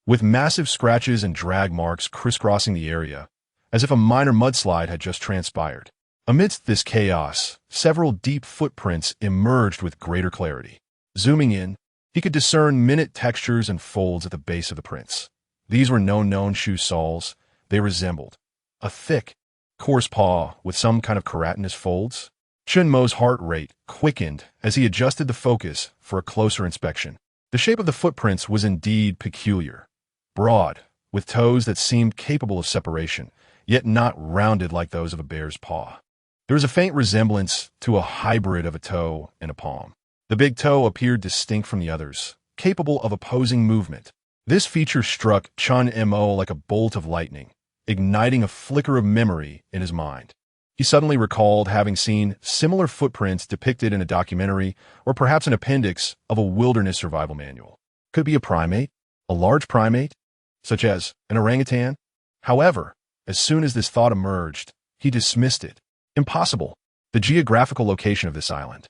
with massive scratches and drag marks crisscrossing the area, as if a minor mudslide had just transpired. Amidst this chaos, several deep footprints emerged with greater clarity. Zooming in, he could discern minute textures and folds at the base of the prints. These were no known shoe soles. They resembled a thick, coarse paw with some kind of keratinous folds. Chen Mo's heart rate quickened as he adjusted the focus for a closer inspection. The shape of the footprints was indeed peculiar. Broad, with toes that seemed capable of separation, yet not rounded like those of a bear's paw. There was a faint resemblance to a hybrid of a toe and a palm. The big toe appeared distinct from the others, capable of opposing movement. This feature struck Chen Mo like a bolt of lightning, igniting a flicker of memory in his mind. He suddenly recalled having seen similar footprints depicted in a documentary or perhaps an appendix of a wilderness survival manual. Could it be a primate? A large primate? Such as an orangutan? However, as soon as this thought emerged, he dismissed it. Impossible. The geographical location of this island.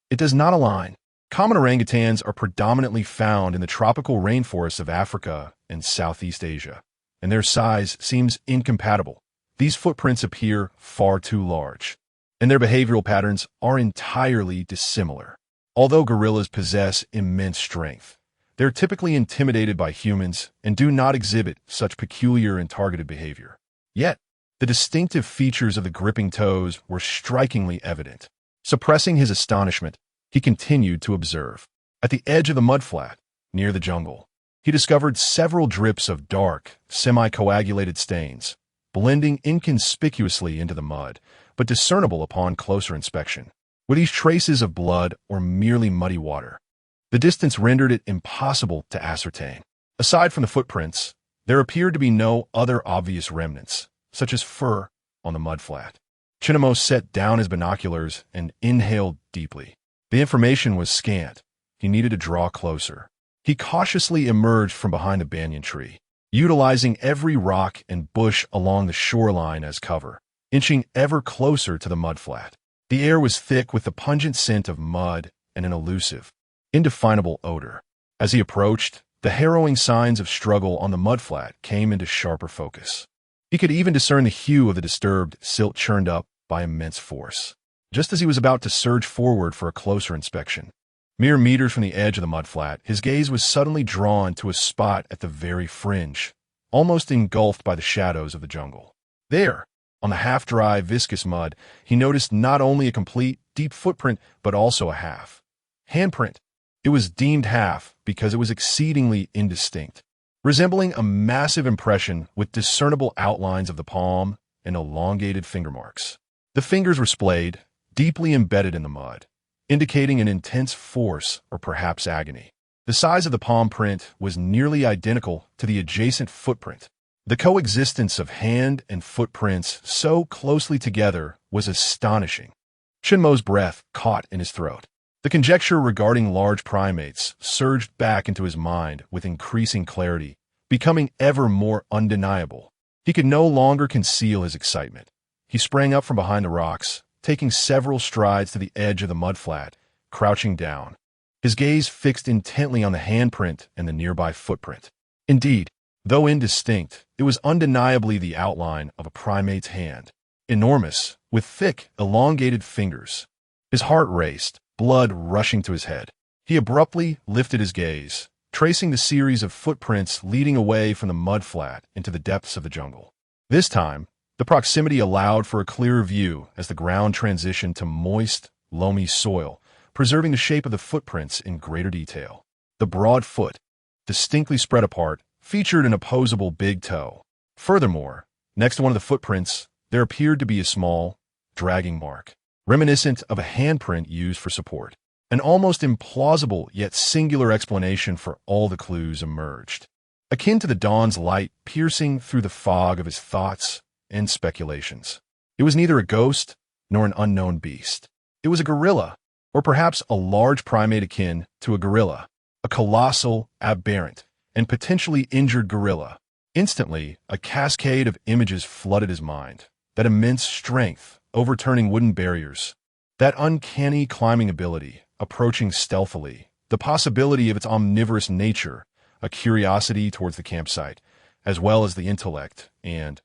It does not align. Common orangutans are predominantly found in the tropical rainforests of Africa and Southeast Asia, and their size seems incompatible. These footprints appear far too large, and their behavioral patterns are entirely dissimilar. Although gorillas possess immense strength, they're typically intimidated by humans and do not exhibit such peculiar and targeted behavior. Yet, the distinctive features of the gripping toes were strikingly evident. Suppressing his astonishment, he continued to observe. At the edge of the mudflat, near the jungle, he discovered several drips of dark, semi-coagulated stains, blending inconspicuously into the mud, but discernible upon closer inspection. Were these traces of blood or merely muddy water? The distance rendered it impossible to ascertain. Aside from the footprints, there appeared to be no other obvious remnants, such as fur, on the mudflat. Chen Mo set down his binoculars and inhaled deeply. The information was scant. He needed to draw closer. He cautiously emerged from behind the banyan tree, utilizing every rock and bush along the shoreline as cover, inching ever closer to the mudflat. The air was thick with the pungent scent of mud and an elusive, indefinable odor. As he approached, the harrowing signs of struggle on the mudflat came into sharper focus. He could even discern the hue of the disturbed silt churned up by immense force. Just as he was about to surge forward for a closer inspection, mere meters from the edge of the mudflat, his gaze was suddenly drawn to a spot at the very fringe, almost engulfed by the shadows of the jungle. There, on the half-dry, viscous mud, he noticed not only a complete, deep footprint, but also a half handprint. It was deemed half because it was exceedingly indistinct, resembling a massive impression with discernible outlines of the palm and elongated finger marks. The fingers were splayed, deeply embedded in the mud, indicating an intense force or perhaps agony. The size of the palm print was nearly identical to the adjacent footprint. The coexistence of hand and footprints so closely together was astonishing. Chen Mo's breath caught in his throat. The conjecture regarding large primates surged back into his mind with increasing clarity, becoming ever more undeniable. He could no longer conceal his excitement. He sprang up from behind the rocks, taking several strides to the edge of the mudflat, crouching down. His gaze fixed intently on the handprint and the nearby footprint. Indeed, though indistinct, it was undeniably the outline of a primate's hand. Enormous, with thick, elongated fingers. His heart raced, blood rushing to his head. He abruptly lifted his gaze, tracing the series of footprints leading away from the mudflat into the depths of the jungle. This time, the proximity allowed for a clearer view as the ground transitioned to moist, loamy soil, preserving the shape of the footprints in greater detail. The broad foot, distinctly spread apart, featured an opposable big toe. Furthermore, next to one of the footprints, there appeared to be a small, dragging mark, reminiscent of a handprint used for support. An almost implausible yet singular explanation for all the clues emerged, akin to the dawn's light piercing through the fog of his thoughts and speculations. It was neither a ghost nor an unknown beast. It was a gorilla, or perhaps a large primate akin to a gorilla, a colossal, aberrant, and potentially injured gorilla. Instantly, a cascade of images flooded his mind. That immense strength, overturning wooden barriers. That uncanny climbing ability, approaching stealthily. The possibility of its omnivorous nature, a curiosity towards the campsite, as well as the intellect and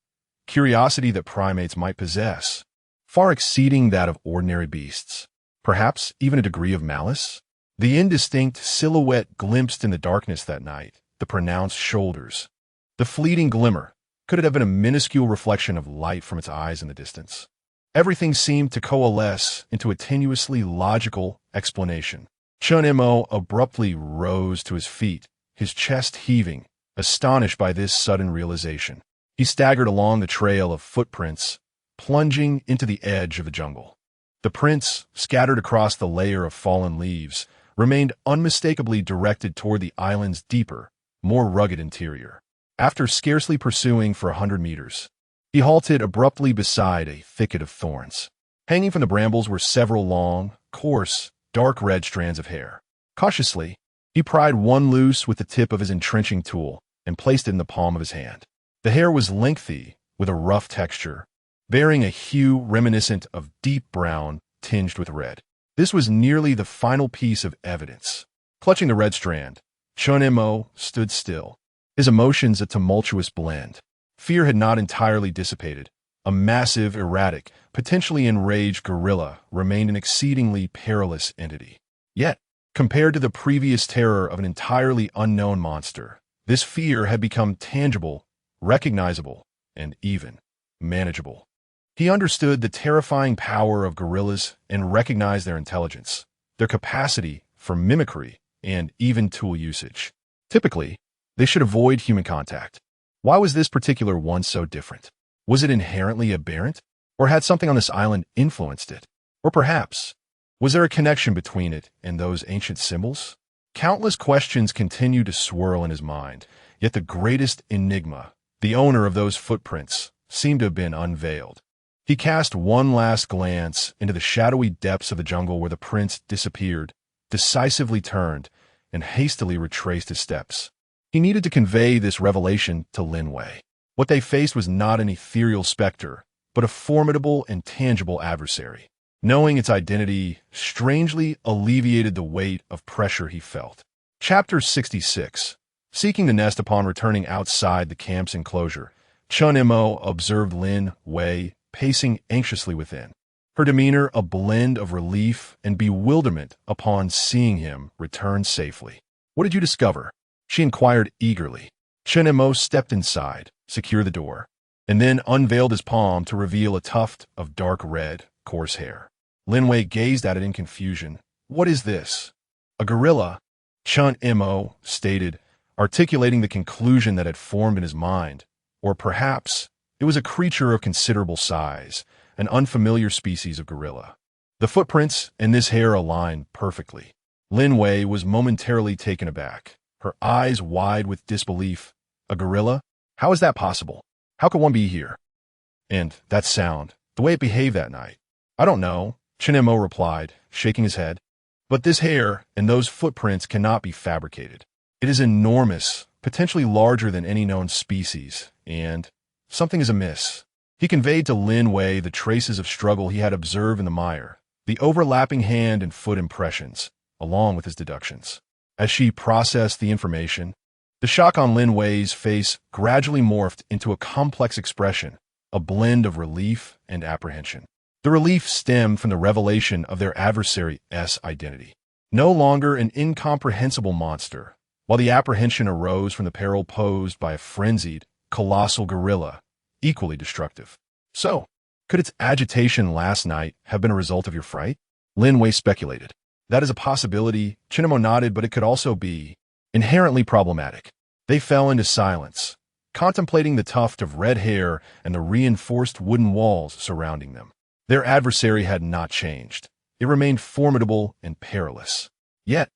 curiosity that primates might possess, far exceeding that of ordinary beasts. Perhaps even a degree of malice? The indistinct silhouette glimpsed in the darkness that night, the pronounced shoulders. The fleeting glimmer. Could it have been a minuscule reflection of light from its eyes in the distance? Everything seemed to coalesce into a tenuously logical explanation. Chen Mo abruptly rose to his feet, his chest heaving, astonished by this sudden realization. He staggered along the trail of footprints, plunging into the edge of the jungle. The prints, scattered across the layer of fallen leaves, remained unmistakably directed toward the island's deeper, more rugged interior. After scarcely pursuing for 100 meters, he halted abruptly beside a thicket of thorns. Hanging from the brambles were several long, coarse, dark red strands of hair. Cautiously, he pried one loose with the tip of his entrenching tool and placed it in the palm of his hand. The hair was lengthy, with a rough texture, bearing a hue reminiscent of deep brown tinged with red. This was nearly the final piece of evidence. Clutching the red strand, Chen Mo stood still, his emotions a tumultuous blend. Fear had not entirely dissipated. A massive, erratic, potentially enraged gorilla remained an exceedingly perilous entity. Yet, compared to the previous terror of an entirely unknown monster, this fear had become tangible, recognizable, and even manageable. He understood the terrifying power of gorillas and recognized their intelligence, their capacity for mimicry, and even tool usage. Typically, they should avoid human contact. Why was this particular one so different? Was it inherently aberrant? Or had something on this island influenced it? Or perhaps, was there a connection between it and those ancient symbols? Countless questions continued to swirl in his mind, yet the greatest enigma, the owner of those footprints, seemed to have been unveiled. He cast one last glance into the shadowy depths of the jungle where the prince disappeared, decisively turned, and hastily retraced his steps. He needed to convey this revelation to Lin Wei. What they faced was not an ethereal specter, but a formidable and tangible adversary. Knowing its identity strangely alleviated the weight of pressure he felt. Chapter 66. Seeking the nest upon returning outside the camp's enclosure, Chen Mo observed Lin Wei pacing anxiously within, her demeanor a blend of relief and bewilderment upon seeing him return safely. "What did you discover?" she inquired eagerly. Chen Mo stepped inside, secured the door, and then unveiled his palm to reveal a tuft of dark red, coarse hair. Lin Wei gazed at it in confusion. "What is this?" "A gorilla," Chen Mo stated, articulating the conclusion that had formed in his mind. Or perhaps it was a creature of considerable size, an unfamiliar species of gorilla. The footprints and this hair aligned perfectly. Lin Wei was momentarily taken aback, her eyes wide with disbelief. A gorilla? How is that possible? How could one be here? And that sound, the way it behaved that night. I don't know, Chen Mo replied, shaking his head. But this hair and those footprints cannot be fabricated. It is enormous, potentially larger than any known species, and something is amiss. He conveyed to Lin Wei the traces of struggle he had observed in the mire, the overlapping hand and foot impressions, along with his deductions. As she processed the information, the shock on Lin Wei's face gradually morphed into a complex expression, a blend of relief and apprehension. The relief stemmed from the revelation of their adversary's identity. No longer an incomprehensible monster, while the apprehension arose from the peril posed by a frenzied, colossal gorilla, equally destructive. So, could its agitation last night have been a result of your fright? Lin Wei speculated. That is a possibility, Chen Mo nodded, but it could also be inherently problematic. They fell into silence, contemplating the tuft of red hair and the reinforced wooden walls surrounding them. Their adversary had not changed. It remained formidable and perilous. Yet,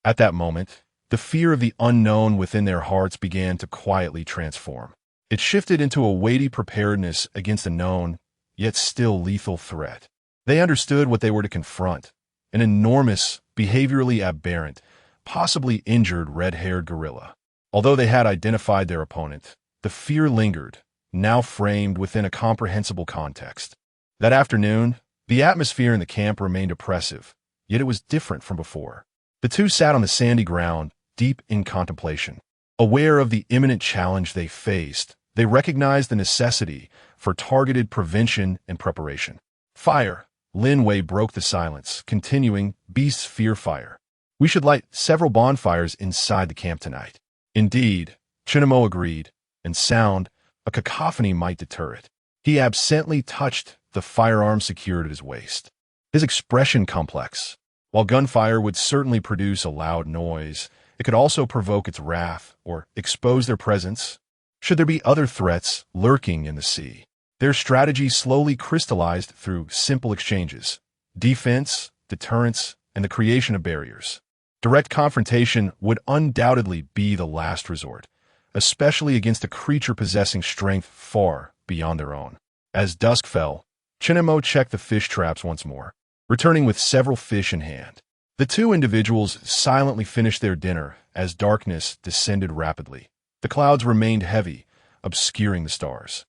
at that moment, the fear of the unknown within their hearts began to quietly transform. It shifted into a weighty preparedness against a known, yet still lethal threat. They understood what they were to confront, an enormous, behaviorally aberrant, possibly injured red-haired gorilla. Although they had identified their opponent, the fear lingered, now framed within a comprehensible context. That afternoon, the atmosphere in the camp remained oppressive, yet it was different from before. The two sat on the sandy ground, deep in contemplation. Aware of the imminent challenge they faced, they recognized the necessity for targeted prevention and preparation. Fire! Lin Wei broke the silence, continuing, Beasts fear fire. We should light several bonfires inside the camp tonight. Indeed, Chen Mo agreed, and sound, a cacophony might deter it. He absently touched the firearm secured at his waist. His expression complex. While gunfire would certainly produce a loud noise, it could also provoke its wrath or expose their presence. Should there be other threats lurking in the sea? Their strategy slowly crystallized through simple exchanges: defense, deterrence, and the creation of barriers. Direct confrontation would undoubtedly be the last resort, especially against a creature possessing strength far beyond their own. As dusk fell, Chen Mo checked the fish traps once more, returning with several fish in hand. The two individuals silently finished their dinner as darkness descended rapidly. The clouds remained heavy, obscuring the stars.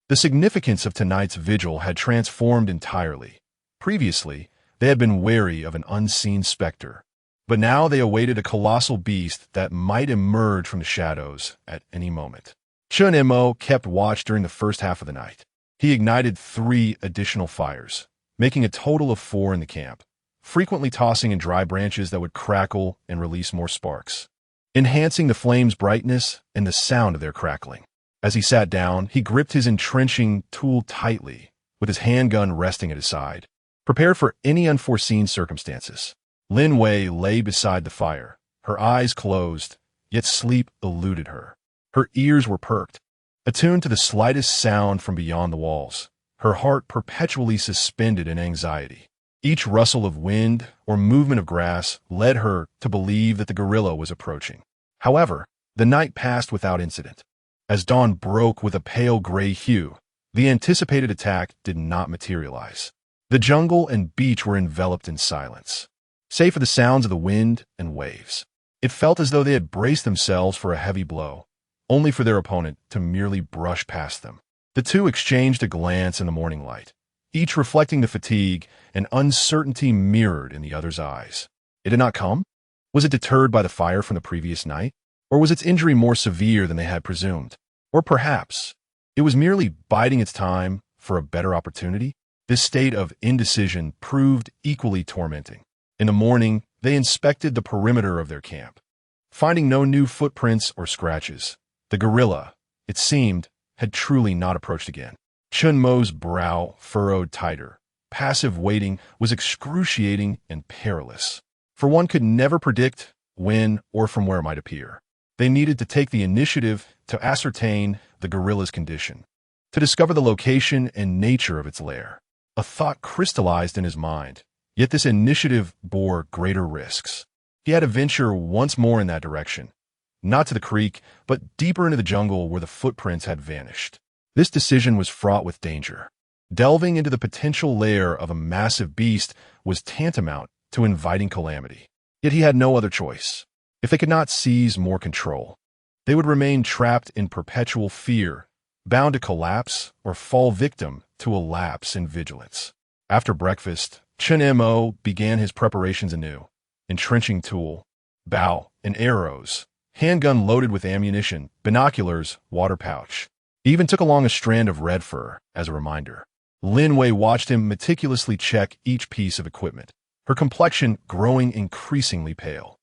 The significance of tonight's vigil had transformed entirely. Previously, they had been wary of an unseen specter, but now they awaited a colossal beast that might emerge from the shadows at any moment. Chen Mo kept watch during the first half of the night. He ignited 3 additional fires, making a total of 4 in the camp, frequently tossing in dry branches that would crackle and release more sparks, enhancing the flames' brightness and the sound of their crackling. As he sat down, he gripped his entrenching tool tightly, with his handgun resting at his side, prepared for any unforeseen circumstances. Lin Wei lay beside the fire, her eyes closed, yet sleep eluded her. Her ears were perked, attuned to the slightest sound from beyond the walls, her heart perpetually suspended in anxiety. Each rustle of wind or movement of grass led her to believe that the gorilla was approaching. However, the night passed without incident. As dawn broke with a pale gray hue, the anticipated attack did not materialize. The jungle and beach were enveloped in silence, save for the sounds of the wind and waves. It felt as though they had braced themselves for a heavy blow, only for their opponent to merely brush past them. The two exchanged a glance in the morning light, each reflecting the fatigue and uncertainty mirrored in the other's eyes. It did not come? Was it deterred by the fire from the previous night? Or was its injury more severe than they had presumed? Or perhaps it was merely biding its time for a better opportunity? This state of indecision proved equally tormenting. In the morning, they inspected the perimeter of their camp, finding no new footprints or scratches. The gorilla, it seemed, had truly not approached again. Chen Mo's brow furrowed tighter. Passive waiting was excruciating and perilous, for one could never predict when or from where it might appear. They needed to take the initiative to ascertain the gorilla's condition, to discover the location and nature of its lair. A thought crystallized in his mind, Yet this initiative bore greater risks. He had to venture once more in that direction, not to the creek, but deeper into the jungle where the footprints had vanished. This decision was fraught with danger. Delving into the potential lair of a massive beast was tantamount to inviting calamity. Yet he had no other choice. If they could not seize more control, they would remain trapped in perpetual fear, bound to collapse or fall victim to a lapse in vigilance. After breakfast, Chen Mo began his preparations anew. Entrenching tool, bow, and arrows, handgun loaded with ammunition, binoculars, water pouch. He even took along a strand of red fur as a reminder. Lin Wei watched him meticulously check each piece of equipment, her complexion growing increasingly pale.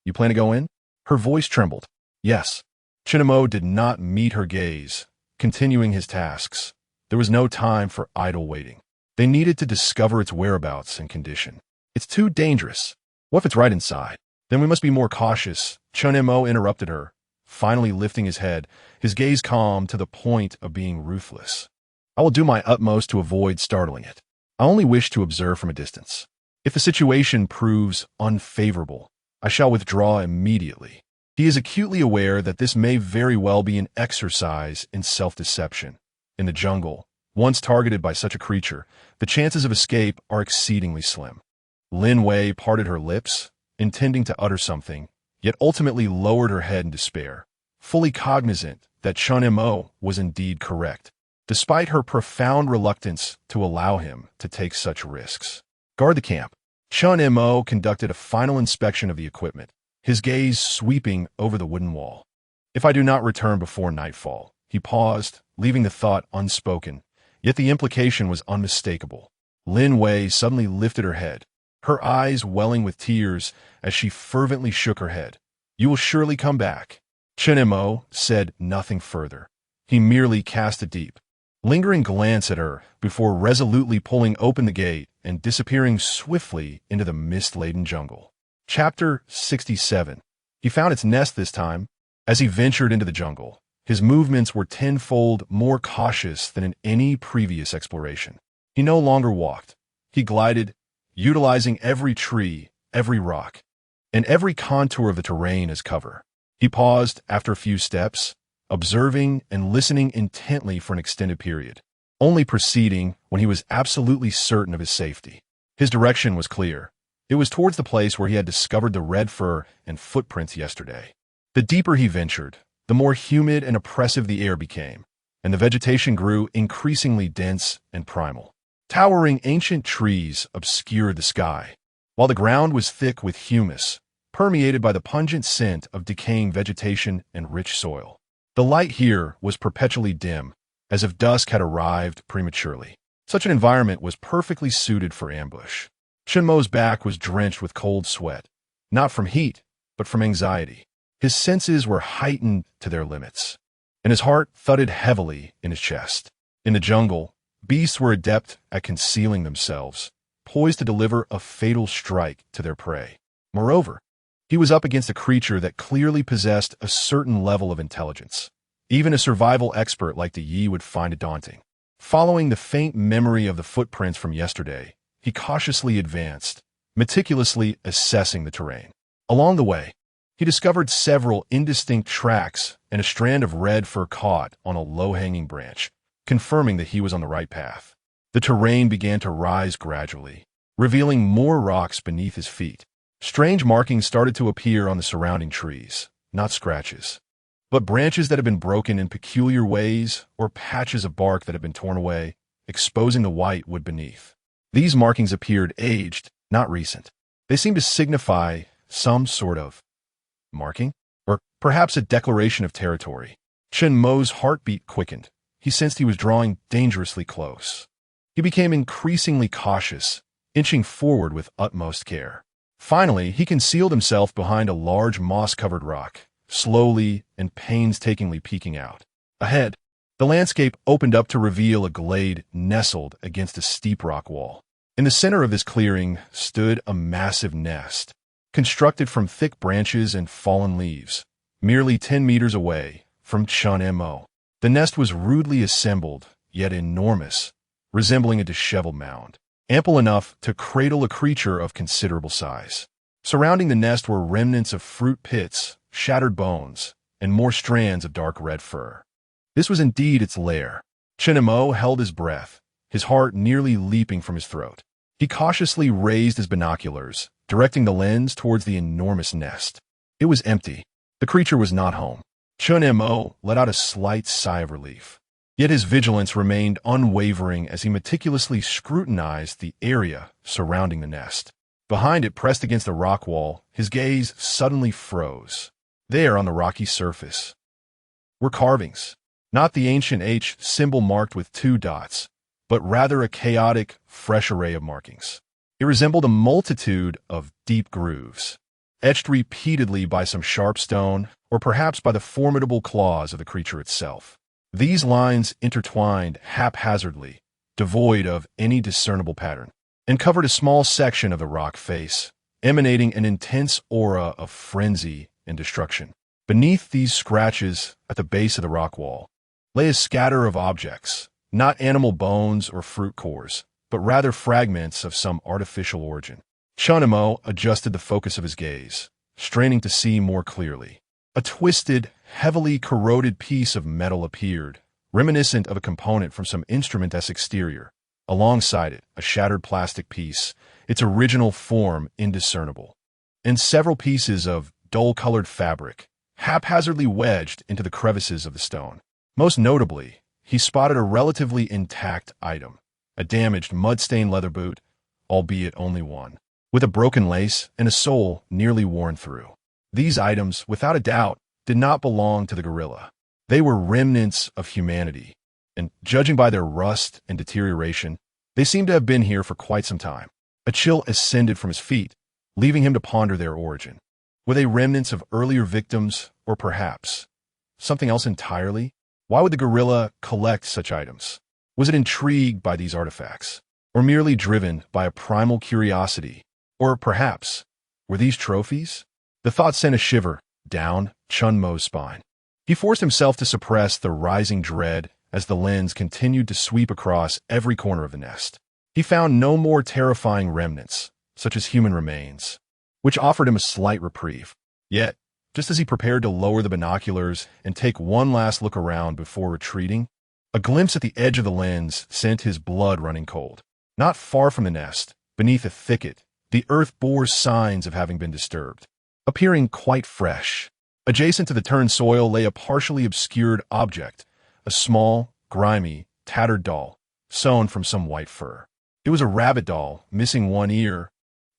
You plan to go in? Her voice trembled. Yes. Chen Mo did not meet her gaze, continuing his tasks. There was no time for idle waiting. They needed to discover its whereabouts and condition. It's too dangerous. What if it's right inside? Then we must be more cautious. Chen Mo interrupted her, finally lifting his head, his gaze calm to the point of being ruthless. I will do my utmost to avoid startling it. I only wish to observe from a distance. If the situation proves unfavorable, I shall withdraw immediately. He is acutely aware that this may very well be an exercise in self-deception. In the jungle, once targeted by such a creature, the chances of escape are exceedingly slim. Lin Wei parted her lips, intending to utter something, yet ultimately lowered her head in despair, fully cognizant that Chen Mo was indeed correct, despite her profound reluctance to allow him to take such risks. Guard the camp. Chen Mo conducted a final inspection of the equipment, his gaze sweeping over the wooden wall. If I do not return before nightfall, he paused, leaving the thought unspoken, yet the implication was unmistakable. Lin Wei suddenly lifted her head, her eyes welling with tears as she fervently shook her head. You will surely come back. Chen Mo said nothing further. He merely cast a deep, lingering glance at her before resolutely pulling open the gate and disappearing swiftly into the mist-laden jungle. Chapter 67. He found its nest this time. As he ventured into the jungle, his movements were tenfold more cautious than in any previous exploration. He no longer walked. He glided, utilizing every tree, every rock, and every contour of the terrain as cover. He paused after a few steps, observing and listening intently for an extended period, only proceeding when he was absolutely certain of his safety. His direction was clear. It was towards the place where he had discovered the red fur and footprints yesterday. The deeper he ventured, the more humid and oppressive the air became, and the vegetation grew increasingly dense and primal. Towering ancient trees obscured the sky, while the ground was thick with humus, permeated by the pungent scent of decaying vegetation and rich soil. The light here was perpetually dim, as if dusk had arrived prematurely. Such an environment was perfectly suited for ambush. Chen Mo's back was drenched with cold sweat, not from heat, but from anxiety. His senses were heightened to their limits, and his heart thudded heavily in his chest. In the jungle, beasts were adept at concealing themselves, poised to deliver a fatal strike to their prey. Moreover, he was up against a creature that clearly possessed a certain level of intelligence. Even a survival expert like the Yi would find it daunting. Following the faint memory of the footprints from yesterday, he cautiously advanced, meticulously assessing the terrain. Along the way, he discovered several indistinct tracks and a strand of red fur caught on a low-hanging branch, confirming that he was on the right path. The terrain began to rise gradually, revealing more rocks beneath his feet. Strange markings started to appear on the surrounding trees, not scratches, but branches that had been broken in peculiar ways or patches of bark that had been torn away, exposing the white wood beneath. These markings appeared aged, not recent. They seemed to signify some sort of marking, or perhaps a declaration of territory. Chen Mo's heartbeat quickened. He sensed he was drawing dangerously close. He became increasingly cautious, inching forward with utmost care. Finally, he concealed himself behind a large moss-covered rock, slowly and painstakingly peeking out. Ahead, the landscape opened up to reveal a glade nestled against a steep rock wall. In the center of this clearing stood a massive nest, constructed from thick branches and fallen leaves, merely 10 meters away from Chen Mo. The nest was rudely assembled, yet enormous, resembling a disheveled mound. ample enough to cradle a creature of considerable size. Surrounding the nest were remnants of fruit pits, shattered bones, and more strands of dark red fur. This was indeed its lair. Chen Mo held his breath, his heart nearly leaping from his throat. He cautiously raised his binoculars, directing the lens towards the enormous nest. It was empty. The creature was not home. Chen Mo let out a slight sigh of relief. Yet his vigilance remained unwavering as he meticulously scrutinized the area surrounding the nest. Behind it, pressed against the rock wall, his gaze suddenly froze. There, on the rocky surface, were carvings. Not the ancient H symbol marked with 2 dots, but rather a chaotic, fresh array of markings. It resembled a multitude of deep grooves, etched repeatedly by some sharp stone, or perhaps by the formidable claws of the creature itself. These lines intertwined haphazardly, devoid of any discernible pattern, and covered a small section of the rock face, emanating an intense aura of frenzy and destruction. Beneath these scratches, at the base of the rock wall, lay a scatter of objects, not animal bones or fruit cores, but rather fragments of some artificial origin. Chen Mo adjusted the focus of his gaze, straining to see more clearly. A twisted, heavily corroded piece of metal appeared, reminiscent of a component from some instrument-esque exterior. Alongside it, a shattered plastic piece, its original form indiscernible, and several pieces of dull-colored fabric, haphazardly wedged into the crevices of the stone. Most notably, he spotted a relatively intact item, a damaged, mud-stained leather boot, albeit only one, with a broken lace and a sole nearly worn through. These items, without a doubt, did not belong to the gorilla. They were remnants of humanity, and judging by their rust and deterioration, they seemed to have been here for quite some time. A chill ascended from his feet, leaving him to ponder their origin. Were they remnants of earlier victims, or perhaps something else entirely? Why would the gorilla collect such items? Was it intrigued by these artifacts, or merely driven by a primal curiosity? Or perhaps, were these trophies? The thought sent a shiver down Chen Mo's spine. He forced himself to suppress the rising dread as the lens continued to sweep across every corner of the nest. He found no more terrifying remnants, such as human remains, which offered him a slight reprieve. Yet, just as he prepared to lower the binoculars and take one last look around before retreating, a glimpse at the edge of the lens sent his blood running cold. Not far from the nest, beneath a thicket, the earth bore signs of having been disturbed, appearing quite fresh. Adjacent to the turned soil lay a partially obscured object, a small, grimy, tattered doll, sewn from some white fur. It was a rabbit doll, missing one ear,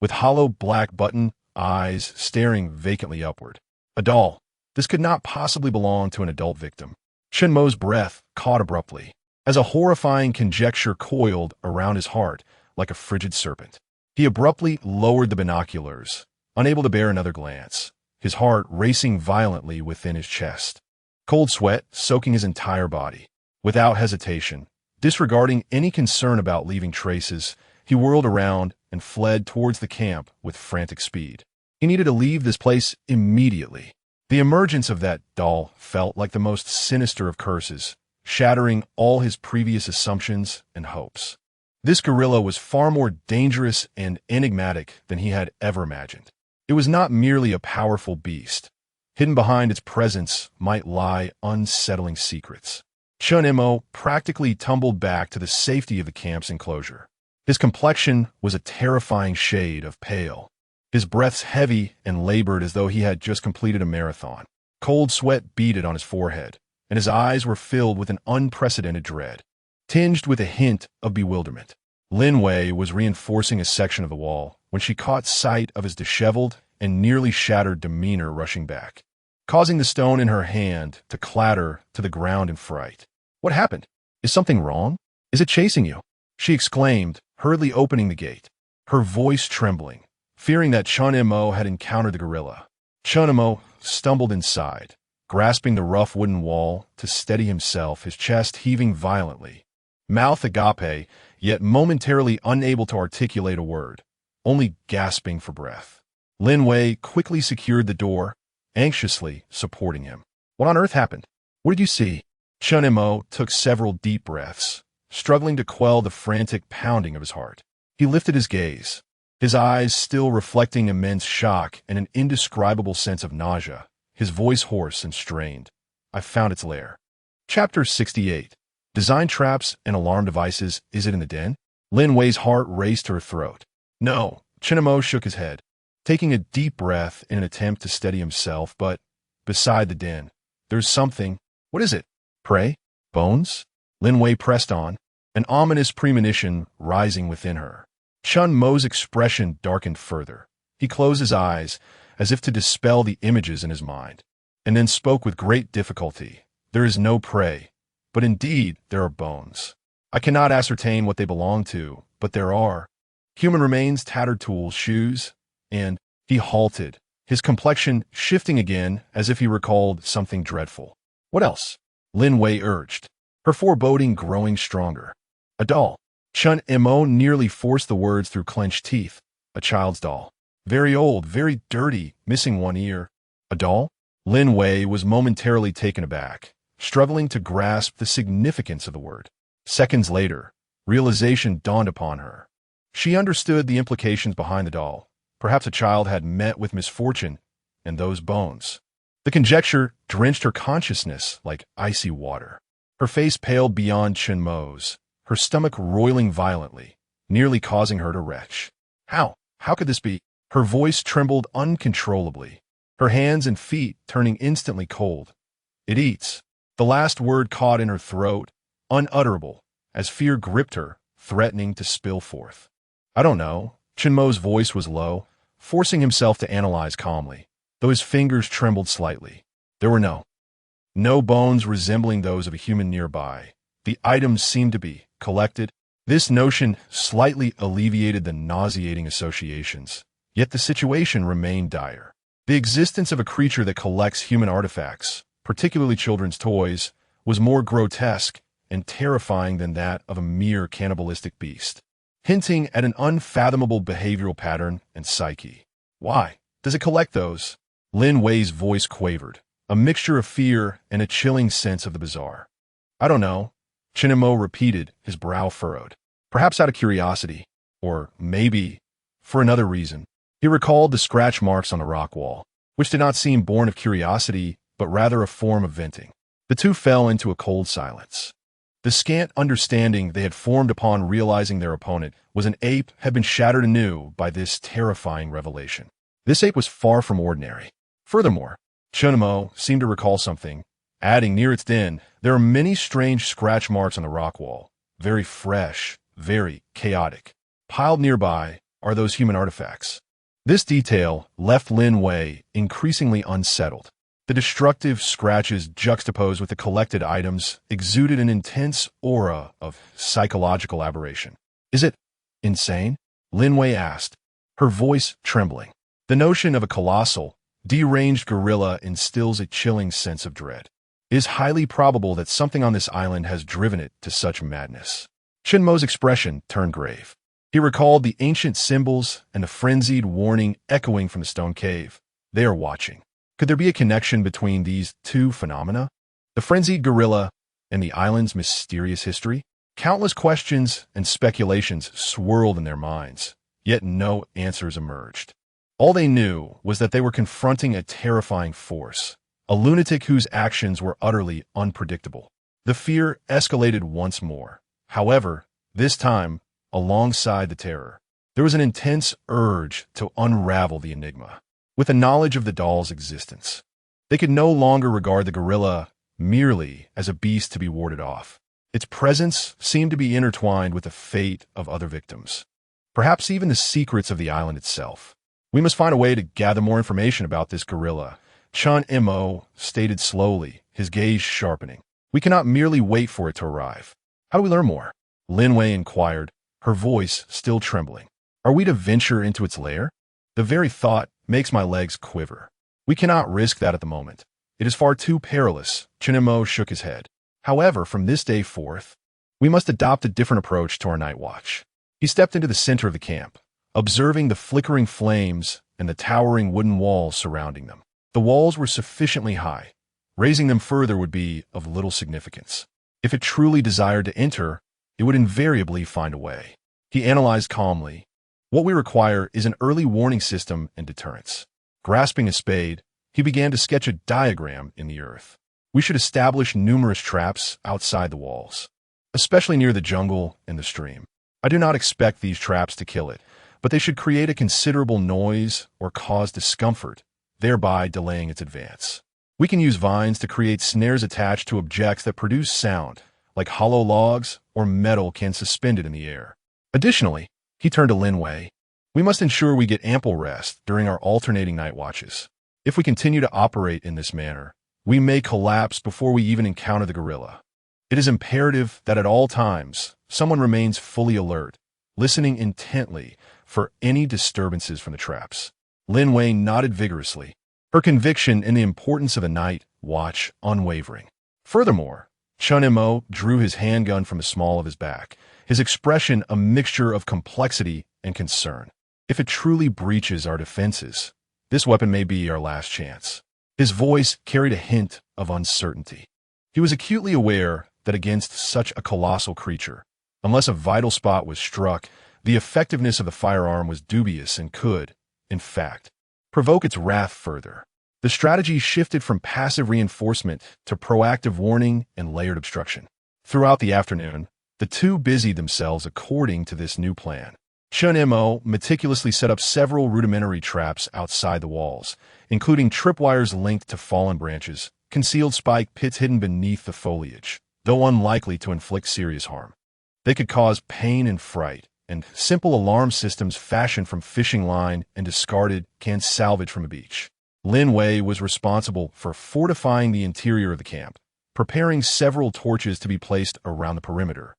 with hollow black button eyes staring vacantly upward. A doll. This could not possibly belong to an adult victim. Chen Mo's breath caught abruptly, as a horrifying conjecture coiled around his heart like a frigid serpent. He abruptly lowered the binoculars, unable to bear another glance, his heart racing violently within his chest. Cold sweat soaking his entire body. Without hesitation, disregarding any concern about leaving traces, he whirled around and fled towards the camp with frantic speed. He needed to leave this place immediately. The emergence of that doll felt like the most sinister of curses, shattering all his previous assumptions and hopes. This gorilla was far more dangerous and enigmatic than he had ever imagined. It was not merely a powerful beast. Hidden behind its presence might lie unsettling secrets. Chen Mo practically tumbled back to the safety of the camp's enclosure. His complexion was a terrifying shade of pale, his breaths heavy and labored as though he had just completed a marathon. Cold sweat beaded on his forehead, and his eyes were filled with an unprecedented dread, tinged with a hint of bewilderment. Lin Wei was reinforcing a section of the wall when she caught sight of his disheveled and nearly shattered demeanor rushing back, causing the stone in her hand to clatter to the ground in fright. "What happened? Is something wrong? Is it chasing you?" she exclaimed, hurriedly opening the gate, her voice trembling, fearing that Chen Mo had encountered the gorilla. Chen Mo stumbled inside, grasping the rough wooden wall to steady himself, his chest heaving violently, mouth agape, yet momentarily unable to articulate a word, only gasping for breath. Lin Wei quickly secured the door, anxiously supporting him. "What on earth happened? What did you see?" Chen Mo took several deep breaths, struggling to quell the frantic pounding of his heart. He lifted his gaze, his eyes still reflecting immense shock and an indescribable sense of nausea, his voice hoarse and strained. I found its lair. Chapter 68. Design traps and alarm devices. Is it in the den? Lin Wei's heart raced to her throat. No. Chen Mo shook his head, taking a deep breath in an attempt to steady himself, but beside the den, there's something. What is it? Prey? Bones? Lin Wei pressed on, an ominous premonition rising within her. Chen Mo's expression darkened further. He closed his eyes, as if to dispel the images in his mind, and then spoke with great difficulty. There is no prey, but indeed there are bones. I cannot ascertain what they belong to, but there are. Human remains, tattered tools, shoes, and he halted, his complexion shifting again as if he recalled something dreadful. What else? Lin Wei urged, her foreboding growing stronger. A doll. Chen Mo nearly forced the words through clenched teeth. A child's doll. Very old, very dirty, missing one ear. A doll? Lin Wei was momentarily taken aback, struggling to grasp the significance of the word. Seconds later, realization dawned upon her. She understood the implications behind the doll. Perhaps a child had met with misfortune, and those bones. The conjecture drenched her consciousness like icy water. Her face paled beyond Chen Mo's, her stomach roiling violently, nearly causing her to retch. How could this be? Her voice trembled uncontrollably, her hands and feet turning instantly cold. It eats. The last word caught in her throat, unutterable, as fear gripped her, threatening to spill forth. I don't know. Chen Mo's voice was low, forcing himself to analyze calmly, though his fingers trembled slightly. There were no bones resembling those of a human nearby. The items seemed to be collected. This notion slightly alleviated the nauseating associations, yet the situation remained dire. The existence of a creature that collects human artifacts, particularly children's toys, was more grotesque and terrifying than that of a mere cannibalistic beast, hinting at an unfathomable behavioral pattern and psyche. Why does it collect those? Lin Wei's voice quavered, a mixture of fear and a chilling sense of the bizarre. I don't know, Chen Mo repeated, his brow furrowed. Perhaps out of curiosity, or maybe for another reason. He recalled the scratch marks on the rock wall, which did not seem born of curiosity, but rather a form of venting. The two fell into a cold silence. The scant understanding they had formed upon realizing their opponent was an ape had been shattered anew by this terrifying revelation. This ape was far from ordinary. Furthermore, Chen Mo seemed to recall something, adding near its den, there are many strange scratch marks on the rock wall, very fresh, very chaotic. Piled nearby are those human artifacts. This detail left Lin Wei increasingly unsettled. The destructive scratches juxtaposed with the collected items exuded an intense aura of psychological aberration. Is it insane? Lin Wei asked, her voice trembling. The notion of a colossal, deranged gorilla instills a chilling sense of dread. It is highly probable that something on this island has driven it to such madness. Chen Mo's expression turned grave. He recalled the ancient symbols and the frenzied warning echoing from the stone cave. They are watching. Could there be a connection between these two phenomena? The frenzied gorilla and the island's mysterious history? Countless questions and speculations swirled in their minds, yet no answers emerged. All they knew was that they were confronting a terrifying force, a lunatic whose actions were utterly unpredictable. The fear escalated once more. However, this time, alongside the terror, there was an intense urge to unravel the enigma. With the knowledge of the doll's existence, they could no longer regard the gorilla merely as a beast to be warded off. Its presence seemed to be intertwined with the fate of other victims, perhaps even the secrets of the island itself. We must find a way to gather more information about this gorilla, Chen Mo stated slowly, his gaze sharpening. We cannot merely wait for it to arrive. How do we learn more? Lin Wei inquired, her voice still trembling. Are we to venture into its lair? The very thought makes my legs quiver. We cannot risk that at the moment. It is far too perilous. Chen Mo shook his head. However, from this day forth, we must adopt a different approach to our night watch. He stepped into the center of the camp, observing the flickering flames and the towering wooden walls surrounding them. The walls were sufficiently high. Raising them further would be of little significance. If it truly desired to enter, it would invariably find a way. He analyzed calmly. What we require is an early warning system and deterrence. Grasping a spade, he began to sketch a diagram in the earth. We should establish numerous traps outside the walls, especially near the jungle and the stream. I do not expect these traps to kill it, but they should create a considerable noise or cause discomfort, thereby delaying its advance. We can use vines to create snares attached to objects that produce sound, like hollow logs or metal can suspended in the air. Additionally, he turned to Lin Wei. We must ensure we get ample rest during our alternating night watches. If we continue to operate in this manner, we may collapse before we even encounter the gorilla. It is imperative that at all times, someone remains fully alert, listening intently for any disturbances from the traps. Lin Wei nodded vigorously, her conviction in the importance of a night watch unwavering. Furthermore, Chen Mo drew his handgun from the small of his back, his expression a mixture of complexity and concern. If it truly breaches our defenses, this weapon may be our last chance. His voice carried a hint of uncertainty. He was acutely aware that against such a colossal creature, unless a vital spot was struck, the effectiveness of the firearm was dubious and could, in fact, provoke its wrath further. The strategy shifted from passive reinforcement to proactive warning and layered obstruction. Throughout the afternoon, the two busied themselves according to this new plan. Chen Mo meticulously set up several rudimentary traps outside the walls, including tripwires linked to fallen branches, concealed spike pits hidden beneath the foliage, though unlikely to inflict serious harm. They could cause pain and fright, and simple alarm systems fashioned from fishing line and discarded canned salvage from a beach. Lin Wei was responsible for fortifying the interior of the camp, preparing several torches to be placed around the perimeter,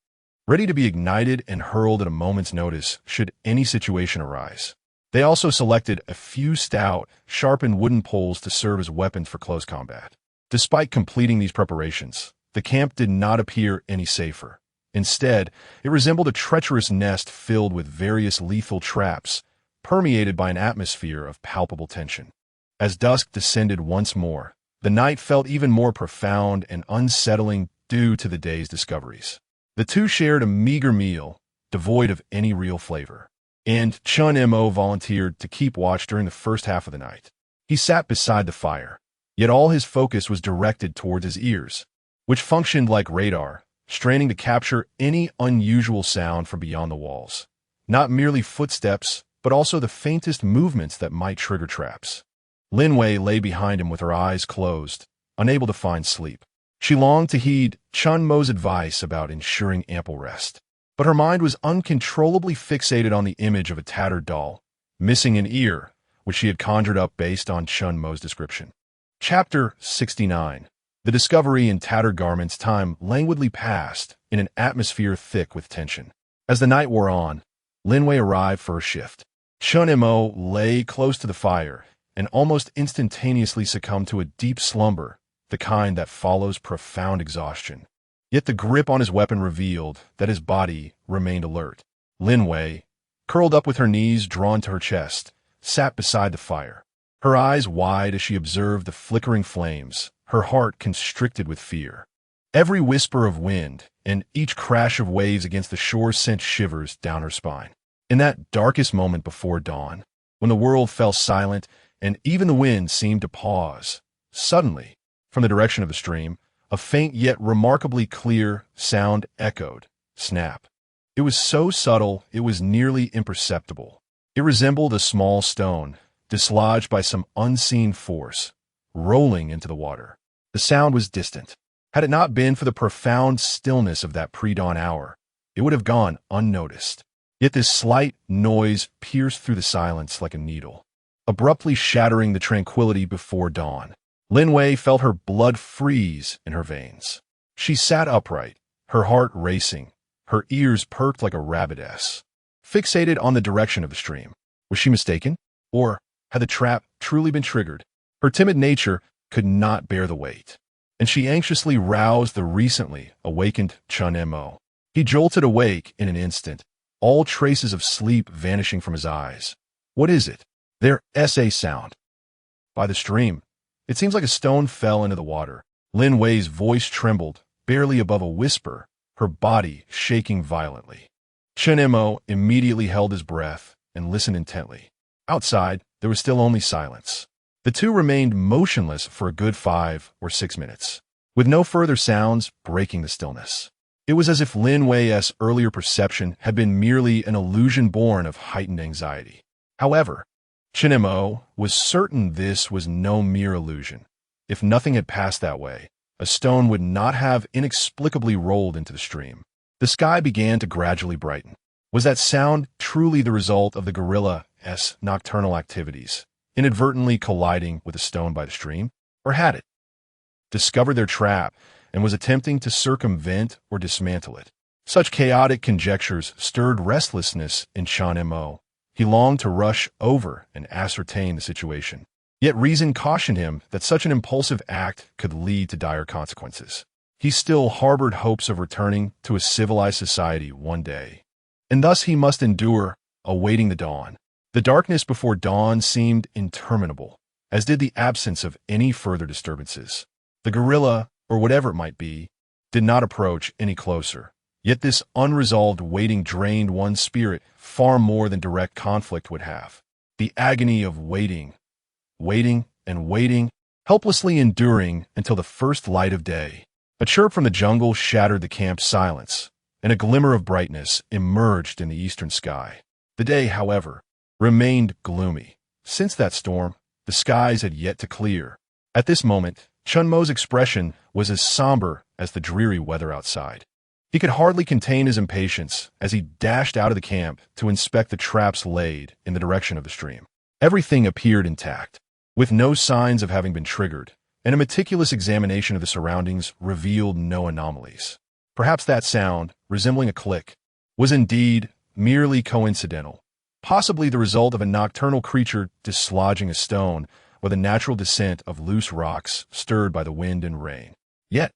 ready to be ignited and hurled at a moment's notice should any situation arise. They also selected a few stout, sharpened wooden poles to serve as weapons for close combat. Despite completing these preparations, the camp did not appear any safer. Instead, it resembled a treacherous nest filled with various lethal traps, permeated by an atmosphere of palpable tension. As dusk descended once more, the night felt even more profound and unsettling due to the day's discoveries. The two shared a meager meal, devoid of any real flavor, and Chen Mo volunteered to keep watch during the first half of the night. He sat beside the fire, yet all his focus was directed towards his ears, which functioned like radar, straining to capture any unusual sound from beyond the walls. Not merely footsteps, but also the faintest movements that might trigger traps. Lin Wei lay behind him with her eyes closed, unable to find sleep. She longed to heed Chen Mo's advice about ensuring ample rest, but her mind was uncontrollably fixated on the image of a tattered doll, missing an ear, which she had conjured up based on Chen Mo's description. Chapter 69. The discovery in tattered garments. Time languidly passed in an atmosphere thick with tension. As the night wore on, Lin Wei arrived for a shift. Chen Mo lay close to the fire and almost instantaneously succumbed to a deep slumber, the kind that follows profound exhaustion. Yet the grip on his weapon revealed that his body remained alert. Lin Wei, curled up with her knees drawn to her chest, sat beside the fire, her eyes wide as she observed the flickering flames, her heart constricted with fear. Every whisper of wind and each crash of waves against the shore sent shivers down her spine. In that darkest moment before dawn, when the world fell silent and even the wind seemed to pause, suddenly, from the direction of the stream, a faint yet remarkably clear sound echoed. Snap. It was so subtle it was nearly imperceptible. It resembled a small stone, dislodged by some unseen force, rolling into the water. The sound was distant. Had it not been for the profound stillness of that pre-dawn hour, it would have gone unnoticed. Yet this slight noise pierced through the silence like a needle, abruptly shattering the tranquility before dawn. Lin Wei felt her blood freeze in her veins. She sat upright, her heart racing, her ears perked like a rabbitess, fixated on the direction of the stream. Was she mistaken? Or had the trap truly been triggered? Her timid nature could not bear the weight, and she anxiously roused the recently awakened Chen Mo. He jolted awake in an instant, all traces of sleep vanishing from his eyes. What is it? There's a sound. By the stream. It seems like a stone fell into the water. Lin Wei's voice trembled, barely above a whisper, her body shaking violently. Chen Mo immediately held his breath and listened intently. Outside, there was still only silence. The two remained motionless for a good 5 or 6 minutes, with no further sounds breaking the stillness. It was as if Lin Wei's earlier perception had been merely an illusion born of heightened anxiety. However, Chen Mo was certain this was no mere illusion. If nothing had passed that way, a stone would not have inexplicably rolled into the stream. The sky began to gradually brighten. Was that sound truly the result of the gorilla's nocturnal activities, inadvertently colliding with a stone by the stream? Or had it discovered their trap and was attempting to circumvent or dismantle it? Such chaotic conjectures stirred restlessness in Chen Mo. He longed to rush over and ascertain the situation. Yet reason cautioned him that such an impulsive act could lead to dire consequences. He still harbored hopes of returning to a civilized society one day, and thus he must endure, awaiting the dawn. The darkness before dawn seemed interminable, as did the absence of any further disturbances. The gorilla, or whatever it might be, did not approach any closer. Yet this unresolved waiting drained one's spirit far more than direct conflict would have. The agony of waiting and waiting, helplessly enduring until the first light of day. A chirp from the jungle shattered the camp's silence, and a glimmer of brightness emerged in the eastern sky. The day, however, remained gloomy. Since that storm, the skies had yet to clear. At this moment, Chen Mo's expression was as somber as the dreary weather outside. He could hardly contain his impatience as he dashed out of the camp to inspect the traps laid in the direction of the stream. Everything appeared intact, with no signs of having been triggered, and a meticulous examination of the surroundings revealed no anomalies. Perhaps that sound, resembling a click, was indeed merely coincidental, possibly the result of a nocturnal creature dislodging a stone or the natural descent of loose rocks stirred by the wind and rain. Yet,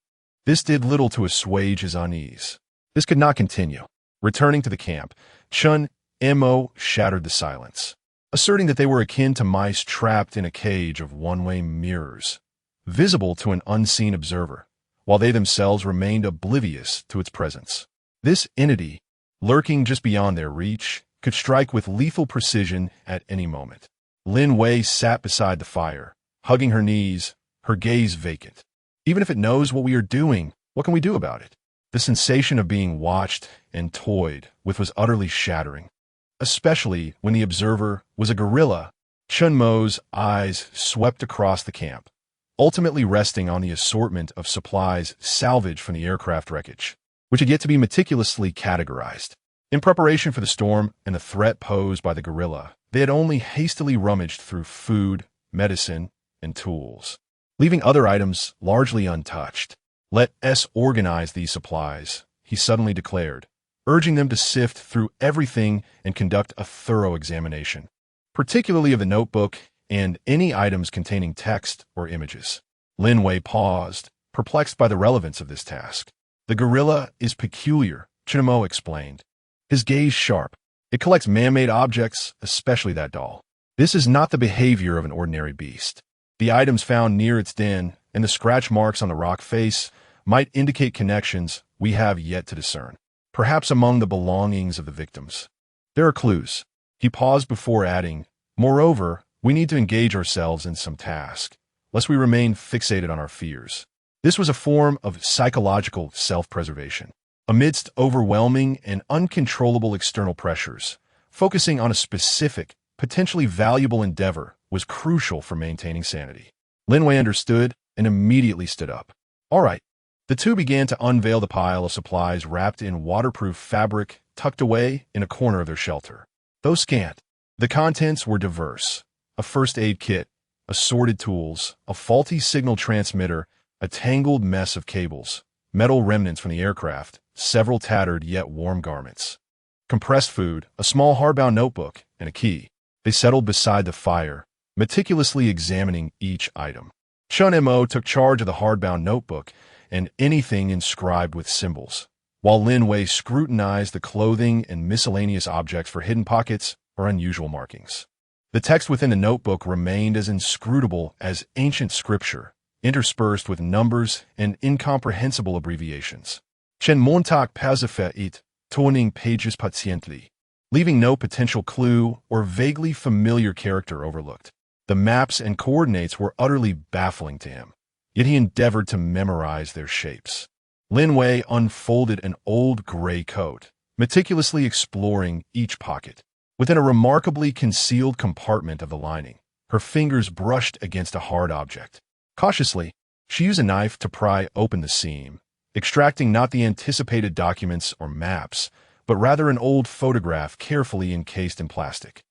this did little to assuage his unease. This could not continue. Returning to the camp, Chen Mo shattered the silence, asserting that they were akin to mice trapped in a cage of one-way mirrors, visible to an unseen observer, while they themselves remained oblivious to its presence. This entity, lurking just beyond their reach, could strike with lethal precision at any moment. Lin Wei sat beside the fire, hugging her knees, her gaze vacant. Even if it knows what we are doing, what can we do about it? The sensation of being watched and toyed with was utterly shattering, especially when the observer was a gorilla. Chen Mo's eyes swept across the camp, ultimately resting on the assortment of supplies salvaged from the aircraft wreckage, which had yet to be meticulously categorized. In preparation for the storm and the threat posed by the gorilla, they had only hastily rummaged through food, medicine, and tools, leaving other items largely untouched. "Let us organize these supplies," he suddenly declared, urging them to sift through everything and conduct a thorough examination, particularly of the notebook and any items containing text or images. Lin Wei paused, perplexed by the relevance of this task. "The gorilla is peculiar," Chen Mo explained, his gaze sharp. "It collects man-made objects, especially that doll. This is not the behavior of an ordinary beast. The items found near its den and the scratch marks on the rock face might indicate connections we have yet to discern, perhaps among the belongings of the victims. There are clues." He paused before adding, "Moreover, we need to engage ourselves in some task, lest we remain fixated on our fears." This was a form of psychological self-preservation. Amidst overwhelming and uncontrollable external pressures, focusing on a specific, potentially valuable endeavor was crucial for maintaining sanity. Lin Wei understood and immediately stood up. "All right." The two began to unveil the pile of supplies wrapped in waterproof fabric tucked away in a corner of their shelter. Though scant, the contents were diverse: a first aid kit, assorted tools, a faulty signal transmitter, a tangled mess of cables, metal remnants from the aircraft, several tattered yet warm garments, compressed food, a small hardbound notebook, and a key. They settled beside the fire, meticulously examining each item. Chen Mo took charge of the hardbound notebook and anything inscribed with symbols, while Lin Wei scrutinized the clothing and miscellaneous objects for hidden pockets or unusual markings. The text within the notebook remained as inscrutable as ancient scripture, interspersed with numbers and incomprehensible abbreviations. "Chen Montak Pazifet," turning pages patiently, leaving no potential clue or vaguely familiar character overlooked. The maps and coordinates were utterly baffling to him, yet he endeavored to memorize their shapes. Lin Wei unfolded an old gray coat, meticulously exploring each pocket. Within a remarkably concealed compartment of the lining, her fingers brushed against a hard object. Cautiously, she used a knife to pry open the seam, extracting not the anticipated documents or maps, but rather an old photograph carefully encased in plastic.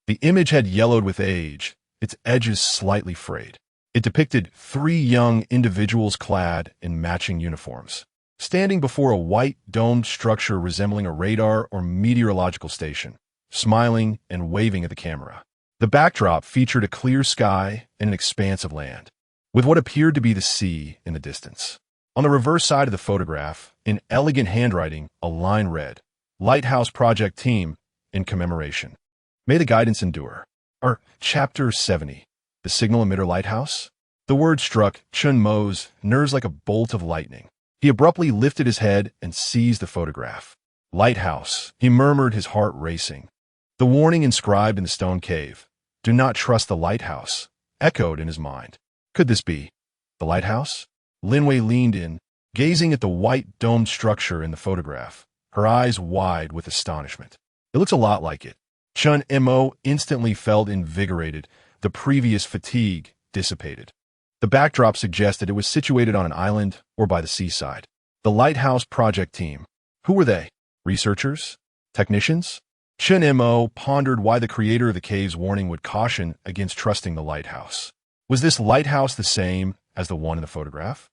The image had yellowed with age, its edges slightly frayed. It depicted 3 young individuals clad in matching uniforms, standing before a white domed structure resembling a radar or meteorological station, smiling and waving at the camera. The backdrop featured a clear sky and an expanse of land, with what appeared to be the sea in the distance. On the reverse side of the photograph, in elegant handwriting, a line read, "Lighthouse Project Team, in commemoration. May the guidance endure." Or Chapter 70, The Signal Emitter Lighthouse? The word struck Chen Mo's nerves like a bolt of lightning. He abruptly lifted his head and seized the photograph. "Lighthouse," he murmured, his heart racing. The warning inscribed in the stone cave, "Do not trust the lighthouse," echoed in his mind. Could this be the lighthouse? Lin Wei leaned in, gazing at the white domed structure in the photograph, her eyes wide with astonishment. "It looks a lot like it." Chen Mo instantly felt invigorated, the previous fatigue dissipated. The backdrop suggested it was situated on an island or by the seaside. The Lighthouse Project Team. Who were they? Researchers? Technicians? Chen Mo pondered why the creator of the cave's warning would caution against trusting the lighthouse. Was this lighthouse the same as the one in the photograph?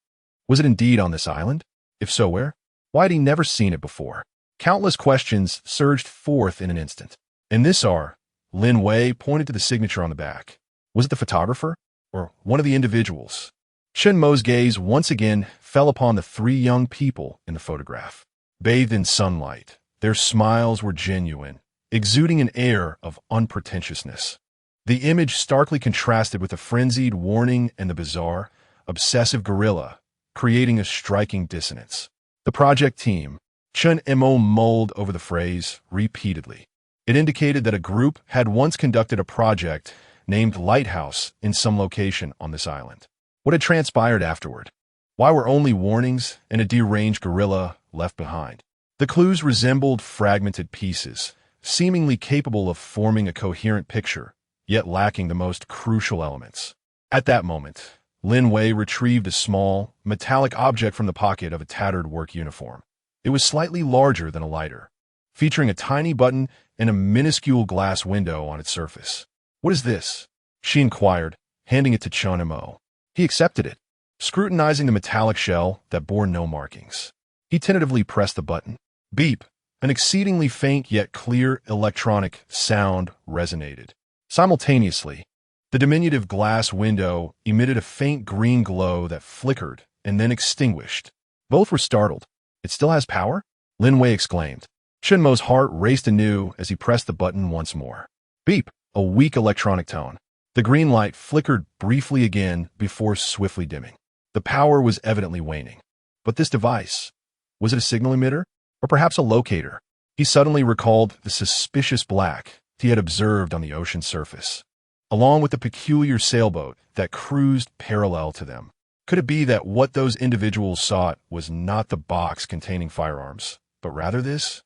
Was it indeed on this island? If so, where? Why had he never seen it before? Countless questions surged forth in an instant. "And this are," Lin Wei pointed to the signature on the back. Was it the photographer? Or one of the individuals? Chen Mo's gaze once again fell upon the 3 young people in the photograph. Bathed in sunlight, their smiles were genuine, exuding an air of unpretentiousness. The image starkly contrasted with the frenzied warning and the bizarre, obsessive gorilla, creating a striking dissonance. The project team. Chen Mo mulled over the phrase repeatedly. It indicated that a group had once conducted a project named Lighthouse in some location on this island. What had transpired afterward? Why were only warnings and a deranged gorilla left behind? The clues resembled fragmented pieces, seemingly capable of forming a coherent picture, yet lacking the most crucial elements. At that moment, Lin Wei retrieved a small, metallic object from the pocket of a tattered work uniform. It was slightly larger than a lighter, featuring a tiny button and a minuscule glass window on its surface. "What is this?" she inquired, handing it to Chen Mo. He accepted it, scrutinizing the metallic shell that bore no markings. He tentatively pressed the button. Beep! An exceedingly faint yet clear electronic sound resonated. Simultaneously, the diminutive glass window emitted a faint green glow that flickered and then extinguished. Both were startled. "It still has power?" Lin Wei exclaimed. Chen Mo's heart raced anew as he pressed the button once more. Beep! A weak electronic tone. The green light flickered briefly again before swiftly dimming. The power was evidently waning. But this device, was it a signal emitter? Or perhaps a locator? He suddenly recalled the suspicious black he had observed on the ocean's surface, along with the peculiar sailboat that cruised parallel to them. Could it be that what those individuals sought was not the box containing firearms, but rather this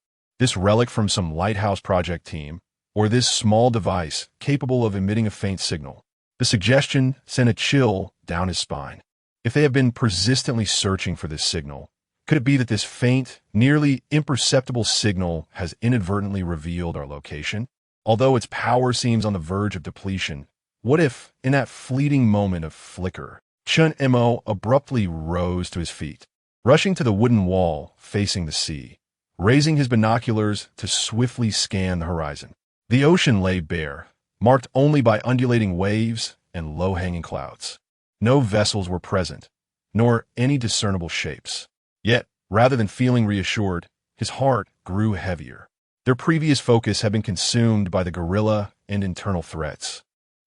relic from some lighthouse project team, or this small device capable of emitting a faint signal? The suggestion sent a chill down his spine. If they have been persistently searching for this signal, could it be that this faint, nearly imperceptible signal has inadvertently revealed our location? Although its power seems on the verge of depletion, what if, in that fleeting moment of flicker, Chen Mo abruptly rose to his feet, rushing to the wooden wall facing the sea, raising his binoculars to swiftly scan the horizon? The ocean lay bare, marked only by undulating waves and low-hanging clouds. No vessels were present, nor any discernible shapes. Yet, rather than feeling reassured, his heart grew heavier. Their previous focus had been consumed by the gorilla and internal threats,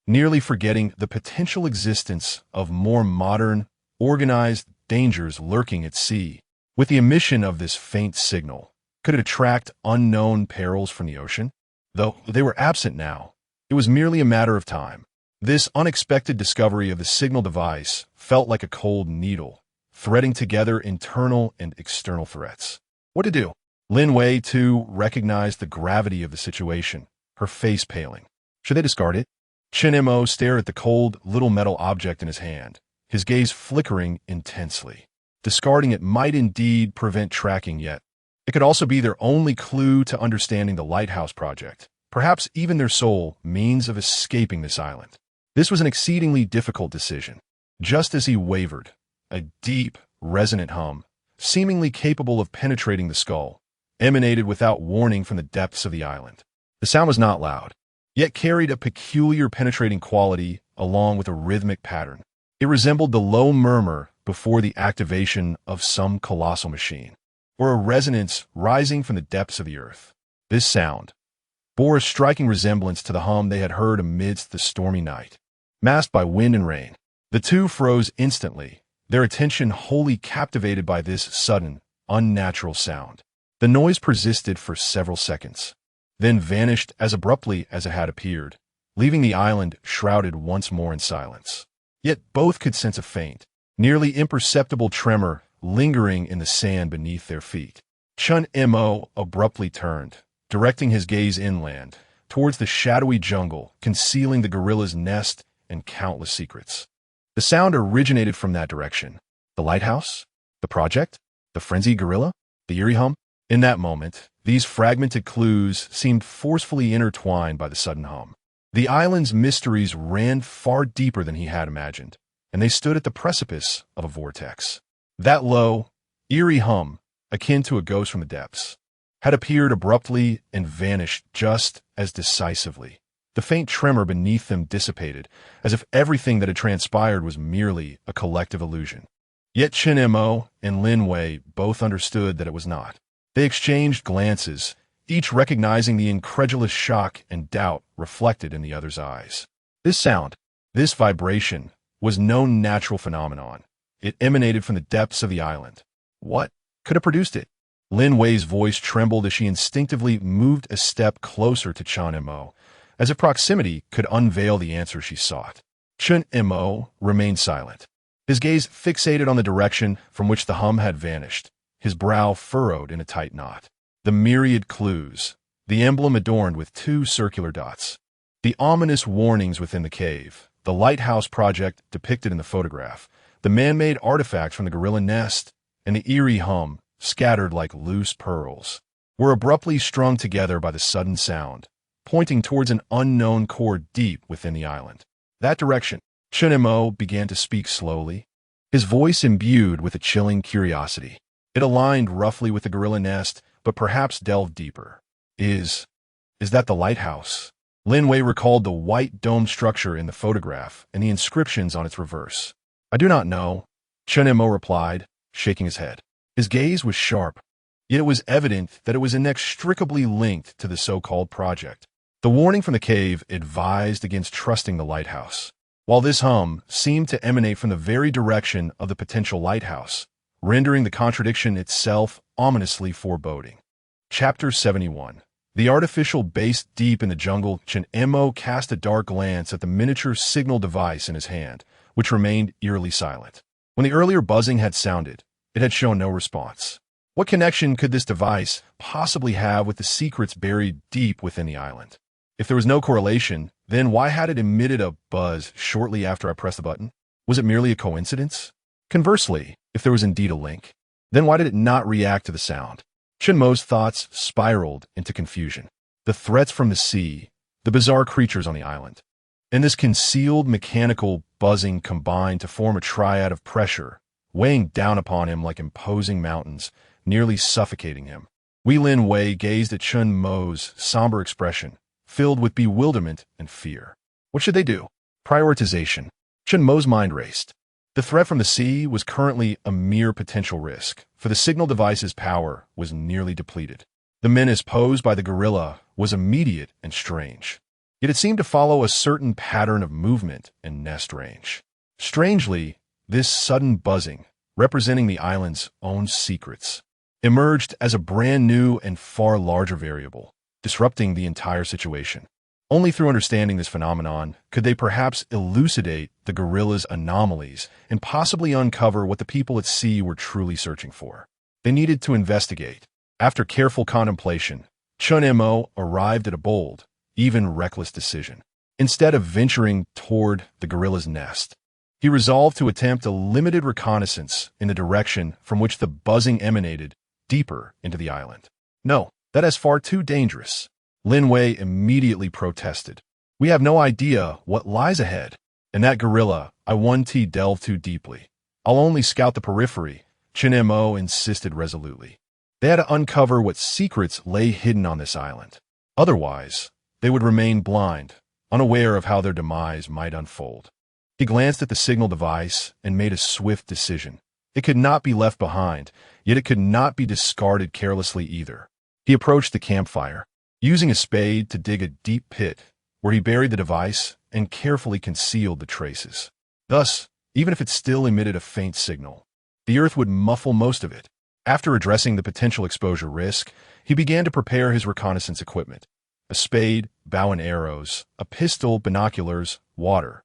nearly forgetting the potential existence of more modern, organized dangers lurking at sea. With the emission of this faint signal, Could it attract unknown perils from the ocean? Though they were absent now, it was merely a matter of time. This unexpected discovery of the signal device felt like a cold needle, threading together internal and external threats. What to do? Lin Wei, too, recognized the gravity of the situation, her face paling. Should they discard it? Chen Mo stared at the cold, little metal object in his hand, his gaze flickering intensely. Discarding it might indeed prevent tracking yet. It could also be their only clue to understanding the lighthouse project, perhaps even their sole means of escaping this island. This was an exceedingly difficult decision. Just as he wavered, a deep, resonant hum, seemingly capable of penetrating the skull, emanated without warning from the depths of the island. The sound was not loud, yet carried a peculiar penetrating quality along with a rhythmic pattern. It resembled the low murmur before the activation of some colossal machine, or a resonance rising from the depths of the earth. This sound bore a striking resemblance to the hum they had heard amidst the stormy night. Masked by wind and rain, the two froze instantly, their attention wholly captivated by this sudden, unnatural sound. The noise persisted for several seconds, then vanished as abruptly as it had appeared, leaving the island shrouded once more in silence. Yet both could sense a faint, nearly imperceptible tremor lingering in the sand beneath their feet. Chen Mo abruptly turned, directing his gaze inland, towards the shadowy jungle concealing the gorilla's nest and countless secrets. The sound originated from that direction. The lighthouse? The project? The frenzied gorilla? The eerie hum? In that moment, these fragmented clues seemed forcefully intertwined by the sudden hum. The island's mysteries ran far deeper than he had imagined, and they stood at the precipice of a vortex. That low, eerie hum, akin to a ghost from the depths, had appeared abruptly and vanished just as decisively. The faint tremor beneath them dissipated, as if everything that had transpired was merely a collective illusion. Yet Chen Mo and Lin Wei both understood that it was not. They exchanged glances, each recognizing the incredulous shock and doubt reflected in the other's eyes. This sound, this vibration, was no natural phenomenon. It emanated from the depths of the island. What could have produced it? Lin Wei's voice trembled as she instinctively moved a step closer to Chen Mo, as if proximity could unveil the answer she sought. Chen Mo remained silent, his gaze fixated on the direction from which the hum had vanished, his brow furrowed in a tight knot. The myriad clues, the emblem adorned with two circular dots, the ominous warnings within the cave, the lighthouse project depicted in the photograph, the man-made artifacts from the gorilla nest, and the eerie hum, scattered like loose pearls, were abruptly strung together by the sudden sound, pointing towards an unknown core deep within the island. That direction. Chen Mo began to speak slowly, his voice imbued with a chilling curiosity. It aligned roughly with the gorilla nest, but perhaps delved deeper. Is that the lighthouse? Lin Wei recalled the white dome structure in the photograph and the inscriptions on its reverse. I do not know, Chen Mo replied, shaking his head. His gaze was sharp, yet it was evident that it was inextricably linked to the so-called project. The warning from the cave advised against trusting the lighthouse, while this hum seemed to emanate from the very direction of the potential lighthouse, rendering the contradiction itself ominously foreboding. Chapter 71. The artificial base deep in the jungle. Chen Mo cast a dark glance at the miniature signal device in his hand, which remained eerily silent. When the earlier buzzing had sounded, it had shown no response. What connection could this device possibly have with the secrets buried deep within the island? If there was no correlation, then why had it emitted a buzz shortly after I pressed the button? Was it merely a coincidence? Conversely, if there was indeed a link, then why did it not react to the sound? Chen Mo's thoughts spiraled into confusion. The threats from the sea, the bizarre creatures on the island, and this concealed mechanical buzzing combined to form a triad of pressure, weighing down upon him like imposing mountains, nearly suffocating him. Lin Wei gazed at Chen Mo's somber expression, filled with bewilderment and fear. What should they do? Prioritization. Chen Mo's mind raced. The threat from the sea was currently a mere potential risk, for the signal device's power was nearly depleted. The menace posed by the gorilla was immediate and strange, yet it seemed to follow a certain pattern of movement and nest range. Strangely, this sudden buzzing, representing the island's own secrets, emerged as a brand new and far larger variable, disrupting the entire situation. Only through understanding this phenomenon could they perhaps elucidate the gorilla's anomalies and possibly uncover what the people at sea were truly searching for. They needed to investigate. After careful contemplation, Chen Mo arrived at a bold, even reckless decision. Instead of venturing toward the gorilla's nest, he resolved to attempt a limited reconnaissance in the direction from which the buzzing emanated deeper into the island. "No, that is far too dangerous," Lin Wei immediately protested. "We have no idea what lies ahead. And that gorilla, I want to delve too deeply. I'll only scout the periphery," Chen Mo insisted resolutely. They had to uncover what secrets lay hidden on this island. Otherwise, they would remain blind, unaware of how their demise might unfold. He glanced at the signal device and made a swift decision. It could not be left behind, yet it could not be discarded carelessly either. He approached the campfire, using a spade to dig a deep pit, where he buried the device and carefully concealed the traces. Thus, even if it still emitted a faint signal, the earth would muffle most of it. After addressing the potential exposure risk, he began to prepare his reconnaissance equipment: a spade, bow and arrows, a pistol, binoculars, water,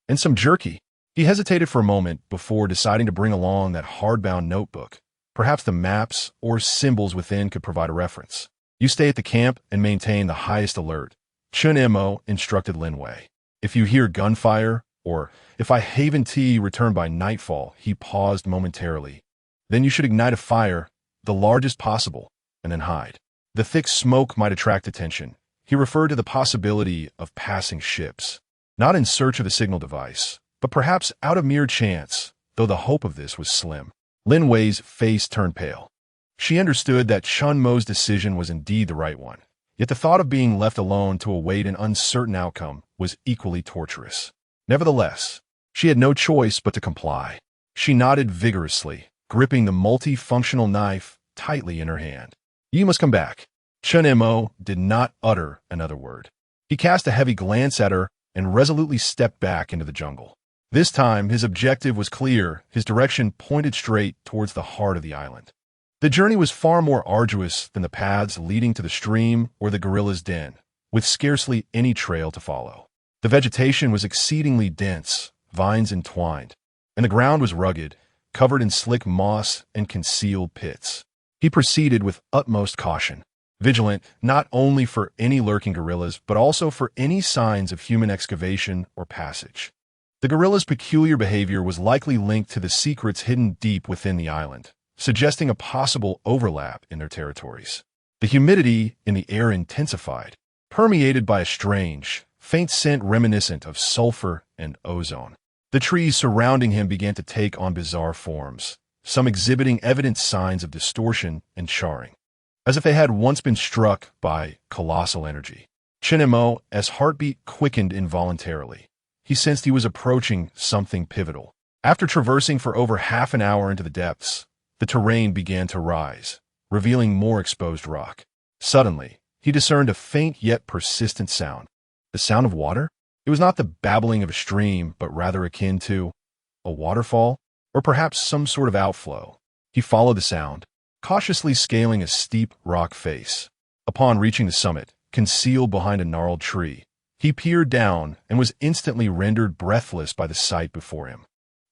and some jerky. He hesitated for a moment before deciding to bring along that hardbound notebook. Perhaps the maps or symbols within could provide a reference. "You stay at the camp and maintain the highest alert," Chen Mo instructed Lin Wei. "If you hear gunfire, or if I haven tea return by nightfall," he paused momentarily, "then you should ignite a fire, the largest possible, and then hide. The thick smoke might attract attention." He referred to the possibility of passing ships, not in search of the signal device, but perhaps out of mere chance, though the hope of this was slim. Lin Wei's face turned pale. She understood that Chen Mo's decision was indeed the right one, yet the thought of being left alone to await an uncertain outcome was equally torturous. Nevertheless, she had no choice but to comply. She nodded vigorously, gripping the multifunctional knife tightly in her hand. "You must come back." Chen Mo did not utter another word. He cast a heavy glance at her and resolutely stepped back into the jungle. This time, his objective was clear. His direction pointed straight towards the heart of the island. The journey was far more arduous than the paths leading to the stream or the gorilla's den, with scarcely any trail to follow. The vegetation was exceedingly dense, vines entwined, and the ground was rugged, covered in slick moss and concealed pits. He proceeded with utmost caution, vigilant not only for any lurking gorillas, but also for any signs of human excavation or passage. The gorilla's peculiar behavior was likely linked to the secrets hidden deep within the island, suggesting a possible overlap in their territories. The humidity in the air intensified, permeated by a strange, faint scent reminiscent of sulfur and ozone. The trees surrounding him began to take on bizarre forms, some exhibiting evident signs of distortion and charring, as if they had once been struck by colossal energy. Chen Mo's heartbeat quickened involuntarily. He sensed he was approaching something pivotal. After traversing for over half an hour into the depths, the terrain began to rise, revealing more exposed rock. Suddenly, he discerned a faint yet persistent sound. The sound of water? It was not the babbling of a stream, but rather akin to a waterfall, or perhaps some sort of outflow. He followed the sound, cautiously scaling a steep rock face. Upon reaching the summit, concealed behind a gnarled tree, he peered down and was instantly rendered breathless by the sight before him.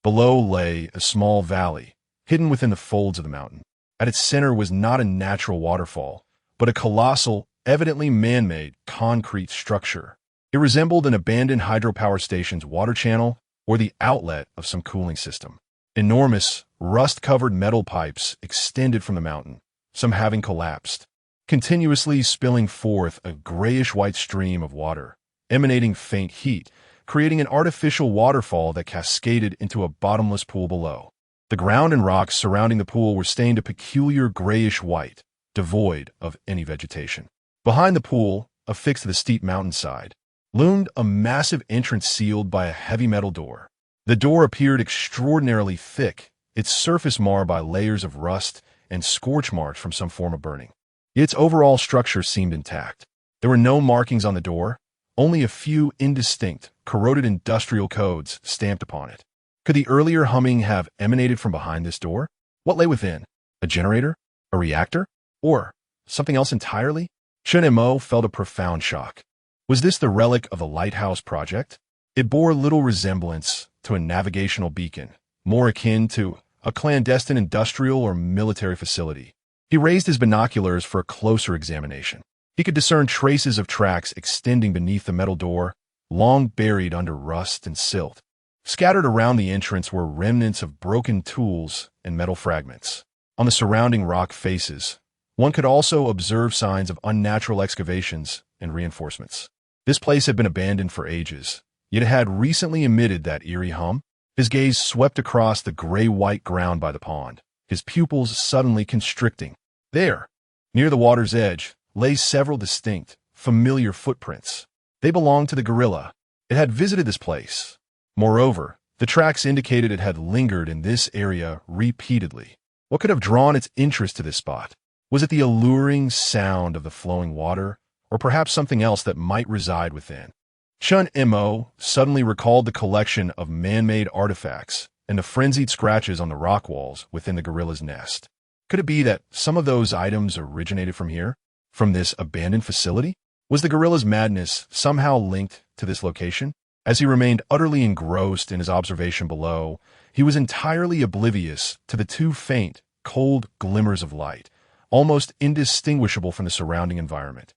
Below lay a small valley, hidden within the folds of the mountain. At its center was not a natural waterfall, but a colossal, evidently man-made, concrete structure. It resembled an abandoned hydropower station's water channel or the outlet of some cooling system. Enormous, rust-covered metal pipes extended from the mountain, some having collapsed, continuously spilling forth a grayish-white stream of water, emanating faint heat, creating an artificial waterfall that cascaded into a bottomless pool below. The ground and rocks surrounding the pool were stained a peculiar grayish-white, devoid of any vegetation. Behind the pool, affixed to the steep mountainside, loomed a massive entrance sealed by a heavy metal door. The door appeared extraordinarily thick, its surface marred by layers of rust and scorch marks from some form of burning. Its overall structure seemed intact. There were no markings on the door, only a few indistinct, corroded industrial codes stamped upon it. Could the earlier humming have emanated from behind this door? What lay within? A generator? A reactor? Or something else entirely? Chen Mo felt a profound shock. Was this the relic of the Lighthouse Project? It bore little resemblance to a navigational beacon, more akin to a clandestine industrial or military facility. He raised his binoculars for a closer examination. He could discern traces of tracks extending beneath the metal door, long buried under rust and silt. Scattered around the entrance were remnants of broken tools and metal fragments. On the surrounding rock faces, one could also observe signs of unnatural excavations and reinforcements. This place had been abandoned for ages, yet it had recently emitted that eerie hum. His gaze swept across the gray-white ground by the pond, his pupils suddenly constricting. There, near the water's edge, lay several distinct, familiar footprints. They belonged to the gorilla. It had visited this place. Moreover, the tracks indicated it had lingered in this area repeatedly. What could have drawn its interest to this spot? Was it the alluring sound of the flowing water, or perhaps something else that might reside within? Chen Mo suddenly recalled the collection of man-made artifacts and the frenzied scratches on the rock walls within the gorilla's nest. Could it be that some of those items originated from here? From this abandoned facility? Was the gorilla's madness somehow linked to this location? As he remained utterly engrossed in his observation below, he was entirely oblivious to the two faint, cold glimmers of light, almost indistinguishable from the surrounding environment.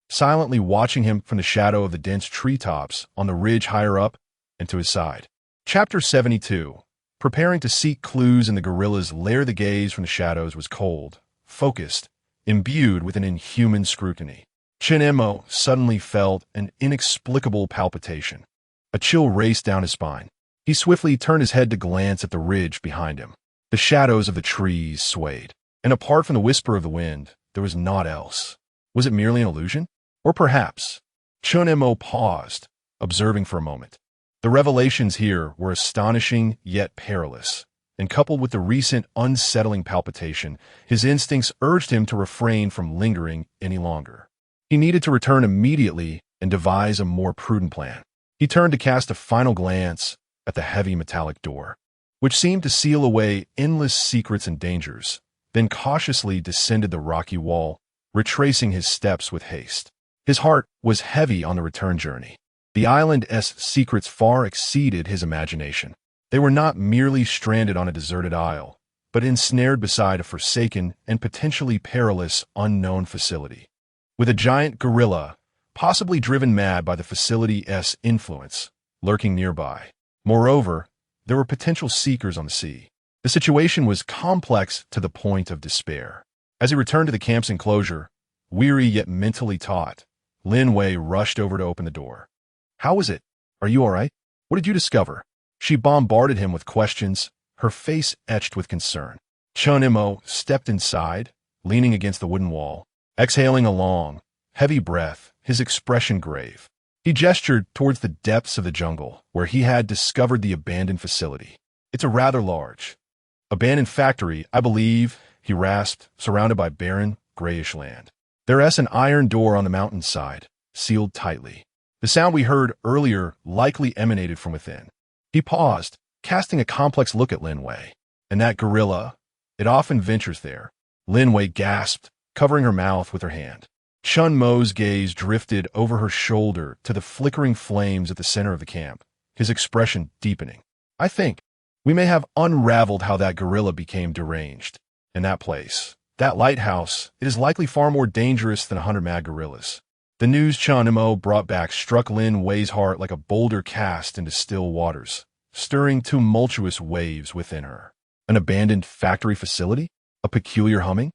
Silently watching him from the shadow of the dense treetops on the ridge higher up and to his side. Chapter 72. Preparing to seek clues in the gorilla's lair, the gaze from the shadows was cold, focused, imbued with an inhuman scrutiny. Chen Mo suddenly felt an inexplicable palpitation. A chill raced down his spine. He swiftly turned his head to glance at the ridge behind him. The shadows of the trees swayed, and apart from the whisper of the wind, there was naught else. Was it merely an illusion? Or perhaps? Chen Mo paused, observing for a moment. The revelations here were astonishing yet perilous, and coupled with the recent unsettling palpitation, his instincts urged him to refrain from lingering any longer. He needed to return immediately and devise a more prudent plan. He turned to cast a final glance at the heavy metallic door, which seemed to seal away endless secrets and dangers, then cautiously descended the rocky wall, retracing his steps with haste. His heart was heavy on the return journey. The island's secrets far exceeded his imagination. They were not merely stranded on a deserted isle, but ensnared beside a forsaken and potentially perilous unknown facility. With a giant gorilla, possibly driven mad by the facility's influence, lurking nearby. Moreover, there were potential seekers on the sea. The situation was complex to the point of despair. As he returned to the camp's enclosure, weary yet mentally taut, Lin Wei rushed over to open the door. "How is it? Are you all right? What did you discover?" She bombarded him with questions, her face etched with concern. Chen Mo stepped inside, leaning against the wooden wall, exhaling a long, heavy breath, his expression grave. He gestured towards the depths of the jungle, where he had discovered the abandoned facility. "It's a rather large, abandoned factory, I believe," he rasped, surrounded by barren, grayish land. "There's an iron door on the mountainside, sealed tightly. The sound we heard earlier likely emanated from within." He paused, casting a complex look at Lin Wei. "And that gorilla, it often ventures there." Lin Wei gasped, covering her mouth with her hand. Chen Mo's gaze drifted over her shoulder to the flickering flames at the center of the camp, his expression deepening. "I think we may have unraveled how that gorilla became deranged. In that place, that lighthouse, it is likely far more dangerous than 100 mad gorillas." The news Chen Mo brought back struck Lin Wei's heart like a boulder cast into still waters, stirring tumultuous waves within her. An abandoned factory facility? A peculiar humming?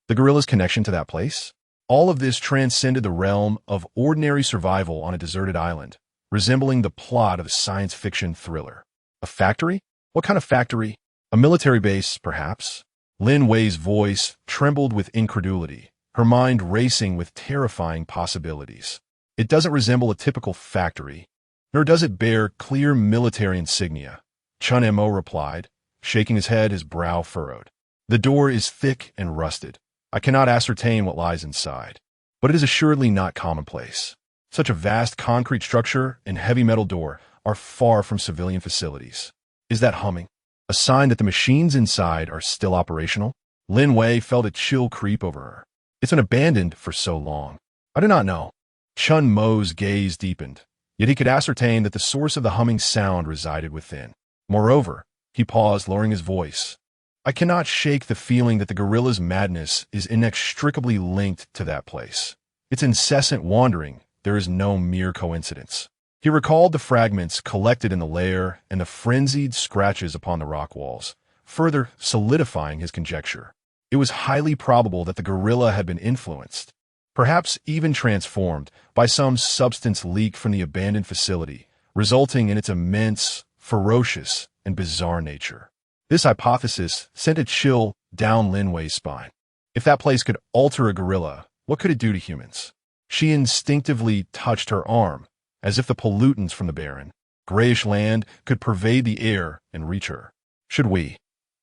The gorilla's connection to that place? All of this transcended the realm of ordinary survival on a deserted island, resembling the plot of a science fiction thriller. A factory? What kind of factory? A military base, perhaps? Lin Wei's voice trembled with incredulity, her mind racing with terrifying possibilities. "It doesn't resemble a typical factory, nor does it bear clear military insignia," Chen Mo replied, shaking his head, his brow furrowed. "The door is thick and rusted. I cannot ascertain what lies inside, but it is assuredly not commonplace. Such a vast concrete structure and heavy metal door are far from civilian facilities. Is that humming a sign that the machines inside are still operational?" Lin Wei felt a chill creep over her. It's been abandoned for so long. I do not know. Chen Mo's gaze deepened, yet he could ascertain that the source of the humming sound resided within. Moreover, he paused, lowering his voice. I cannot shake the feeling that the gorilla's madness is inextricably linked to that place. Its incessant wandering, there is no mere coincidence. He recalled the fragments collected in the lair and the frenzied scratches upon the rock walls, further solidifying his conjecture. It was highly probable that the gorilla had been influenced, perhaps even transformed, by some substance leak from the abandoned facility, resulting in its immense, ferocious, and bizarre nature. This hypothesis sent a chill down Lin Wei's spine. If that place could alter a gorilla, what could it do to humans? She instinctively touched her arm, as if the pollutants from the barren, grayish land could pervade the air and reach her. Should we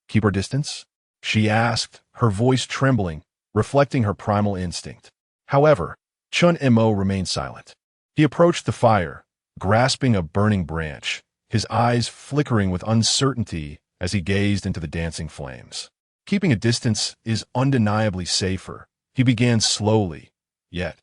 keep our distance? She asked, her voice trembling, reflecting her primal instinct. However, Chen Mo remained silent. He approached the fire, grasping a burning branch, his eyes flickering with uncertainty as he gazed into the dancing flames. Keeping a distance is undeniably safer, he began slowly, yet.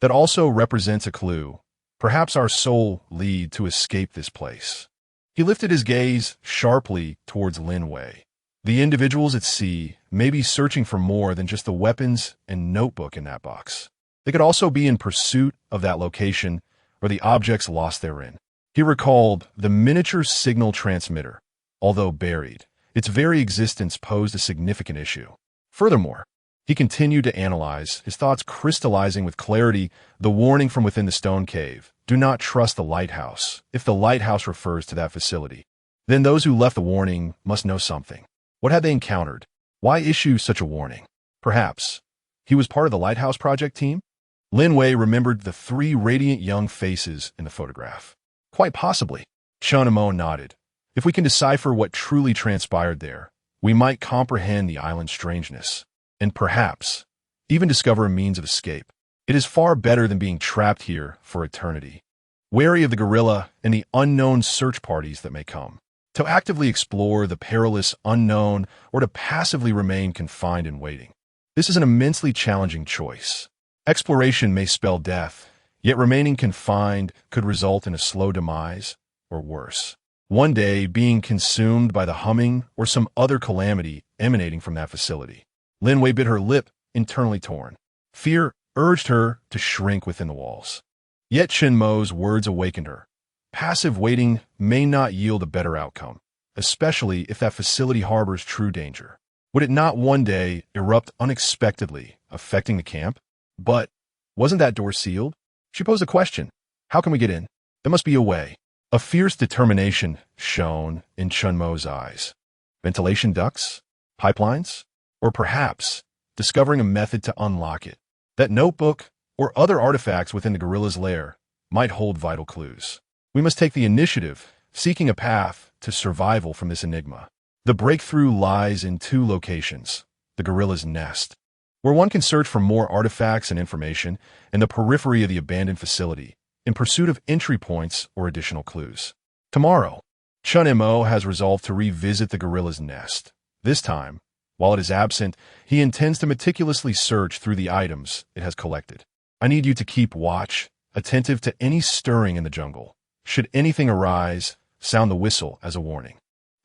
That also represents a clue. Perhaps our sole lead to escape this place. He lifted his gaze sharply towards Lin Wei. The individuals at sea may be searching for more than just the weapons and notebook in that box. They could also be in pursuit of that location or the objects lost therein. He recalled the miniature signal transmitter. Although buried, its very existence posed a significant issue. Furthermore, he continued to analyze, his thoughts crystallizing with clarity the warning from within the stone cave. Do not trust the lighthouse. If the lighthouse refers to that facility, then those who left the warning must know something. What had they encountered? Why issue such a warning? Perhaps he was part of the Lighthouse Project team? Lin Wei remembered the 3 radiant young faces in the photograph. Quite possibly. Chen Mo nodded. If we can decipher what truly transpired there, we might comprehend the island's strangeness, and perhaps even discover a means of escape. It is far better than being trapped here for eternity. Wary of the gorilla and the unknown search parties that may come. To actively explore the perilous unknown or to passively remain confined and waiting. This is an immensely challenging choice. Exploration may spell death, yet remaining confined could result in a slow demise, or worse. One day being consumed by the humming or some other calamity emanating from that facility. Lin Wei bit her lip, internally torn. Fear urged her to shrink within the walls. Yet Chen Mo's words awakened her. Passive waiting may not yield a better outcome, especially if that facility harbors true danger. Would it not one day erupt unexpectedly, affecting the camp? But wasn't that door sealed? She posed a question. How can we get in? There must be a way. A fierce determination shone in Chen Mo's eyes. Ventilation ducts? Pipelines? Or perhaps discovering a method to unlock it. That notebook or other artifacts within the gorilla's lair might hold vital clues. We must take the initiative, seeking a path to survival from this enigma. The breakthrough lies in 2 locations. The gorilla's nest, where one can search for more artifacts and information, and the periphery of the abandoned facility, in pursuit of entry points or additional clues. Tomorrow, Chen Mo has resolved to revisit the gorilla's nest. This time, while it is absent, he intends to meticulously search through the items it has collected. I need you to keep watch, attentive to any stirring in the jungle. Should anything arise, sound the whistle as a warning.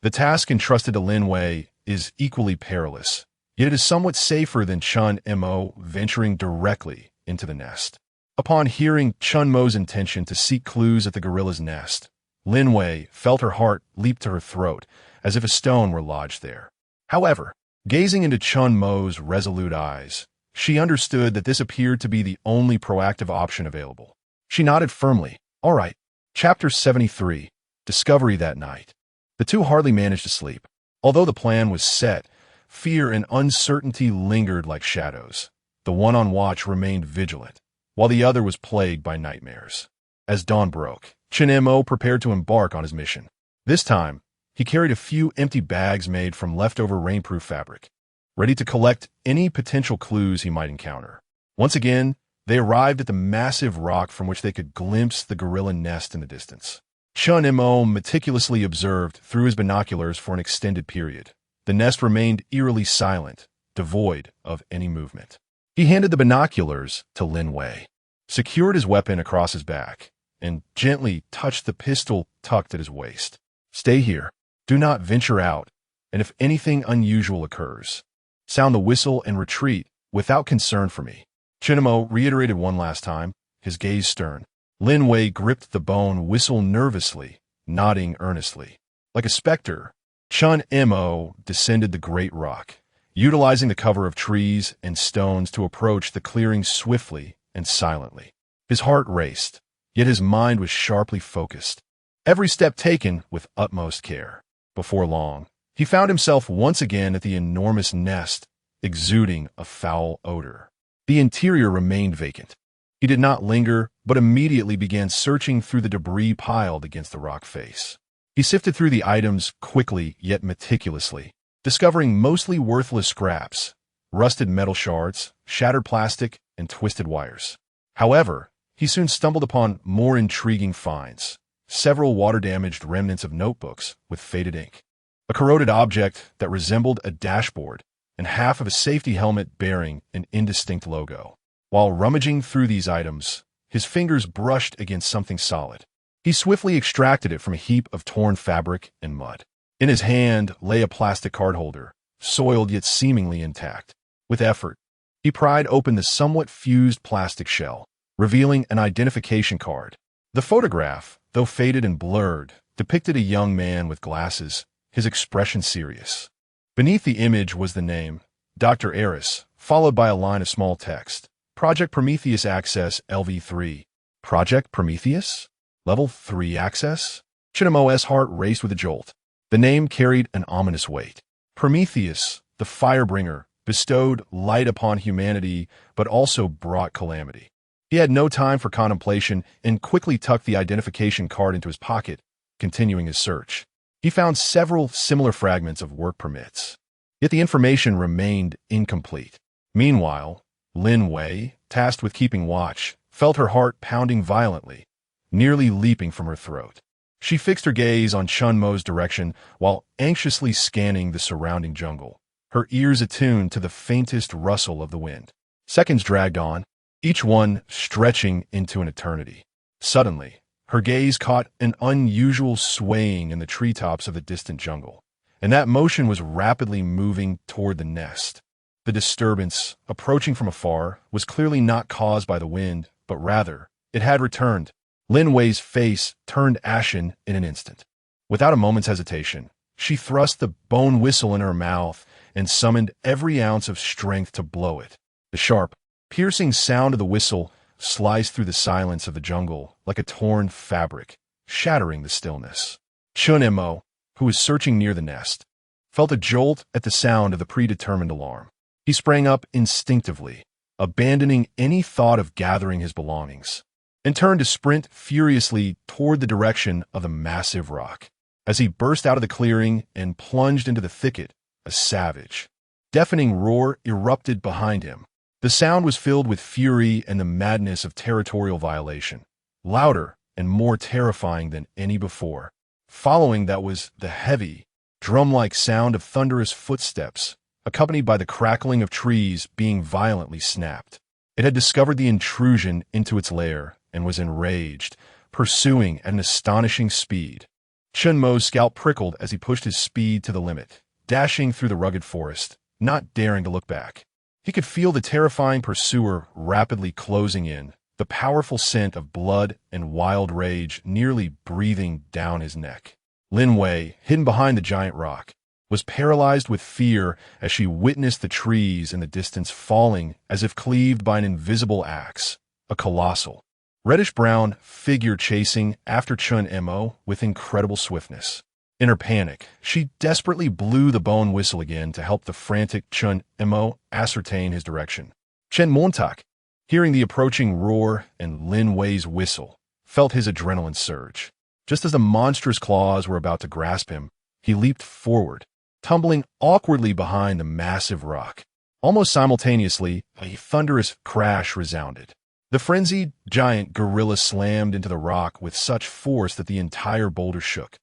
The task entrusted to Lin Wei is equally perilous, yet it is somewhat safer than Chen Mo venturing directly into the nest. Upon hearing Chen Mo's intention to seek clues at the gorilla's nest, Lin Wei felt her heart leap to her throat, as if a stone were lodged there. However, gazing into Chen Mo's resolute eyes, she understood that this appeared to be the only proactive option available. She nodded firmly. All right. Chapter 73. Discovery that night. The 2 hardly managed to sleep. Although the plan was set, fear and uncertainty lingered like shadows. The one on watch remained vigilant, while the other was plagued by nightmares. As dawn broke, Chen Mo prepared to embark on his mission. This time, he carried a few empty bags made from leftover rainproof fabric, ready to collect any potential clues he might encounter. Once again, they arrived at the massive rock from which they could glimpse the gorilla nest in the distance. Chen Mo meticulously observed through his binoculars for an extended period. The nest remained eerily silent, devoid of any movement. He handed the binoculars to Lin Wei, secured his weapon across his back, and gently touched the pistol tucked at his waist. "Stay here. Do not venture out, and if anything unusual occurs, sound the whistle and retreat without concern for me." Chen Mo reiterated one last time, his gaze stern. Lin Wei gripped the bone whistle nervously, nodding earnestly. Like a specter, Chen Mo descended the great rock, utilizing the cover of trees and stones to approach the clearing swiftly and silently. His heart raced, yet his mind was sharply focused, every step taken with utmost care. Before long, he found himself once again at the enormous nest, exuding a foul odor. The interior remained vacant. He did not linger, but immediately began searching through the debris piled against the rock face. He sifted through the items quickly yet meticulously, discovering mostly worthless scraps, rusted metal shards, shattered plastic, and twisted wires. However, he soon stumbled upon more intriguing finds: several water-damaged remnants of notebooks with faded ink, a corroded object that resembled a dashboard, and half of a safety helmet bearing an indistinct logo. While rummaging through these items, his fingers brushed against something solid. He swiftly extracted it from a heap of torn fabric and mud. In his hand lay a plastic card holder, soiled yet seemingly intact. With effort, he pried open the somewhat fused plastic shell, revealing an identification card. The photograph, though faded and blurred, depicted a young man with glasses, his expression serious. Beneath the image was the name, Dr. Eris, followed by a line of small text: Project Prometheus Access LV3. Project Prometheus? Level 3 access? Chen Mo's heart raced with a jolt. The name carried an ominous weight. Prometheus, the firebringer, bestowed light upon humanity, but also brought calamity. He had no time for contemplation and quickly tucked the identification card into his pocket, continuing his search. He found several similar fragments of work permits, yet the information remained incomplete. Meanwhile, Lin Wei, tasked with keeping watch, felt her heart pounding violently, nearly leaping from her throat. She fixed her gaze on Chen Mo's direction while anxiously scanning the surrounding jungle, her ears attuned to the faintest rustle of the wind. Seconds dragged on, each one stretching into an eternity. Suddenly, her gaze caught an unusual swaying in the treetops of the distant jungle, and that motion was rapidly moving toward the nest. The disturbance, approaching from afar, was clearly not caused by the wind, but rather, it had returned. Lin Wei's face turned ashen in an instant. Without a moment's hesitation, she thrust the bone whistle in her mouth and summoned every ounce of strength to blow it. The sharp, piercing sound of the whistle sliced through the silence of the jungle like a torn fabric, shattering the stillness. Chen Mo, who was searching near the nest, felt a jolt at the sound of the predetermined alarm. He sprang up instinctively, abandoning any thought of gathering his belongings, and turned to sprint furiously toward the direction of the massive rock. As he burst out of the clearing and plunged into the thicket, a savage, deafening roar erupted behind him. The sound was filled with fury and the madness of territorial violation, louder and more terrifying than any before. Following that was the heavy, drum-like sound of thunderous footsteps, accompanied by the crackling of trees being violently snapped. It had discovered the intrusion into its lair and was enraged, pursuing at an astonishing speed. Chen Mo's scalp prickled as he pushed his speed to the limit, dashing through the rugged forest, not daring to look back. He could feel the terrifying pursuer rapidly closing in, the powerful scent of blood and wild rage nearly breathing down his neck. Lin Wei, hidden behind the giant rock, was paralyzed with fear as she witnessed the trees in the distance falling as if cleaved by an invisible axe, a colossal, reddish-brown figure chasing after Chen Mo with incredible swiftness. In her panic, she desperately blew the bone whistle again to help the frantic Chen Mo ascertain his direction. Chen Montak, hearing the approaching roar and Lin Wei's whistle, felt his adrenaline surge. Just as the monstrous claws were about to grasp him, he leaped forward, tumbling awkwardly behind the massive rock. Almost simultaneously, a thunderous crash resounded. The frenzied giant gorilla slammed into the rock with such force that the entire boulder shook,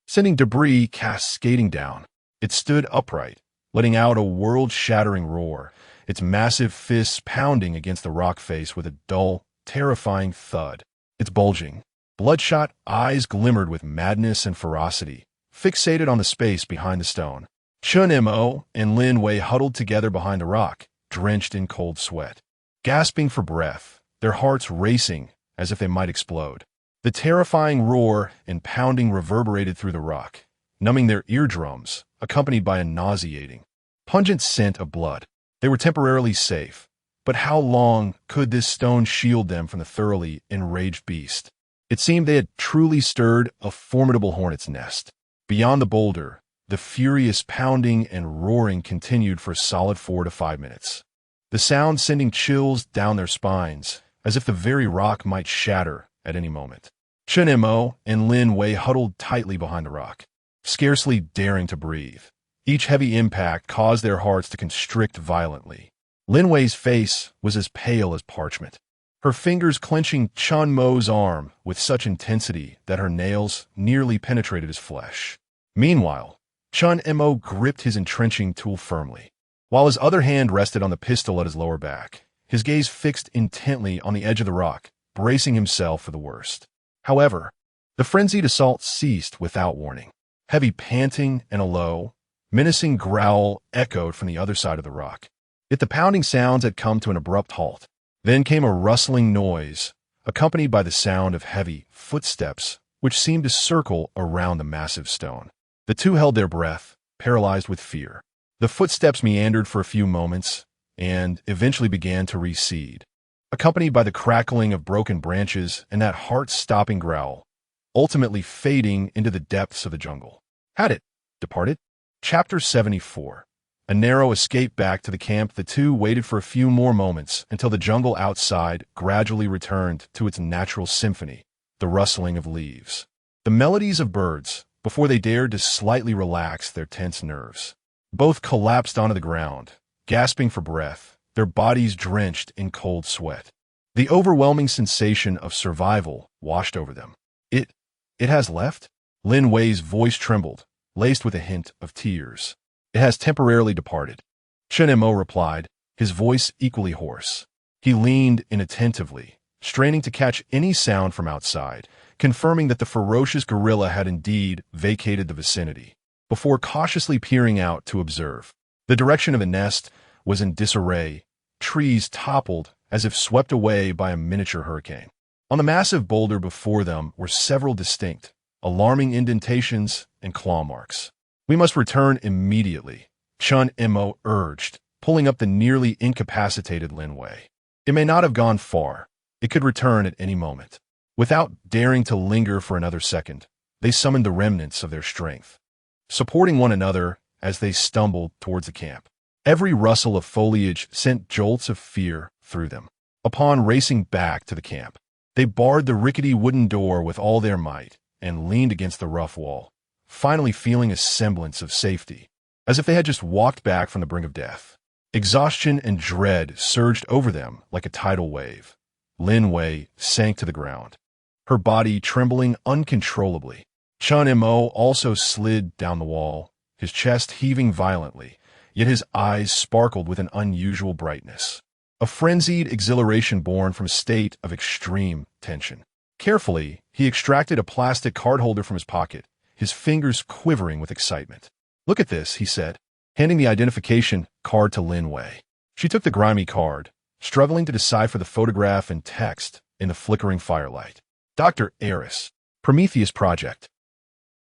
sending debris cascading down. It stood upright, letting out a world-shattering roar, its massive fists pounding against the rock face with a dull, terrifying thud. Its bulging, bloodshot eyes glimmered with madness and ferocity, fixated on the space behind the stone. Chen Mo and Lin Wei huddled together behind the rock, drenched in cold sweat. Gasping for breath, their hearts racing as if they might explode. The terrifying roar and pounding reverberated through the rock, numbing their eardrums, accompanied by a nauseating, pungent scent of blood. They were temporarily safe, but how long could this stone shield them from the thoroughly enraged beast? It seemed they had truly stirred a formidable hornet's nest. Beyond the boulder, the furious pounding and roaring continued for a solid 4 to 5 minutes. The sound sending chills down their spines, as if the very rock might shatter at any moment. Chen Mo and Lin Wei huddled tightly behind the rock, scarcely daring to breathe. Each heavy impact caused their hearts to constrict violently. Lin Wei's face was as pale as parchment, her fingers clenching Chen Mo's arm with such intensity that her nails nearly penetrated his flesh. Meanwhile, Chen Mo gripped his entrenching tool firmly, while his other hand rested on the pistol at his lower back, his gaze fixed intently on the edge of the rock, bracing himself for the worst. However, the frenzied assault ceased without warning. Heavy panting and a low, menacing growl echoed from the other side of the rock. Yet the pounding sounds had come to an abrupt halt. Then came a rustling noise, accompanied by the sound of heavy footsteps, which seemed to circle around the massive stone. The two held their breath, paralyzed with fear. The footsteps meandered for a few moments, and eventually began to recede, accompanied by the crackling of broken branches and that heart-stopping growl, ultimately fading into the depths of the jungle. Had it departed? Chapter 74. A narrow escape back to the camp. The two waited for a few more moments until the jungle outside gradually returned to its natural symphony, the rustling of leaves, the melodies of birds, before they dared to slightly relax their tense nerves. Both collapsed onto the ground, gasping for breath, their bodies drenched in cold sweat. The overwhelming sensation of survival washed over them. It has left? Lin Wei's voice trembled, laced with a hint of tears. It has temporarily departed. Chen Mo replied, his voice equally hoarse. He leaned in attentively, straining to catch any sound from outside, confirming that the ferocious gorilla had indeed vacated the vicinity, before cautiously peering out to observe. The direction of the nest was in disarray, trees toppled as if swept away by a miniature hurricane. On the massive boulder before them were several distinct, alarming indentations and claw marks. We must return immediately, Chen Mo urged, pulling up the nearly incapacitated Lin Wei. It may not have gone far. It could return at any moment. Without daring to linger for another second, they summoned the remnants of their strength, supporting one another as they stumbled towards the camp. Every rustle of foliage sent jolts of fear through them. Upon racing back to the camp, they barred the rickety wooden door with all their might and leaned against the rough wall, finally feeling a semblance of safety, as if they had just walked back from the brink of death. Exhaustion and dread surged over them like a tidal wave. Lin Wei sank to the ground, her body trembling uncontrollably. Chen Mo also slid down the wall, his chest heaving violently, yet his eyes sparkled with an unusual brightness, a frenzied exhilaration born from a state of extreme tension. Carefully, he extracted a plastic card holder from his pocket, his fingers quivering with excitement. "Look at this," he said, handing the identification card to Lin Wei. She took the grimy card, struggling to decipher the photograph and text in the flickering firelight. Dr. Eris, Prometheus Project.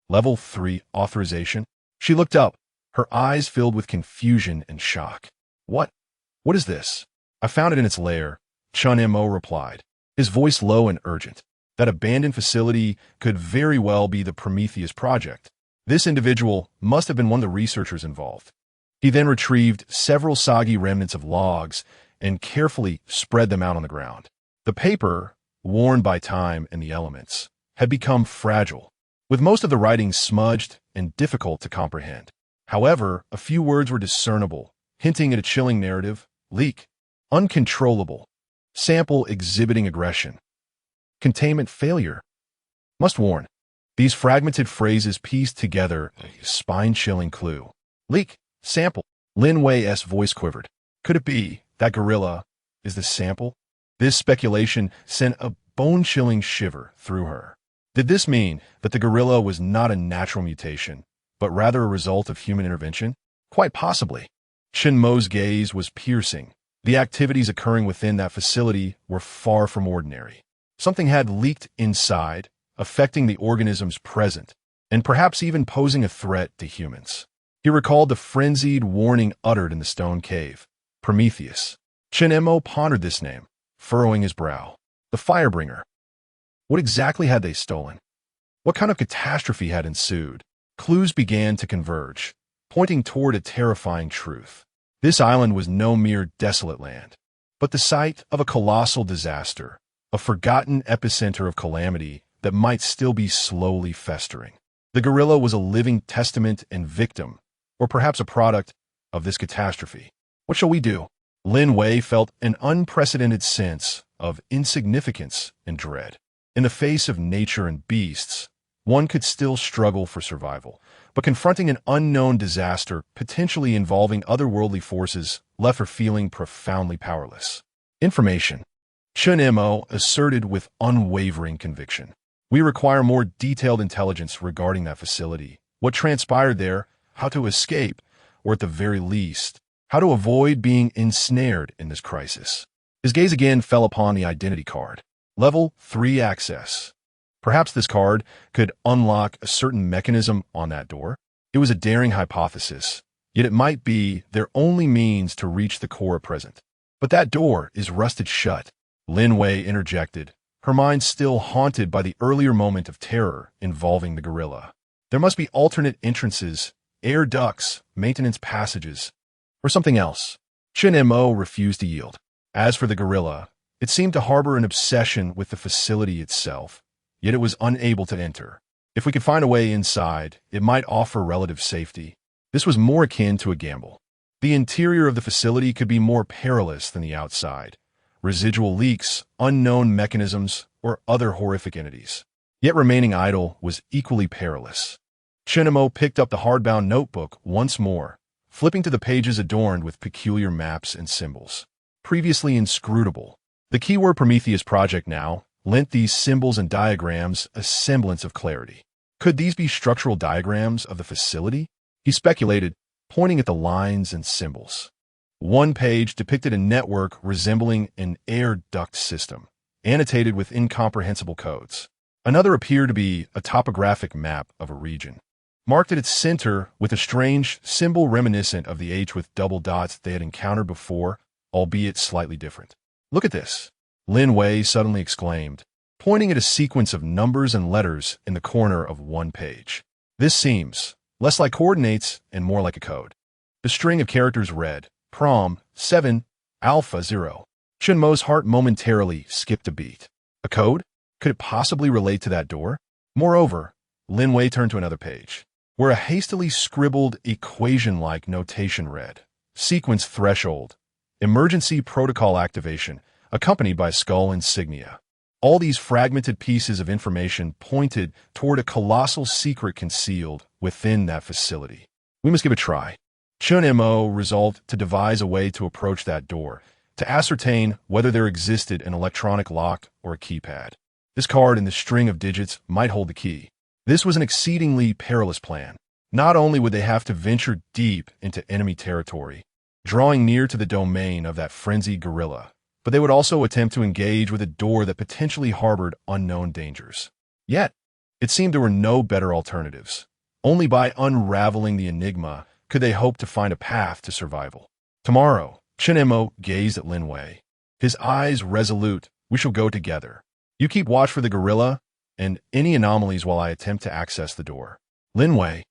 Level 3 authorization. She looked up, her eyes filled with confusion and shock. What is this?" "I found it in its lair," Chen Mo replied, his voice low and urgent. That abandoned facility could very well be the Prometheus Project. This individual must have been one of the researchers involved. He then retrieved several soggy remnants of logs and carefully spread them out on the ground. The paper, worn by time and the elements, had become fragile, with most of the writing smudged and difficult to comprehend. However, a few words were discernible, hinting at a chilling narrative: leak, uncontrollable, sample exhibiting aggression, containment failure. Must warn. These fragmented phrases pieced together a spine-chilling clue. Leak, sample, Lin Wei's voice quivered. Could it be that gorilla is the sample? This speculation sent a bone-chilling shiver through her. Did this mean that the gorilla was not a natural mutation, but rather a result of human intervention? Quite possibly. Chen Mo's gaze was piercing. The activities occurring within that facility were far from ordinary. Something had leaked inside, affecting the organisms present, and perhaps even posing a threat to humans. He recalled the frenzied warning uttered in the stone cave. Prometheus. Chen Mo pondered this name, furrowing his brow. The Firebringer. What exactly had they stolen? What kind of catastrophe had ensued? Clues began to converge, pointing toward a terrifying truth. This island was no mere desolate land, but the site of a colossal disaster, a forgotten epicenter of calamity that might still be slowly festering. The gorilla was a living testament and victim, or perhaps a product, of this catastrophe. What shall we do? Lin Wei felt an unprecedented sense of insignificance and dread. In the face of nature and beasts, one could still struggle for survival, but confronting an unknown disaster, potentially involving otherworldly forces, left her feeling profoundly powerless. Information. Chen Mo asserted with unwavering conviction. We require more detailed intelligence regarding that facility, what transpired there, how to escape, or at the very least, how to avoid being ensnared in this crisis. His gaze again fell upon the identity card. Level 3 access. Perhaps this card could unlock a certain mechanism on that door. It was a daring hypothesis, yet it might be their only means to reach the core at present. But that door is rusted shut. Lin Wei interjected, her mind still haunted by the earlier moment of terror involving the gorilla. There must be alternate entrances, air ducts, maintenance passages, or something else. Chen Mo refused to yield. As for the gorilla, it seemed to harbor an obsession with the facility itself, yet it was unable to enter. If we could find a way inside, it might offer relative safety. This was more akin to a gamble. The interior of the facility could be more perilous than the outside. Residual leaks, unknown mechanisms, or other horrific entities. Yet remaining idle was equally perilous. Chen Mo picked up the hardbound notebook once more, flipping to the pages adorned with peculiar maps and symbols. Previously inscrutable, the keyword Prometheus project now lent these symbols and diagrams a semblance of clarity. Could these be structural diagrams of the facility? He speculated, pointing at the lines and symbols. One page depicted a network resembling an air duct system, annotated with incomprehensible codes. Another appeared to be a topographic map of a region, marked at its center with a strange symbol reminiscent of the H with double dots they had encountered before, albeit slightly different. Look at this, Lin Wei suddenly exclaimed, pointing at a sequence of numbers and letters in the corner of one page. This seems less like coordinates and more like a code. The string of characters read, Prom 7 Alpha 0. Chen Mo's heart momentarily skipped a beat. A code? Could it possibly relate to that door? Moreover, Lin Wei turned to another page, where a hastily scribbled equation-like notation read, Sequence Threshold, Emergency Protocol Activation, accompanied by skull insignia. All these fragmented pieces of information pointed toward a colossal secret concealed within that facility. We must give it a try. Chen Mo resolved to devise a way to approach that door, to ascertain whether there existed an electronic lock or a keypad. This card and the string of digits might hold the key. This was an exceedingly perilous plan. Not only would they have to venture deep into enemy territory, drawing near to the domain of that frenzied gorilla, but they would also attempt to engage with a door that potentially harbored unknown dangers. Yet, it seemed there were no better alternatives. Only by unraveling the enigma could they hope to find a path to survival. Tomorrow, Chen Mo gazed at Lin Wei, his eyes resolute. We shall go together. You keep watch for the gorilla and any anomalies while I attempt to access the door. Lin Wei,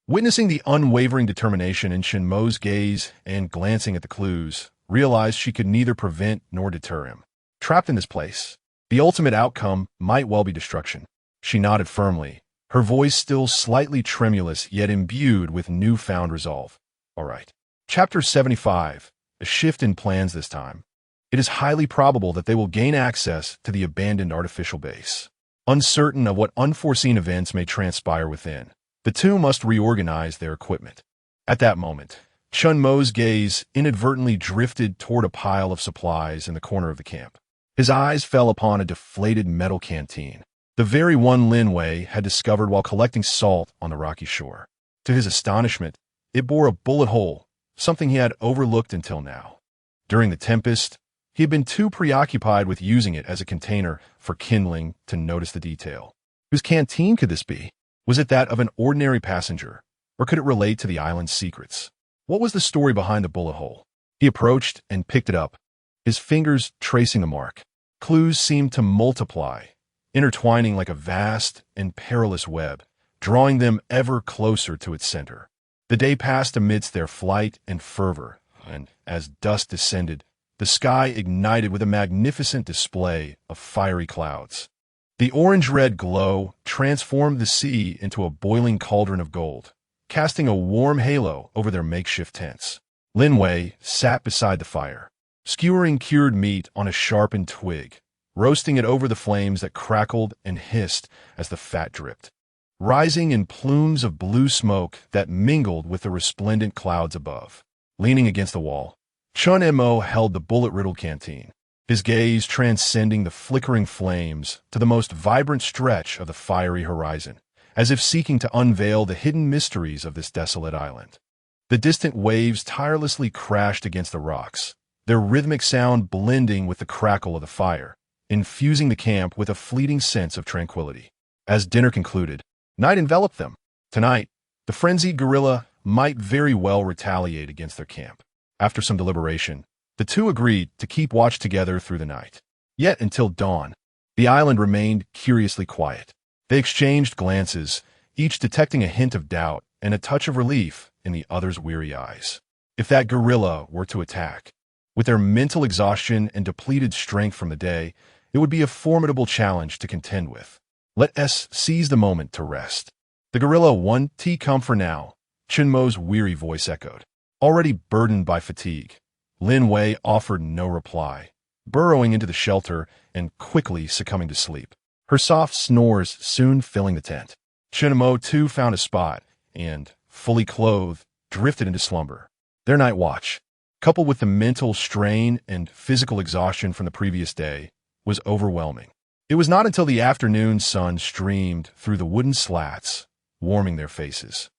witnessing the unwavering determination in Chen Mo's gaze and glancing at the clues, realized she could neither prevent nor deter him. Trapped in this place, the ultimate outcome might well be destruction. She nodded firmly, her voice still slightly tremulous yet imbued with newfound resolve. All right. Chapter 75. A shift in plans this time. It is highly probable that they will gain access to the abandoned artificial base. Uncertain of what unforeseen events may transpire within, the two must reorganize their equipment. At that moment, Chen Mo's gaze inadvertently drifted toward a pile of supplies in the corner of the camp. His eyes fell upon a deflated metal canteen, the very one Lin Wei had discovered while collecting salt on the rocky shore. To his astonishment, it bore a bullet hole, something he had overlooked until now. During the tempest, he had been too preoccupied with using it as a container for kindling to notice the detail. Whose canteen could this be? Was it that of an ordinary passenger, or could it relate to the island's secrets? What was the story behind the bullet hole? He approached and picked it up, his fingers tracing the mark. Clues seemed to multiply, intertwining like a vast and perilous web, drawing them ever closer to its center. The day passed amidst their flight and fervor, and as dusk descended, the sky ignited with a magnificent display of fiery clouds. The orange-red glow transformed the sea into a boiling cauldron of gold, casting a warm halo over their makeshift tents. Lin Wei sat beside the fire, skewering cured meat on a sharpened twig, roasting it over the flames that crackled and hissed as the fat dripped, rising in plumes of blue smoke that mingled with the resplendent clouds above. Leaning against the wall, Chen Mo held the bullet-riddled canteen, his gaze transcending the flickering flames to the most vibrant stretch of the fiery horizon, as if seeking to unveil the hidden mysteries of this desolate island. The distant waves tirelessly crashed against the rocks, their rhythmic sound blending with the crackle of the fire, infusing the camp with a fleeting sense of tranquility. As dinner concluded, night enveloped them. Tonight, the frenzied guerrilla might very well retaliate against their camp. After some deliberation, the two agreed to keep watch together through the night. Yet until dawn, the island remained curiously quiet. They exchanged glances, each detecting a hint of doubt and a touch of relief in the other's weary eyes. If that guerrilla were to attack, with their mental exhaustion and depleted strength from the day, it would be a formidable challenge to contend with. Let us seize the moment to rest. The guerrilla won't come for now, Chen Mo's weary voice echoed. Already burdened by fatigue, Lin Wei offered no reply, burrowing into the shelter and quickly succumbing to sleep, her soft snores soon filling the tent. Chen Mo too found a spot and, fully clothed, drifted into slumber. Their night watch, coupled with the mental strain and physical exhaustion from the previous day, was overwhelming. It was not until the afternoon sun streamed through the wooden slats, warming their faces,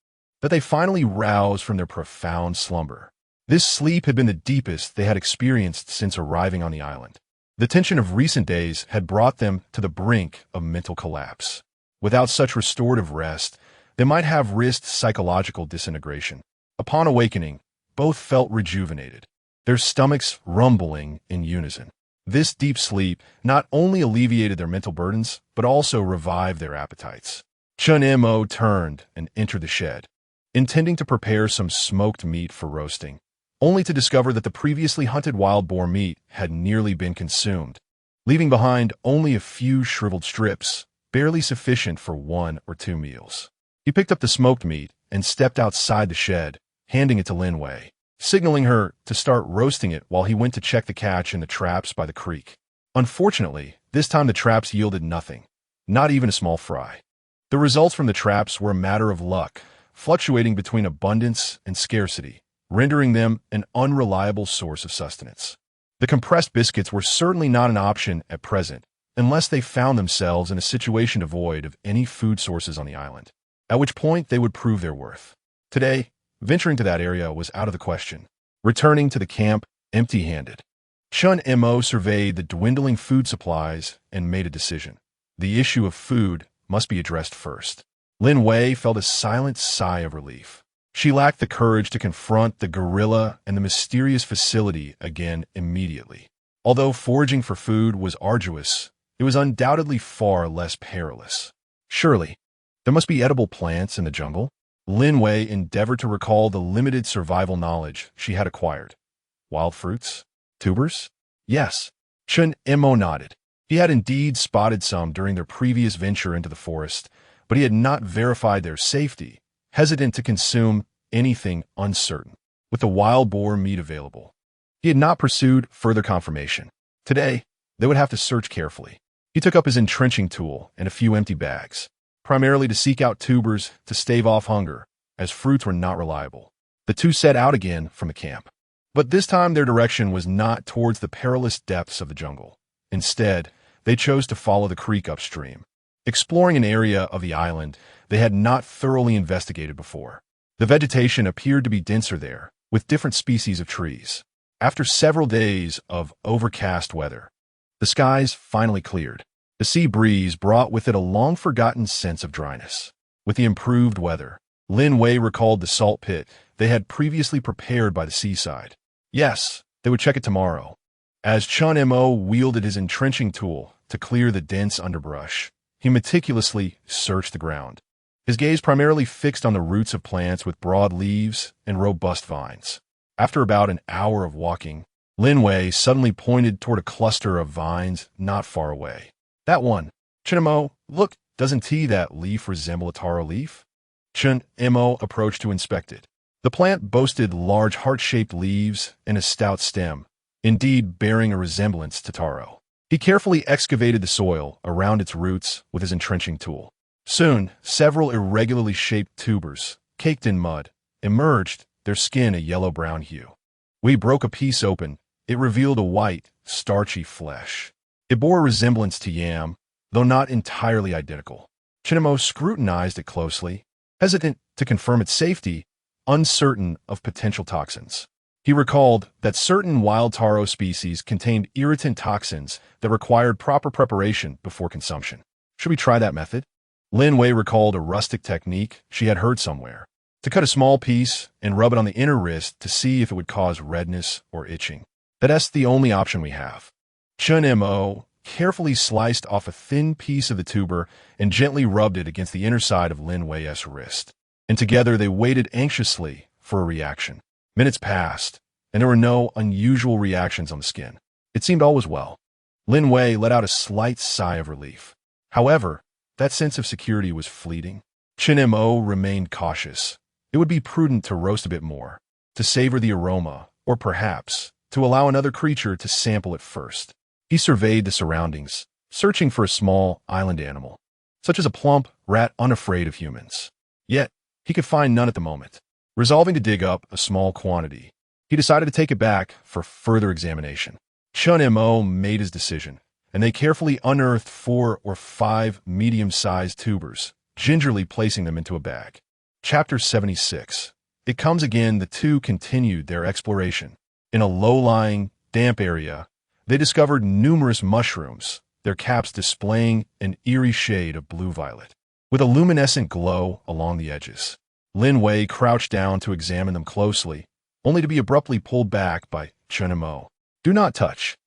that they finally roused from their profound slumber. This sleep had been the deepest they had experienced since arriving on the island. The tension of recent days had brought them to the brink of mental collapse. Without such restorative rest, they might have risked psychological disintegration. Upon awakening, both felt rejuvenated, their stomachs rumbling in unison. This deep sleep not only alleviated their mental burdens, but also revived their appetites. Chen Mo turned and entered the shed, intending to prepare some smoked meat for roasting, only to discover that the previously hunted wild boar meat had nearly been consumed, leaving behind only a few shriveled strips, barely sufficient for 1 or 2 meals. He picked up the smoked meat and stepped outside the shed, handing it to Lin Wei, signaling her to start roasting it while he went to check the catch in the traps by the creek. Unfortunately, this time the traps yielded nothing, not even a small fry. The results from the traps were a matter of luck, fluctuating between abundance and scarcity, rendering them an unreliable source of sustenance. The compressed biscuits were certainly not an option at present, unless they found themselves in a situation devoid of any food sources on the island, at which point they would prove their worth. Today, venturing to that area was out of the question. Returning to the camp empty-handed, Chen Mo surveyed the dwindling food supplies and made a decision. The issue of food must be addressed first. Lin Wei felt a silent sigh of relief. She lacked the courage to confront the guerrilla and the mysterious facility again immediately. Although foraging for food was arduous, it was undoubtedly far less perilous. Surely, there must be edible plants in the jungle? Lin Wei endeavored to recall the limited survival knowledge she had acquired. Wild fruits? Tubers? Yes. Chen Mo nodded. He had indeed spotted some during their previous venture into the forest, but he had not verified their safety, hesitant to consume anything uncertain. With the wild boar meat available, he had not pursued further confirmation. Today, they would have to search carefully. He took up his entrenching tool and a few empty bags, primarily to seek out tubers to stave off hunger, as fruits were not reliable. The two set out again from the camp. But this time their direction was not towards the perilous depths of the jungle. Instead, they chose to follow the creek upstream, exploring an area of the island they had not thoroughly investigated before. The vegetation appeared to be denser there, with different species of trees. After several days of overcast weather, the skies finally cleared. The sea breeze brought with it a long-forgotten sense of dryness. With the improved weather, Lin Wei recalled the salt pit they had previously prepared by the seaside. Yes, they would check it tomorrow. As Chen Mo wielded his entrenching tool to clear the dense underbrush, he meticulously searched the ground, his gaze primarily fixed on the roots of plants with broad leaves and robust vines. After about an hour of walking, Lin Wei suddenly pointed toward a cluster of vines not far away. That one. Chen Mo, look, doesn't that leaf resemble a taro leaf? Chen Mo approached to inspect it. The plant boasted large heart-shaped leaves and a stout stem, indeed bearing a resemblance to taro. He carefully excavated the soil around its roots with his entrenching tool. Soon, several irregularly shaped tubers, caked in mud, emerged, their skin a yellow-brown hue. We broke a piece open. It revealed a white, starchy flesh. It bore a resemblance to yam, though not entirely identical. Chen Mo scrutinized it closely, hesitant to confirm its safety, uncertain of potential toxins. He recalled that certain wild taro species contained irritant toxins that required proper preparation before consumption. Should we try that method? Lin Wei recalled a rustic technique she had heard somewhere, to cut a small piece and rub it on the inner wrist to see if it would cause redness or itching. That's the only option we have. Chen Mo carefully sliced off a thin piece of the tuber and gently rubbed it against the inner side of Lin Wei's wrist. And together they waited anxiously for a reaction. Minutes passed, and there were no unusual reactions on the skin. It seemed all was well. Lin Wei let out a slight sigh of relief. However, that sense of security was fleeting. Chen Mo remained cautious. It would be prudent to roast a bit more, to savor the aroma, or perhaps to allow another creature to sample it first. He surveyed the surroundings, searching for a small island animal, such as a plump rat unafraid of humans. Yet, he could find none at the moment. Resolving to dig up a small quantity, he decided to take it back for further examination. Chen Mo made his decision, and they carefully unearthed 4 or 5 medium-sized tubers, gingerly placing them into a bag. Chapter 76. It comes again. The two continued their exploration. In a low-lying, damp area, they discovered numerous mushrooms, their caps displaying an eerie shade of blue-violet, with a luminescent glow along the edges. Lin Wei crouched down to examine them closely, only to be abruptly pulled back by Chen Mo. Do not touch.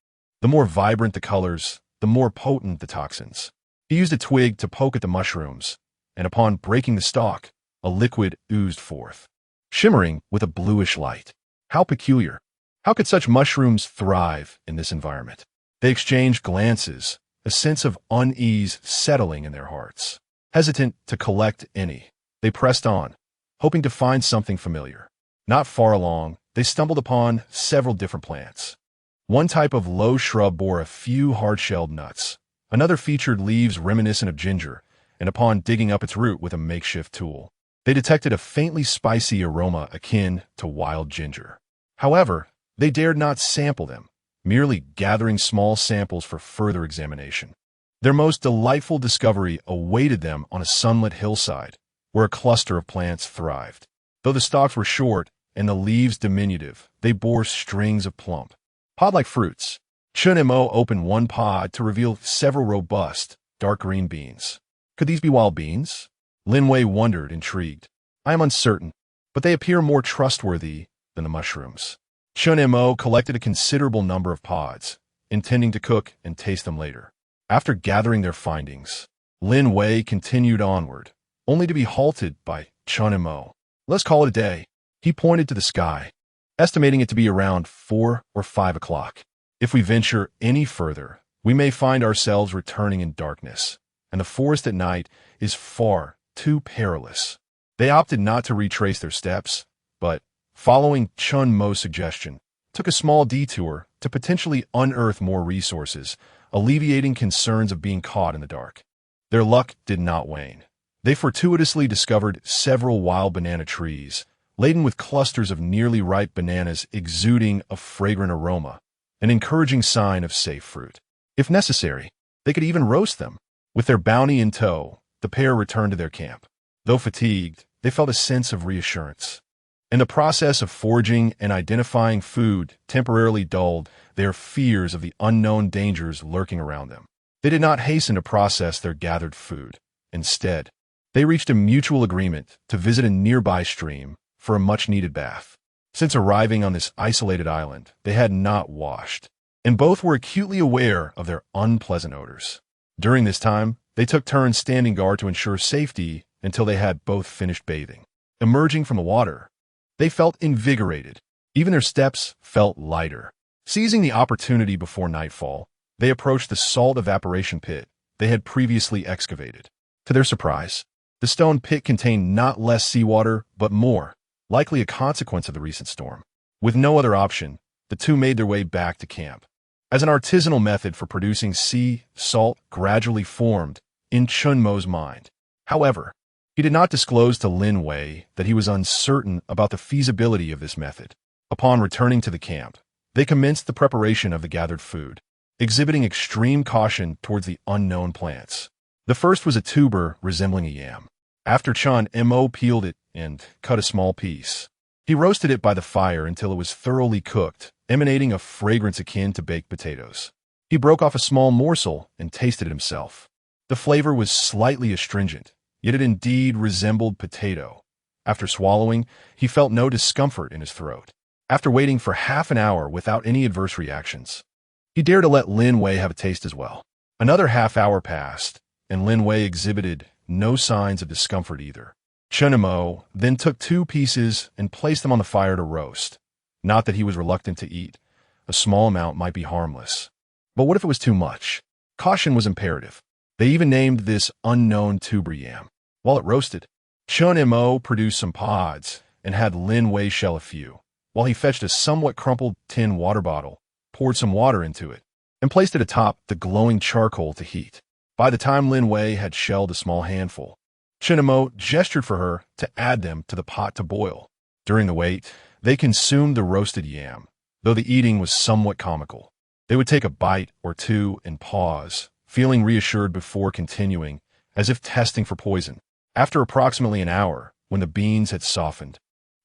The more vibrant the colors, the more potent the toxins. He used a twig to poke at the mushrooms, and upon breaking the stalk, a liquid oozed forth, shimmering with a bluish light. How peculiar. How could such mushrooms thrive in this environment? They exchanged glances, a sense of unease settling in their hearts. Hesitant to collect any, they pressed on, hoping to find something familiar. Not far along, they stumbled upon several different plants. One type of low shrub bore a few hard-shelled nuts. Another featured leaves reminiscent of ginger, and upon digging up its root with a makeshift tool, they detected a faintly spicy aroma akin to wild ginger. However, they dared not sample them, merely gathering small samples for further examination. Their most delightful discovery awaited them on a sunlit hillside, where a cluster of plants thrived. Though the stalks were short and the leaves diminutive, they bore strings of plump, pod-like fruits. Chen Mo opened one pod to reveal several robust, dark green beans. Could these be wild beans? Lin Wei wondered, intrigued. I am uncertain, but they appear more trustworthy than the mushrooms. Chen Mo collected a considerable number of pods, intending to cook and taste them later. After gathering their findings, Lin Wei continued onward, only to be halted by Chen Mo. Let's call it a day. He pointed to the sky, estimating it to be around 4 or 5 o'clock. If we venture any further, we may find ourselves returning in darkness, and the forest at night is far too perilous. They opted not to retrace their steps, but, following Chen Mo's suggestion, took a small detour to potentially unearth more resources, alleviating concerns of being caught in the dark. Their luck did not wane. They fortuitously discovered several wild banana trees, laden with clusters of nearly ripe bananas exuding a fragrant aroma, an encouraging sign of safe fruit. If necessary, they could even roast them. With their bounty in tow, the pair returned to their camp. Though fatigued, they felt a sense of reassurance. In the process of foraging and identifying food temporarily dulled their fears of the unknown dangers lurking around them. They did not hasten to process their gathered food. Instead, they reached a mutual agreement to visit a nearby stream for a much-needed bath. Since arriving on this isolated island, they had not washed, and both were acutely aware of their unpleasant odors. During this time, they took turns standing guard to ensure safety until they had both finished bathing. Emerging from the water, they felt invigorated. Even their steps felt lighter. Seizing the opportunity before nightfall, they approached the salt evaporation pit they had previously excavated. To their surprise, the stone pit contained not less seawater, but more, likely a consequence of the recent storm. With no other option, the two made their way back to camp. As an artisanal method for producing sea salt gradually formed in Chen Mo's mind. However, he did not disclose to Lin Wei that he was uncertain about the feasibility of this method. Upon returning to the camp, they commenced the preparation of the gathered food, exhibiting extreme caution towards the unknown plants. The first was a tuber resembling a yam. After Chen Mo peeled it and cut a small piece, he roasted it by the fire until it was thoroughly cooked, emanating a fragrance akin to baked potatoes. He broke off a small morsel and tasted it himself. The flavor was slightly astringent, yet it indeed resembled potato. After swallowing, he felt no discomfort in his throat. After waiting for half an hour without any adverse reactions, he dared to let Lin Wei have a taste as well. Another half hour passed, and Lin Wei exhibited no signs of discomfort either. Chen Mo then took 2 pieces and placed them on the fire to roast. Not that he was reluctant to eat. A small amount might be harmless. But what if it was too much? Caution was imperative. They even named this unknown tuber yam. While it roasted, Chen Mo produced some pods and had Lin Wei shell a few, while he fetched a somewhat crumpled tin water bottle, poured some water into it, and placed it atop the glowing charcoal to heat. By the time Lin Wei had shelled a small handful, Chen Mo gestured for her to add them to the pot to boil. During the wait, they consumed the roasted yam, though the eating was somewhat comical. They would take a bite or two and pause, feeling reassured before continuing, as if testing for poison. After approximately an hour, when the beans had softened,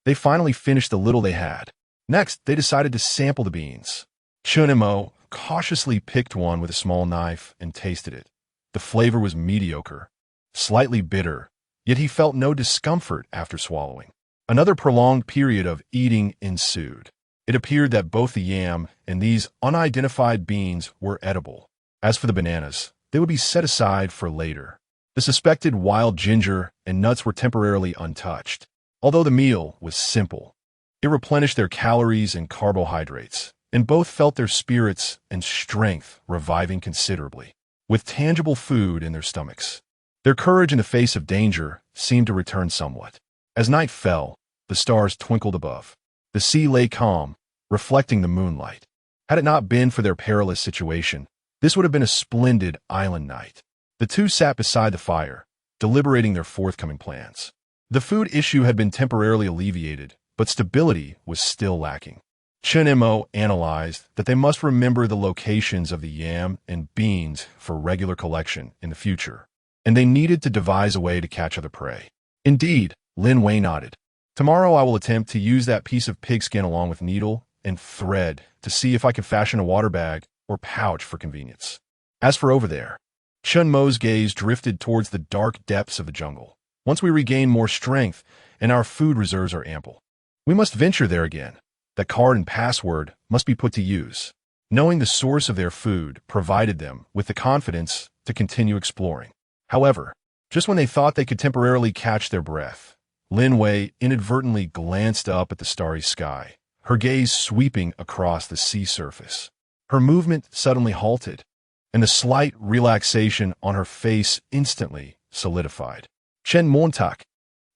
they finally finished the little they had. Next, they decided to sample the beans. Chen Mo cautiously picked one with a small knife and tasted it. The flavor was mediocre, slightly bitter, yet he felt no discomfort after swallowing. Another prolonged period of eating ensued. It appeared that both the yam and these unidentified beans were edible. As for the bananas, they would be set aside for later. The suspected wild ginger and nuts were temporarily untouched. Although the meal was simple, it replenished their calories and carbohydrates, and both felt their spirits and strength reviving considerably. With tangible food in their stomachs, their courage in the face of danger seemed to return somewhat. As night fell, the stars twinkled above. The sea lay calm, reflecting the moonlight. Had it not been for their perilous situation, this would have been a splendid island night. The two sat beside the fire, deliberating their forthcoming plans. The food issue had been temporarily alleviated, but stability was still lacking. Chen Mo analyzed that they must remember the locations of the yam and beans for regular collection in the future, and they needed to devise a way to catch other prey. Indeed, Lin Wei nodded. Tomorrow I will attempt to use that piece of pigskin along with needle and thread to see if I can fashion a water bag or pouch for convenience. As for over there, Chen Mo's gaze drifted towards the dark depths of the jungle. Once we regain more strength and our food reserves are ample, we must venture there again. That card and password must be put to use. Knowing the source of their food provided them with the confidence to continue exploring. However, just when they thought they could temporarily catch their breath, Lin Wei inadvertently glanced up at the starry sky, her gaze sweeping across the sea surface. Her movement suddenly halted, and the slight relaxation on her face instantly solidified. Chen Montak.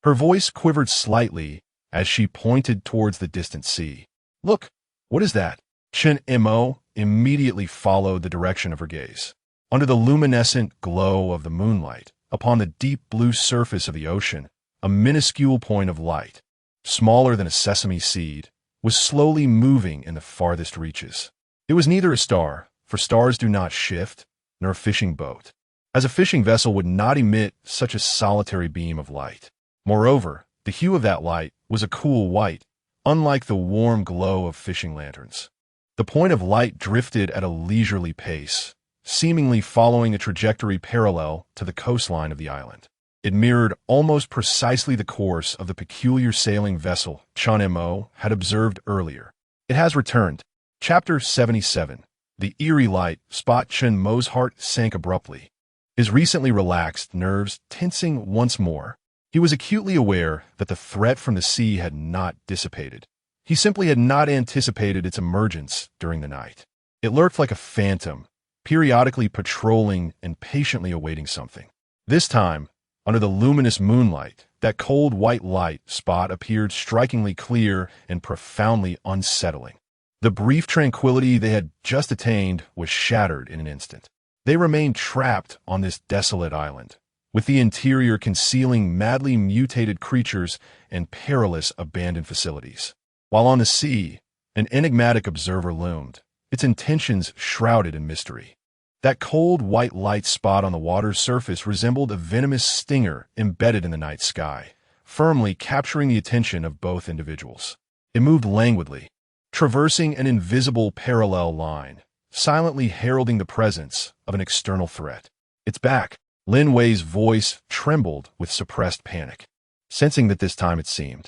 Her voice quivered slightly as she pointed towards the distant sea. Look, what is that? Chen Mo immediately followed the direction of her gaze. Under the luminescent glow of the moonlight, upon the deep blue surface of the ocean, a minuscule point of light, smaller than a sesame seed, was slowly moving in the farthest reaches. It was neither a star, for stars do not shift, nor a fishing boat, as a fishing vessel would not emit such a solitary beam of light. Moreover, the hue of that light was a cool white, unlike the warm glow of fishing lanterns. The point of light drifted at a leisurely pace, seemingly following a trajectory parallel to the coastline of the island. It mirrored almost precisely the course of the peculiar sailing vessel Chen Mo had observed earlier. It has returned. Chapter 77. The eerie light spot. Chen Mo's heart sank abruptly, his recently relaxed nerves tensing once more. He was acutely aware that the threat from the sea had not dissipated. He simply had not anticipated its emergence during the night. It lurked like a phantom, periodically patrolling and patiently awaiting something. This time, under the luminous moonlight, that cold white light spot appeared strikingly clear and profoundly unsettling. The brief tranquility they had just attained was shattered in an instant. They remained trapped on this desolate island, with the interior concealing madly mutated creatures and perilous abandoned facilities. While on the sea, an enigmatic observer loomed, its intentions shrouded in mystery. That cold white light spot on the water's surface resembled a venomous stinger embedded in the night sky, firmly capturing the attention of both individuals. It moved languidly, traversing an invisible parallel line, silently heralding the presence of an external threat. Its back, Lin Wei's voice trembled with suppressed panic, sensing that this time it seemed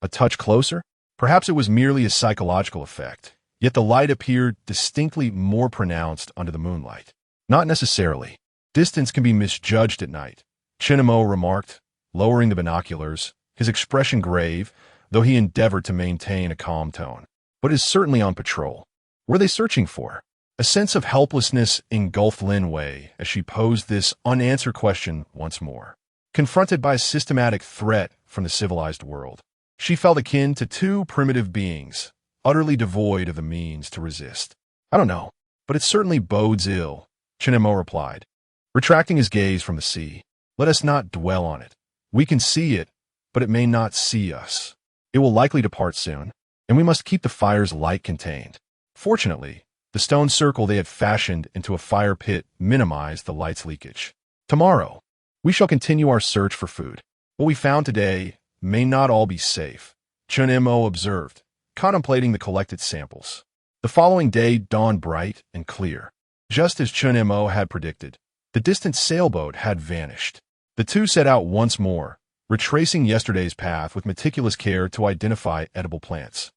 a touch closer. Perhaps it was merely a psychological effect. Yet the light appeared distinctly more pronounced under the moonlight. Not necessarily. Distance can be misjudged at night, Chen Mo remarked, lowering the binoculars, his expression grave, though he endeavored to maintain a calm tone. But is certainly on patrol. What are they searching for? A sense of helplessness engulfed Lin Wei as she posed this unanswered question once more. Confronted by a systematic threat from the civilized world, she felt akin to two primitive beings, utterly devoid of the means to resist. I don't know, but it certainly bodes ill, Chen Mo replied, retracting his gaze from the sea. Let us not dwell on it. We can see it, but it may not see us. It will likely depart soon, and we must keep the fire's light contained. Fortunately, the stone circle they had fashioned into a fire pit minimized the light's leakage. Tomorrow, we shall continue our search for food. What we found today may not all be safe, Chen Mo observed, contemplating the collected samples. The following day dawned bright and clear. Just as Chen Mo had predicted, the distant sailboat had vanished. The two set out once more, retracing yesterday's path with meticulous care to identify edible plants.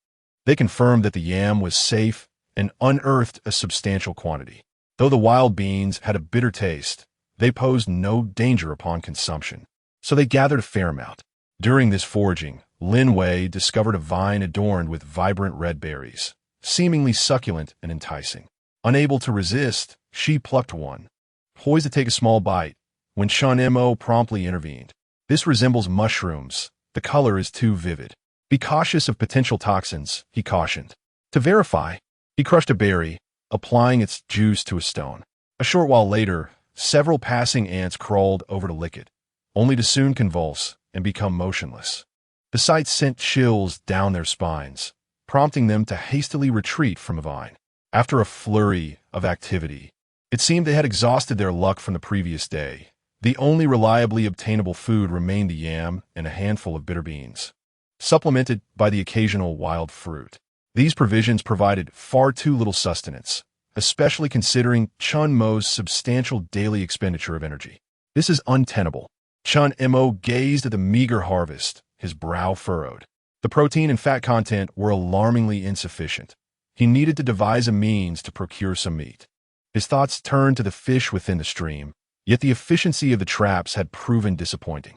They confirmed that the yam was safe and unearthed a substantial quantity. Though the wild beans had a bitter taste, they posed no danger upon consumption, so they gathered a fair amount. During this foraging, Lin Wei discovered a vine adorned with vibrant red berries, seemingly succulent and enticing. Unable to resist, she plucked one, poised to take a small bite, when Chen Mo promptly intervened. This resembles mushrooms. The color is too vivid. Be cautious of potential toxins, he cautioned. To verify, he crushed a berry, applying its juice to a stone. A short while later, several passing ants crawled over to lick it, only to soon convulse and become motionless. The sight sent chills down their spines, prompting them to hastily retreat from the vine. After a flurry of activity, it seemed they had exhausted their luck from the previous day. The only reliably obtainable food remained the yam and a handful of bitter beans, supplemented by the occasional wild fruit. These provisions provided far too little sustenance, especially considering Chen Mo's substantial daily expenditure of energy. This is untenable. Chen Mo gazed at the meager harvest, his brow furrowed. The protein and fat content were alarmingly insufficient. He needed to devise a means to procure some meat. His thoughts turned to the fish within the stream, yet the efficiency of the traps had proven disappointing.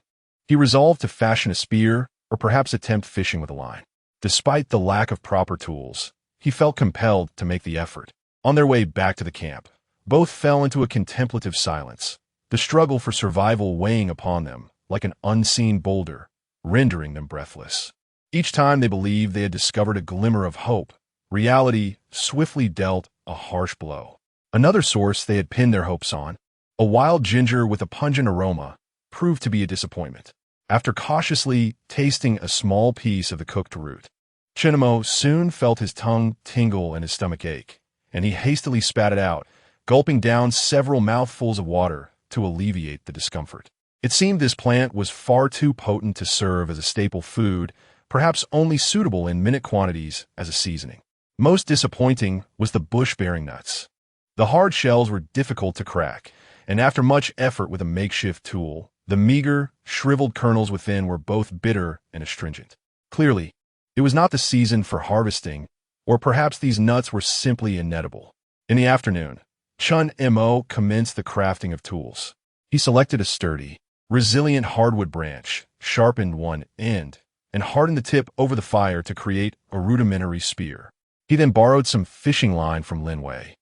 He resolved to fashion a spear or perhaps attempt fishing with a line. Despite the lack of proper tools, he felt compelled to make the effort. On their way back to the camp, both fell into a contemplative silence, the struggle for survival weighing upon them like an unseen boulder, rendering them breathless. Each time they believed they had discovered a glimmer of hope, reality swiftly dealt a harsh blow. Another source they had pinned their hopes on, a wild ginger with a pungent aroma, proved to be a disappointment. After cautiously tasting a small piece of the cooked root, Chen Mo soon felt his tongue tingle and his stomach ache, and he hastily spat it out, gulping down several mouthfuls of water to alleviate the discomfort. It seemed this plant was far too potent to serve as a staple food, perhaps only suitable in minute quantities as a seasoning. Most disappointing was the bush-bearing nuts. The hard shells were difficult to crack, and after much effort with a makeshift tool, the meager, shriveled kernels within were both bitter and astringent. Clearly, it was not the season for harvesting, or perhaps these nuts were simply inedible. In the afternoon, Chen Mo commenced the crafting of tools. He selected a sturdy, resilient hardwood branch, sharpened one end, and hardened the tip over the fire to create a rudimentary spear. He then borrowed some fishing line from Lin Wei.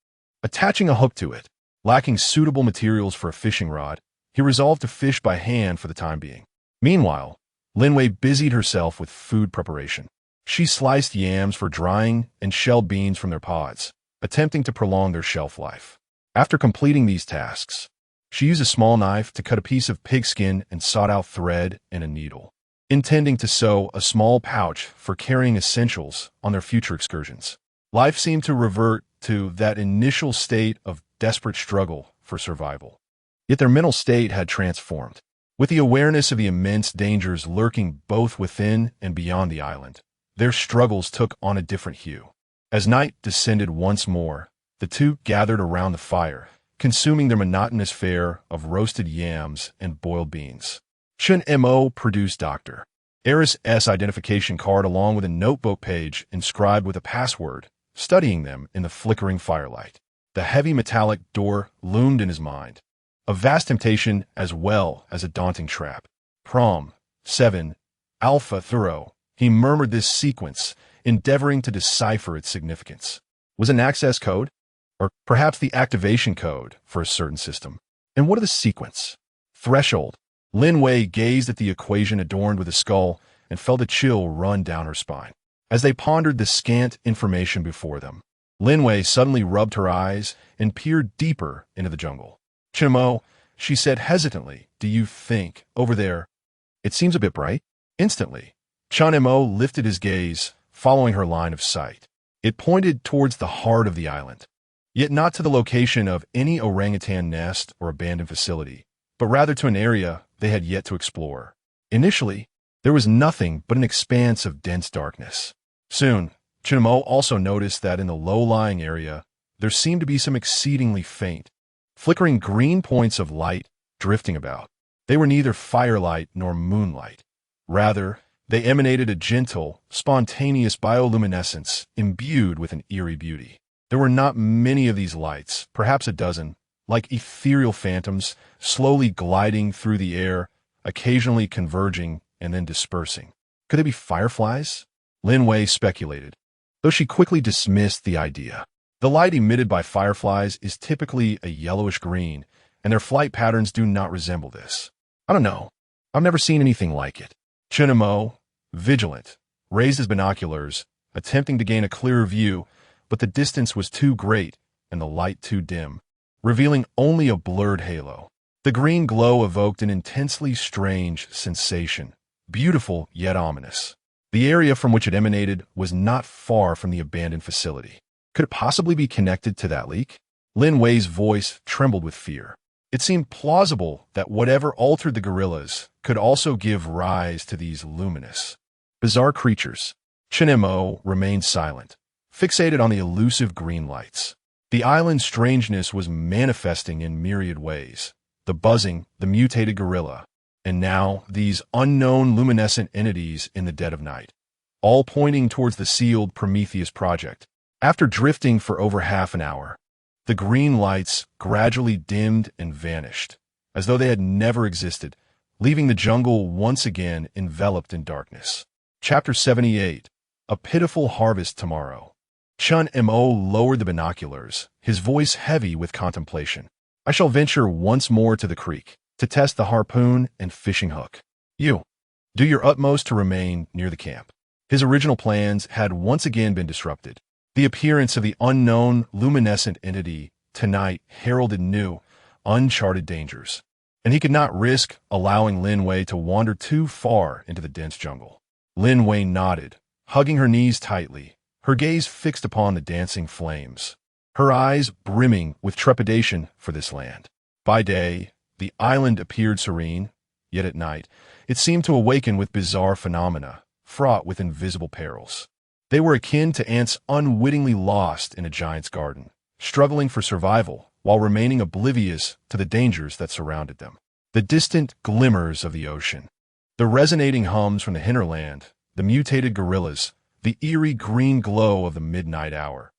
Attaching a hook to it, lacking suitable materials for a fishing rod, he resolved to fish by hand for the time being. Meanwhile, Lin Wei busied herself with food preparation. She sliced yams for drying and shelled beans from their pods, attempting to prolong their shelf life. After completing these tasks, she used a small knife to cut a piece of pigskin and sought out thread and a needle, intending to sew a small pouch for carrying essentials on their future excursions. Life seemed to revert to that initial state of desperate struggle for survival. Yet their mental state had transformed. With the awareness of the immense dangers lurking both within and beyond the island, their struggles took on a different hue. As night descended once more, the two gathered around the fire, consuming their monotonous fare of roasted yams and boiled beans. Chen Mo produced Dr. Eris' identification card along with a notebook page inscribed with a password, studying them in the flickering firelight. The heavy metallic door loomed in his mind, a vast temptation as well as a daunting trap. Prom 7 Alpha Thorough. He murmured this sequence, endeavoring to decipher its significance. Was it an access code? Or perhaps the activation code for a certain system? And what are the sequence? Threshold. Lin Wei gazed at the equation adorned with a skull and felt a chill run down her spine. As they pondered the scant information before them, Lin Wei suddenly rubbed her eyes and peered deeper into the jungle. Chen Mo, she said hesitantly, do you think, over there, it seems a bit bright? Instantly, Chen Mo lifted his gaze, following her line of sight. It pointed towards the heart of the island, yet not to the location of any orangutan nest or abandoned facility, but rather to an area they had yet to explore. Initially, there was nothing but an expanse of dense darkness. Soon, Chen Mo also noticed that in the low-lying area, there seemed to be some exceedingly faint, flickering green points of light drifting about. They were neither firelight nor moonlight. Rather, they emanated a gentle, spontaneous bioluminescence imbued with an eerie beauty. There were not many of these lights, perhaps a dozen, like ethereal phantoms, slowly gliding through the air, occasionally converging and then dispersing. Could they be fireflies? Lin Wei speculated, though she quickly dismissed the idea. The light emitted by fireflies is typically a yellowish-green, and their flight patterns do not resemble this. I don't know. I've never seen anything like it. Chen Mo, vigilant, raised his binoculars, attempting to gain a clearer view, but the distance was too great and the light too dim, revealing only a blurred halo. The green glow evoked an intensely strange sensation, beautiful yet ominous. The area from which it emanated was not far from the abandoned facility. Could it possibly be connected to that leak? Lin Wei's voice trembled with fear. It seemed plausible that whatever altered the gorillas could also give rise to these luminous, bizarre creatures. Chen Mo remained silent, fixated on the elusive green lights. The island's strangeness was manifesting in myriad ways. The buzzing, the mutated gorilla, and now these unknown luminescent entities in the dead of night, all pointing towards the sealed Prometheus project. After drifting for over half an hour, the green lights gradually dimmed and vanished, as though they had never existed, leaving the jungle once again enveloped in darkness. Chapter 78. A Pitiful Harvest Tomorrow. Chen Mo lowered the binoculars, his voice heavy with contemplation. I shall venture once more to the creek, to test the harpoon and fishing hook. You, do your utmost to remain near the camp. His original plans had once again been disrupted. The appearance of the unknown, luminescent entity tonight heralded new, uncharted dangers. and he could not risk allowing Lin Wei to wander too far into the dense jungle. Lin Wei nodded, hugging her knees tightly, her gaze fixed upon the dancing flames, her eyes brimming with trepidation for this land. By day, the island appeared serene, yet at night, it seemed to awaken with bizarre phenomena, fraught with invisible perils. They were akin to ants unwittingly lost in a giant's garden, struggling for survival while remaining oblivious to the dangers that surrounded them. The distant glimmers of the ocean, the resonating hums from the hinterland, the mutated gorillas, the eerie green glow of the midnight hour.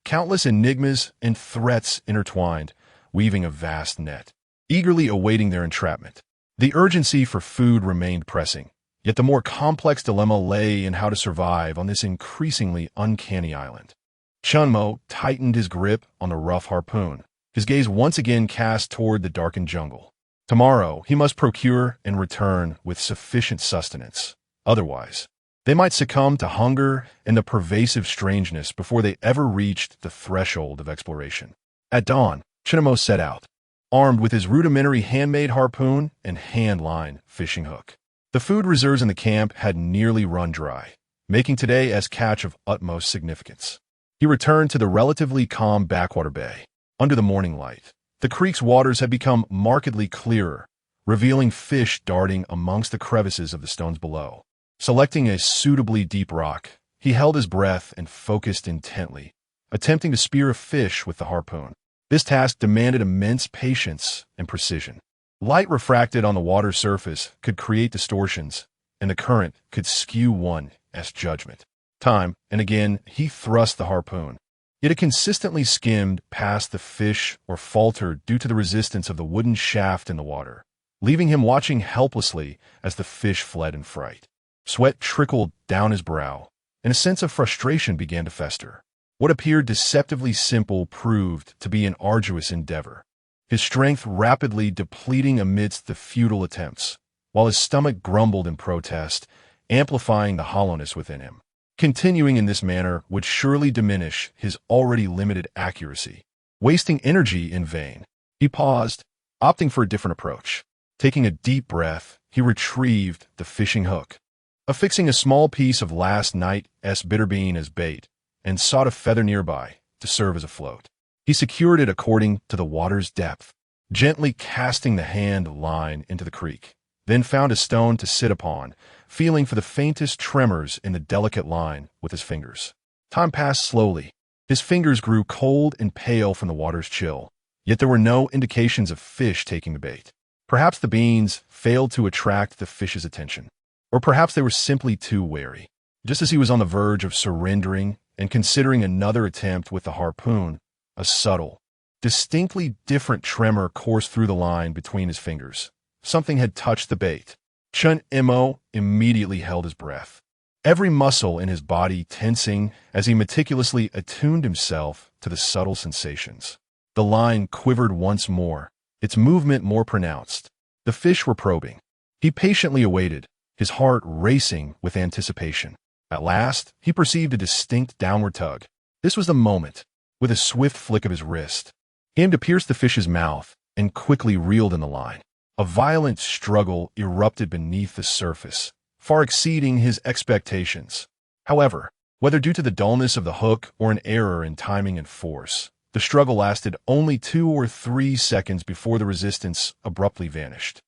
Countless enigmas and threats intertwined, weaving a vast net, eagerly awaiting their entrapment. The urgency for food remained pressing, yet the more complex dilemma lay in how to survive on this increasingly uncanny island. Chen Mo tightened his grip on the rough harpoon, his gaze once again cast toward the darkened jungle. Tomorrow, he must procure and return with sufficient sustenance. Otherwise, they might succumb to hunger and the pervasive strangeness before they ever reached the threshold of exploration. At dawn, Chen Mo set out, armed with his rudimentary handmade harpoon and hand-line fishing hook. The food reserves in the camp had nearly run dry, making today as catch of utmost significance. He returned to the relatively calm backwater bay. Under the morning light, the creek's waters had become markedly clearer, revealing fish darting amongst the crevices of the stones below. Selecting a suitably deep rock, he held his breath and focused intently, attempting to spear a fish with the harpoon. This task demanded immense patience and precision. Light refracted on the water's surface could create distortions, and the current could skew one's judgment. Time and again, he thrust the harpoon, yet it consistently skimmed past the fish or faltered due to the resistance of the wooden shaft in the water, leaving him watching helplessly as the fish fled in fright. Sweat trickled down his brow, and a sense of frustration began to fester. What appeared deceptively simple proved to be an arduous endeavor, his strength rapidly depleting amidst the futile attempts, while his stomach grumbled in protest, amplifying the hollowness within him. Continuing in this manner would surely diminish his already limited accuracy, wasting energy in vain. He paused, opting for a different approach. Taking a deep breath, he retrieved the fishing hook, affixing a small piece of last night's bitter bean as bait, and sought a feather nearby to serve as a float. He secured it according to the water's depth, gently casting the hand line into the creek, then found a stone to sit upon, feeling for the faintest tremors in the delicate line with his fingers. Time passed slowly. His fingers grew cold and pale from the water's chill, yet there were no indications of fish taking the bait. Perhaps the beans failed to attract the fish's attention, or perhaps they were simply too wary. Just as he was on the verge of surrendering and considering another attempt with the harpoon, a subtle, distinctly different tremor coursed through the line between his fingers. Something had touched the bait. Chen Mo immediately held his breath, every muscle in his body tensing as he meticulously attuned himself to the subtle sensations. The line quivered once more, its movement more pronounced. The fish were probing. He patiently awaited, his heart racing with anticipation. At last, he perceived a distinct downward tug. This was the moment. With a swift flick of his wrist, he aimed to pierce the fish's mouth and quickly reeled in the line. A violent struggle erupted beneath the surface, far exceeding his expectations. However, whether due to the dullness of the hook or an error in timing and force, the struggle lasted only 2 or 3 seconds before the resistance abruptly vanished.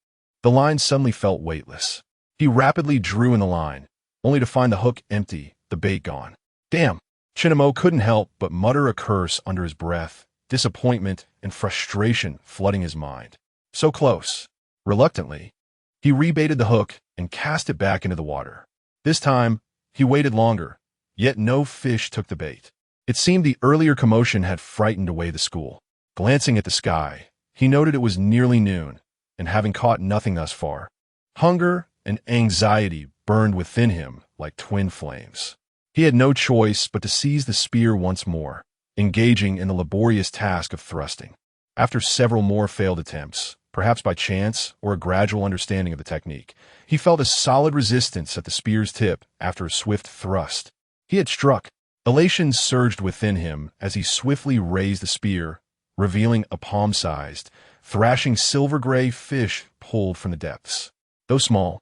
The line suddenly felt weightless. He rapidly drew in the line, only to find the hook empty, the bait gone. Damn! Chen Mo couldn't help but mutter a curse under his breath, disappointment and frustration flooding his mind. So close. Reluctantly, he rebaited the hook and cast it back into the water. This time, he waited longer, yet no fish took the bait. It seemed the earlier commotion had frightened away the school. Glancing at the sky, he noted it was nearly noon, and having caught nothing thus far, hunger and anxiety burned within him like twin flames. He had no choice but to seize the spear once more, engaging in the laborious task of thrusting. After several more failed attempts, perhaps by chance or a gradual understanding of the technique, he felt a solid resistance at the spear's tip after a swift thrust. He had struck. Elation surged within him as he swiftly raised the spear, revealing a palm-sized, thrashing silver-gray fish pulled from the depths. Though small,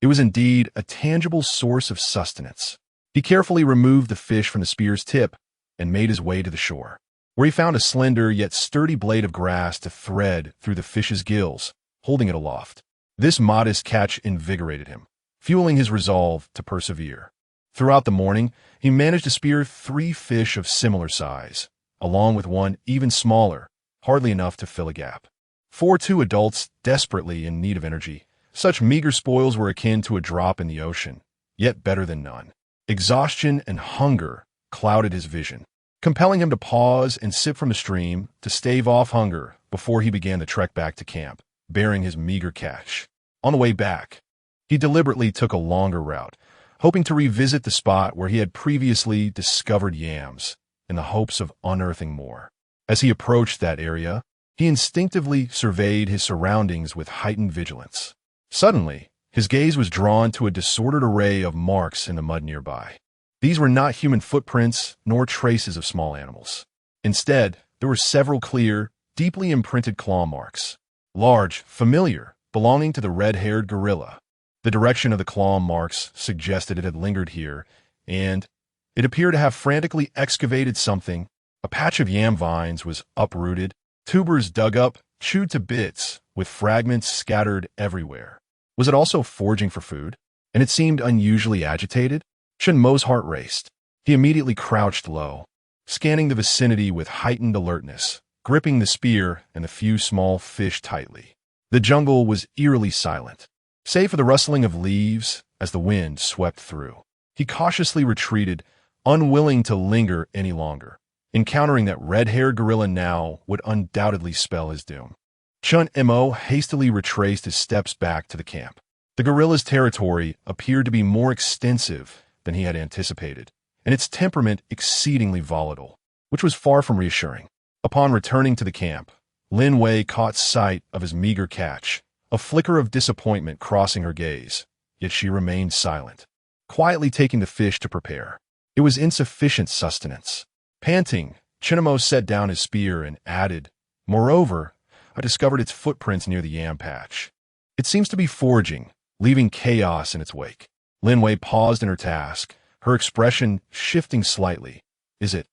it was indeed a tangible source of sustenance. He carefully removed the fish from the spear's tip and made his way to the shore, where he found a slender yet sturdy blade of grass to thread through the fish's gills, holding it aloft. This modest catch invigorated him, fueling his resolve to persevere. Throughout the morning, he managed to spear 3 fish of similar size, along with one even smaller, hardly enough to fill a gap. For 2 adults desperately in need of energy, such meager spoils were akin to a drop in the ocean, yet better than none. Exhaustion and hunger clouded his vision, compelling him to pause and sip from the stream to stave off hunger before he began the trek back to camp, bearing his meager catch. On the way back, he deliberately took a longer route, hoping to revisit the spot where he had previously discovered yams, in the hopes of unearthing more. As he approached that area, he instinctively surveyed his surroundings with heightened vigilance. Suddenly, his gaze was drawn to a disordered array of marks in the mud nearby. These were not human footprints nor traces of small animals. Instead, there were several clear, deeply imprinted claw marks. Large, familiar, belonging to the red-haired gorilla. The direction of the claw marks suggested it had lingered here, and it appeared to have frantically excavated something. A patch of yam vines was uprooted, tubers dug up, chewed to bits, with fragments scattered everywhere. Was it also foraging for food? And it seemed unusually agitated? Chen Mo's heart raced. He immediately crouched low, scanning the vicinity with heightened alertness, gripping the spear and the few small fish tightly. The jungle was eerily silent, save for the rustling of leaves as the wind swept through. He cautiously retreated, unwilling to linger any longer. Encountering that red-haired gorilla now would undoubtedly spell his doom. Chen Mo hastily retraced his steps back to the camp. The gorilla's territory appeared to be more extensive than he had anticipated, and its temperament exceedingly volatile, which was far from reassuring. Upon returning to the camp, Lin Wei caught sight of his meager catch, a flicker of disappointment crossing her gaze, yet she remained silent, quietly taking the fish to prepare. It was insufficient sustenance. Panting, Chen Mo set down his spear and added, "Moreover, I discovered its footprints near the yam patch. It seems to be foraging, leaving chaos in its wake." Lin Wei paused in her task, her expression shifting slightly. Is it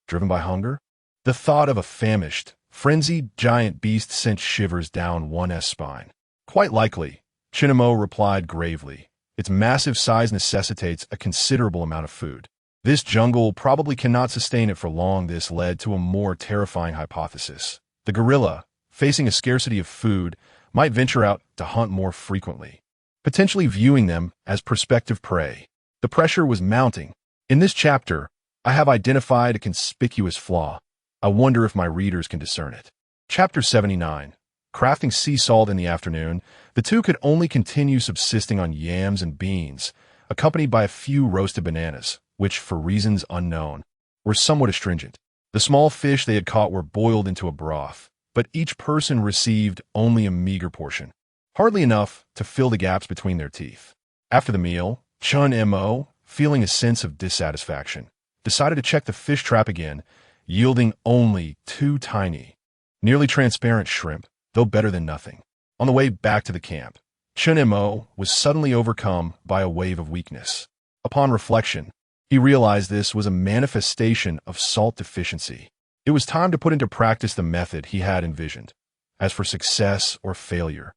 driven by hunger? The thought of a famished, frenzied giant beast sent shivers down one's spine. Quite likely, Chen Mo replied gravely. Its massive size necessitates a considerable amount of food. This jungle probably cannot sustain it for long. This led to a more terrifying hypothesis. The gorilla, facing a scarcity of food, might venture out to hunt more frequently, potentially viewing them as prospective prey. The pressure was mounting. In this chapter, I have identified a conspicuous flaw. I wonder if my readers can discern it. Chapter 79. Crafting sea salt in the afternoon, the two could only continue subsisting on yams and beans, accompanied by a few roasted bananas, which, for reasons unknown, were somewhat astringent. The small fish they had caught were boiled into a broth, but each person received only a meager portion, hardly enough to fill the gaps between their teeth. After the meal, Chen Mo, feeling a sense of dissatisfaction, decided to check the fish trap again, yielding only 2 tiny, nearly transparent shrimp, though better than nothing. On the way back to the camp, Chen Mo was suddenly overcome by a wave of weakness. Upon reflection, he realized this was a manifestation of salt deficiency. It was time to put into practice the method he had envisioned. As for success or failure,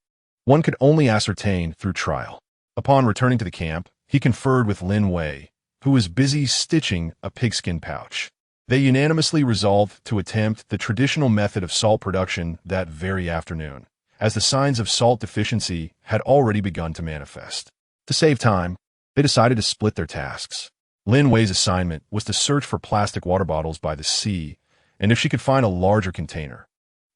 one could only ascertain through trial. Upon returning to the camp, he conferred with Lin Wei, who was busy stitching a pigskin pouch. They unanimously resolved to attempt the traditional method of salt production that very afternoon, as the signs of salt deficiency had already begun to manifest. To save time, they decided to split their tasks. Lin Wei's assignment was to search for plastic water bottles by the sea, and if she could find a larger container,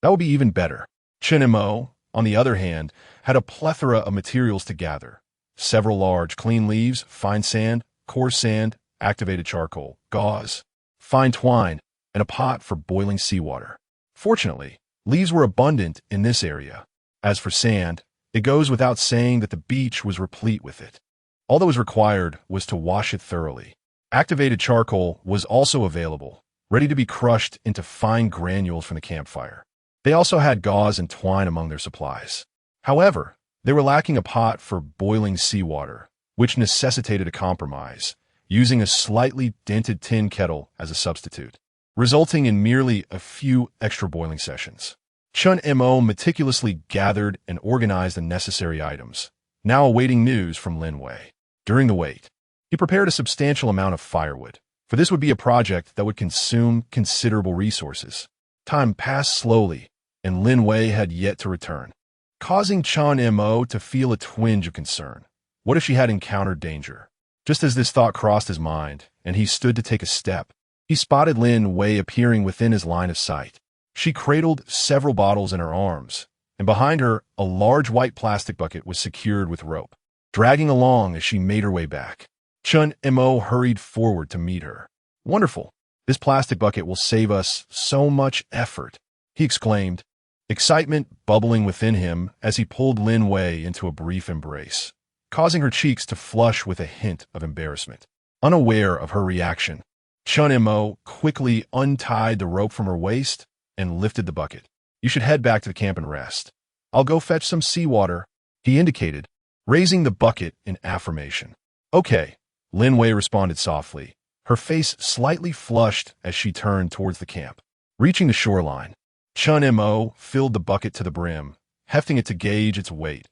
that would be even better. Chen Mo, on the other hand, had a plethora of materials to gather. Several large, clean leaves, fine sand, coarse sand, activated charcoal, gauze, fine twine, and a pot for boiling seawater. Fortunately, leaves were abundant in this area. As for sand, it goes without saying that the beach was replete with it. All that was required was to wash it thoroughly. Activated charcoal was also available, ready to be crushed into fine granules from the campfire. They also had gauze and twine among their supplies. However, they were lacking a pot for boiling seawater, which necessitated a compromise, using a slightly dented tin kettle as a substitute, resulting in merely a few extra boiling sessions. Chen Mo meticulously gathered and organized the necessary items, now awaiting news from Lin Wei. During the wait, he prepared a substantial amount of firewood, for this would be a project that would consume considerable resources. Time passed slowly, and Lin Wei had yet to return, causing Chen Mo to feel a twinge of concern. What if she had encountered danger? Just as this thought crossed his mind, and he stood to take a step, he spotted Lin Wei appearing within his line of sight. She cradled several bottles in her arms, and behind her, a large white plastic bucket was secured with rope, dragging along as she made her way back. Chen Mo hurried forward to meet her. "Wonderful! This plastic bucket will save us so much effort," he exclaimed, excitement bubbling within him as he pulled Lin Wei into a brief embrace, causing her cheeks to flush with a hint of embarrassment. Unaware of her reaction, Chen Mo quickly untied the rope from her waist and lifted the bucket. "You should head back to the camp and rest. I'll go fetch some seawater," he indicated, raising the bucket in affirmation. "Okay," Lin Wei responded softly, her face slightly flushed as she turned towards the camp. Reaching the shoreline, Chen Mo filled the bucket to the brim, hefting it to gauge its weight,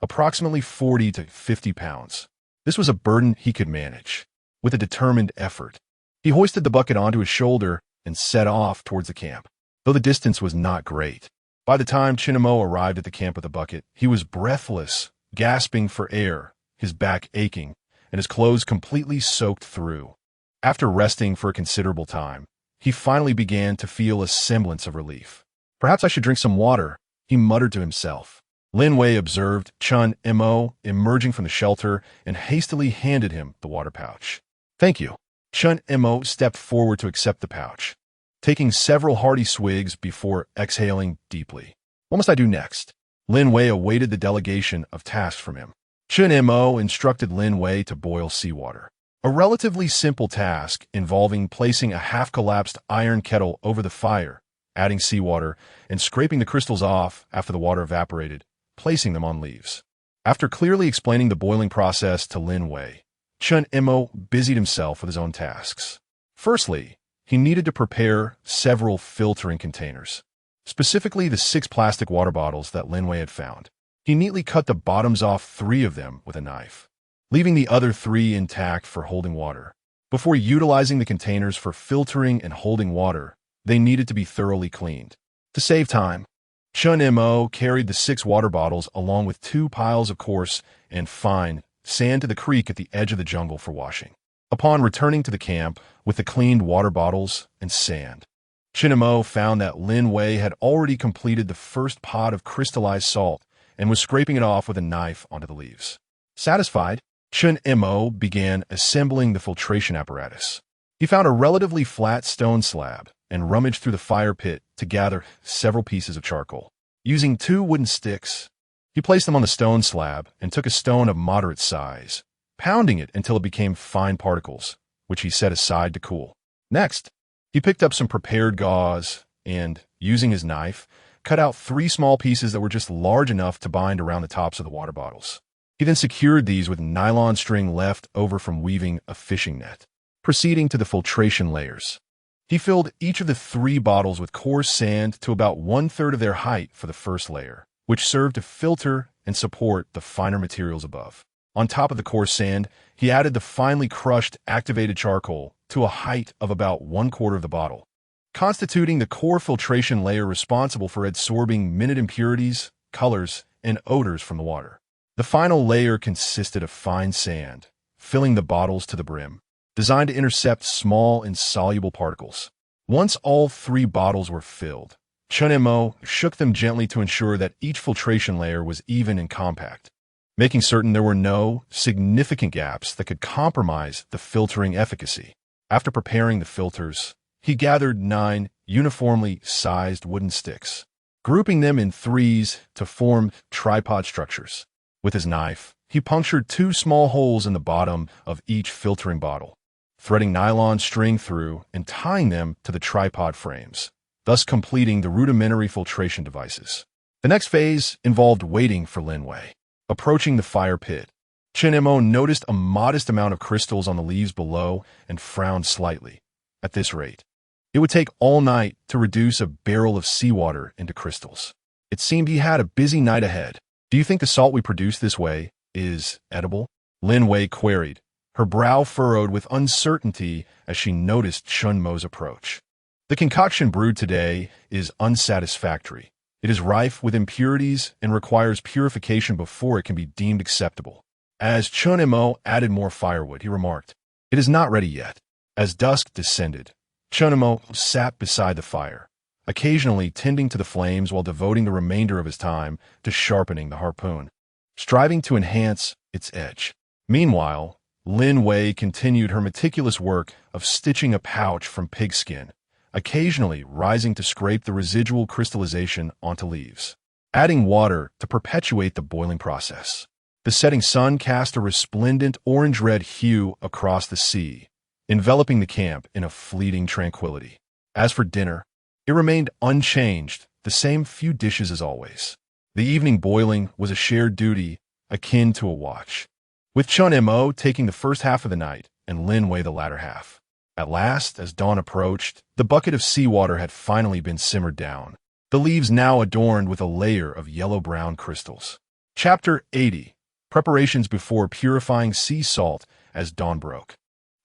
approximately 40 to 50 pounds. This was a burden he could manage. With a determined effort, he hoisted the bucket onto his shoulder and set off towards the camp. Though the distance was not great, by the time Chen Mo arrived at the camp with the bucket, he was breathless, gasping for air, his back aching, and his clothes completely soaked through. After resting for a considerable time, he finally began to feel a semblance of relief. "Perhaps I should drink some water," he muttered to himself. Lin Wei observed Chen Mo emerging from the shelter and hastily handed him the water pouch. "Thank you." Chen Mo stepped forward to accept the pouch, taking several hearty swigs before exhaling deeply. "What must I do next?" Lin Wei awaited the delegation of tasks from him. Chen Mo instructed Lin Wei to boil seawater, a relatively simple task involving placing a half-collapsed iron kettle over the fire, adding seawater, and scraping the crystals off after the water evaporated, placing them on leaves. After clearly explaining the boiling process to Lin Wei, Chen Mo busied himself with his own tasks. Firstly, he needed to prepare several filtering containers, specifically the 6 plastic water bottles that Lin Wei had found. He neatly cut the bottoms off 3 of them with a knife, leaving the other 3 intact for holding water. Before utilizing the containers for filtering and holding water, they needed to be thoroughly cleaned. To save time, Chen Mo carried the 6 water bottles along with 2 piles of coarse and fine sand to the creek at the edge of the jungle for washing. Upon returning to the camp with the cleaned water bottles and sand, Chen Mo found that Lin Wei had already completed the first pot of crystallized salt and was scraping it off with a knife onto the leaves. Satisfied, Chen Mo began assembling the filtration apparatus. He found a relatively flat stone slab and rummaged through the fire pit to gather several pieces of charcoal. Using 2 wooden sticks, he placed them on the stone slab and took a stone of moderate size, pounding it until it became fine particles, which he set aside to cool. Next, he picked up some prepared gauze and, using his knife, cut out 3 small pieces that were just large enough to bind around the tops of the water bottles. He then secured these with nylon string left over from weaving a fishing net. Proceeding to the filtration layers, he filled each of the 3 bottles with coarse sand to about 1/3 of their height for the first layer, which served to filter and support the finer materials above. On top of the coarse sand, he added the finely crushed activated charcoal to a height of about 1/4 of the bottle, constituting the core filtration layer responsible for absorbing minute impurities, colors, and odors from the water. The final layer consisted of fine sand, filling the bottles to the brim, designed to intercept small insoluble particles. Once all 3 bottles were filled, Chen Mo shook them gently to ensure that each filtration layer was even and compact, making certain there were no significant gaps that could compromise the filtering efficacy. After preparing the filters, he gathered 9 uniformly sized wooden sticks, grouping them in 3s to form tripod structures. With his knife, he punctured 2 small holes in the bottom of each filtering bottle, threading nylon string through and tying them to the tripod frames. thus completing the rudimentary filtration devices. The next phase involved waiting for Lin Wei. Approaching the fire pit, Chen Mo noticed a modest amount of crystals on the leaves below and frowned slightly. At this rate, it would take all night to reduce a barrel of seawater into crystals. It seemed he had a busy night ahead. Do you think the salt we produce this way is edible? Lin Wei queried, her brow furrowed with uncertainty as she noticed Chen Mo's approach. The concoction brewed today is unsatisfactory. It is rife with impurities and requires purification before it can be deemed acceptable. As Chen Mo added more firewood, he remarked, "It is not ready yet." As dusk descended, Chen Mo sat beside the fire, occasionally tending to the flames while devoting the remainder of his time to sharpening the harpoon, striving to enhance its edge. Meanwhile, Lin Wei continued her meticulous work of stitching a pouch from pigskin, occasionally rising to scrape the residual crystallization onto leaves, adding water to perpetuate the boiling process. The setting sun cast a resplendent orange-red hue across the sea, enveloping the camp in a fleeting tranquility. As for dinner, it remained unchanged, the same few dishes as always. The evening boiling was a shared duty akin to a watch, with Chen Mo taking the first half of the night and Lin Wei the latter half. At last, as dawn approached, the bucket of seawater had finally been simmered down, the leaves now adorned with a layer of yellow-brown crystals. Chapter 80. Preparations before purifying sea salt. As dawn broke,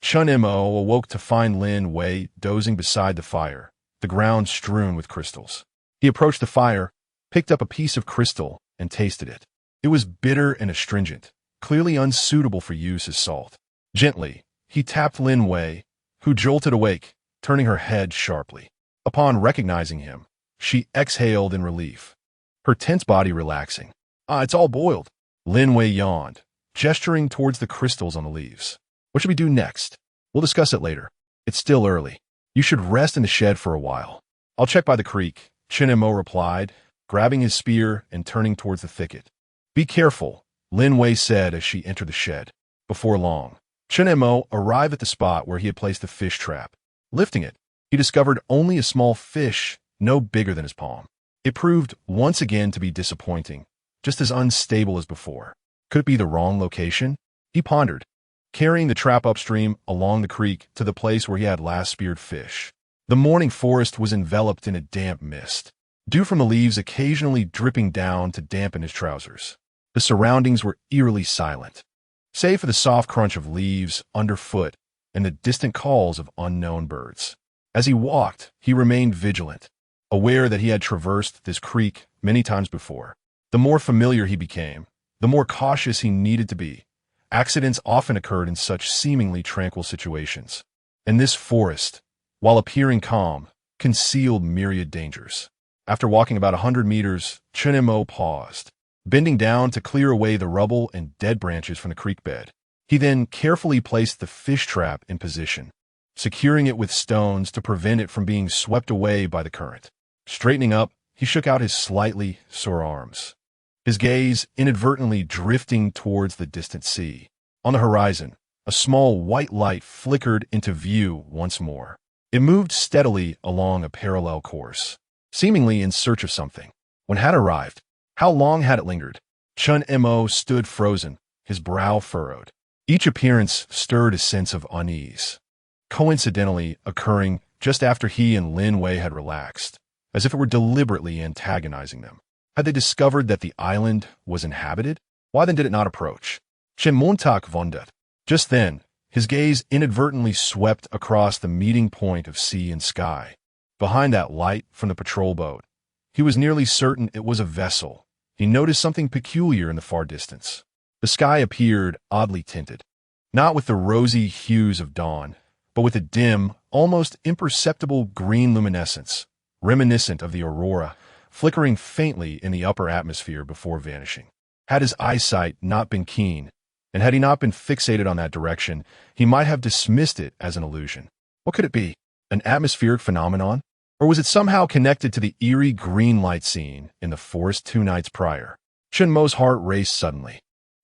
Chen Mo awoke to find Lin Wei dozing beside the fire, the ground strewn with crystals. He approached the fire, picked up a piece of crystal, and tasted it. It was bitter and astringent, clearly unsuitable for use as salt. Gently, he tapped Lin Wei, who jolted awake, turning her head sharply. Upon recognizing him, she exhaled in relief, her tense body relaxing. "Ah, it's all boiled." Lin Wei yawned, gesturing towards the crystals on the leaves. "What should we do next?" "We'll discuss it later. It's still early. You should rest in the shed for a while." "I'll check by the creek," Chen Mo replied, grabbing his spear and turning towards the thicket. "Be careful," Lin Wei said as she entered the shed. Before long, Chen Mo arrived at the spot where he had placed the fish trap. Lifting it, he discovered only a small fish, no bigger than his palm. It proved once again to be disappointing, just as unstable as before. Could it be the wrong location? He pondered, carrying the trap upstream along the creek to the place where he had last speared fish. The morning forest was enveloped in a damp mist, dew from the leaves occasionally dripping down to dampen his trousers. The surroundings were eerily silent, save for the soft crunch of leaves underfoot and the distant calls of unknown birds. As he walked, he remained vigilant, aware that he had traversed this creek many times before. The more familiar he became, the more cautious he needed to be. Accidents often occurred in such seemingly tranquil situations. And this forest, while appearing calm, concealed myriad dangers. After walking about 100 meters, Chen Mo paused, bending down to clear away the rubble and dead branches from the creek bed. He then carefully placed the fish trap in position, securing it with stones to prevent it from being swept away by the current. Straightening up, he shook out his slightly sore arms, his gaze inadvertently drifting towards the distant sea. On the horizon, a small white light flickered into view once more. It moved steadily along a parallel course, seemingly in search of something. When it had arrived, how long had it lingered? Chen Mo stood frozen, his brow furrowed. Each appearance stirred a sense of unease, coincidentally occurring just after he and Lin Wei had relaxed, as if it were deliberately antagonizing them. Had they discovered that the island was inhabited? Why then did it not approach? Chen Montag wondered. Just then, his gaze inadvertently swept across the meeting point of sea and sky. Behind that light from the patrol boat, he was nearly certain it was a vessel. He noticed something peculiar in the far distance. The sky appeared oddly tinted, not with the rosy hues of dawn, but with a dim, almost imperceptible green luminescence, reminiscent of the aurora, flickering faintly in the upper atmosphere before vanishing. Had his eyesight not been keen, and had he not been fixated on that direction, he might have dismissed it as an illusion. What could it be? An atmospheric phenomenon? Or was it somehow connected to the eerie green light seen in the forest 2 nights prior? Chen Mo's heart raced suddenly,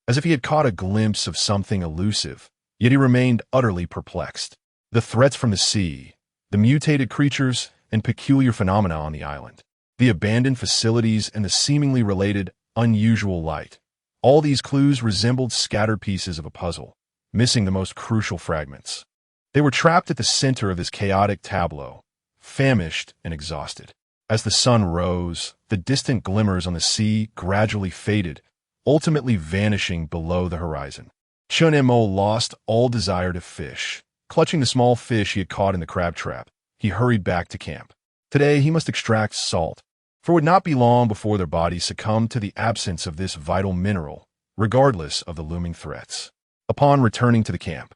as if he had caught a glimpse of something elusive, yet he remained utterly perplexed. The threats from the sea, the mutated creatures, and peculiar phenomena on the island. The abandoned facilities and the seemingly related, unusual light. All these clues resembled scattered pieces of a puzzle, missing the most crucial fragments. They were trapped at the center of this chaotic tableau, famished and exhausted. As the sun rose, the distant glimmers on the sea gradually faded, ultimately vanishing below the horizon. Chen Mo lost all desire to fish. Clutching the small fish he had caught in the crab trap, he hurried back to camp. Today he must extract salt, for it would not be long before their bodies succumbed to the absence of this vital mineral, regardless of the looming threats. Upon returning to the camp,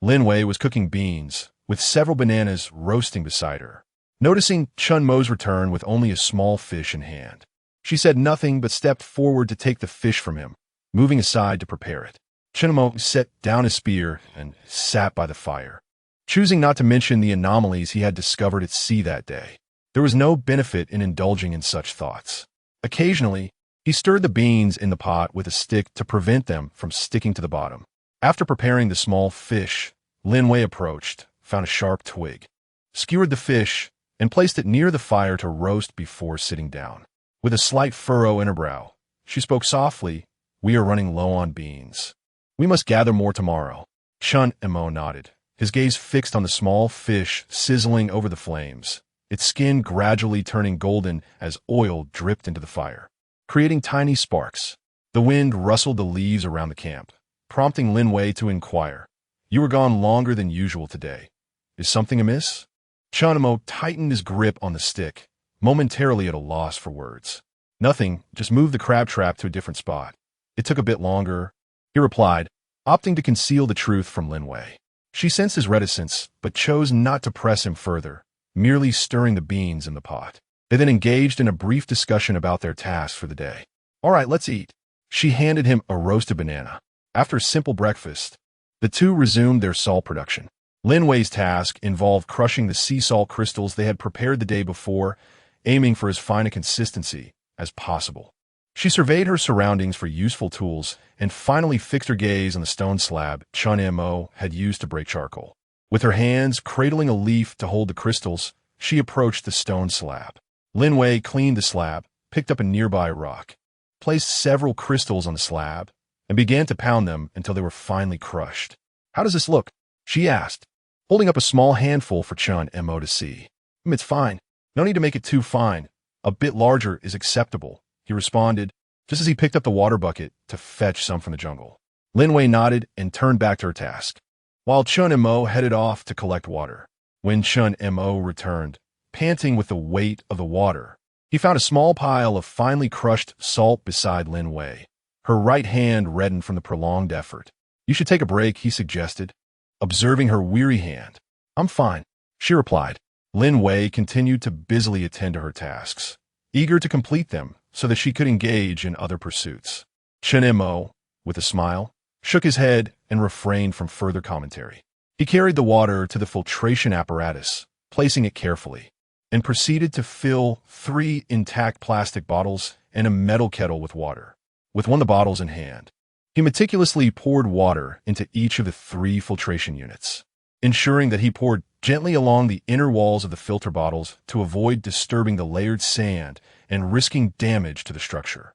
Lin Wei was cooking beans, with several bananas roasting beside her. Noticing Chen Mo's return with only a small fish in hand, she said nothing but stepped forward to take the fish from him, moving aside to prepare it. Chen Mo set down his spear and sat by the fire, choosing not to mention the anomalies he had discovered at sea that day. There was no benefit in indulging in such thoughts. Occasionally, he stirred the beans in the pot with a stick to prevent them from sticking to the bottom. After preparing the small fish, Lin Wei approached, found a sharp twig, skewered the fish, and placed it near the fire to roast before sitting down. With a slight furrow in her brow, she spoke softly, "We are running low on beans. We must gather more tomorrow." Chen Mo nodded, his gaze fixed on the small fish sizzling over the flames, its skin gradually turning golden as oil dripped into the fire, creating tiny sparks. The wind rustled the leaves around the camp, prompting Lin Wei to inquire, "You were gone longer than usual today. Is something amiss?" Chen Mo tightened his grip on the stick, momentarily at a loss for words. "Nothing, just moved the crab trap to a different spot. It took a bit longer," he replied, opting to conceal the truth from Lin Wei. She sensed his reticence, but chose not to press him further, merely stirring the beans in the pot. They then engaged in a brief discussion about their tasks for the day. "All right, let's eat." She handed him a roasted banana. After a simple breakfast, the two resumed their salt production. Lin Wei's task involved crushing the sea salt crystals they had prepared the day before, aiming for as fine a consistency as possible. She surveyed her surroundings for useful tools and finally fixed her gaze on the stone slab Chen Mo had used to break charcoal. With her hands cradling a leaf to hold the crystals, she approached the stone slab. Lin Wei cleaned the slab, picked up a nearby rock, placed several crystals on the slab, and began to pound them until they were finely crushed. "How does this look?" she asked, holding up a small handful for Chen Mo to see. "It's fine. No need to make it too fine. A bit larger is acceptable," he responded, just as he picked up the water bucket to fetch some from the jungle. Lin Wei nodded and turned back to her task, while Chen Mo headed off to collect water. When Chen Mo returned, panting with the weight of the water, he found a small pile of finely crushed salt beside Lin Wei. Her right hand reddened from the prolonged effort. "You should take a break," he suggested, observing her weary hand. "I'm fine," she replied. Lin Wei continued to busily attend to her tasks, eager to complete them so that she could engage in other pursuits. Chen Mo, with a smile, shook his head and refrained from further commentary. He carried the water to the filtration apparatus, placing it carefully, and proceeded to fill 3 intact plastic bottles and a metal kettle with water. With one of the bottles in hand, he meticulously poured water into each of the 3 filtration units, ensuring that he poured gently along the inner walls of the filter bottles to avoid disturbing the layered sand and risking damage to the structure.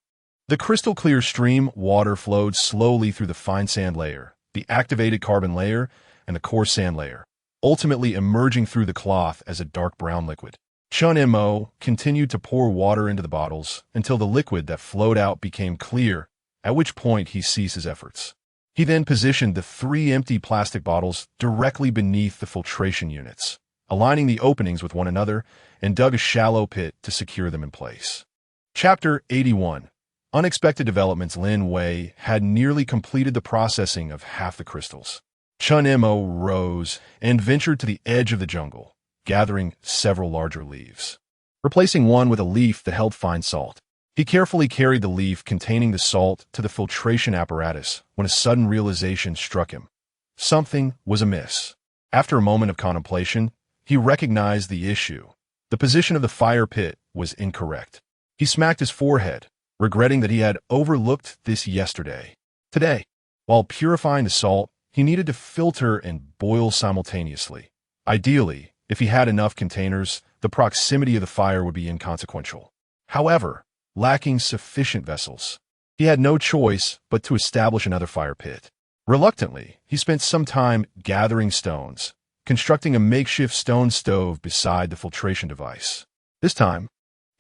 The crystal-clear stream water flowed slowly through the fine sand layer, the activated carbon layer, and the coarse sand layer, ultimately emerging through the cloth as a dark brown liquid. Chen Mo continued to pour water into the bottles until the liquid that flowed out became clear, at which point he ceased his efforts. He then positioned the 3 empty plastic bottles directly beneath the filtration units, aligning the openings with one another, and dug a shallow pit to secure them in place. Chapter 81. Unexpected developments. Lin Wei had nearly completed the processing of half the crystals. Chen Mo rose and ventured to the edge of the jungle, gathering several larger leaves. Replacing one with a leaf that held fine salt, he carefully carried the leaf containing the salt to the filtration apparatus when a sudden realization struck him. Something was amiss. After a moment of contemplation, he recognized the issue. The position of the fire pit was incorrect. He smacked his forehead, regretting that he had overlooked this yesterday. Today, while purifying the salt, he needed to filter and boil simultaneously, ideally If he had enough containers, the proximity of the fire would be inconsequential. However, lacking sufficient vessels, he had no choice but to establish another fire pit. Reluctantly, he spent some time gathering stones, constructing a makeshift stone stove beside the filtration device. This time,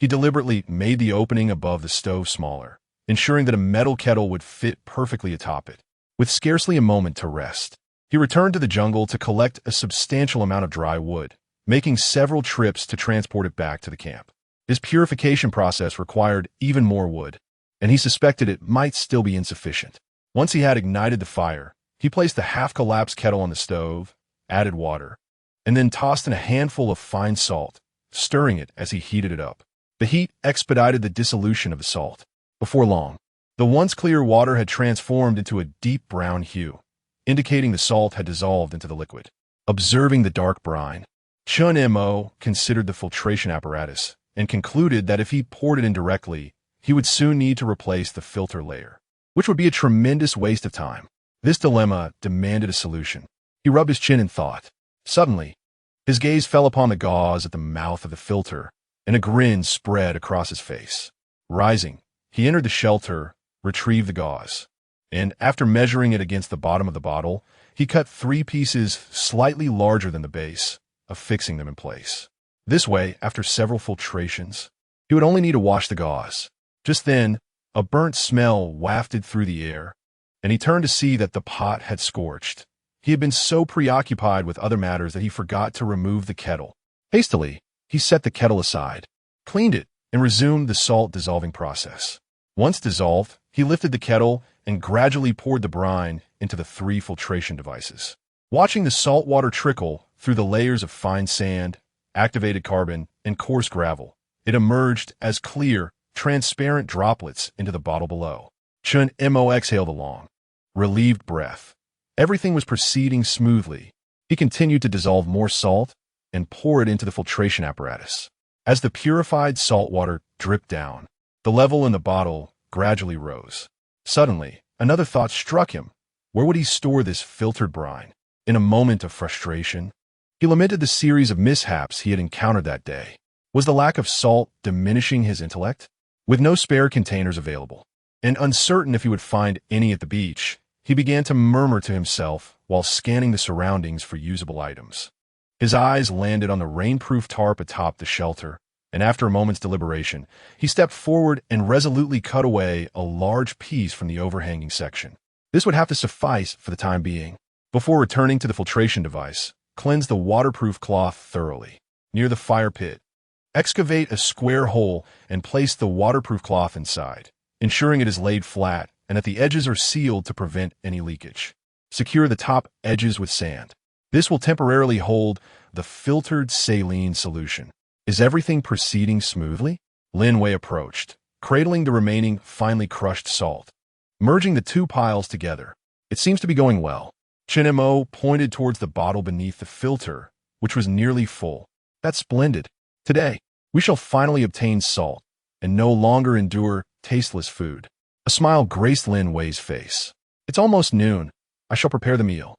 he deliberately made the opening above the stove smaller, ensuring that a metal kettle would fit perfectly atop it. With scarcely a moment to rest, he returned to the jungle to collect a substantial amount of dry wood, making several trips to transport it back to the camp. His purification process required even more wood, and he suspected it might still be insufficient. Once he had ignited the fire, he placed the half-collapsed kettle on the stove, added water, and then tossed in a handful of fine salt, stirring it as he heated it up. The heat expedited the dissolution of the salt. Before long, the once clear water had transformed into a deep brown hue, indicating the salt had dissolved into the liquid. Observing the dark brine, Chen Mo considered the filtration apparatus and concluded that if he poured it in directly, he would soon need to replace the filter layer, which would be a tremendous waste of time. This dilemma demanded a solution. He rubbed his chin in thought. Suddenly, his gaze fell upon the gauze at the mouth of the filter, and a grin spread across his face. Rising, he entered the shelter, retrieved the gauze, and after measuring it against the bottom of the bottle, he cut 3 pieces slightly larger than the base, affixing them in place. This way, after several filtrations, he would only need to wash the gauze. Just then, a burnt smell wafted through the air, and he turned to see that the pot had scorched. He had been so preoccupied with other matters that he forgot to remove the kettle. Hastily, he set the kettle aside, cleaned it, and resumed the salt dissolving process. Once dissolved, he lifted the kettle and gradually poured the brine into the 3 filtration devices. Watching the salt water trickle through the layers of fine sand, activated carbon, and coarse gravel, it emerged as clear, transparent droplets into the bottle below. Chen Mo exhaled a long, relieved breath. Everything was proceeding smoothly. He continued to dissolve more salt and pour it into the filtration apparatus. As the purified salt water dripped down, the level in the bottle gradually rose. Suddenly, another thought struck him. Where would he store this filtered brine? In a moment of frustration, he lamented the series of mishaps he had encountered that day. Was the lack of salt diminishing his intellect? With no spare containers available, and uncertain if he would find any at the beach, he began to murmur to himself while scanning the surroundings for usable items. His eyes landed on the rainproof tarp atop the shelter, and after a moment's deliberation, he stepped forward and resolutely cut away a large piece from the overhanging section. This would have to suffice for the time being. Before returning to the filtration device, cleanse the waterproof cloth thoroughly. Near the fire pit, excavate a square hole and place the waterproof cloth inside, ensuring it is laid flat and that the edges are sealed to prevent any leakage. Secure the top edges with sand. This will temporarily hold the filtered saline solution. Is everything proceeding smoothly? Lin Wei approached, cradling the remaining finely crushed salt. Merging the 2 piles together, it seems to be going well. Chen Mo pointed towards the bottle beneath the filter, which was nearly full. That's splendid. Today, we shall finally obtain salt and no longer endure tasteless food. A smile graced Lin Wei's face. It's almost noon. I shall prepare the meal.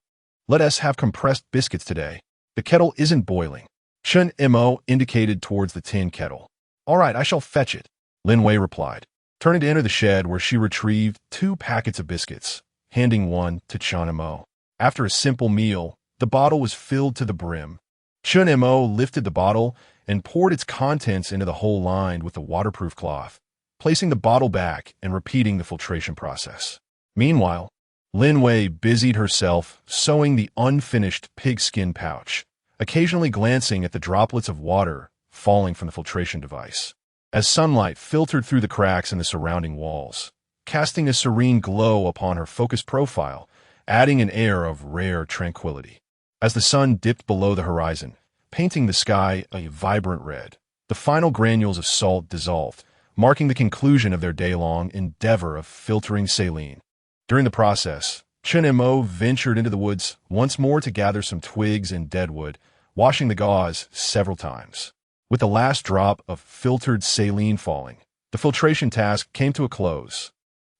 Let us have compressed biscuits today. The kettle isn't boiling. Chen Mo indicated towards the tin kettle. All right, I shall fetch it, Lin Wei replied, turning to enter the shed where she retrieved 2 packets of biscuits, handing one to Chen Mo. After a simple meal, the bottle was filled to the brim. Chen Mo lifted the bottle and poured its contents into the hole lined with the waterproof cloth, placing the bottle back and repeating the filtration process. Meanwhile, Lin Wei busied herself sewing the unfinished pigskin pouch, occasionally glancing at the droplets of water falling from the filtration device. As sunlight filtered through the cracks in the surrounding walls, casting a serene glow upon her focused profile, adding an air of rare tranquility. As the sun dipped below the horizon, painting the sky a vibrant red, the final granules of salt dissolved, marking the conclusion of their day-long endeavor of filtering saline. During the process, Chen Mo ventured into the woods once more to gather some twigs and deadwood, washing the gauze several times. With the last drop of filtered saline falling, the filtration task came to a close.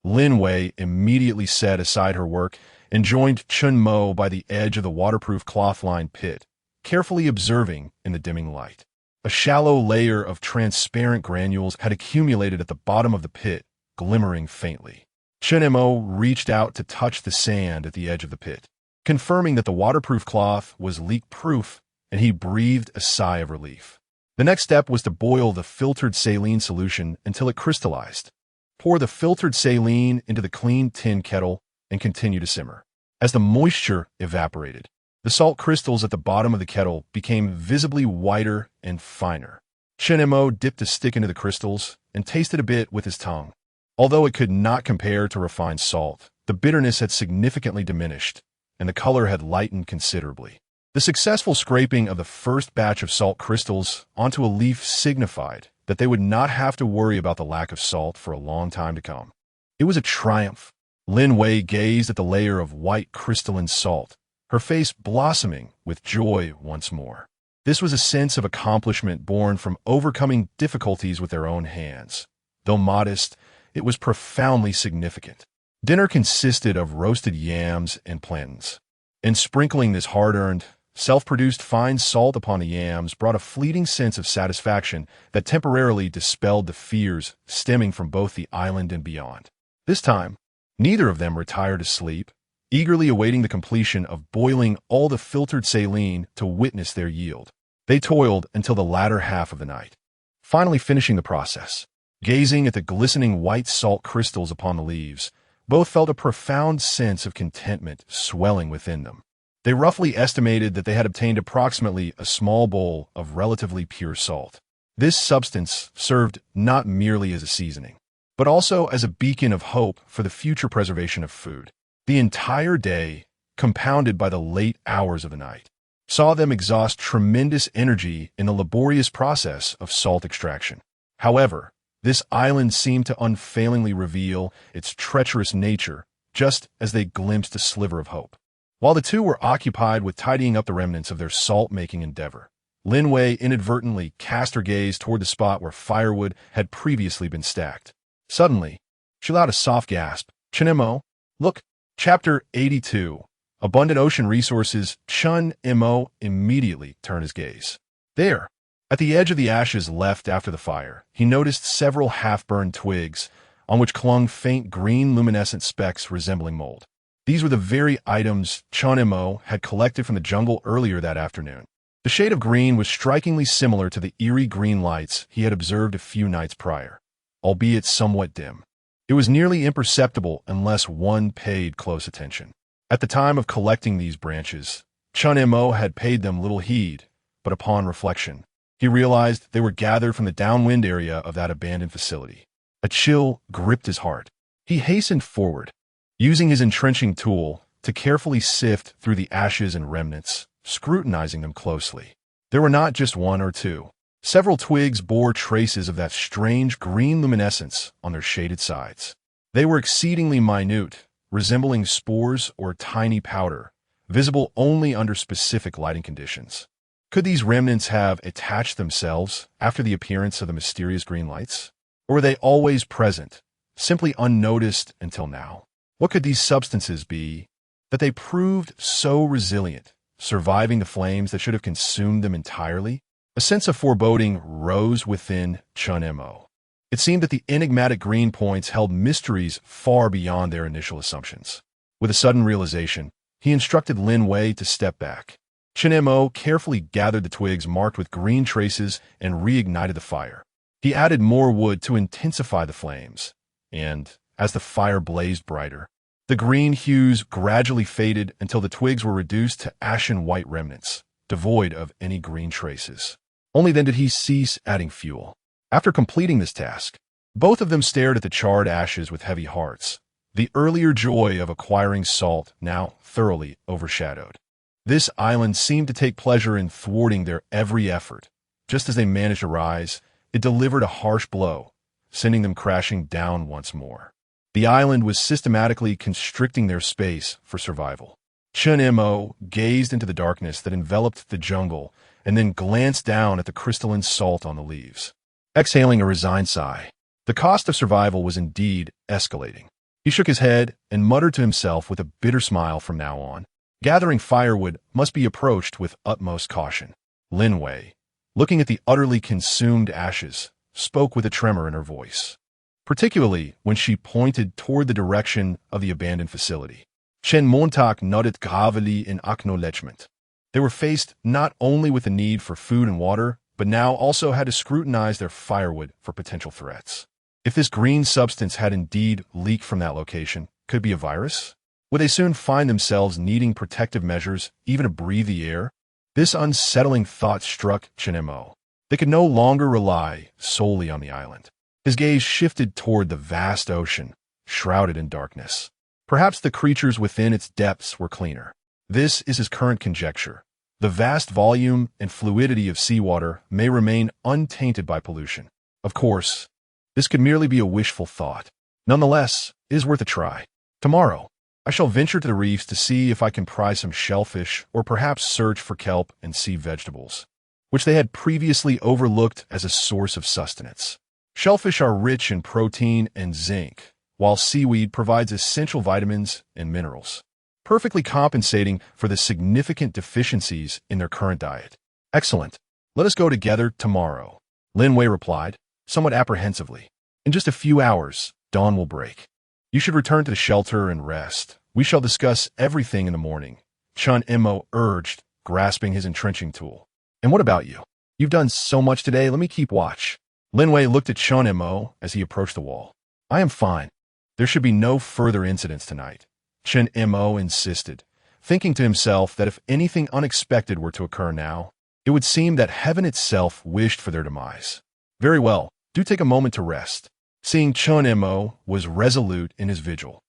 Lin Wei immediately set aside her work and joined Chen Mo by the edge of the waterproof cloth-lined pit, carefully observing in the dimming light. A shallow layer of transparent granules had accumulated at the bottom of the pit, glimmering faintly. Chen Mo reached out to touch the sand at the edge of the pit, confirming that the waterproof cloth was leak-proof, and he breathed a sigh of relief. The next step was to boil the filtered saline solution until it crystallized. Pour the filtered saline into the clean tin kettle and continue to simmer. As the moisture evaporated, the salt crystals at the bottom of the kettle became visibly whiter and finer. Chen Mo dipped a stick into the crystals and tasted a bit with his tongue. Although it could not compare to refined salt, the bitterness had significantly diminished, and the color had lightened considerably. The successful scraping of the first batch of salt crystals onto a leaf signified that they would not have to worry about the lack of salt for a long time to come. It was a triumph. Lin Wei gazed at the layer of white crystalline salt, her face blossoming with joy once more. This was a sense of accomplishment born from overcoming difficulties with their own hands. Though modest, it was profoundly significant. Dinner consisted of roasted yams and plantains, and sprinkling this hard-earned, self-produced fine salt upon the yams brought a fleeting sense of satisfaction that temporarily dispelled the fears stemming from both the island and beyond. This time, neither of them retired to sleep, eagerly awaiting the completion of boiling all the filtered saline to witness their yield. They toiled until the latter half of the night, finally finishing the process. Gazing at the glistening white salt crystals upon the leaves, both felt a profound sense of contentment swelling within them. They roughly estimated that they had obtained approximately a small bowl of relatively pure salt. This substance served not merely as a seasoning, but also as a beacon of hope for the future preservation of food. The entire day, compounded by the late hours of the night, saw them exhaust tremendous energy in the laborious process of salt extraction. However, this island seemed to unfailingly reveal its treacherous nature, just as they glimpsed a sliver of hope. While the two were occupied with tidying up the remnants of their salt-making endeavor, Lin Wei inadvertently cast her gaze toward the spot where firewood had previously been stacked. Suddenly, she let out a soft gasp. Chen Mo, look, Chapter 82. Abundant Ocean Resources. Chen Mo immediately turned his gaze. There, at the edge of the ashes left after the fire, he noticed several half-burned twigs on which clung faint green luminescent specks resembling mold. These were the very items Chen Mo had collected from the jungle earlier that afternoon. The shade of green was strikingly similar to the eerie green lights he had observed a few nights prior, albeit somewhat dim. It was nearly imperceptible unless one paid close attention. At the time of collecting these branches, Chen Mo had paid them little heed, but upon reflection, he realized they were gathered from the downwind area of that abandoned facility. A chill gripped his heart. He hastened forward, using his entrenching tool to carefully sift through the ashes and remnants, scrutinizing them closely. There were not just one or two. Several twigs bore traces of that strange green luminescence on their shaded sides. They were exceedingly minute, resembling spores or tiny powder, visible only under specific lighting conditions. Could these remnants have attached themselves after the appearance of the mysterious green lights? Or were they always present, simply unnoticed until now? What could these substances be that they proved so resilient, surviving the flames that should have consumed them entirely? A sense of foreboding rose within Chen Mo. It seemed that the enigmatic green points held mysteries far beyond their initial assumptions. With a sudden realization, he instructed Lin Wei to step back. Chen Mo carefully gathered the twigs marked with green traces and reignited the fire. He added more wood to intensify the flames, and, as the fire blazed brighter, the green hues gradually faded until the twigs were reduced to ashen white remnants, devoid of any green traces. Only then did he cease adding fuel. After completing this task, both of them stared at the charred ashes with heavy hearts, the earlier joy of acquiring salt now thoroughly overshadowed. This island seemed to take pleasure in thwarting their every effort. Just as they managed to rise, it delivered a harsh blow, sending them crashing down once more. The island was systematically constricting their space for survival. Chen Mo gazed into the darkness that enveloped the jungle and then glanced down at the crystalline salt on the leaves. Exhaling a resigned sigh, the cost of survival was indeed escalating. He shook his head and muttered to himself with a bitter smile from now on. Gathering firewood must be approached with utmost caution. Lin Wei, looking at the utterly consumed ashes, spoke with a tremor in her voice, particularly when she pointed toward the direction of the abandoned facility. Chen Mo nodded gravely in acknowledgement. They were faced not only with the need for food and water, but now also had to scrutinize their firewood for potential threats. If this green substance had indeed leaked from that location, could it be a virus? Would they soon find themselves needing protective measures even to breathe the air? This unsettling thought struck Chen Mo. They could no longer rely solely on the island. His gaze shifted toward the vast ocean, shrouded in darkness. Perhaps the creatures within its depths were cleaner. This is his current conjecture. The vast volume and fluidity of seawater may remain untainted by pollution. Of course, this could merely be a wishful thought. Nonetheless, it is worth a try. Tomorrow, I shall venture to the reefs to see if I can pry some shellfish or perhaps search for kelp and sea vegetables, which they had previously overlooked as a source of sustenance. Shellfish are rich in protein and zinc, while seaweed provides essential vitamins and minerals, perfectly compensating for the significant deficiencies in their current diet. Excellent. Let us go together tomorrow, Lin Wei replied, somewhat apprehensively. In just a few hours, dawn will break. You should return to the shelter and rest. We shall discuss everything in the morning, Chen Mo urged, grasping his entrenching tool. And what about you? You've done so much today, let me keep watch. Lin Wei looked at Chen Mo as he approached the wall. I am fine. There should be no further incidents tonight, Chen Mo insisted, thinking to himself that if anything unexpected were to occur now, it would seem that heaven itself wished for their demise. Very well, do take a moment to rest. Seeing Chen Mo was resolute in his vigil,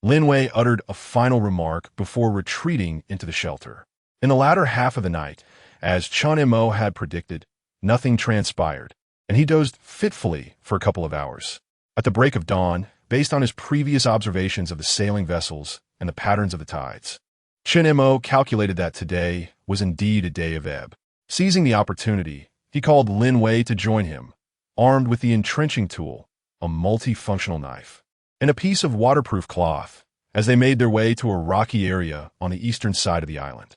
Lin Wei uttered a final remark before retreating into the shelter. In the latter half of the night, as Chen Mo had predicted, nothing transpired, and he dozed fitfully for a couple of hours. At the break of dawn, based on his previous observations of the sailing vessels and the patterns of the tides, Chen Mo calculated that today was indeed a day of ebb. Seizing the opportunity, he called Lin Wei to join him, armed with the entrenching tool, a multifunctional knife, and a piece of waterproof cloth, as they made their way to a rocky area on the eastern side of the island.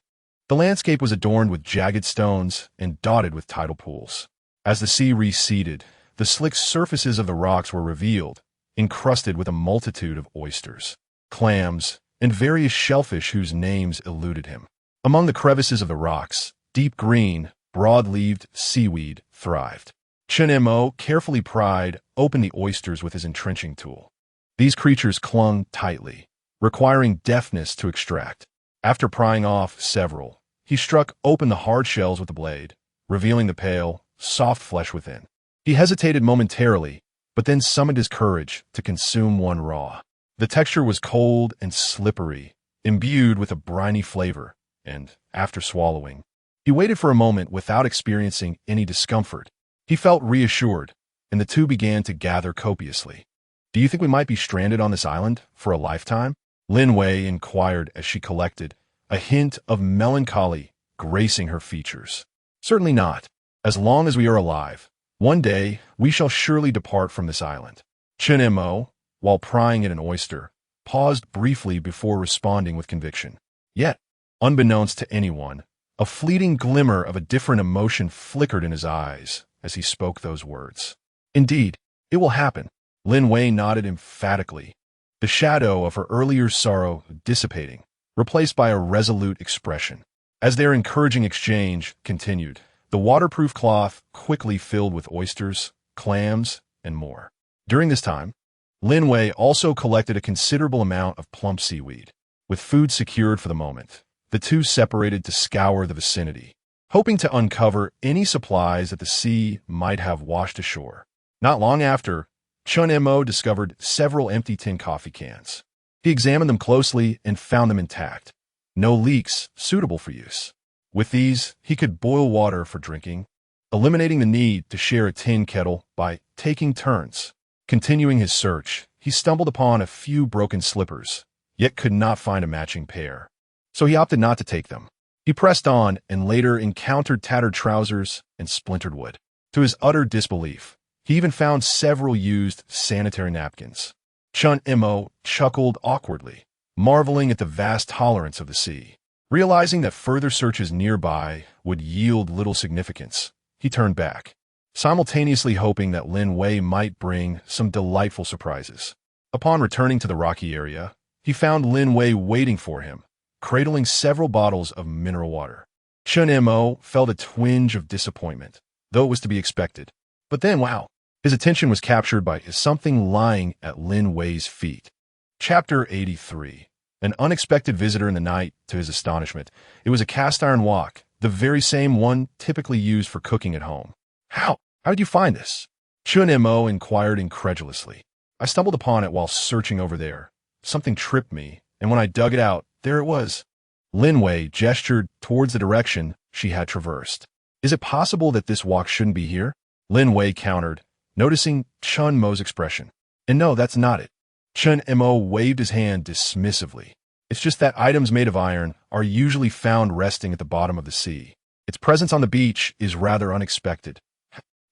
The landscape was adorned with jagged stones and dotted with tidal pools. As the sea receded, the slick surfaces of the rocks were revealed, encrusted with a multitude of oysters, clams, and various shellfish whose names eluded him. Among the crevices of the rocks, deep green, broad-leaved seaweed thrived. Chen Mo carefully pried open the oysters with his entrenching tool. These creatures clung tightly, requiring deftness to extract. After prying off several, he struck open the hard shells with the blade, revealing the pale, soft flesh within. He hesitated momentarily, but then summoned his courage to consume one raw. The texture was cold and slippery, imbued with a briny flavor, and, after swallowing, he waited for a moment without experiencing any discomfort. He felt reassured, and the two began to gather copiously. Do you think we might be stranded on this island for a lifetime? Lin Wei inquired as she collected, a hint of melancholy gracing her features. Certainly not. As long as we are alive, one day we shall surely depart from this island. Chen Mo, while prying at an oyster, paused briefly before responding with conviction. Yet, unbeknownst to anyone, a fleeting glimmer of a different emotion flickered in his eyes as he spoke those words. Indeed, it will happen. Lin Wei nodded emphatically, the shadow of her earlier sorrow dissipating, replaced by a resolute expression. As their encouraging exchange continued, the waterproof cloth quickly filled with oysters, clams, and more. During this time, Lin Wei also collected a considerable amount of plump seaweed. With food secured for the moment, the two separated to scour the vicinity, hoping to uncover any supplies that the sea might have washed ashore. Not long after, Chen Mo discovered several empty tin coffee cans. He examined them closely and found them intact. No leaks suitable for use. With these, he could boil water for drinking, eliminating the need to share a tin kettle by taking turns. Continuing his search, he stumbled upon a few broken slippers, yet could not find a matching pair. So he opted not to take them. He pressed on and later encountered tattered trousers and splintered wood. To his utter disbelief, he even found several used sanitary napkins. Chen Mo chuckled awkwardly, marveling at the vast tolerance of the sea. Realizing that further searches nearby would yield little significance, he turned back, simultaneously hoping that Lin Wei might bring some delightful surprises. Upon returning to the rocky area, he found Lin Wei waiting for him, cradling several bottles of mineral water. Chen Mo felt a twinge of disappointment, though it was to be expected. But then, wow, his attention was captured by something lying at Lin Wei's feet. Chapter 83. An unexpected visitor in the night, to his astonishment. It was a cast-iron wok, the very same one typically used for cooking at home. How did you find this? Chen Mo inquired incredulously. I stumbled upon it while searching over there. Something tripped me, and when I dug it out, there it was. Lin Wei gestured towards the direction she had traversed. Is it possible that this wok shouldn't be here? Lin Wei countered, noticing Chen Mo's expression. And no, that's not it. Chen Mo waved his hand dismissively. It's just that items made of iron are usually found resting at the bottom of the sea. Its presence on the beach is rather unexpected.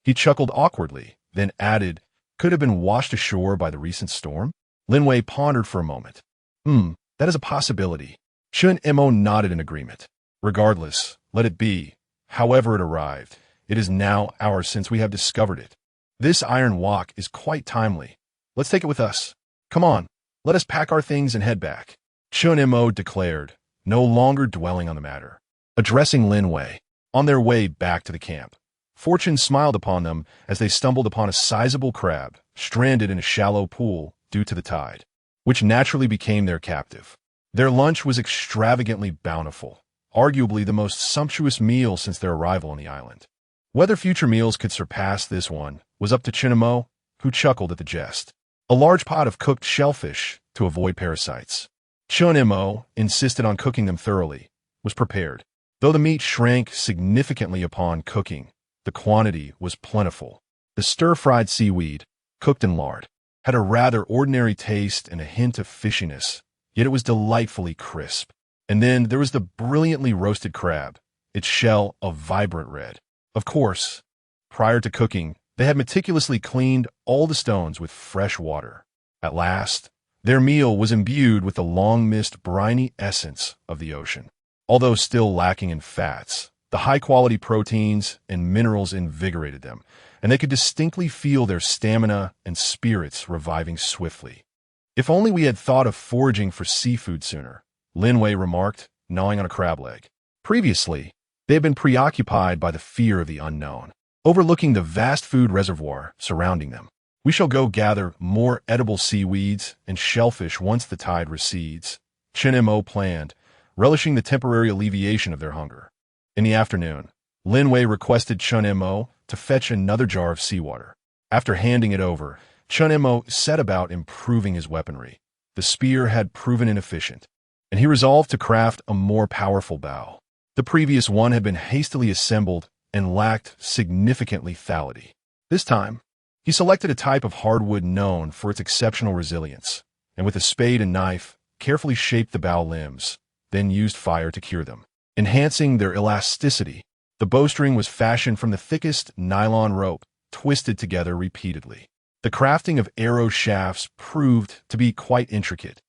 He chuckled awkwardly, then added, could have been washed ashore by the recent storm? Lin Wei pondered for a moment. That is a possibility. Chen Mo nodded in agreement. Regardless, let it be. However it arrived, it is now hours since we have discovered it. This iron wok is quite timely. Let's take it with us. Come on, let us pack our things and head back. Chen Mo declared, no longer dwelling on the matter. Addressing Lin Wei, on their way back to the camp, fortune smiled upon them as they stumbled upon a sizable crab, stranded in a shallow pool due to the tide, which naturally became their captive. Their lunch was extravagantly bountiful, arguably the most sumptuous meal since their arrival on the island. Whether future meals could surpass this one was up to Chen Mo, who chuckled at the jest. A large pot of cooked shellfish to avoid parasites. Chen Mo insisted on cooking them thoroughly, was prepared. Though the meat shrank significantly upon cooking, the quantity was plentiful. The stir-fried seaweed, cooked in lard, had a rather ordinary taste and a hint of fishiness, yet it was delightfully crisp. And then there was the brilliantly roasted crab, its shell a vibrant red. Of course, prior to cooking, they had meticulously cleaned all the stones with fresh water. At last, their meal was imbued with the long-missed briny essence of the ocean. Although still lacking in fats, the high-quality proteins and minerals invigorated them, and they could distinctly feel their stamina and spirits reviving swiftly. If only we had thought of foraging for seafood sooner, Lin Wei remarked, gnawing on a crab leg. Previously, they had been preoccupied by the fear of the unknown, overlooking the vast food reservoir surrounding them. We shall go gather more edible seaweeds and shellfish once the tide recedes, Chen Mo planned, relishing the temporary alleviation of their hunger. In the afternoon, Lin Wei requested Chen Mo to fetch another jar of seawater. After handing it over, Chen Mo set about improving his weaponry. The spear had proven inefficient, and he resolved to craft a more powerful bow. The previous one had been hastily assembled and lacked significant lethality. This time, he selected a type of hardwood known for its exceptional resilience, and with a spade and knife, carefully shaped the bow limbs, then used fire to cure them, enhancing their elasticity. The bowstring was fashioned from the thickest nylon rope, twisted together repeatedly. The crafting of arrow shafts proved to be quite intricate,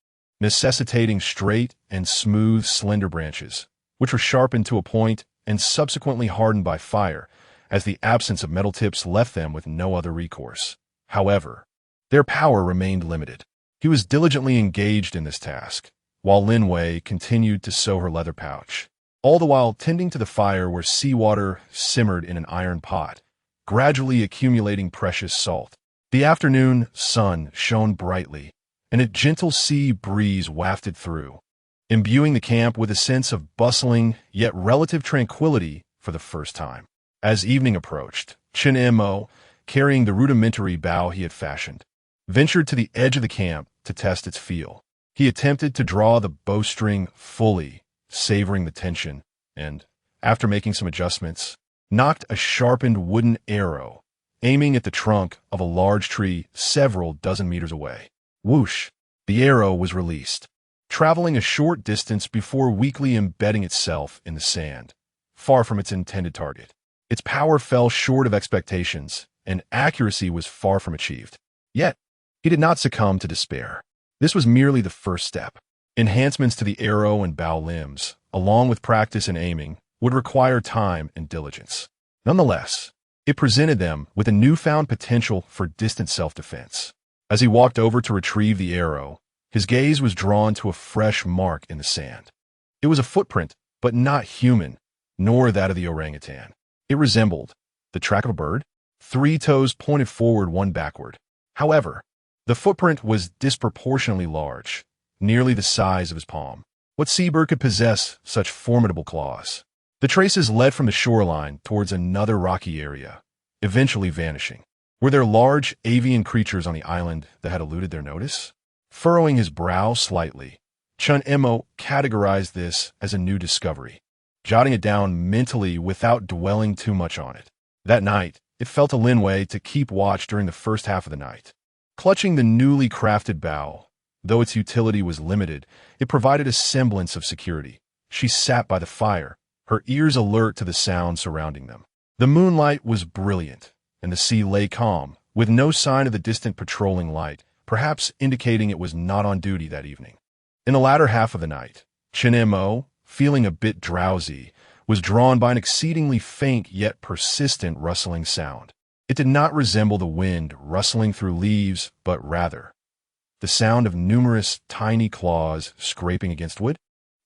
necessitating straight and smooth slender branches, which were sharpened to a point and subsequently hardened by fire, as the absence of metal tips left them with no other recourse. However, their power remained limited. He was diligently engaged in this task, while Lin Wei continued to sew her leather pouch, all the while tending to the fire where seawater simmered in an iron pot, gradually accumulating precious salt. The afternoon sun shone brightly, and a gentle sea breeze wafted through, imbuing the camp with a sense of bustling yet relative tranquility for the first time. As evening approached, Chen Mo, carrying the rudimentary bow he had fashioned, ventured to the edge of the camp to test its feel. He attempted to draw the bowstring fully, savoring the tension, and, after making some adjustments, knocked a sharpened wooden arrow, aiming at the trunk of a large tree several dozen meters away. Whoosh! The arrow was released, traveling a short distance before weakly embedding itself in the sand, far from its intended target. Its power fell short of expectations, and accuracy was far from achieved. Yet, he did not succumb to despair. This was merely the first step. Enhancements to the arrow and bow limbs, along with practice and aiming, would require time and diligence. Nonetheless, it presented them with a newfound potential for distant self-defense. As he walked over to retrieve the arrow, his gaze was drawn to a fresh mark in the sand. It was a footprint, but not human, nor that of the orangutan. It resembled the track of a bird, 3 toes pointed forward, 1 backward. However, the footprint was disproportionately large, nearly the size of his palm. What seabird could possess such formidable claws? The traces led from the shoreline towards another rocky area, eventually vanishing. Were there large avian creatures on the island that had eluded their notice? Furrowing his brow slightly, Chen Mo categorized this as a new discovery, jotting it down mentally without dwelling too much on it. That night, it fell to Lin Wei to keep watch during the first half of the night. Clutching the newly crafted bow, though its utility was limited, it provided a semblance of security. She sat by the fire, her ears alert to the sound surrounding them. The moonlight was brilliant, and the sea lay calm, with no sign of the distant patrolling light, perhaps indicating it was not on duty that evening. In the latter half of the night, Chen Mo, feeling a bit drowsy, was drawn by an exceedingly faint yet persistent rustling sound. It did not resemble the wind rustling through leaves, but rather the sound of numerous tiny claws scraping against wood.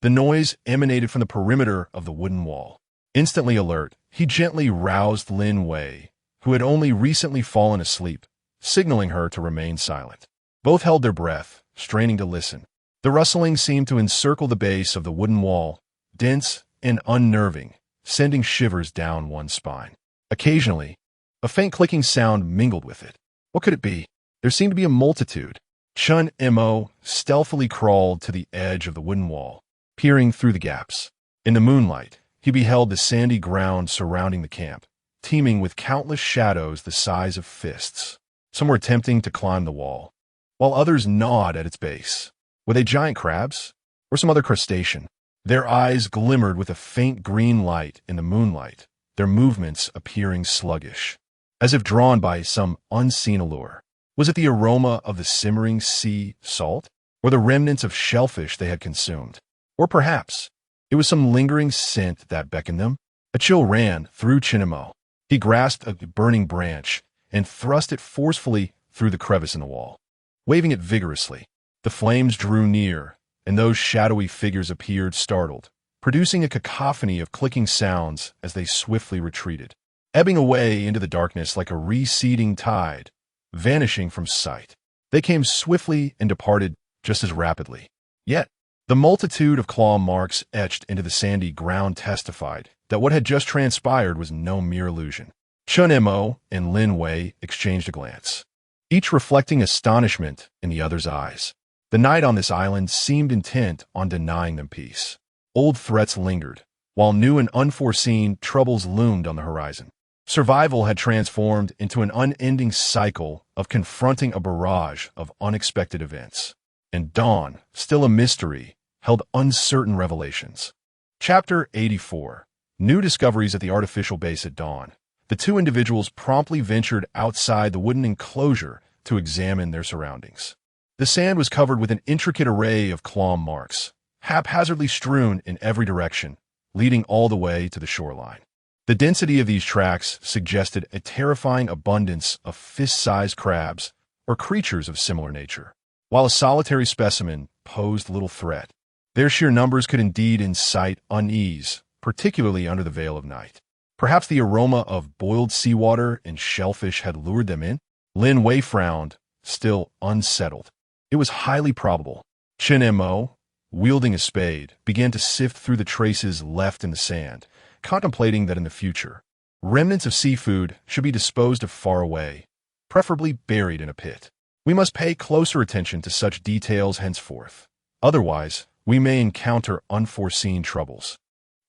The noise emanated from the perimeter of the wooden wall. Instantly alert, he gently roused Lin Wei, who had only recently fallen asleep, signaling her to remain silent. Both held their breath, straining to listen. The rustling seemed to encircle the base of the wooden wall, dense and unnerving, sending shivers down one's spine. Occasionally, a faint clicking sound mingled with it. What could it be? There seemed to be a multitude. Chen Mo stealthily crawled to the edge of the wooden wall, peering through the gaps. In the moonlight, he beheld the sandy ground surrounding the camp, teeming with countless shadows the size of fists. Some were attempting to climb the wall, while others gnawed at its base. Were they giant crabs or some other crustacean? Their eyes glimmered with a faint green light in the moonlight, their movements appearing sluggish, as if drawn by some unseen allure. Was it the aroma of the simmering sea salt, or the remnants of shellfish they had consumed? Or perhaps it was some lingering scent that beckoned them? A chill ran through Chen Mo. He grasped a burning branch and thrust it forcefully through the crevice in the wall. Waving it vigorously, the flames drew near, and those shadowy figures appeared startled, producing a cacophony of clicking sounds as they swiftly retreated, ebbing away into the darkness like a receding tide, vanishing from sight. They came swiftly and departed just as rapidly. Yet, the multitude of claw marks etched into the sandy ground testified that what had just transpired was no mere illusion. Chen Mo and Lin Wei exchanged a glance, each reflecting astonishment in the other's eyes. The night on this island seemed intent on denying them peace. Old threats lingered, while new and unforeseen troubles loomed on the horizon. Survival had transformed into an unending cycle of confronting a barrage of unexpected events. And dawn, still a mystery, held uncertain revelations. Chapter 84. New discoveries at the artificial base at dawn. The two individuals promptly ventured outside the wooden enclosure to examine their surroundings. The sand was covered with an intricate array of claw marks, haphazardly strewn in every direction, leading all the way to the shoreline. The density of these tracks suggested a terrifying abundance of fist-sized crabs or creatures of similar nature. While a solitary specimen posed little threat, their sheer numbers could indeed incite unease, particularly under the veil of night. Perhaps the aroma of boiled seawater and shellfish had lured them in? Lin Wei frowned, still unsettled. It was highly probable. Chen Mo, wielding a spade, began to sift through the traces left in the sand, contemplating that in the future, remnants of seafood should be disposed of far away, preferably buried in a pit. We must pay closer attention to such details henceforth. Otherwise, we may encounter unforeseen troubles.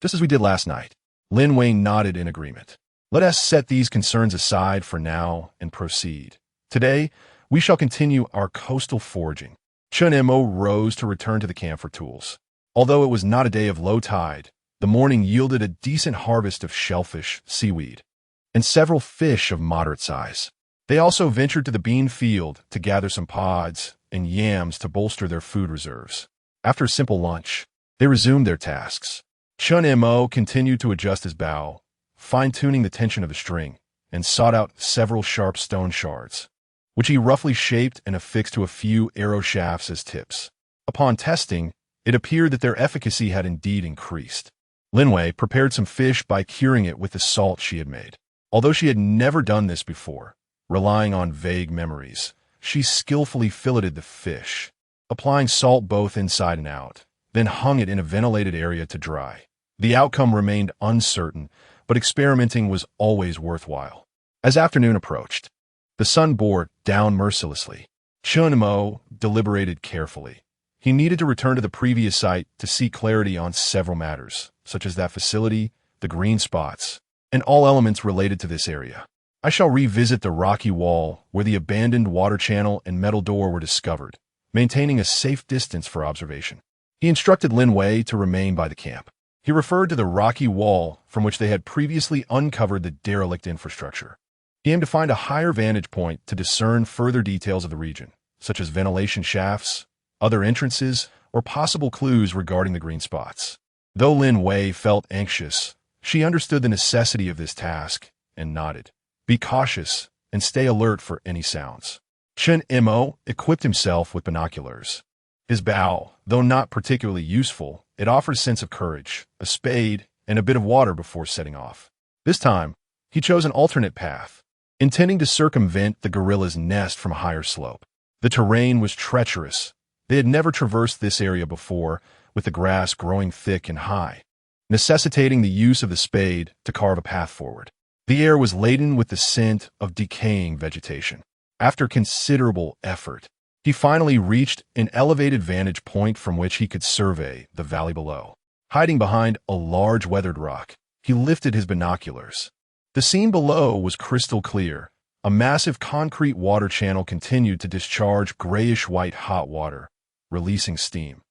Just as we did last night. Lin Wei nodded in agreement. Let us set these concerns aside for now and proceed. Today, we shall continue our coastal foraging. Chen Mo rose to return to the camp for tools. Although it was not a day of low tide, the morning yielded a decent harvest of shellfish, seaweed, and several fish of moderate size. They also ventured to the bean field to gather some pods and yams to bolster their food reserves. After a simple lunch, they resumed their tasks. Chen Mo continued to adjust his bow, fine-tuning the tension of the string, and sought out several sharp stone shards, which he roughly shaped and affixed to a few arrow shafts as tips. Upon testing, it appeared that their efficacy had indeed increased. Lin Wei prepared some fish by curing it with the salt she had made. Although she had never done this before, relying on vague memories, she skillfully filleted the fish, applying salt both inside and out, then hung it in a ventilated area to dry. The outcome remained uncertain, but experimenting was always worthwhile. As afternoon approached, the sun bore down mercilessly. Chen Mo deliberated carefully. He needed to return to the previous site to seek clarity on several matters, such as that facility, the green spots, and all elements related to this area. I shall revisit the rocky wall where the abandoned water channel and metal door were discovered, maintaining a safe distance for observation. He instructed Lin Wei to remain by the camp. He referred to the rocky wall from which they had previously uncovered the derelict infrastructure. He aimed to find a higher vantage point to discern further details of the region, such as ventilation shafts, other entrances, or possible clues regarding the green spots. Though Lin Wei felt anxious, she understood the necessity of this task and nodded. Be cautious and stay alert for any sounds. Chen Mo equipped himself with binoculars. His bow, though not particularly useful, it offered a sense of courage, a spade, and a bit of water before setting off. This time, he chose an alternate path, intending to circumvent the gorilla's nest from a higher slope. The terrain was treacherous. They had never traversed this area before, with the grass growing thick and high, necessitating the use of the spade to carve a path forward. The air was laden with the scent of decaying vegetation. After considerable effort, he finally reached an elevated vantage point from which he could survey the valley below. Hiding behind a large weathered rock, he lifted his binoculars. The scene below was crystal clear. A massive concrete water channel continued to discharge grayish-white hot water, releasing steam.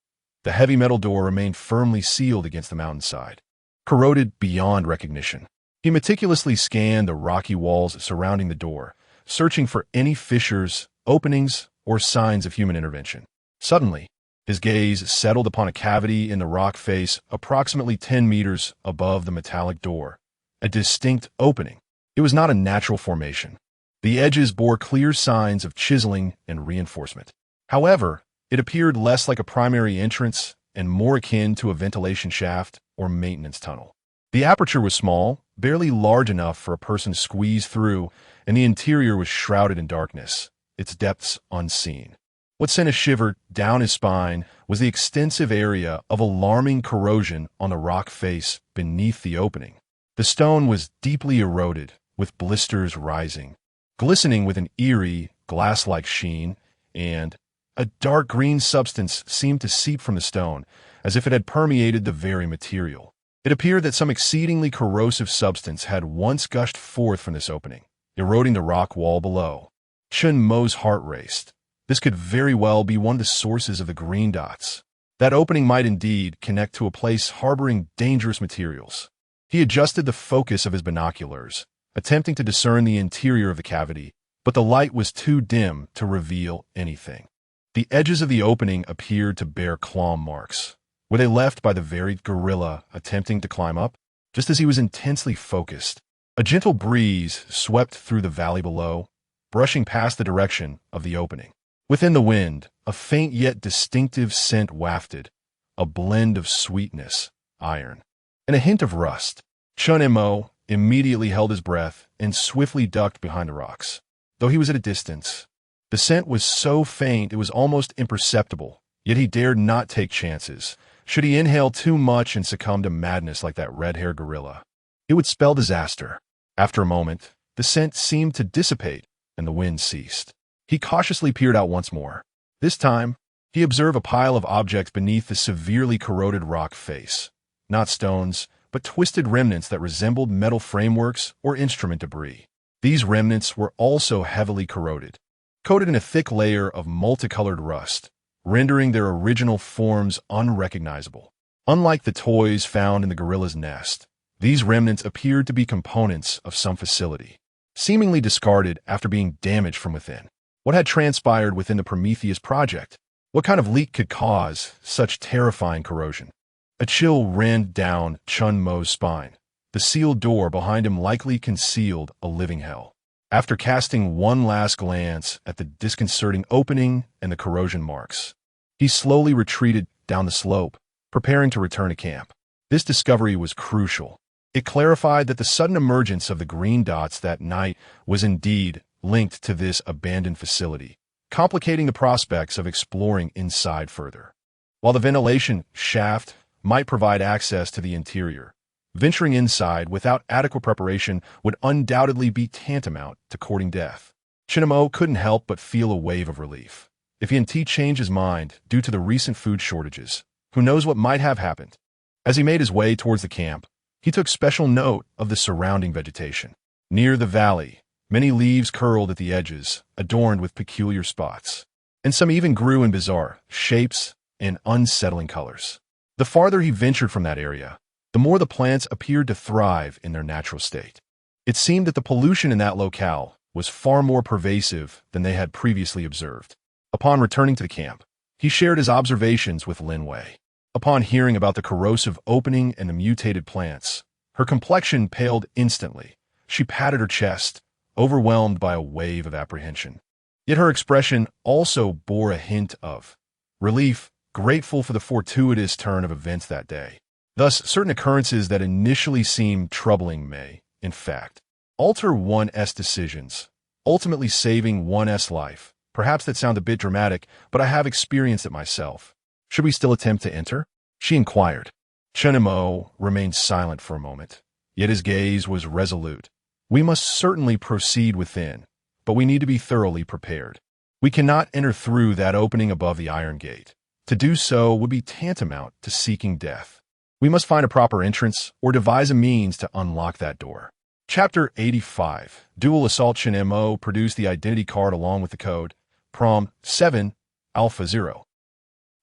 The heavy metal door remained firmly sealed against the mountainside, corroded beyond recognition. He meticulously scanned the rocky walls surrounding the door, searching for any fissures, openings, or signs of human intervention. Suddenly, his gaze settled upon a cavity in the rock face approximately 10 meters above the metallic door, a distinct opening. It was not a natural formation. The edges bore clear signs of chiseling and reinforcement. However, it appeared less like a primary entrance and more akin to a ventilation shaft or maintenance tunnel. The aperture was small, barely large enough for a person to squeeze through, and the interior was shrouded in darkness, its depths unseen. What sent a shiver down his spine was the extensive area of alarming corrosion on the rock face beneath the opening. The stone was deeply eroded, with blisters rising, glistening with an eerie, glass-like sheen, and a dark green substance seemed to seep from the stone, as if it had permeated the very material. It appeared that some exceedingly corrosive substance had once gushed forth from this opening, eroding the rock wall below. Chen Mo's heart raced. This could very well be one of the sources of the green dots. That opening might indeed connect to a place harboring dangerous materials. He adjusted the focus of his binoculars, attempting to discern the interior of the cavity, but the light was too dim to reveal anything. The edges of the opening appeared to bear claw marks. Were they left by the very gorilla attempting to climb up? Just as he was intensely focused, a gentle breeze swept through the valley below, brushing past the direction of the opening. Within the wind, a faint yet distinctive scent wafted, a blend of sweetness, iron, and a hint of rust. Chen Mo immediately held his breath and swiftly ducked behind the rocks. Though he was at a distance, the scent was so faint it was almost imperceptible, yet he dared not take chances. Should he inhale too much and succumb to madness like that red-haired gorilla, it would spell disaster. After a moment, the scent seemed to dissipate, and the wind ceased. He cautiously peered out once more. This time, he observed a pile of objects beneath the severely corroded rock face. Not stones, but twisted remnants that resembled metal frameworks or instrument debris. These remnants were also heavily corroded, coated in a thick layer of multicolored rust, rendering their original forms unrecognizable. Unlike the toys found in the gorilla's nest, these remnants appeared to be components of some facility, seemingly discarded after being damaged from within. What had transpired within the Prometheus project? What kind of leak could cause such terrifying corrosion? A chill ran down Chen Mo's spine. The sealed door behind him likely concealed a living hell. After casting one last glance at the disconcerting opening and the corrosion marks, he slowly retreated down the slope, preparing to return to camp. This discovery was crucial. It clarified that the sudden emergence of the green dots that night was indeed linked to this abandoned facility, complicating the prospects of exploring inside further. While the ventilation shaft might provide access to the interior, venturing inside without adequate preparation would undoubtedly be tantamount to courting death. Chen Mo couldn't help but feel a wave of relief. If he indeed changed his mind due to the recent food shortages, who knows what might have happened? As he made his way towards the camp, he took special note of the surrounding vegetation. Near the valley, many leaves curled at the edges, adorned with peculiar spots, and some even grew in bizarre shapes and unsettling colors. The farther he ventured from that area, the more the plants appeared to thrive in their natural state. It seemed that the pollution in that locale was far more pervasive than they had previously observed. Upon returning to the camp, he shared his observations with Lin Wei. Upon hearing about the corrosive opening and the mutated plants, her complexion paled instantly. She patted her chest, overwhelmed by a wave of apprehension. Yet her expression also bore a hint of relief, grateful for the fortuitous turn of events that day. Thus, certain occurrences that initially seemed troubling may, in fact, alter one's decisions, ultimately saving one's life. Perhaps that sounds a bit dramatic, but I have experienced it myself. Should we still attempt to enter? She inquired. Chen Mo remained silent for a moment, yet his gaze was resolute. We must certainly proceed within, but we need to be thoroughly prepared. We cannot enter through that opening above the iron gate. To do so would be tantamount to seeking death. We must find a proper entrance or devise a means to unlock that door. Chapter 85. Dual Assault. Chen Mo produced the identity card along with the code, Prom 7 Alpha 0.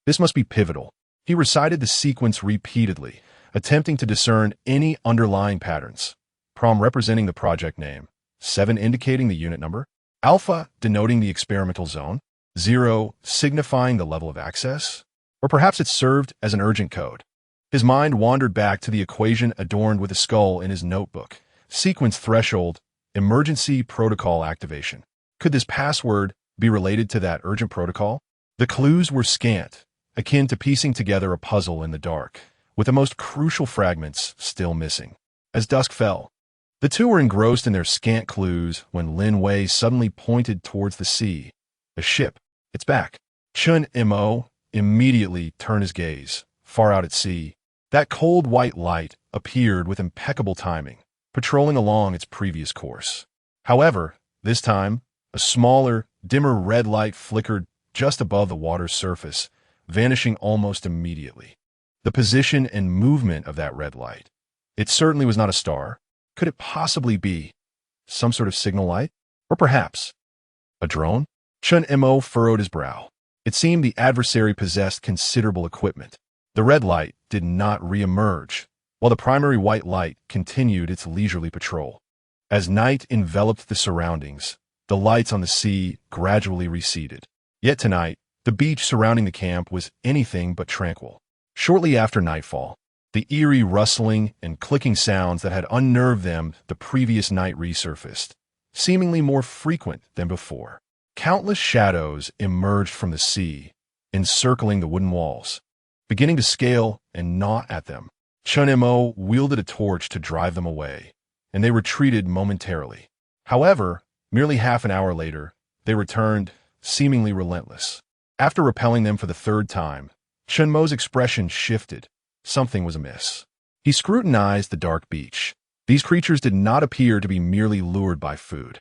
This must be pivotal. He recited the sequence repeatedly, attempting to discern any underlying patterns. Prom representing the project name, 7 indicating the unit number, Alpha denoting the experimental zone, 0 signifying the level of access, or perhaps it served as an urgent code. His mind wandered back to the equation adorned with a skull in his notebook. Sequence threshold, emergency protocol activation. Could this password be related to that urgent protocol? The clues were scant, akin to piecing together a puzzle in the dark, with the most crucial fragments still missing. As dusk fell, the two were engrossed in their scant clues when Lin Wei suddenly pointed towards the sea. A ship. It's back. Chen Mo immediately turned his gaze. Far out at sea, that cold white light appeared with impeccable timing, patrolling along its previous course. However, this time, a smaller, dimmer red light flickered just above the water's surface, vanishing almost immediately. The position and movement of that red light. It certainly was not a star. Could it possibly be some sort of signal light? Or perhaps a drone? Chen Mo furrowed his brow. It seemed the adversary possessed considerable equipment. The red light did not re-emerge, while the primary white light continued its leisurely patrol. As night enveloped the surroundings, the lights on the sea gradually receded. Yet tonight, the beach surrounding the camp was anything but tranquil. Shortly after nightfall, the eerie rustling and clicking sounds that had unnerved them the previous night resurfaced, seemingly more frequent than before. Countless shadows emerged from the sea, encircling the wooden walls, beginning to scale and gnaw at them. Chen Mo wielded a torch to drive them away, and they retreated momentarily. However, merely half an hour later, they returned, seemingly relentless. After repelling them for the third time, Chen Mo's expression shifted. Something was amiss. He scrutinized the dark beach. These creatures did not appear to be merely lured by food.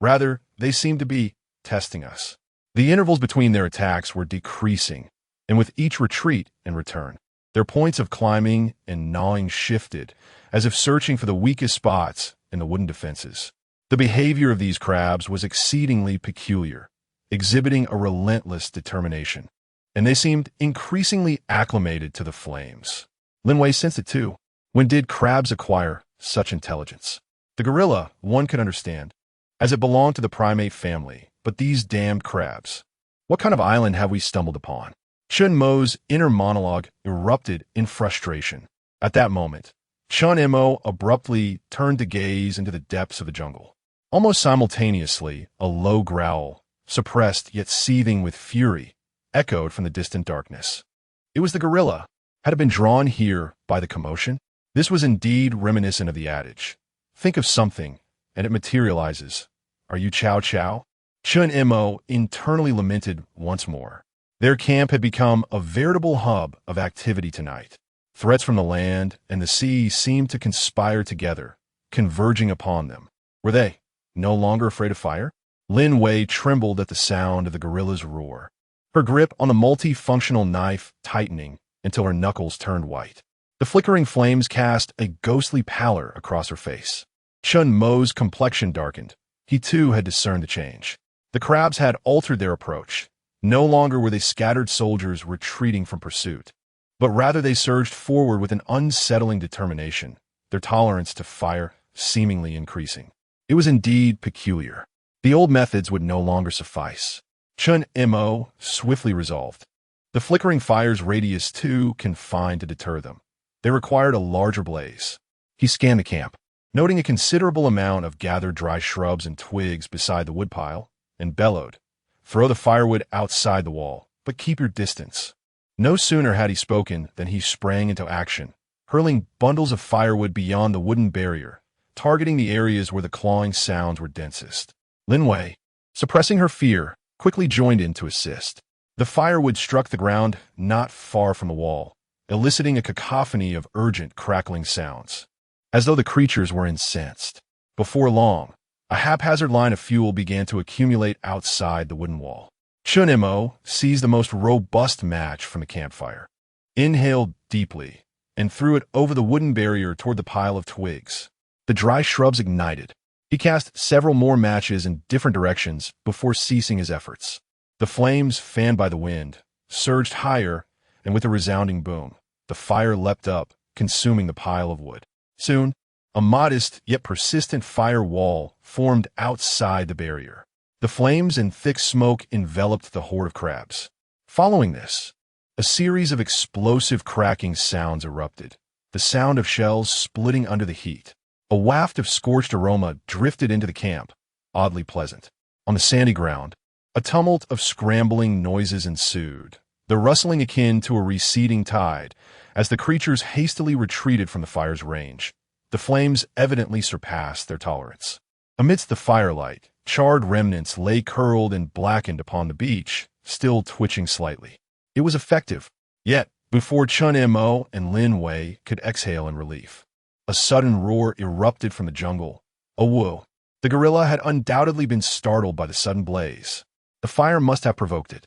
Rather, they seemed to be testing us. The intervals between their attacks were decreasing, and with each retreat and return, their points of climbing and gnawing shifted, as if searching for the weakest spots in the wooden defenses. The behavior of these crabs was exceedingly peculiar, exhibiting a relentless determination, and they seemed increasingly acclimated to the flames. Lin Wei sensed it too. When did crabs acquire such intelligence? The gorilla, one could understand, as it belonged to the primate family, but these damned crabs. What kind of island have we stumbled upon? Chen Mo's inner monologue erupted in frustration. At that moment, Chen Mo abruptly turned to gaze into the depths of the jungle. Almost simultaneously, a low growl, suppressed yet seething with fury, echoed from the distant darkness. It was the gorilla. Had it been drawn here by the commotion? This was indeed reminiscent of the adage. Think of something, and it materializes. Are you Chow Chow? Chen Mo internally lamented once more. Their camp had become a veritable hub of activity tonight. Threats from the land and the sea seemed to conspire together, converging upon them. Were they no longer afraid of fire? Lin Wei trembled at the sound of the gorilla's roar, her grip on the multifunctional knife tightening until her knuckles turned white. The flickering flames cast a ghostly pallor across her face. Chen Mo's complexion darkened. He too had discerned the change. The crabs had altered their approach. No longer were they scattered soldiers retreating from pursuit, but rather they surged forward with an unsettling determination, their tolerance to fire seemingly increasing. It was indeed peculiar. The old methods would no longer suffice. Chen Mo swiftly resolved. The flickering fire's radius too confined to deter them. They required a larger blaze. He scanned the camp, noting a considerable amount of gathered dry shrubs and twigs beside the woodpile, and bellowed, "Throw the firewood outside the wall, but keep your distance." No sooner had he spoken than he sprang into action, hurling bundles of firewood beyond the wooden barrier, targeting the areas where the clawing sounds were densest. Lin Wei, suppressing her fear, quickly joined in to assist. The firewood struck the ground not far from the wall, eliciting a cacophony of urgent, crackling sounds, as though the creatures were incensed. Before long, a haphazard line of fuel began to accumulate outside the wooden wall. Chen Mo seized the most robust match from the campfire, inhaled deeply, and threw it over the wooden barrier toward the pile of twigs. The dry shrubs ignited. He cast several more matches in different directions before ceasing his efforts. The flames, fanned by the wind, surged higher, and with a resounding boom, the fire leapt up, consuming the pile of wood. Soon, a modest yet persistent fire wall formed outside the barrier. The flames and thick smoke enveloped the horde of crabs. Following this, a series of explosive cracking sounds erupted, the sound of shells splitting under the heat. A waft of scorched aroma drifted into the camp, oddly pleasant. On the sandy ground, a tumult of scrambling noises ensued, the rustling akin to a receding tide, as the creatures hastily retreated from the fire's range. The flames evidently surpassed their tolerance. Amidst the firelight, charred remnants lay curled and blackened upon the beach, still twitching slightly. It was effective, yet before Chen Mo and Lin Wei could exhale in relief, a sudden roar erupted from the jungle. A whoa! The gorilla had undoubtedly been startled by the sudden blaze. The fire must have provoked it,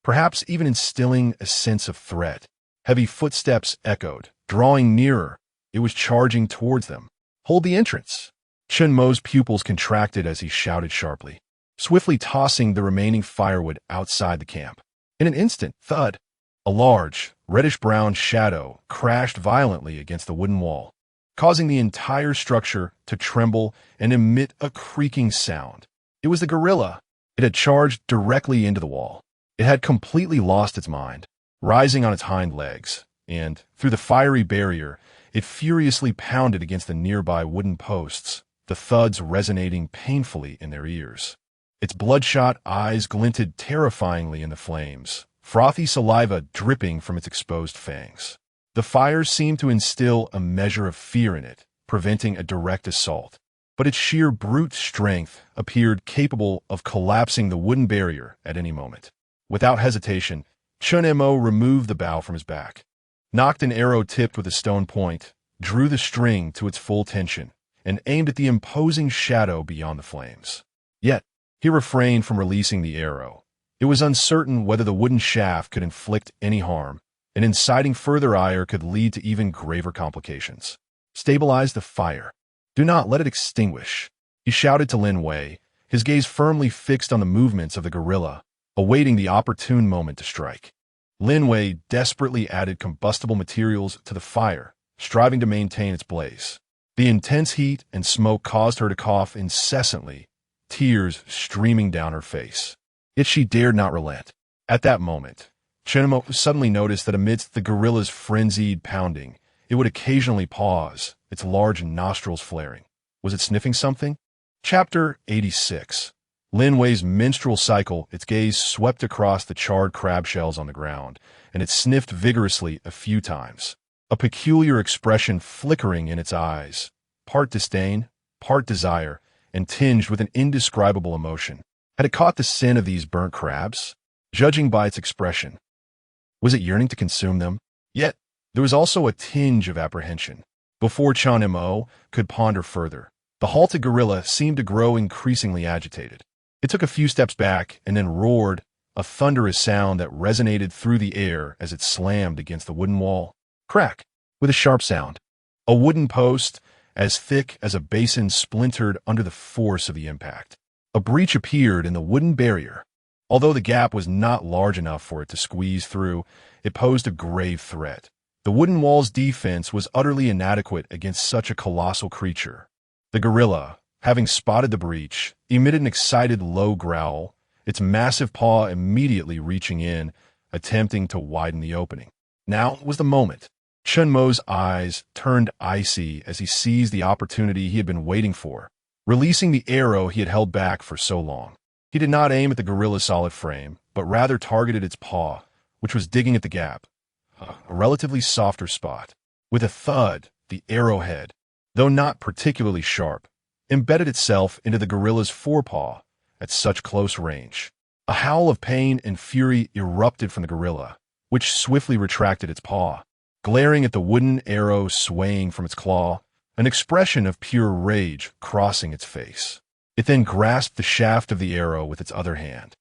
perhaps even instilling a sense of threat. Heavy footsteps echoed, drawing nearer. It was charging towards them. "Hold the entrance!" Chen Mo's pupils contracted as he shouted sharply, swiftly tossing the remaining firewood outside the camp. In an instant, thud! A large, reddish-brown shadow crashed violently against the wooden wall, causing the entire structure to tremble and emit a creaking sound. It was the gorilla. It had charged directly into the wall. It had completely lost its mind, rising on its hind legs, and, through the fiery barrier, it furiously pounded against the nearby wooden posts, the thuds resonating painfully in their ears. Its bloodshot eyes glinted terrifyingly in the flames, frothy saliva dripping from its exposed fangs. The fire seemed to instill a measure of fear in it, preventing a direct assault, but its sheer brute strength appeared capable of collapsing the wooden barrier at any moment. Without hesitation, Chen Mo removed the bow from his back, knocked an arrow tipped with a stone point, drew the string to its full tension, and aimed at the imposing shadow beyond the flames. Yet, he refrained from releasing the arrow. It was uncertain whether the wooden shaft could inflict any harm, and inciting further ire could lead to even graver complications. "Stabilize the fire. Do not let it extinguish," he shouted to Lin Wei, his gaze firmly fixed on the movements of the gorilla, awaiting the opportune moment to strike. Lin Wei desperately added combustible materials to the fire, striving to maintain its blaze. The intense heat and smoke caused her to cough incessantly, tears streaming down her face. Yet she dared not relent. At that moment, Chen Mo suddenly noticed that amidst the gorilla's frenzied pounding, it would occasionally pause, its large nostrils flaring. Was it sniffing something? Chapter 86. Lin Wei's menstrual cycle. Its gaze swept across the charred crab shells on the ground, and it sniffed vigorously a few times, a peculiar expression flickering in its eyes, part disdain, part desire, and tinged with an indescribable emotion. Had it caught the scent of these burnt crabs? Judging by its expression, was it yearning to consume them? Yet, there was also a tinge of apprehension. Before Chen Mo could ponder further, the halted gorilla seemed to grow increasingly agitated. It took a few steps back and then roared, a thunderous sound that resonated through the air as it slammed against the wooden wall. Crack! With a sharp sound. A wooden post, as thick as a basin, splintered under the force of the impact. A breach appeared in the wooden barrier. Although the gap was not large enough for it to squeeze through, it posed a grave threat. The wooden wall's defense was utterly inadequate against such a colossal creature. The gorilla, having spotted the breach, emitted an excited low growl, its massive paw immediately reaching in, attempting to widen the opening. Now was the moment. Chen Mo's eyes turned icy as he seized the opportunity he had been waiting for, releasing the arrow he had held back for so long. He did not aim at the gorilla's solid frame, but rather targeted its paw, which was digging at the gap, a relatively softer spot. With a thud, the arrowhead, though not particularly sharp, embedded itself into the gorilla's forepaw at such close range. A howl of pain and fury erupted from the gorilla, which swiftly retracted its paw, glaring at the wooden arrow swaying from its claw, an expression of pure rage crossing its face. It then grasped the shaft of the arrow with its other hand,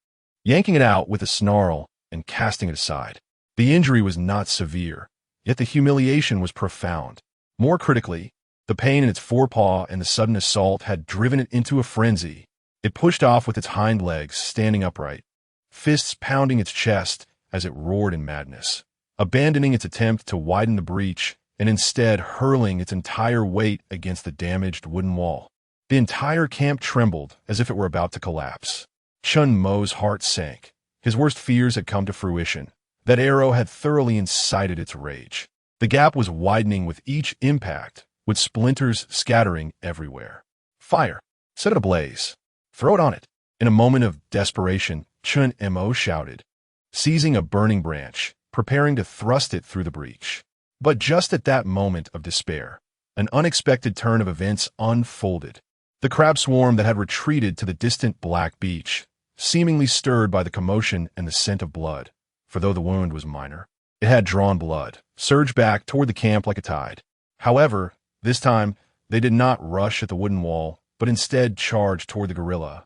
yanking it out with a snarl and casting it aside. The injury was not severe, yet the humiliation was profound. More critically, the pain in its forepaw and the sudden assault had driven it into a frenzy. It pushed off with its hind legs standing upright, fists pounding its chest as it roared in madness, abandoning its attempt to widen the breach and instead hurling its entire weight against the damaged wooden wall. The entire camp trembled as if it were about to collapse. Chen Mo's heart sank. His worst fears had come to fruition. That arrow had thoroughly incited its rage. The gap was widening with each impact, with splinters scattering everywhere. Fire! Set it ablaze. Throw it on it. In a moment of desperation, Chen Mo shouted, seizing a burning branch, preparing to thrust it through the breach. But just at that moment of despair, an unexpected turn of events unfolded. The crab swarm that had retreated to the distant black beach, seemingly stirred by the commotion and the scent of blood, for though the wound was minor, it had drawn blood, surged back toward the camp like a tide. However, this time, they did not rush at the wooden wall, but instead charged toward the gorilla,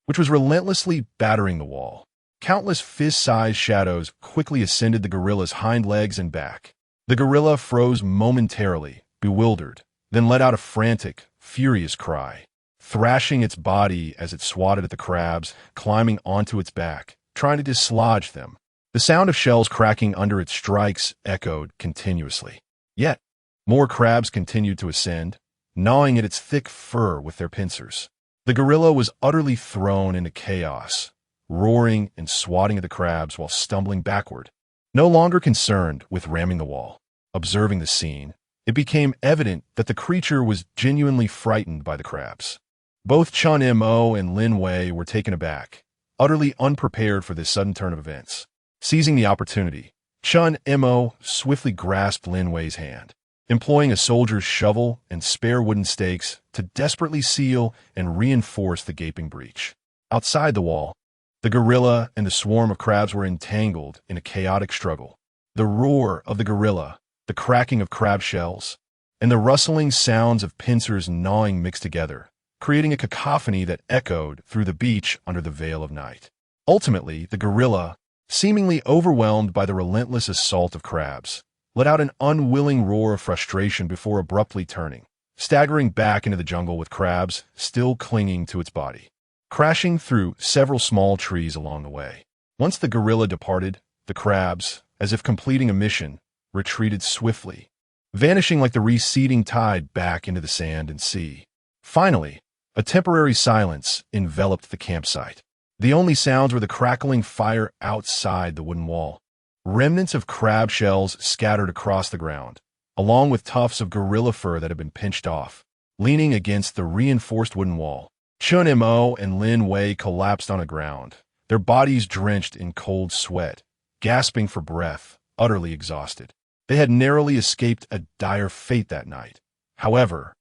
which was relentlessly battering the wall. Countless fist-sized shadows quickly ascended the gorilla's hind legs and back. The gorilla froze momentarily, bewildered, then let out a frantic, furious cry, thrashing its body as it swatted at the crabs, climbing onto its back, trying to dislodge them. The sound of shells cracking under its strikes echoed continuously. Yet, more crabs continued to ascend, gnawing at its thick fur with their pincers. The gorilla was utterly thrown into chaos, roaring and swatting at the crabs while stumbling backward. No longer concerned with ramming the wall, observing the scene, it became evident that the creature was genuinely frightened by the crabs. Both Chen Mo and Lin Wei were taken aback, utterly unprepared for this sudden turn of events. Seizing the opportunity, Chen Mo swiftly grasped Lin Wei's hand, employing a soldier's shovel and spare wooden stakes to desperately seal and reinforce the gaping breach. Outside the wall, the gorilla and the swarm of crabs were entangled in a chaotic struggle. The roar of the gorilla, the cracking of crab shells, and the rustling sounds of pincers gnawing mixed together, creating a cacophony that echoed through the beach under the veil of night. Ultimately, the gorilla, seemingly overwhelmed by the relentless assault of crabs, let out an unwilling roar of frustration before abruptly turning, staggering back into the jungle with crabs still clinging to its body, crashing through several small trees along the way. Once the gorilla departed, the crabs, as if completing a mission, retreated swiftly, vanishing like the receding tide back into the sand and sea. Finally, a temporary silence enveloped the campsite. The only sounds were the crackling fire outside the wooden wall, Remnants of crab shells scattered across the ground, along with tufts of gorilla fur that had been pinched off, leaning against the reinforced wooden wall. Chen Mo and Lin Wei collapsed on the ground, their bodies drenched in cold sweat, gasping for breath, utterly exhausted. They had narrowly escaped a dire fate that night. However,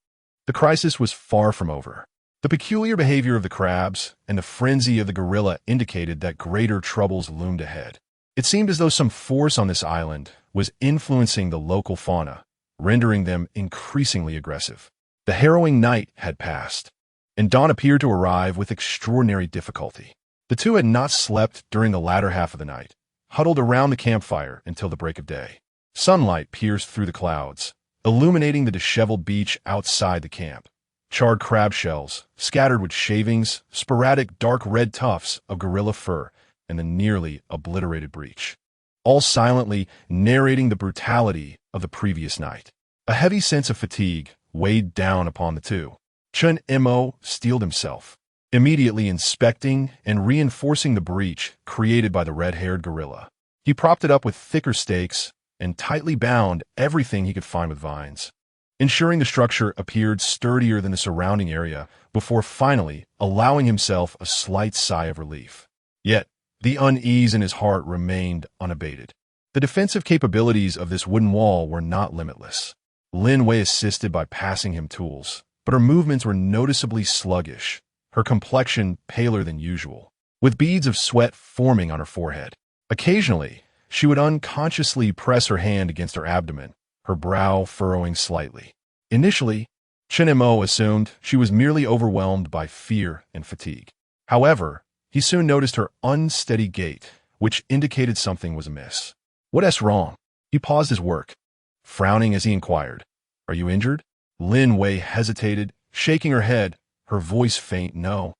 the crisis was far from over. The peculiar behavior of the crabs and the frenzy of the gorilla indicated that greater troubles loomed ahead. It seemed as though some force on this island was influencing the local fauna, rendering them increasingly aggressive. The harrowing night had passed, and dawn appeared to arrive with extraordinary difficulty. The two had not slept during the latter half of the night, huddled around the campfire until the break of day. Sunlight pierced through the clouds, illuminating the disheveled beach outside the camp. Charred crab shells, scattered with shavings, sporadic dark red tufts of gorilla fur, and the nearly obliterated breach, all silently narrating the brutality of the previous night. A heavy sense of fatigue weighed down upon the two. Chen Mo steeled himself, immediately inspecting and reinforcing the breach created by the red-haired gorilla. He propped it up with thicker stakes and tightly bound everything he could find with vines, ensuring the structure appeared sturdier than the surrounding area before finally allowing himself a slight sigh of relief. Yet, the unease in his heart remained unabated. The defensive capabilities of this wooden wall were not limitless. Lin Wei assisted by passing him tools, but her movements were noticeably sluggish, her complexion paler than usual, with beads of sweat forming on her forehead. Occasionally, she would unconsciously press her hand against her abdomen, her brow furrowing slightly. Initially, Chen Mo assumed she was merely overwhelmed by fear and fatigue. However, he soon noticed her unsteady gait, which indicated something was amiss. "What's wrong?" He paused his work, frowning as he inquired, "Are you injured?" Lin Wei hesitated, shaking her head, her voice faint. "No.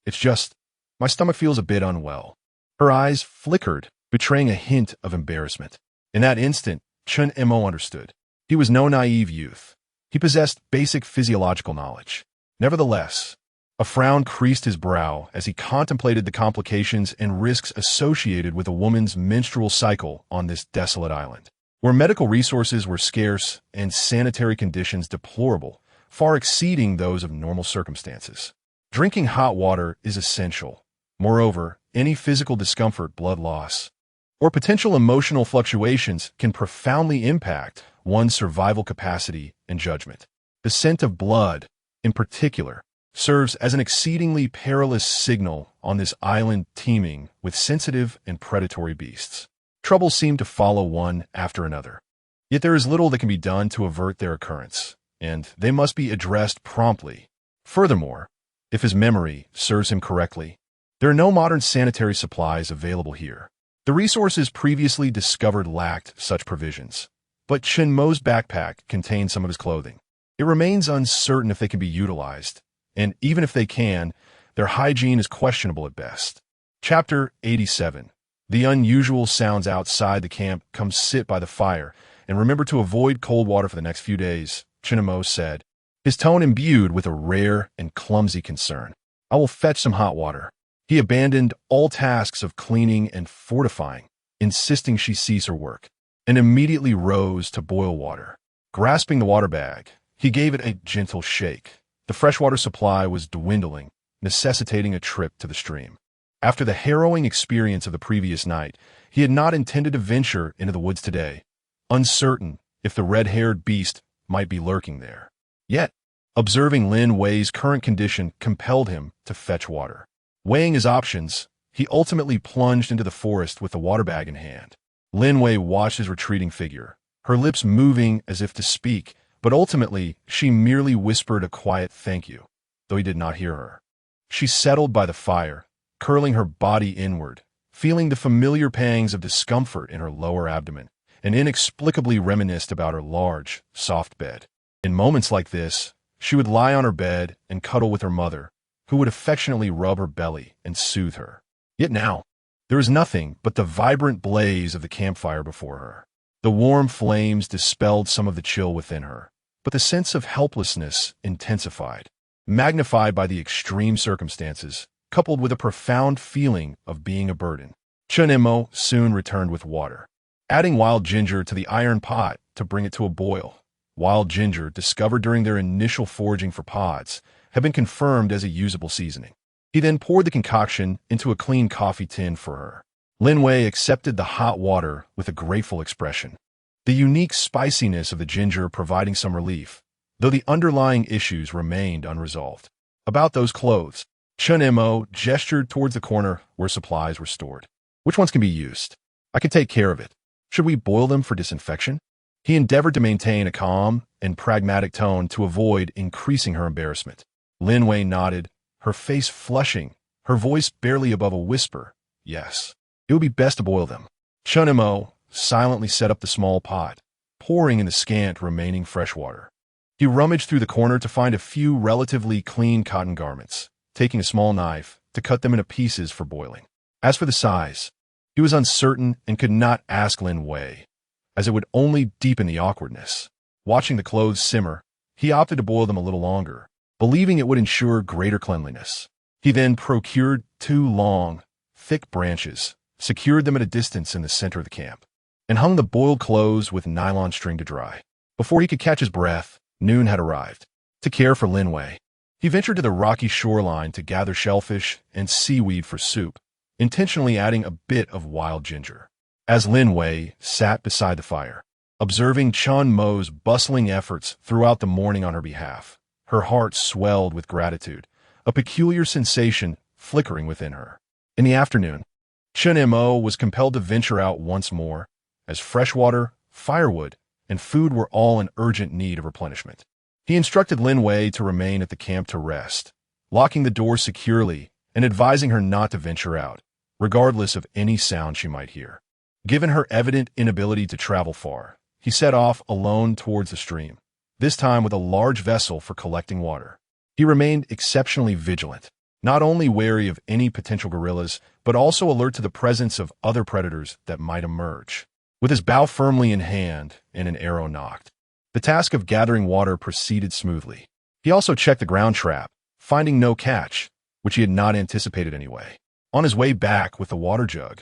It's just, my stomach feels a bit unwell." Her eyes flickered, betraying a hint of embarrassment. In that instant, Chen Mo understood. He was no naive youth. He possessed basic physiological knowledge. Nevertheless, a frown creased his brow as he contemplated the complications and risks associated with a woman's menstrual cycle on this desolate island, where medical resources were scarce and sanitary conditions deplorable, far exceeding those of normal circumstances. Drinking hot water is essential. Moreover, any physical discomfort, blood loss, or potential emotional fluctuations can profoundly impact one's survival capacity and judgment. The scent of blood, in particular, serves as an exceedingly perilous signal on this island teeming with sensitive and predatory beasts. Troubles seem to follow one after another. Yet there is little that can be done to avert their occurrence, and they must be addressed promptly. Furthermore, if his memory serves him correctly, there are no modern sanitary supplies available here. The resources previously discovered lacked such provisions, but Chen Mo's backpack contained some of his clothing. It remains uncertain if they can be utilized, and even if they can, their hygiene is questionable at best. Chapter 87. The unusual sounds outside the camp. "Come sit by the fire, and remember to avoid cold water for the next few days," Chen Mo said, his tone imbued with a rare and clumsy concern. "I will fetch some hot water." He abandoned all tasks of cleaning and fortifying, insisting she cease her work, and immediately rose to boil water. Grasping the water bag, he gave it a gentle shake. The freshwater supply was dwindling, necessitating a trip to the stream. After the harrowing experience of the previous night, he had not intended to venture into the woods today, uncertain if the red-haired beast might be lurking there. Yet, observing Lin Wei's current condition compelled him to fetch water. Weighing his options, he ultimately plunged into the forest with the water bag in hand. Lin Wei watched his retreating figure, her lips moving as if to speak, but ultimately she merely whispered a quiet thank you, though he did not hear her. She settled by the fire, curling her body inward, feeling the familiar pangs of discomfort in her lower abdomen, and inexplicably reminisced about her large, soft bed. In moments like this, she would lie on her bed and cuddle with her mother, who would affectionately rub her belly and soothe her. Yet now, there was nothing but the vibrant blaze of the campfire before her. The warm flames dispelled some of the chill within her, but the sense of helplessness intensified, magnified by the extreme circumstances, coupled with a profound feeling of being a burden. Chen Mo soon returned with water. adding wild ginger to the iron pot to bring it to a boil. Wild ginger, discovered during their initial foraging for pods, had been confirmed as a usable seasoning. He then poured the concoction into a clean coffee tin for her. Lin Wei accepted the hot water with a grateful expression, the unique spiciness of the ginger providing some relief, though the underlying issues remained unresolved. About those clothes, Chen Mo gestured towards the corner where supplies were stored. Which ones can be used? I can take care of it. Should we boil them for disinfection? He endeavored to maintain a calm and pragmatic tone to avoid increasing her embarrassment. Lin Wei nodded, her face flushing, her voice barely above a whisper. Yes, it would be best to boil them. Chen Mo silently set up the small pot, pouring in the scant remaining fresh water. He rummaged through the corner to find a few relatively clean cotton garments, taking a small knife to cut them into pieces for boiling. As for the size, he was uncertain and could not ask Lin Wei, as it would only deepen the awkwardness. Watching the clothes simmer, he opted to boil them a little longer, believing it would ensure greater cleanliness. He then procured 2 long, thick branches, secured them at a distance in the center of the camp, and hung the boiled clothes with nylon string to dry. Before he could catch his breath, noon had arrived. To care for Lin Wei, he ventured to the rocky shoreline to gather shellfish and seaweed for soup, intentionally adding a bit of wild ginger. As Lin Wei sat beside the fire, observing Chen Mo's bustling efforts throughout the morning on her behalf, her heart swelled with gratitude, a peculiar sensation flickering within her. In the afternoon, Chen Mo was compelled to venture out once more, as freshwater, firewood, and food were all in urgent need of replenishment. He instructed Lin Wei to remain at the camp to rest, locking the door securely and advising her not to venture out, regardless of any sound she might hear. Given her evident inability to travel far, he set off alone towards the stream, this time with a large vessel for collecting water. He remained exceptionally vigilant, not only wary of any potential guerrillas, but also alert to the presence of other predators that might emerge. With his bow firmly in hand and an arrow nocked, the task of gathering water proceeded smoothly. He also checked the ground trap, finding no catch, which he had not anticipated anyway. On his way back with the water jug,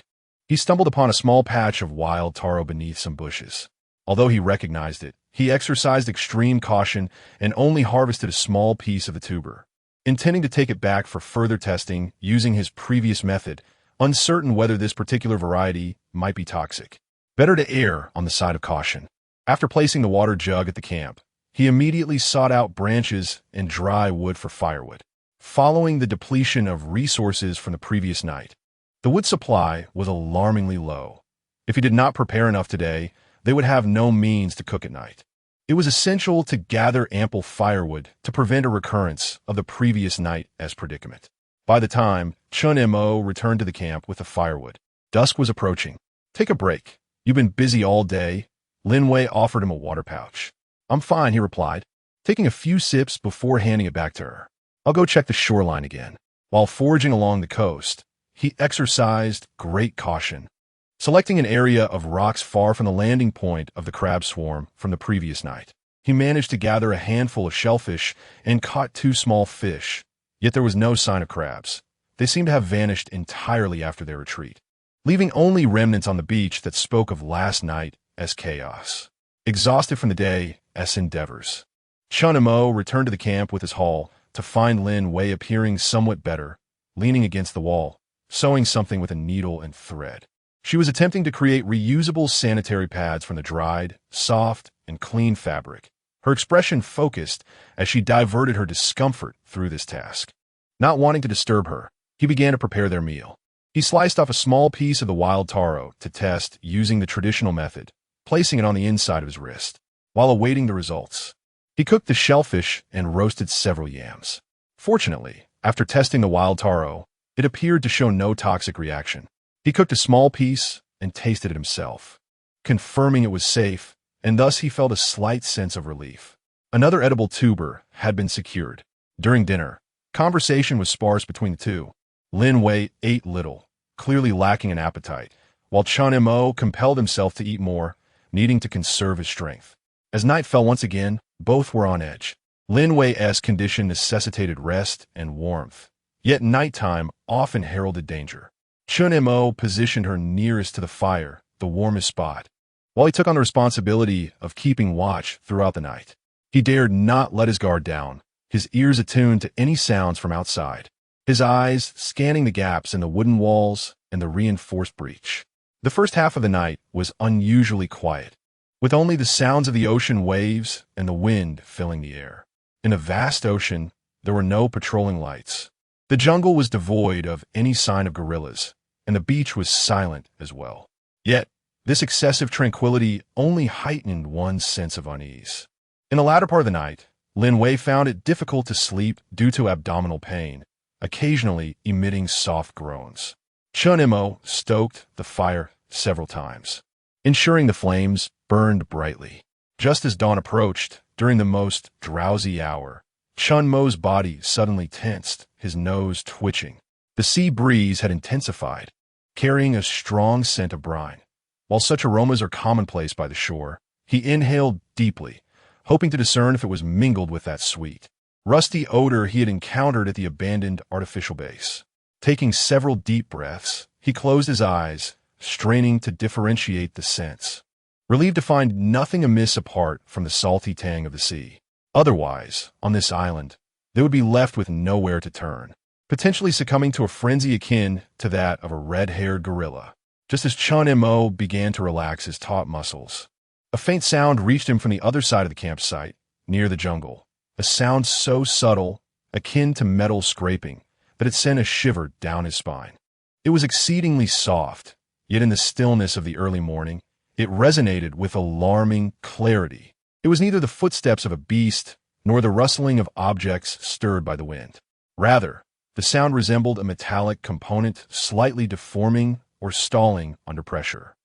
he stumbled upon a small patch of wild taro beneath some bushes. Although he recognized it, he exercised extreme caution and only harvested a small piece of the tuber, intending to take it back for further testing using his previous method, uncertain whether this particular variety might be toxic. Better to err on the side of caution. After placing the water jug at the camp, he immediately sought out branches and dry wood for firewood. Following the depletion of resources from the previous night, the wood supply was alarmingly low. If he did not prepare enough today, they would have no means to cook at night. It was essential to gather ample firewood to prevent a recurrence of the previous night as predicament. By the time Chen Mo returned to the camp with the firewood, dusk was approaching. Take a break. You've been busy all day. Lin Wei offered him a water pouch. I'm fine, he replied, taking a few sips before handing it back to her. I'll go check the shoreline again. While foraging along the coast, he exercised great caution, selecting an area of rocks far from the landing point of the crab swarm from the previous night. He managed to gather a handful of shellfish and caught 2 small fish, yet there was no sign of crabs. They seemed to have vanished entirely after their retreat, leaving only remnants on the beach that spoke of last night as chaos. Exhausted from the day's endeavors, Chen Mo returned to the camp with his haul to find Lin Wei appearing somewhat better, leaning against the wall, sewing something with a needle and thread. She was attempting to create reusable sanitary pads from the dried, soft, and clean fabric, her expression focused as she diverted her discomfort through this task. Not wanting to disturb her, he began to prepare their meal. He sliced off a small piece of the wild taro to test using the traditional method, placing it on the inside of his wrist. While awaiting the results, he cooked the shellfish and roasted several yams. Fortunately, after testing the wild taro, it appeared to show no toxic reaction. He cooked a small piece and tasted it himself, confirming it was safe, and thus he felt a slight sense of relief. Another edible tuber had been secured. During dinner, conversation was sparse between the two. Lin Wei ate little, clearly lacking an appetite, while Chen Mo compelled himself to eat more, needing to conserve his strength. As night fell once again, both were on edge. Lin Wei's condition necessitated rest and warmth, yet nighttime often heralded danger. Chen Mo positioned her nearest to the fire, the warmest spot, while he took on the responsibility of keeping watch throughout the night. He dared not let his guard down, his ears attuned to any sounds from outside, his eyes scanning the gaps in the wooden walls and the reinforced breach. The first half of the night was unusually quiet, with only the sounds of the ocean waves and the wind filling the air. In a vast ocean, there were no patrolling lights. The jungle was devoid of any sign of gorillas, and the beach was silent as well. Yet, this excessive tranquility only heightened one's sense of unease. In the latter part of the night, Lin Wei found it difficult to sleep due to abdominal pain, occasionally emitting soft groans. Chen Mo stoked the fire several times, ensuring the flames burned brightly. Just as dawn approached, during the most drowsy hour, Chen Mo's body suddenly tensed, his nose twitching. The sea breeze had intensified, carrying a strong scent of brine. While such aromas are commonplace by the shore, he inhaled deeply, hoping to discern if it was mingled with that sweet, rusty odor he had encountered at the abandoned artificial base. Taking several deep breaths, he closed his eyes, straining to differentiate the scents, relieved to find nothing amiss apart from the salty tang of the sea. Otherwise, on this island, they would be left with nowhere to turn, potentially succumbing to a frenzy akin to that of a red-haired gorilla. Just as Chen Mo began to relax his taut muscles, a faint sound reached him from the other side of the campsite, near the jungle, a sound so subtle, akin to metal scraping, that it sent a shiver down his spine. It was exceedingly soft, yet in the stillness of the early morning, it resonated with alarming clarity. It was neither the footsteps of a beast nor the rustling of objects stirred by the wind. Rather, the sound resembled a metallic component slightly deforming or stalling under pressure.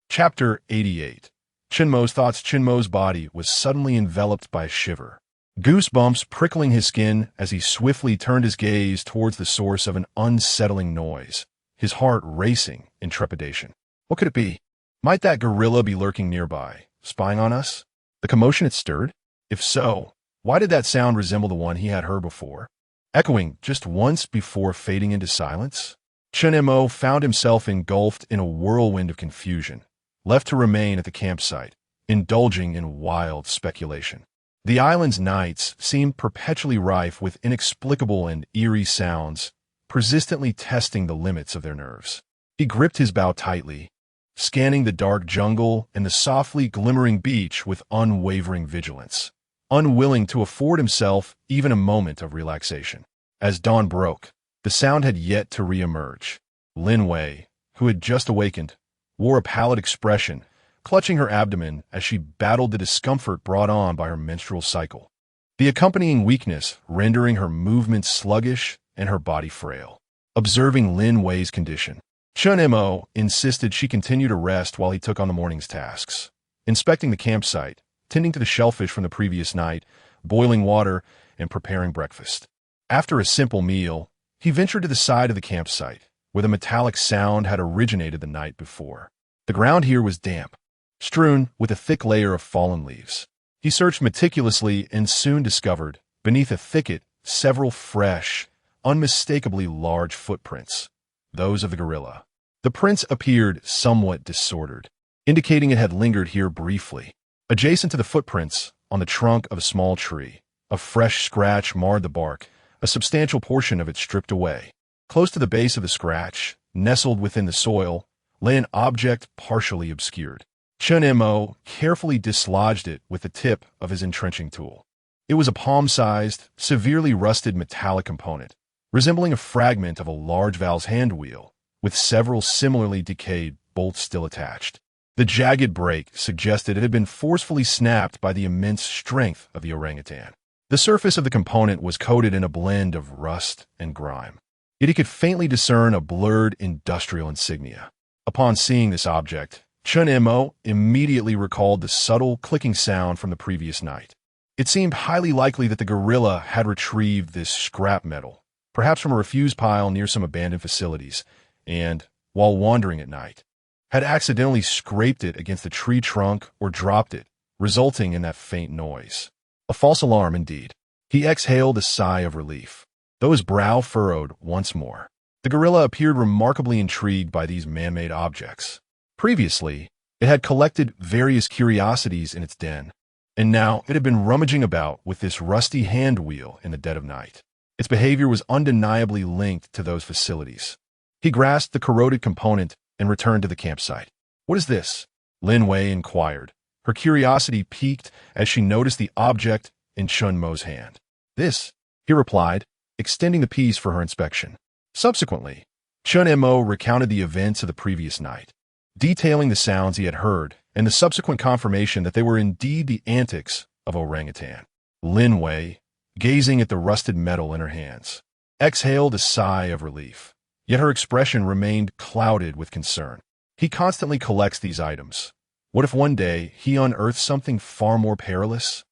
Chapter 88. Chen Mo's thoughts. Chen Mo's body was suddenly enveloped by a shiver, goosebumps prickling his skin as he swiftly turned his gaze towards the source of an unsettling noise, his heart racing in trepidation. What could it be? Might that gorilla be lurking nearby, spying on us? The commotion had stirred? If so, why did that sound resemble the one he had heard before, echoing just once before fading into silence? Chen Mo found himself engulfed in a whirlwind of confusion, left to remain at the campsite, indulging in wild speculation. The island's nights seemed perpetually rife with inexplicable and eerie sounds, persistently testing the limits of their nerves. He gripped his bow tightly, scanning the dark jungle and the softly glimmering beach with unwavering vigilance, unwilling to afford himself even a moment of relaxation. As dawn broke, the sound had yet to re-emerge. Lin Wei, who had just awakened, wore a pallid expression, clutching her abdomen as she battled the discomfort brought on by her menstrual cycle, the accompanying weakness rendering her movements sluggish and her body frail. Observing Lin Wei's condition, Chen Mo insisted she continue to rest while he took on the morning's tasks, inspecting the campsite, tending to the shellfish from the previous night, boiling water, and preparing breakfast. After a simple meal, he ventured to the side of the campsite, where the metallic sound had originated the night before. The ground here was damp, strewn with a thick layer of fallen leaves. He searched meticulously and soon discovered, beneath a thicket, several fresh, unmistakably large footprints, those of the gorilla. The prints appeared somewhat disordered, indicating it had lingered here briefly. Adjacent to the footprints, on the trunk of a small tree, a fresh scratch marred the bark, a substantial portion of it stripped away. Close to the base of the scratch, nestled within the soil, lay an object partially obscured. Chen Mo carefully dislodged it with the tip of his entrenching tool. It was a palm-sized, severely rusted metallic component, resembling a fragment of a large valve's hand wheel, with several similarly decayed bolts still attached. The jagged break suggested it had been forcefully snapped by the immense strength of the orangutan. The surface of the component was coated in a blend of rust and grime, yet he could faintly discern a blurred industrial insignia. Upon seeing this object, Chen Mo immediately recalled the subtle clicking sound from the previous night. It seemed highly likely that the gorilla had retrieved this scrap metal, perhaps from a refuse pile near some abandoned facilities, and, while wandering at night, had accidentally scraped it against a tree trunk or dropped it, resulting in that faint noise. A false alarm indeed. He exhaled a sigh of relief, though his brow furrowed once more. The gorilla appeared remarkably intrigued by these man-made objects. Previously, It had collected various curiosities in its den, and now it had been rummaging about with this rusty hand wheel in the dead of night. Its behavior was undeniably linked to those facilities. He grasped the corroded component and returned to the campsite. "What is this?" Lin Wei inquired. Her curiosity piqued as she noticed the object in Chen Mo's hand. "This," he replied, extending the piece for her inspection. Subsequently, Chen Mo recounted the events of the previous night, detailing the sounds he had heard and the subsequent confirmation that they were indeed the antics of orangutan. Lin Wei, gazing at the rusted metal in her hands, exhaled a sigh of relief, yet her expression remained clouded with concern. He constantly collects these items. What if one day he unearths something far more perilous?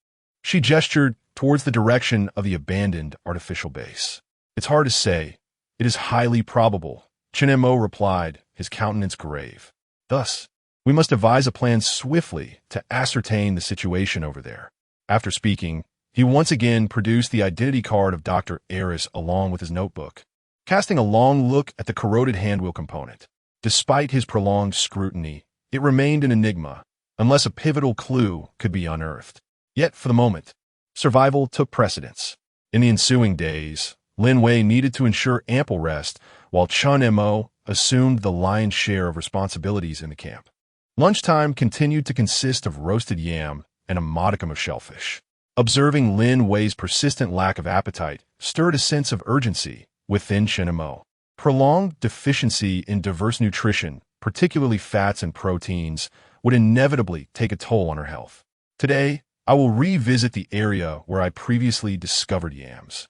She gestured towards the direction of the abandoned artificial base. "It's hard to say. It is highly probable," Chen Mo replied, his countenance grave. "Thus, we must devise a plan swiftly to ascertain the situation over there." After speaking, he once again produced the identity card of Dr. Eris along with his notebook, casting a long look at the corroded handwheel component. Despite his prolonged scrutiny, it remained an enigma, unless a pivotal clue could be unearthed. Yet, for the moment, survival took precedence. In the ensuing days, Lin Wei needed to ensure ample rest, while Chen Mo assumed the lion's share of responsibilities in the camp. Lunchtime continued to consist of roasted yam and a modicum of shellfish. Observing Lin Wei's persistent lack of appetite stirred a sense of urgency within Chen Mo. Prolonged deficiency in diverse nutrition, particularly fats and proteins, would inevitably take a toll on her health. "Today, I will revisit the area where I previously discovered yams,"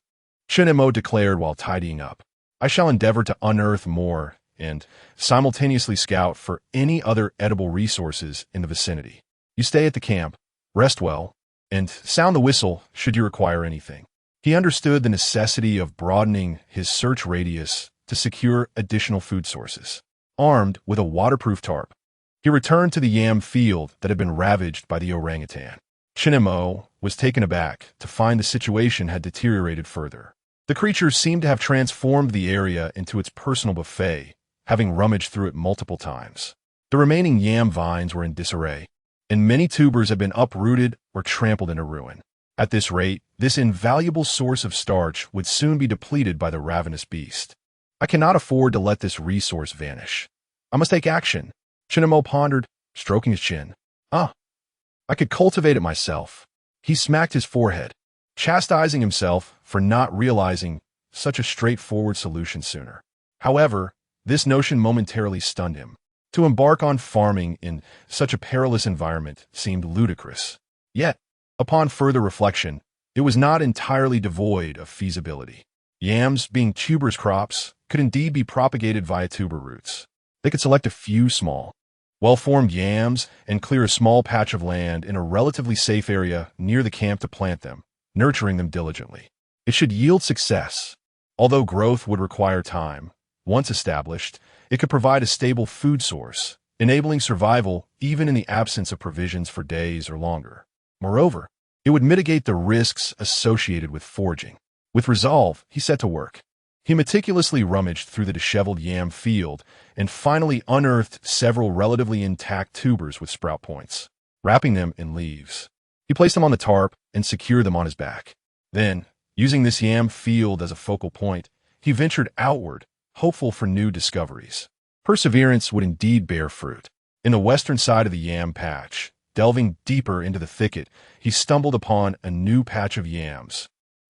Chen Mo declared while tidying up. "I shall endeavor to unearth more and simultaneously scout for any other edible resources in the vicinity. You stay at the camp, rest well, and sound the whistle should you require anything." He understood the necessity of broadening his search radius to secure additional food sources. Armed with a waterproof tarp, he returned to the yam field that had been ravaged by the orangutan. Chen Mo was taken aback to find the situation had deteriorated further. The creature seemed to have transformed the area into its personal buffet, having rummaged through it multiple times. The remaining yam vines were in disarray, and many tubers had been uprooted or trampled into ruin. At this rate, this invaluable source of starch would soon be depleted by the ravenous beast. "I cannot afford to let this resource vanish. I must take action," Chen Mo pondered, stroking his chin. I could cultivate it myself." He smacked his forehead, chastising himself for not realizing such a straightforward solution sooner. However, this notion momentarily stunned him. To embark on farming in such a perilous environment seemed ludicrous. Yet, upon further reflection, it was not entirely devoid of feasibility. Yams, being tuberous crops, could indeed be propagated via tuber roots. They could select a few small, well-formed yams and clear a small patch of land in a relatively safe area near the camp to plant them, nurturing them diligently. It should yield success. Although growth would require time, once established, it could provide a stable food source, enabling survival even in the absence of provisions for days or longer. Moreover, it would mitigate the risks associated with foraging. With resolve, he set to work. He meticulously rummaged through the disheveled yam field and finally unearthed several relatively intact tubers with sprout points. Wrapping them in leaves, he placed them on the tarp and secured them on his back. Then, using this yam field as a focal point, he ventured outward, hopeful for new discoveries. Perseverance would indeed bear fruit. In the western side of the yam patch, delving deeper into the thicket, he stumbled upon a new patch of yams,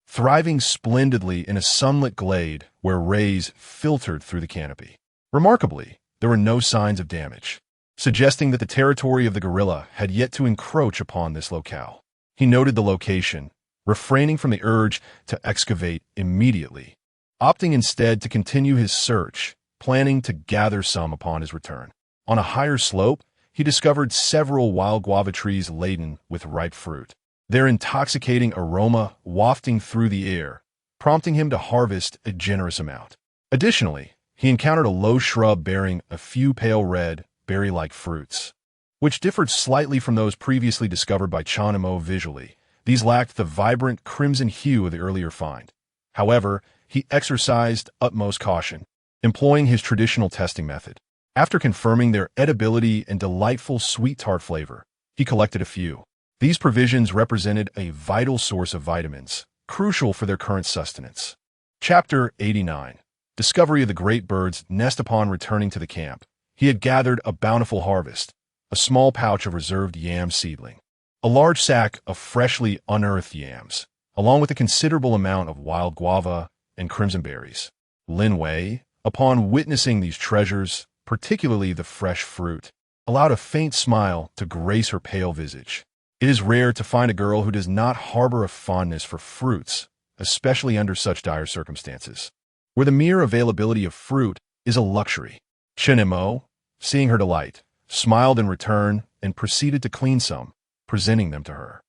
thriving splendidly in a sunlit glade where rays filtered through the canopy. Remarkably, there were no signs of damage, suggesting that the territory of the gorilla had yet to encroach upon this locale. He noted the location, refraining from the urge to excavate immediately, opting instead to continue his search, planning to gather some upon his return. On a higher slope, he discovered several wild guava trees laden with ripe fruit, their intoxicating aroma wafting through the air, prompting him to harvest a generous amount. Additionally, he encountered a low shrub bearing a few pale red, berry-like fruits, which differed slightly from those previously discovered by Chen Mo visually. These lacked the vibrant crimson hue of the earlier find. However, he exercised utmost caution, employing his traditional testing method. After confirming their edibility and delightful sweet tart flavor, he collected a few. These provisions represented a vital source of vitamins, crucial for their current sustenance. Chapter 89. Discovery of the great bird's nest. Upon returning to the camp, he had gathered a bountiful harvest, a small pouch of reserved yam seedling, a large sack of freshly unearthed yams, along with a considerable amount of wild guava and crimson berries. Lin Wei, upon witnessing these treasures, particularly the fresh fruit, allowed a faint smile to grace her pale visage. It is rare to find a girl who does not harbor a fondness for fruits, especially under such dire circumstances, where the mere availability of fruit is a luxury. Chen Mo, seeing her delight, smiled in return and proceeded to clean some, presenting them to her.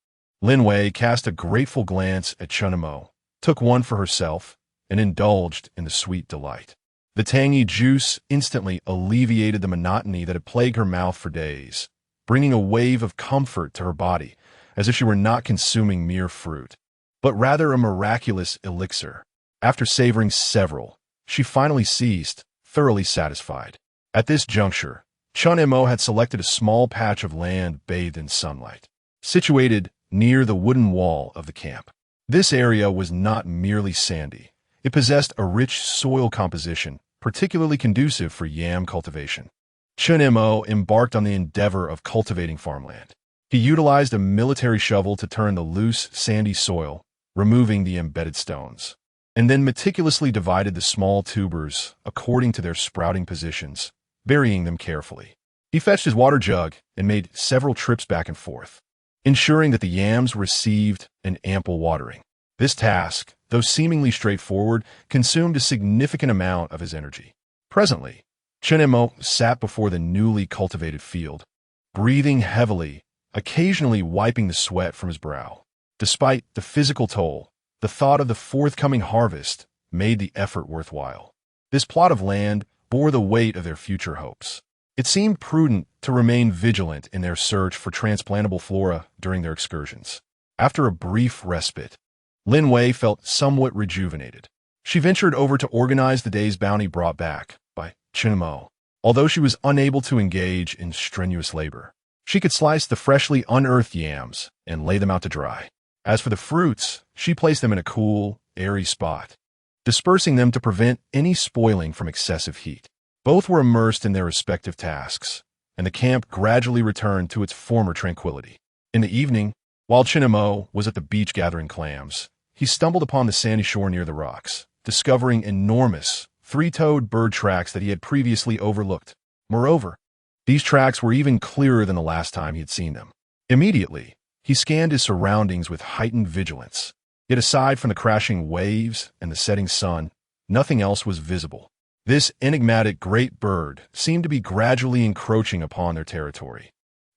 Lin Wei cast a grateful glance at Chen Mo, took one for herself, and indulged in the sweet delight. The tangy juice instantly alleviated the monotony that had plagued her mouth for days, bringing a wave of comfort to her body, as if she were not consuming mere fruit, but rather a miraculous elixir. After savoring several, she finally ceased, thoroughly satisfied. At this juncture, Chen Mo had selected a small patch of land bathed in sunlight, situated near the wooden wall of the camp. This area was not merely sandy. It possessed a rich soil composition, particularly conducive for yam cultivation. Chen Mo embarked on the endeavor of cultivating farmland. He utilized a military shovel to turn the loose, sandy soil, removing the embedded stones, and then meticulously divided the small tubers according to their sprouting positions, burying them carefully. He fetched his water jug and made several trips back and forth, ensuring that the yams received an ample watering. This task, though seemingly straightforward, consumed a significant amount of his energy. Presently, Chen Mo sat before the newly cultivated field, breathing heavily, occasionally wiping the sweat from his brow. Despite the physical toll, the thought of the forthcoming harvest made the effort worthwhile. This plot of land bore the weight of their future hopes. It seemed prudent to remain vigilant in their search for transplantable flora during their excursions. After a brief respite, Lin Wei felt somewhat rejuvenated. She ventured over to organize the day's bounty brought back by Chen Mo. Although she was unable to engage in strenuous labor, she could slice the freshly unearthed yams and lay them out to dry. As for the fruits, she placed them in a cool, airy spot, dispersing them to prevent any spoiling from excessive heat. Both were immersed in their respective tasks, and the camp gradually returned to its former tranquility. In the evening, while Chen Mo was at the beach gathering clams, he stumbled upon the sandy shore near the rocks, discovering enormous, three-toed bird tracks that he had previously overlooked. Moreover, these tracks were even clearer than the last time he had seen them. Immediately, he scanned his surroundings with heightened vigilance. Yet aside from the crashing waves and the setting sun, nothing else was visible. This enigmatic great bird seemed to be gradually encroaching upon their territory.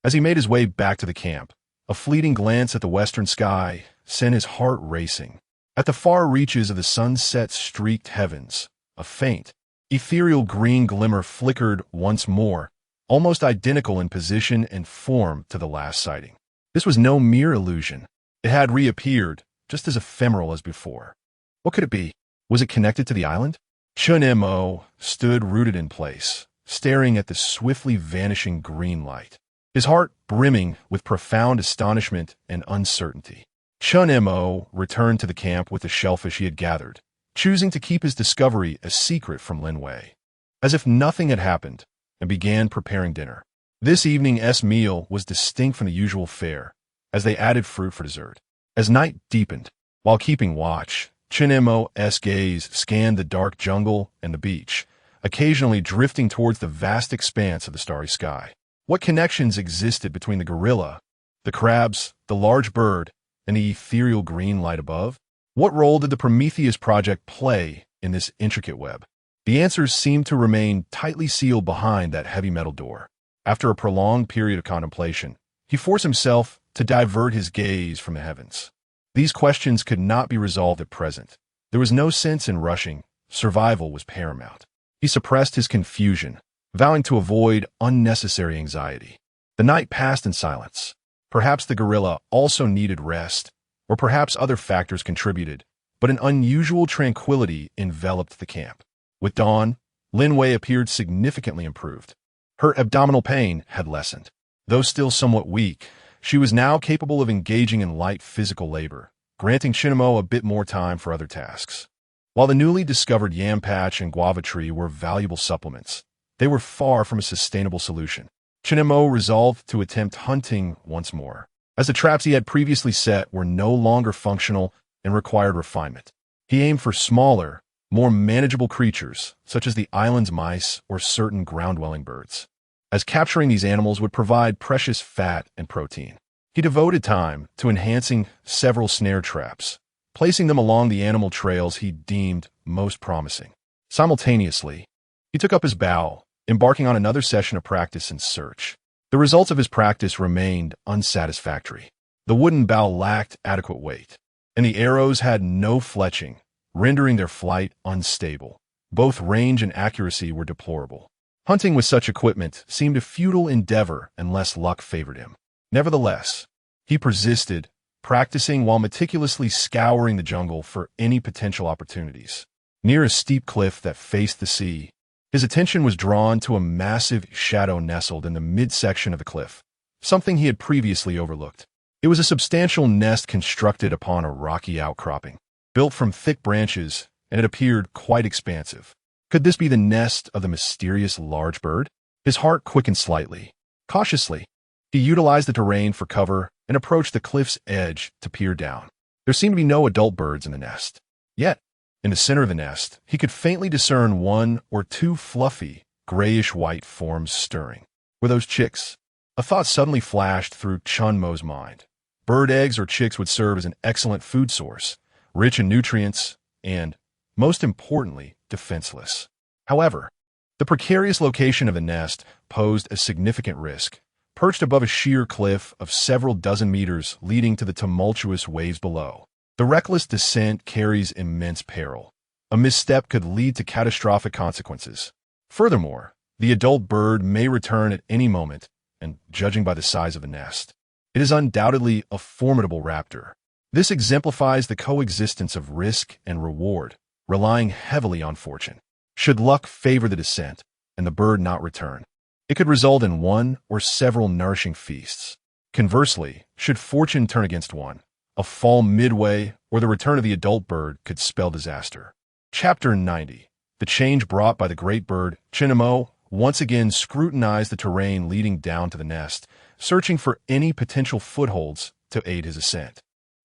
As he made his way back to the camp, a fleeting glance at the western sky sent his heart racing. At the far reaches of the sunset-streaked heavens, a faint, ethereal green glimmer flickered once more, almost identical in position and form to the last sighting. This was no mere illusion. It had reappeared, just as ephemeral as before. What could it be? Was it connected to the island? Chen Mo stood rooted in place, staring at the swiftly vanishing green light, his heart brimming with profound astonishment and uncertainty. Chen Mo returned to the camp with the shellfish he had gathered, choosing to keep his discovery a secret from Lin Wei. As if nothing had happened, and began preparing dinner. This evening's meal was distinct from the usual fare, as they added fruit for dessert. As night deepened, while keeping watch, Chen Mo's gaze scanned the dark jungle and the beach, occasionally drifting towards the vast expanse of the starry sky. What connections existed between the gorilla, the crabs, the large bird, and the ethereal green light above? What role did the Prometheus project play in this intricate web? The answers seemed to remain tightly sealed behind that heavy metal door. After a prolonged period of contemplation, he forced himself to divert his gaze from the heavens. These questions could not be resolved at present. There was no sense in rushing. Survival was paramount. He suppressed his confusion, vowing to avoid unnecessary anxiety. The night passed in silence. Perhaps the gorilla also needed rest, or perhaps other factors contributed, but an unusual tranquility enveloped the camp. With dawn, Lin Wei appeared significantly improved. Her abdominal pain had lessened. Though still somewhat weak, she was now capable of engaging in light physical labor, granting Chen Mo a bit more time for other tasks. While the newly discovered yam patch and guava tree were valuable supplements, they were far from a sustainable solution. Chen Mo resolved to attempt hunting once more, as the traps he had previously set were no longer functional and required refinement. He aimed for smaller, more manageable creatures, such as the island's mice or certain ground-dwelling birds, as capturing these animals would provide precious fat and protein. He devoted time to enhancing several snare traps, placing them along the animal trails he deemed most promising. Simultaneously, he took up his bow, embarking on another session of practice and search. The results of his practice remained unsatisfactory. The wooden bow lacked adequate weight, and the arrows had no fletching, rendering their flight unstable. Both range and accuracy were deplorable. Hunting with such equipment seemed a futile endeavor unless luck favored him. Nevertheless, he persisted, practicing while meticulously scouring the jungle for any potential opportunities. Near a steep cliff that faced the sea, his attention was drawn to a massive shadow nestled in the midsection of the cliff, something he had previously overlooked. It was a substantial nest constructed upon a rocky outcropping, built from thick branches, and it appeared quite expansive. Could this be the nest of the mysterious large bird? His heart quickened slightly. Cautiously, he utilized the terrain for cover and approached the cliff's edge to peer down. There seemed to be no adult birds in the nest. Yet, in the center of the nest, he could faintly discern one or two fluffy, grayish-white forms stirring. Were those chicks? A thought suddenly flashed through Chen Mo's mind. Bird eggs or chicks would serve as an excellent food source, rich in nutrients and, most importantly, defenseless. However, the precarious location of the nest posed a significant risk. Perched above a sheer cliff of several dozen meters leading to the tumultuous waves below, the reckless descent carries immense peril. A misstep could lead to catastrophic consequences. Furthermore, the adult bird may return at any moment, and judging by the size of the nest, it is undoubtedly a formidable raptor. This exemplifies the coexistence of risk and reward, relying heavily on fortune. Should luck favor the descent and the bird not return, it could result in one or several nourishing feasts. Conversely, should fortune turn against one, a fall midway or the return of the adult bird could spell disaster. Chapter 90. The change brought by the great bird, Chen Mo once again scrutinized the terrain leading down to the nest, searching for any potential footholds to aid his ascent.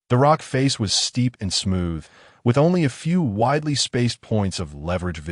The rock face was steep and smooth, with only a few widely spaced points of leverage visible.